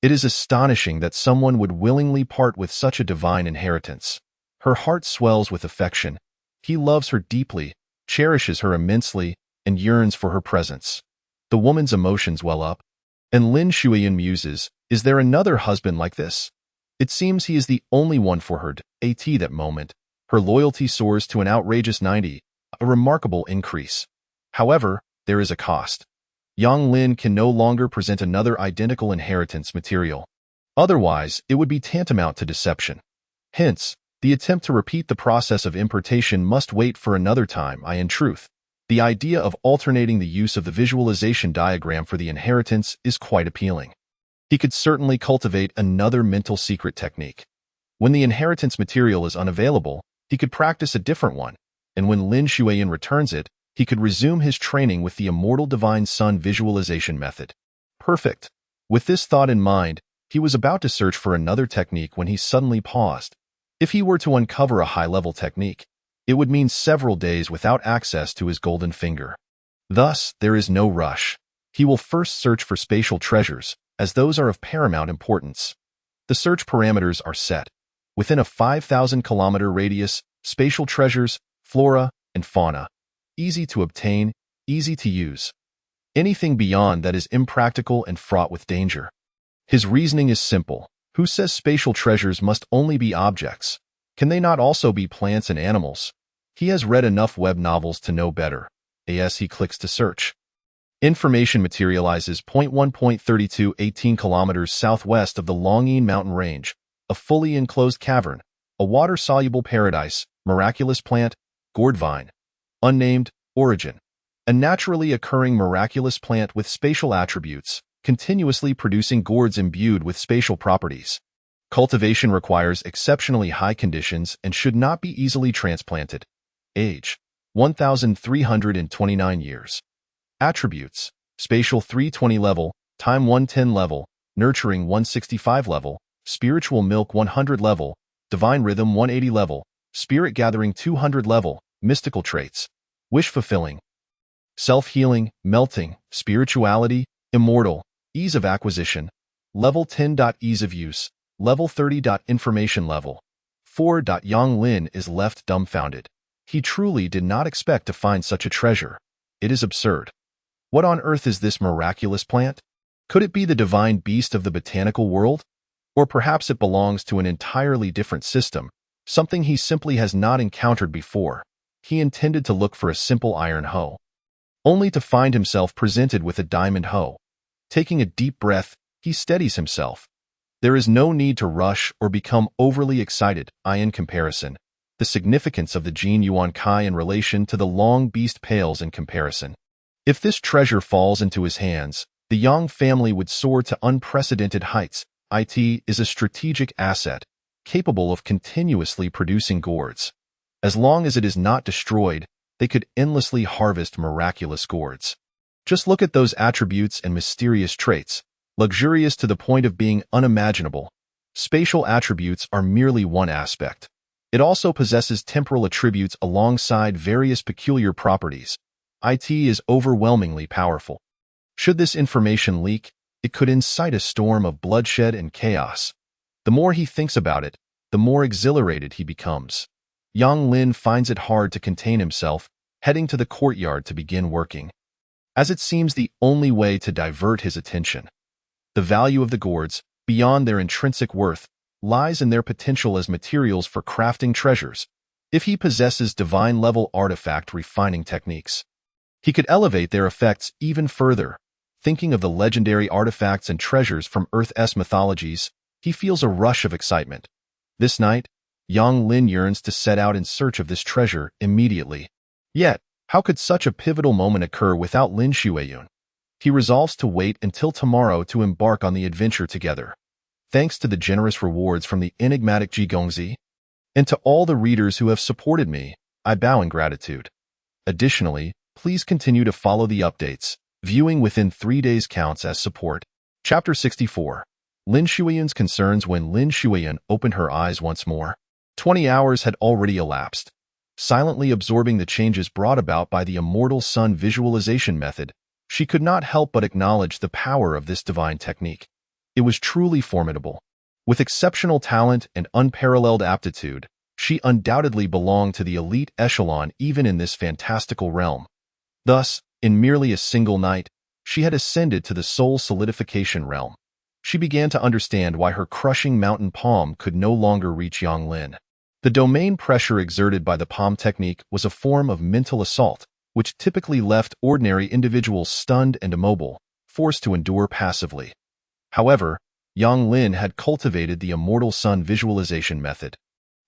It is astonishing that someone would willingly part with such a divine inheritance. Her heart swells with affection. He loves her deeply, cherishes her immensely, and yearns for her presence. The woman's emotions well up, and Lin Shuiyun muses, is there another husband like this? It seems he is the only one for her. At that moment, her loyalty soars to an outrageous 90, a remarkable increase. However, there is a cost. Yang Lin can no longer present another identical inheritance material. Otherwise, it would be tantamount to deception. Hence, the attempt to repeat the process of importation must wait for another time. In truth, the idea of alternating the use of the visualization diagram for the inheritance is quite appealing. He could certainly cultivate another mental secret technique. When the inheritance material is unavailable, he could practice a different one, and when Lin Shuiyun returns it, he could resume his training with the immortal divine sun visualization method. Perfect. With this thought in mind, he was about to search for another technique when he suddenly paused. If he were to uncover a high-level technique, it would mean several days without access to his golden finger. Thus, there is no rush. He will first search for spatial treasures, as those are of paramount importance. The search parameters are set. Within a 5,000-kilometer radius, spatial treasures, flora, and fauna. Easy to obtain, easy to use. Anything beyond that is impractical and fraught with danger. His reasoning is simple. Who says spatial treasures must only be objects? Can they not also be plants and animals? He has read enough web novels to know better. As he clicks to search, information materializes. 1.32 18 kilometers southwest of the Longyin mountain range, a fully enclosed cavern, a water-soluble paradise, miraculous plant, gourd vine. Unnamed, origin. A naturally occurring miraculous plant with spatial attributes, continuously producing gourds imbued with spatial properties. Cultivation requires exceptionally high conditions and should not be easily transplanted. Age: 1,329 years. Attributes: spatial 320 level, time 110 level, nurturing 165 level, spiritual milk 100 level, divine rhythm 180 level, spirit gathering 200 level, mystical traits: wish-fulfilling, self-healing, melting, spirituality, immortal, ease of acquisition, level 10. Ease of use, level 30. Information level 4. Yang Lin is left dumbfounded. He truly did not expect to find such a treasure. It is absurd. What on earth is this miraculous plant? Could it be the divine beast of the botanical world? Or perhaps it belongs to an entirely different system, something he simply has not encountered before. he intended to look for a simple iron hoe, only to find himself presented with a diamond hoe. Taking a deep breath, he steadies himself. There is no need to rush or become overly excited. In comparison, the significance of the Jin Yuan Kai in relation to the long beast pales in comparison. If this treasure falls into his hands, the Yang family would soar to unprecedented heights. It is a strategic asset, capable of continuously producing gourds. As long as it is not destroyed, they could endlessly harvest miraculous gourds. Just look at those attributes and mysterious traits, luxurious to the point of being unimaginable. Spatial attributes are merely one aspect. It also possesses temporal attributes alongside various peculiar properties. It is overwhelmingly powerful. Should this information leak, it could incite a storm of bloodshed and chaos. The more he thinks about it, the more exhilarated he becomes. Yang Lin finds it hard to contain himself, heading to the courtyard to begin working, as it seems the only way to divert his attention. The value of the gourds, beyond their intrinsic worth, lies in their potential as materials for crafting treasures. If he possesses divine-level artifact refining techniques, he could elevate their effects even further. Thinking of the legendary artifacts and treasures from Earth's mythologies, he feels a rush of excitement. This night, Yang Lin yearns to set out in search of this treasure immediately. Yet, how could such a pivotal moment occur without Lin Shuiyun? He resolves to wait until tomorrow to embark on the adventure together. Thanks to the generous rewards from the enigmatic Ji Gongzi, and to all the readers who have supported me, I bow in gratitude. Additionally, please continue to follow the updates. Viewing within 3 days counts as support. Chapter 64. Lin Shuiyun's concerns. When Lin Shuiyun opened her eyes once more, 20 hours had already elapsed. Silently absorbing the changes brought about by the immortal sun visualization method, she could not help but acknowledge the power of this divine technique. It was truly formidable. With exceptional talent and unparalleled aptitude, she undoubtedly belonged to the elite echelon even in this fantastical realm. Thus, in merely a single night, she had ascended to the soul solidification realm. She began to understand why her crushing mountain palm could no longer reach Yang Lin. The domain pressure exerted by the palm technique was a form of mental assault, which typically left ordinary individuals stunned and immobile, forced to endure passively. However, Yang Lin had cultivated the immortal sun visualization method,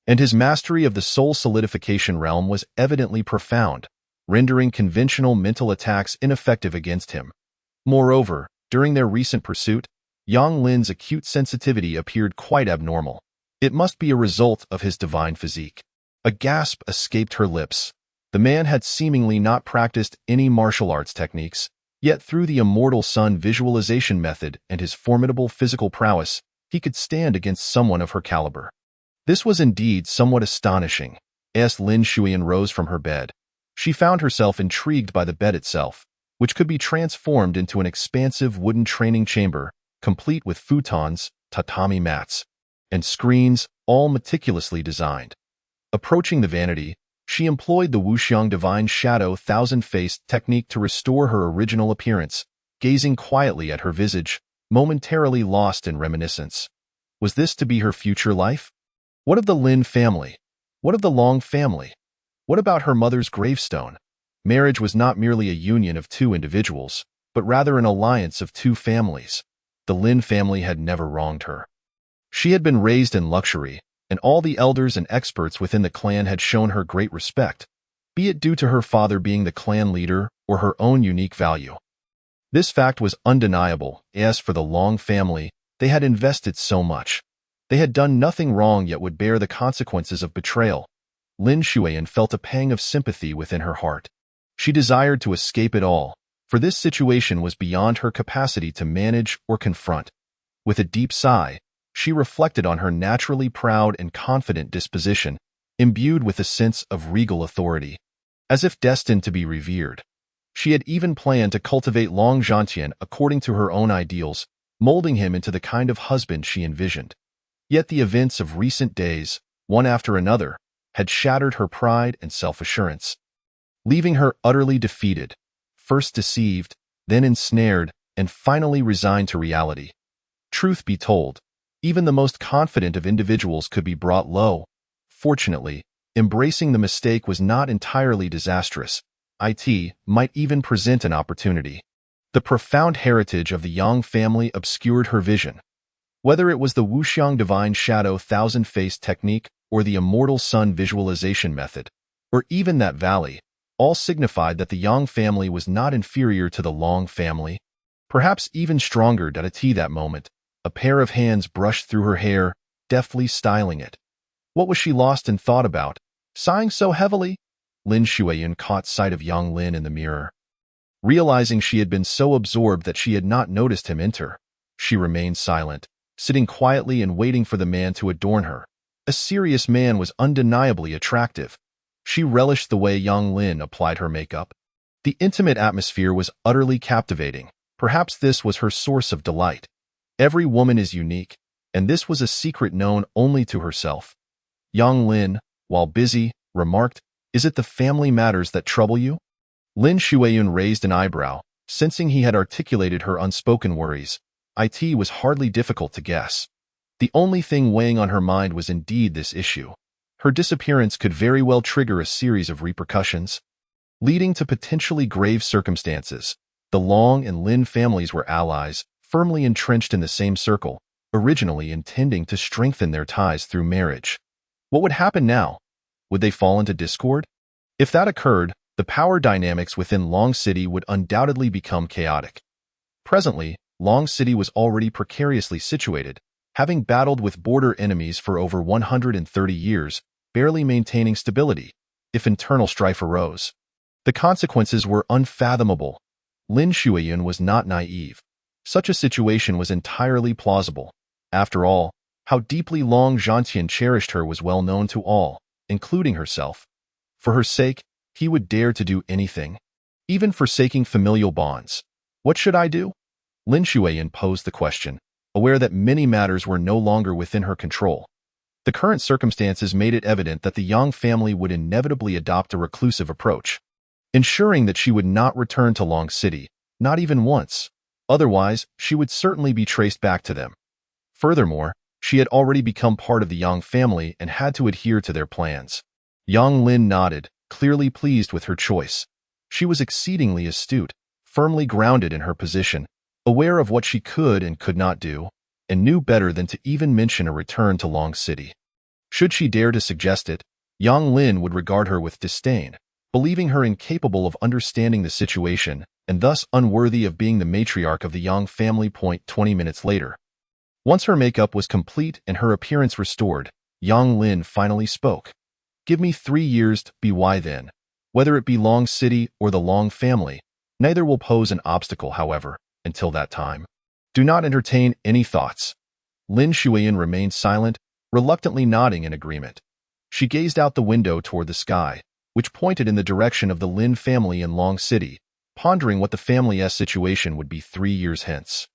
and his mastery of the soul solidification realm was evidently profound, rendering conventional mental attacks ineffective against him. Moreover, during their recent pursuit, Yang Lin's acute sensitivity appeared quite abnormal. It must be a result of his divine physique. A gasp escaped her lips. The man had seemingly not practiced any martial arts techniques, yet through the immortal sun visualization method and his formidable physical prowess, he could stand against someone of her caliber. This was indeed somewhat astonishing. As Lin Shuiyun rose from her bed, she found herself intrigued by the bed itself, which could be transformed into an expansive wooden training chamber, complete with futons, tatami mats, and screens, all meticulously designed. Approaching the vanity, she employed the Wuxiang Divine Shadow Thousand-Faced technique to restore her original appearance, gazing quietly at her visage, momentarily lost in reminiscence. Was this to be her future life? What of the Lin family? What of the Long family? What about her mother's gravestone? Marriage was not merely a union of two individuals, but rather an alliance of two families. The Lin family had never wronged her. She had been raised in luxury, and all the elders and experts within the clan had shown her great respect, be it due to her father being the clan leader or her own unique value. This fact was undeniable. As for the Long family, they had invested so much. They had done nothing wrong yet would bear the consequences of betrayal. Lin Shuiyun felt a pang of sympathy within her heart. She desired to escape it all, for this situation was beyond her capacity to manage or confront. With a deep sigh, she reflected on her naturally proud and confident disposition, imbued with a sense of regal authority, as if destined to be revered. She had even planned to cultivate Long Zhantian according to her own ideals, molding him into the kind of husband she envisioned. Yet the events of recent days, one after another, had shattered her pride and self-assurance, leaving her utterly defeated, first deceived, then ensnared, and finally resigned to reality. Truth be told, even the most confident of individuals could be brought low. Fortunately, Embracing the mistake was not entirely disastrous. It might even present an opportunity. The profound heritage of the Yang family obscured her vision. Whether it was the Wuxiang Divine Shadow Thousand-Face technique or the Immortal Sun visualization method, or even that valley, all signified that the Yang family was not inferior to the Long family. Perhaps even stronger. At that moment, a pair of hands brushed through her hair, deftly styling it. What was she lost in thought about, sighing so heavily? Lin Shuiyan caught sight of Yang Lin in the mirror. Realizing she had been so absorbed that she had not noticed him enter, she remained silent, sitting quietly and waiting for the man to adorn her. A serious man was undeniably attractive. She relished the way Yang Lin applied her makeup. The intimate atmosphere was utterly captivating. Perhaps this was her source of delight. Every woman is unique, and this was a secret known only to herself. Yang Lin, while busy, remarked, "Is it the family matters that trouble you?" Lin Shuiyan raised an eyebrow, sensing he had articulated her unspoken worries. It was hardly difficult to guess. The only thing weighing on her mind was indeed this issue. Her disappearance could very well trigger a series of repercussions, leading to potentially grave circumstances. The Long and Lin families were allies, firmly entrenched in the same circle, originally intending to strengthen their ties through marriage. What would happen now? Would they fall into discord? If that occurred, the power dynamics within Long City would undoubtedly become chaotic. Presently, Long City was already precariously situated, having battled with border enemies for over 130 years, barely maintaining stability. If internal strife arose, the consequences were unfathomable. Lin Shuiyan was not naive. Such a situation was entirely plausible. After all, how deeply Long Zhantian cherished her was well known to all, including herself. For her sake, he would dare to do anything, even forsaking familial bonds. What should I do? Lin Shuiyan posed the question, aware that many matters were no longer within her control. The current circumstances made it evident that the Yang family would inevitably adopt a reclusive approach, ensuring that she would not return to Long City, not even once. Otherwise, she would certainly be traced back to them. Furthermore, she had already become part of the Yang family and had to adhere to their plans. Yang Lin nodded, clearly pleased with her choice. She was exceedingly astute, firmly grounded in her position, aware of what she could and could not do, and knew better than to even mention a return to Long City. Should she dare to suggest it, Yang Lin would regard her with disdain, believing her incapable of understanding the situation and thus unworthy of being the matriarch of the Yang family. 20 minutes later, once her makeup was complete and her appearance restored, Yang Lin finally spoke. "Give me 3 years to be why then. Whether it be Long City or the Long family, neither will pose an obstacle, however, until that time. Do not entertain any thoughts." Lin Shuiyan remained silent, reluctantly nodding in agreement. She gazed out the window toward the sky, which pointed in the direction of the Lin family in Long City, pondering what the family's situation would be 3 years hence.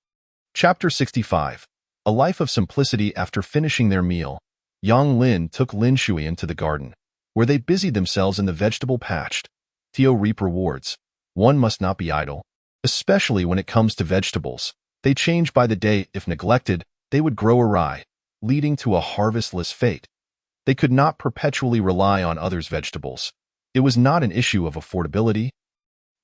Chapter 65. A Life of Simplicity. After finishing their meal, Yang Lin took Lin Shuiyan to the garden, where they busied themselves in the vegetable patch. To reap rewards, one must not be idle, especially when it comes to vegetables. They change by the day. If neglected, they would grow awry, leading to a harvestless fate. They could not perpetually rely on others' vegetables. It was not an issue of affordability,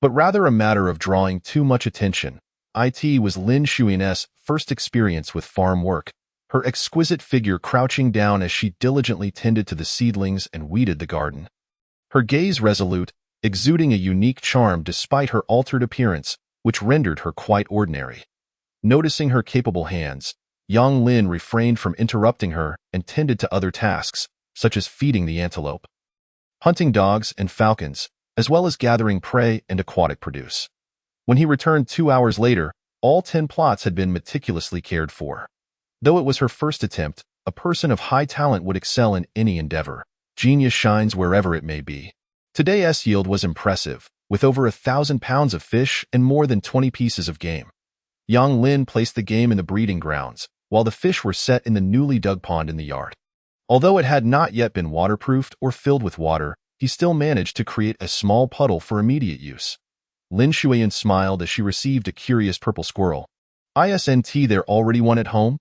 but rather a matter of drawing too much attention. It was Lin Shuiyan's first experience with farm work, her exquisite figure crouching down as she diligently tended to the seedlings and weeded the garden. Her gaze resolute, exuding a unique charm despite her altered appearance, which rendered her quite ordinary. Noticing her capable hands, Yang Lin refrained from interrupting her and tended to other tasks, such as feeding the antelope, hunting dogs and falcons, as well as gathering prey and aquatic produce. When he returned 2 hours later, all 10 plots had been meticulously cared for. Though it was her first attempt, a person of high talent would excel in any endeavor. Genius shines wherever it may be. Today's yield was impressive, with over 1,000 pounds of fish and more than 20 pieces of game. Yang Lin placed the game in the breeding grounds, while the fish were set in the newly dug pond in the yard. Although it had not yet been waterproofed or filled with water, he still managed to create a small puddle for immediate use. Lin Shuiyan smiled as she received a curious purple squirrel. "Isn't there already one at home?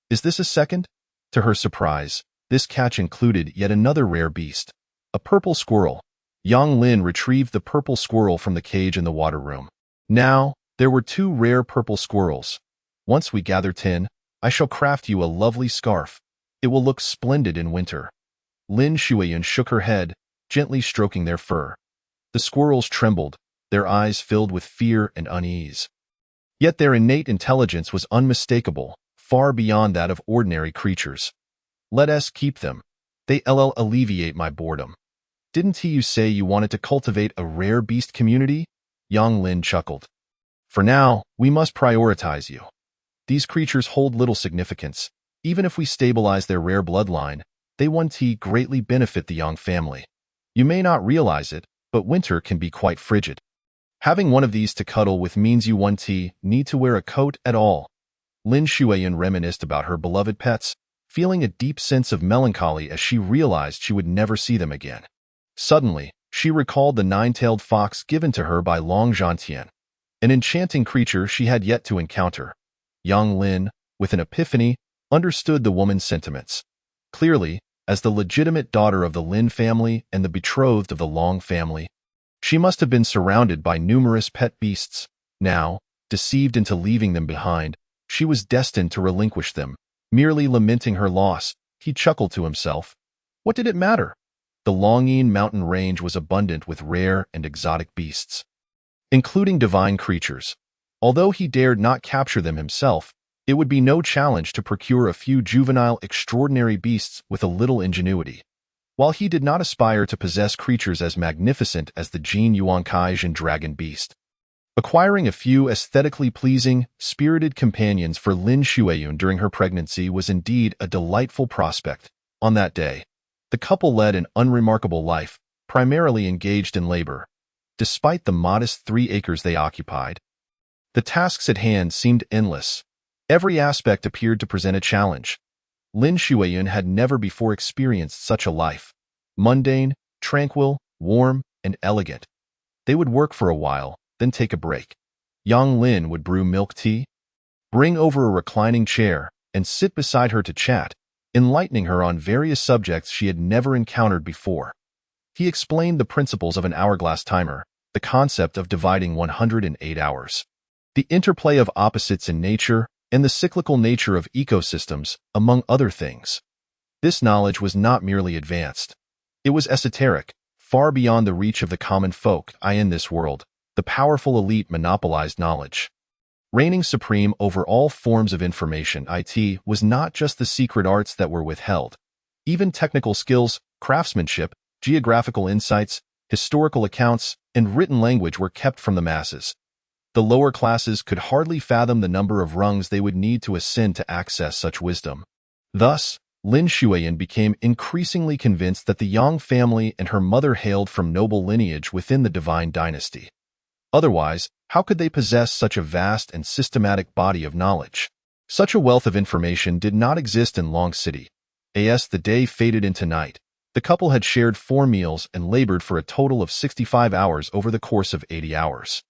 Is this a second?" To her surprise, this catch included yet another rare beast. A purple squirrel. Yang Lin retrieved the purple squirrel from the cage in the water room. Now, there were 2 rare purple squirrels. Once we gather 10, I shall craft you a lovely scarf. It will look splendid in winter. Lin Shuiyan shook her head, gently stroking their fur. The squirrels trembled, their eyes filled with fear and unease. Yet their innate intelligence was unmistakable, far beyond that of ordinary creatures. Let us keep them. They alleviate my boredom. Didn't you say you wanted to cultivate a rare beast community? Yang Lin chuckled. For now, we must prioritize you. These creatures hold little significance. Even if we stabilize their rare bloodline, they won't greatly benefit the Yang family. You may not realize it, but winter can be quite frigid. Having one of these to cuddle with means you won't need to wear a coat at all. Lin Shuiyan reminisced about her beloved pets, feeling a deep sense of melancholy as she realized she would never see them again. Suddenly, she recalled the 9-tailed fox given to her by Long Zhantian, an enchanting creature she had yet to encounter. Yang Lin, with an epiphany, understood the woman's sentiments. Clearly, as the legitimate daughter of the Lin family and the betrothed of the Long family, she must have been surrounded by numerous pet beasts. Now, deceived into leaving them behind, she was destined to relinquish them. Merely lamenting her loss, he chuckled to himself. What did it matter? The Longyin mountain range was abundant with rare and exotic beasts, including divine creatures. Although he dared not capture them himself, it would be no challenge to procure a few juvenile extraordinary beasts with a little ingenuity. While he did not aspire to possess creatures as magnificent as the Jin Yuankaijin dragon beast, acquiring a few aesthetically pleasing, spirited companions for Lin Shuiyan during her pregnancy was indeed a delightful prospect. On that day, the couple led an unremarkable life, primarily engaged in labor. Despite the modest 3 acres they occupied, the tasks at hand seemed endless. Every aspect appeared to present a challenge. Lin Shuiyan had never before experienced such a life. Mundane, tranquil, warm, and elegant. They would work for a while, then take a break. Yang Lin would brew milk tea, bring over a reclining chair, and sit beside her to chat, enlightening her on various subjects she had never encountered before. He explained the principles of an hourglass timer, the concept of dividing 108 hours, the interplay of opposites in nature, and the cyclical nature of ecosystems, among other things. This knowledge was not merely advanced. It was esoteric, far beyond the reach of the common folk. In this world, the powerful elite monopolized knowledge. Reigning supreme over all forms of information, it was not just the secret arts that were withheld. Even technical skills, craftsmanship, geographical insights, historical accounts, and written language were kept from the masses. The lower classes could hardly fathom the number of rungs they would need to ascend to access such wisdom. Thus, Lin Shuiyan became increasingly convinced that the Yang family and her mother hailed from noble lineage within the divine dynasty. Otherwise, how could they possess such a vast and systematic body of knowledge? Such a wealth of information did not exist in Long City. As the day faded into night, the couple had shared 4 meals and labored for a total of 65 hours over the course of 80 hours.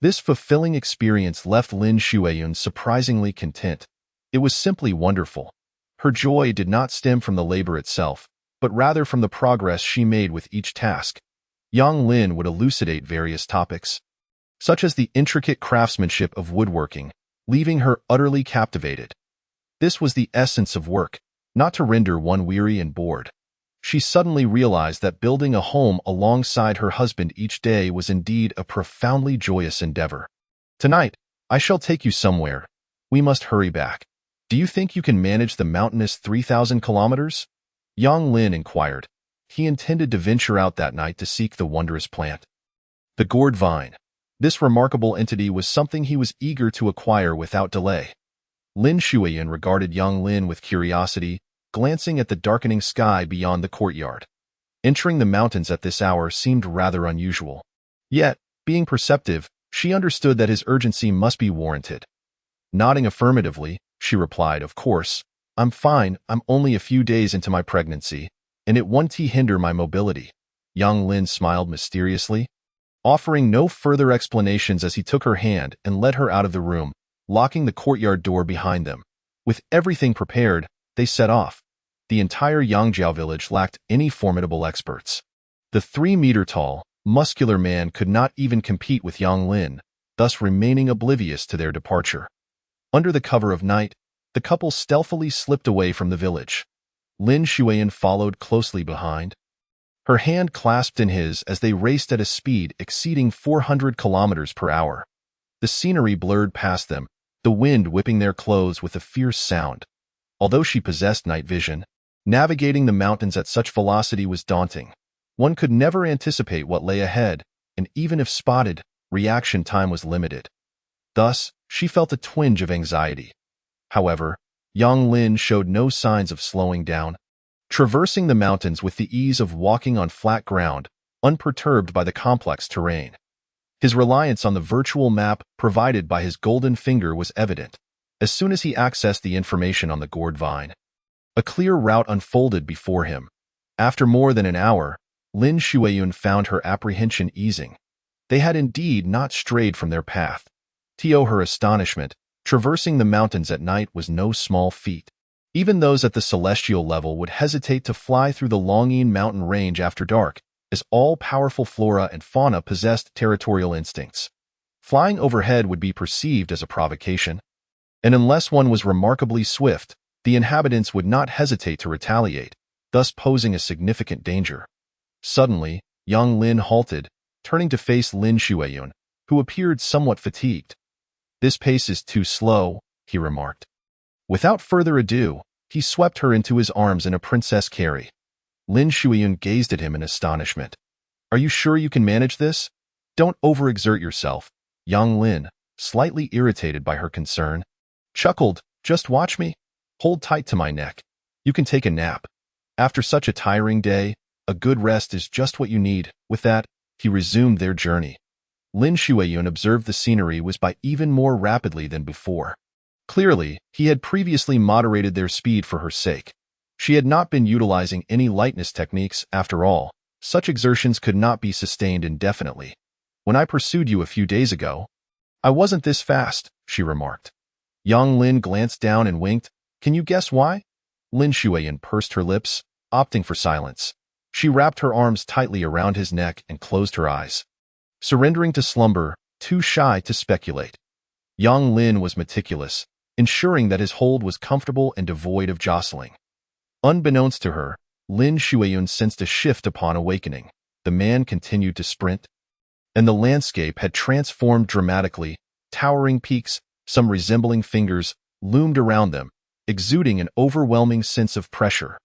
This fulfilling experience left Lin Shuiyan surprisingly content. It was simply wonderful. Her joy did not stem from the labor itself, but rather from the progress she made with each task. Yang Lin would elucidate various topics, such as the intricate craftsmanship of woodworking, leaving her utterly captivated. This was the essence of work, not to render one weary and bored. She suddenly realized that building a home alongside her husband each day was indeed a profoundly joyous endeavor. Tonight, I shall take you somewhere. We must hurry back. Do you think you can manage the mountainous 3,000 kilometers? Yang Lin inquired. He intended to venture out that night to seek the wondrous plant, the gourd vine. This remarkable entity was something he was eager to acquire without delay. Lin Shuiyan regarded Yang Lin with curiosity, glancing at the darkening sky beyond the courtyard. Entering the mountains at this hour seemed rather unusual. Yet, being perceptive, she understood that his urgency must be warranted. Nodding affirmatively, she replied, "Of course, I'm fine. I'm only a few days into my pregnancy, and it won't hinder my mobility." Yang Lin smiled mysteriously, offering no further explanations as he took her hand and led her out of the room, locking the courtyard door behind them. With everything prepared, they set off. The entire Yangjiao village lacked any formidable experts. The 3-meter-tall, muscular man could not even compete with Yang Lin, thus remaining oblivious to their departure. Under the cover of night, the couple stealthily slipped away from the village. Lin Shuiyan followed closely behind, her hand clasped in his as they raced at a speed exceeding 400 kilometers per hour. The scenery blurred past them, the wind whipping their clothes with a fierce sound. Although she possessed night vision, navigating the mountains at such velocity was daunting. One could never anticipate what lay ahead, and even if spotted, reaction time was limited. Thus, she felt a twinge of anxiety. However, Yang Lin showed no signs of slowing down, traversing the mountains with the ease of walking on flat ground, unperturbed by the complex terrain. His reliance on the virtual map provided by his golden finger was evident as soon as he accessed the information on the gourd vine. A clear route unfolded before him. After more than an hour, Lin Shuiyan found her apprehension easing. They had indeed not strayed from their path. To her astonishment, traversing the mountains at night was no small feat. Even those at the celestial level would hesitate to fly through the Longyin mountain range after dark, as all-powerful flora and fauna possessed territorial instincts. Flying overhead would be perceived as a provocation, and unless one was remarkably swift, the inhabitants would not hesitate to retaliate, thus posing a significant danger. Suddenly, Yang Lin halted, turning to face Lin Shuiyan, who appeared somewhat fatigued. "This pace is too slow," he remarked. Without further ado, he swept her into his arms in a princess carry. Lin Shuiyan gazed at him in astonishment. "Are you sure you can manage this? Don't overexert yourself." Yang Lin, slightly irritated by her concern, chuckled. "Just watch me. Hold tight to my neck. You can take a nap. After such a tiring day, a good rest is just what you need." With that, he resumed their journey. Lin Shuiyan observed the scenery was by even more rapidly than before. Clearly, he had previously moderated their speed for her sake. She had not been utilizing any lightness techniques after all. Such exertions could not be sustained indefinitely. "When I pursued you a few days ago, I wasn't this fast," she remarked. Yang Lin glanced down and winked. "Can you guess why?" Lin Shuiyan pursed her lips, opting for silence. She wrapped her arms tightly around his neck and closed her eyes, surrendering to slumber, too shy to speculate. Yang Lin was meticulous, ensuring that his hold was comfortable and devoid of jostling. Unbeknownst to her, Lin Shuiyan sensed a shift upon awakening. The man continued to sprint, and the landscape had transformed dramatically. Towering peaks, some resembling fingers, loomed around them, exuding an overwhelming sense of pressure.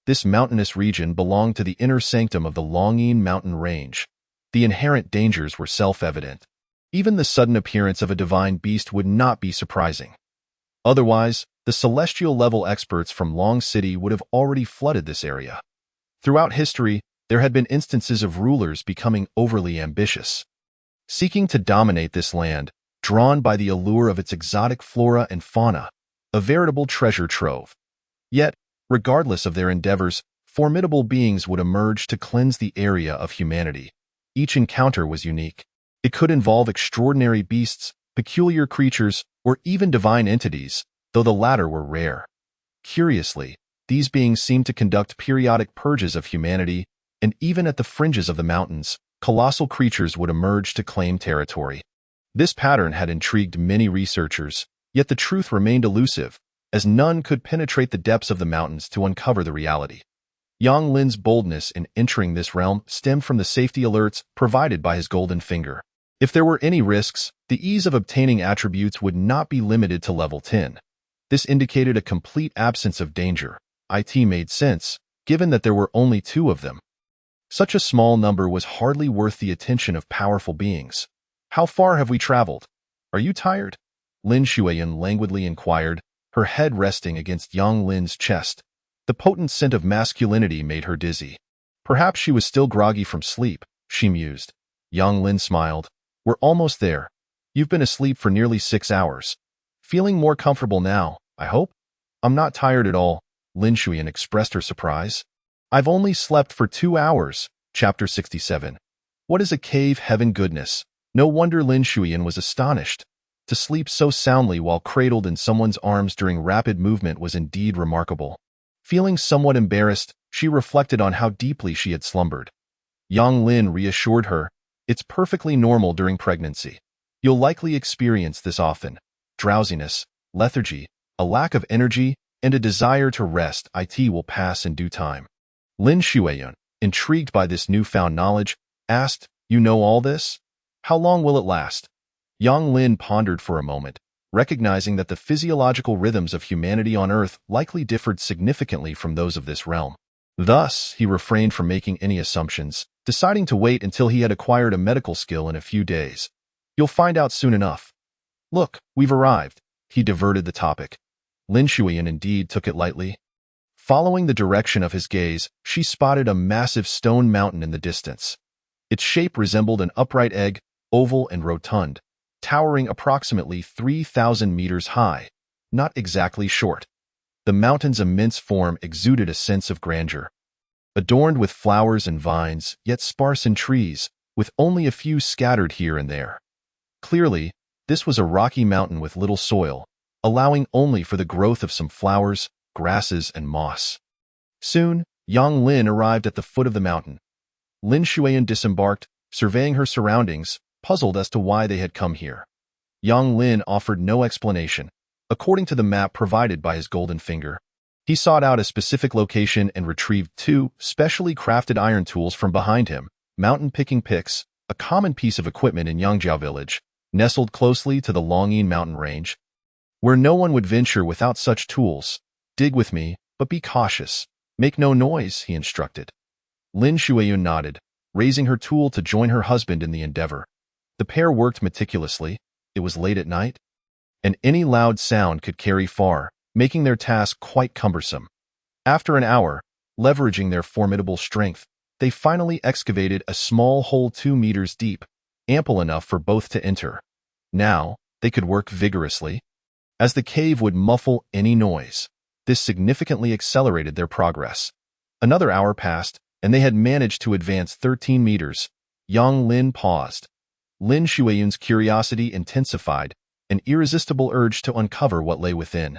This mountainous region belonged to the inner sanctum of the Longyin mountain range. The inherent dangers were self-evident. Even the sudden appearance of a divine beast would not be surprising. Otherwise, the celestial-level experts from Long City would have already flooded this area. Throughout history, there had been instances of rulers becoming overly ambitious, seeking to dominate this land, drawn by the allure of its exotic flora and fauna, a veritable treasure trove. Yet, regardless of their endeavors, formidable beings would emerge to cleanse the area of humanity. Each encounter was unique. It could involve extraordinary beasts, peculiar creatures, or even divine entities, though the latter were rare. Curiously, these beings seemed to conduct periodic purges of humanity, and even at the fringes of the mountains, colossal creatures would emerge to claim territory. This pattern had intrigued many researchers, yet the truth remained elusive, as none could penetrate the depths of the mountains to uncover the reality. Yang Lin's boldness in entering this realm stemmed from the safety alerts provided by his golden finger. If there were any risks, the ease of obtaining attributes would not be limited to level 10. This indicated a complete absence of danger. It made sense, given that there were only 2 of them. Such a small number was hardly worth the attention of powerful beings. "How far have we traveled? Are you tired?" Lin Shuiyan languidly inquired, her head resting against Yang Lin's chest. The potent scent of masculinity made her dizzy. Perhaps she was still groggy from sleep, she mused. Yang Lin smiled. "We're almost there. You've been asleep for nearly 6 hours. Feeling more comfortable now, I hope?" "I'm not tired at all," Lin Shuiyan expressed her surprise. "I've only slept for 2 hours." Chapter 67. What is a cave heaven goodness? No wonder Lin Shuiyan was astonished. To sleep so soundly while cradled in someone's arms during rapid movement was indeed remarkable. Feeling somewhat embarrassed, she reflected on how deeply she had slumbered. Yang Lin reassured her, "It's perfectly normal during pregnancy. You'll likely experience this often. Drowsiness, lethargy, a lack of energy, and a desire to rest. It will pass in due time." Lin Shuiyun, intrigued by this newfound knowledge, asked, "You know all this? How long will it last?" Yang Lin pondered for a moment, recognizing that the physiological rhythms of humanity on Earth likely differed significantly from those of this realm. Thus, he refrained from making any assumptions, deciding to wait until he had acquired a medical skill in a few days. "You'll find out soon enough." "Look, we've arrived." He diverted the topic. Lin Shuiyan indeed took it lightly. Following the direction of his gaze, she spotted a massive stone mountain in the distance. Its shape resembled an upright egg, oval and rotund, towering approximately 3,000 meters high, not exactly short. The mountain's immense form exuded a sense of grandeur. Adorned with flowers and vines, yet sparse in trees, with only a few scattered here and there. Clearly, this was a rocky mountain with little soil, allowing only for the growth of some flowers, grasses, and moss. Soon, Yang Lin arrived at the foot of the mountain. Lin Shuiyan disembarked, surveying her surroundings, puzzled as to why they had come here. Yang Lin offered no explanation. According to the map provided by his golden finger, he sought out a specific location and retrieved 2 specially crafted iron tools from behind him, mountain picking picks, a common piece of equipment in Yangjiao village, nestled closely to the Longyin mountain range, where no one would venture without such tools. "Dig with me, but be cautious. Make no noise," he instructed. Lin Shuiyun nodded, raising her tool to join her husband in the endeavor. The pair worked meticulously. It was late at night, and any loud sound could carry far, making their task quite cumbersome. After an hour, leveraging their formidable strength, they finally excavated a small hole 2 meters deep, ample enough for both to enter. Now, they could work vigorously, as the cave would muffle any noise. This significantly accelerated their progress. Another hour passed, and they had managed to advance 13 meters. Yang Lin paused. Lin Shuiyun's curiosity intensified, an irresistible urge to uncover what lay within.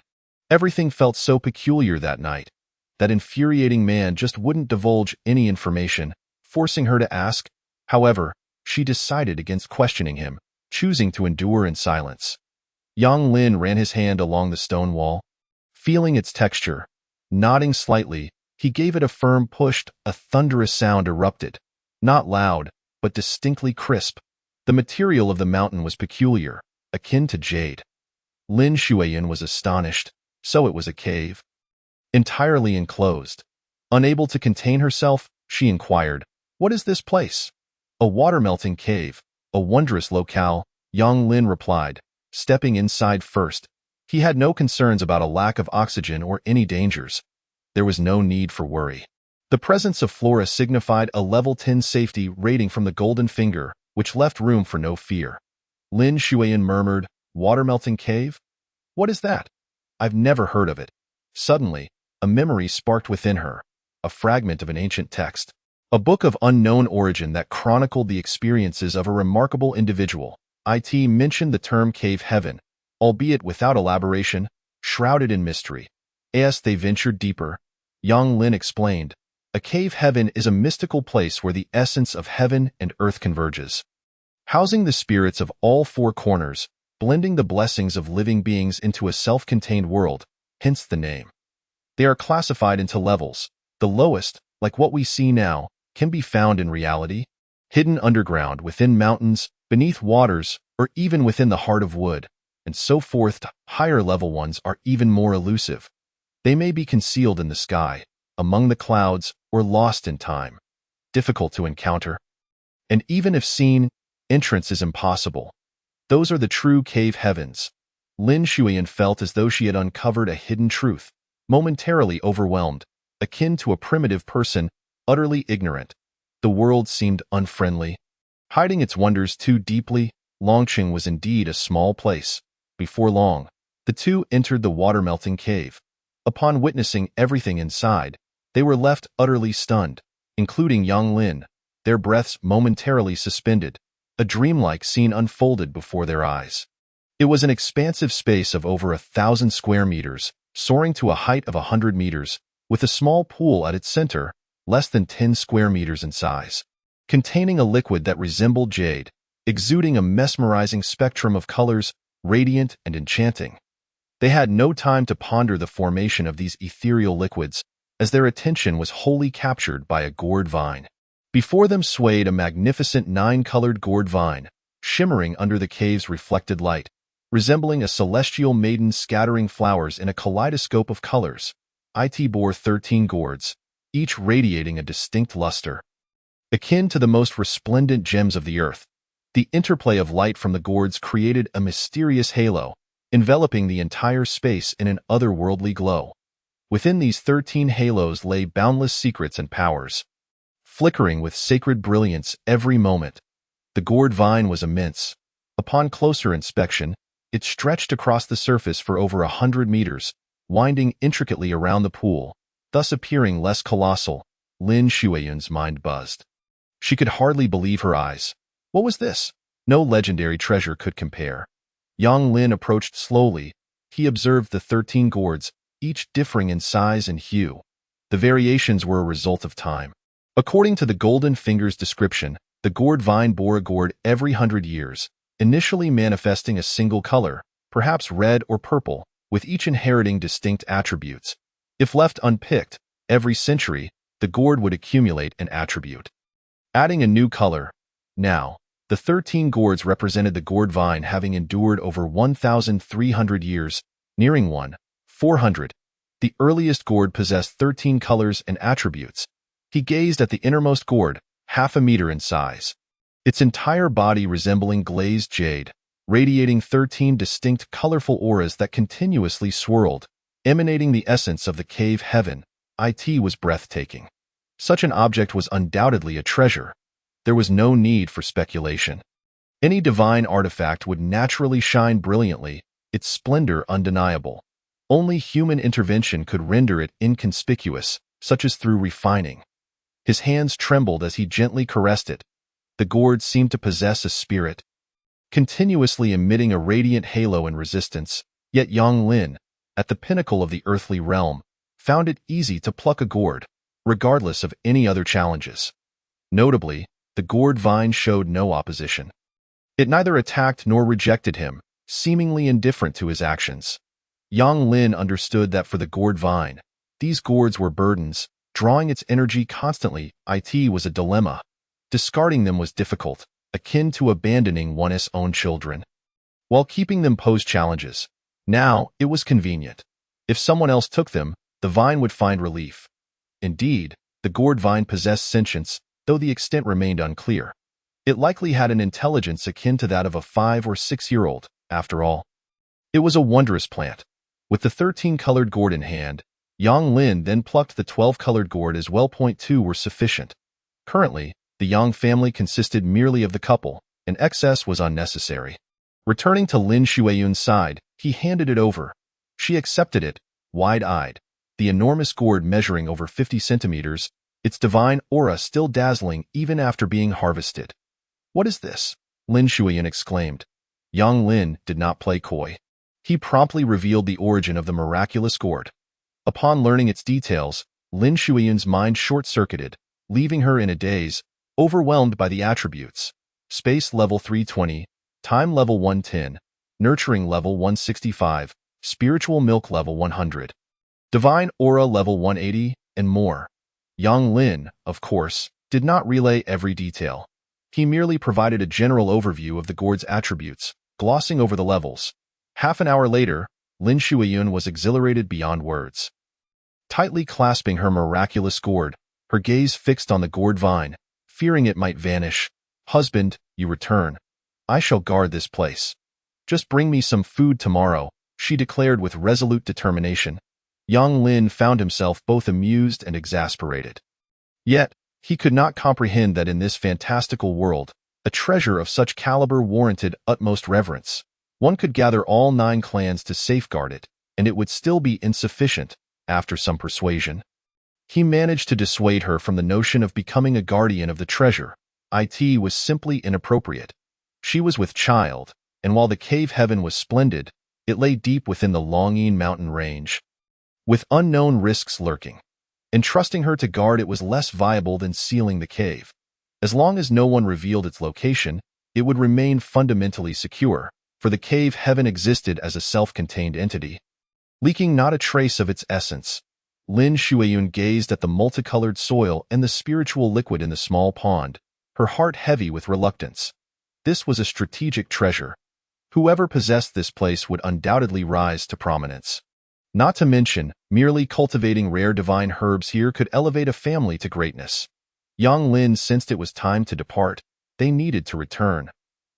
Everything felt so peculiar that night. That infuriating man just wouldn't divulge any information, forcing her to ask. However, she decided against questioning him, choosing to endure in silence. Yang Lin ran his hand along the stone wall, feeling its texture. Nodding slightly, he gave it a firm push. A thunderous sound erupted. Not loud, but distinctly crisp. The material of the mountain was peculiar, akin to jade. Lin Shuiyan was astonished. So it was a cave. Entirely enclosed. Unable to contain herself, she inquired, "What is this place?" "A water-melting cave, a wondrous locale," Yang Lin replied, stepping inside first. He had no concerns about a lack of oxygen or any dangers. There was no need for worry. The presence of flora signified a level 10 safety rating from the golden finger, which left room for no fear. Lin Shuiyan murmured, "Water-melting cave? What is that? I've never heard of it." Suddenly, a memory sparked within her, a fragment of an ancient text, a book of unknown origin that chronicled the experiences of a remarkable individual. It mentioned the term cave heaven, albeit without elaboration, shrouded in mystery. As they ventured deeper, Yang Lin explained, "A cave heaven is a mystical place where the essence of heaven and earth converges, housing the spirits of all 4 corners, blending the blessings of living beings into a self-contained world, hence the name." They are classified into levels. The lowest, like what we see now, can be found in reality, hidden underground, within mountains, beneath waters, or even within the heart of wood, and so forth. Higher level ones are even more elusive. They may be concealed in the sky, among the clouds, or lost in time. Difficult to encounter. And even if seen, entrance is impossible. Those are the true cave heavens. Lin Shuiyan felt as though she had uncovered a hidden truth, momentarily overwhelmed, akin to a primitive person, utterly ignorant. The world seemed unfriendly, hiding its wonders too deeply. Longqing was indeed a small place. Before long, the two entered the water-melting cave. Upon witnessing everything inside, they were left utterly stunned, including Yang Lin, their breaths momentarily suspended. A dreamlike scene unfolded before their eyes. It was an expansive space of over 1,000 square meters, soaring to a height of 100 meters, with a small pool at its center, less than 10 square meters in size. containing a liquid that resembled jade, exuding a mesmerizing spectrum of colors, radiant and enchanting. They had no time to ponder the formation of these ethereal liquids, as their attention was wholly captured by a gourd vine. Before them swayed a magnificent nine-colored gourd vine, shimmering under the cave's reflected light, resembling a celestial maiden scattering flowers in a kaleidoscope of colors. It bore 13 gourds, each radiating a distinct luster. Akin to the most resplendent gems of the earth, the interplay of light from the gourds created a mysterious halo, enveloping the entire space in an otherworldly glow. Within these 13 halos lay boundless secrets and powers, flickering with sacred brilliance every moment. The gourd vine was immense. Upon closer inspection, it stretched across the surface for over 100 meters, winding intricately around the pool, thus appearing less colossal. Lin Shuiyun's mind buzzed. She could hardly believe her eyes. What was this? No legendary treasure could compare. Yang Lin approached slowly. He observed the 13 gourds, each differing in size and hue. The variations were a result of time. According to the Golden Finger's description, the gourd vine bore a gourd every 100 years, initially manifesting a single color, perhaps red or purple, with each inheriting distinct attributes. If left unpicked, every century, the gourd would accumulate an attribute, adding a new color. Now, the 13 gourds represented the gourd vine having endured over 1,300 years, nearing 400. The earliest gourd possessed 13 colors and attributes. He gazed at the innermost gourd, half a meter in size, its entire body resembling glazed jade, radiating 13 distinct colorful auras that continuously swirled, emanating the essence of the cave heaven. It was breathtaking. Such an object was undoubtedly a treasure. There was no need for speculation. Any divine artifact would naturally shine brilliantly, its splendor undeniable. Only human intervention could render it inconspicuous, such as through refining. His hands trembled as he gently caressed it. The gourd seemed to possess a spirit, continuously emitting a radiant halo in resistance. Yet Yang Lin, at the pinnacle of the earthly realm, found it easy to pluck a gourd, regardless of any other challenges. Notably, the gourd vine showed no opposition. It neither attacked nor rejected him, seemingly indifferent to his actions. Yang Lin understood that for the gourd vine, these gourds were burdens, drawing its energy constantly. It was a dilemma. Discarding them was difficult, akin to abandoning one's own children, while keeping them posed challenges. Now, it was convenient. If someone else took them, the vine would find relief. Indeed, the gourd vine possessed sentience, though the extent remained unclear. It likely had an intelligence akin to that of a 5- or 6-year-old, after all. It was a wondrous plant. With the 13-colored gourd in hand, Yang Lin then plucked the 12-colored gourd as well. 2 were sufficient. Currently, the Yang family consisted merely of the couple, and excess was unnecessary. Returning to Lin Shuiyun's side, he handed it over. She accepted it, wide-eyed, the enormous gourd measuring over 50 centimeters, its divine aura still dazzling even after being harvested. "What is this?" Lin Shuiyun exclaimed. Yang Lin did not play coy. He promptly revealed the origin of the miraculous gourd. Upon learning its details, Lin Shuiyun's mind short-circuited, leaving her in a daze, overwhelmed by the attributes. Space level 320, time level 110, nurturing level 165, spiritual milk level 100, divine aura level 180, and more. Yang Lin, of course, did not relay every detail. He merely provided a general overview of the gourd's attributes, glossing over the levels. Half an hour later, Lin Shuiyun was exhilarated beyond words. Tightly clasping her miraculous gourd, her gaze fixed on the gourd vine, fearing it might vanish. "Husband, you return. I shall guard this place. Just bring me some food tomorrow," she declared with resolute determination. Yang Lin found himself both amused and exasperated. Yet, he could not comprehend that in this fantastical world, a treasure of such caliber warranted utmost reverence. One could gather all 9 clans to safeguard it, and it would still be insufficient. After some persuasion, he managed to dissuade her from the notion of becoming a guardian of the treasure. It was simply inappropriate. She was with child, and while the cave heaven was splendid, it lay deep within the Longyin mountain range, with unknown risks lurking. Entrusting her to guard it was less viable than sealing the cave. As long as no one revealed its location, it would remain fundamentally secure, for the cave heaven existed as a self-contained entity, leaking not a trace of its essence. Lin Shuiyun gazed at the multicolored soil and the spiritual liquid in the small pond, her heart heavy with reluctance. This was a strategic treasure. Whoever possessed this place would undoubtedly rise to prominence. Not to mention, merely cultivating rare divine herbs here could elevate a family to greatness. Yang Lin sensed it was time to depart. They needed to return.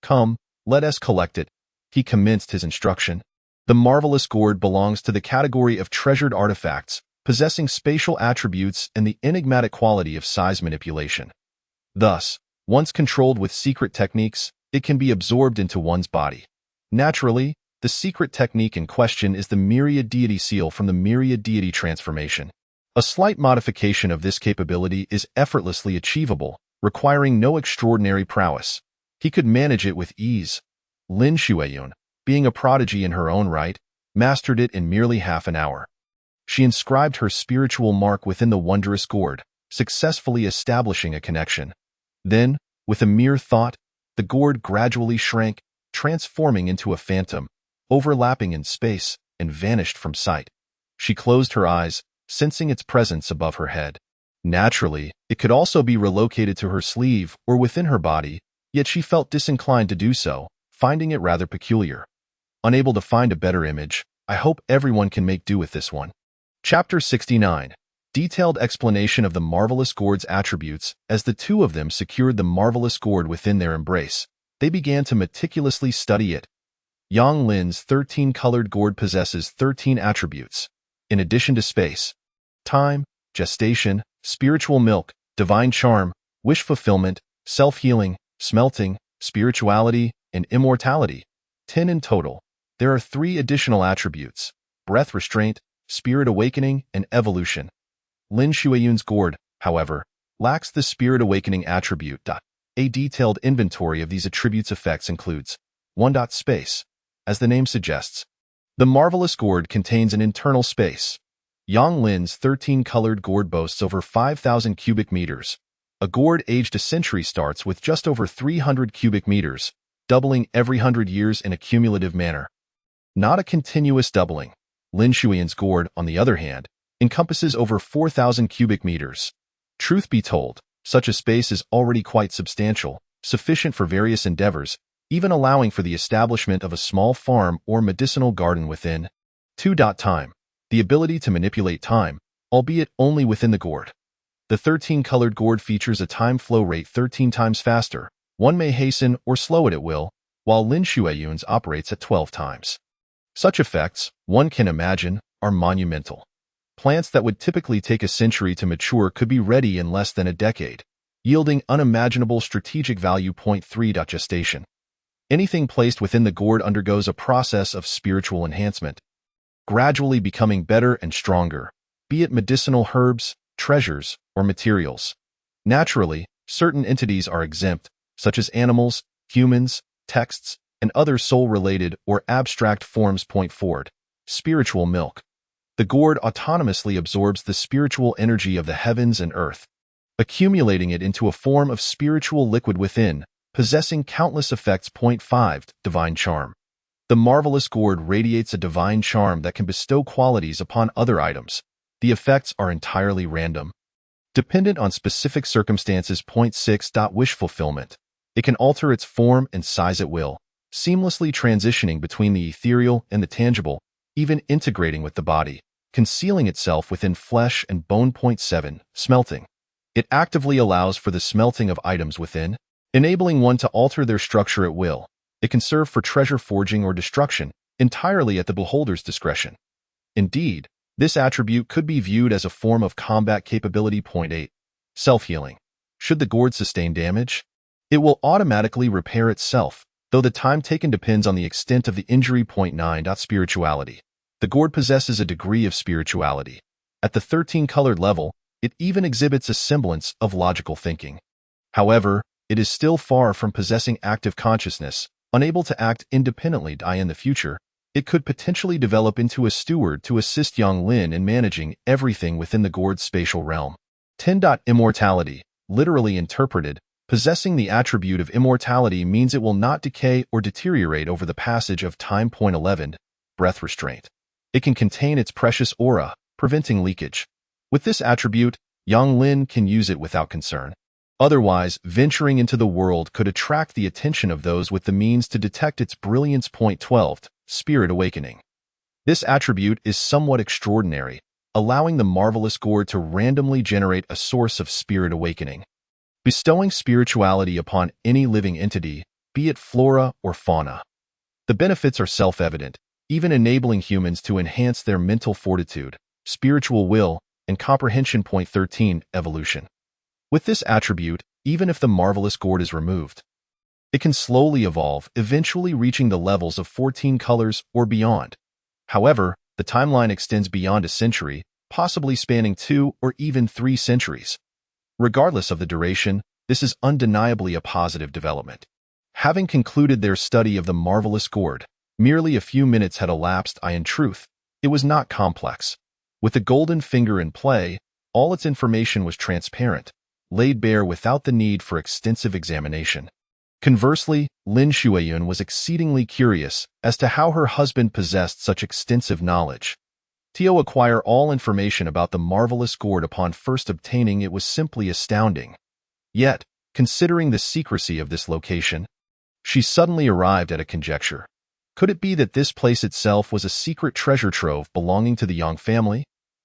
Come, let us collect it. He commenced his instruction. The marvelous gourd belongs to the category of treasured artifacts, possessing spatial attributes and the enigmatic quality of size manipulation. Thus, once controlled with secret techniques, it can be absorbed into one's body. Naturally, the secret technique in question is the Myriad Deity Seal from the Myriad Deity Transformation. A slight modification of this capability is effortlessly achievable, requiring no extraordinary prowess. He could manage it with ease. Lin Shuiyun, being a prodigy in her own right, mastered it in merely half an hour. She inscribed her spiritual mark within the wondrous gourd, successfully establishing a connection. Then, with a mere thought, the gourd gradually shrank, transforming into a phantom, overlapping in space, and vanished from sight. She closed her eyes, sensing its presence above her head. Naturally, it could also be relocated to her sleeve or within her body, yet she felt disinclined to do so, finding it rather peculiar. Unable to find a better image, I hope everyone can make do with this one. Chapter 69. Detailed explanation of the marvelous gourd's attributes. As the two of them secured the marvelous gourd within their embrace, they began to meticulously study it. Yang Lin's 13-colored gourd possesses 13 attributes. In addition to space, time, gestation, spiritual milk, divine charm, wish fulfillment, self-healing, smelting, spirituality, and immortality. 10 in total. There are 3 additional attributes: breath restraint, spirit awakening, and evolution. Lin Shuiyun's gourd, however, lacks the spirit awakening attribute. A detailed inventory of these attributes' effects includes 1. Space. As the name suggests, the marvelous gourd contains an internal space. Yang Lin's 13-colored gourd boasts over 5,000 cubic meters. A gourd aged a century starts with just over 300 cubic meters, doubling every 100 years in a cumulative manner. Not a continuous doubling. Lin Shuiyun's gourd, on the other hand, encompasses over 4,000 cubic meters. Truth be told, such a space is already quite substantial, sufficient for various endeavors, even allowing for the establishment of a small farm or medicinal garden within. 2. Time. The ability to manipulate time, albeit only within the gourd. The 13-colored gourd features a time flow rate 13 times faster. One may hasten or slow it at will, while Lin Shuiyun's operates at 12 times. Such effects, one can imagine, are monumental. Plants that would typically take a century to mature could be ready in less than a decade, yielding unimaginable strategic value. 3. Gestation. Anything placed within the gourd undergoes a process of spiritual enhancement, gradually becoming better and stronger, be it medicinal herbs, treasures, or materials. Naturally, certain entities are exempt, such as animals, humans, texts, and other soul-related or abstract forms. 4. Spiritual milk. The gourd autonomously absorbs the spiritual energy of the heavens and earth, accumulating it into a form of spiritual liquid within, possessing countless effects. 5. Divine charm. The marvelous gourd radiates a divine charm that can bestow qualities upon other items. The effects are entirely random, dependent on specific circumstances. 6. Wish fulfillment. It can alter its form and size at will, seamlessly transitioning between the ethereal and the tangible, even integrating with the body, concealing itself within flesh and bone. 7. Smelting. It actively allows for the smelting of items within, enabling one to alter their structure at will. It can serve for treasure forging or destruction, entirely at the beholder's discretion. Indeed, this attribute could be viewed as a form of combat capability. 8. Self-healing. Should the gourd sustain damage, it will automatically repair itself, though the time taken depends on the extent of the injury. 9. Spirituality. The gourd possesses a degree of spirituality. At the 13-colored level, it even exhibits a semblance of logical thinking. However, it is still far from possessing active consciousness, unable to act independently. In the future, it could potentially develop into a steward to assist Yang Lin in managing everything within the gourd's spatial realm. 10. Immortality. Literally interpreted, Possessing the attribute of immortality means it will not decay or deteriorate over the passage of time. 11. Breath restraint. It can contain its precious aura, preventing leakage. With this attribute, Yang Lin can use it without concern. Otherwise, venturing into the world could attract the attention of those with the means to detect its brilliance. 12. Spirit awakening. This attribute is somewhat extraordinary, allowing the marvelous gourd to randomly generate a source of spirit awakening, bestowing spirituality upon any living entity, be it flora or fauna. The benefits are self-evident, even enabling humans to enhance their mental fortitude, spiritual will, and comprehension. 13. Evolution. With this attribute, even if the marvelous gourd is removed, it can slowly evolve, eventually reaching the levels of 14 colors or beyond. However, the timeline extends beyond a century, possibly spanning 2 or even 3 centuries. Regardless of the duration, this is undeniably a positive development. Having concluded their study of the marvelous gourd, merely a few minutes had elapsed. In truth, it was not complex. With the golden finger in play, all its information was transparent, laid bare without the need for extensive examination. Conversely, Lin Shuiyun was exceedingly curious as to how her husband possessed such extensive knowledge. To acquire all information about the marvelous gourd upon first obtaining it was simply astounding. Yet, considering the secrecy of this location, she suddenly arrived at a conjecture. Could it be that this place itself was a secret treasure trove belonging to the Yang family?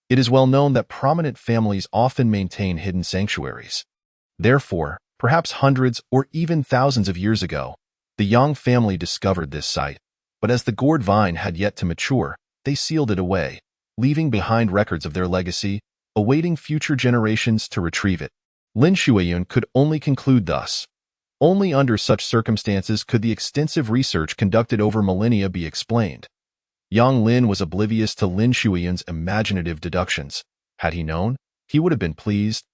It is well known that prominent families often maintain hidden sanctuaries. Therefore, perhaps hundreds or even thousands of years ago, the Yang family discovered this site, but as the gourd vine had yet to mature, they sealed it away, leaving behind records of their legacy, awaiting future generations to retrieve it. Lin Shuiyun could only conclude thus. Only under such circumstances could the extensive research conducted over millennia be explained. Yang Lin was oblivious to Lin Shuiyun's imaginative deductions. Had he known, he would have been pleased.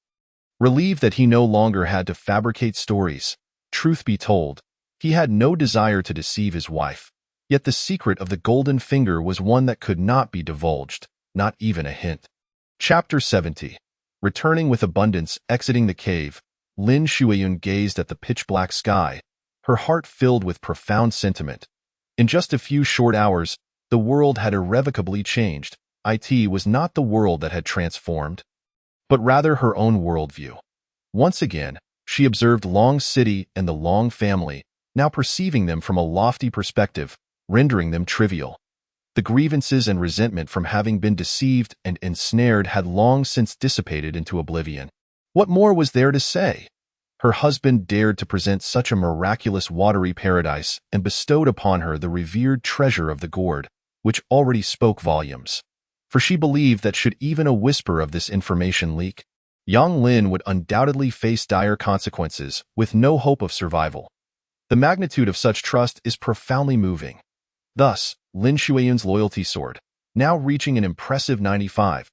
Relieved that he no longer had to fabricate stories. Truth be told, he had no desire to deceive his wife. Yet the secret of the golden finger was one that could not be divulged, not even a hint. Chapter 70. Returning with abundance, exiting the cave, Lin Shuiyun gazed at the pitch-black sky, her heart filled with profound sentiment. In just a few short hours, the world had irrevocably changed. It was not the world that had transformed, but rather her own worldview. Once again, she observed Long City and the Long family, now perceiving them from a lofty perspective, rendering them trivial. The grievances and resentment from having been deceived and ensnared had long since dissipated into oblivion. What more was there to say? Her husband dared to present such a miraculous watery paradise and bestowed upon her the revered treasure of the gourd, which already spoke volumes. For she believed that should even a whisper of this information leak, Yang Lin would undoubtedly face dire consequences with no hope of survival. The magnitude of such trust is profoundly moving. Thus, Lin Shuiyun's loyalty soared, now reaching an impressive 95.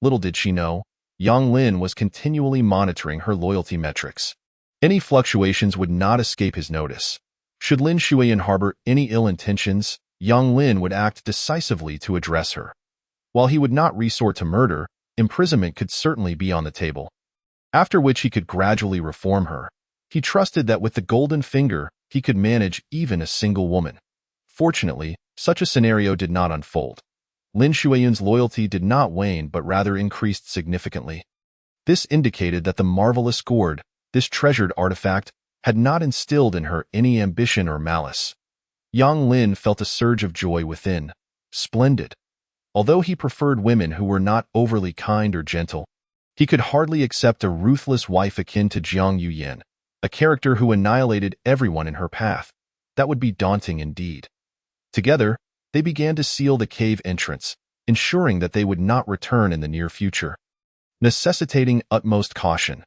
Little did she know, Yang Lin was continually monitoring her loyalty metrics. Any fluctuations would not escape his notice. Should Lin Shuiyun harbor any ill intentions, Yang Lin would act decisively to address her. While he would not resort to murder, imprisonment could certainly be on the table. After which he could gradually reform her. He trusted that with the golden finger, he could manage even a single woman. Fortunately, such a scenario did not unfold. Lin Shuiyun's loyalty did not wane but rather increased significantly. This indicated that the marvelous gourd, this treasured artifact, had not instilled in her any ambition or malice. Yang Lin felt a surge of joy within. Splendid. Although he preferred women who were not overly kind or gentle, he could hardly accept a ruthless wife akin to Jiang Yuyan, a character who annihilated everyone in her path. That would be daunting indeed. Together, they began to seal the cave entrance, ensuring that they would not return in the near future, necessitating utmost caution.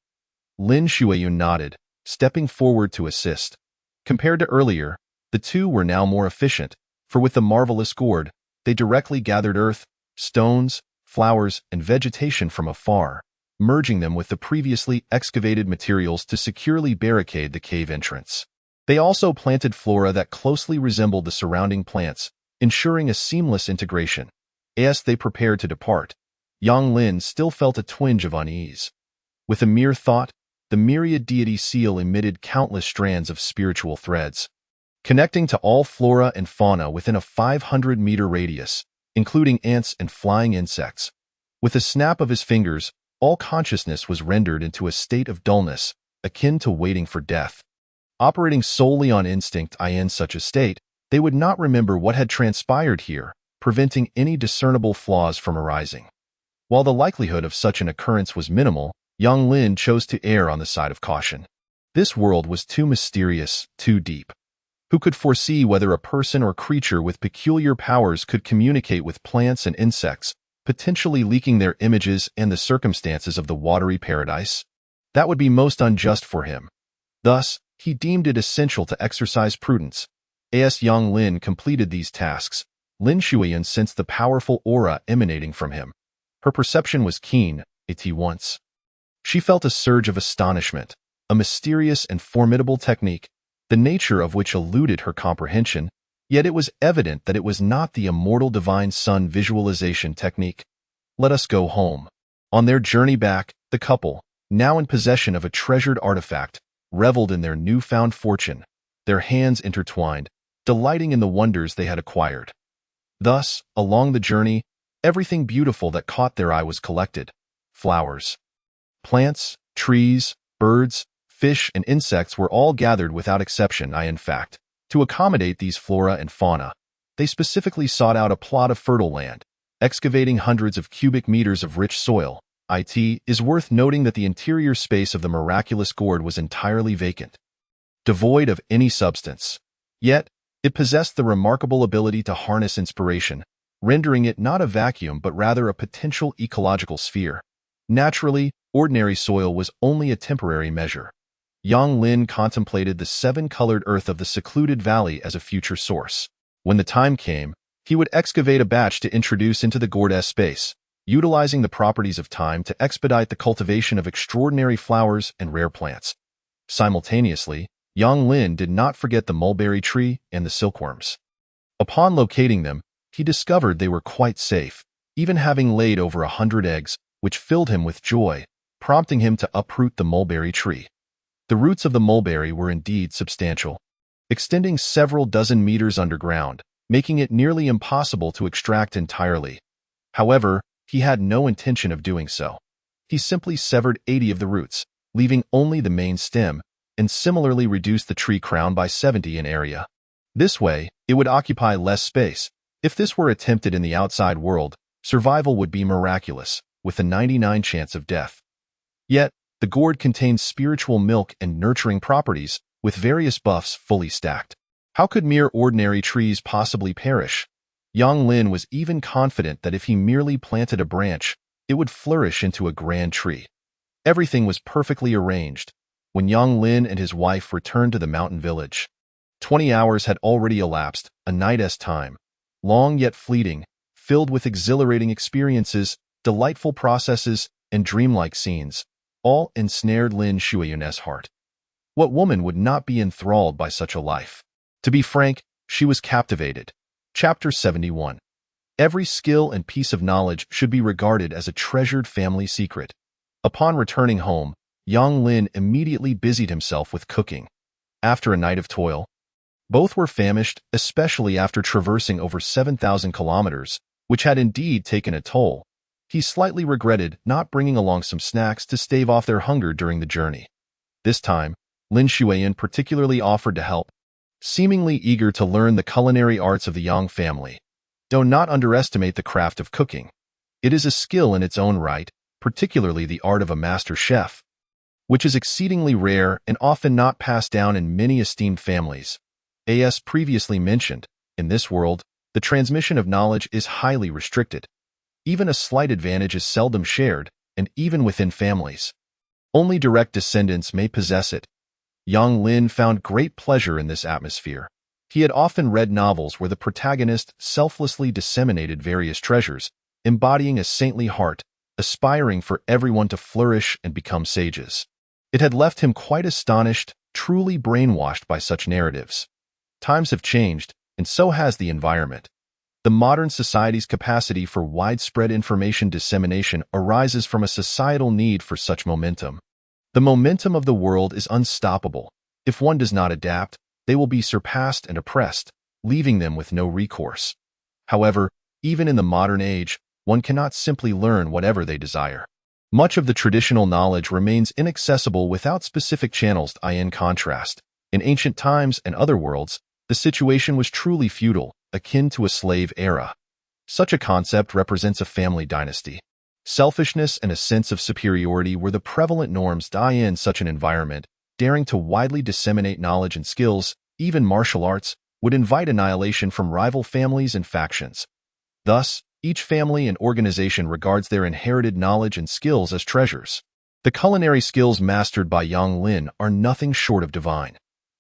Lin Shuiyun nodded, stepping forward to assist. Compared to earlier, the two were now more efficient, for with the marvelous gourd, they directly gathered earth, stones, flowers, and vegetation from afar, merging them with the previously excavated materials to securely barricade the cave entrance. They also planted flora that closely resembled the surrounding plants, ensuring a seamless integration. As they prepared to depart, Yang Lin still felt a twinge of unease. With a mere thought, the myriad deity seal emitted countless strands of spiritual threads, connecting to all flora and fauna within a 500-meter radius, including ants and flying insects. With a snap of his fingers, all consciousness was rendered into a state of dullness, akin to waiting for death. Operating solely on instinct in such a state, they would not remember what had transpired here, preventing any discernible flaws from arising. While the likelihood of such an occurrence was minimal, Yang Lin chose to err on the side of caution. This world was too mysterious, too deep. Who could foresee whether a person or creature with peculiar powers could communicate with plants and insects, potentially leaking their images and the circumstances of the watery paradise? That would be most unjust for him. Thus, he deemed it essential to exercise prudence. As Yang Lin completed these tasks, Lin Shuiyan sensed the powerful aura emanating from him. Her perception was keen, at once. She felt a surge of astonishment, a mysterious and formidable technique, the nature of which eluded her comprehension, yet it was evident that it was not the immortal divine sun visualization technique. Let us go home. On their journey back, the couple, now in possession of a treasured artifact, reveled in their newfound fortune, their hands intertwined, delighting in the wonders they had acquired. Thus, along the journey, everything beautiful that caught their eye was collected. Flowers, plants, trees, birds, fish, and insects were all gathered without exception. In fact, to accommodate these flora and fauna, they specifically sought out a plot of fertile land, excavating hundreds of cubic meters of rich soil. It is worth noting that the interior space of the miraculous gourd was entirely vacant, devoid of any substance. Yet, it possessed the remarkable ability to harness inspiration, rendering it not a vacuum but rather a potential ecological sphere. Naturally, ordinary soil was only a temporary measure. Yang Lin contemplated the seven-colored earth of the secluded valley as a future source. When the time came, he would excavate a batch to introduce into the gourd's space, utilizing the properties of time to expedite the cultivation of extraordinary flowers and rare plants. Simultaneously, Yang Lin did not forget the mulberry tree and the silkworms. Upon locating them, he discovered they were quite safe, even having laid over 100 eggs, which filled him with joy, prompting him to uproot the mulberry tree. The roots of the mulberry were indeed substantial, extending several dozen meters underground, making it nearly impossible to extract entirely. However, he had no intention of doing so. He simply severed 80 of the roots, leaving only the main stem, and similarly reduced the tree crown by 70 in area. This way, it would occupy less space. If this were attempted in the outside world, survival would be miraculous, with a 99% chance of death. Yet, the gourd contained spiritual milk and nurturing properties, with various buffs fully stacked. How could mere ordinary trees possibly perish? Yang Lin was even confident that if he merely planted a branch, it would flourish into a grand tree. Everything was perfectly arranged. When Yang Lin and his wife returned to the mountain village, 20 hours had already elapsed, a night's time, long yet fleeting, filled with exhilarating experiences, delightful processes, and dreamlike scenes, all ensnared Lin Shuiyan's heart. What woman would not be enthralled by such a life? To be frank, she was captivated. Chapter 71. Every skill and piece of knowledge should be regarded as a treasured family secret. Upon returning home, Yang Lin immediately busied himself with cooking. After a night of toil, both were famished, especially after traversing over 7,000 kilometers, which had indeed taken a toll. He slightly regretted not bringing along some snacks to stave off their hunger during the journey. This time, Lin Shuiyan particularly offered to help, seemingly eager to learn the culinary arts of the Yang family. Do not underestimate the craft of cooking. It is a skill in its own right, particularly the art of a master chef, which is exceedingly rare and often not passed down in many esteemed families. As previously mentioned, in this world, the transmission of knowledge is highly restricted. Even a slight advantage is seldom shared, and even within families, only direct descendants may possess it. Yang Lin found great pleasure in this atmosphere. He had often read novels where the protagonist selflessly disseminated various treasures, embodying a saintly heart, aspiring for everyone to flourish and become sages. It had left him quite astonished, truly brainwashed by such narratives. Times have changed, and so has the environment. The modern society's capacity for widespread information dissemination arises from a societal need for such momentum. The momentum of the world is unstoppable. If one does not adapt, they will be surpassed and oppressed, leaving them with no recourse. However, even in the modern age, one cannot simply learn whatever they desire. Much of the traditional knowledge remains inaccessible without specific channels. In contrast, in ancient times and other worlds, the situation was truly feudal, akin to a slave era. Such a concept represents a family dynasty. Selfishness and a sense of superiority were the prevalent norms. In such an environment, daring to widely disseminate knowledge and skills, even martial arts, would invite annihilation from rival families and factions. Thus, each family and organization regards their inherited knowledge and skills as treasures. The culinary skills mastered by Yang Lin are nothing short of divine.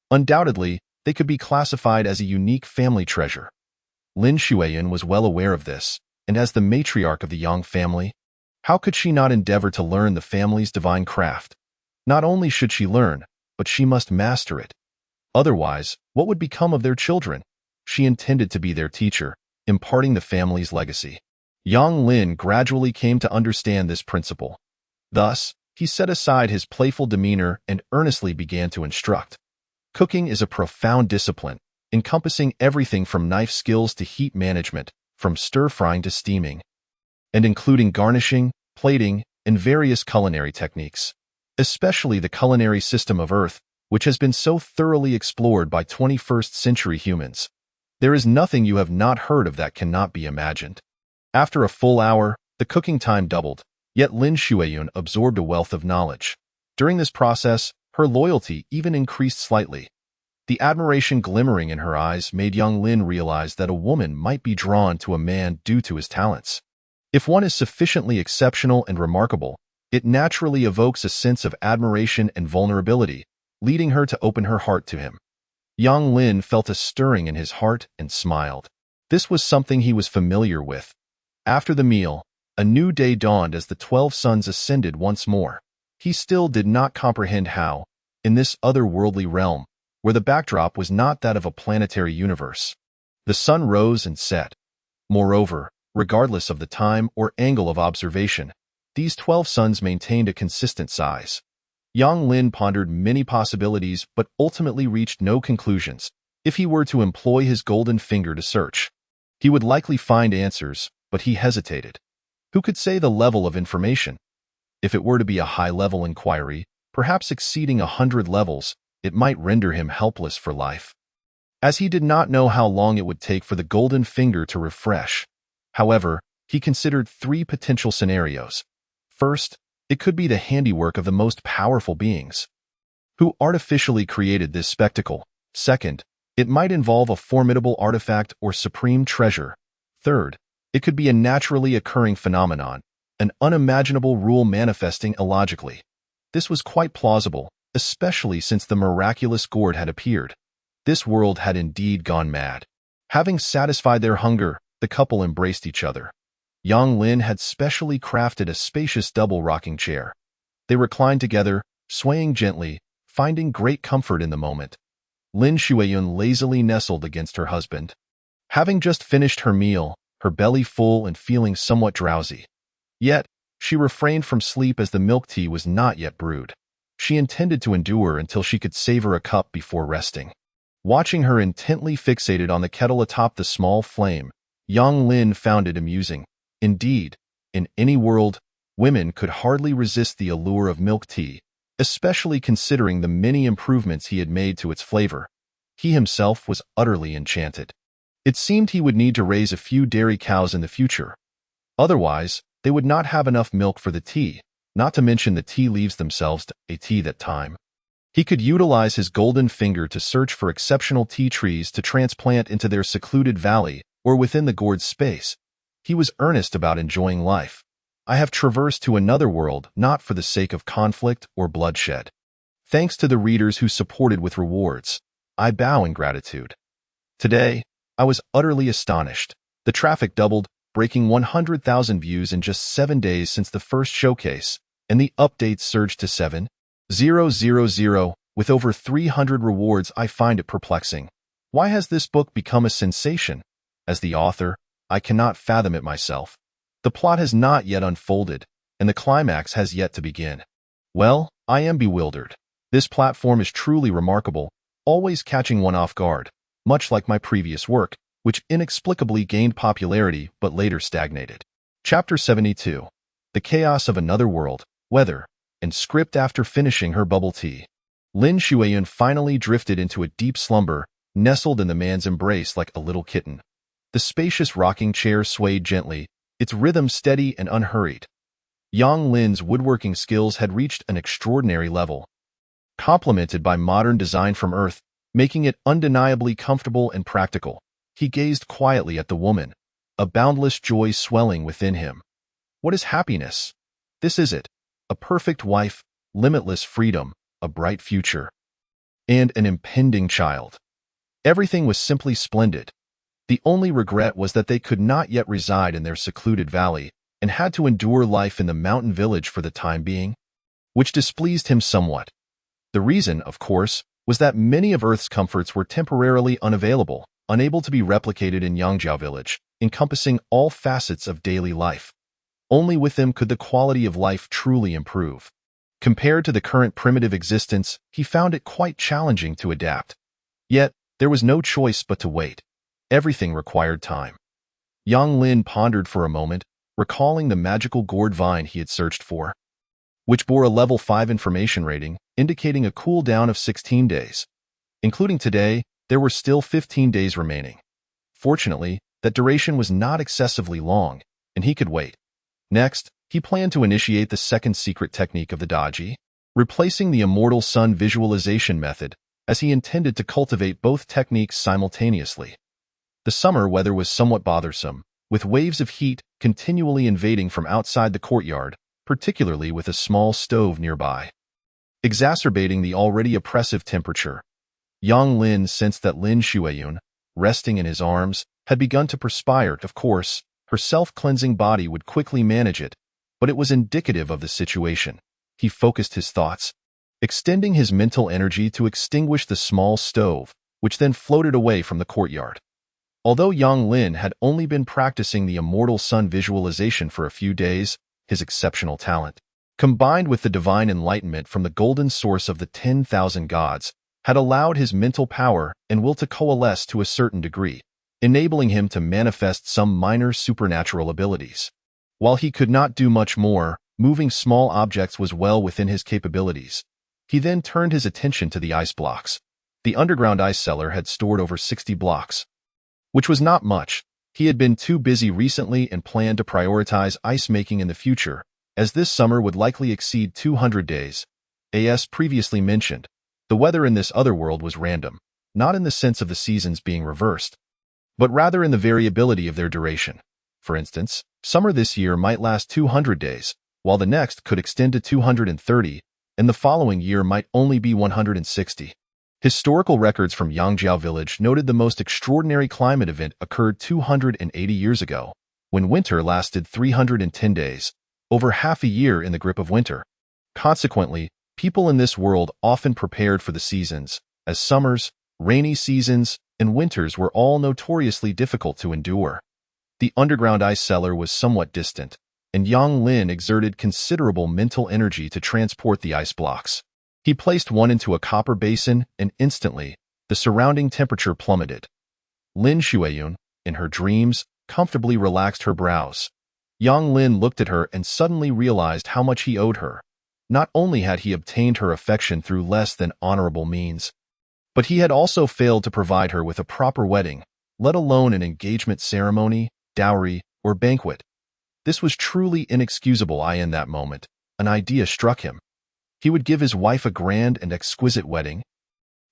Undoubtedly, they could be classified as a unique family treasure. Lin Xueyun was well aware of this, and as the matriarch of the Yang family, how could she not endeavor to learn the family's divine craft? Not only should she learn, but she must master it. Otherwise, what would become of their children? She intended to be their teacher, imparting the family's legacy. Yang Lin gradually came to understand this principle. Thus, he set aside his playful demeanor and earnestly began to instruct. Cooking is a profound discipline, encompassing everything from knife skills to heat management, from stir-frying to steaming, and including garnishing, plating, and various culinary techniques. Especially the culinary system of Earth, which has been so thoroughly explored by 21st-century humans. There is nothing you have not heard of that cannot be imagined. After a full hour, the cooking time doubled, yet Lin Xueyun absorbed a wealth of knowledge. During this process, her loyalty even increased slightly. The admiration glimmering in her eyes made young Lin realize that a woman might be drawn to a man due to his talents. If one is sufficiently exceptional and remarkable, it naturally evokes a sense of admiration and vulnerability, leading her to open her heart to him. Yang Lin felt a stirring in his heart and smiled. This was something he was familiar with. After the meal, a new day dawned as the 12 suns ascended once more. He still did not comprehend how, in this otherworldly realm, where the backdrop was not that of a planetary universe, the sun rose and set. Moreover, regardless of the time or angle of observation, these 12 suns maintained a consistent size. Yang Lin pondered many possibilities but ultimately reached no conclusions. If he were to employ his golden finger to search, he would likely find answers, but he hesitated. Who could say the level of information? If it were to be a high-level inquiry, perhaps exceeding 100 levels, it might render him helpless for life. As he did not know how long it would take for the golden finger to refresh. However, he considered 3 potential scenarios. First, it could be the handiwork of the most powerful beings, who artificially created this spectacle. Second, it might involve a formidable artifact or supreme treasure. Third, it could be a naturally occurring phenomenon, an unimaginable rule manifesting illogically. This was quite plausible, especially since the miraculous gourd had appeared. This world had indeed gone mad. Having satisfied their hunger, the couple embraced each other. Yang Lin had specially crafted a spacious double rocking chair. They reclined together, swaying gently, finding great comfort in the moment. Lin Xueyun lazily nestled against her husband. Having just finished her meal, her belly full and feeling somewhat drowsy. Yet, she refrained from sleep as the milk tea was not yet brewed. She intended to endure until she could savor a cup before resting. Watching her intently fixated on the kettle atop the small flame, Yang Lin found it amusing. Indeed, in any world, women could hardly resist the allure of milk tea, especially considering the many improvements he had made to its flavor. He himself was utterly enchanted. It seemed he would need to raise a few dairy cows in the future. Otherwise, they would not have enough milk for the tea, not to mention the tea leaves themselves to a tea that time. He could utilize his golden finger to search for exceptional tea trees to transplant into their secluded valley or within the gourd's space. He was earnest about enjoying life. I have traversed to another world not for the sake of conflict or bloodshed. Thanks to the readers who supported with rewards, I bow in gratitude. Today, I was utterly astonished. The traffic doubled, breaking 100,000 views in just 7 days since the first showcase, and the updates surged to 7,000, with over 300 rewards. I find it perplexing. Why has this book become a sensation? As the author, I cannot fathom it myself. The plot has not yet unfolded, and the climax has yet to begin. Well, I am bewildered. This platform is truly remarkable, always catching one off guard, much like my previous work, which inexplicably gained popularity but later stagnated. Chapter 72. The Chaos of Another World, Weather, and Script. After finishing her bubble tea, Lin Shuiyun finally drifted into a deep slumber, nestled in the man's embrace like a little kitten. The spacious rocking chair swayed gently, its rhythm steady and unhurried. Yang Lin's woodworking skills had reached an extraordinary level, complemented by modern design from Earth, making it undeniably comfortable and practical. He gazed quietly at the woman, a boundless joy swelling within him. What is happiness? This is it. A perfect wife, limitless freedom, a bright future, and an impending child. Everything was simply splendid. The only regret was that they could not yet reside in their secluded valley and had to endure life in the mountain village for the time being, which displeased him somewhat. The reason, of course, was that many of Earth's comforts were temporarily unavailable, unable to be replicated in Yangjiao village, encompassing all facets of daily life. Only with them could the quality of life truly improve. Compared to the current primitive existence, he found it quite challenging to adapt. Yet, there was no choice but to wait. Everything required time. Yang Lin pondered for a moment, recalling the magical gourd vine he had searched for, which bore a level 5 information rating, indicating a cooldown of 16 days. Including today, there were still 15 days remaining. Fortunately, that duration was not excessively long, and he could wait. Next, he planned to initiate the second secret technique of the Daji, replacing the immortal sun visualization method, as he intended to cultivate both techniques simultaneously. The summer weather was somewhat bothersome, with waves of heat continually invading from outside the courtyard, particularly with a small stove nearby, exacerbating the already oppressive temperature. Yang Lin sensed that Lin Shuiyun, resting in his arms, had begun to perspire. Of course, her self-cleansing body would quickly manage it, but it was indicative of the situation. He focused his thoughts, extending his mental energy to extinguish the small stove, which then floated away from the courtyard. Although Yang Lin had only been practicing the immortal sun visualization for a few days, his exceptional talent, combined with the divine enlightenment from the golden source of the 10,000 gods, had allowed his mental power and will to coalesce to a certain degree, enabling him to manifest some minor supernatural abilities. While he could not do much more, moving small objects was well within his capabilities. He then turned his attention to the ice blocks. The underground ice cellar had stored over 60 blocks, which was not much. He had been too busy recently and planned to prioritize ice making in the future, as this summer would likely exceed 200 days. As previously mentioned, the weather in this other world was random, not in the sense of the seasons being reversed, but rather in the variability of their duration. For instance, summer this year might last 200 days, while the next could extend to 230, and the following year might only be 160. Historical records from Yangjiao village noted the most extraordinary climate event occurred 280 years ago, when winter lasted 310 days, over half a year in the grip of winter. Consequently, people in this world often prepared for the seasons, as summers, rainy seasons, and winters were all notoriously difficult to endure. The underground ice cellar was somewhat distant, and Yang Lin exerted considerable mental energy to transport the ice blocks. He placed one into a copper basin, and instantly, the surrounding temperature plummeted. Lin Shuiyun, in her dreams, comfortably relaxed her brows. Yang Lin looked at her and suddenly realized how much he owed her. Not only had he obtained her affection through less than honorable means, but he had also failed to provide her with a proper wedding, let alone an engagement ceremony, dowry, or banquet. This was truly inexcusable. In that moment, an idea struck him. He would give his wife a grand and exquisite wedding,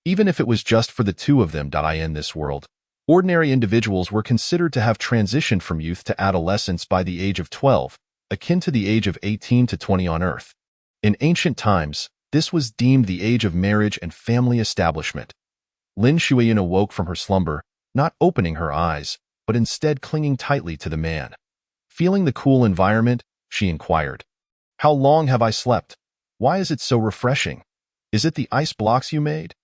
even if it was just for the two of them. In this world, ordinary individuals were considered to have transitioned from youth to adolescence by the age of 12, akin to the age of 18 to 20 on Earth. In ancient times, this was deemed the age of marriage and family establishment. Lin Shuiyun awoke from her slumber, not opening her eyes, but instead clinging tightly to the man. Feeling the cool environment, she inquired, "How long have I slept? Why is it so refreshing? Is it the ice blocks you made?"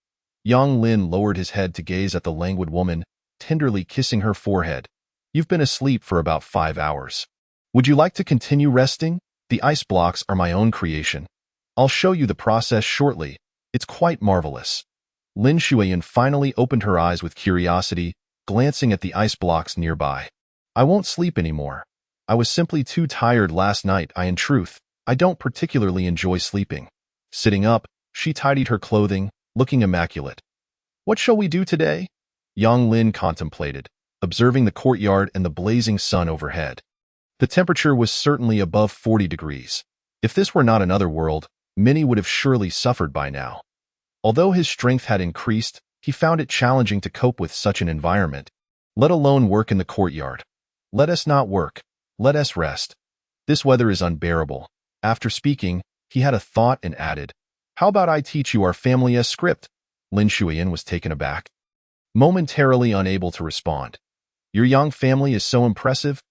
Yang Lin lowered his head to gaze at the languid woman, tenderly kissing her forehead. "You've been asleep for about 5 hours. Would you like to continue resting? The ice blocks are my own creation." I'll show you the process shortly. It's quite marvelous. Lin Shuiyan finally opened her eyes with curiosity, glancing at the ice blocks nearby. I won't sleep anymore. I was simply too tired last night. In truth, I don't particularly enjoy sleeping. Sitting up, she tidied her clothing, looking immaculate. What shall we do today? Yang Lin contemplated, observing the courtyard and the blazing sun overhead. The temperature was certainly above 40 degrees. If this were not another world, many would have surely suffered by now. Although his strength had increased, he found it challenging to cope with such an environment, let alone work in the courtyard. Let us not work. Let us rest. This weather is unbearable. After speaking, he had a thought and added, How about I teach you our family's script? Lin Shuiyan was taken aback, momentarily unable to respond. Your Yang family is so impressive.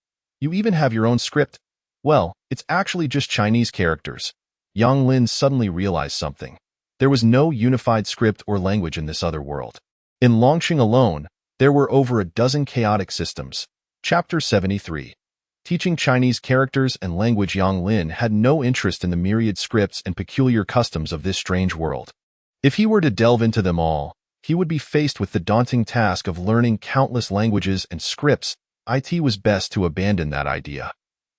You even have your own script. Well, it's actually just Chinese characters. Yang Lin suddenly realized something. There was no unified script or language in this other world. In Longqing alone, there were over a dozen chaotic systems. Chapter 73. Teaching Chinese characters and language. Yang Lin had no interest in the myriad scripts and peculiar customs of this strange world. If he were to delve into them all, he would be faced with the daunting task of learning countless languages and scripts. It was best to abandon that idea.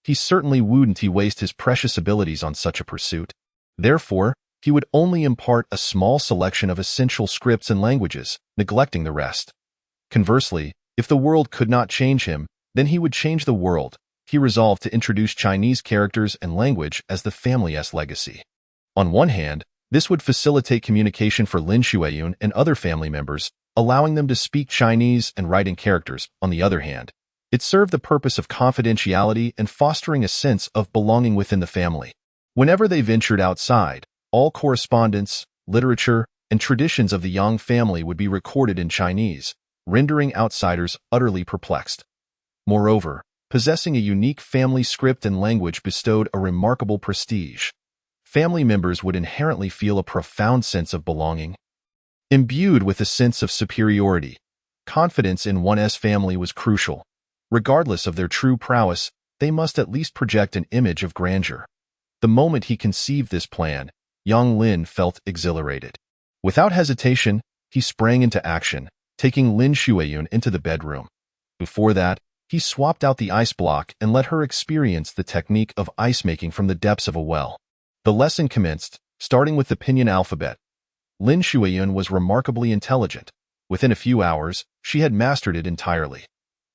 He certainly wouldn't waste his precious abilities on such a pursuit. Therefore, he would only impart a small selection of essential scripts and languages, neglecting the rest. Conversely, if the world could not change him, then he would change the world. He resolved to introduce Chinese characters and language as the family's legacy. On one hand, this would facilitate communication for Lin Shuiyan and other family members, allowing them to speak Chinese and write in characters. On the other hand, it served the purpose of confidentiality and fostering a sense of belonging within the family. Whenever they ventured outside, all correspondence, literature, and traditions of the Yang family would be recorded in Chinese, rendering outsiders utterly perplexed. Moreover, possessing a unique family script and language bestowed a remarkable prestige. Family members would inherently feel a profound sense of belonging. Imbued with a sense of superiority, confidence in one's family was crucial. Regardless of their true prowess, they must at least project an image of grandeur. The moment he conceived this plan, Yang Lin felt exhilarated. Without hesitation, he sprang into action, taking Lin Shuiyan into the bedroom. Before that, he swapped out the ice block and let her experience the technique of ice making from the depths of a well. The lesson commenced, starting with the pinyin alphabet. Lin Shuiyan was remarkably intelligent. Within a few hours, she had mastered it entirely.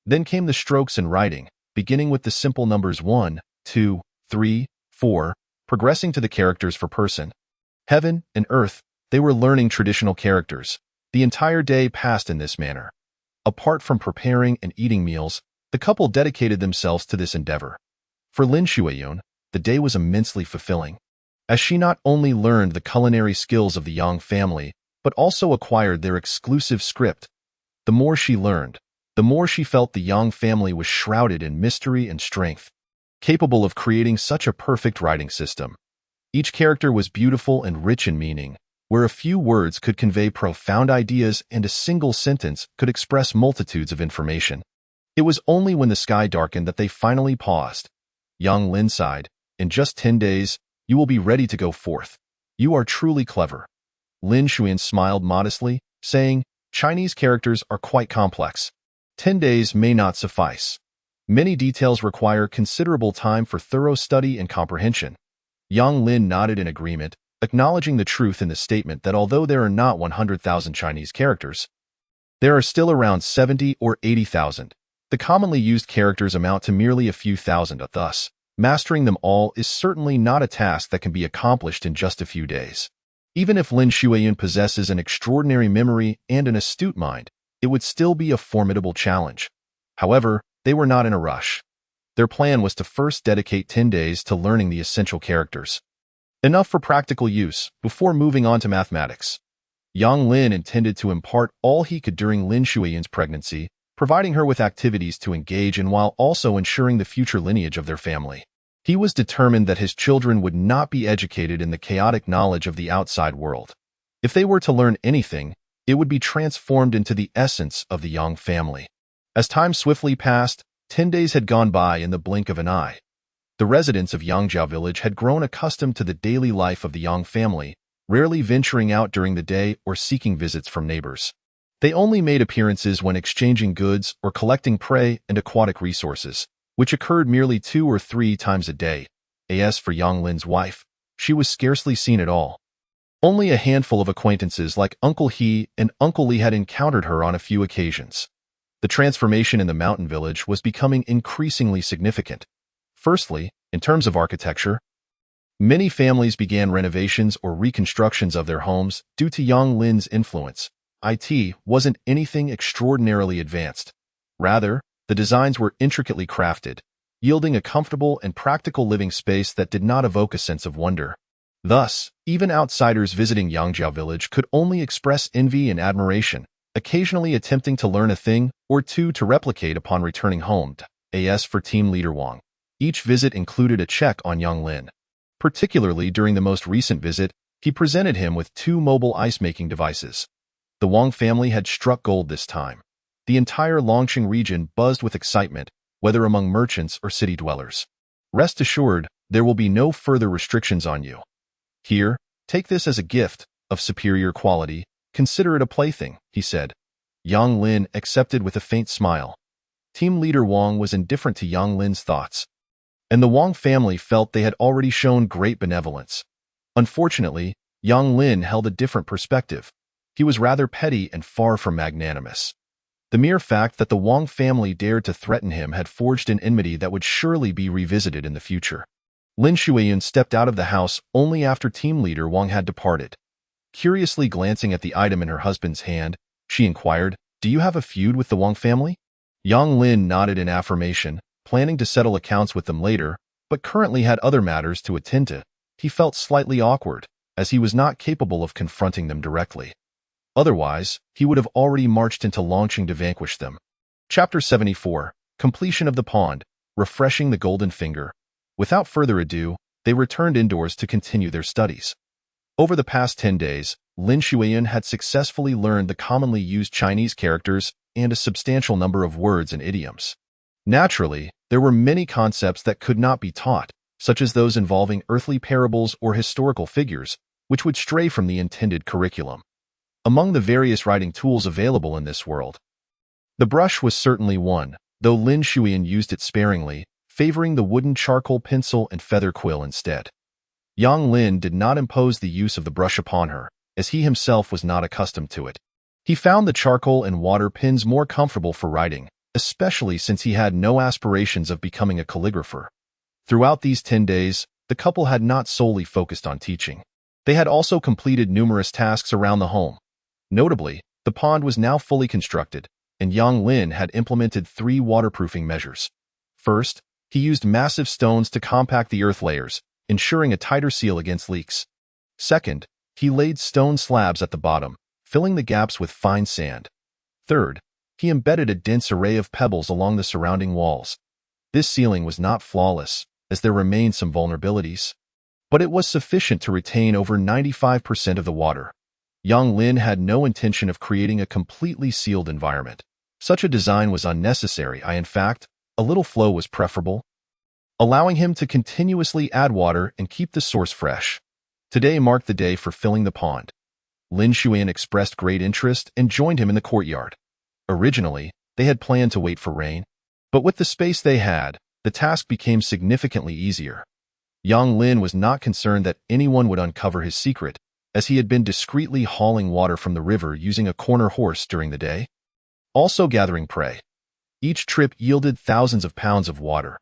Then came the strokes and writing, beginning with the simple numbers 1, 2, 3, 4, progressing to the characters for person. Heaven and earth, they were learning traditional characters. The entire day passed in this manner. Apart from preparing and eating meals, the couple dedicated themselves to this endeavor. For Lin Shuiyan, the day was immensely fulfilling, as she not only learned the culinary skills of the Yang family, but also acquired their exclusive script. The more she learned, the more she felt the Yang family was shrouded in mystery and strength, capable of creating such a perfect writing system. Each character was beautiful and rich in meaning, where a few words could convey profound ideas and a single sentence could express multitudes of information. It was only when the sky darkened that they finally paused. Yang Lin sighed, In just 10 days, you will be ready to go forth. You are truly clever. Lin Shuiyan smiled modestly, saying, Chinese characters are quite complex. 10 days may not suffice. Many details require considerable time for thorough study and comprehension. Yang Lin nodded in agreement, acknowledging the truth in the statement that although there are not 100,000 Chinese characters, there are still around 70 or 80,000. The commonly used characters amount to merely a few thousand. Thus, mastering them all is certainly not a task that can be accomplished in just a few days. Even if Lin Shuiyan possesses an extraordinary memory and an astute mind, it would still be a formidable challenge. However, they were not in a rush. Their plan was to first dedicate 10 days to learning the essential characters, enough for practical use, before moving on to mathematics. Yang Lin intended to impart all he could during Lin Shuiyan's pregnancy, providing her with activities to engage in while also ensuring the future lineage of their family. He was determined that his children would not be educated in the chaotic knowledge of the outside world. If they were to learn anything, it would be transformed into the essence of the Yang family. As time swiftly passed, 10 days had gone by in the blink of an eye. The residents of Yangjiao village had grown accustomed to the daily life of the Yang family, rarely venturing out during the day or seeking visits from neighbors. They only made appearances when exchanging goods or collecting prey and aquatic resources, which occurred merely 2 or 3 times a day. As for Yang Lin's wife, she was scarcely seen at all. Only a handful of acquaintances like Uncle He and Uncle Li had encountered her on a few occasions. The transformation in the mountain village was becoming increasingly significant. Firstly, in terms of architecture, many families began renovations or reconstructions of their homes due to Yang Lin's influence. It wasn't anything extraordinarily advanced. Rather, the designs were intricately crafted, yielding a comfortable and practical living space that did not evoke a sense of wonder. Thus, even outsiders visiting Yangjiao village could only express envy and admiration, occasionally attempting to learn a thing or two to replicate upon returning home. As for team leader Wang, each visit included a check on Yang Lin. Particularly during the most recent visit, he presented him with 2 mobile ice-making devices. The Wang family had struck gold this time. The entire Longqing region buzzed with excitement, whether among merchants or city dwellers. Rest assured, there will be no further restrictions on you. Here, take this as a gift of superior quality. Consider it a plaything, he said. Yang Lin accepted with a faint smile. Team leader Wang was indifferent to Yang Lin's thoughts, and the Wang family felt they had already shown great benevolence. Unfortunately, Yang Lin held a different perspective. He was rather petty and far from magnanimous. The mere fact that the Wang family dared to threaten him had forged an enmity that would surely be revisited in the future. Lin Shuiyun stepped out of the house only after team leader Wang had departed. Curiously glancing at the item in her husband's hand, she inquired, "Do you have a feud with the Wang family?" Yang Lin nodded in affirmation, planning to settle accounts with them later, but currently had other matters to attend to. He felt slightly awkward, as he was not capable of confronting them directly. Otherwise, he would have already marched into Longqing to vanquish them. Chapter 74. Completion of the Pond, Refreshing the Golden Finger. Without further ado, they returned indoors to continue their studies. Over the past 10 days, Lin Shuiyun had successfully learned the commonly used Chinese characters and a substantial number of words and idioms. Naturally, there were many concepts that could not be taught, such as those involving earthly parables or historical figures, which would stray from the intended curriculum. Among the various writing tools available in this world, the brush was certainly one, though Lin Shuiyun used it sparingly, favoring the wooden charcoal pencil and feather quill instead. Yang Lin did not impose the use of the brush upon her, as he himself was not accustomed to it. He found the charcoal and water pens more comfortable for writing, especially since he had no aspirations of becoming a calligrapher. Throughout these 10 days, the couple had not solely focused on teaching. They had also completed numerous tasks around the home. Notably, the pond was now fully constructed, and Yang Lin had implemented 3 waterproofing measures. First, he used massive stones to compact the earth layers, ensuring a tighter seal against leaks. Second, he laid stone slabs at the bottom, filling the gaps with fine sand. Third, he embedded a dense array of pebbles along the surrounding walls. This sealing was not flawless, as there remained some vulnerabilities, but it was sufficient to retain over 95% of the water. Yang Lin had no intention of creating a completely sealed environment. Such a design was unnecessary. In fact, a little flow was preferable, allowing him to continuously add water and keep the source fresh. Today marked the day for filling the pond. Lin Shuiyun expressed great interest and joined him in the courtyard. Originally, they had planned to wait for rain, but with the space they had, the task became significantly easier. Yang Lin was not concerned that anyone would uncover his secret, as he had been discreetly hauling water from the river using a corner horse during the day, also gathering prey. Each trip yielded thousands of pounds of water.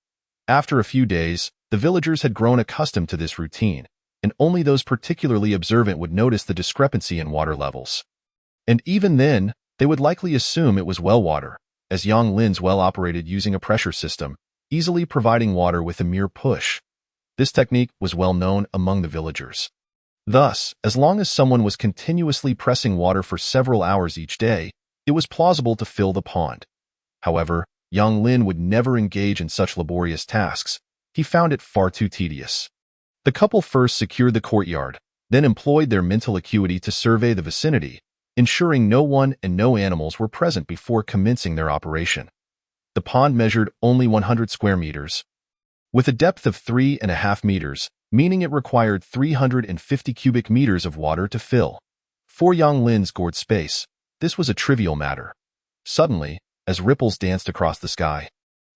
After a few days, the villagers had grown accustomed to this routine, and only those particularly observant would notice the discrepancy in water levels. And even then, they would likely assume it was well water, as Yang Lin's well operated using a pressure system, easily providing water with a mere push. This technique was well known among the villagers. Thus, as long as someone was continuously pressing water for several hours each day, it was plausible to fill the pond. However, Yang Lin would never engage in such laborious tasks. He found it far too tedious. The couple first secured the courtyard, then employed their mental acuity to survey the vicinity, ensuring no one and no animals were present before commencing their operation. The pond measured only 100 square meters, with a depth of 3.5 meters, meaning it required 350 cubic meters of water to fill. For Yang Lin's gourd space, this was a trivial matter. Suddenly, as ripples danced across the sky,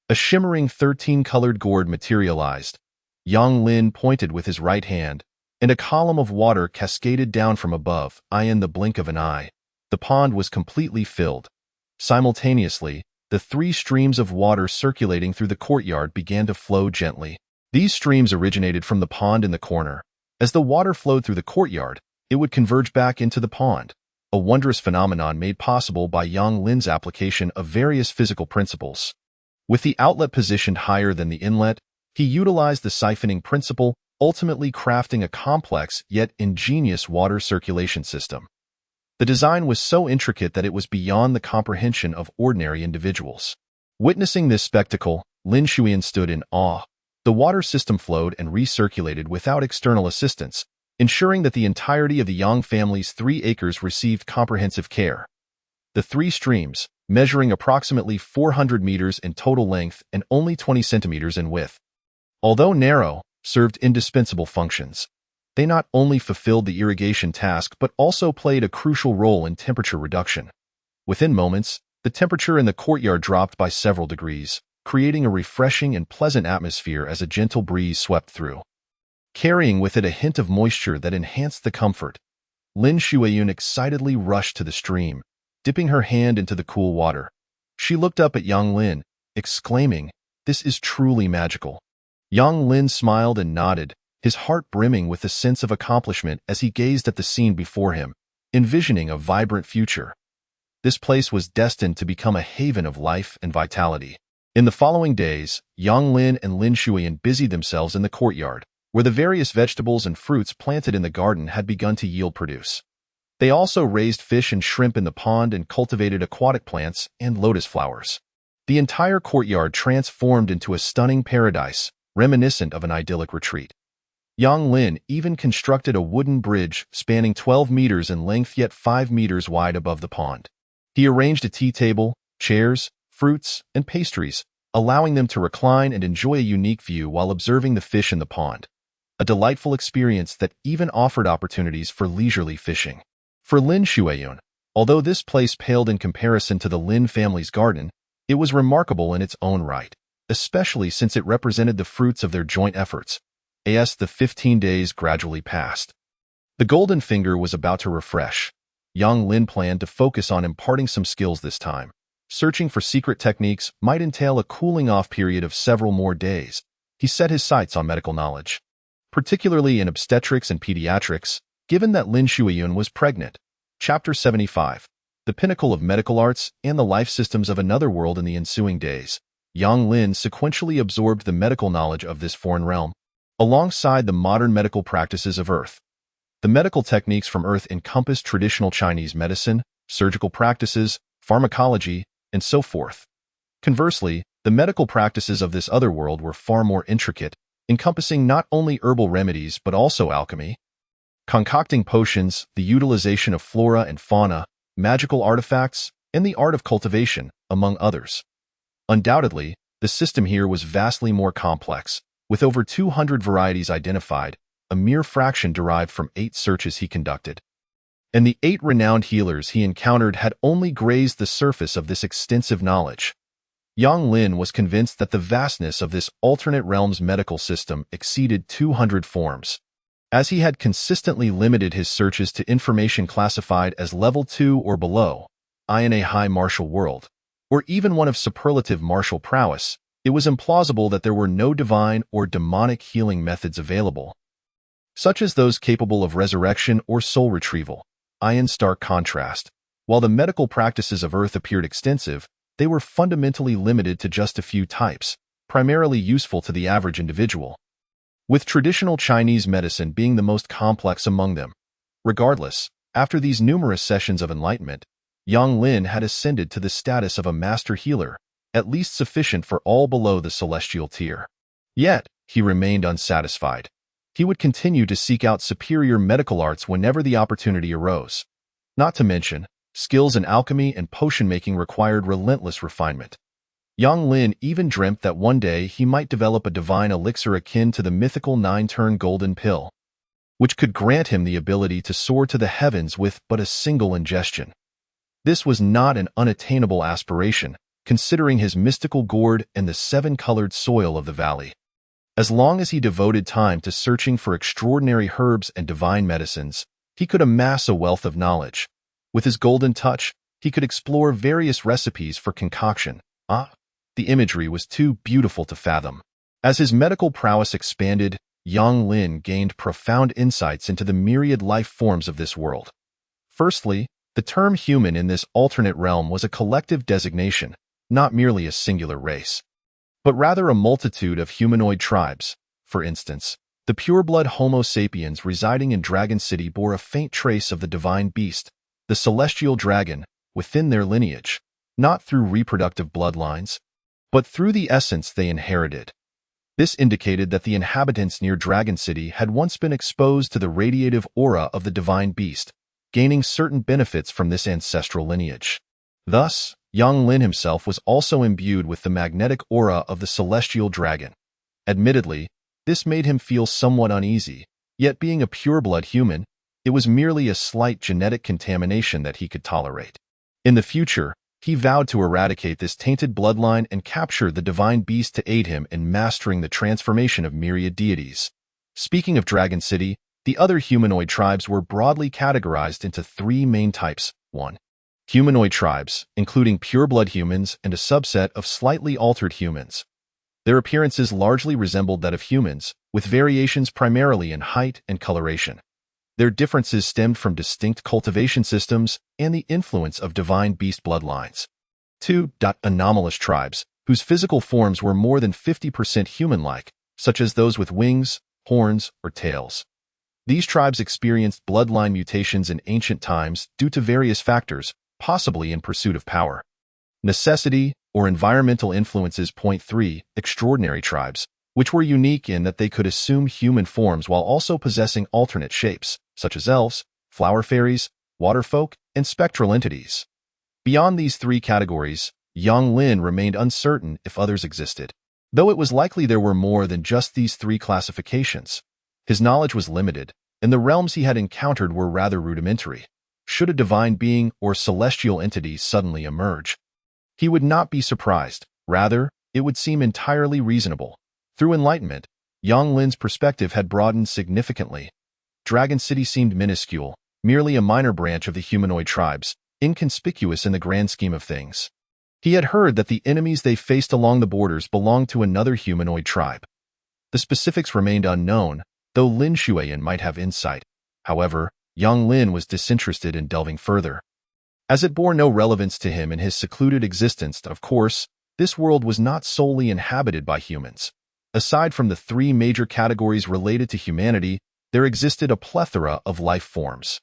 a shimmering 13-colored gourd materialized. Yang Lin pointed with his right hand, and a column of water cascaded down from above. In the blink of an eye, the pond was completely filled. Simultaneously, the 3 streams of water circulating through the courtyard began to flow gently. These streams originated from the pond in the corner. As the water flowed through the courtyard, it would converge back into the pond, a wondrous phenomenon made possible by Yang Lin's application of various physical principles. With the outlet positioned higher than the inlet, he utilized the siphoning principle, ultimately crafting a complex yet ingenious water circulation system. The design was so intricate that it was beyond the comprehension of ordinary individuals. Witnessing this spectacle, Lin Shuyan stood in awe. The water system flowed and recirculated without external assistance, ensuring that the entirety of the Yang family's 3 acres received comprehensive care. The 3 streams, measuring approximately 400 meters in total length and only 20 centimeters in width, although narrow, served indispensable functions. They not only fulfilled the irrigation task but also played a crucial role in temperature reduction. Within moments, the temperature in the courtyard dropped by several degrees, creating a refreshing and pleasant atmosphere as a gentle breeze swept through, carrying with it a hint of moisture that enhanced the comfort. Lin Shuayun excitedly rushed to the stream, dipping her hand into the cool water. She looked up at Yang Lin, exclaiming, "This is truly magical." Yang Lin smiled and nodded, his heart brimming with a sense of accomplishment as he gazed at the scene before him, envisioning a vibrant future. This place was destined to become a haven of life and vitality. In the following days, Yang Lin and Lin Shuyan busied themselves in the courtyard, where the various vegetables and fruits planted in the garden had begun to yield produce. They also raised fish and shrimp in the pond and cultivated aquatic plants and lotus flowers. The entire courtyard transformed into a stunning paradise, reminiscent of an idyllic retreat. Yang Lin even constructed a wooden bridge spanning 12 meters in length yet 5 meters wide above the pond. He arranged a tea table, chairs, fruits, and pastries, allowing them to recline and enjoy a unique view while observing the fish in the pond. A delightful experience that even offered opportunities for leisurely fishing. For Lin Shuayun, although this place paled in comparison to the Lin family's garden, it was remarkable in its own right, especially since it represented the fruits of their joint efforts. As the 15 days gradually passed, the golden finger was about to refresh. Yang Lin planned to focus on imparting some skills this time. Searching for secret techniques might entail a cooling-off period of several more days. He set his sights on medical knowledge, particularly in obstetrics and pediatrics, given that Lin Shuayun was pregnant. Chapter 75. The Pinnacle of Medical Arts and the Life Systems of Another World. In the ensuing days, Yang Lin sequentially absorbed the medical knowledge of this foreign realm, alongside the modern medical practices of Earth. The medical techniques from Earth encompassed traditional Chinese medicine, surgical practices, pharmacology, and so forth. Conversely, the medical practices of this other world were far more intricate, encompassing not only herbal remedies but also alchemy, concocting potions, the utilization of flora and fauna, magical artifacts, and the art of cultivation, among others. Undoubtedly, the system here was vastly more complex, with over 200 varieties identified, a mere fraction derived from 8 searches he conducted. And the 8 renowned healers he encountered had only grazed the surface of this extensive knowledge. Yang Lin was convinced that the vastness of this alternate realm's medical system exceeded 200 forms. As he had consistently limited his searches to information classified as level 2 or below, in a high martial world, or even one of superlative martial prowess, it was implausible that there were no divine or demonic healing methods available, such as those capable of resurrection or soul retrieval. In stark contrast, while the medical practices of Earth appeared extensive, they were fundamentally limited to just a few types, primarily useful to the average individual, with traditional Chinese medicine being the most complex among them. Regardless, after these numerous sessions of enlightenment, Yang Lin had ascended to the status of a master healer, at least sufficient for all below the celestial tier. Yet, he remained unsatisfied. He would continue to seek out superior medical arts whenever the opportunity arose. Not to mention, skills in alchemy and potion-making required relentless refinement. Yang Lin even dreamt that one day he might develop a divine elixir akin to the mythical 9-turn golden pill, which could grant him the ability to soar to the heavens with but a single ingestion. This was not an unattainable aspiration, considering his mystical gourd and the 7-colored soil of the valley. As long as he devoted time to searching for extraordinary herbs and divine medicines, he could amass a wealth of knowledge. With his golden touch, he could explore various recipes for concoction. The imagery was too beautiful to fathom. As his medical prowess expanded, Yang Lin gained profound insights into the myriad life forms of this world. Firstly, the term human in this alternate realm was a collective designation, not merely a singular race, but rather a multitude of humanoid tribes. For instance, the pureblood Homo sapiens residing in Dragon City bore a faint trace of the divine beast, the celestial dragon, within their lineage, not through reproductive bloodlines, but through the essence they inherited. This indicated that the inhabitants near Dragon City had once been exposed to the radiative aura of the divine beast, gaining certain benefits from this ancestral lineage. Thus, Yang Lin himself was also imbued with the magnetic aura of the celestial dragon. Admittedly, this made him feel somewhat uneasy, yet being a pureblood human, it was merely a slight genetic contamination that he could tolerate. In the future, he vowed to eradicate this tainted bloodline and capture the divine beast to aid him in mastering the transformation of myriad deities. Speaking of Dragon City, the other humanoid tribes were broadly categorized into 3 main types. 1. Humanoid tribes, including pureblood humans and a subset of slightly altered humans. Their appearances largely resembled that of humans, with variations primarily in height and coloration. Their differences stemmed from distinct cultivation systems and the influence of divine beast bloodlines. 2. Anomalous tribes, whose physical forms were more than 50% human-like, such as those with wings, horns, or tails. These tribes experienced bloodline mutations in ancient times due to various factors, possibly in pursuit of power, necessity, or environmental influences. 3. Extraordinary tribes, which were unique in that they could assume human forms while also possessing alternate shapes, such as elves, flower fairies, waterfolk, and spectral entities. Beyond these 3 categories, Yang Lin remained uncertain if others existed. Though it was likely there were more than just these 3 classifications, his knowledge was limited, and the realms he had encountered were rather rudimentary. Should a divine being or celestial entity suddenly emerge, he would not be surprised. Rather, it would seem entirely reasonable. Through enlightenment, Yang Lin's perspective had broadened significantly. Dragon City seemed minuscule, merely a minor branch of the humanoid tribes, inconspicuous in the grand scheme of things. He had heard that the enemies they faced along the borders belonged to another humanoid tribe. The specifics remained unknown, though Lin Shuiyan might have insight. However, Yang Lin was disinterested in delving further. As it bore no relevance to him in his secluded existence, of course, this world was not solely inhabited by humans. Aside from the 3 major categories related to humanity, there existed a plethora of life forms.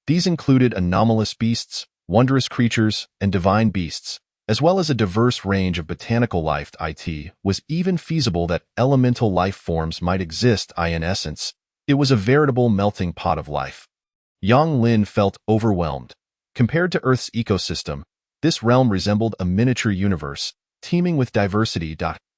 These included anomalous beasts, wondrous creatures, and divine beasts, as well as a diverse range of botanical life. It was even feasible that elemental life forms might exist. In essence, it was a veritable melting pot of life. Yang Lin felt overwhelmed. Compared to Earth's ecosystem, this realm resembled a miniature universe, teeming with diversity.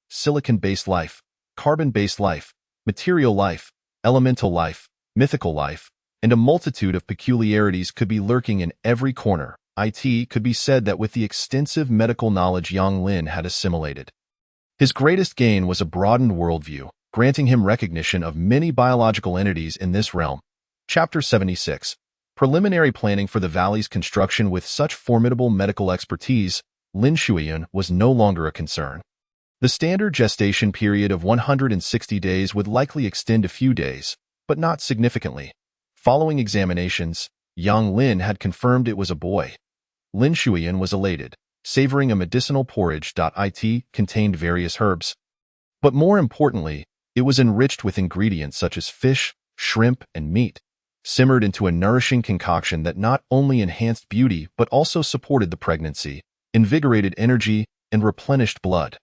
Silicon-based life, carbon-based life, material life, elemental life, mythical life, and a multitude of peculiarities could be lurking in every corner. It could be said that with the extensive medical knowledge Yang Lin had assimilated, his greatest gain was a broadened worldview, granting him recognition of many biological entities in this realm. Chapter 76. Preliminary planning for the valley's construction. With such formidable medical expertise, Lin Shuiyan was no longer a concern. The standard gestation period of 160 days would likely extend a few days, but not significantly. Following examinations, Yang Lin had confirmed it was a boy. Lin Shuiyan was elated, savoring a medicinal porridge. It contained various herbs, but more importantly, it was enriched with ingredients such as fish, shrimp, and meat, simmered into a nourishing concoction that not only enhanced beauty but also supported the pregnancy, invigorated energy, and replenished blood.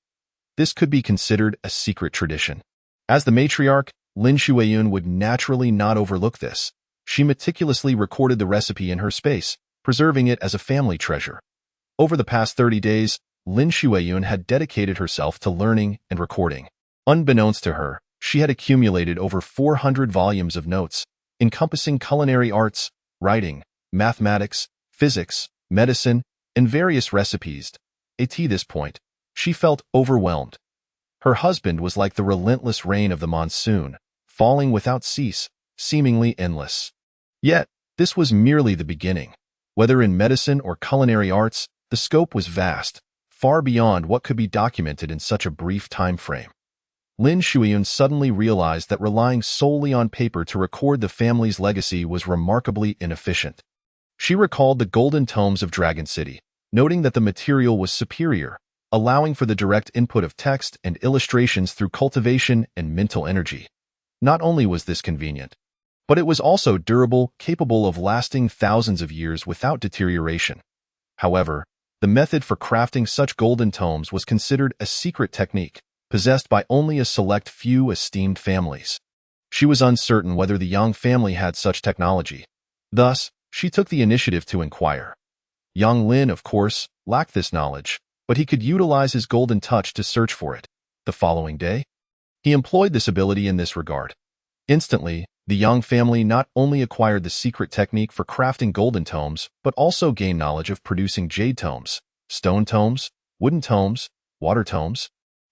This could be considered a secret tradition. As the matriarch, Lin Shuiyan would naturally not overlook this. She meticulously recorded the recipe in her space, preserving it as a family treasure. Over the past 30 days, Lin Shuiyun had dedicated herself to learning and recording. Unbeknownst to her, she had accumulated over 400 volumes of notes, encompassing culinary arts, writing, mathematics, physics, medicine, and various recipes. At this point, she felt overwhelmed. Her husband was like the relentless rain of the monsoon, falling without cease, seemingly endless. Yet, this was merely the beginning. Whether in medicine or culinary arts, the scope was vast, far beyond what could be documented in such a brief time frame. Lin Shuiyun suddenly realized that relying solely on paper to record the family's legacy was remarkably inefficient. She recalled the golden tomes of Dragon City, noting that the material was superior, allowing for the direct input of text and illustrations through cultivation and mental energy. Not only was this convenient, but it was also durable, capable of lasting thousands of years without deterioration. However, the method for crafting such golden tomes was considered a secret technique, possessed by only a select few esteemed families. She was uncertain whether the Yang family had such technology. Thus, she took the initiative to inquire. Young Lin, of course, lacked this knowledge, but he could utilize his golden touch to search for it. The following day, he employed this ability in this regard. Instantly, the Yang family not only acquired the secret technique for crafting golden tomes, but also gained knowledge of producing jade tomes, stone tomes, wooden tomes, water tomes,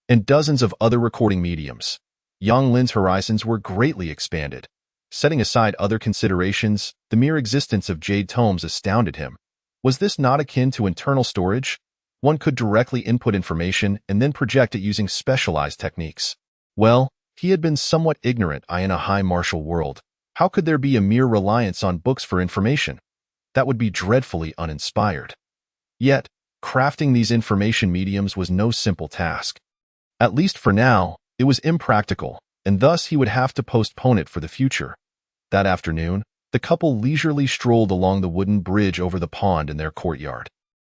and dozens of other recording mediums. Young Lin's horizons were greatly expanded. Setting aside other considerations, the mere existence of jade tomes astounded him. Was this not akin to internal storage? One could directly input information and then project it using specialized techniques. Well, he had been somewhat ignorant in a high martial world. How could there be a mere reliance on books for information? That would be dreadfully uninspired. Yet, crafting these information mediums was no simple task. At least for now, it was impractical, and thus he would have to postpone it for the future. That afternoon, the couple leisurely strolled along the wooden bridge over the pond in their courtyard.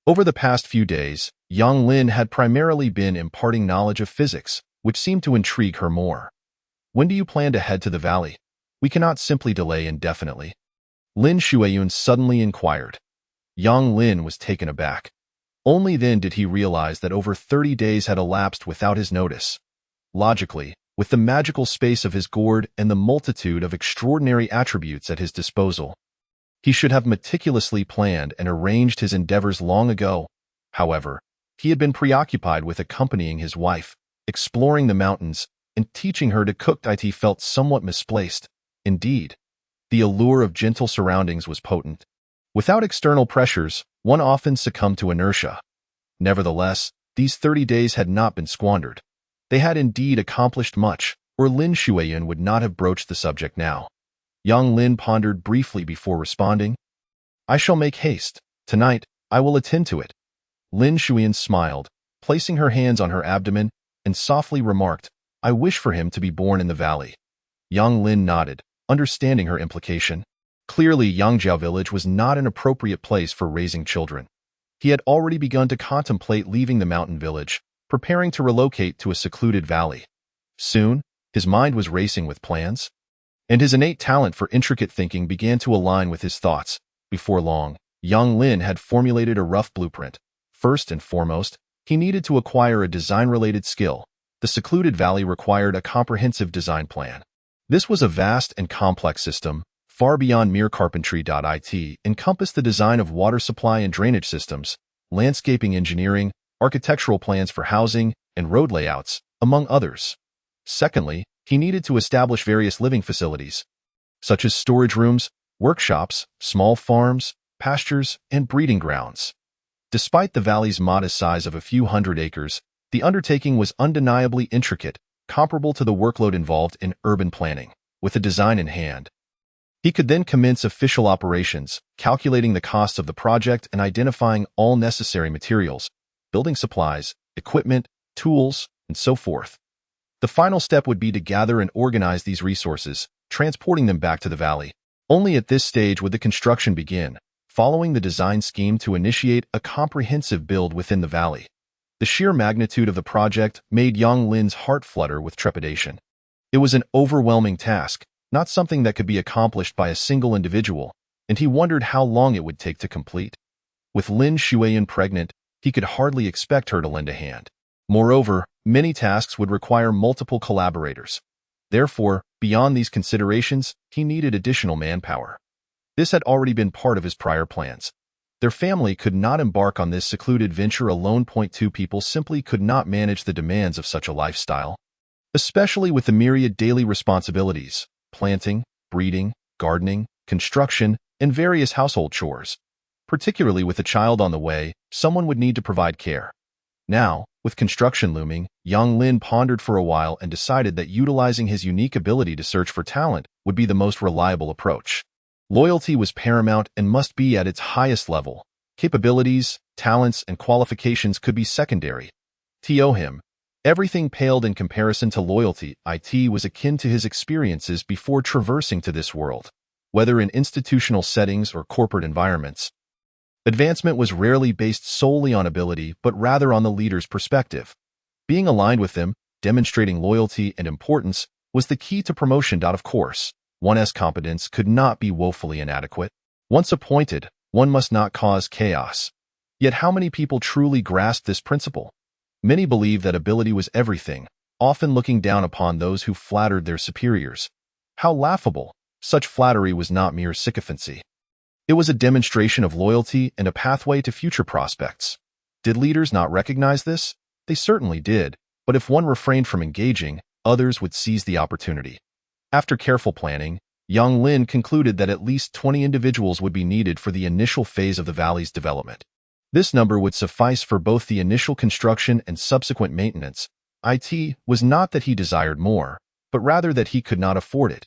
Over the past few days, Yang Lin had primarily been imparting knowledge of physics, which seemed to intrigue her more. When do you plan to head to the valley? We cannot simply delay indefinitely. Lin Shuiyun suddenly inquired. Yang Lin was taken aback. Only then did he realize that over 30 days had elapsed without his notice. Logically, with the magical space of his gourd and the multitude of extraordinary attributes at his disposal, he should have meticulously planned and arranged his endeavors long ago. However, he had been preoccupied with accompanying his wife, exploring the mountains, and teaching her to cook. He felt somewhat misplaced. Indeed, the allure of gentle surroundings was potent. Without external pressures, one often succumbed to inertia. Nevertheless, these 30 days had not been squandered. They had indeed accomplished much, or Lin Shuiyun would not have broached the subject now. Yang Lin pondered briefly before responding. I shall make haste. Tonight, I will attend to it. Lin Shuiyun smiled, placing her hands on her abdomen, and softly remarked, I wish for him to be born in the valley. Yang Lin nodded, understanding her implication. Clearly, Yangjiao village was not an appropriate place for raising children. He had already begun to contemplate leaving the mountain village, preparing to relocate to a secluded valley. Soon, his mind was racing with plans, and his innate talent for intricate thinking began to align with his thoughts. Before long, Yang Lin had formulated a rough blueprint. First and foremost, he needed to acquire a design-related skill. The secluded valley required a comprehensive design plan. This was a vast and complex system, far beyond mere carpentry. It encompassed the design of water supply and drainage systems, landscaping engineering, architectural plans for housing, and road layouts, among others. Secondly, he needed to establish various living facilities, such as storage rooms, workshops, small farms, pastures, and breeding grounds. Despite the valley's modest size of a few hundred acres, the undertaking was undeniably intricate, comparable to the workload involved in urban planning. With a design in hand, he could then commence official operations, calculating the costs of the project and identifying all necessary materials, building supplies, equipment, tools, and so forth. The final step would be to gather and organize these resources, transporting them back to the valley. Only at this stage would the construction begin, following the design scheme to initiate a comprehensive build within the valley. The sheer magnitude of the project made Yang Lin's heart flutter with trepidation. It was an overwhelming task, not something that could be accomplished by a single individual, and he wondered how long it would take to complete. With Lin Shuiyun pregnant, he could hardly expect her to lend a hand. Moreover, many tasks would require multiple collaborators. Therefore, beyond these considerations, he needed additional manpower. This had already been part of his prior plans. Their family could not embark on this secluded venture alone. Two people simply could not manage the demands of such a lifestyle, especially with the myriad daily responsibilities: planting, breeding, gardening, construction, and various household chores. Particularly with a child on the way, someone would need to provide care. Now, with construction looming, young Lin pondered for a while and decided that utilizing his unique ability to search for talent would be the most reliable approach. Loyalty was paramount and must be at its highest level. Capabilities, talents, and qualifications could be secondary. To him, everything paled in comparison to loyalty. It was akin to his experiences before traversing to this world. Whether in institutional settings or corporate environments, advancement was rarely based solely on ability, but rather on the leader's perspective. Being aligned with them, demonstrating loyalty and importance, was the key to promotion. Of course, one's competence could not be woefully inadequate. Once appointed, one must not cause chaos. Yet how many people truly grasp this principle? Many believe that ability was everything, often looking down upon those who flattered their superiors. How laughable! Such flattery was not mere sycophancy. It was a demonstration of loyalty and a pathway to future prospects. Did leaders not recognize this? They certainly did, but if one refrained from engaging, others would seize the opportunity. After careful planning, young Lin concluded that at least 20 individuals would be needed for the initial phase of the valley's development. This number would suffice for both the initial construction and subsequent maintenance. It was not that he desired more, but rather that he could not afford it.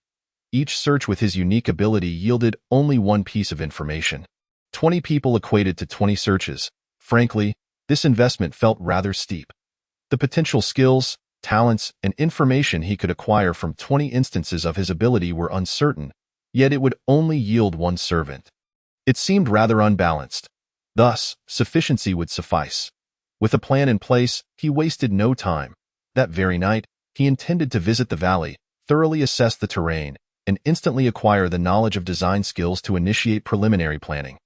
Each search with his unique ability yielded only one piece of information. 20 people equated to 20 searches. Frankly, this investment felt rather steep. The potential skills, talents, and information he could acquire from 20 instances of his ability were uncertain, yet it would only yield one servant. It seemed rather unbalanced. Thus, sufficiency would suffice. With a plan in place, he wasted no time. That very night, he intended to visit the valley, thoroughly assess the terrain, and instantly acquire the knowledge of design skills to initiate preliminary planning.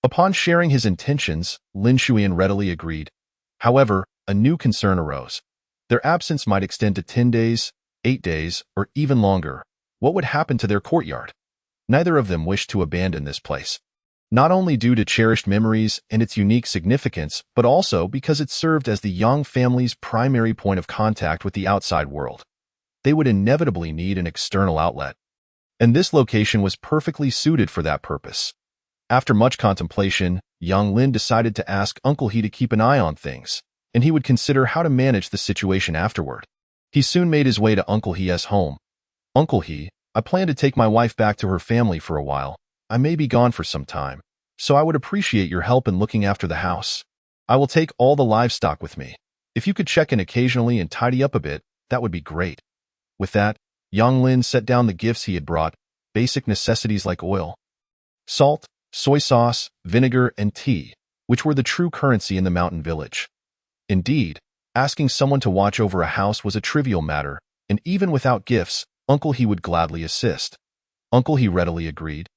Upon sharing his intentions, Lin Shuyan readily agreed. However, a new concern arose. Their absence might extend to 10 days, 8 days, or even longer. What would happen to their courtyard? Neither of them wished to abandon this place. Not only due to cherished memories and its unique significance, but also because it served as the Yang family's primary point of contact with the outside world. They would inevitably need an external outlet, and this location was perfectly suited for that purpose. After much contemplation, young Lin decided to ask Uncle He to keep an eye on things, and he would consider how to manage the situation afterward. He soon made his way to Uncle He's home. "Uncle He, I plan to take my wife back to her family for a while. I may be gone for some time, so I would appreciate your help in looking after the house. I will take all the livestock with me. If you could check in occasionally and tidy up a bit, that would be great." With that, young Lin set down the gifts he had brought, basic necessities like oil, salt, soy sauce, vinegar, and tea, which were the true currency in the mountain village. Indeed, asking someone to watch over a house was a trivial matter, and even without gifts, Uncle He would gladly assist. Uncle He readily agreed.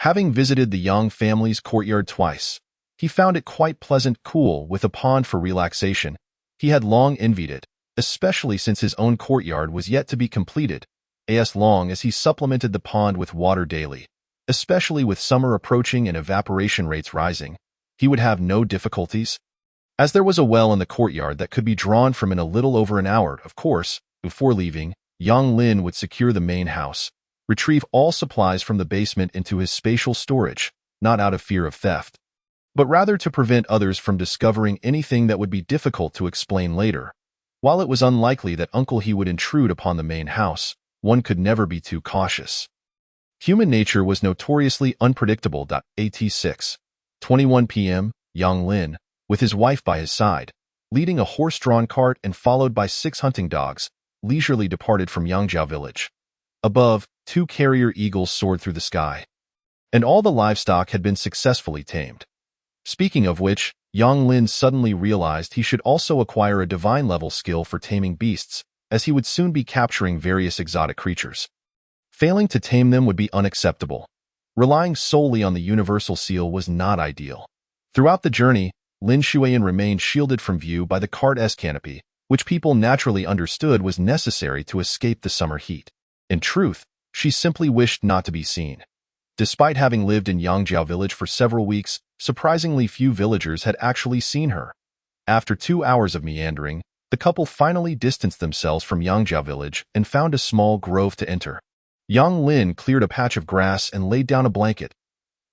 Having visited the Yang family's courtyard twice, he found it quite pleasant, cool, with a pond for relaxation. He had long envied it, especially since his own courtyard was yet to be completed, as long as he supplemented the pond with water daily. Especially with summer approaching and evaporation rates rising, he would have no difficulties. As there was a well in the courtyard that could be drawn from in a little over an hour, of course, before leaving, young Lin would secure the main house, retrieve all supplies from the basement into his spatial storage, not out of fear of theft, but rather to prevent others from discovering anything that would be difficult to explain later. While it was unlikely that Uncle He would intrude upon the main house, one could never be too cautious. Human nature was notoriously unpredictable. At 6:21 p.m., young Lin, with his wife by his side, leading a horse-drawn cart and followed by 6 hunting dogs, leisurely departed from Yangzhou village. Above, 2 carrier eagles soared through the sky, and all the livestock had been successfully tamed. Speaking of which, young Lin suddenly realized he should also acquire a divine-level skill for taming beasts, as he would soon be capturing various exotic creatures. Failing to tame them would be unacceptable. Relying solely on the universal seal was not ideal. Throughout the journey, Lin Shuiyan remained shielded from view by the cart's canopy, which people naturally understood was necessary to escape the summer heat. In truth, she simply wished not to be seen. Despite having lived in Yangjiao village for several weeks, surprisingly few villagers had actually seen her. After 2 hours of meandering, the couple finally distanced themselves from Yangjiao village and found a small grove to enter. Yang Lin cleared a patch of grass and laid down a blanket.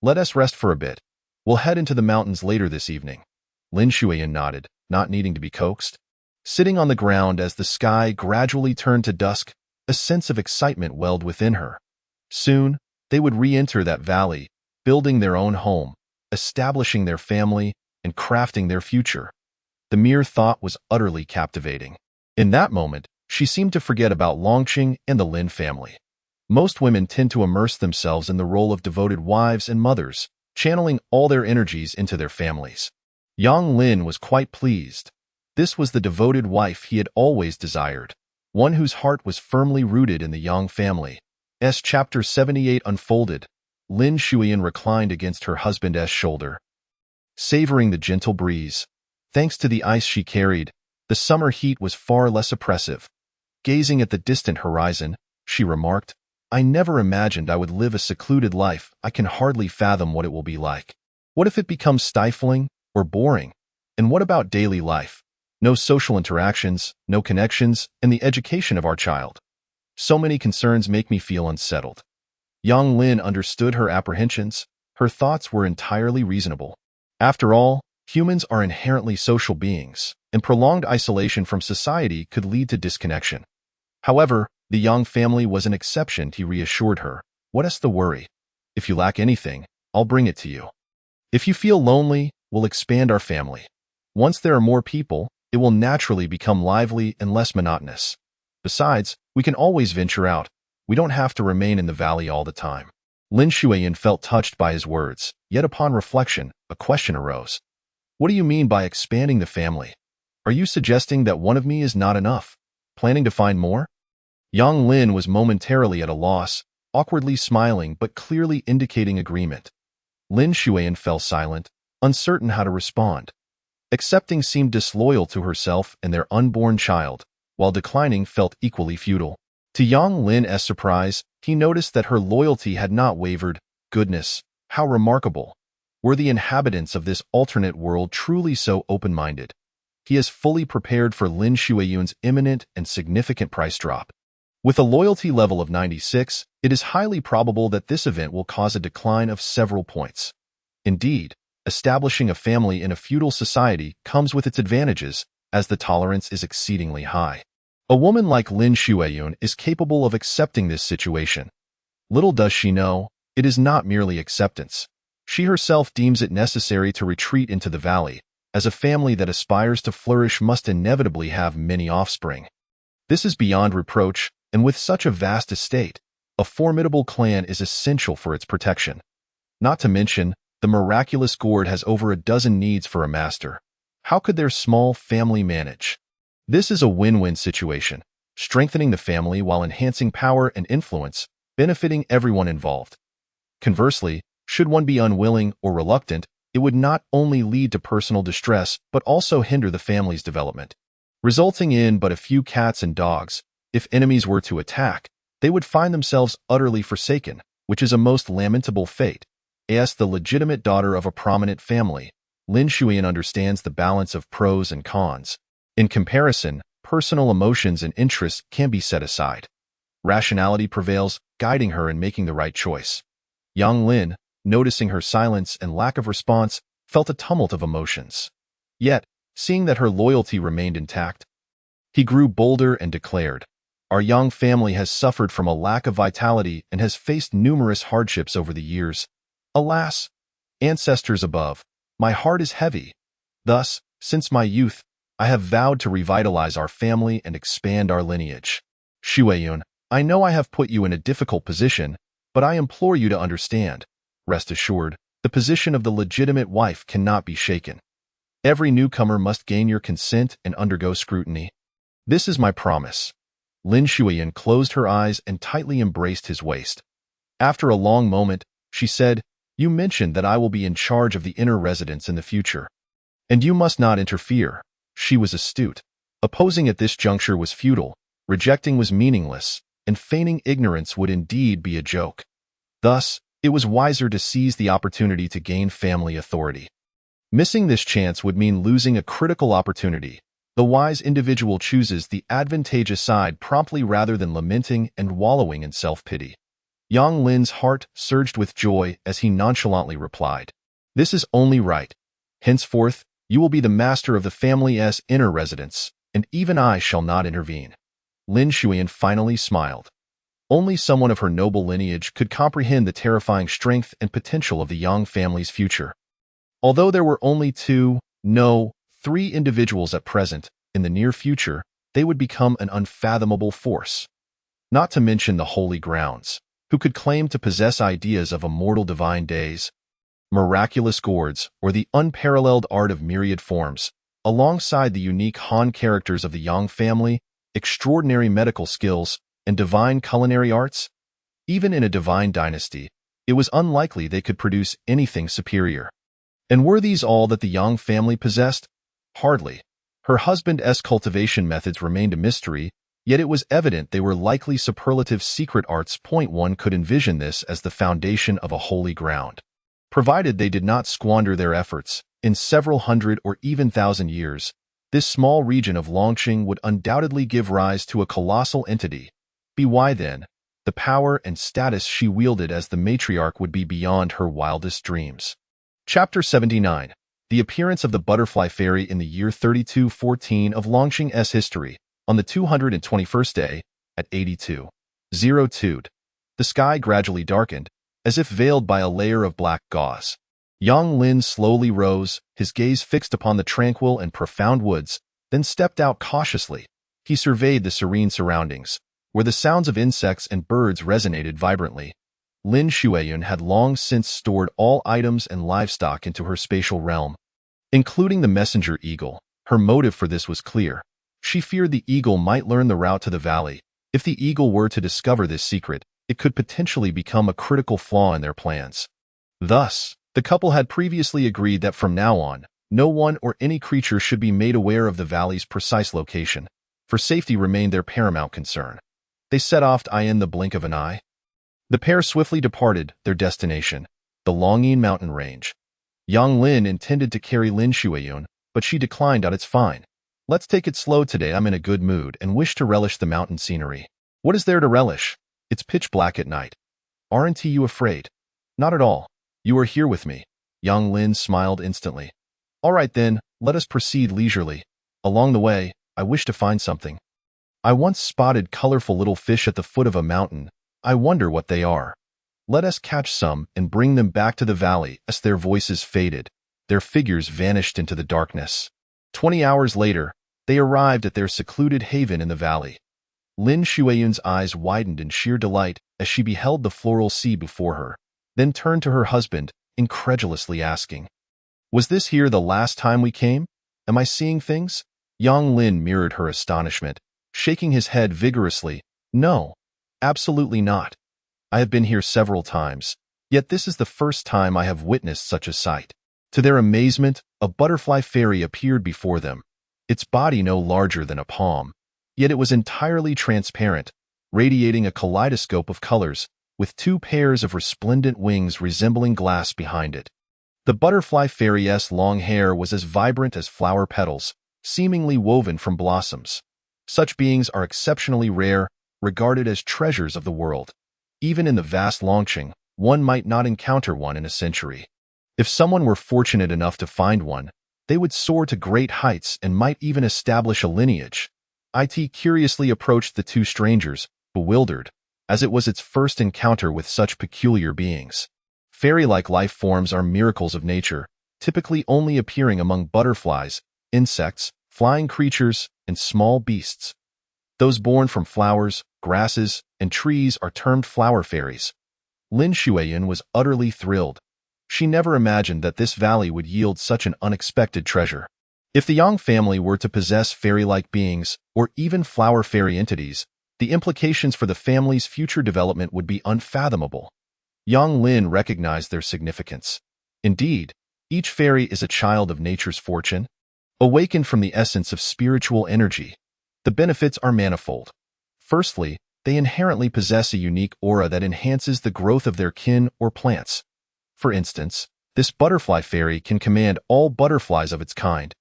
"Let us rest for a bit. We'll head into the mountains later this evening." Lin Shuiyan nodded, not needing to be coaxed. Sitting on the ground as the sky gradually turned to dusk, a sense of excitement welled within her. Soon, they would re-enter that valley, building their own home, establishing their family, and crafting their future. The mere thought was utterly captivating. In that moment, she seemed to forget about Longqing and the Lin family. Most women tend to immerse themselves in the role of devoted wives and mothers, channeling all their energies into their families. Yang Lin was quite pleased. This was the devoted wife he had always desired, one whose heart was firmly rooted in the Yang family. As Chapter 78 unfolded, Lin Shuiyan reclined against her husband's shoulder, savoring the gentle breeze. Thanks to the ice she carried, the summer heat was far less oppressive. Gazing at the distant horizon, she remarked, "I never imagined I would live a secluded life. I can hardly fathom what it will be like. What if it becomes stifling or boring? And what about daily life? No social interactions, no connections, and the education of our child. So many concerns make me feel unsettled." Yang Lin understood her apprehensions. Her thoughts were entirely reasonable. After all, humans are inherently social beings, and prolonged isolation from society could lead to disconnection. However, the Yang family was an exception, he reassured her. "What is the worry? If you lack anything, I'll bring it to you. If you feel lonely, we'll expand our family. Once there are more people, it will naturally become lively and less monotonous. Besides, we can always venture out. We don't have to remain in the valley all the time." Lin Shuiyan felt touched by his words, yet upon reflection, a question arose. "What do you mean by expanding the family? Are you suggesting that one of me is not enough? Planning to find more?" Yang Lin was momentarily at a loss, awkwardly smiling but clearly indicating agreement. Lin Shuiyan fell silent, uncertain how to respond. Accepting seemed disloyal to herself and their unborn child, while declining felt equally futile. To Yang Lin's surprise, he noticed that her loyalty had not wavered. Goodness, how remarkable! Were the inhabitants of this alternate world truly so open-minded? He is fully prepared for Lin Shuiyan's imminent and significant price drop. With a loyalty level of 96, it is highly probable that this event will cause a decline of several points. Indeed, establishing a family in a feudal society comes with its advantages, as the tolerance is exceedingly high. A woman like Lin Shuiyan is capable of accepting this situation. Little does she know, it is not merely acceptance. She herself deems it necessary to retreat into the valley, as a family that aspires to flourish must inevitably have many offspring. This is beyond reproach, and with such a vast estate, a formidable clan is essential for its protection. Not to mention, the miraculous gourd has over a dozen needs for a master. How could their small family manage? This is a win-win situation, strengthening the family while enhancing power and influence, benefiting everyone involved. Conversely, should one be unwilling or reluctant, it would not only lead to personal distress but also hinder the family's development, resulting in but a few cats and dogs. If enemies were to attack, they would find themselves utterly forsaken, which is a most lamentable fate. As the legitimate daughter of a prominent family, Lin Shuiyan understands the balance of pros and cons. In comparison, personal emotions and interests can be set aside. Rationality prevails, guiding her in making the right choice. Yang Lin, noticing her silence and lack of response, felt a tumult of emotions. Yet, seeing that her loyalty remained intact, he grew bolder and declared, "Our Yang family has suffered from a lack of vitality and has faced numerous hardships over the years. Alas, ancestors above, my heart is heavy. Thus, since my youth, I have vowed to revitalize our family and expand our lineage. Shuiyan, I know I have put you in a difficult position, but I implore you to understand. Rest assured, the position of the legitimate wife cannot be shaken. Every newcomer must gain your consent and undergo scrutiny. This is my promise." Lin Shuiyan closed her eyes and tightly embraced his waist. After a long moment, she said, "You mentioned that I will be in charge of the inner residence in the future. And you must not interfere. She was astute. Opposing at this juncture was futile, rejecting was meaningless, and feigning ignorance would indeed be a joke. Thus, it was wiser to seize the opportunity to gain family authority. Missing this chance would mean losing a critical opportunity. The wise individual chooses the advantageous side promptly rather than lamenting and wallowing in self-pity. Yang Lin's heart surged with joy as he nonchalantly replied, "This is only right. Henceforth, you will be the master of the family's inner residence, and even I shall not intervene." Lin Shuyan finally smiled. Only someone of her noble lineage could comprehend the terrifying strength and potential of the Yang family's future. Although there were only three individuals at present, in the near future, they would become an unfathomable force. Not to mention the holy grounds, who could claim to possess ideas of immortal divine days, miraculous gourds, or the unparalleled art of myriad forms, alongside the unique Han characters of the Yang family, extraordinary medical skills, and divine culinary arts. Even in a divine dynasty, it was unlikely they could produce anything superior. And were these all that the Yang family possessed? Hardly. Her husband's cultivation methods remained a mystery, yet it was evident they were likely superlative secret arts. One could envision this as the foundation of a holy ground. Provided they did not squander their efforts, in several hundred or even thousand years, this small region of Longqing would undoubtedly give rise to a colossal entity. Why then, the power and status she wielded as the matriarch would be beyond her wildest dreams. Chapter 79. The appearance of the butterfly fairy in the year 3214 of Longqing's history, on the 221st day, at 82:02. The sky gradually darkened, as if veiled by a layer of black gauze. Yang Lin slowly rose, his gaze fixed upon the tranquil and profound woods, then stepped out cautiously. He surveyed the serene surroundings, where the sounds of insects and birds resonated vibrantly. Lin Shuiyun had long since stored all items and livestock into her spatial realm, including the messenger eagle. Her motive for this was clear. She feared the eagle might learn the route to the valley. If the eagle were to discover this secret, it could potentially become a critical flaw in their plans. Thus, the couple had previously agreed that from now on, no one or any creature should be made aware of the valley's precise location, for safety remained their paramount concern. They set off in the blink of an eye. The pair swiftly departed, their destination, the Longyin mountain range. Yang Lin intended to carry Lin Shuiyun, but she declined. "It's fine. Let's take it slow today. I'm in a good mood and wish to relish the mountain scenery." "What is there to relish? It's pitch black at night. Aren't you afraid?" "Not at all. You are here with me." Yang Lin smiled instantly. "All right then, let us proceed leisurely. Along the way, I wish to find something. I once spotted colorful little fish at the foot of a mountain. I wonder what they are. Let us catch some and bring them back to the valley." As their voices faded, their figures vanished into the darkness. 20 hours later, they arrived at their secluded haven in the valley. Lin Shuiyun's eyes widened in sheer delight as she beheld the floral sea before her, then turned to her husband, incredulously asking, "Was this here the last time we came? Am I seeing things?" Yang Lin mirrored her astonishment, shaking his head vigorously. "No, absolutely not. I have been here several times, yet this is the first time I have witnessed such a sight." To their amazement, a butterfly fairy appeared before them, its body no larger than a palm, yet it was entirely transparent, radiating a kaleidoscope of colors, with two pairs of resplendent wings resembling glass behind it. The butterfly fairy's long hair was as vibrant as flower petals, seemingly woven from blossoms. Such beings are exceptionally rare, regarded as treasures of the world. Even in the vast Longqing, one might not encounter one in a century. If someone were fortunate enough to find one, they would soar to great heights and might even establish a lineage. It curiously approached the two strangers, bewildered, as it was its first encounter with such peculiar beings. Fairy-like life forms are miracles of nature, typically only appearing among butterflies, insects, flying creatures, and small beasts. Those born from flowers, grasses, and trees are termed flower fairies. Lin Shuiyun was utterly thrilled. She never imagined that this valley would yield such an unexpected treasure. If the Yang family were to possess fairy-like beings, or even flower fairy entities, the implications for the family's future development would be unfathomable. Yang Lin recognized their significance. Indeed, Each fairy is a child of nature's fortune, awakened from the essence of spiritual energy. The benefits are manifold. Firstly, they inherently possess a unique aura that enhances the growth of their kin or plants. For instance, this butterfly fairy can command all butterflies of its kind,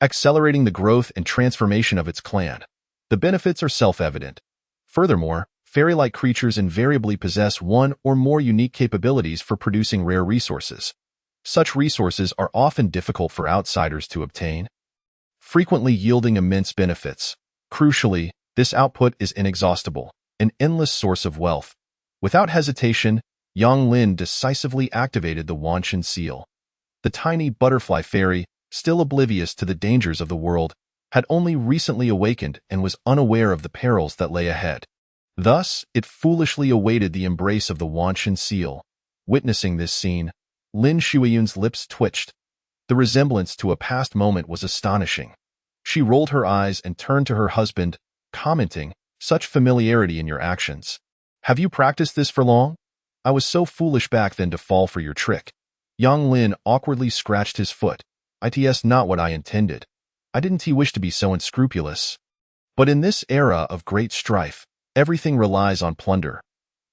accelerating the growth and transformation of its clan. The benefits are self-evident. Furthermore, fairy-like creatures invariably possess one or more unique capabilities for producing rare resources. Such resources are often difficult for outsiders to obtain, frequently yielding immense benefits. Crucially, this output is inexhaustible, an endless source of wealth. Without hesitation, Yang Lin decisively activated the Wanshan seal. The tiny butterfly fairy, still oblivious to the dangers of the world, had only recently awakened and was unaware of the perils that lay ahead. Thus, it foolishly awaited the embrace of the Wanshan seal. Witnessing this scene, Lin Shuiyun's lips twitched. The resemblance to a past moment was astonishing. She rolled her eyes and turned to her husband, commenting, "Such familiarity in your actions. Have you practiced this for long? I was so foolish back then to fall for your trick." Yang Lin awkwardly scratched his foot. "It's not what I intended. I didn't wish to be so unscrupulous. But in this era of great strife, everything relies on plunder.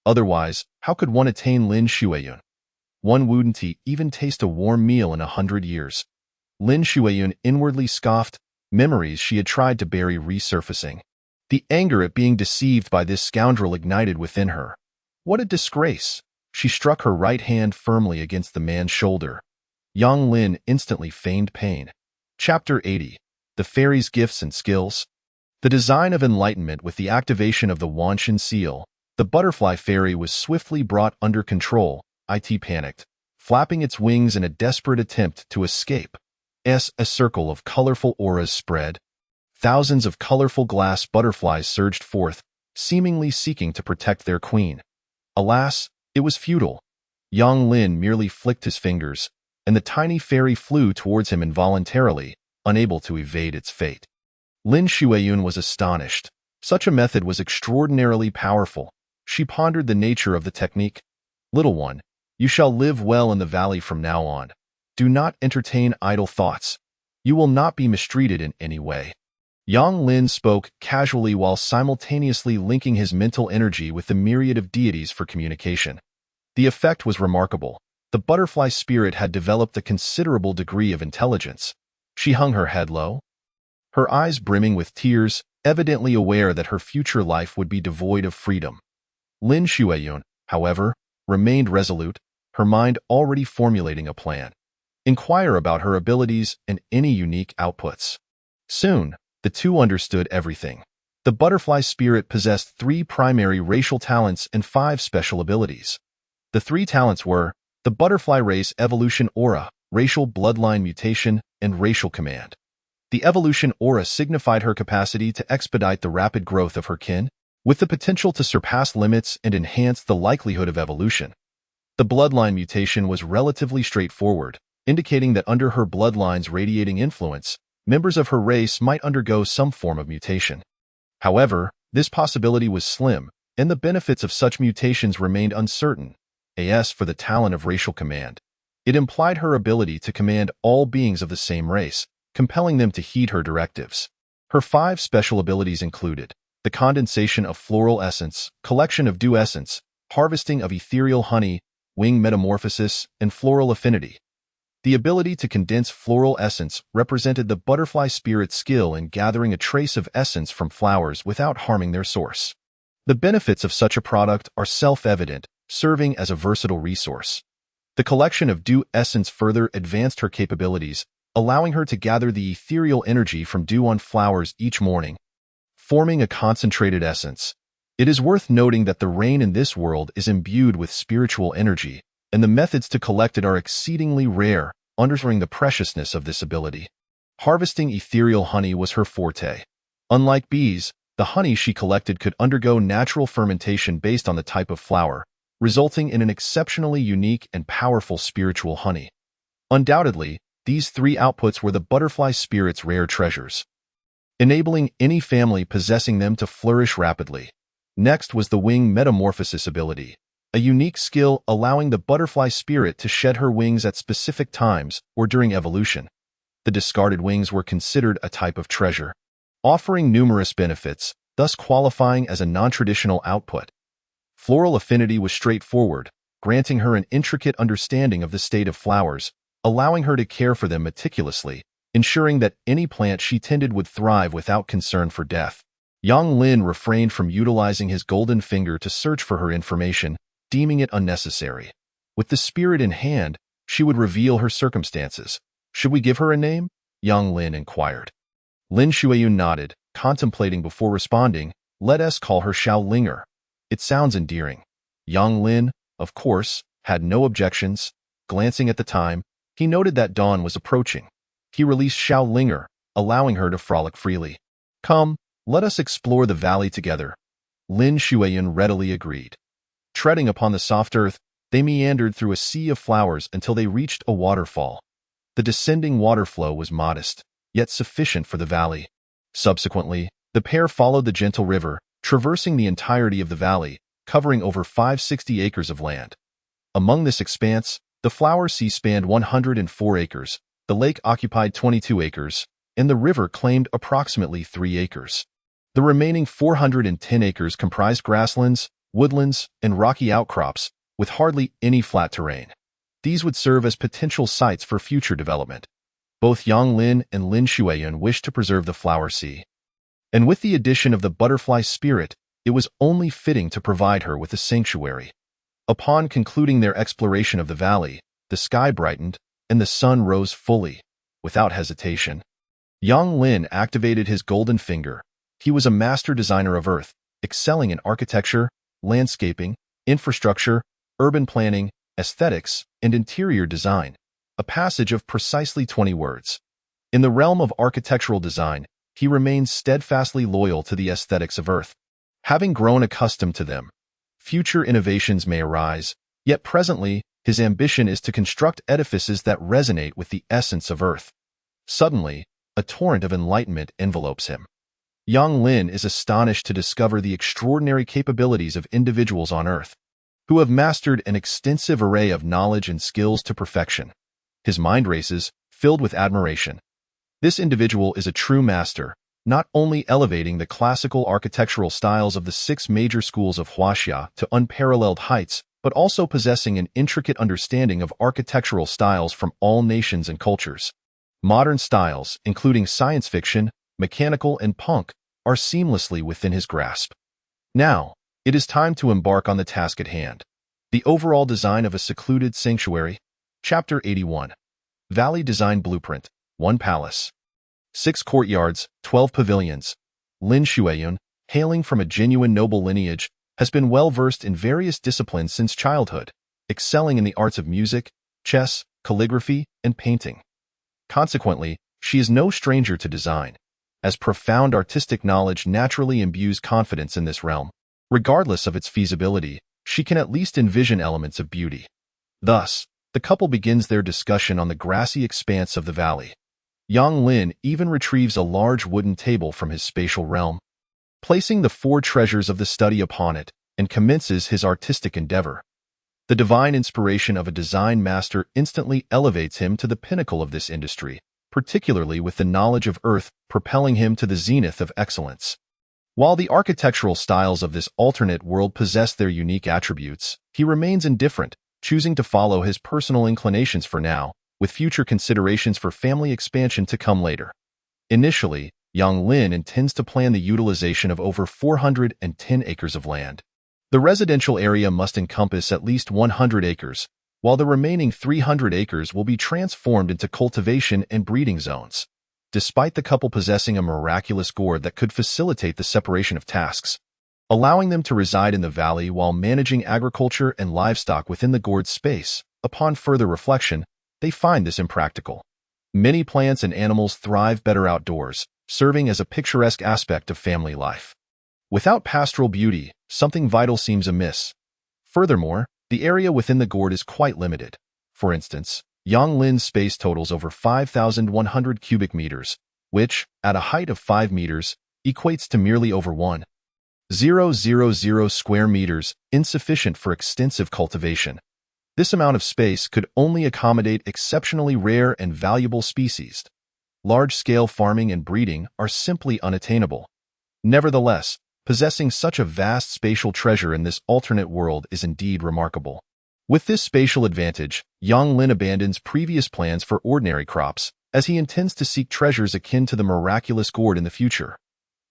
Otherwise, how could one attain Lin Shuiyun? One wouldn't even taste a warm meal in 100 years." Lin Shuiyun inwardly scoffed, memories she had tried to bury resurfacing. The anger at being deceived by this scoundrel ignited within her. What a disgrace! She struck her right hand firmly against the man's shoulder. Yang Lin instantly feigned pain. Chapter 80. The Fairy's Gifts and Skills. The design of enlightenment. With the activation of the Wanshan seal, the butterfly fairy was swiftly brought under control. It panicked, flapping its wings in a desperate attempt to escape. A circle of colorful auras spread. Thousands of colorful glass butterflies surged forth, seemingly seeking to protect their queen. Alas, it was futile. Yang Lin merely flicked his fingers, and the tiny fairy flew towards him involuntarily, unable to evade its fate. Lin Shuiyun was astonished. Such a method was extraordinarily powerful. She pondered the nature of the technique. "Little one, you shall live well in the valley from now on. Do not entertain idle thoughts. You will not be mistreated in any way." Yang Lin spoke casually while simultaneously linking his mental energy with the myriad of deities for communication. The effect was remarkable. The butterfly spirit had developed a considerable degree of intelligence. She hung her head low, her eyes brimming with tears, evidently aware that her future life would be devoid of freedom. Lin Shuiyun, however, remained resolute, her mind already formulating a plan. Inquire about her abilities and any unique outputs. Soon, the two understood everything. The butterfly spirit possessed 3 primary racial talents and 5 special abilities. The 3 talents were the butterfly race evolution aura, racial bloodline mutation, and racial command. The evolution aura signified her capacity to expedite the rapid growth of her kin, with the potential to surpass limits and enhance the likelihood of evolution. The bloodline mutation was relatively straightforward, indicating that under her bloodline's radiating influence, members of her race might undergo some form of mutation. However, this possibility was slim, and the benefits of such mutations remained uncertain. As for the talent of racial command, it implied her ability to command all beings of the same race, compelling them to heed her directives. Her 5 special abilities included the condensation of floral essence, collection of dew essence, harvesting of ethereal honey, wing metamorphosis, and floral affinity. The ability to condense floral essence represented the butterfly spirit's skill in gathering a trace of essence from flowers without harming their source. The benefits of such a product are self-evident, serving as a versatile resource. The collection of dew essence further advanced her capabilities, allowing her to gather the ethereal energy from dew on flowers each morning, forming a concentrated essence. It is worth noting that the rain in this world is imbued with spiritual energy, and the methods to collect it are exceedingly rare, underscoring the preciousness of this ability. Harvesting ethereal honey was her forte. Unlike bees, the honey she collected could undergo natural fermentation based on the type of flower, resulting in an exceptionally unique and powerful spiritual honey. Undoubtedly, these 3 outputs were the butterfly spirit's rare treasures, enabling any family possessing them to flourish rapidly. Next was the wing metamorphosis ability. a unique skill allowing the butterfly spirit to shed her wings at specific times or during evolution. The discarded wings were considered a type of treasure, offering numerous benefits, thus qualifying as a non-traditional output. Floral affinity was straightforward, granting her an intricate understanding of the state of flowers, allowing her to care for them meticulously, ensuring that any plant she tended would thrive without concern for death. Yang Lin refrained from utilizing his golden finger to search for her information, deeming it unnecessary. With the spirit in hand, she would reveal her circumstances. Should we give her a name? Yang Lin inquired. Lin Shuiyun nodded, contemplating before responding. Let us call her Xiao Linger. It sounds endearing. Yang Lin, of course, had no objections. Glancing at the time, he noted that dawn was approaching. He released Xiao Linger, allowing her to frolic freely. Come, let us explore the valley together. Lin Shuiyun readily agreed. Treading upon the soft earth, they meandered through a sea of flowers until they reached a waterfall. The descending water flow was modest, yet sufficient for the valley. Subsequently, the pair followed the gentle river, traversing the entirety of the valley, covering over 560 acres of land. Among this expanse, the flower sea spanned 104 acres, the lake occupied 22 acres, and the river claimed approximately 3 acres. The remaining 410 acres comprised grasslands, woodlands, and rocky outcrops, with hardly any flat terrain. These would serve as potential sites for future development. Both Yang Lin and Lin Shuiyun wished to preserve the flower sea. And with the addition of the butterfly spirit, it was only fitting to provide her with a sanctuary. Upon concluding their exploration of the valley, the sky brightened, and the sun rose fully. Without hesitation, Yang Lin activated his golden finger. He was a master designer of Earth, excelling in architecture, landscaping, infrastructure, urban planning, aesthetics, and interior design, a passage of precisely 20 words. In the realm of architectural design, he remains steadfastly loyal to the aesthetics of Earth. Having grown accustomed to them, future innovations may arise, yet presently, his ambition is to construct edifices that resonate with the essence of Earth. Suddenly, a torrent of enlightenment envelopes him. Yang Lin is astonished to discover the extraordinary capabilities of individuals on Earth, who have mastered an extensive array of knowledge and skills to perfection. His mind races, filled with admiration. This individual is a true master, not only elevating the classical architectural styles of the 6 major schools of Huaxia to unparalleled heights, but also possessing an intricate understanding of architectural styles from all nations and cultures. Modern styles, including science fiction, mechanical, and punk, are seamlessly within his grasp. Now, it is time to embark on the task at hand. The overall design of a secluded sanctuary. Chapter 81. Valley Design Blueprint. 1 palace. 6 courtyards, 12 pavilions. Lin Shuiyun, hailing from a genuine noble lineage, has been well-versed in various disciplines since childhood, excelling in the arts of music, chess, calligraphy, and painting. Consequently, she is no stranger to design, as profound artistic knowledge naturally imbues confidence in this realm. Regardless of its feasibility, she can at least envision elements of beauty. Thus, the couple begins their discussion on the grassy expanse of the valley. Yang Lin even retrieves a large wooden table from his spatial realm, placing the 4 treasures of the study upon it, and commences his artistic endeavor. The divine inspiration of a design master instantly elevates him to the pinnacle of this industry, particularly with the knowledge of Earth propelling him to the zenith of excellence. While the architectural styles of this alternate world possess their unique attributes, he remains indifferent, choosing to follow his personal inclinations for now, with future considerations for family expansion to come later. Initially, Yang Lin intends to plan the utilization of over 410 acres of land. The residential area must encompass at least 100 acres, while the remaining 300 acres will be transformed into cultivation and breeding zones. Despite the couple possessing a miraculous gourd that could facilitate the separation of tasks, allowing them to reside in the valley while managing agriculture and livestock within the gourd space, upon further reflection, they find this impractical. Many plants and animals thrive better outdoors, serving as a picturesque aspect of family life. Without pastoral beauty, something vital seems amiss. Furthermore, the area within the gourd is quite limited. For instance, Yang Lin's space totals over 5,100 cubic meters, which, at a height of 5 meters, equates to merely over 1 0.000 square meters, insufficient for extensive cultivation. This amount of space could only accommodate exceptionally rare and valuable species. Large-scale farming and breeding are simply unattainable. Nevertheless, possessing such a vast spatial treasure in this alternate world is indeed remarkable. With this spatial advantage, Yang Lin abandons previous plans for ordinary crops, as he intends to seek treasures akin to the miraculous gourd in the future.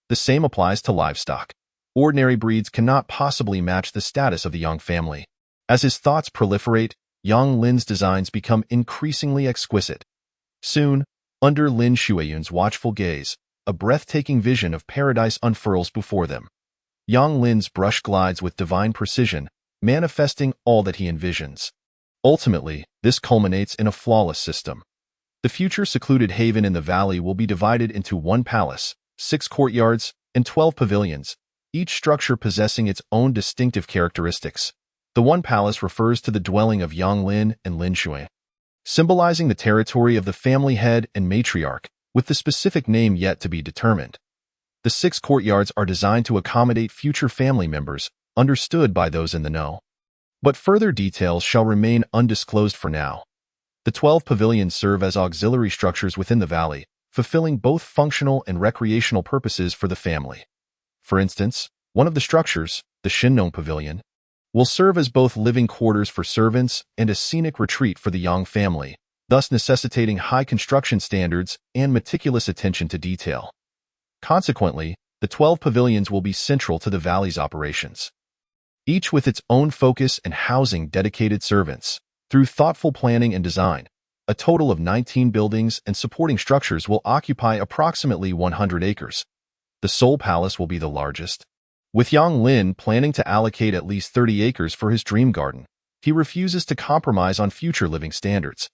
The same applies to livestock. Ordinary breeds cannot possibly match the status of the Yang family. As his thoughts proliferate, Yang Lin's designs become increasingly exquisite. Soon, under Lin Shuiyun's watchful gaze, a breathtaking vision of paradise unfurls before them. Yang Lin's brush glides with divine precision, manifesting all that he envisions. Ultimately, this culminates in a flawless system. The future secluded haven in the valley will be divided into 1 palace, 6 courtyards, and 12 pavilions, each structure possessing its own distinctive characteristics. The 1 palace refers to the dwelling of Yang Lin and Lin Shuiyun, symbolizing the territory of the family head and matriarch, with the specific name yet to be determined. The 6 courtyards are designed to accommodate future family members, understood by those in the know. But further details shall remain undisclosed for now. The 12 pavilions serve as auxiliary structures within the valley, fulfilling both functional and recreational purposes for the family. For instance, one of the structures, the Shinnong Pavilion, will serve as both living quarters for servants and a scenic retreat for the Yang family, thus necessitating high construction standards and meticulous attention to detail. Consequently, the 12 pavilions will be central to the valley's operations, each with its own focus and housing dedicated servants. Through thoughtful planning and design, a total of 19 buildings and supporting structures will occupy approximately 100 acres. The Seoul Palace will be the largest, with Yang Lin planning to allocate at least 30 acres for his dream garden. He refuses to compromise on future living standards.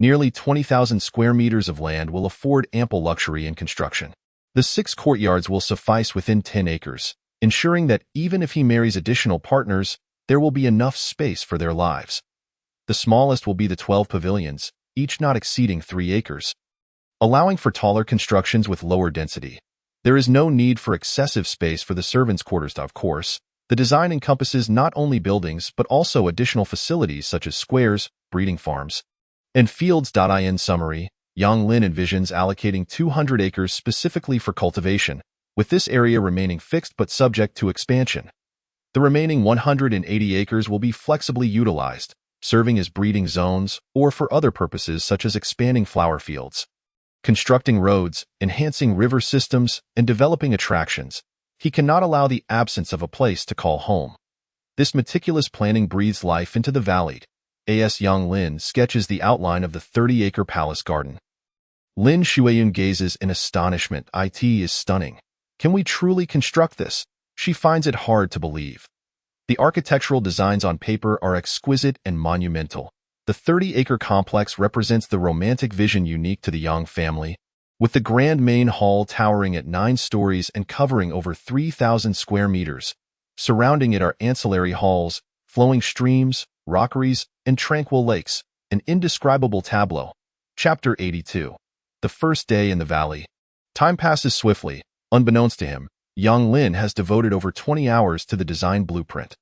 Nearly 20,000 square meters of land will afford ample luxury in construction. The 6 courtyards will suffice within 10 acres, ensuring that even if he marries additional partners, there will be enough space for their lives. The smallest will be the 12 pavilions, each not exceeding 3 acres, allowing for taller constructions with lower density. There is no need for excessive space for the servants' quarters. Of course, the design encompasses not only buildings but also additional facilities such as squares, breeding farms, and fields. In summary, Yang Lin envisions allocating 200 acres specifically for cultivation, with this area remaining fixed but subject to expansion. The remaining 180 acres will be flexibly utilized, serving as breeding zones or for other purposes such as expanding flower fields, constructing roads, enhancing river systems, and developing attractions. He cannot allow the absence of a place to call home. This meticulous planning breathes life into the valley. As Yang Lin sketches the outline of the 30-acre palace garden, Lin Shuiyun gazes in astonishment. It is stunning. Can we truly construct this? She finds it hard to believe. The architectural designs on paper are exquisite and monumental. The 30-acre complex represents the romantic vision unique to the Yang family, with the grand main hall towering at 9 stories and covering over 3,000 square meters. Surrounding it are ancillary halls, flowing streams, rockeries, and tranquil lakes, an indescribable tableau. Chapter 82. The first day in the valley. Time passes swiftly. Unbeknownst to him, Yang Lin has devoted over 20 hours to the design blueprint.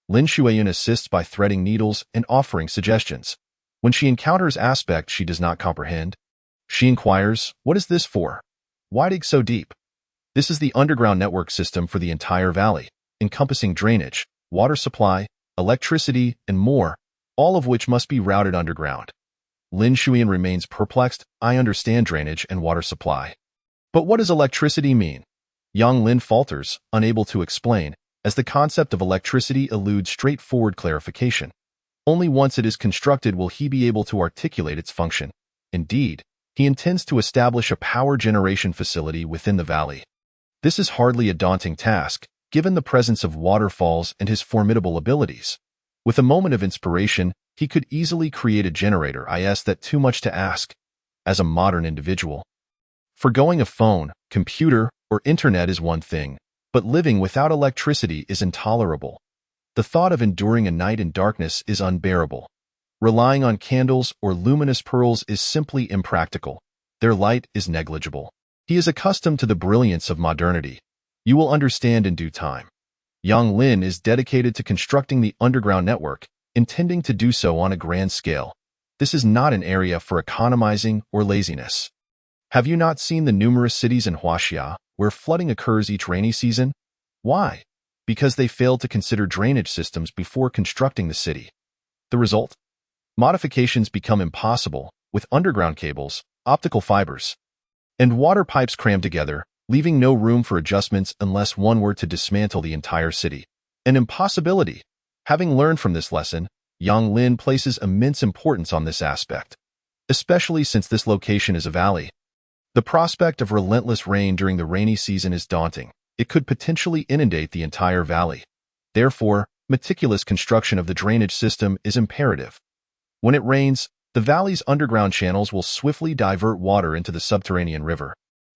Lin Shuiyun assists by threading needles and offering suggestions. When she encounters aspects she does not comprehend, she inquires, "What is this for? Why dig so deep?" This is the underground network system for the entire valley, encompassing drainage, water supply, electricity, and more, all of which must be routed underground. Lin Shuiyun remains perplexed. "I understand drainage and water supply, but what does electricity mean?" Yang Lin falters, unable to explain, as the concept of electricity eludes straightforward clarification. Only once it is constructed will he be able to articulate its function. Indeed, he intends to establish a power generation facility within the valley. This is hardly a daunting task, given the presence of waterfalls and his formidable abilities. With a moment of inspiration, he could easily create a generator. Is that too much to ask? As a modern individual, forgoing a phone, computer, or internet is one thing, but living without electricity is intolerable. The thought of enduring a night in darkness is unbearable. Relying on candles or luminous pearls is simply impractical. Their light is negligible. He is accustomed to the brilliance of modernity. You will understand in due time. Yang Lin is dedicated to constructing the underground network, intending to do so on a grand scale. This is not an area for economizing or laziness. Have you not seen the numerous cities in Huaxia where flooding occurs each rainy season? Why? Because they failed to consider drainage systems before constructing the city. The result? Modifications become impossible with underground cables, optical fibers, and water pipes crammed together, leaving no room for adjustments unless one were to dismantle the entire city. An impossibility. Having learned from this lesson, Yang Lin places immense importance on this aspect, especially since this location is a valley. The prospect of relentless rain during the rainy season is daunting. It could potentially inundate the entire valley. Therefore, meticulous construction of the drainage system is imperative. When it rains, the valley's underground channels will swiftly divert water into the subterranean river,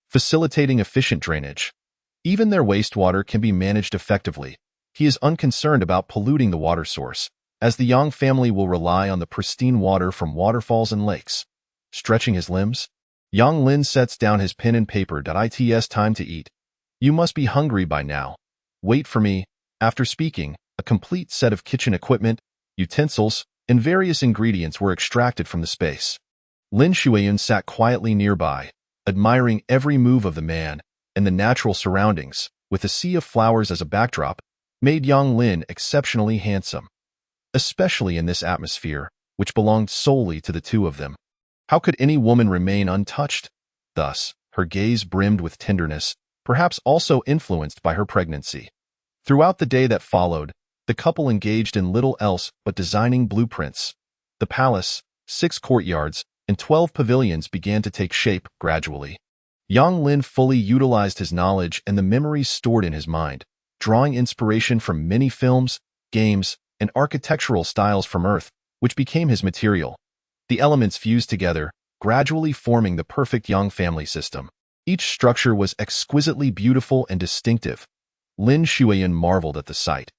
facilitating efficient drainage. Even their wastewater can be managed effectively. He is unconcerned about polluting the water source, as the Yang family will rely on the pristine water from waterfalls and lakes. Stretching his limbs, Yang Lin sets down his pen and paper. It's time to eat. You must be hungry by now. Wait for me. After speaking, a complete set of kitchen equipment, utensils, and various ingredients were extracted from the space. Lin Shuiyun sat quietly nearby, admiring every move of the man, and the natural surroundings, with a sea of flowers as a backdrop, made Yang Lin exceptionally handsome, especially in this atmosphere, which belonged solely to the two of them. How could any woman remain untouched? Thus, her gaze brimmed with tenderness, perhaps also influenced by her pregnancy. Throughout the day that followed, the couple engaged in little else but designing blueprints. The palace, 6 courtyards, and 12 pavilions began to take shape gradually. Yang Lin fully utilized his knowledge and the memories stored in his mind, drawing inspiration from many films, games, and architectural styles from Earth, which became his material. The elements fused together, gradually forming the perfect Yang family system. Each structure was exquisitely beautiful and distinctive. Lin Shuiyun marveled at the sight.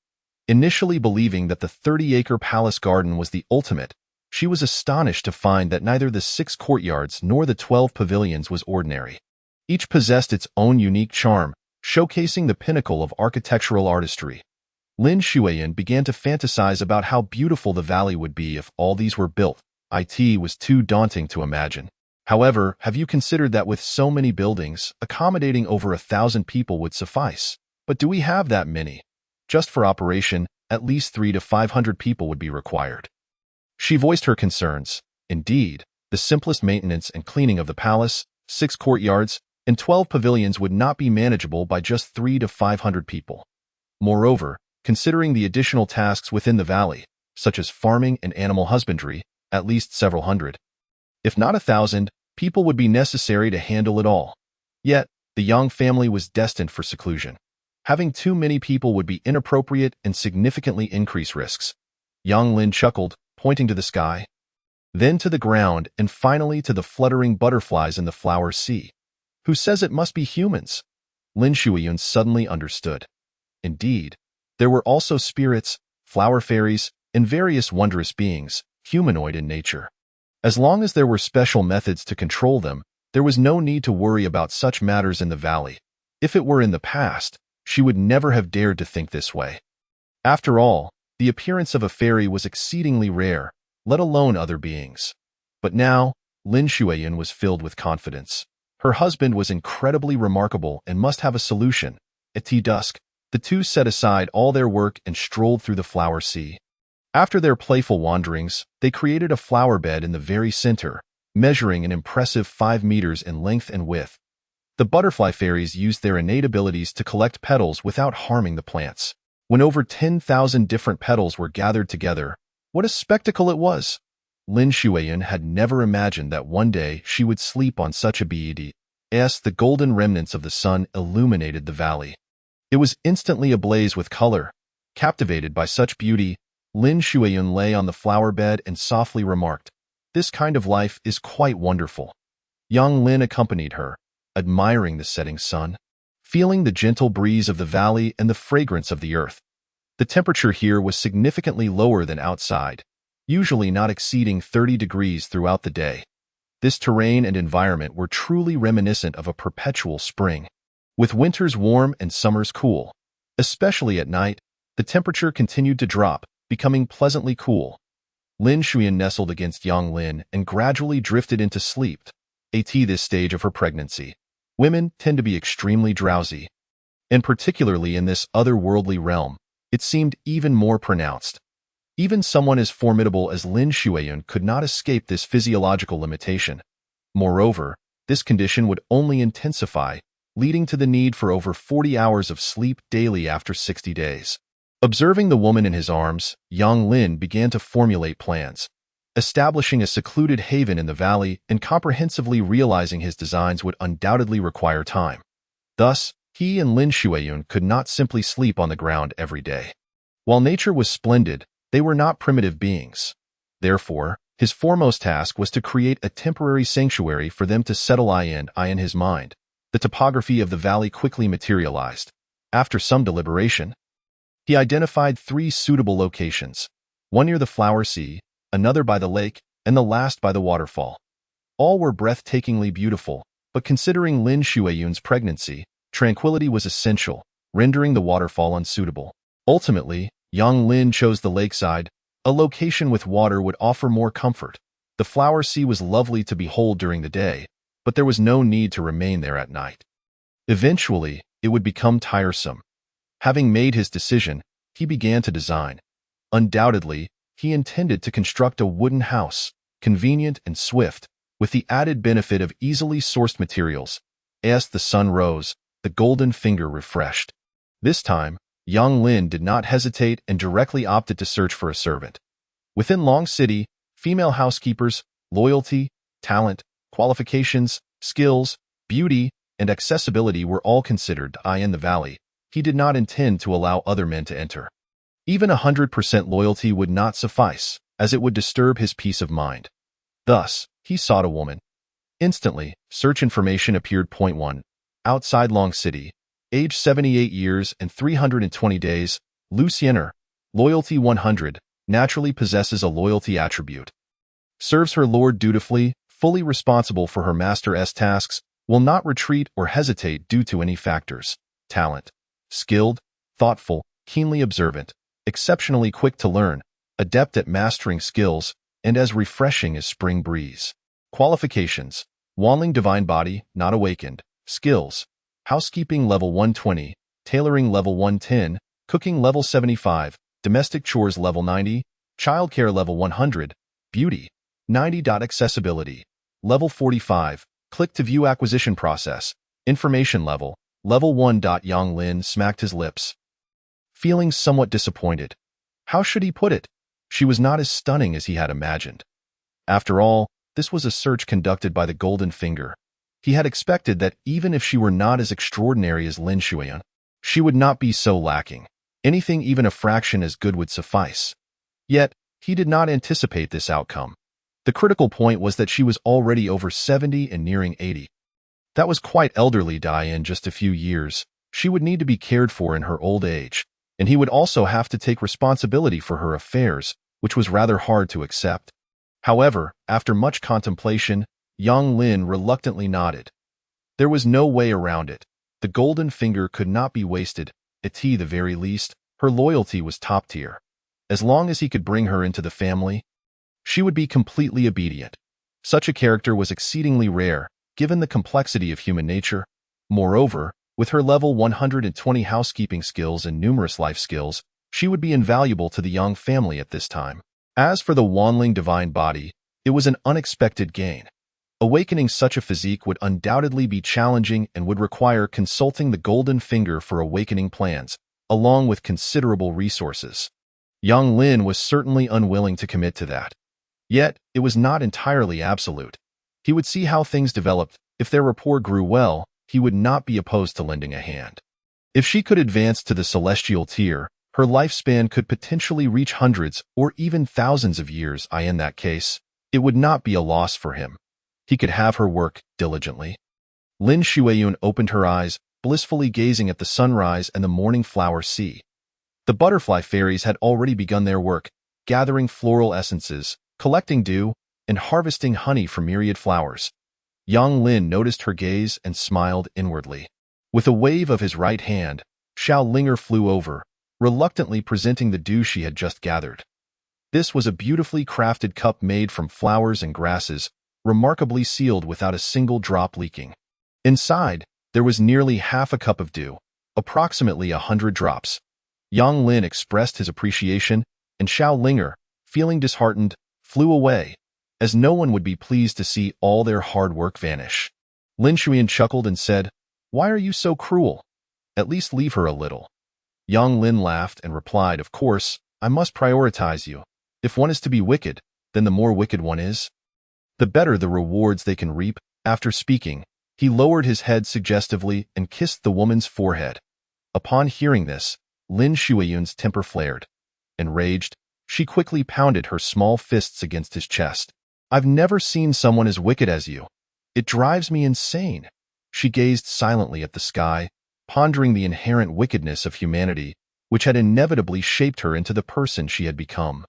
Initially believing that the 30-acre palace garden was the ultimate, she was astonished to find that neither the 6 courtyards nor the 12 pavilions was ordinary. Each possessed its own unique charm, showcasing the pinnacle of architectural artistry. Lin Shuiyun began to fantasize about how beautiful the valley would be if all these were built. It was too daunting to imagine. However, have you considered that with so many buildings, accommodating over 1,000 people would suffice? But do we have that many? Just for operation, at least 300 to 500 people would be required. She voiced her concerns. Indeed, the simplest maintenance and cleaning of the palace, 6 courtyards, and 12 pavilions would not be manageable by just 300 to 500 people. Moreover, considering the additional tasks within the valley, such as farming and animal husbandry, at least several hundred, if not 1,000, people would be necessary to handle it all. Yet, the Yang family was destined for seclusion. Having too many people would be inappropriate and significantly increase risks. Yang Lin chuckled, pointing to the sky, then to the ground, and finally to the fluttering butterflies in the flower sea. Who says it must be humans? Lin Shuiyun suddenly understood. Indeed, there were also spirits, flower fairies, and various wondrous beings, humanoid in nature. As long as there were special methods to control them, there was no need to worry about such matters in the valley. If it were in the past, she would never have dared to think this way. After all, the appearance of a fairy was exceedingly rare, let alone other beings. But now, Lin Shuiyun was filled with confidence. Her husband was incredibly remarkable and must have a solution. At dusk, the two set aside all their work and strolled through the flower sea. After their playful wanderings, they created a flower bed in the very center, measuring an impressive 5 meters in length and width. The butterfly fairies used their innate abilities to collect petals without harming the plants. When over 10,000 different petals were gathered together, what a spectacle it was! Lin Shuiyun had never imagined that one day she would sleep on such a bed. The golden remnants of the sun illuminated the valley. It was instantly ablaze with color. Captivated by such beauty, Lin Shuiyun lay on the flower bed and softly remarked, "This kind of life is quite wonderful." Yang Lin accompanied her, admiring the setting sun, feeling the gentle breeze of the valley and the fragrance of the earth. The temperature here was significantly lower than outside, usually not exceeding 30 degrees throughout the day. This terrain and environment were truly reminiscent of a perpetual spring, with winters warm and summers cool. Especially at night, the temperature continued to drop, becoming pleasantly cool. Lin Shuyan nestled against Yang Lin and gradually drifted into sleep. At this stage of her pregnancy, women tend to be extremely drowsy, and particularly in this otherworldly realm, it seemed even more pronounced. Even someone as formidable as Lin Shuyan could not escape this physiological limitation. Moreover, this condition would only intensify, leading to the need for over 40 hours of sleep daily after 60 days. Observing the woman in his arms, Yang Lin began to formulate plans. Establishing a secluded haven in the valley and comprehensively realizing his designs would undoubtedly require time. Thus, he and Lin Shuyan could not simply sleep on the ground every day. While nature was splendid, they were not primitive beings. Therefore, his foremost task was to create a temporary sanctuary for them to settle in his mind. The topography of the valley quickly materialized. After some deliberation, he identified 3 suitable locations, one near the Flower Sea, another by the lake, and the last by the waterfall. All were breathtakingly beautiful, but considering Lin Shuyan's pregnancy, tranquility was essential, rendering the waterfall unsuitable. Ultimately, Yang Lin chose the lakeside. A location with water would offer more comfort. The Flower Sea was lovely to behold during the day, but there was no need to remain there at night. Eventually, it would become tiresome. Having made his decision, he began to design. Undoubtedly, he intended to construct a wooden house, convenient and swift, with the added benefit of easily sourced materials. As the sun rose, the golden finger refreshed. This time, Yang Lin did not hesitate and directly opted to search for a servant. Within Long City, female housekeepers, loyalty, talent, qualifications, skills, beauty, and accessibility were all considered. In the valley, he did not intend to allow other men to enter. Even 100% loyalty would not suffice, as it would disturb his peace of mind. Thus, he sought a woman. Instantly, search information appeared. Point 1. Outside Long City, age 78 years and 320 days, Luciener, loyalty 100, naturally possesses a loyalty attribute. Serves her lord dutifully, fully responsible for her master's tasks, will not retreat or hesitate due to any factors. Talent. Skilled, thoughtful, keenly observant, exceptionally quick to learn, adept at mastering skills, and as refreshing as spring breeze. Qualifications. Wanling divine body, not awakened. Skills. Housekeeping level 120, tailoring level 110, cooking level 75, domestic chores level 90, childcare level 100, beauty, 90. Accessibility, level 45, click to view acquisition process, information level 1. Yang Lin smacked his lips, feeling somewhat disappointed. How should he put it? She was not as stunning as he had imagined. After all, this was a search conducted by the Golden Finger. He had expected that even if she were not as extraordinary as Lin Shuyan, she would not be so lacking. Anything even a fraction as good would suffice. Yet, he did not anticipate this outcome. The critical point was that she was already over 70 and nearing 80. That was quite elderly. In just a few years, she would need to be cared for in her old age, and he would also have to take responsibility for her affairs, which was rather hard to accept. However, after much contemplation, Yang Lin reluctantly nodded. There was no way around it. The Golden Finger could not be wasted. At the very least, her loyalty was top tier. As long as he could bring her into the family, she would be completely obedient. Such a character was exceedingly rare, given the complexity of human nature. Moreover, with her level 120 housekeeping skills and numerous life skills, she would be invaluable to the Yang family at this time. As for the Wanling divine body, it was an unexpected gain. Awakening such a physique would undoubtedly be challenging and would require consulting the Golden Finger for awakening plans, along with considerable resources. Yang Lin was certainly unwilling to commit to that. Yet, it was not entirely absolute. He would see how things developed. If their rapport grew well, he would not be opposed to lending a hand. If she could advance to the celestial tier, her lifespan could potentially reach hundreds or even thousands of years. In that case, it would not be a loss for him. He could have her work diligently. Lin Shuyan opened her eyes, blissfully gazing at the sunrise and the morning flower sea. The butterfly fairies had already begun their work, gathering floral essences, collecting dew, and harvesting honey from myriad flowers. Yang Lin noticed her gaze and smiled inwardly. With a wave of his right hand, Xiao Linger flew over, reluctantly presenting the dew she had just gathered. This was a beautifully crafted cup made from flowers and grasses, remarkably sealed without a single drop leaking. Inside, there was nearly half a cup of dew, approximately 100 drops. Yang Lin expressed his appreciation, and Xiao Linger, feeling disheartened, flew away, as no one would be pleased to see all their hard work vanish. Lin Shuyan chuckled and said, "Why are you so cruel? At least leave her a little." Yang Lin laughed and replied, "Of course, I must prioritize you. If one is to be wicked, then the more wicked one is, the better the rewards they can reap." After speaking, he lowered his head suggestively and kissed the woman's forehead. Upon hearing this, Lin Shuiyun's temper flared. Enraged, she quickly pounded her small fists against his chest. "I've never seen someone as wicked as you. It drives me insane." She gazed silently at the sky, pondering the inherent wickedness of humanity, which had inevitably shaped her into the person she had become.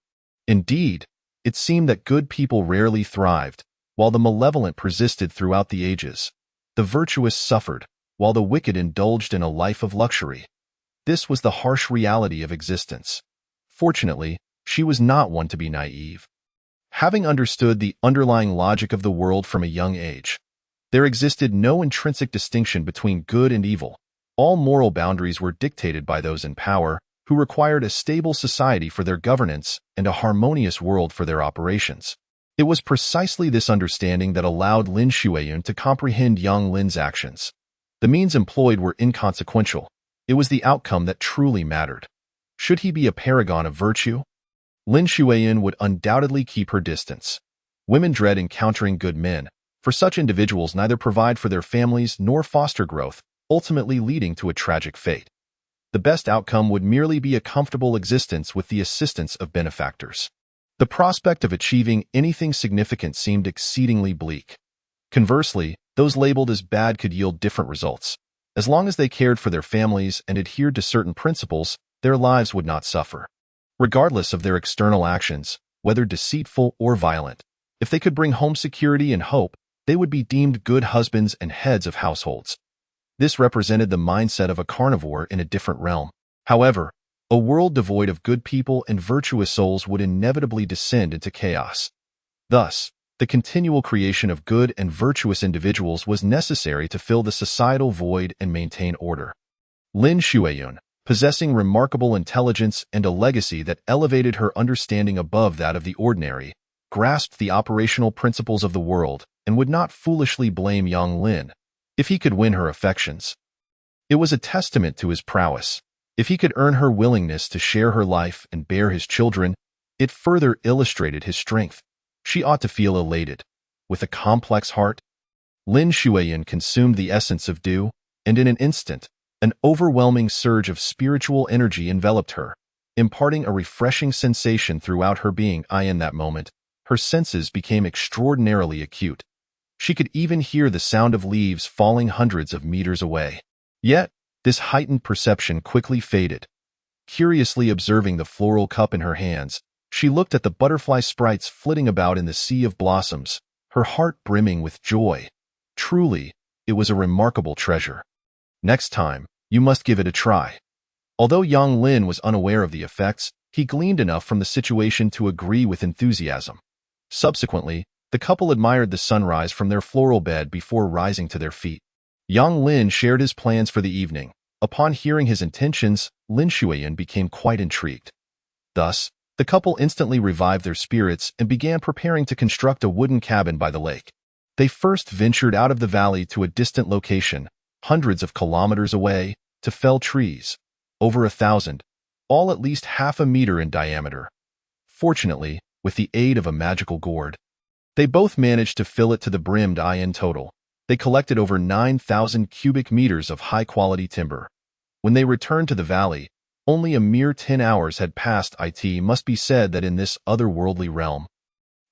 Indeed, it seemed that good people rarely thrived, while the malevolent persisted throughout the ages. The virtuous suffered, while the wicked indulged in a life of luxury. This was the harsh reality of existence. Fortunately, she was not one to be naive. Having understood the underlying logic of the world from a young age, there existed no intrinsic distinction between good and evil. All moral boundaries were dictated by those in power, who required a stable society for their governance and a harmonious world for their operations. It was precisely this understanding that allowed Lin Shuiyun to comprehend Yang Lin's actions. The means employed were inconsequential. It was the outcome that truly mattered. Should he be a paragon of virtue? Lin Shuiyun would undoubtedly keep her distance. Women dread encountering good men, for such individuals neither provide for their families nor foster growth, ultimately leading to a tragic fate. The best outcome would merely be a comfortable existence with the assistance of benefactors. The prospect of achieving anything significant seemed exceedingly bleak. Conversely, those labeled as bad could yield different results. As long as they cared for their families and adhered to certain principles, their lives would not suffer. Regardless of their external actions, whether deceitful or violent, if they could bring home security and hope, they would be deemed good husbands and heads of households. This represented the mindset of a carnivore in a different realm. However, a world devoid of good people and virtuous souls would inevitably descend into chaos. Thus, the continual creation of good and virtuous individuals was necessary to fill the societal void and maintain order. Lin Shuiyun, possessing remarkable intelligence and a legacy that elevated her understanding above that of the ordinary, grasped the operational principles of the world and would not foolishly blame Yang Lin if he could win her affections. It was a testament to his prowess. If he could earn her willingness to share her life and bear his children, it further illustrated his strength. She ought to feel elated. With a complex heart, Lin Shuiyun consumed the essence of dew, and in an instant, an overwhelming surge of spiritual energy enveloped her, imparting a refreshing sensation throughout her being. In that moment, her senses became extraordinarily acute. She could even hear the sound of leaves falling hundreds of meters away. Yet, this heightened perception quickly faded. Curiously observing the floral cup in her hands, she looked at the butterfly sprites flitting about in the sea of blossoms, her heart brimming with joy. Truly, it was a remarkable treasure. Next time, you must give it a try. Although Yang Lin was unaware of the effects, he gleaned enough from the situation to agree with enthusiasm. Subsequently, the couple admired the sunrise from their floral bed before rising to their feet. Yang Lin shared his plans for the evening. Upon hearing his intentions, Lin Shuiyun became quite intrigued. Thus, the couple instantly revived their spirits and began preparing to construct a wooden cabin by the lake. They first ventured out of the valley to a distant location, hundreds of kilometers away, to fell trees, over 1,000, all at least half a meter in diameter. Fortunately, with the aid of a magical gourd, they both managed to fill it to the brim. In total, they collected over 9,000 cubic meters of high-quality timber. When they returned to the valley, only a mere 10 hours had passed. It must be said that in this otherworldly realm,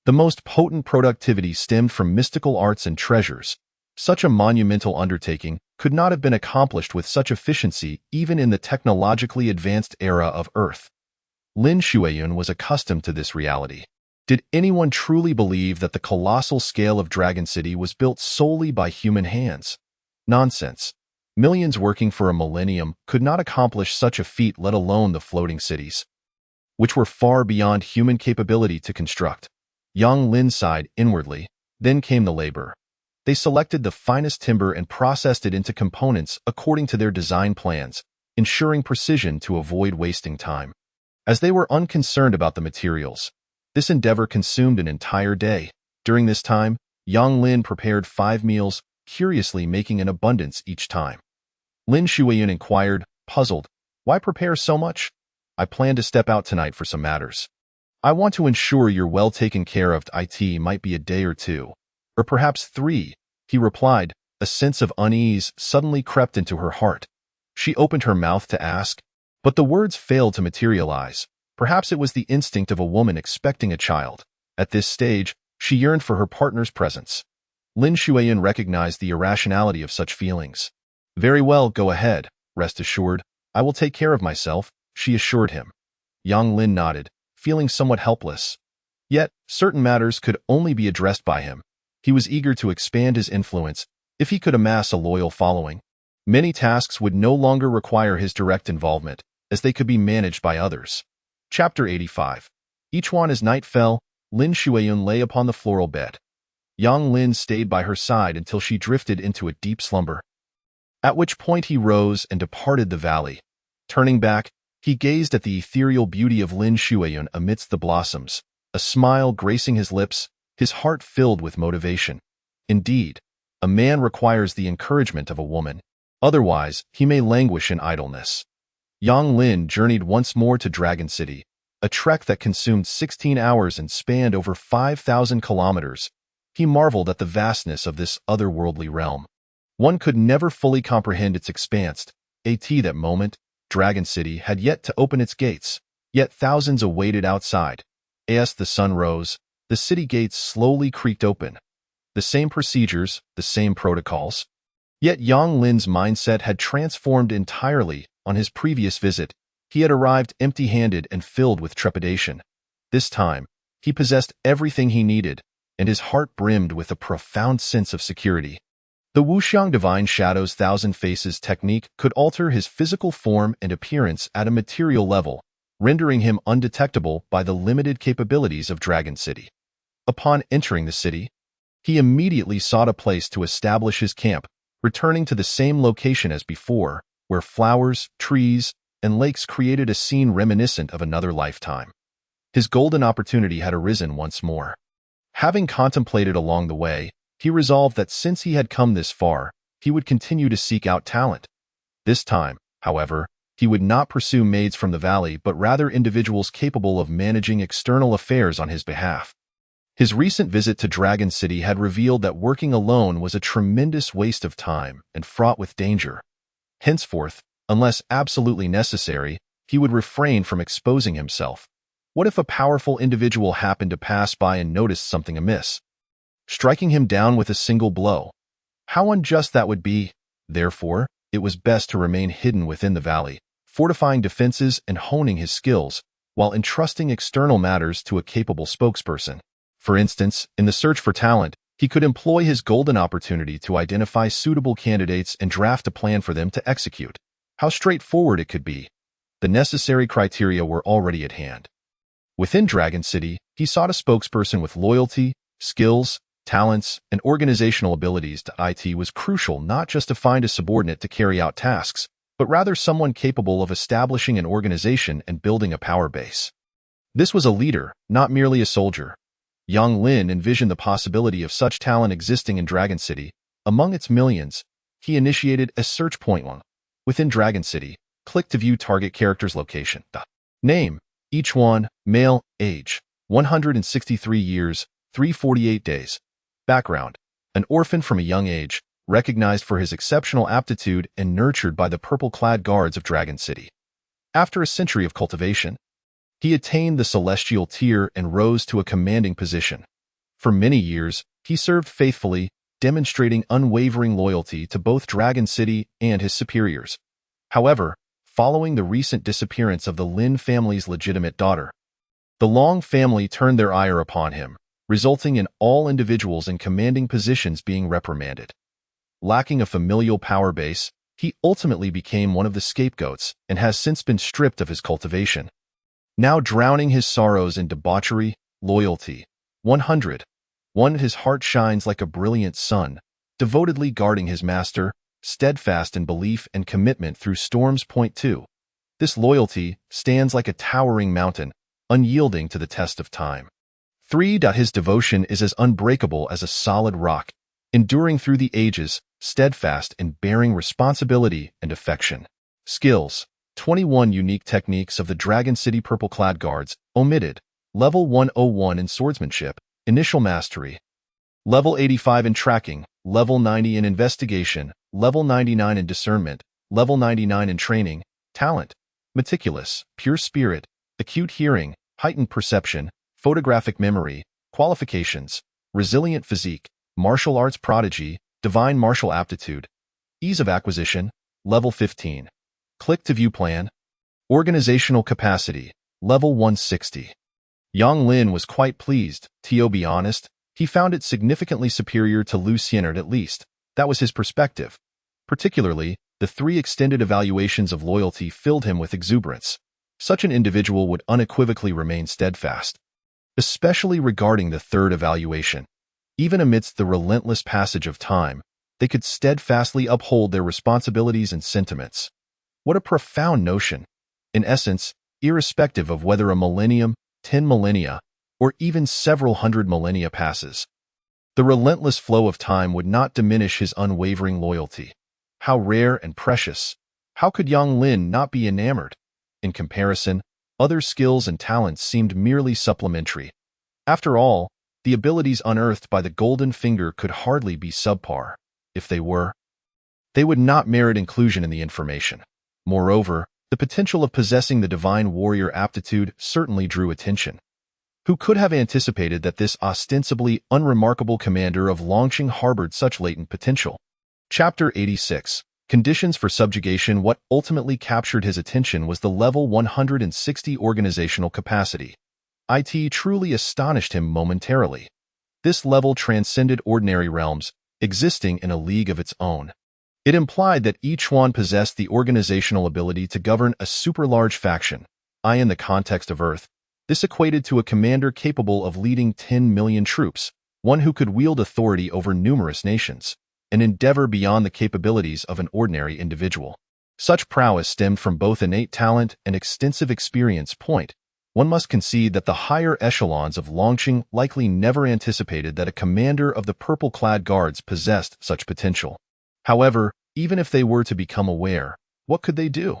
the most potent productivity stemmed from mystical arts and treasures. Such a monumental undertaking could not have been accomplished with such efficiency even in the technologically advanced era of Earth. Lin Shuiyun was accustomed to this reality. Did anyone truly believe that the colossal scale of Dragon City was built solely by human hands? Nonsense. Millions working for a millennium could not accomplish such a feat, let alone the floating cities, which were far beyond human capability to construct. Yang Lin sighed inwardly. Then came the labor. They selected the finest timber and processed it into components according to their design plans, ensuring precision to avoid wasting time. As they were unconcerned about the materials, this endeavor consumed an entire day. During this time, Yang Lin prepared 5 meals, curiously making an abundance each time. Lin Shuiyun inquired, puzzled, "Why prepare so much? I plan to step out tonight for some matters. I want to ensure you're well taken care of. It might be a day or two, or perhaps 3, he replied. A sense of unease suddenly crept into her heart. She opened her mouth to ask, but the words failed to materialize. Perhaps it was the instinct of a woman expecting a child. At this stage, she yearned for her partner's presence. Lin Shuiyun recognized the irrationality of such feelings. "Very well, go ahead. Rest assured, I will take care of myself," she assured him. Yang Lin nodded, feeling somewhat helpless. Yet, certain matters could only be addressed by him. He was eager to expand his influence if he could amass a loyal following. Many tasks would no longer require his direct involvement, as they could be managed by others. Chapter 85. Each one as night fell, Lin Shuiyun lay upon the floral bed. Yang Lin stayed by her side until she drifted into a deep slumber, at which point he rose and departed the valley. Turning back, he gazed at the ethereal beauty of Lin Shuiyun amidst the blossoms, a smile gracing his lips, his heart filled with motivation. Indeed, a man requires the encouragement of a woman, otherwise he may languish in idleness. Yang Lin journeyed once more to Dragon City, a trek that consumed 16 hours and spanned over 5,000 kilometers. He marveled at the vastness of this otherworldly realm. One could never fully comprehend its expanse. At that moment, Dragon City had yet to open its gates, yet thousands awaited outside. As the sun rose, the city gates slowly creaked open. The same procedures, the same protocols. Yet Yang Lin's mindset had transformed entirely. On his previous visit, he had arrived empty-handed and filled with trepidation. This time, he possessed everything he needed, and his heart brimmed with a profound sense of security. The Wuxiang Divine Shadow's Thousand Faces technique could alter his physical form and appearance at a material level, rendering him undetectable by the limited capabilities of Dragon City. Upon entering the city, he immediately sought a place to establish his camp, returning to the same location as before, where flowers, trees, and lakes created a scene reminiscent of another lifetime. His golden opportunity had arisen once more. Having contemplated along the way, he resolved that since he had come this far, he would continue to seek out talent. This time, however, he would not pursue maids from the valley but rather individuals capable of managing external affairs on his behalf. His recent visit to Dragon City had revealed that working alone was a tremendous waste of time and fraught with danger. Henceforth, unless absolutely necessary, he would refrain from exposing himself. What if a powerful individual happened to pass by and noticed something amiss, striking him down with a single blow? How unjust that would be! Therefore, it was best to remain hidden within the valley, fortifying defenses and honing his skills, while entrusting external matters to a capable spokesperson. For instance, in the search for talent, he could employ his golden opportunity to identify suitable candidates and draft a plan for them to execute. How straightforward it could be! The necessary criteria were already at hand. Within Dragon City, he sought a spokesperson with loyalty, skills, talents, and organizational abilities. It was crucial not just to find a subordinate to carry out tasks, but rather someone capable of establishing an organization and building a power base. This was a leader, not merely a soldier. Yang Lin envisioned the possibility of such talent existing in Dragon City. Among its millions, he initiated a search point. Within Dragon City, click to view target character's location. Name: each one, male, age, 163 years, 348 days. Background: an orphan from a young age, recognized for his exceptional aptitude and nurtured by the purple-clad guards of Dragon City. After a century of cultivation, he attained the celestial tier and rose to a commanding position. For many years, he served faithfully, demonstrating unwavering loyalty to both Dragon City and his superiors. However, following the recent disappearance of the Lin family's legitimate daughter, the Long family turned their ire upon him, resulting in all individuals in commanding positions being reprimanded. Lacking a familial power base, he ultimately became one of the scapegoats and has since been stripped of his cultivation. Now drowning his sorrows in debauchery, loyalty. 100. 1. His heart shines like a brilliant sun, devotedly guarding his master, steadfast in belief and commitment through storms. Point 2. This loyalty stands like a towering mountain, unyielding to the test of time. 3. His devotion is as unbreakable as a solid rock, enduring through the ages, steadfast in bearing responsibility and affection. Skills. 21 unique techniques of the Dragon City Purple-clad Guards, omitted. Level 101 in Swordsmanship, Initial Mastery. Level 85 in Tracking, Level 90 in Investigation, Level 99 in Discernment, Level 99 in Training, Talent. Meticulous, Pure Spirit, Acute Hearing, Heightened Perception, Photographic Memory, Qualifications, Resilient Physique, Martial Arts Prodigy, Divine Martial Aptitude. Ease of Acquisition, Level 15. Click to View Plan. Organizational Capacity, Level 160. Yang Lin was quite pleased. To be honest, he found it significantly superior to Lu Xian'er, at least. That was his perspective. Particularly, the 3 extended evaluations of loyalty filled him with exuberance. Such an individual would unequivocally remain steadfast. Especially regarding the 3rd evaluation. Even amidst the relentless passage of time, they could steadfastly uphold their responsibilities and sentiments. What a profound notion! In essence, irrespective of whether a millennium, 10 millennia, or even several hundred millennia passes, the relentless flow of time would not diminish his unwavering loyalty. How rare and precious! How could Yang Lin not be enamored? In comparison, other skills and talents seemed merely supplementary. After all, the abilities unearthed by the Golden Finger could hardly be subpar. If they were, they would not merit inclusion in the information. Moreover, the potential of possessing the Divine Warrior aptitude certainly drew attention. Who could have anticipated that this ostensibly unremarkable commander of Longqing harbored such latent potential? Chapter 86. Conditions for Subjugation. What ultimately captured his attention was the level 160 organizational capacity. It truly astonished him momentarily. This level transcended ordinary realms, existing in a league of its own. It implied that each one possessed the organizational ability to govern a super-large faction. In the context of Earth, this equated to a commander capable of leading 10 million troops, one who could wield authority over numerous nations, an endeavor beyond the capabilities of an ordinary individual. Such prowess stemmed from both innate talent and extensive experience. One must concede that the higher echelons of Longqing likely never anticipated that a commander of the purple-clad guards possessed such potential. However, even if they were to become aware, what could they do?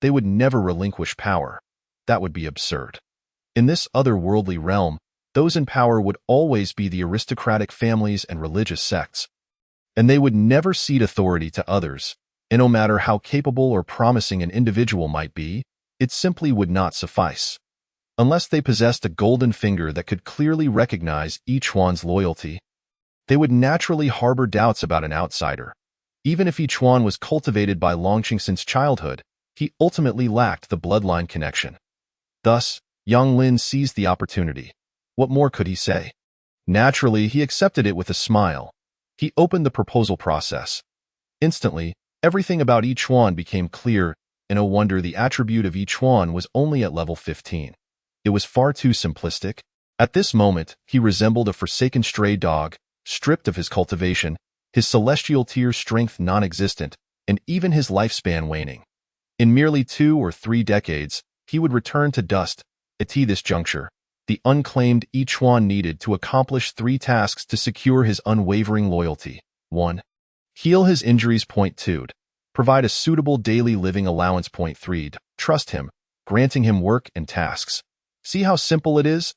They would never relinquish power. That would be absurd. In this otherworldly realm, those in power would always be the aristocratic families and religious sects. And they would never cede authority to others, and no matter how capable or promising an individual might be, it simply would not suffice. Unless they possessed a golden finger that could clearly recognize each one's loyalty, they would naturally harbor doubts about an outsider. Even if each one was cultivated by Longqing since childhood, he ultimately lacked the bloodline connection. Thus, Yang Lin seized the opportunity. What more could he say? Naturally, he accepted it with a smile. He opened the proposal process. Instantly, everything about each one became clear, and no wonder the attribute of each one was only at level 15. It was far too simplistic. At this moment, he resembled a forsaken stray dog, stripped of his cultivation, his celestial tier strength non-existent, and even his lifespan waning. In merely 2 or 3 decades, he would return to dust. At this juncture, the unclaimed Ichuan needed to accomplish 3 tasks to secure his unwavering loyalty. 1. Heal his injuries. 2. Provide a suitable daily living allowance. 3. Trust him, granting him work and tasks. See how simple it is?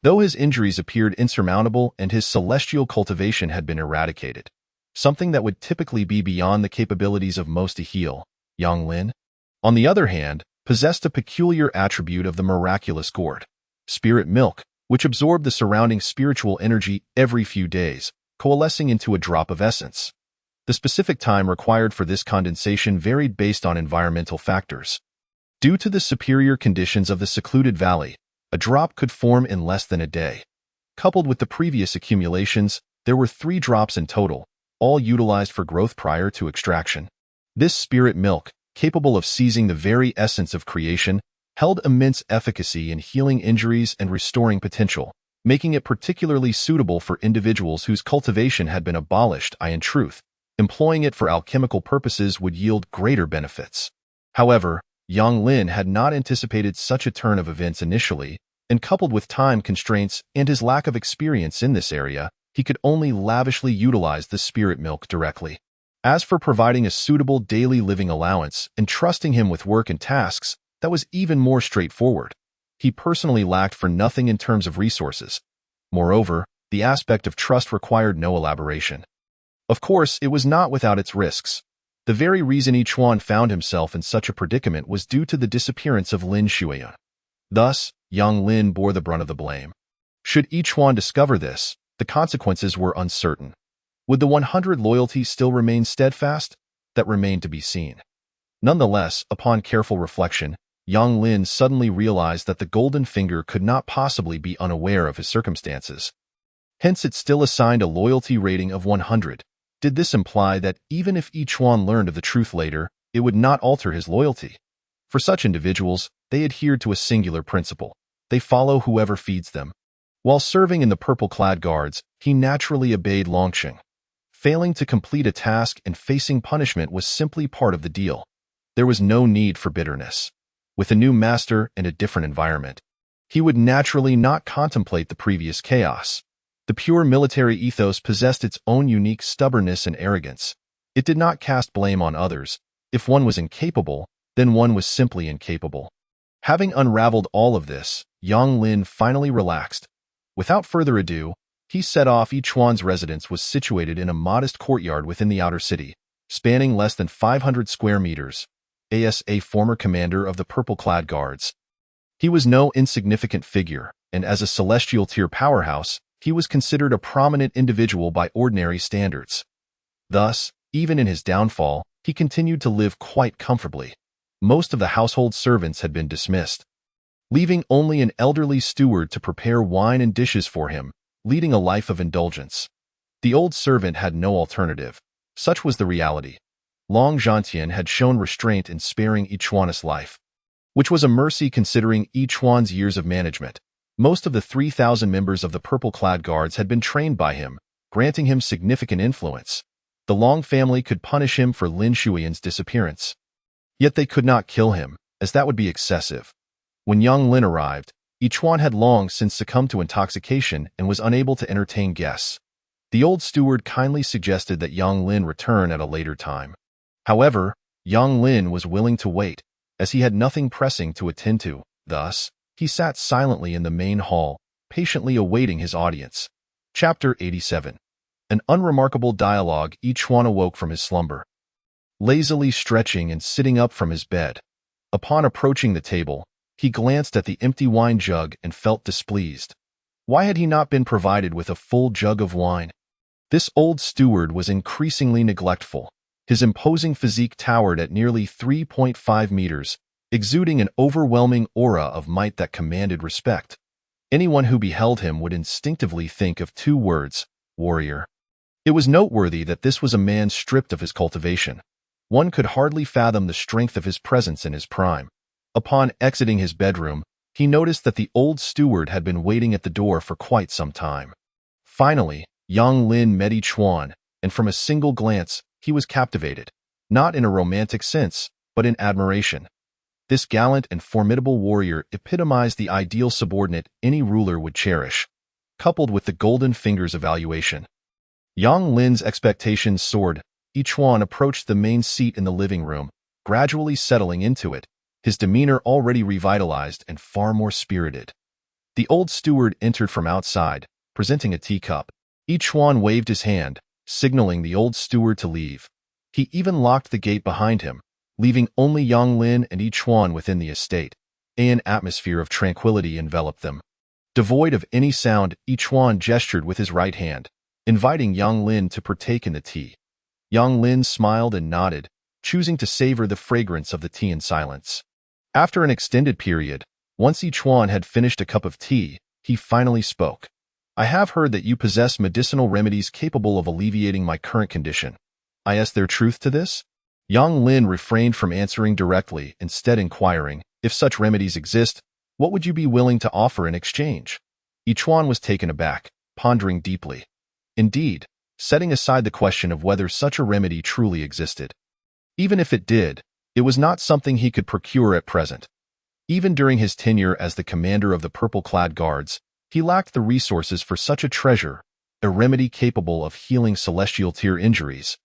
Though his injuries appeared insurmountable and his celestial cultivation had been eradicated, something that would typically be beyond the capabilities of most to heal, Yang Lin, on the other hand, possessed a peculiar attribute of the miraculous gourd, spirit milk, which absorbed the surrounding spiritual energy every few days, coalescing into a drop of essence. The specific time required for this condensation varied based on environmental factors. Due to the superior conditions of the secluded valley, a drop could form in less than a day. Coupled with the previous accumulations, there were 3 drops in total, all utilized for growth prior to extraction. This spirit milk, capable of seizing the very essence of creation, held immense efficacy in healing injuries and restoring potential, making it particularly suitable for individuals whose cultivation had been abolished. In truth, employing it for alchemical purposes would yield greater benefits. However, Yang Lin had not anticipated such a turn of events initially, and coupled with time constraints and his lack of experience in this area, he could only lavishly utilize the spirit milk directly. As for providing a suitable daily living allowance and trusting him with work and tasks, that was even more straightforward. He personally lacked for nothing in terms of resources. Moreover, the aspect of trust required no elaboration. Of course, it was not without its risks. The very reason Yichuan found himself in such a predicament was due to the disappearance of Lin Shuyan. Thus, Yang Lin bore the brunt of the blame. Should Yichuan discover this, the consequences were uncertain. Would the 100 loyalty still remain steadfast? That remained to be seen. Nonetheless, upon careful reflection, Yang Lin suddenly realized that the Golden Finger could not possibly be unaware of his circumstances. Hence it still assigned a loyalty rating of 100. Did this imply that even if Yichuan learned of the truth later, it would not alter his loyalty? For such individuals, they adhered to a singular principle. They follow whoever feeds them. While serving in the purple-clad guards, he naturally obeyed Longqing. Failing to complete a task and facing punishment was simply part of the deal. There was no need for bitterness. With a new master and a different environment, he would naturally not contemplate the previous chaos. The pure military ethos possessed its own unique stubbornness and arrogance. It did not cast blame on others. If one was incapable, then one was simply incapable. Having unraveled all of this, Yang Lin finally relaxed. Without further ado, he set off. Yichuan's residence was situated in a modest courtyard within the outer city, spanning less than 500 square meters. As a former commander of the purple-clad guards, he was no insignificant figure, and as a celestial tier powerhouse, he was considered a prominent individual by ordinary standards. Thus, even in his downfall, he continued to live quite comfortably. Most of the household servants had been dismissed, leaving only an elderly steward to prepare wine and dishes for him, leading a life of indulgence. The old servant had no alternative. Such was the reality. Long Zhantian had shown restraint in sparing Yichuan's life, which was a mercy considering Yichuan's years of management. Most of the 3,000 members of the purple-clad guards had been trained by him, granting him significant influence. The Long family could punish him for Lin Shuyan's disappearance. Yet they could not kill him, as that would be excessive. When Yang Lin arrived, Yichuan had long since succumbed to intoxication and was unable to entertain guests. The old steward kindly suggested that Yang Lin return at a later time. However, Yang Lin was willing to wait, as he had nothing pressing to attend to. Thus, he sat silently in the main hall, patiently awaiting his audience. Chapter 87. An unremarkable dialogue. Yichuan awoke from his slumber, lazily stretching and sitting up from his bed. Upon approaching the table, he glanced at the empty wine jug and felt displeased. Why had he not been provided with a full jug of wine? This old steward was increasingly neglectful. His imposing physique towered at nearly 3.5 meters, exuding an overwhelming aura of might that commanded respect. Anyone who beheld him would instinctively think of two words: warrior. It was noteworthy that this was a man stripped of his cultivation. One could hardly fathom the strength of his presence in his prime. Upon exiting his bedroom, he noticed that the old steward had been waiting at the door for quite some time. Finally, Yang Lin met Yichuan, and from a single glance, he was captivated, not in a romantic sense, but in admiration. This gallant and formidable warrior epitomized the ideal subordinate any ruler would cherish, coupled with the Golden Finger's evaluation. Yang Lin's expectations soared. Yichuan approached the main seat in the living room, gradually settling into it, his demeanor already revitalized and far more spirited. The old steward entered from outside, presenting a teacup. Yichuan waved his hand, signaling the old steward to leave. He even locked the gate behind him, leaving only Yang Lin and Yichuan within the estate. An atmosphere of tranquility enveloped them. Devoid of any sound, Yichuan gestured with his right hand, inviting Yang Lin to partake in the tea. Yang Lin smiled and nodded, choosing to savor the fragrance of the tea in silence. After an extended period, once Yichuan had finished a cup of tea, he finally spoke. I have heard that you possess medicinal remedies capable of alleviating my current condition. Is there truth to this? Yang Lin refrained from answering directly, instead inquiring, if such remedies exist, what would you be willing to offer in exchange? Yichuan was taken aback, pondering deeply. Indeed, setting aside the question of whether such a remedy truly existed. Even if it did, it was not something he could procure at present. Even during his tenure as the commander of the purple-clad guards, he lacked the resources for such a treasure, a remedy capable of healing celestial tier injuries.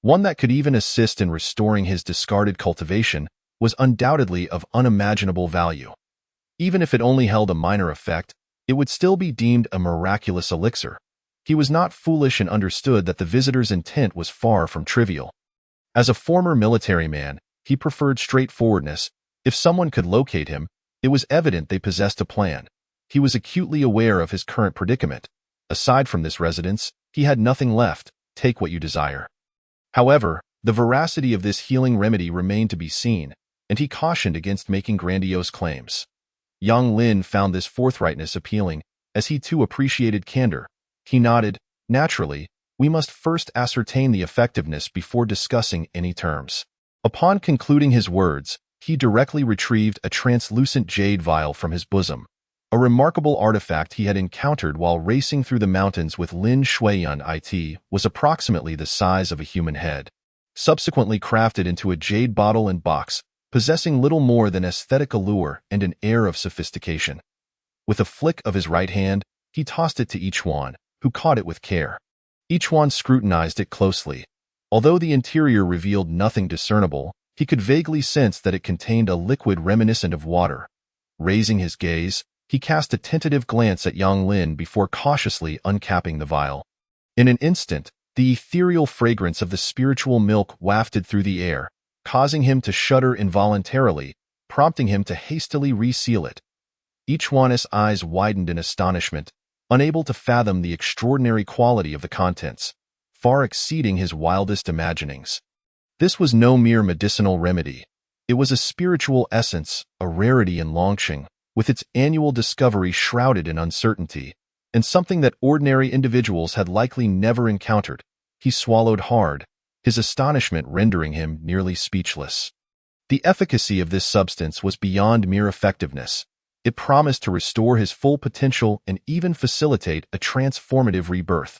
One that could even assist in restoring his discarded cultivation was undoubtedly of unimaginable value. Even if it only held a minor effect, it would still be deemed a miraculous elixir. He was not foolish and understood that the visitor's intent was far from trivial. As a former military man, he preferred straightforwardness. If someone could locate him, it was evident they possessed a plan. He was acutely aware of his current predicament. Aside from this residence, he had nothing left. Take what you desire. However, the veracity of this healing remedy remained to be seen, and he cautioned against making grandiose claims. Yang Lin found this forthrightness appealing, as he too appreciated candor. He nodded. Naturally, we must first ascertain the effectiveness before discussing any terms. Upon concluding his words, he directly retrieved a translucent jade vial from his bosom, a remarkable artifact he had encountered while racing through the mountains with Lin Shuiyan. It was approximately the size of a human head, subsequently crafted into a jade bottle and box, possessing little more than aesthetic allure and an air of sophistication. With a flick of his right hand, he tossed it to Yichuan, who caught it with care. Yichuan scrutinized it closely. Although the interior revealed nothing discernible, he could vaguely sense that it contained a liquid reminiscent of water. Raising his gaze, he cast a tentative glance at Yang Lin before cautiously uncapping the vial. In an instant, the ethereal fragrance of the spiritual milk wafted through the air, causing him to shudder involuntarily, prompting him to hastily reseal it. Yichuan's eyes widened in astonishment, unable to fathom the extraordinary quality of the contents, far exceeding his wildest imaginings. This was no mere medicinal remedy. It was a spiritual essence, a rarity in Longqing, with its annual discovery shrouded in uncertainty, and something that ordinary individuals had likely never encountered. He swallowed hard, his astonishment rendering him nearly speechless. The efficacy of this substance was beyond mere effectiveness. It promised to restore his full potential and even facilitate a transformative rebirth.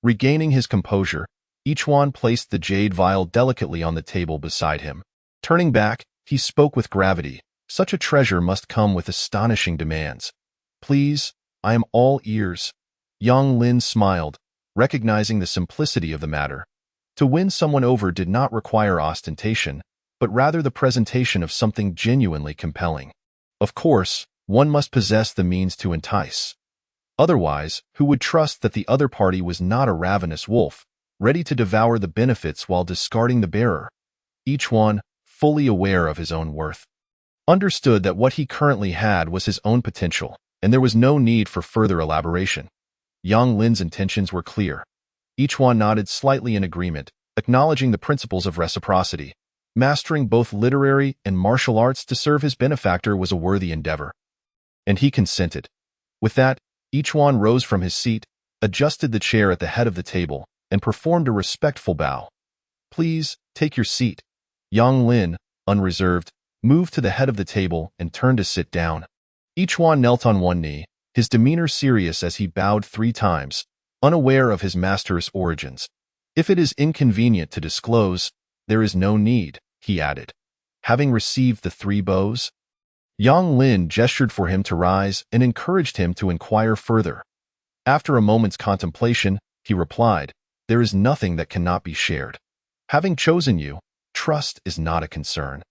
Regaining his composure, Yichuan placed the jade vial delicately on the table beside him. Turning back, he spoke with gravity. Such a treasure must come with astonishing demands. Please, I am all ears. Yang Lin smiled, recognizing the simplicity of the matter. To win someone over did not require ostentation, but rather the presentation of something genuinely compelling. Of course, one must possess the means to entice. Otherwise, who would trust that the other party was not a ravenous wolf, ready to devour the benefits while discarding the bearer? Each one, fully aware of his own worth, understood that what he currently had was his own potential, and there was no need for further elaboration. Yang Lin's intentions were clear. Each one nodded slightly in agreement, acknowledging the principles of reciprocity. Mastering both literary and martial arts to serve his benefactor was a worthy endeavor. And he consented. With that, Yichuan rose from his seat, adjusted the chair at the head of the table, and performed a respectful bow. Please, take your seat. Yang Lin, unreserved, moved to the head of the table and turned to sit down. Yichuan knelt on one knee, his demeanor serious as he bowed 3 times, unaware of his master's origins. If it is inconvenient to disclose, there is no need, he added. Having received the 3 bows, Yang Lin gestured for him to rise and encouraged him to inquire further. After a moment's contemplation, he replied, there is nothing that cannot be shared. Having chosen you, trust is not a concern.